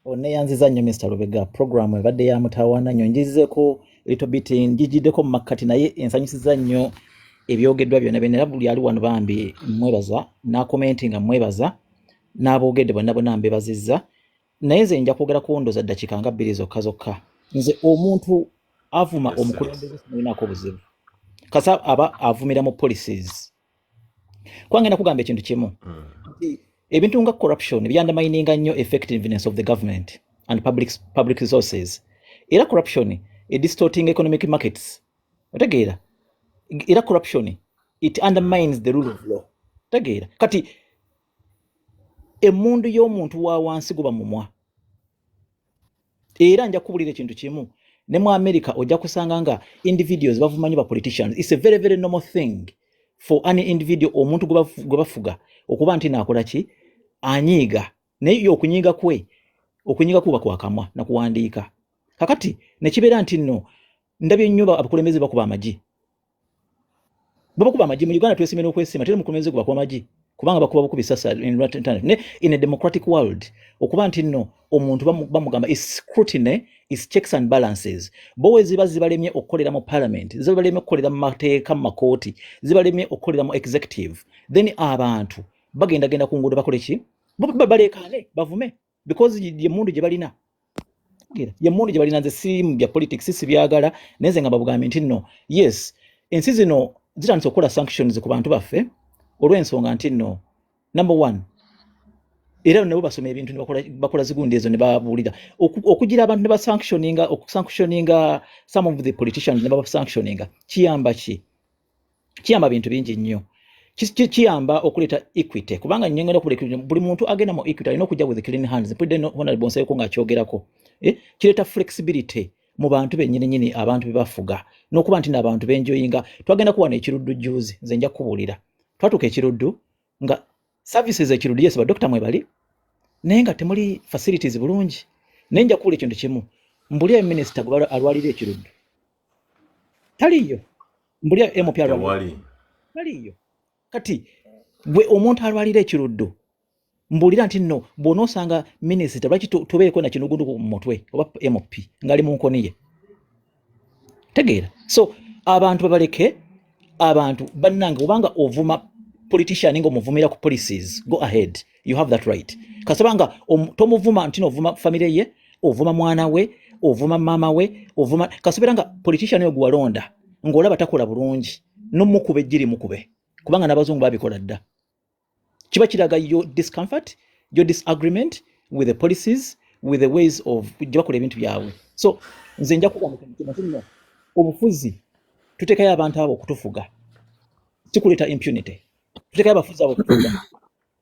Oneyanziza nnyo Mr. Lubega, programu ebadde ya mutawaana nnyo, njizzeko little bit njijiddeko mu makkati naye ensanyusiza nnyo ebyogeddwa byonna bye, era buli ali wano bambi mwebaza n'akomenti nga mwebaza n'aboogedde bonna mbebazizza, naye nze nja kwogera ku ndooza ddakiika nga 2 zokka. Nze omuntu avuma omukulembeze simulinako buzibu, kasa aba avumira mu policies. Kwange nakugamba ekintu kimu, ebintu nga corruption byandamininga nnyo effectiveness of the government and public resources. Era corruption distorting economic markets. Otegeera? Era corruption it undermines the rule of law. Otegeera? Kati emundu y'omuntu wa wansi guba mumwa. Era nja kubulira ekintu kimu, ne mu America ojja kusanga nga individuals bavumanyi ba politicians. It's a very very normal thing for any individual omuntu gwe bafuga okuba nti naakola ki anyiiga, naye okunyiiga kuba kwakamwa na kuwandiika. Kakati ne kibeera nti nno ndabye nnyo abakulembeze bakuba amagi. Bakuba amagi mu Uganda twesimye n'okwesima, teri mukulembeze kuba kwa amagi kubanga bakuba bukubi sasa in a democratic world. Okuba nti nno omuntu bamugamba is scrutiny, is checks and balances. Bowe zibalemye okukolera mu parliament, zibalemye okukolera mu mateeka mu makooti, zibalemye okukolera mu executive, then abantu bagenda ku nguudo bakole ki? Balekane bavume because ye mundu gye balina. Ye mundu gye balina, nze si bya politics si byagala, neze nga babugambe nti nno yes ensi zino zitandise okukola sanctions ku bantu baffe olw'ensonga nti nno number 1 era nabo basoma ebintu ne bakola zigundi ezo ne babuulira okugira abantu ne sanctioninga some of the politicians ne sanctioninga kiyamba bintu bingi nnyo. Kiyamba okuleta equity kubanga nyengera okuleka buli muntu agenda mu equity alina okujja with clean hands. Mpudde honorable Nseko nga kyogerako kireta flexibility mu bantu bennyini abantu bebafuga n'okuba nti n'abantu benjoyinga. Twagenda kuwa n'ekiruddu juzi, nze nja kubuulira twatuka ekiruddu nga services ekiruddu yes badokita mwebali naye nga temuli facilities bulungi. Naye nja kubuulira ekintu kimu, mbulya minister gwe alwalira ekiruddu taliyo, mbulya MP taliyo. Kati gwe omuntu alwalira ekiruddu mbulira nti nno bw'onoosanga minisita lwaki tubeeko na kinugundu ku mutwe oba MP ngali mu nkoni ye. Tegeera? So abantu babaleke, abantu bannange obanga ovuma politician nga omuvumira ku policies, go ahead, you have that right. Kasabanga tomuvuma nti novuma family ye, ovuma mwana we, ovuma mama we, ovuma kasoberanga politician yo gwalonda ng'olaba takola bulungi n'omukube ejjiri mukube kubanga n'abazungu babikola dda. Kiba kiraga your discomfort, your disagreement with the policies, with the ways of gye bakola ebintu byabwe. So nze nja kugamba kino obufuzi tutekayo abantu abo okutufuga kikuleta impunity. Tutekayo abafuzi abo okutufuga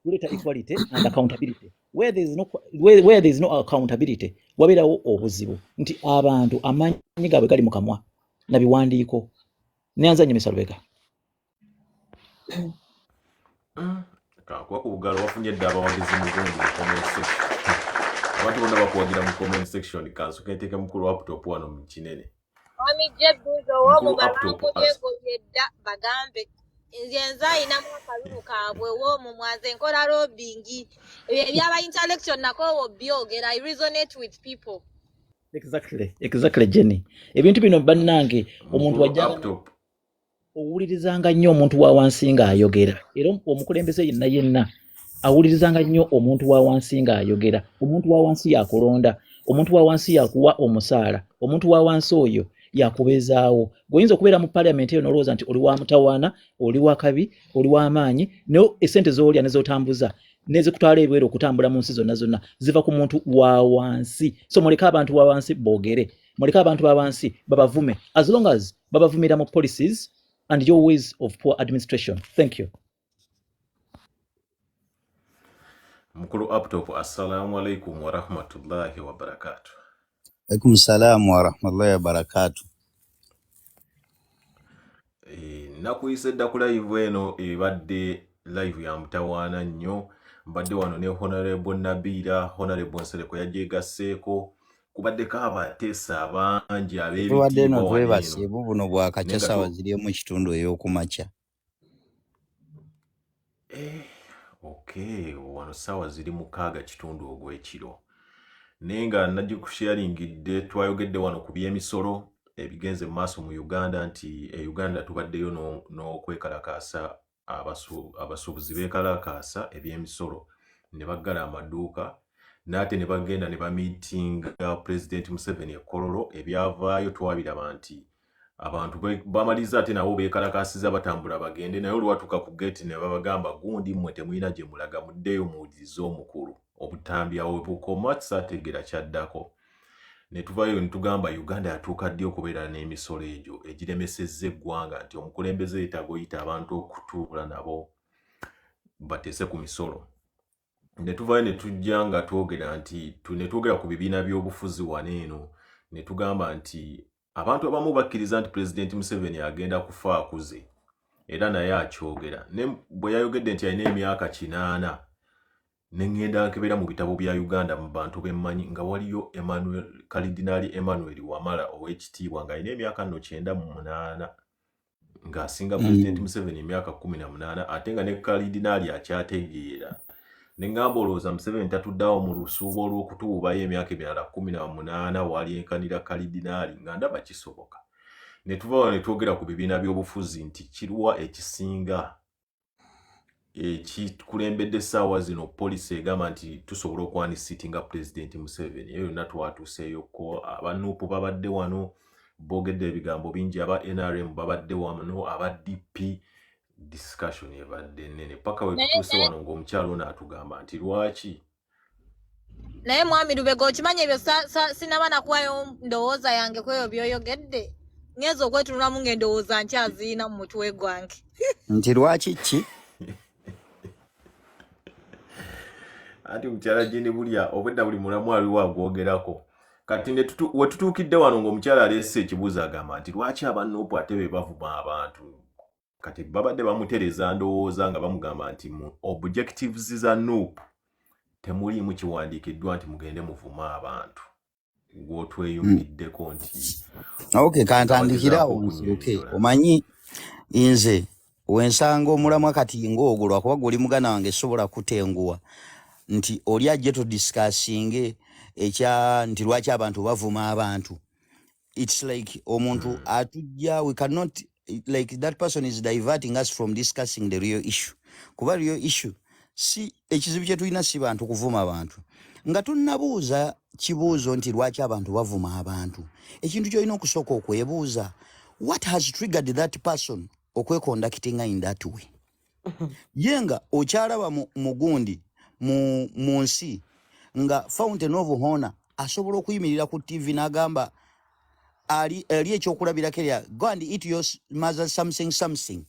kuleta equality and accountability. Where there is no accountability wabeerawo obuzibu nti abantu amaanyi gaabwe gali mu kamwa na biwandiiko. Neyanza nnyo Mr. Lubega. Kwa kugalo wafunye dda abawagizi mu comment section. Abantu bonna bakuwagira mu comment section kanso kenteke mukulu laptop wano mu kinene. Wami Jebuzo wo mu balanko yedda bagambe nzenza ina mu kalulu kabwe wo mu mwaze nkola lobbying ebyaba intellectual nako wo byogera. I resonate with people. Exactly Jenny. Ebintu bino bannange omuntu wajja owulirizanga nnyo omuntu wa wansi nga ayogera. Era omukulembeze yenna awulirizanga nnyo omuntu wa wansi nga ayogera. Omuntu wa wansi yakulonda, omuntu wa wansi yakuwa omusaala, omuntu wa wansi oyo yakubeezaawo. Goyinza okubeera mu parliament eyo n'olowooza nti oli wa mutawaana, oli wa kabi, oli wa maanyi, naye essente z'olya n'ezotambuza n'ezikutwala ebweru okutambula mu nsi zonna ziva ku muntu wa wansi. So muleka abantu wa wansi boogere, muleka abantu wa wansi babavume as long as babavumira mu policies and your ways of poor administration. Thank you. Mukulu Uptop, assalamu alaikum wa rahmatullahi wa barakatuh. Alaikum salam wa rahmatullahi wa barakatuh. Nakuyise dda ku live eno ebadde live ya mutawaana nnyo. Mbadde wano ne Honorable Nabira, Honorable Nsereko yagyegasseeko. Kubaddeko abateesa abangi Tubadde ab'ebitiibwa eno wano twebase eno. bubuno bwakakya ssaawa ziri mu kitundu ey'okumakya. Okay, wano ssaawa ziri 6 kitundu ogw'ekiro. Naye nga najja kusharingidde twayogedde wano ku by'emisolo ebigenze mu maaso mu Uganda nti Uganda tubaddeyo n'okwekalakaasa abasuubuzi beekalakaasa eby'emisolo ne baggala amaduuka n'ate ne bagenda ne bamiitinga President Museveni e Kololo. Ebyavaayo twabiraba nti abantu bamaliza ate nabo beekalakaasiza batambula bagende, naye olwatuuka ku gate ne babagamba gundi mmwe temulina gye mulaga, muddeyo muwulirize omukulu. Obutambyawo bukoma tusaategeera kyaddako. Ne tuvaayo ne tugamba Uganda yatuuka ddi okubeera n'emisolo egyo egiremesezza eggwanga nti omukulembeze yeetaaga oyita abantu okutuula nabo bateese ku misolo. Ne tuvaayo ne tujja nga twogera nti ne twogera ku bibiina by'obufuzi wano eno ne tugamba nti abantu abamu bakkiriza nti President Museveni agenda kufa akuze era naye akyogera. Ne bwe yayogedde nti alina emyaka 8 nengenda nkebera mu bitabo bya Uganda mu bantu bemmanyi nga waliyo Kalidinaali Emmanuel Wamala ow'ekitiibwa nga alina emyaka 98 ng'asinga President Museveni emyaka 18 ate nga ne Kalidinaali akyategeera. Ne ngamba olowooza Museveni tatuddawo mu lusuubo olw'okutuubayo emyaka emirala 18 waalyenkanira Kalidinaali nga ndaba kisoboka. Ne tuvaawo ne twogera ku bibiina by'obufuzi nti kiruwa ekisinga ekikulembedde essaawa zino poliisi egamba nti tusobola okwanisitinga President Museveni. Eyo yonna twatuuseeyoko. Aba NUP babadde wano boogedde ebigambo bingi, aba NRM babadde wano, aba DP. Discussion ebadde nnene paka we tutuuse wano ng'omukyalo ono atugamba nti lwaki. Naye mwami Lubega okimanyi ebyo sinaba nakuwayo ndowooza yange ku ebyo by'oyogedde. Ngeze okwetunulamu ng'endowooza nkyaziina mu mutwe gwange. Nti lwaki ki? Ati mukyala jini bulya obwedda buli mulamu aliwo agwogerako. Kati we tutuukidde wano ng'omukyala aleese ekibuuzo agamba nti lwaki aba NUP ate be bavuma abantu. Kati babadde bamutereza ndowooza nga bamugamba nti mu objectives za NUP temuliimu kiwandiikiddwa nti mugende muvuma abantu. Gw'otweyungiddeko nti Okay, kantandikirawo nsiruke. Omanyi nze wensanga omulamwa kati ng'ogwo lwakuba guli muganda wange sobola kutenguwa nti oli ajje tudiscussinge ekya nti lwaki abantu bavuma abantu. It's like omuntu atujja, we cannot, like that person is diverting us from discussing the real issue. Kuba real issue si ekizibu kye tulina si bantu kuvuma abantu. Nga tunnabuuza kibuuzo nti lwaki abantu bavuma abantu. Ekintu ky'olina okusooka okwebuuza, what has triggered that person okweconducting in that way? Yenga okyalaba mugundi mu nsi nga Fountain of Honor asobola okuyimirira ku TV n'agamba ali ekyokulabirako erya go and eat your mother something.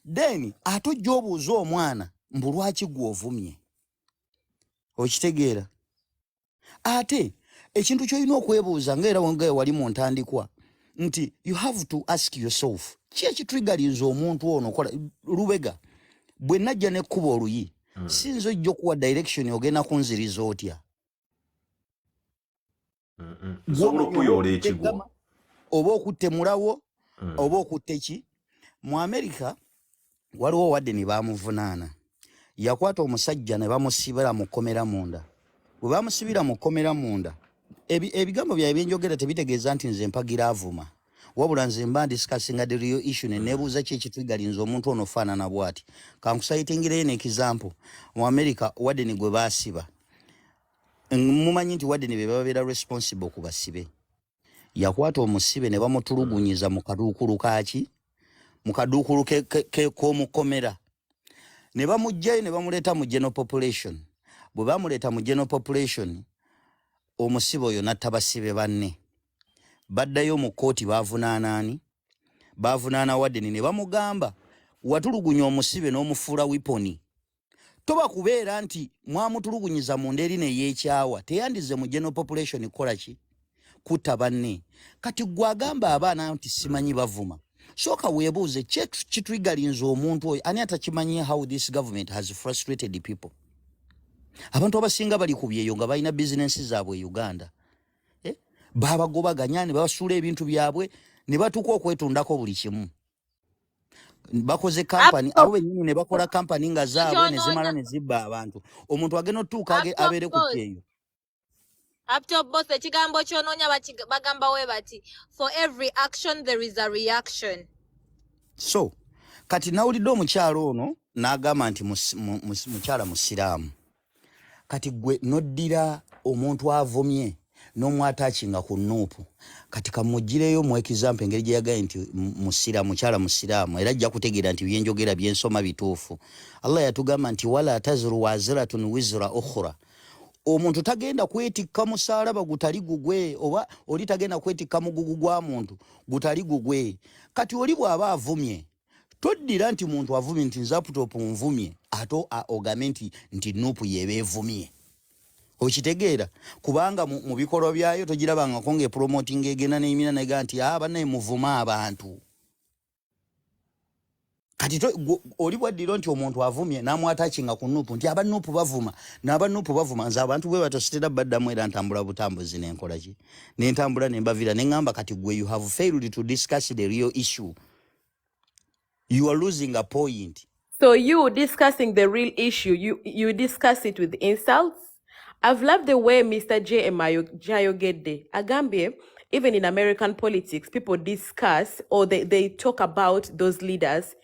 Then atojja obuuza omwana mbu lwaki gw'ovumye. Okitegeera? Ate ekintu ky'olina okwebuuza ng'era wali mu ntandikwa nti you have to ask yourself ki ekitriggerinze omuntu ono okola. Lubega bwe najja n'ekkuba oluyi sinza ojja okuwa direction ogenda kunziriza otya. Osobola okuyoola ekigo oba okuttemulawo oba okutte ki. Mu America waliwo wadde ne baamuvunaana, yakwata omusajja ne bamusibira mu kkomera munda. Bwe bamusibira mu kkomera munda, ebigambo byawe byenjogera tebitegeeza nti nze mpagira avuma, wabula nze mba discussinga the real issue ne neebuuza ki ekitriggerinze omuntu ono faanana bw'ati. Kankusayitingireyo n'ekizampo. Mu America wadde ne gwe baasiba, mumanyi nti wadde ne be babeera responsible ku basibe. Yakwata omusibe ne bamutulugunyiza mu kaduukulu kaaki, mu kaduukulu k'omukomera. Ne bamugjayo ne bamuleeta mu general population. Bwe bamuleeta mu general population, omusibe oyo n'atta basibe banne. Baddayo mu kooti baavunaana ani? Baavunaana wadde ne bamugamba watulugunya omusibe n'omufuula wiponi. toba kubeera nti mwamutulugunyiza mu nderi ne yeekyawa teyandize mu general population kola ki kutta banne kati gwagamba abaana nti simanyi bavuma soka weebuuze kitrigalinze omuntu oyo ani atakimanyi how this government has frustrated the people abantu abasinga bali ku byeyo nga balina bizinensi zaabwe e Uganda babagobaganya ne basuula ebintu byabwe ne batuuka okwetundako buli kimu bakoze company abo bennyini ne bakola company nga zaabwe ne zimala ne zibba abantu omuntu agenda otuuka abeere ku kyeyo Up top boss ekigambo kyonoonya bagamba we bati for every action there is a reaction. So kati nawulidde omukyalo ono n'agamba nti mukyala musiraamu kati gwe noddira omuntu avumye n'omwataakinga ku nuupu kati kamugireyo mu example engeri gye yagaye nti mukyala musiraamu era ajja kutegeera nti byenjogera byensoma bituufu Allah yatugamba nti wala taziru waziratun wizra ukhra omuntu tagenda kwetikka musaalaba gutali gugwe oba oli tagenda kwetikka mugugu gwa muntu gutali gugwe kati oli bw'aba avumye toddira nti muntu avumye nti nzaputopu nvumye ato ogame nti nuupu yeeba evumye okitegeera kubanga mu bikolwa byayo togirabangako ng'epromoting egenda n'emina nega nti bannaye muvuma abantu kati oli bwaddira nti omuntu avumye n'amwatakinga ku nuupu nti abanuupu bavuma n'abanuupu bavuma nze abantu bwe batositera baddamu era ntambula butambuzi nenkola ki nentambula nembavira neŋŋamba kati gwe you have failed to discuss the real issue you are losing a point. So you discussing the real issue, you discuss it with insults. I've loved the way Mr. J. Jayogede Agambie, even in American politics, people discuss or they talk about those leaders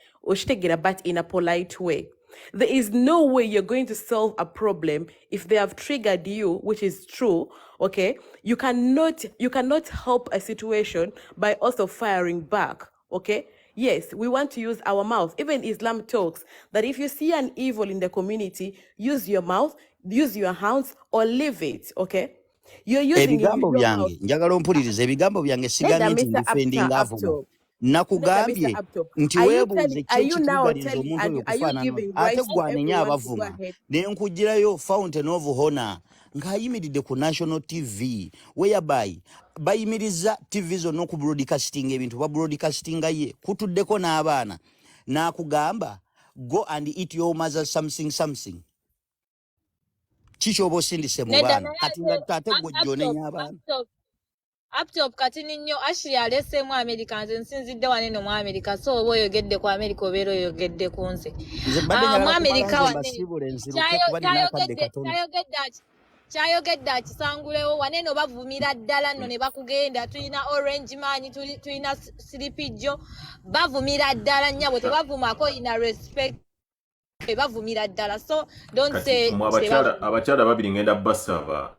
but in a polite way. There is no way you're going to solve a problem if they have triggered you, which is true, okay? You cannot help a situation by also firing back, okay? Yes, we want to use our mouth. Even Islam talks that if you see an evil in the community, use your mouth, use your hands, or leave it, okay? You're using ebigambo byange njagala ompuliriza ebigambo byange sigambye nti defending avuma nakugambye nti weebuuze kyekitugaliza omuntu oyo okufaanana ate gwanenya abavuma nenkugirayo fountain of honor ng'ayimiridde ku national tv whereby bayimiriza tv zonna okubroadcasting ebintu babroadcastinga ye kutuddeko n'abaana n'akugamba go and eat your mother something kikyoba osindise mu baana kati nga tate gwojjonenya abaana Uptop kati ninyo actually alesemu America nze nsinzidde wane no mu America so obo oyogedde ku America obeera oyogedde ku nze mu America wane kyayogedde akisangulewo wane no bavumira ddala nno ne bakugenda tulina orange manyi tulina siripijjo bavumira ddala nnyabo tebavumako ina respect bavumira ddala so don't say abakyala babiri ngenda basaba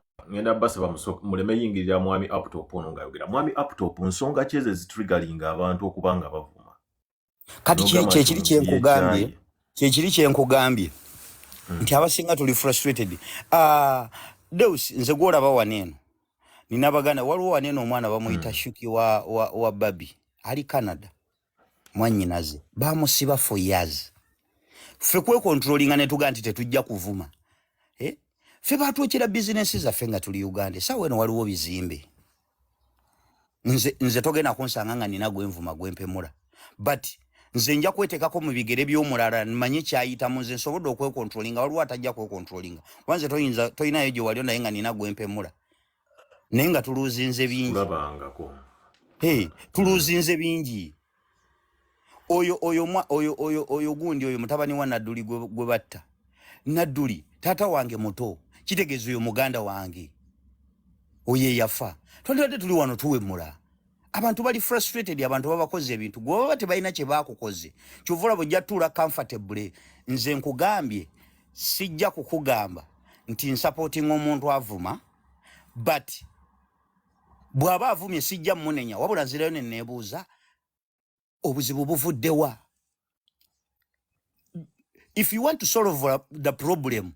muleme yingirira mwami Uptop ono ngayogera mwami Uptop nsonga kyeze zitriggeringa abantu okubanga bavuma kati kyekiri kyenkugambye nti abasinga tuli frustrated Deus nze gwolaba waneeno nina baganda waliwo waneeno omwana bamuyita Shuki wa Babi ali Canada mwannyinaze bamusiba for years ffe kwekontrolinga ne tuga nti tetujja kuvuma ffe baatwekera bizinensi zaffe nga tuli Uganda sawa eno waliwo bizimbe nze togenda kunsanga nga nina gwenvuma gwempemula but nze nja kwetekako mu bigere by'omulala manye kyayitamu nze nsobodde okwekontrolinga waliwo atajja kwekontrolinga wanze toyinayo gye waliyo naye nga nina gwempemula naye nga tuluzinze bingi tuluzinze bingi oyo gundi oyo mutabani wa Nadduli gwe batta Nadduli tata wange muto kitegeeza oyo muganda wange oye yafa twandibadde tuli wano tuwemula abantu bali frustrated abantu babakoze ebintu gwe baba tebalina kye baakukoze kyovula bw'ojja tuula comfortable nze nkugambye sijja kukugamba nti nsupporting omuntu avuma but bw'aba avumye sijja munenya wabula nzirayo ne neebuuza obuzibu buvuddewa if you want to solve the problem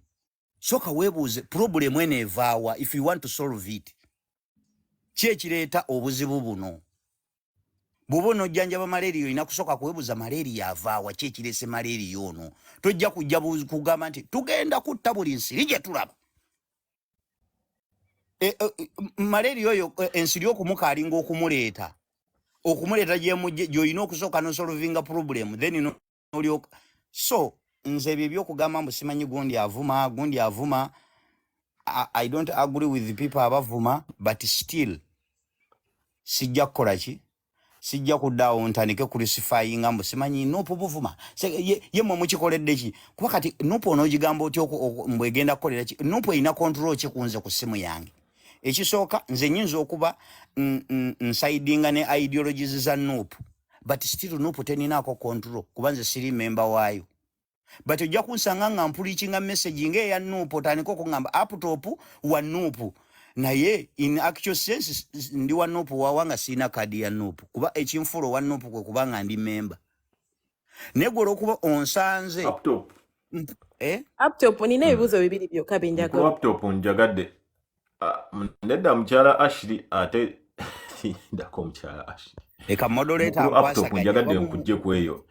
soka weebuuze problem eno evaawa if you want to solve it kyekireeta obuzibu buno Bubono janja malaria ina kusoka kuwebuza malaria avaawa kyekirese malaria ono tojja kujja kugamba nti tugenda kuttabula nsiri gye tulaba malaria oyo ensiri okumukalinga okumuleeta gy'olina okusooka nosolvinga problem then nolyoka so nze ebyo ebyokugamba mbu simanyi gundi avuma I don't agree with the people abavuma but still sijja kukola ki sijja kuddawo ntandike crucifying mbu simanyi Nuupu buvuma ye mwe mukikoledde ki kuba kati Nuupu onoogigamba otya mbwegenda kukolera ki Nuupu erina control ki kunze ku ssimu yange ekisooka nze nyinza okuba nsaidinga ne ideologies za Nuupu but still Nuupu teninaako control kuba nze siri member waayo but ojja kunsanga nga mpulikinga message ng'eya Nuupu otandika okungamba aptop wa Nuupu naye in actual sense ndi wa Nuupu wawanga sina kadi ya Nuupu kuba ekinfulo wa Nuupu kwe kubanga ndi member negolo okuba onsanze laptop Laptop nina ebibuuzo bibiri byokka bye njagala. Laptop njagadde nedda mukyala Ashley ate ndako mukyala Ashley eka moderator laptop njagadde nkujje ku eyo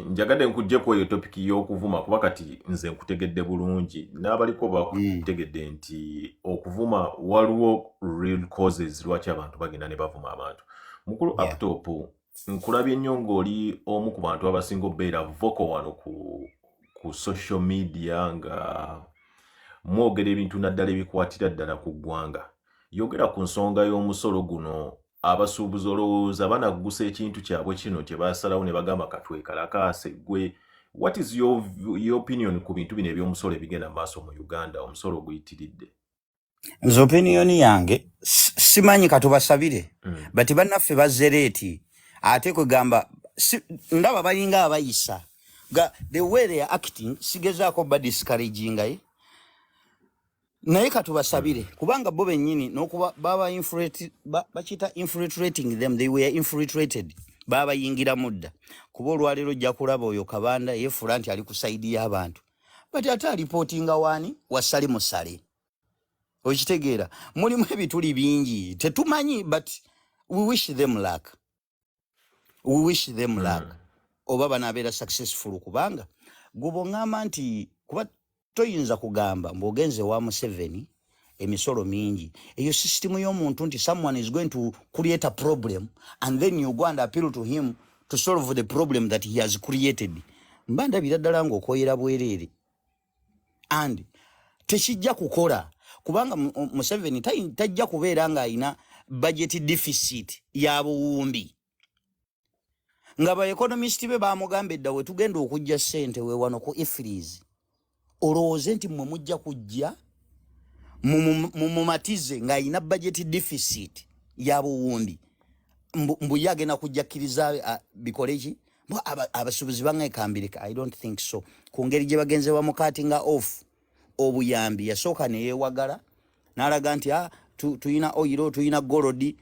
njagadde nkujje ku eyo topic y'okuvuma kuba kati nze nkutegedde bulungi n'abaliko bakutegedde nti okuvuma waliwo real causes lwaki abantu bagenda ne bavuma abantu mukulu laptop nkulabye nnyo ng'oli omu ku bantu abasinga obbeera vocal wano ku social media nga mwogera ebintu naddala ebikwatira ddala ku ggwanga yogera ku nsonga y'omusolo guno abasuubuzi olowooza banaggusa ekintu kyabwe kino kye basalawo ne bagamba katwekalakaase gwe what is your opinion ku bintu bino eby'omusolo ebigenda mu maaso mu Uganda omusolo guyitiridde nze opinion yange simanyi katubasabire but bannaffe bazzereeti ate kwegamba ndaba balinga abayisa the way they are acting sigezaako badiscouraginga naye katubasabire kubanga bo bennyini n'okuba baba bakita infiltrating them they were infiltrated baba yingira mudda kuba olwaleero ojja kulaba oyo Kabanda yeefula nti ali ku saidi y'abantu but ate alipotinga wani wasale musale okitegeera mulimu ebituli bingi tetumanyi but we wish them luck oba banaabeera successful kubanga gwe ngamba nti kuba toyinza kugamba mbogenze wa Museveni emisolo mingi eyo system y'omuntu nti someone is going to create a problem and then you go and appeal to him to solve the problem that he has created mbanda biraddala ng'okoyera bwereere and tekijja kukola kubanga Museveni tajja kubeera ng'alina budget deficit ya buwumbi nga ba economist be bamugamba edda we tugenda okujja ssente we wano ku ifrizi olowooze nti mwe mujja kujja mumatize ng'alina budget deficit ya buwumbi mbu yagenda kujja kkiriza bikole ki abasuubuzi bangeekambirika I don't think so ku ngeri gye bagenze bamukatinga off obuyambi yasooka ne yeewagala n'alaga nti tuyina oiro tuyina golodi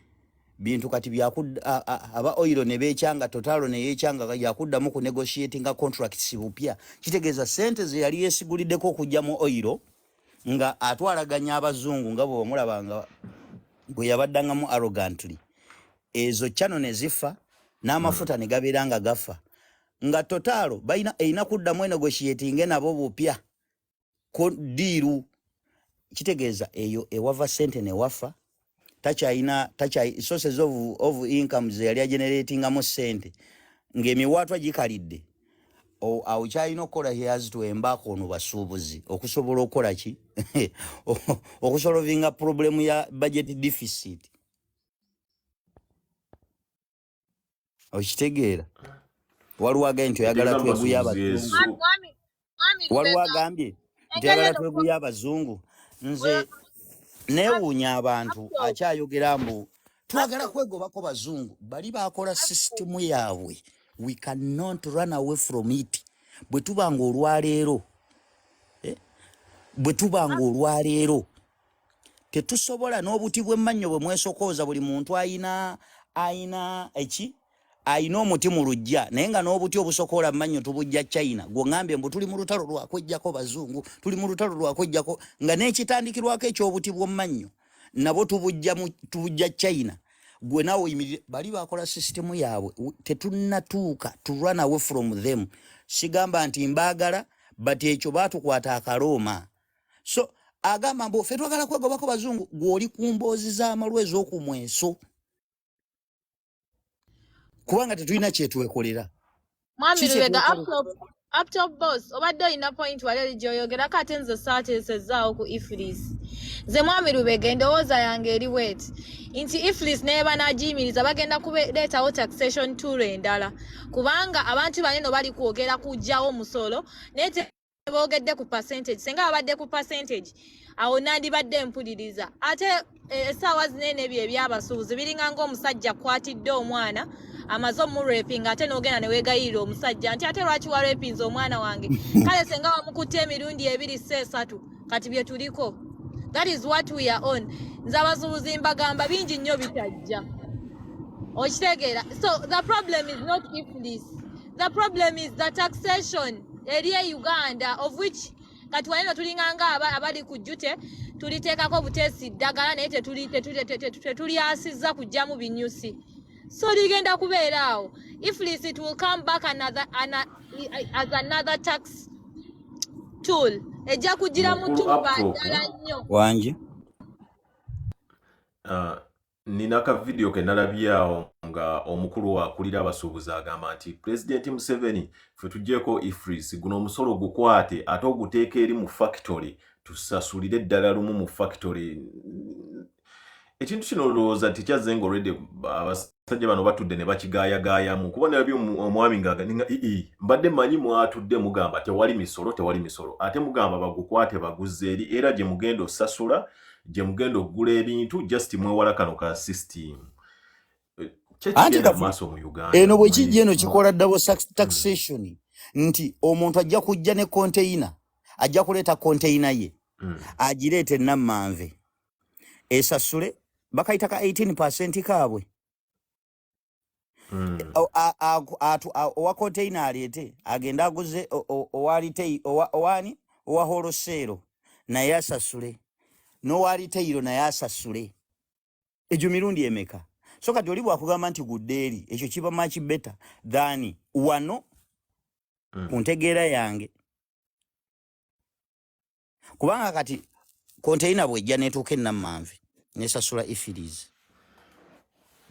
bintu kati byakudda aba oiro ne beekyanga totalo ne yeekyanga yakuddamu ku negotiatinga contracts bupya kitegeeza sente ze yali yeesiguliddeko okujja mu oiro nga atwalaganya abazungu nga bwe bamulabanga bwe yabaddangamu arrogantly ezo chano ne zifa n'amafuta ne gabeera nga gafa nga totalo erina kuddamu negotiatinge nabo bupya ko diiru kitegeeza eyo ewava sente ne wafa tachaina sources of income ze yali generatingamu sente ng'emiwaatwa gikalidde awo kyalina okukola he has to embark ono basuubuzi okusobola okukola ki okusolvinga problem ya budget deficit okitegeera waliwo agambye nti oyagala tweguya abazungu waliwo agambye nti oyagala tweguya abazungu nze neewuunya abantu akyayogera mbu twagala kwegobako bazungu bali bakola system yaabwe we cannot run away from it bwe tubanga olwaleero tetusobola n'obuti bw'emmannyo bwe mwesokooza buli muntu ayina omuti mu lujja naye nga n'obuti obusokoola mmannyo tubujja China gw'ongambye mbu tuli mu lutalo lwakwejjako bazungu tuli mu lutalo lwakwejjako nga n'ekitandikirwako ekyobuti bw'emmannyo nabo tubujja China gwe nawe oyimirire bali bakola system yaabwe tetunnatuuka to run away from them sigamba nti mbaagala but ekyo baatukwata akaloma so agamba mbo ffe twagala kwegobako bazungu gw'oli ku mboozi z'amalwa ez'okumweso kubanga tetulina kyetwekolera Mwami Lubega, up top boss, obadde olina point wali gy'oyogerako ate nze saateesezaawo ku Iflis. Nze Mwami Lubega endowooza yange eri bweti nti Iflis n'eba n'agiyimiriza bagenda kuleetawo taxation tool endala kubanga abantu banene bali kwogera kuggyawo omusolo naye boogedde ku percentage senga babadde ku percentage awo nandibadde mpuliriza ate essaawa zinene ebyo ebyabasuubuzi biringa ng'omusajja kwatidde omwana amaze omurepinga ate n'ogenda ne weegayirira omusajja nti ate lwaki warepinze omwana wange kale senga wamukutte emirundi 2-3 kati bye tuliko that is what we are on nze abasuubuzi mbagamba bingi nnyo bitajja okitegeera so the problem is not Iflis the problem is the taxation eri Uganda of which kati waneno tulinganga abali ku jute tuliteekako buteesi ddagala naye tetulyasizza kujjamu binyusi so ligenda kubeera awo Iflis it will come back as another tax tool ejja kugira mutumba ddala nnyo wangi nina ka video ke nalabyawo nga omukulu wakulira abasuubuzi agamba nti President Museveni ffe tuggyeko Iflis guno omusolo gukwate ate oguteeka eri mu factory tusasulire eddala lumu mu factory ekintu kino olowooza tikyazenga already abasajja bano batudde ne bakigaayagaayamu kuba nalabye omwami ngaaga mbadde mmanyi mwatudde mugamba tewali misolo ate mugamba bagukwate baguzze eri era gye mugenda osasula gye mugenda okugula ebintu just mwewala kano ka system kyekigenda maaso mu Uganda eno bwe kijja eno kikola double taxation nti omuntu ajja kujja ne container ajja kuleeta container ye agireete nammanve esasule bakayita ka 18% kaabwe owa container aleete agenda aguze owani owa holosero naye asasule n'owaliteyiro naye asasule egyo mirundi emeka so kati oli bwakugamba nti guddeeri ekyo kiba much better than wano ku ntegeera yange kubanga kati container bwejja netuuka enammanve nesasula Iflis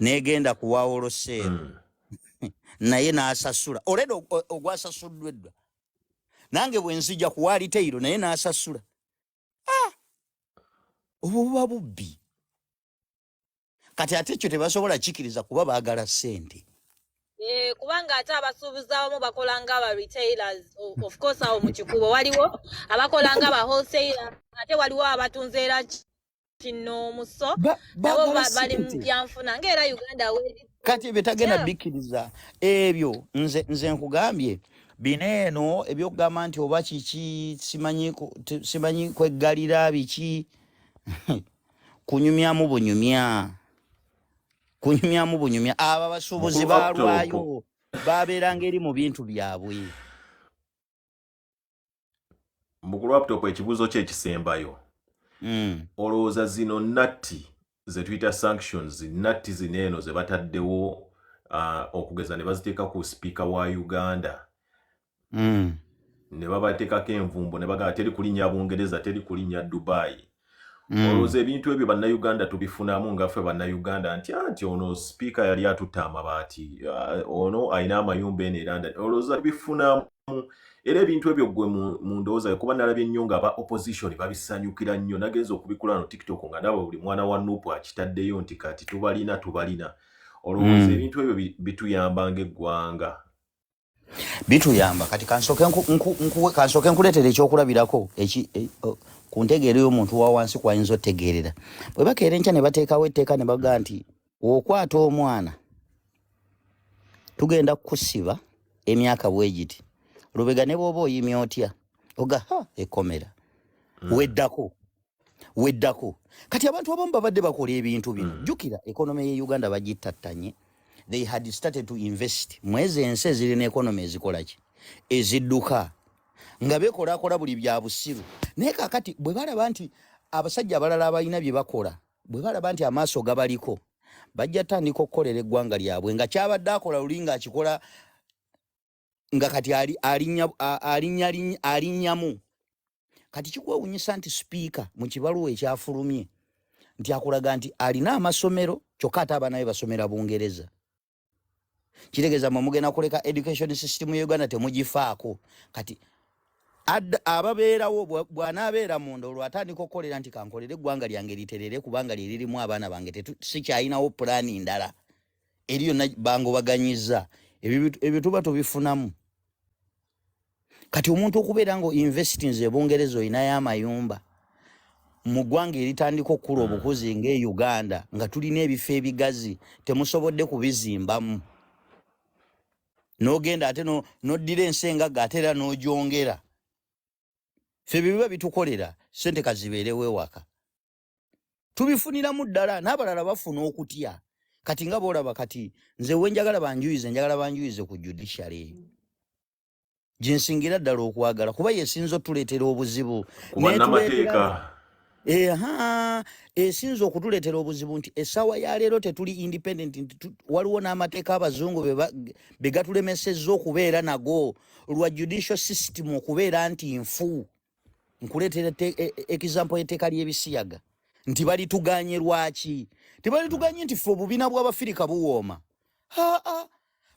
negenda kuwa olosero naye n'asasula oledi ogwasasuddwa edda nange bwe nzija kuwaliteyiro naye n'asasula obwo buba bubbi kati ate ekyo tebasobola kikiriza kuba baagala ssente kubanga ate abasuubuzi abamu bakola nga aba retailers of course awo mu kikubo waliwo abakola nga aba wholesaler ate waliwo abatunze era kino muso nabo bali mu byanfuna ng'era Uganda kati betagenda bikiriza ebyo nze nkugambye bineeno ebyokugamba nti oba kiki simanyi kweggalira biki kunyumyamu bunyumya aba basuubuzi balwayo babeeranga eri mu bintu byabwe mu laptop ekibuuzo kye ekisembayo olowooza zino natti ze tuyita sanctions natti zineeno ze bataddewo okugeza ne baziteeka ku speaker wa Uganda ne babateekako envumbo ne bagamba teri kulinnya Bungereza teri kulinnya Dubai olowooza ebintu ebyo bannayuganda tubifunamu ngaffe bannayuganda nti ono speaker yali atutta amabaati ono ayina amayumba eno era olowooza tubifunamu era ebintu ebyo gwe mu ndowooza kuba nalabye ennyo nga aba opposition babisanyukira nnyo nagenza okubikola no TikTok nga ndaba buli mwana wa Nuupu akitaddeyo nti kati tubalina olowooza ebintu ebyo bituyamba ng'eggwanga bituyamba kati kansooke nkuleetera ekyokulabirako ku ntegeero y'omuntu wa wansi kwayinza otegeerera bwe bakeera enkya ne bateekawo etteeka ne bagaa nti okwata omwana tugenda kusiba emyaka bwegiti Lubega ne bw'oba oyimye otya oga ekomera weddako kati abantu abamu babadde bakola ebintu bino jjukira ekonomi ye Uganda bagittattanye they had started to invest mwezi ensi ezirina ekonomi ezikola ki ezidduka nga bekolaakola buli bya busiru naye kakati bwe balaba nti abasajja abalala abalina bye bakola bwe balaba nti amaaso gabaliko bajja tandika okukolera eggwanga lyabwe nga kyabadde akola luli ng'akikola nga kati alinnyamu. Kati kikwewunyisa nti sipiika mu kibaluwa ekyafulumye nti akulaga nti alina amasomero kyokka ate abaana be basomera Bungereza. Kitegeeza mugenda kuleka education system ya Uganda temugifaako. Kati ababeerawo bw'anaabeera munda olwo atandika okukolera nti kankolere eggwanga lyange literere kubanga liririmu abaana bange sikyayinawo pulaani ndala eri yonna bangobaganyiza ebyo tuba tubifunamu. Kati omuntu okubeera ngo investinze Bungereza oyinayo amayumba mu ggwanga eritandika okukula obukuzi ng'e Uganda nga tulina ebifo ebigazi temusobodde kubizimbamu. N'ogenda ate n'oddira ensengaga ate era n'ogyongera. Ffe biba bitukolera ssente kazibeerewo ewaka. Tubifuniramu ddala n'abalala bafuna okutya. Kati nga bw'olaba kati nze njagala banjuyize ku judiciary. Jinsingira ddala okwagala kuba yesinza otuleetera obuzibu. Esinza okutuleetera obuzibu nti essaawa ya leero tetuli independent nti waliwo n'amateeka abazungu be gatulemesezza okubeera nago lwa judicial system okubeera nti nfu. Nkuleetera example y'etteeka ly'ebisiyaga nti balituganye lwaki? Tebalituganye nti ffe obubiina bw'Abafirika buwooma.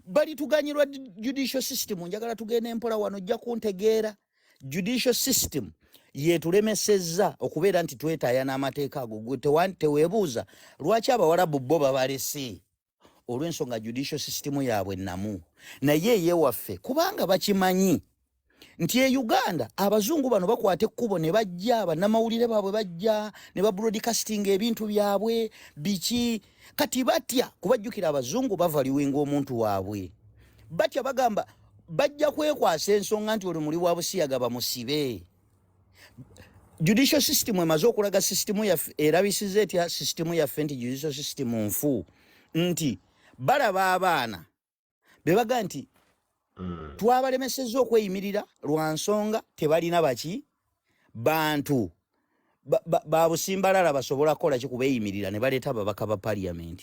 Balituganye lwa judicial system. Njagala tugende empola wano ojja kuntegeera. Judicial system yetulemesezza okubeera nti twetaaya n'amateeka ago. Teweebuuza lwaki Abawarabu bo babalese olw'ensonga judicial system yaabwe namu. Naye ye waffe kubanga bakimanyi nti e Uganda abazungu bano bakwata ekkubo ne bajja bannamawulire baabwe bajja ne babroadcasting ebintu byabwe biki. Kati batya kubajjukira abazungu bavaliwinga omuntu waabwe. Batya bagamba bajja kwekwasa ensonga nti oli muli wa busiyaga bamusibe. Judicial system emaze okulaga system yaffe erabisiza etya system yaffe nti judicial system nfu nti balaba abaana bebaga nti twabalemesezza okweyimirira lwa nsonga tebalina baki bantu babusimbalala basobola kukola kikubeeyimirira ne baleeta ababaka ba parliament.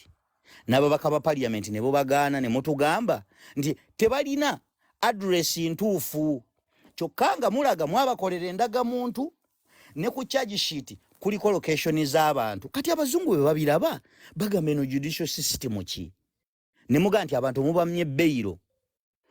N'ababaka ba parliament ne bo bagaana ne mutugamba nti tebalina address ntuufu kyokka nga mulaga mwabakolera endagamuntu ne ku charge sheet kuliko location z'abantu. Kati abazungu be babiraba bagamba eno judicial system ki ne muga nti abantu mubamye beyiro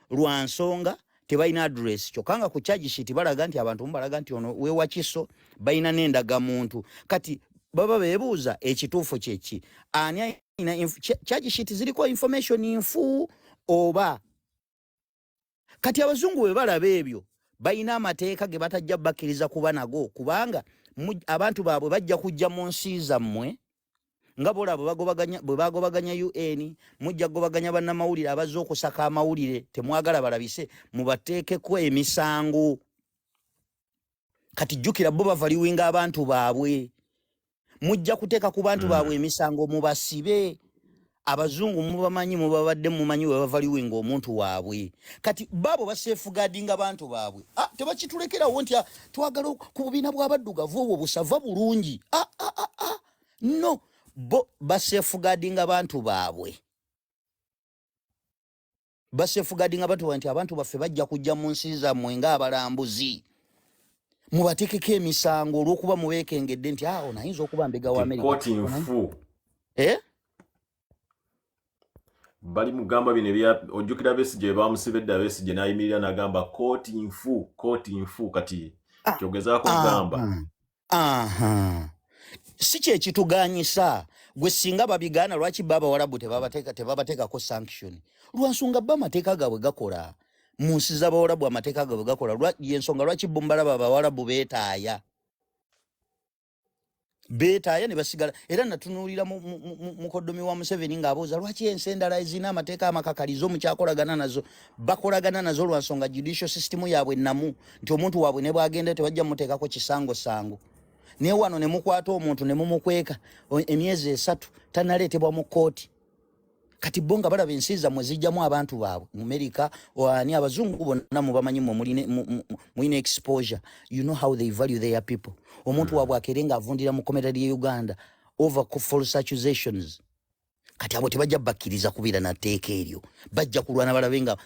lwa nsonga tebalina address kyokka nga ku charge sheet balaga nti abantu mubalaga nti ono wewa kiso balina n'endagamuntu. Kati baba beebuuza ekituufu kyeki ani ina charge sheet ziriko information nfu oba. Kati abazungu we balaba ebyo balina amateeka ge batajja bakkiriza kuba nago kubanga abantu baabwe bajja kujja mu nsi zammwe nga bola bwe bagobaganya UN mujja gobaganya bannamawulire abazze okusaka amawulire temwagala balabise mubateekeko emisango. Kati jjukira bo bavaliwinga abantu baabwe mujja kuteeka ku bantu baabwe emisango mubasibe. Abazungu mubamanyi mubabadde mumanyi we bavaliwinga omuntu waabwe. Kati babo basefugadinga abantu baabwe tebakitulekerawo nti twagala ku bubiina bw'abaddugavu obwo busava bulungi. No bo basefugadinga abantu baabwe. Basefugadinga abantu nti abantu baffe bajja kujja mu nsi zammwe ng'abalambuzi. Mubateekeko emisango olw'okuba mubeekengedde nti onayinza okuba mbega wa Amerika. Koti nfu. Bali mugamba bino ojjukira Besigye bamusibedde Besigye n'ayimirira n'agamba koti nfu kati kyogezaako gamba. Si kye kituganyisa gwe singa babigaana lwaki Abawarabu tebabateekako sanction lwa nsonga amateeka gaabwe gakola mu nsi z'Abawarabu amateeka gaabwe gakola y'ensonga lwaki bombalaba Abawarabu beetaaya ne basigala. Era natunuulira mukoddomi wa Museveni ng'abuuza lwaki ensi endala ezina amateeka amakakalizo mukyakolagana nazo bakolagana nazo lwa nsonga judicial system yaabwe namu nti omuntu waabwe ne bwagenda tebajja muteekako kisango. Naye wano ne mukwata omuntu ne mumukweka emyezi 3 tanaleetebwa mu kooti. Kati bo nga balaba ensi zammwe zijjamu abantu baabwe mu America ani abazungu bonna mubamanyi mulina exposure. You know how they value their people. Omuntu waabwe akerenga avundira mu community ya Uganda over false accusations. kati abo tebajja bakkiriza kubeera na tteeka eryo bajja kulwana balabe nga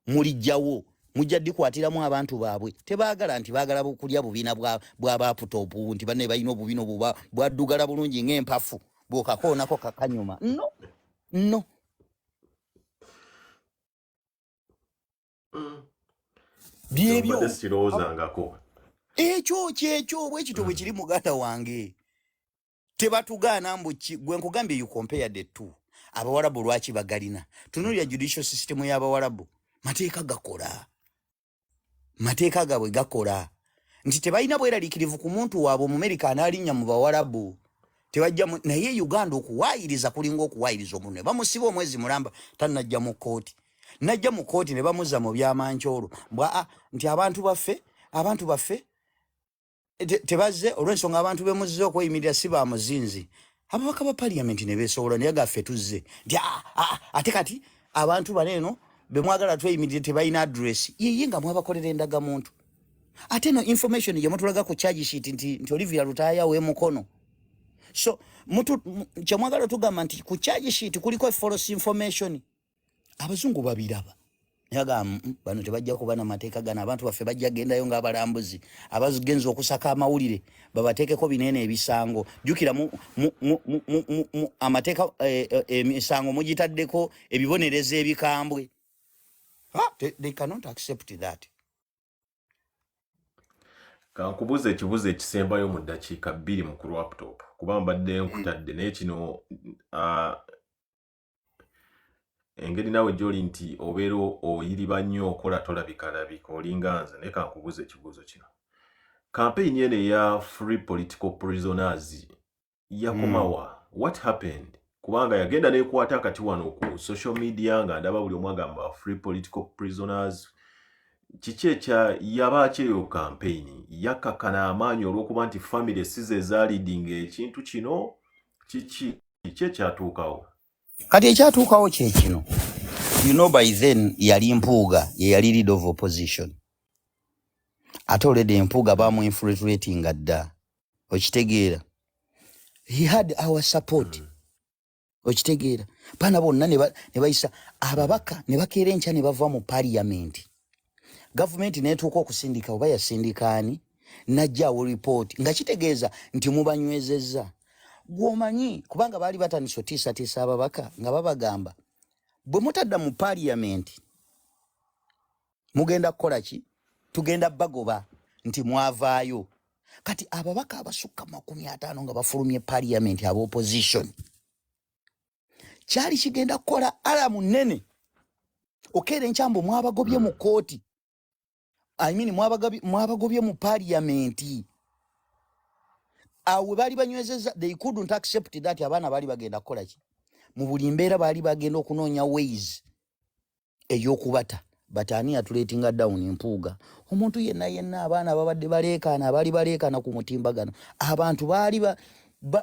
mulijjawo mujja dikwatiramu abantu baabwe tebaagala nti baagala kulya bubiina bwa baputopu nti banne balina obubino bwaddugala bulungi ng'empafu bw'okakoonako kakanyuma no byebyo ekyo bwekito bwe kiri muganda wange tebatugaana gwe nkugambye you compare the two abawarabu lwaki bagalina tunulira judicial system y'abawarabu mateeka gaabwe gakola nti tebalina bweraliikirivu ku muntu waabwe Omumerika anaalinnya mu bawarabu tebajja naye Uganda okuwaayiriza kulinga okuwaayiriza omuntu ne bamusiba omwezi mulamba tanajja mu kooti najja mu kooti ne bamuzza mu byamankyolo nti abantu baffe tebazze olw'ensonga abantu bemuzze okweyimirira si ba muzinzi ababaka ba parliament ne beesobola naye gaffe tuzze nti ate kati abantu baneeno bemwagala tweyimirire tebalina address yiye nga mwabakolera endagamuntu ate no information yemutulaga ku charge sheet nti Olivia Lutaya we mukono so kyamwagala tugamba nti ku charge sheet kuliko false information abazungu babiraba yaga bano tebajja kuba na mateeka gana abantu baffe bajja gendayo ng'abalambuzi abagenza okusaka amawulire babateekeko binene ebisango jukira mu amateeka emisango mugitaddeko ebibonereza ebikambwe they cannot accept that. Kankubuze ekibuzo ekisembayo mu ddakiika 2 mu ku laptop kuba mbadde nkutadde naye kino engeri nawe gy'oli nti obeera oyiriba nnyo okola tolabika olinga nze naye kankubuze ekibuzo kino. Campaign eno eya free political prisoners yakomawa what happened? Kubanga yagenda nekwata kati wano ku social media nga ndaba buli omu agamba free political prisoners. Kiki ekya yabakiriyo campaign yakakana amaanyi olw'okuba nti family size leading ekintu kino kiki ekyatuukawo? Kati ekyatuukawo kye kino by then yali Mpuuga ye yali leader of opposition ate already Mpuuga bamu-infiltrating dda okitegeera he had our support okitegeera bana bonna ne bayisa ababaka ne bakeera enkya ne bava mu parliament government netuuka okusindika oba yasindikaani najjaawo report nga kitegeeza nti mubanywezezza gwomanyi kubanga baali batandise otiisatiisa ababaka nga babagamba bwe mutadda mu parliament mugenda kukola ki tugenda bagoba nti mwavaayo kati ababaka abasukka 50 nga bafulumye parliament aba opposition kyali kigenda kukola alamu nnene okeera enkyambo mwabagobye mu kooti mwabagobye mu parliament awe bali banywezeza they couldn't accept that abana bali bagenda kukola ki mu buli mbeera bali bagenda okunoonya ways ey'okubata batani atulatinga down Mpuuga omuntu yenna abaana babadde baleekaana abali baleekaana ku mutimbagano abantu baali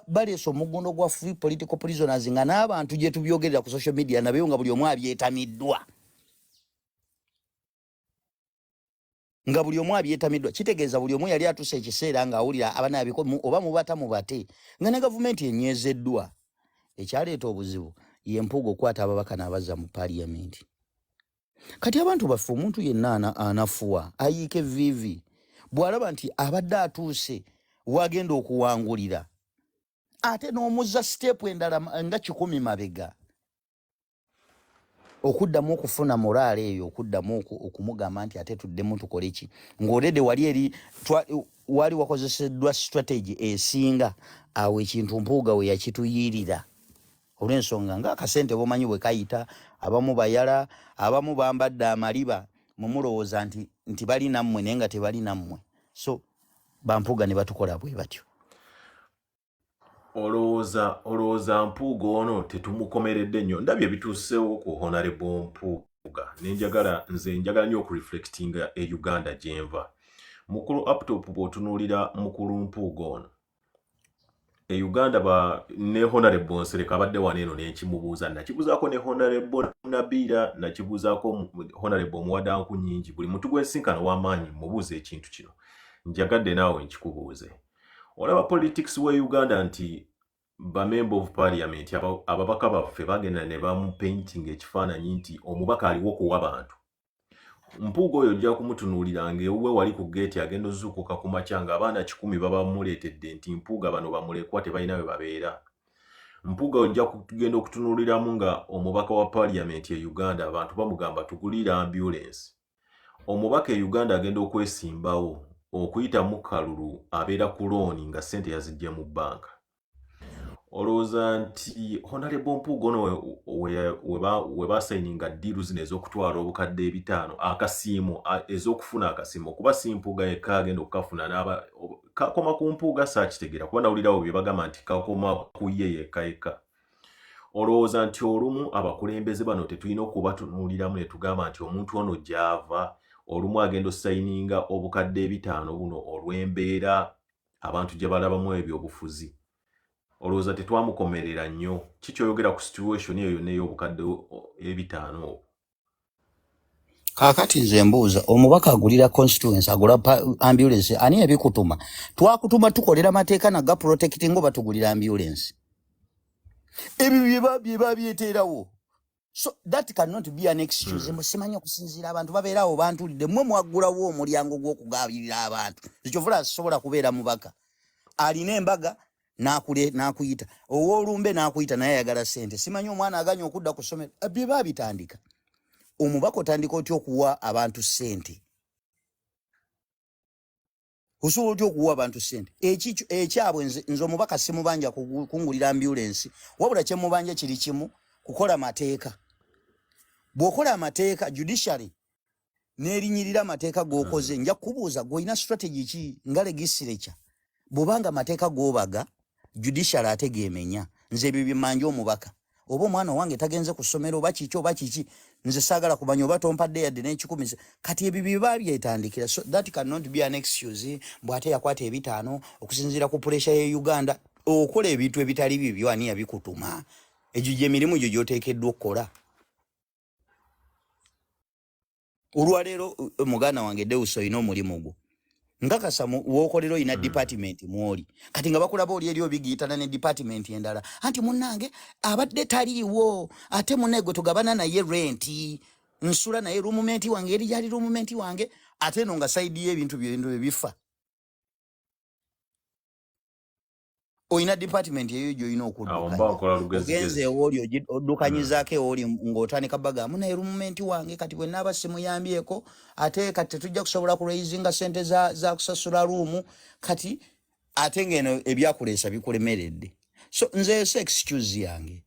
baleesa omugundo gwa free political prisoners nga n'abantu gye tubyogerera ku social media nabyo nga buli omu abyetamiddwa kitegeeza buli omu yali atuse ekiseera nga awulira abanabiko oba mubata mubate nga ne gavumenti enyezeddwa ekyaleeta obuzibu ye Mpuuga okwata ababaka n'abazza mu parliament kati abantu baffe omuntu yenna anafuwa ayiike vivi bw'alaba nti abadde atuuse wagenda okuwangulira ate n'omuzza step endala nga 10 mabega okuddamu okufuna morale eyo okuddamu okumugamba nti ate tuddemu tukole ki ng'olede wali wakozeseddwa strategy esinga awo ekintu Mpuuga we yakituyirira olw'ensonga ng'akasente bomanyi bwe kayita abamu bayala abamu bambadde amaliba mumulowooza nti bali nammwe naye nga tebali nammwe so Bampuuga ne batukola bwe batyo. Olowooza Mpuuga ono tetumukomeredde nnyo ndabye bituuseewo ku Honorable Mpuuga nze njagala nnyo okureflectinga Uganda gyenva mukulu uptop bw'otunuulira mukulu Mpuuga ono Uganda ne Honorable Nsereka abadde wano eno n'ekimubuuza nakibuuzaako ne Honorable Nabiira nakibuuzaako Honorable Omuwadanku Nnyingi buli muntu gw'ensinkana w'amaanyi mubuuze ekintu kino njagadde naawe nkikubuuze olaba politics we Uganda nti ba member of parliament ababaka baffe bagenda ne bamu painting ekifaananyi nti omubaka aliwo kuwa bantu. Mpuuga oyo ojja kumutunuulira ng'ewuwe wali ku geeti agenda ozuukuka ku makya ng'abaana 100 baba bamuleetedde nti mpuuga bano bamulekwa tebalina we babeera. Mpuuga ojja kugenda okutunuuliramu nga omubaka wa parliament e Uganda abantu bamugamba tugulira ambulance. Omubaka e Uganda agenda okwesimbawo okuyita mu kalulu abeera ku looni nga ssente yazijja mu bbanka. Olowooza nti Honorable Mpuuga ono we baasayininga ddiiru zino ez'okutwala obukadde 5 akasiimo ez'okufuna akasiimo kuba si Mpuuga yekka agenda okukafuna kakoma ku Mpuuga saakitegeera kuba nawulirawo bye bagamba nti kakoma ku ye yekka. Olowooza nti olumu abakulembeze bano tetulina okubatunuuliramu ne tugamba nti omuntu ono gy'ava olumu agenda osayininga obukadde 5 buno olw'embeera abantu gye balabamu ebyobufuzi. Olowooza tetwamukomerera nnyo kikyoyogera ku situation eyo yonna ey'obukadde 5. Kaakati nze mbuuza omubaka agulira constituency agula ambulance ani yabikutuma twakutuma tukolera mateeka naga protecting oba tugulira ambulance ebyo bye byeteerawo. So that cannot be an excuse. Musimanya okusinziira abantu babeerawo bantulidde mmwe mwaggulawo omulyango gw'okugabirira abantu ekyovula asobola kubeera mubaka alina embaga nakuyita owoolumbe nakuyita naye ayagala ssente. Simanyi omwana aganya okudda ku ssomero bye babitandika. Omubaka otandika otya okuwa abantu ssente? Osobola otya okuwa abantu ssente? Ekyabwe nze omubaka simubanja kungulira ambulance wabula kyemubanja kiri kimu kukola mateeka. Bw'okola amateeka judiciary n'erinyirira amateeka g'okoze nja kubuuza gw'olina strategy ki nga legislature bw'obanga amateeka g'obaga judiciary ate geemenya. Nze ebyo bye mmanja omubaka oba omwana wange tagenze ku ssomero oba kiki nze saagala kumanya oba tompadde yadde n'ekikumi kati ebyo bye babyetandikira. So that cannot be an excuse bw'ate yakwata 5 okusinziira ku pressure ye Uganda okola ebintu ebitali bibyo ani yabikutuma. Egyo gye mirimu gyo gy'oteekeddwa okukola. Olwaleero muganda wange Deusi olina omulimu gwo nkakasa wookolero ina department mwoli kati nga bakulaba oli eri obigiyitana ne department endala anti munnange abadde taliiwo ate munnego tugabana naye renti nsula naye rumumenti wange eri gyali rumumenti wange ate no nga saidi y'ebintu bifa. Oyina department eyo gy'olina okuddukanya ogenze oli oddukanyizaako oli ng'otandika bagamu naye rumumenti wange kati bwe naaba simuyambyeko ate kati tetujja kusobola kuraisinga ssente za kusasula ruumu kati ate ng'eno ebyakuleesa bikulemeredde. So nze excuse yange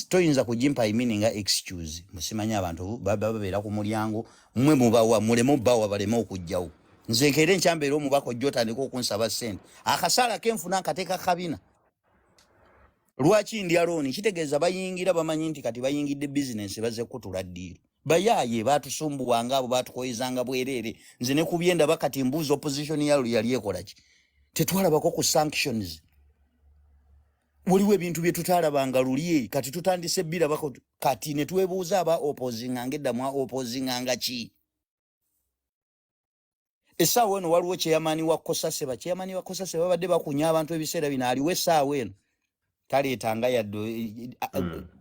toyinza kugimpa imini nga excuse. Musimanya abantu babeera ku mulyango mmwe mubawa mulemu bawa baleme okujjawo. Nze nkeera enkyambeera omubaka ojja otandika okunsaba ssente akasaala kenfuna nkateeka kabina. Lwaki ndi aloni kitegeeza bayingira bamanyi nti kati bayingidde business baze kutula ddiiro. Bayaaye batusumbuwanga abo batukoyezanga bwereere nze ne kubyenda bakati mbuuza opposition yali ekola ki tetwalabako ku sanctions. Waliwo ebintu bye tutaalabanga luli kati tutandise birabako kati ne twebuuza aba opposinganga eddamu opposinganga ki. Essaawa eno waliwo chairman wa Kosase babadde bakunya abantu ebiseera bino aliwo essaawa eno taleetanga yadde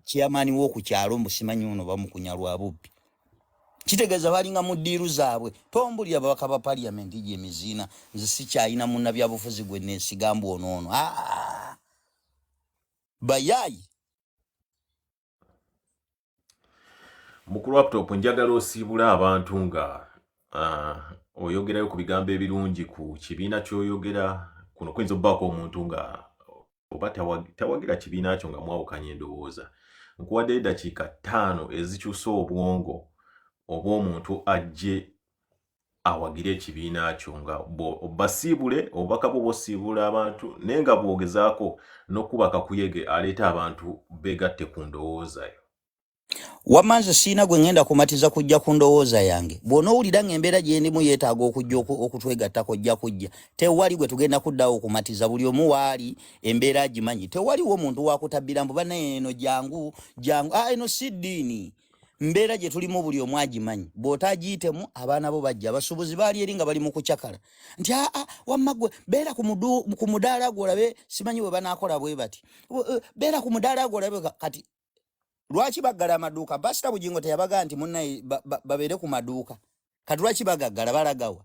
chairman w'oku kyalo musimanyi ono bamukunya lwa bubbi. Kitegeeza balinga mu ddiiru zaabwe tombulira babaka ba parliament gy'emiziina nze sikyalina munnabyabufuzi gwe neesigamba onoono bayaayi. Mu laptop njagala osiibula abantu nga oyogerayo ku bigambo ebirungi ku kibiina ky'oyogera kuno kuyinza obbaako omuntu nga oba tawagira kibiina kyo nga mwawukanya endowooza. Nkuwadde eddakiika 5 ezikyusa obwongo obw'omuntu ajje awagire ekibiina kyo nga basiibule obubaka bwo bosiibula abantu naye nga bwogezaako n'okuba kakuyege aleeta abantu beegatte ku ndowooza yo. Wamanze siina gwe ngenda kumatiza kujja ku ndowooza yange. Bw'onoowulira ng'embeera gye ndimu yeetaaga okujja okutwegattako kujja tewali gwe tugenda kuddawo okumatiza buli omu waali embeera agimanyi. Tewaliwo omuntu wakutabbira mbu banne eno jangu eno si ddiini mbeera gye tulimu buli omu agimanyi bw'otagiyitemu abaana bo bajja abasuubuzi baali eri nga bali mu kucakala nti wamma gwe beera ku mudaala gwe olabe simanyi bwe banaakola bwe bati beera ku mudaala gwe olabe kati lwaki baggala amaduuka basita Bugingo teyabagaa nti munnaye babeere ku maduuka kati lwaki bagaggala balagawa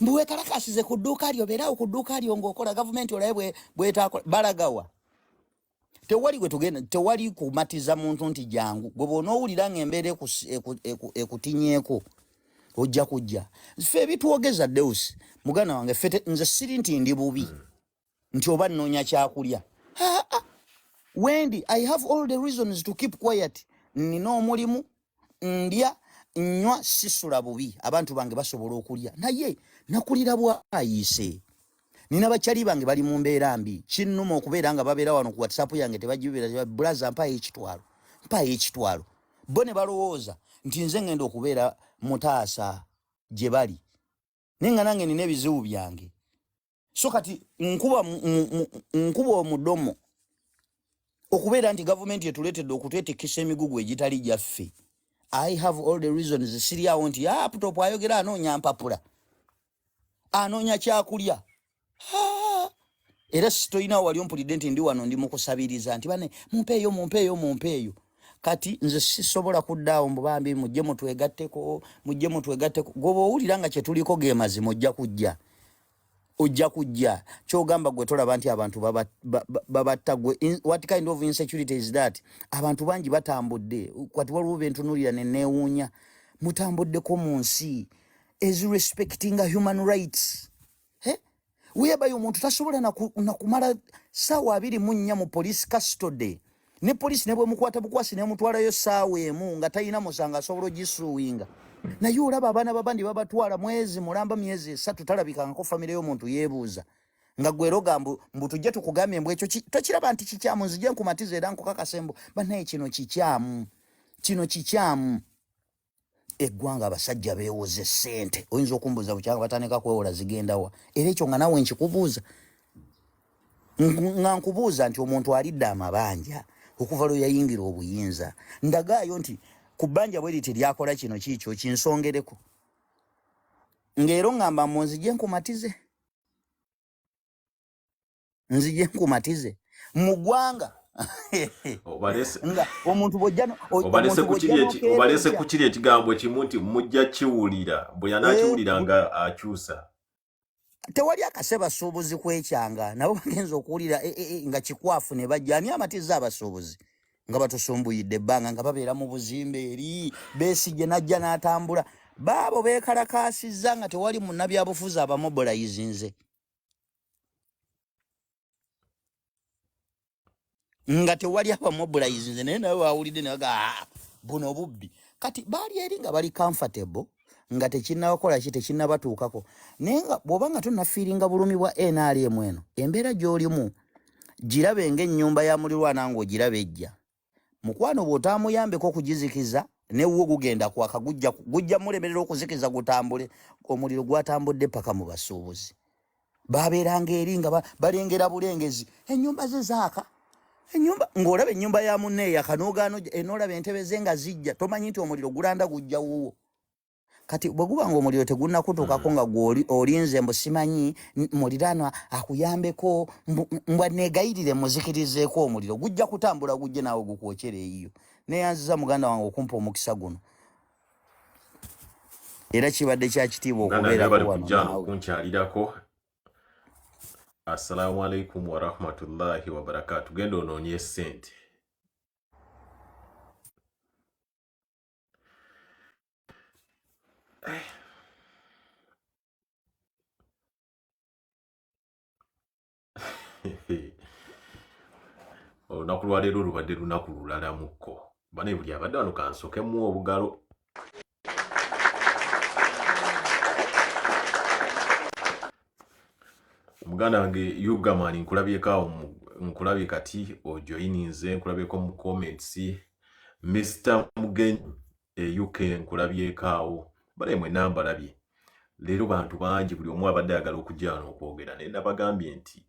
mbu weekalakasize ku dduuka lyo beeraawo ku dduuka lyo ng'okola gavumenti olabe bwetaakola balagawa tewali gwe tugenda tewali kumatiza muntu nti jangu gwe bw'onoowulira ng'embeera ekutinyeeko ojja kujja ffe ebitwogeza Deus muganda wange ffe nze siri nti ndi bubi nti oba nnoonya kyakulya Wendy, I have all the reasons to keep quiet. Nina omulimu ndya nnywa sisula bubi abantu bange basobola okulya naye nakulira bwayise nina bakyali bange bali mu mbeera mbi kinnuma okubeera nga babeera wano ku WhatsApp yange tebagibeera braza mpaye ekitwalo bo ne balowooza nti nze ngenda okubeera mutaasa gye bali nenga nange nina ebizibu byange so kati nkuba omudomo okubeera nti gavumenti etuleetedde okutwetikisa emigugu egitali gyaffe. I have all the reasons siriawo nti putopu ayogera anoonya mpapula anoonya kyakulya era sitoyina wali ompulidde nti ndi wano ndi mukusabiriza nti bane mumpeeyo kati nze sisobola kuddaawo mbubambi mujje mutwegatteko goba owulira nga kye tuliko ge mazima ojja kujja kyogamba gwe tolaba nti abantu babatta gwe what kind of insecurity is that abantu bangi batambudde kwati waliwo bentunuulira ne neewuunya mutambuddeko mu nsi is respecting human rights whereby omuntu tasobola nakumala ssaawa 24 mu police custody ne police ne bwe mukwata bukwasi ne mutwalayo ssaawa emu nga talina musango asobola ogisuuwinga naye olaba abaana babandi babatwala mwezi mulamba myezi 3 talabikangako famire y'omuntu yeebuuza nga gweroga mbu tujje tukugambye mbu ekyo tokiraba nti kikyamu nzije nkumatiza era nkukakasembo bannaye kino kikyamu eggwanga abasajja beewoze ssente oyinza okumbuuza bukyanga batandika kwewola zigendawa era ekyo nga nawe nkikubuuza nga nkubuuza nti omuntu alidde amabanja okuva lwe yayingira obuyinza ndagaayo nti ku bbanja bwe liti lyakola kino kiikyo kinsongereko ng'ero ngamba mu nzije nkumatize mu ggwanga nga omuntu obalese ku kiri ekigambo kimu nti mujja kiwulira bwe yanaakiwulira nga akyusa tewali akasebasuubuzi kwekyanga nabo bagenza okuwulira nga kikwafu ne bajja ani amatiza abasuubuzi nga batusumbuyidde ebbanga nga babeera mu buzimbe eri beesigye najja n'atambula baabo beekalakaasizza nga tewali munnabyabufuzi abamobilizinze nga tewali abamobilizinze naye nawe wawulidde nebaga buno bubbi kati baali eri nga bali comfortable nga tekinnabakola tekinnabatuukako naye nga bw'oba nga tonnafiiringa bulumi bwa NRM eno embeera gy'olimu girabe ng'ennyumba ya mulirwana ng'ogiraba ejja mukwano bw'otaamuyambeko okugizikiza newwo gugenda kwaka gujja mulemerera okuzikiza gutambule omuliro gwatambudde paka mu basuubuzi babeeranga eri nga balengera bulengezi ennyumba ze zaaka ng'olaba ennyumba ya munne eyakanogaano enoolaba entebe ze nga zijja tomanyi nti omuliro gulanda gujja wuwo kati bwe guba ng'omuliro tegunnakutuukako nga olinze mbu simanyi muliraanwa akuyambeko mbwa neegayirire muzikirizeeko omuliro gujja kutambula gujje naawe gukwokera eyiyo neeyanziza muganda wange okumpa omukisa guno era kibadde kya kitiibwa okubeerako wano naawe kunkyalirako. Assalamu alaikum warahmatullahi wabarakatuh. Genda onoonye ssente. Olunaku lwa leero lubadde lunaku lulalamukko. Bane buli abadde wano kansokemu obugalo. Muganda wange Yugamani nkulabye kati ojoyininze nkulabyeko mu comments. Mr. Mugenyi UK nkulabyekaawo. Bale mwe namba labye. Leero bantu bangi buli omu abadde ayagala okujja wano okwogera naye nabagambye nti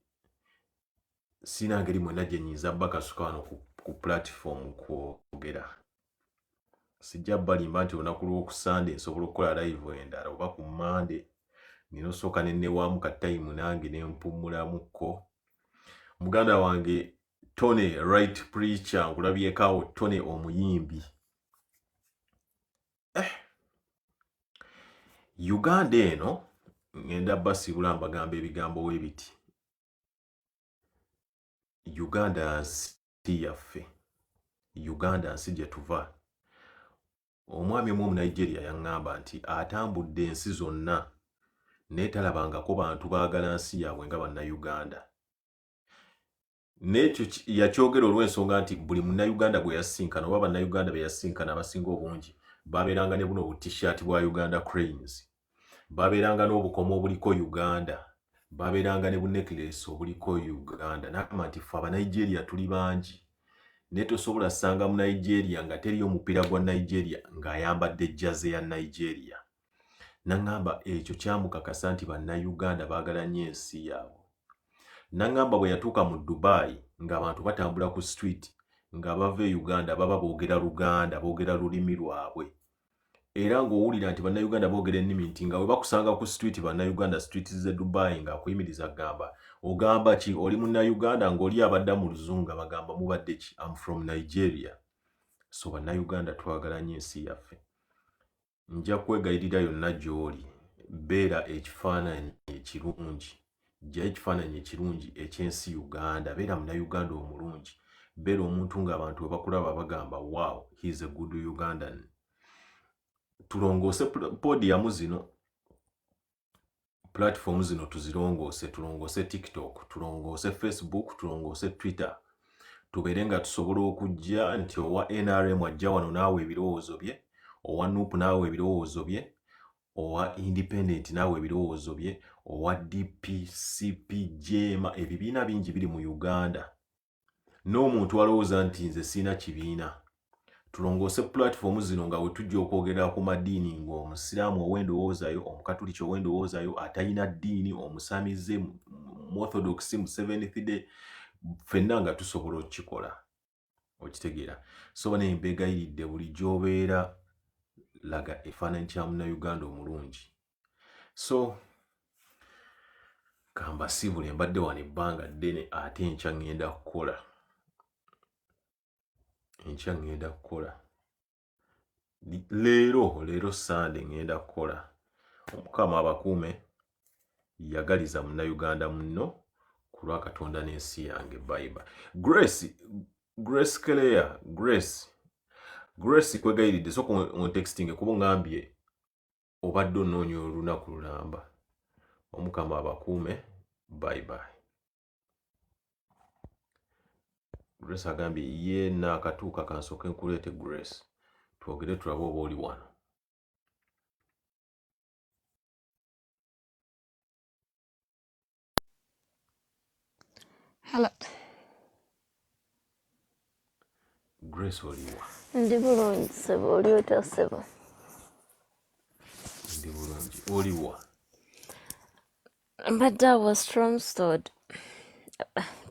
sina ngeri mwena gye nnyinza bakasuka wano ku platform kwogera. sijja balimba nti olunaku lw'okusande nsobola okukola live endala oba ku Monday nino sooka nennewamu ka time nange nempumulamuko. Muganda wange Tony right preacher nkulabyekaawo Tony omuyimbi. Uganda eno ngenda basibula mbagamba ebigambo webiti. Uganda nsi yaffe. Uganda nsi gye tuva. Omwami omu Nigeria yaŋŋamba nti atambudde ensi zonna neetalabangako bantu baagala nsi yaabwe nga bannayuganda. N'ekyo yakyogera olw'ensonga nti buli munnayuganda gwe yasisinkana oba bannayuganda be yasisinkana abasinga obungi babeeranga ne buno obutishaati bwa Uganda Cranes, babeeranga n'obukomo obuliko Uganda, babeeranga ne bunecklace obuliko Uganda. N'agamba nti ffe Abanigeria tuli bangi naye tosobola ssanga mu Nigeria nga teriyo omupiira gwa Nigeria ng'ayambadde jjaze ya Nigeria. N'aŋŋamba ekyo kyamukakasa nti bannayuganda baagala nnyo ensi yaabwe. N'aŋŋamba bwe yatuuka mu Dubai ng'abantu batambula ku street nga bava e Uganda baba boogera Luganda, boogera lulimi lwabwe. Era ng'owulira nti bannayuganda boogera ennimi nti nga bwe bakusanga ku street bannayuganda street ze Dubai ng'akuyimiriza gamba ogamba ki oli munnayuganda ng'oli abadda mu luzungu bagamba mubadde ki? I'm from Nigeria. So bannayuganda twagala nnyo ensi yaffe. Nja kwegayirira yonna gy'oli beera ekifaananyi ekirungi. Jja ekifaananyi ekirungi eky'ensi Uganda. Beera munnayuganda omulungi. Beera omuntu ng'abantu bwe bakulaba bagamba wow, he is a good Ugandan. Tulongoose podium zino, platform zino tuzirongoose, tulongoose TikTok, tulongoose Facebook, tulongoose Twitter. Tubeere nga tusobola okujja nti owa NRM ajja wano naawe ebirowoozo bye, owa NUP naawe ebirowoozo bye, owa Independent naawe ebirowoozo bye, owa DP, CP, JMA, ebibiina bingi biri mu Uganda. N'omuntu alowooza nti nze siina kibiina. Tulongoose platform zino nga we tujja okwogera ku madiini ng'omusiraamu ow'endowoozayo, omukatuliki ow'endowoozayo, atalina ddiini, omusamize, mu Orthodox, mu Seventh Day, ffenna nga tusobola okukikola. Okitegeera. So bane mbeegayiridde buli gy'obeera laga efaananyi kya munnayuganda omulungi. So kamba sibule mbadde wano ebbanga ddene ate enkya ŋŋenda kukola. Enkya ŋŋenda kukola. Leero Sunday ŋŋenda kukola. Omukama abakuume yagaliza munnayuganda munno ku lwa Katonda n'ensi yange Bible. Grace Kelea, Grace kwegayiridde so on texting kuba ngambye obadde onoonya olunaku lulamba. Omukama abakuume bye. Grace agambye ye naakatuuka kansooke nkuleete Grace. Twogere tulabe oba oli wano. Hello. Grace oliwa. Ndi bulungi sebo, oli otya sebo? Ndi bulungi. Oliwa. Mbadde awa Stromstad.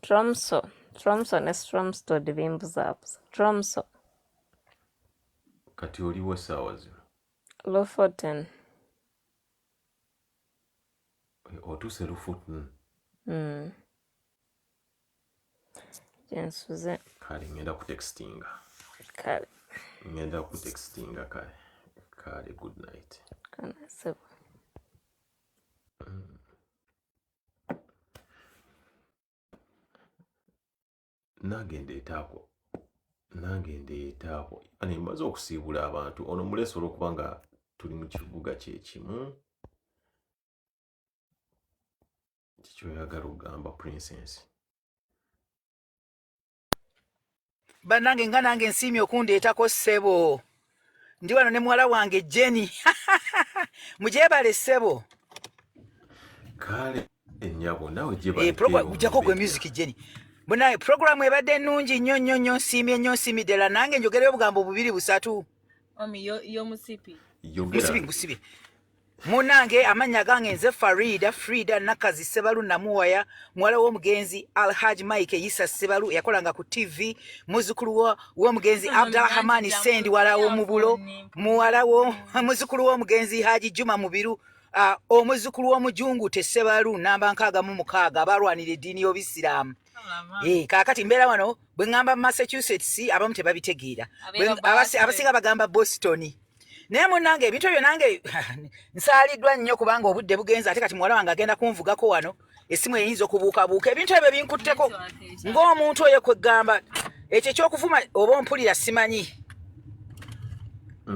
Tromso ne Stromstad bimbuzaabuza. Tromso. Kati oliwo essaawa zino? Lofoten. Otuuse Lofoten? Jensuze. Kale ngenda kutextinga. Kale. Ngenda kutextinga kale. Kale good night. Kana sebo. Nange ndeetaako. Ani mbaze okusiibula abantu. Ono mulesi olw'okuba nga tuli mu kibuga kye kimu. Kikyoyagala okugamba Princess. Bannange nga nange nsiimye okundeetako ssebo. Ndi wano ne muwala wange Jenny. Mugyebale ssebo. Kale ennyabo nawe gyebale. Ujjako gwe music Jenny. Bonna programu ebadde nnungi nnyo nsiimye nnyo nsiimidde la nange njogereyo obugambo bubiri busatu. Omi yo musipi. Musipi ngusibye. munange amanya gange nze Frida Nakazi Sebalu namuwaya mwala w'omugenzi Alhaji Mike Isa Sebalu yakolanga ku TV muzukulu w'omugenzi Abdalrahmani Sendi wala w'omubulo mwala wo muzukulu w'omugenzi Haji Juma Mubiru omuzukulu w'omujungu te Sebalu namba 66 abalwanira eddiini y'Obisiraamu. Kakati mbeera wano bwe ngamba Massachusetts abamu tebabitegeera abasinga bagamba Boston. Naye munange ebintu ebyo nange nsaaliddwa nnyo kubanga obudde bugenza ate kati muwala wange agenda kunvugako wano essimu eyinza okubuukabuuka ebintu ebyo binkutteko ng'omuntu oyo kwegamba ekyo ekyokuvuma oba ompulira simanyi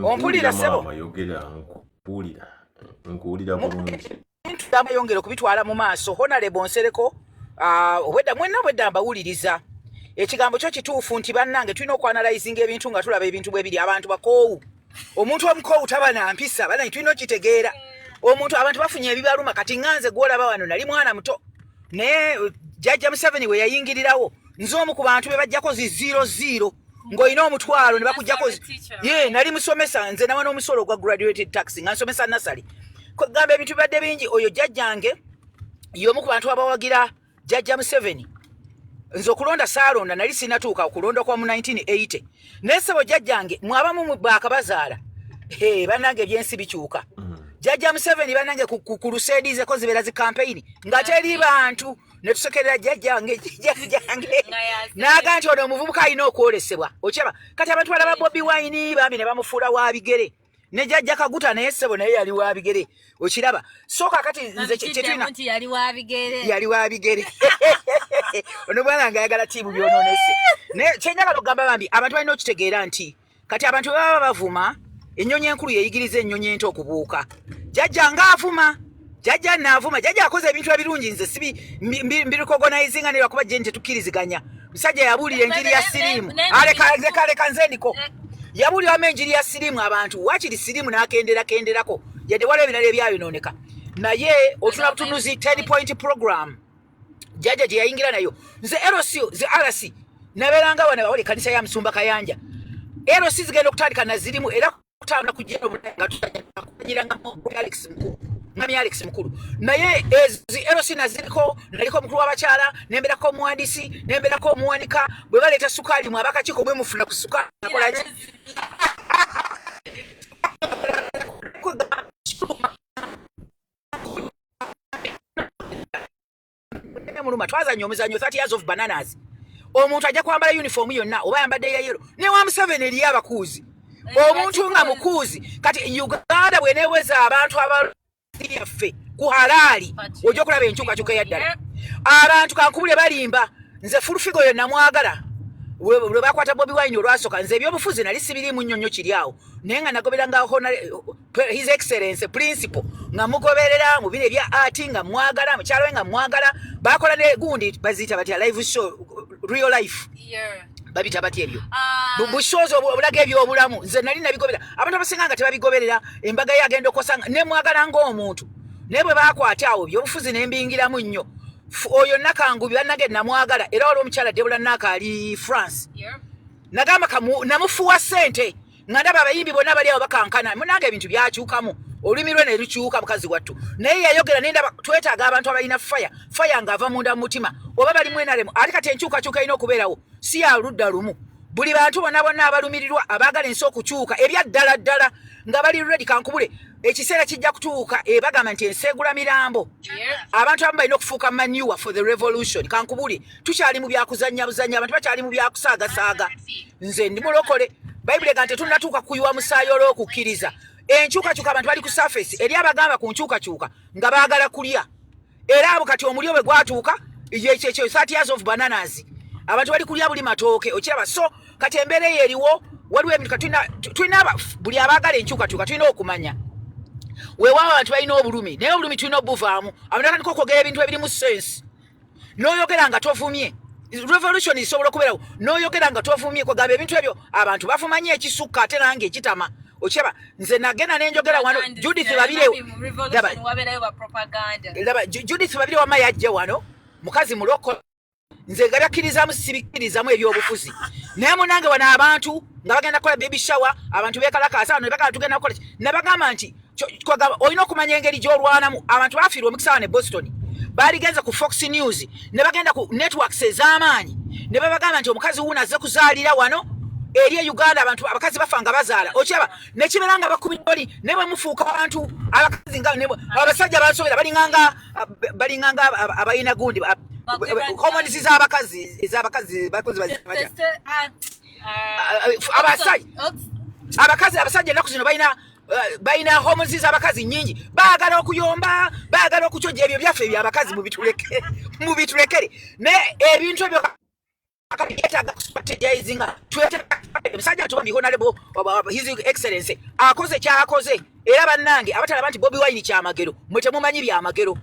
ompulira sebo nkuwulira bulungi yongera okubitwala mu maaso Honorable Nsereko obwedda mbawuliriza ekigambo kyo kituufu nti bannange tulina okwanalizinga ebintu nga tulaba ebintu bwe biri abantu bakoowu omuntu omukoowu taba na mpisa bana tulina okitegeera omuntu abantu bafunye ebibaluma kati nganze gwolaba wano nali mwana muto naye Jjajja Museveni we yayingirirawo nze omu ku bantu be bajjako zi 00 ng'olina omutwalo ne bakujjako nali musomesa nze nawa n'omusolo gwa graduated tax nga nsomesa nasali gamba ebintu bibadde bingi oyo jjajjange y'omu ku bantu abawagira Jjajja Museveni nze okulonda saalonda nali sinatuuka okulonda kwa mu 1980 nesebo jjajjange mwabamu mu baakabazaala bannange ebyensi bikyuka Jjajja Museveni bannange ku Crusades eko zibeera zi campaign nga teri bantu ne tusekerera jjajjange n'aga nti ono omuvubuka alina okwolesebwa okyaba kati abantu balaba Bobi Wine bambi ne bamufuula wa bigere ne Jjajja Kaguta naye ssebo naye yali wa bigere okiraba so kakati nze kyetulina yali wa bigere ono bwana ngayagala tiimu byononese ne kyenyagala okugamba bambi abantu balina okitegeera nti kati abantu baba bavuma ennyonyi enkulu yeyigiriza ennyonyi ento okubuuka Jjajja ngaavuma Jjajja naavuma Jjajja akoze ebintu ebirungi nze sibi mbirikogonaizinga ne lwakuba gye tetukkiriziganya musajja yabuulira enjiri ya siriimu aleka nzeniko yabuuliramu enjiri ya siriimu abantu wakiri siriimu n'akenderako yadde waliwo ebirala ebyayonooneka naye otuna butunuzi 10-point program Jjajja gye yayingira nayo nze RC nabeeranga wana bawuli kanisa ya Musumba Kayanja RC zigenda okutandika na zirimu era kutanda kujja nga tutanyiranga Alex mukulu naye RC naziriko naliko mukulu w'abakyala nemberako omuwandiisi nemberako omuwanika bwe baleeta sukaali mu abakakiko bwe mufuna ku sukaali nakolaki muluma twazanya omuzanyo 30 years of bananas omuntu ajja kwambala uniform yonna oba yambadde ya yero ne wa Museveni eriyo abakuuzi omuntu nga mukuuzi kati Uganda bweneeweza abantu yaffe ku halaali ojja okulaba enkyukakyuka eyaddala abantu kankubule balimba nze fulufigo yo namwagala lwe bakwata Bobi Wine olwasooka nze ebyobufuzi nali sibiriimu nnyonnyo kiri awo naye nga nagoberanga his excellence principal nga mugoberera mu bino ebya art nga mwagala mukyalo we nga mwagala bakola ne gundi baziyita batya live show real life babita batya ebyo bushozo obulaga ebyobulamu nze nali nabigobera abantu abasinga nga tebabigoberera embaga ye agenda okosanga ne mwagala ng'omuntu naye bwe bakwata awo byobufuzi nembingiramu nnyo oyo Nakangubi bannage namwagala era waliwo omukyala Debula Naka ali France nagamba namufuwa ssente nga ndaba abayimbi bonna bali awo bakankana munange ebintu byakyukamu olulimi lwe ne lukyuka mukazi wattu naye yayogera nendaba twetaaga abantu abalina faya ng'ava munda mu mutima oba bali mwenalemu ate kati enkyukakyuka erina okubeerawo si ya ludda lumu buli bantu bonna abalumirirwa abaagala ensi okukyuka ebyaddala ddala nga bali ready kankubule ekiseera kijja kutuuka bagamba nti enseegula mirambo abantu abamu balina okufuuka manure for the revolution kankubule tukyali mu byakuzanya buzanya abantu bakyali mu byakusaagasaaga nze ndi mulokole bayibuli egamba tetunnatuuka kuyiwa musaayi olw'okukkiriza enkyukakyuka abantu bali ku surface eri abagamba ku nkyukakyuka nga baagala kulya era abo kati omulyo bwe gwatuuka ekyo 30 years of bananas abantu bali kulya buli matooke okiraba so kati embeera eyo eriwo waliwo ebintu tulina buli abaagala enkyukakyuka tulina okumanya weewaawo abantu balina obulumi naye obulumi tulina obuvaamu abantu batandika okwogera ebintu ebirimu sense n'oyogera nga tovumye revolution isobola okubeerawo n'oyogera nga tovumye kwegamba ebintu ebyo abantu bafumanye ekisukka ate nange ekitama okiraba nze nagenda nenjogera wano Judith Babire wama yajja wano mukazi muloko nze nga byakkirizamu sibikkirizamu ebyobufuzi naye munange wano abantu nga bagenda kukola baby shower abantu bekalakaasa wano nebagala tugenda kukola nabagamba nti olina okumanya engeri gy'olwanamu. Abantu bafiirwa omukisa ne Boston baaligenza ku Fox News ne bagenda ku networks ez'amaanyi ne babagamba nti omukazi wuuna azze kuzaalira wano eri Uganda abantu abakazi bafa nga bazaala okyaba ne kibeera nga bakubidoli ne bwe mufuuka abantu abakazi nga abasajja basobera balinganga abayina gundi hormones z'abakazi bakozi baja abasajja ennaku zino balina hormones z'abakazi nnyingi baagala okuyomba baagala okucojja ebyo byaffe ebyabakazi mubitulekere ne ebintu ebyo akayetaga strategizinga musajja tuba honorable his excellency akoze kyakoze era bannange abatalaba nti Bobi Wine kyamagero mwete mumanyi byamagero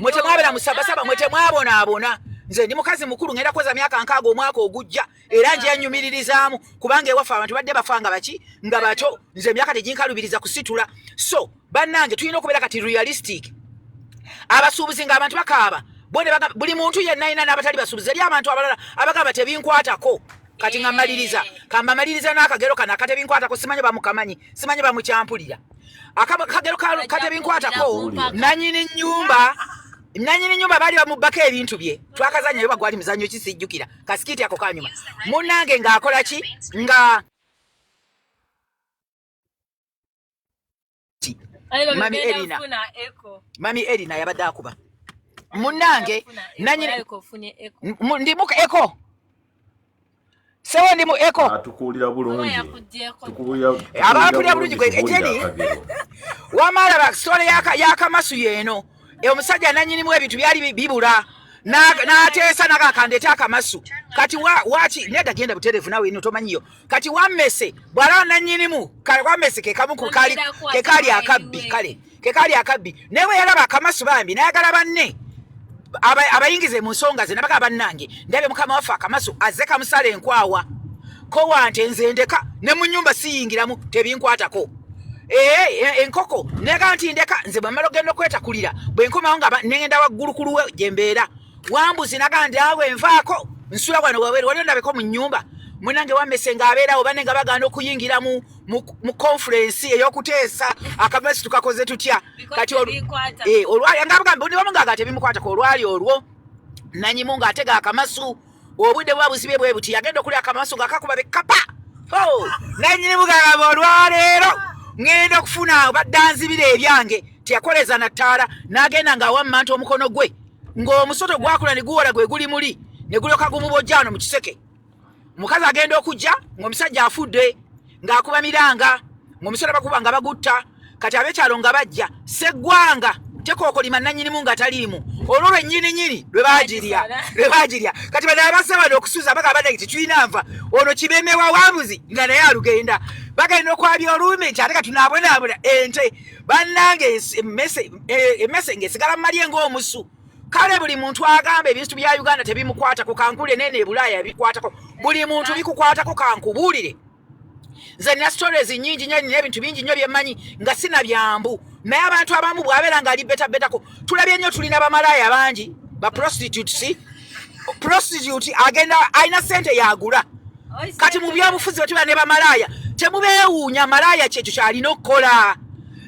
mwete mwabera musabasaba mwete mwabona nze ndi mukazi mukulu ngenda koza myaka nkaago omwaka ogujja era nje yanyumiririzaamu kubanga ewafa abantu badde bafanga baki nga bato nze myaka tejinkalubiriza kusitula so bannange tulina okubeera kati realistic abasuubuzi nga abantu bakaaba buli muntu yenna ina n'abatali basuubuzi eri abantu abalala abagamba tebinkwatako kati ngamaliriza kambamaliriza n'akagero kana katebinkwatako simanyi bamukamanyi simanyi bamukyampulira akagero katebinkwatako nanyini nyumba baali bamubbako ebintu bye twakazanya yo bagwali muzanyo kisijjukira kasikiti ako kanyuma munnange ng'akola ki nga mami Erina yabadde akuba munnange nanyini ndimu eko sewe ndimu eko atukulira bulungi abapulira bulungi ejeni wamala bastory yakamasu yeno omusajja nanyinimu ebintu byali bibula n'ateesa nakakandeta akamasu kati waki nedda genda buterevu nawe ino tomanyiyo kati wammese bwala nanyinimu kale wammese kekali akabbi newe yalaba akamasu bambi nayagala banne abayingize mu nsonga ze nabaka bannange ndabe mukama waffe akamasu azze kamusala enkwawa ko wante nze ndeka ne mu nyumba siyingiramu tebinkwatako enkoko nega nti ndeka nze bamalo genda kwetakulira bwe nkomawo nga nengenda waggulu kuluwe gyembeera wambuzi nagandi awe envaako nsula wano wabere wali ndabeko mu nyumba munange wammese ng'abeerawo banne nga bagaana okuyingira mu conference ey'okuteesa akamasu tukakoze tutya kati olwali ngabagamba ndi bamungaga tebimukwatako olwali olwo nanyimu ng'atega akamasu obudde bwa buzibe bwe buti yagenda okulya akamasu ng'akakuba bekapa nanyini mugamba olwaleero ngenda okufuna baddanzibira ebyange tiyakoleza na ttaala n'agenda ng'awamma nti omukono gwe ng'omusoto gwakula ne guwola gwe guli muli ne gulyoka gumubojjaano mu kiseke mukazi agenda okujja ng'omusajja afudde ng'akuba miranga ng'omusota bakuba nga bagutta kati abekyalo nga bajja seggwanga tekookolima nanyinimu nga taliimu olwo lwennyininyini lwe baagirya kati bano abasabana okusuza baga badagi tetulina nva ono kibemewa wambuzi nga naye alugenda bagenda okwabya oluume nti ate katunaabonabona ente bannange emmese ng'esigala mmalye ng'omusu kale buli muntu agamba ebintu bya Uganda tebimukwatako kankule nene e Bulaaya bikwatako buli muntu bikukwatako kankubuulire nze nina stories nnyingi nnyo nina ebintu bingi nnyo byemmanyi nga sina byambu naye abantu abamu bw'abeera ng'ali betabetako tulabye nnyo tulina bamalaaya bangi ba prostitute agenda alina ssente yagula kati mu byobufuzi bwe tuba ne bamalaaya temubeewuunya malaaya kyekyo kyalina okukola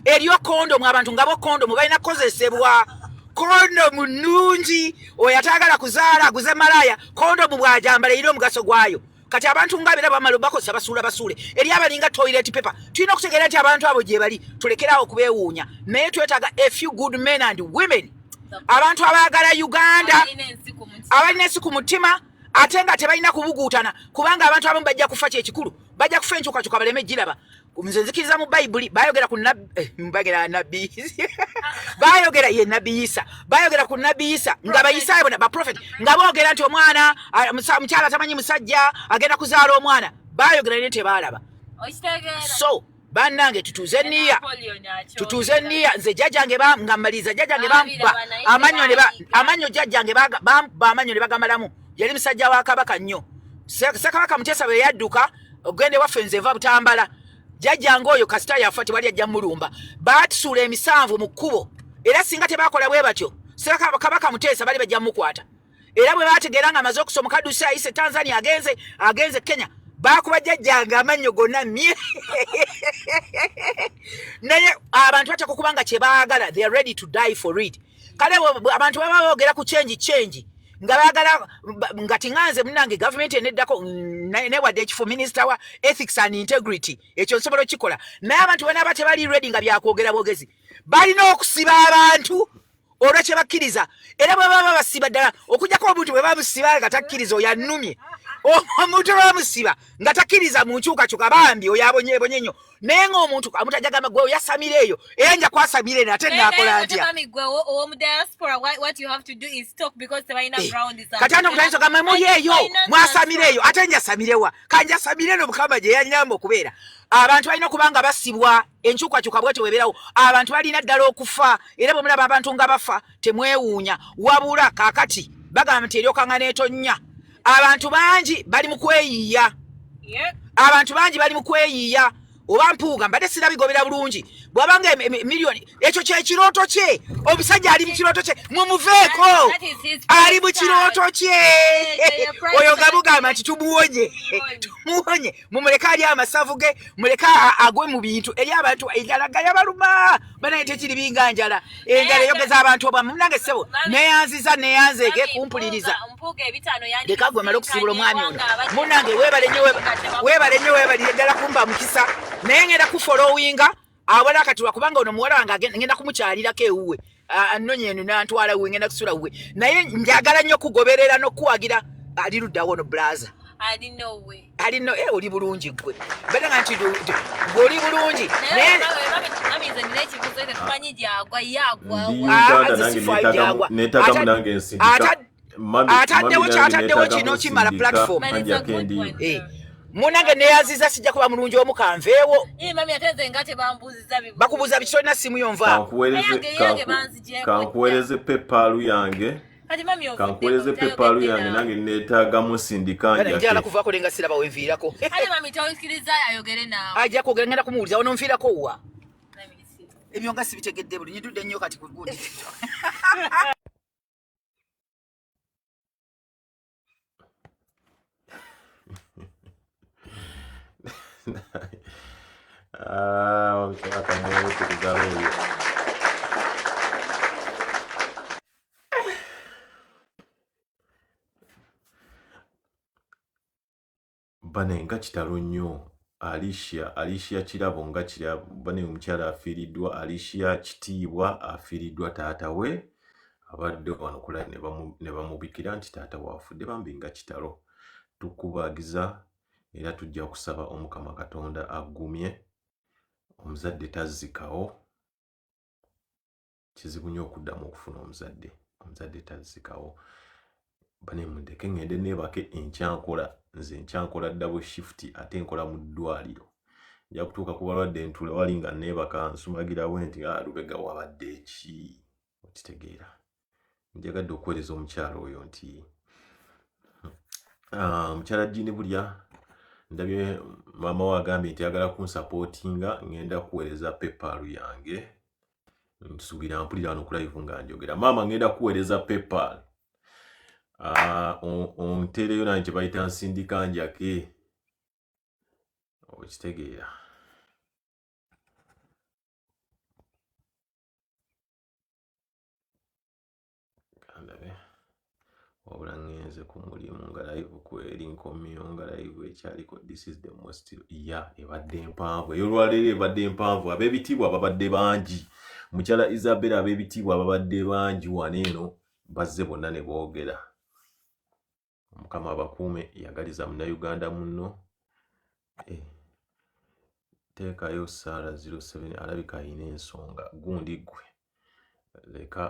eriyo kondomu abantu nga bo kondomu balina kukozesebwa kondomu nnungi oyo ataagala kuzaala aguze malaaya kondomu bw'ajambala erina omugaso gwayo kati abantu ngabira bamalo bakosa basuule eri abalinga toilet paper tulina okutegeera nti abantu abo gye bali tulekerawo okubeewuunya naye twetaaga a few good men and women abantu abaagala Uganda abalina ensi ku mutima ate nga tebalina kubuguutana kubanga abantu abamu bajja kufa kyekikulu bajja kufa enkyukakyuka baleme giraba nze nzikiriza mu bayibuli bayogera ku nabbi bayogera ye nabbi Isa bayogera ku nabbi Isa nga bayisaayo bona baprofeti nga boogera nti omwana mukyala tamanyi musajja agenda kuzaala omwana bayogera naye tebaalaba so bannange tutuuze nniya nze jjajjange nga mmaliza jjajjange bampa amanyo jjajjange bampa amanyo ne bagamalamu yali musajja wa kabaka nnyo Ssekabaka Muteesa bwe yadduka ogende waffe nze nva Butambala jjajjange oyo kasita yafa tewali ajja mulumba baatusuula emisanvu mu kkubo era singa tebakola bwe batyo Ssekabaka Muteesa bali bajja mukwata era bwe bategeera nga amaze okusomoka Dusa ayise Tanzania agenze Kenya bakuba jjajjanga amannyo gonna mye naye abantu bataka kubanga kye baagala they are ready to die for it kale abantu baba boogera ku change nga baagala nga tiŋŋanze munnange gavumenti eneddako newadde ekifo minisita wa ethics and integrity ekyo nsobola okikola naye abantu banaaba tebali ready nga byakwogera bwogezi balina okusiba abantu olwo kye bakkiriza era bwe baba basiba ddala okujjako omuntu bwe bamusiba nga takkiriza oyo annumye omuntu bwe bamusiba nga takkiriza mu nkyukakyuka bambi oyo abonyeebonye nnyo naye ng'omuntu amutajagamba gwe oyasamira eyo era nja kwasamira eno ate naakola ntya katano kutandisa gamwe muli eyo mwasamira eyo ate njasamirewa kanjasamire eno mukama gye yanyamba okubeera abantu balina okubanga basibwa enkyukakyuka bwetyo webeerawo abantu balina ddala okufa era bwe mulaba abantu nga bafa temwewuunya wabula kaakati bagamba nti eryoka neetonnya abantu bangi bali mu kweyiiya abantu bangi bali mu kweyiiya oba mpuuga mbadde sirabigobera bulungi bw'abanga miliyoni ekyo kyekirooto kye omusajja ali mu kirooto kye mumuveeko ali mu kirooto kye oyo nga mugamba nti tumuwonye mumuleke ali amasavu ge muleke agwe mu bintu eri abantu enjala ga yabaluma banaye tekiri binga njala enjala eyogeza abantu obwamu munange ssebo neyanzege kumpuliriza leka gwe male okusibula omwami ono munange weebale nnyo ddala kumba mukisa naye ngenda kufolowinga abona kati lwakubanga ono muwala wange ngenda kumukyalirako ewuwe annonye eno nantwala wuwe ngenda kusula wuwe naye njagala nnyo kugoberera n'okuwagira ali luddawo ono blaza alino oli bulungi gwe badaga nti gweoli bulungi ataddewo kyataddewo kino kimala platform munange neyaziza sijja kuba mulungi omu kanveewo bakubuuza biki tolina simu yonva kankuweereze pepalu yange nange neetaagamu sindikanja kuvaako nenga siraba wenviirako ajja kwogera ngenda kumuwuliza onoonviirako wa ebyo nga sibitegedde buli nyidudde nnyo kati ku gundi bane nga kitalo nnyo Alicia Kirabo nga bane omukyala afiiriddwa Alicia Kitiibwa afiiriddwa taata we abadde wanokula ne bamubikira nti taata waafudde bambi nga kitalo tukubaagiza era tujja kusaba omukama Katonda aggumye omuzadde tazzikawo kizibu nnyo okuddamu okufuna omuzadde tazzikawo bane mundeke ngende neebake nze enkyankola double shift ate nkola mu ddwaliro nja kutuuka ku balwadde entula wali nga neebaka nsumagirawo nti Lubega wabadde eki okitegeera njagadde okuweereza omukyalo oyo nti omukyala Jini bulya ndabye maama we agambye nti agala kunsapootinga ngenda kuweereza PayPal yange nsuubira mpulira wano ku live nga njogera maama ngenda kuweereza PayPal onteereyo nange kye bayita nsindika njake okitegeera kandabe wabula ngenze ku mulimu nga live kweri nkomyo nga live ekyaliko this is the most ebadde empanvu eyo lwaleero ebadde empanvu ab'ebitiibwa babadde bangi mukyala Isabella ab'ebitiibwa babadde bangi wano eno bazze bonna ne boogera omukama abakuume yagaliza munnayuganda munno teekayo Sara 07 alabika ayina ensonga gundi gwe leka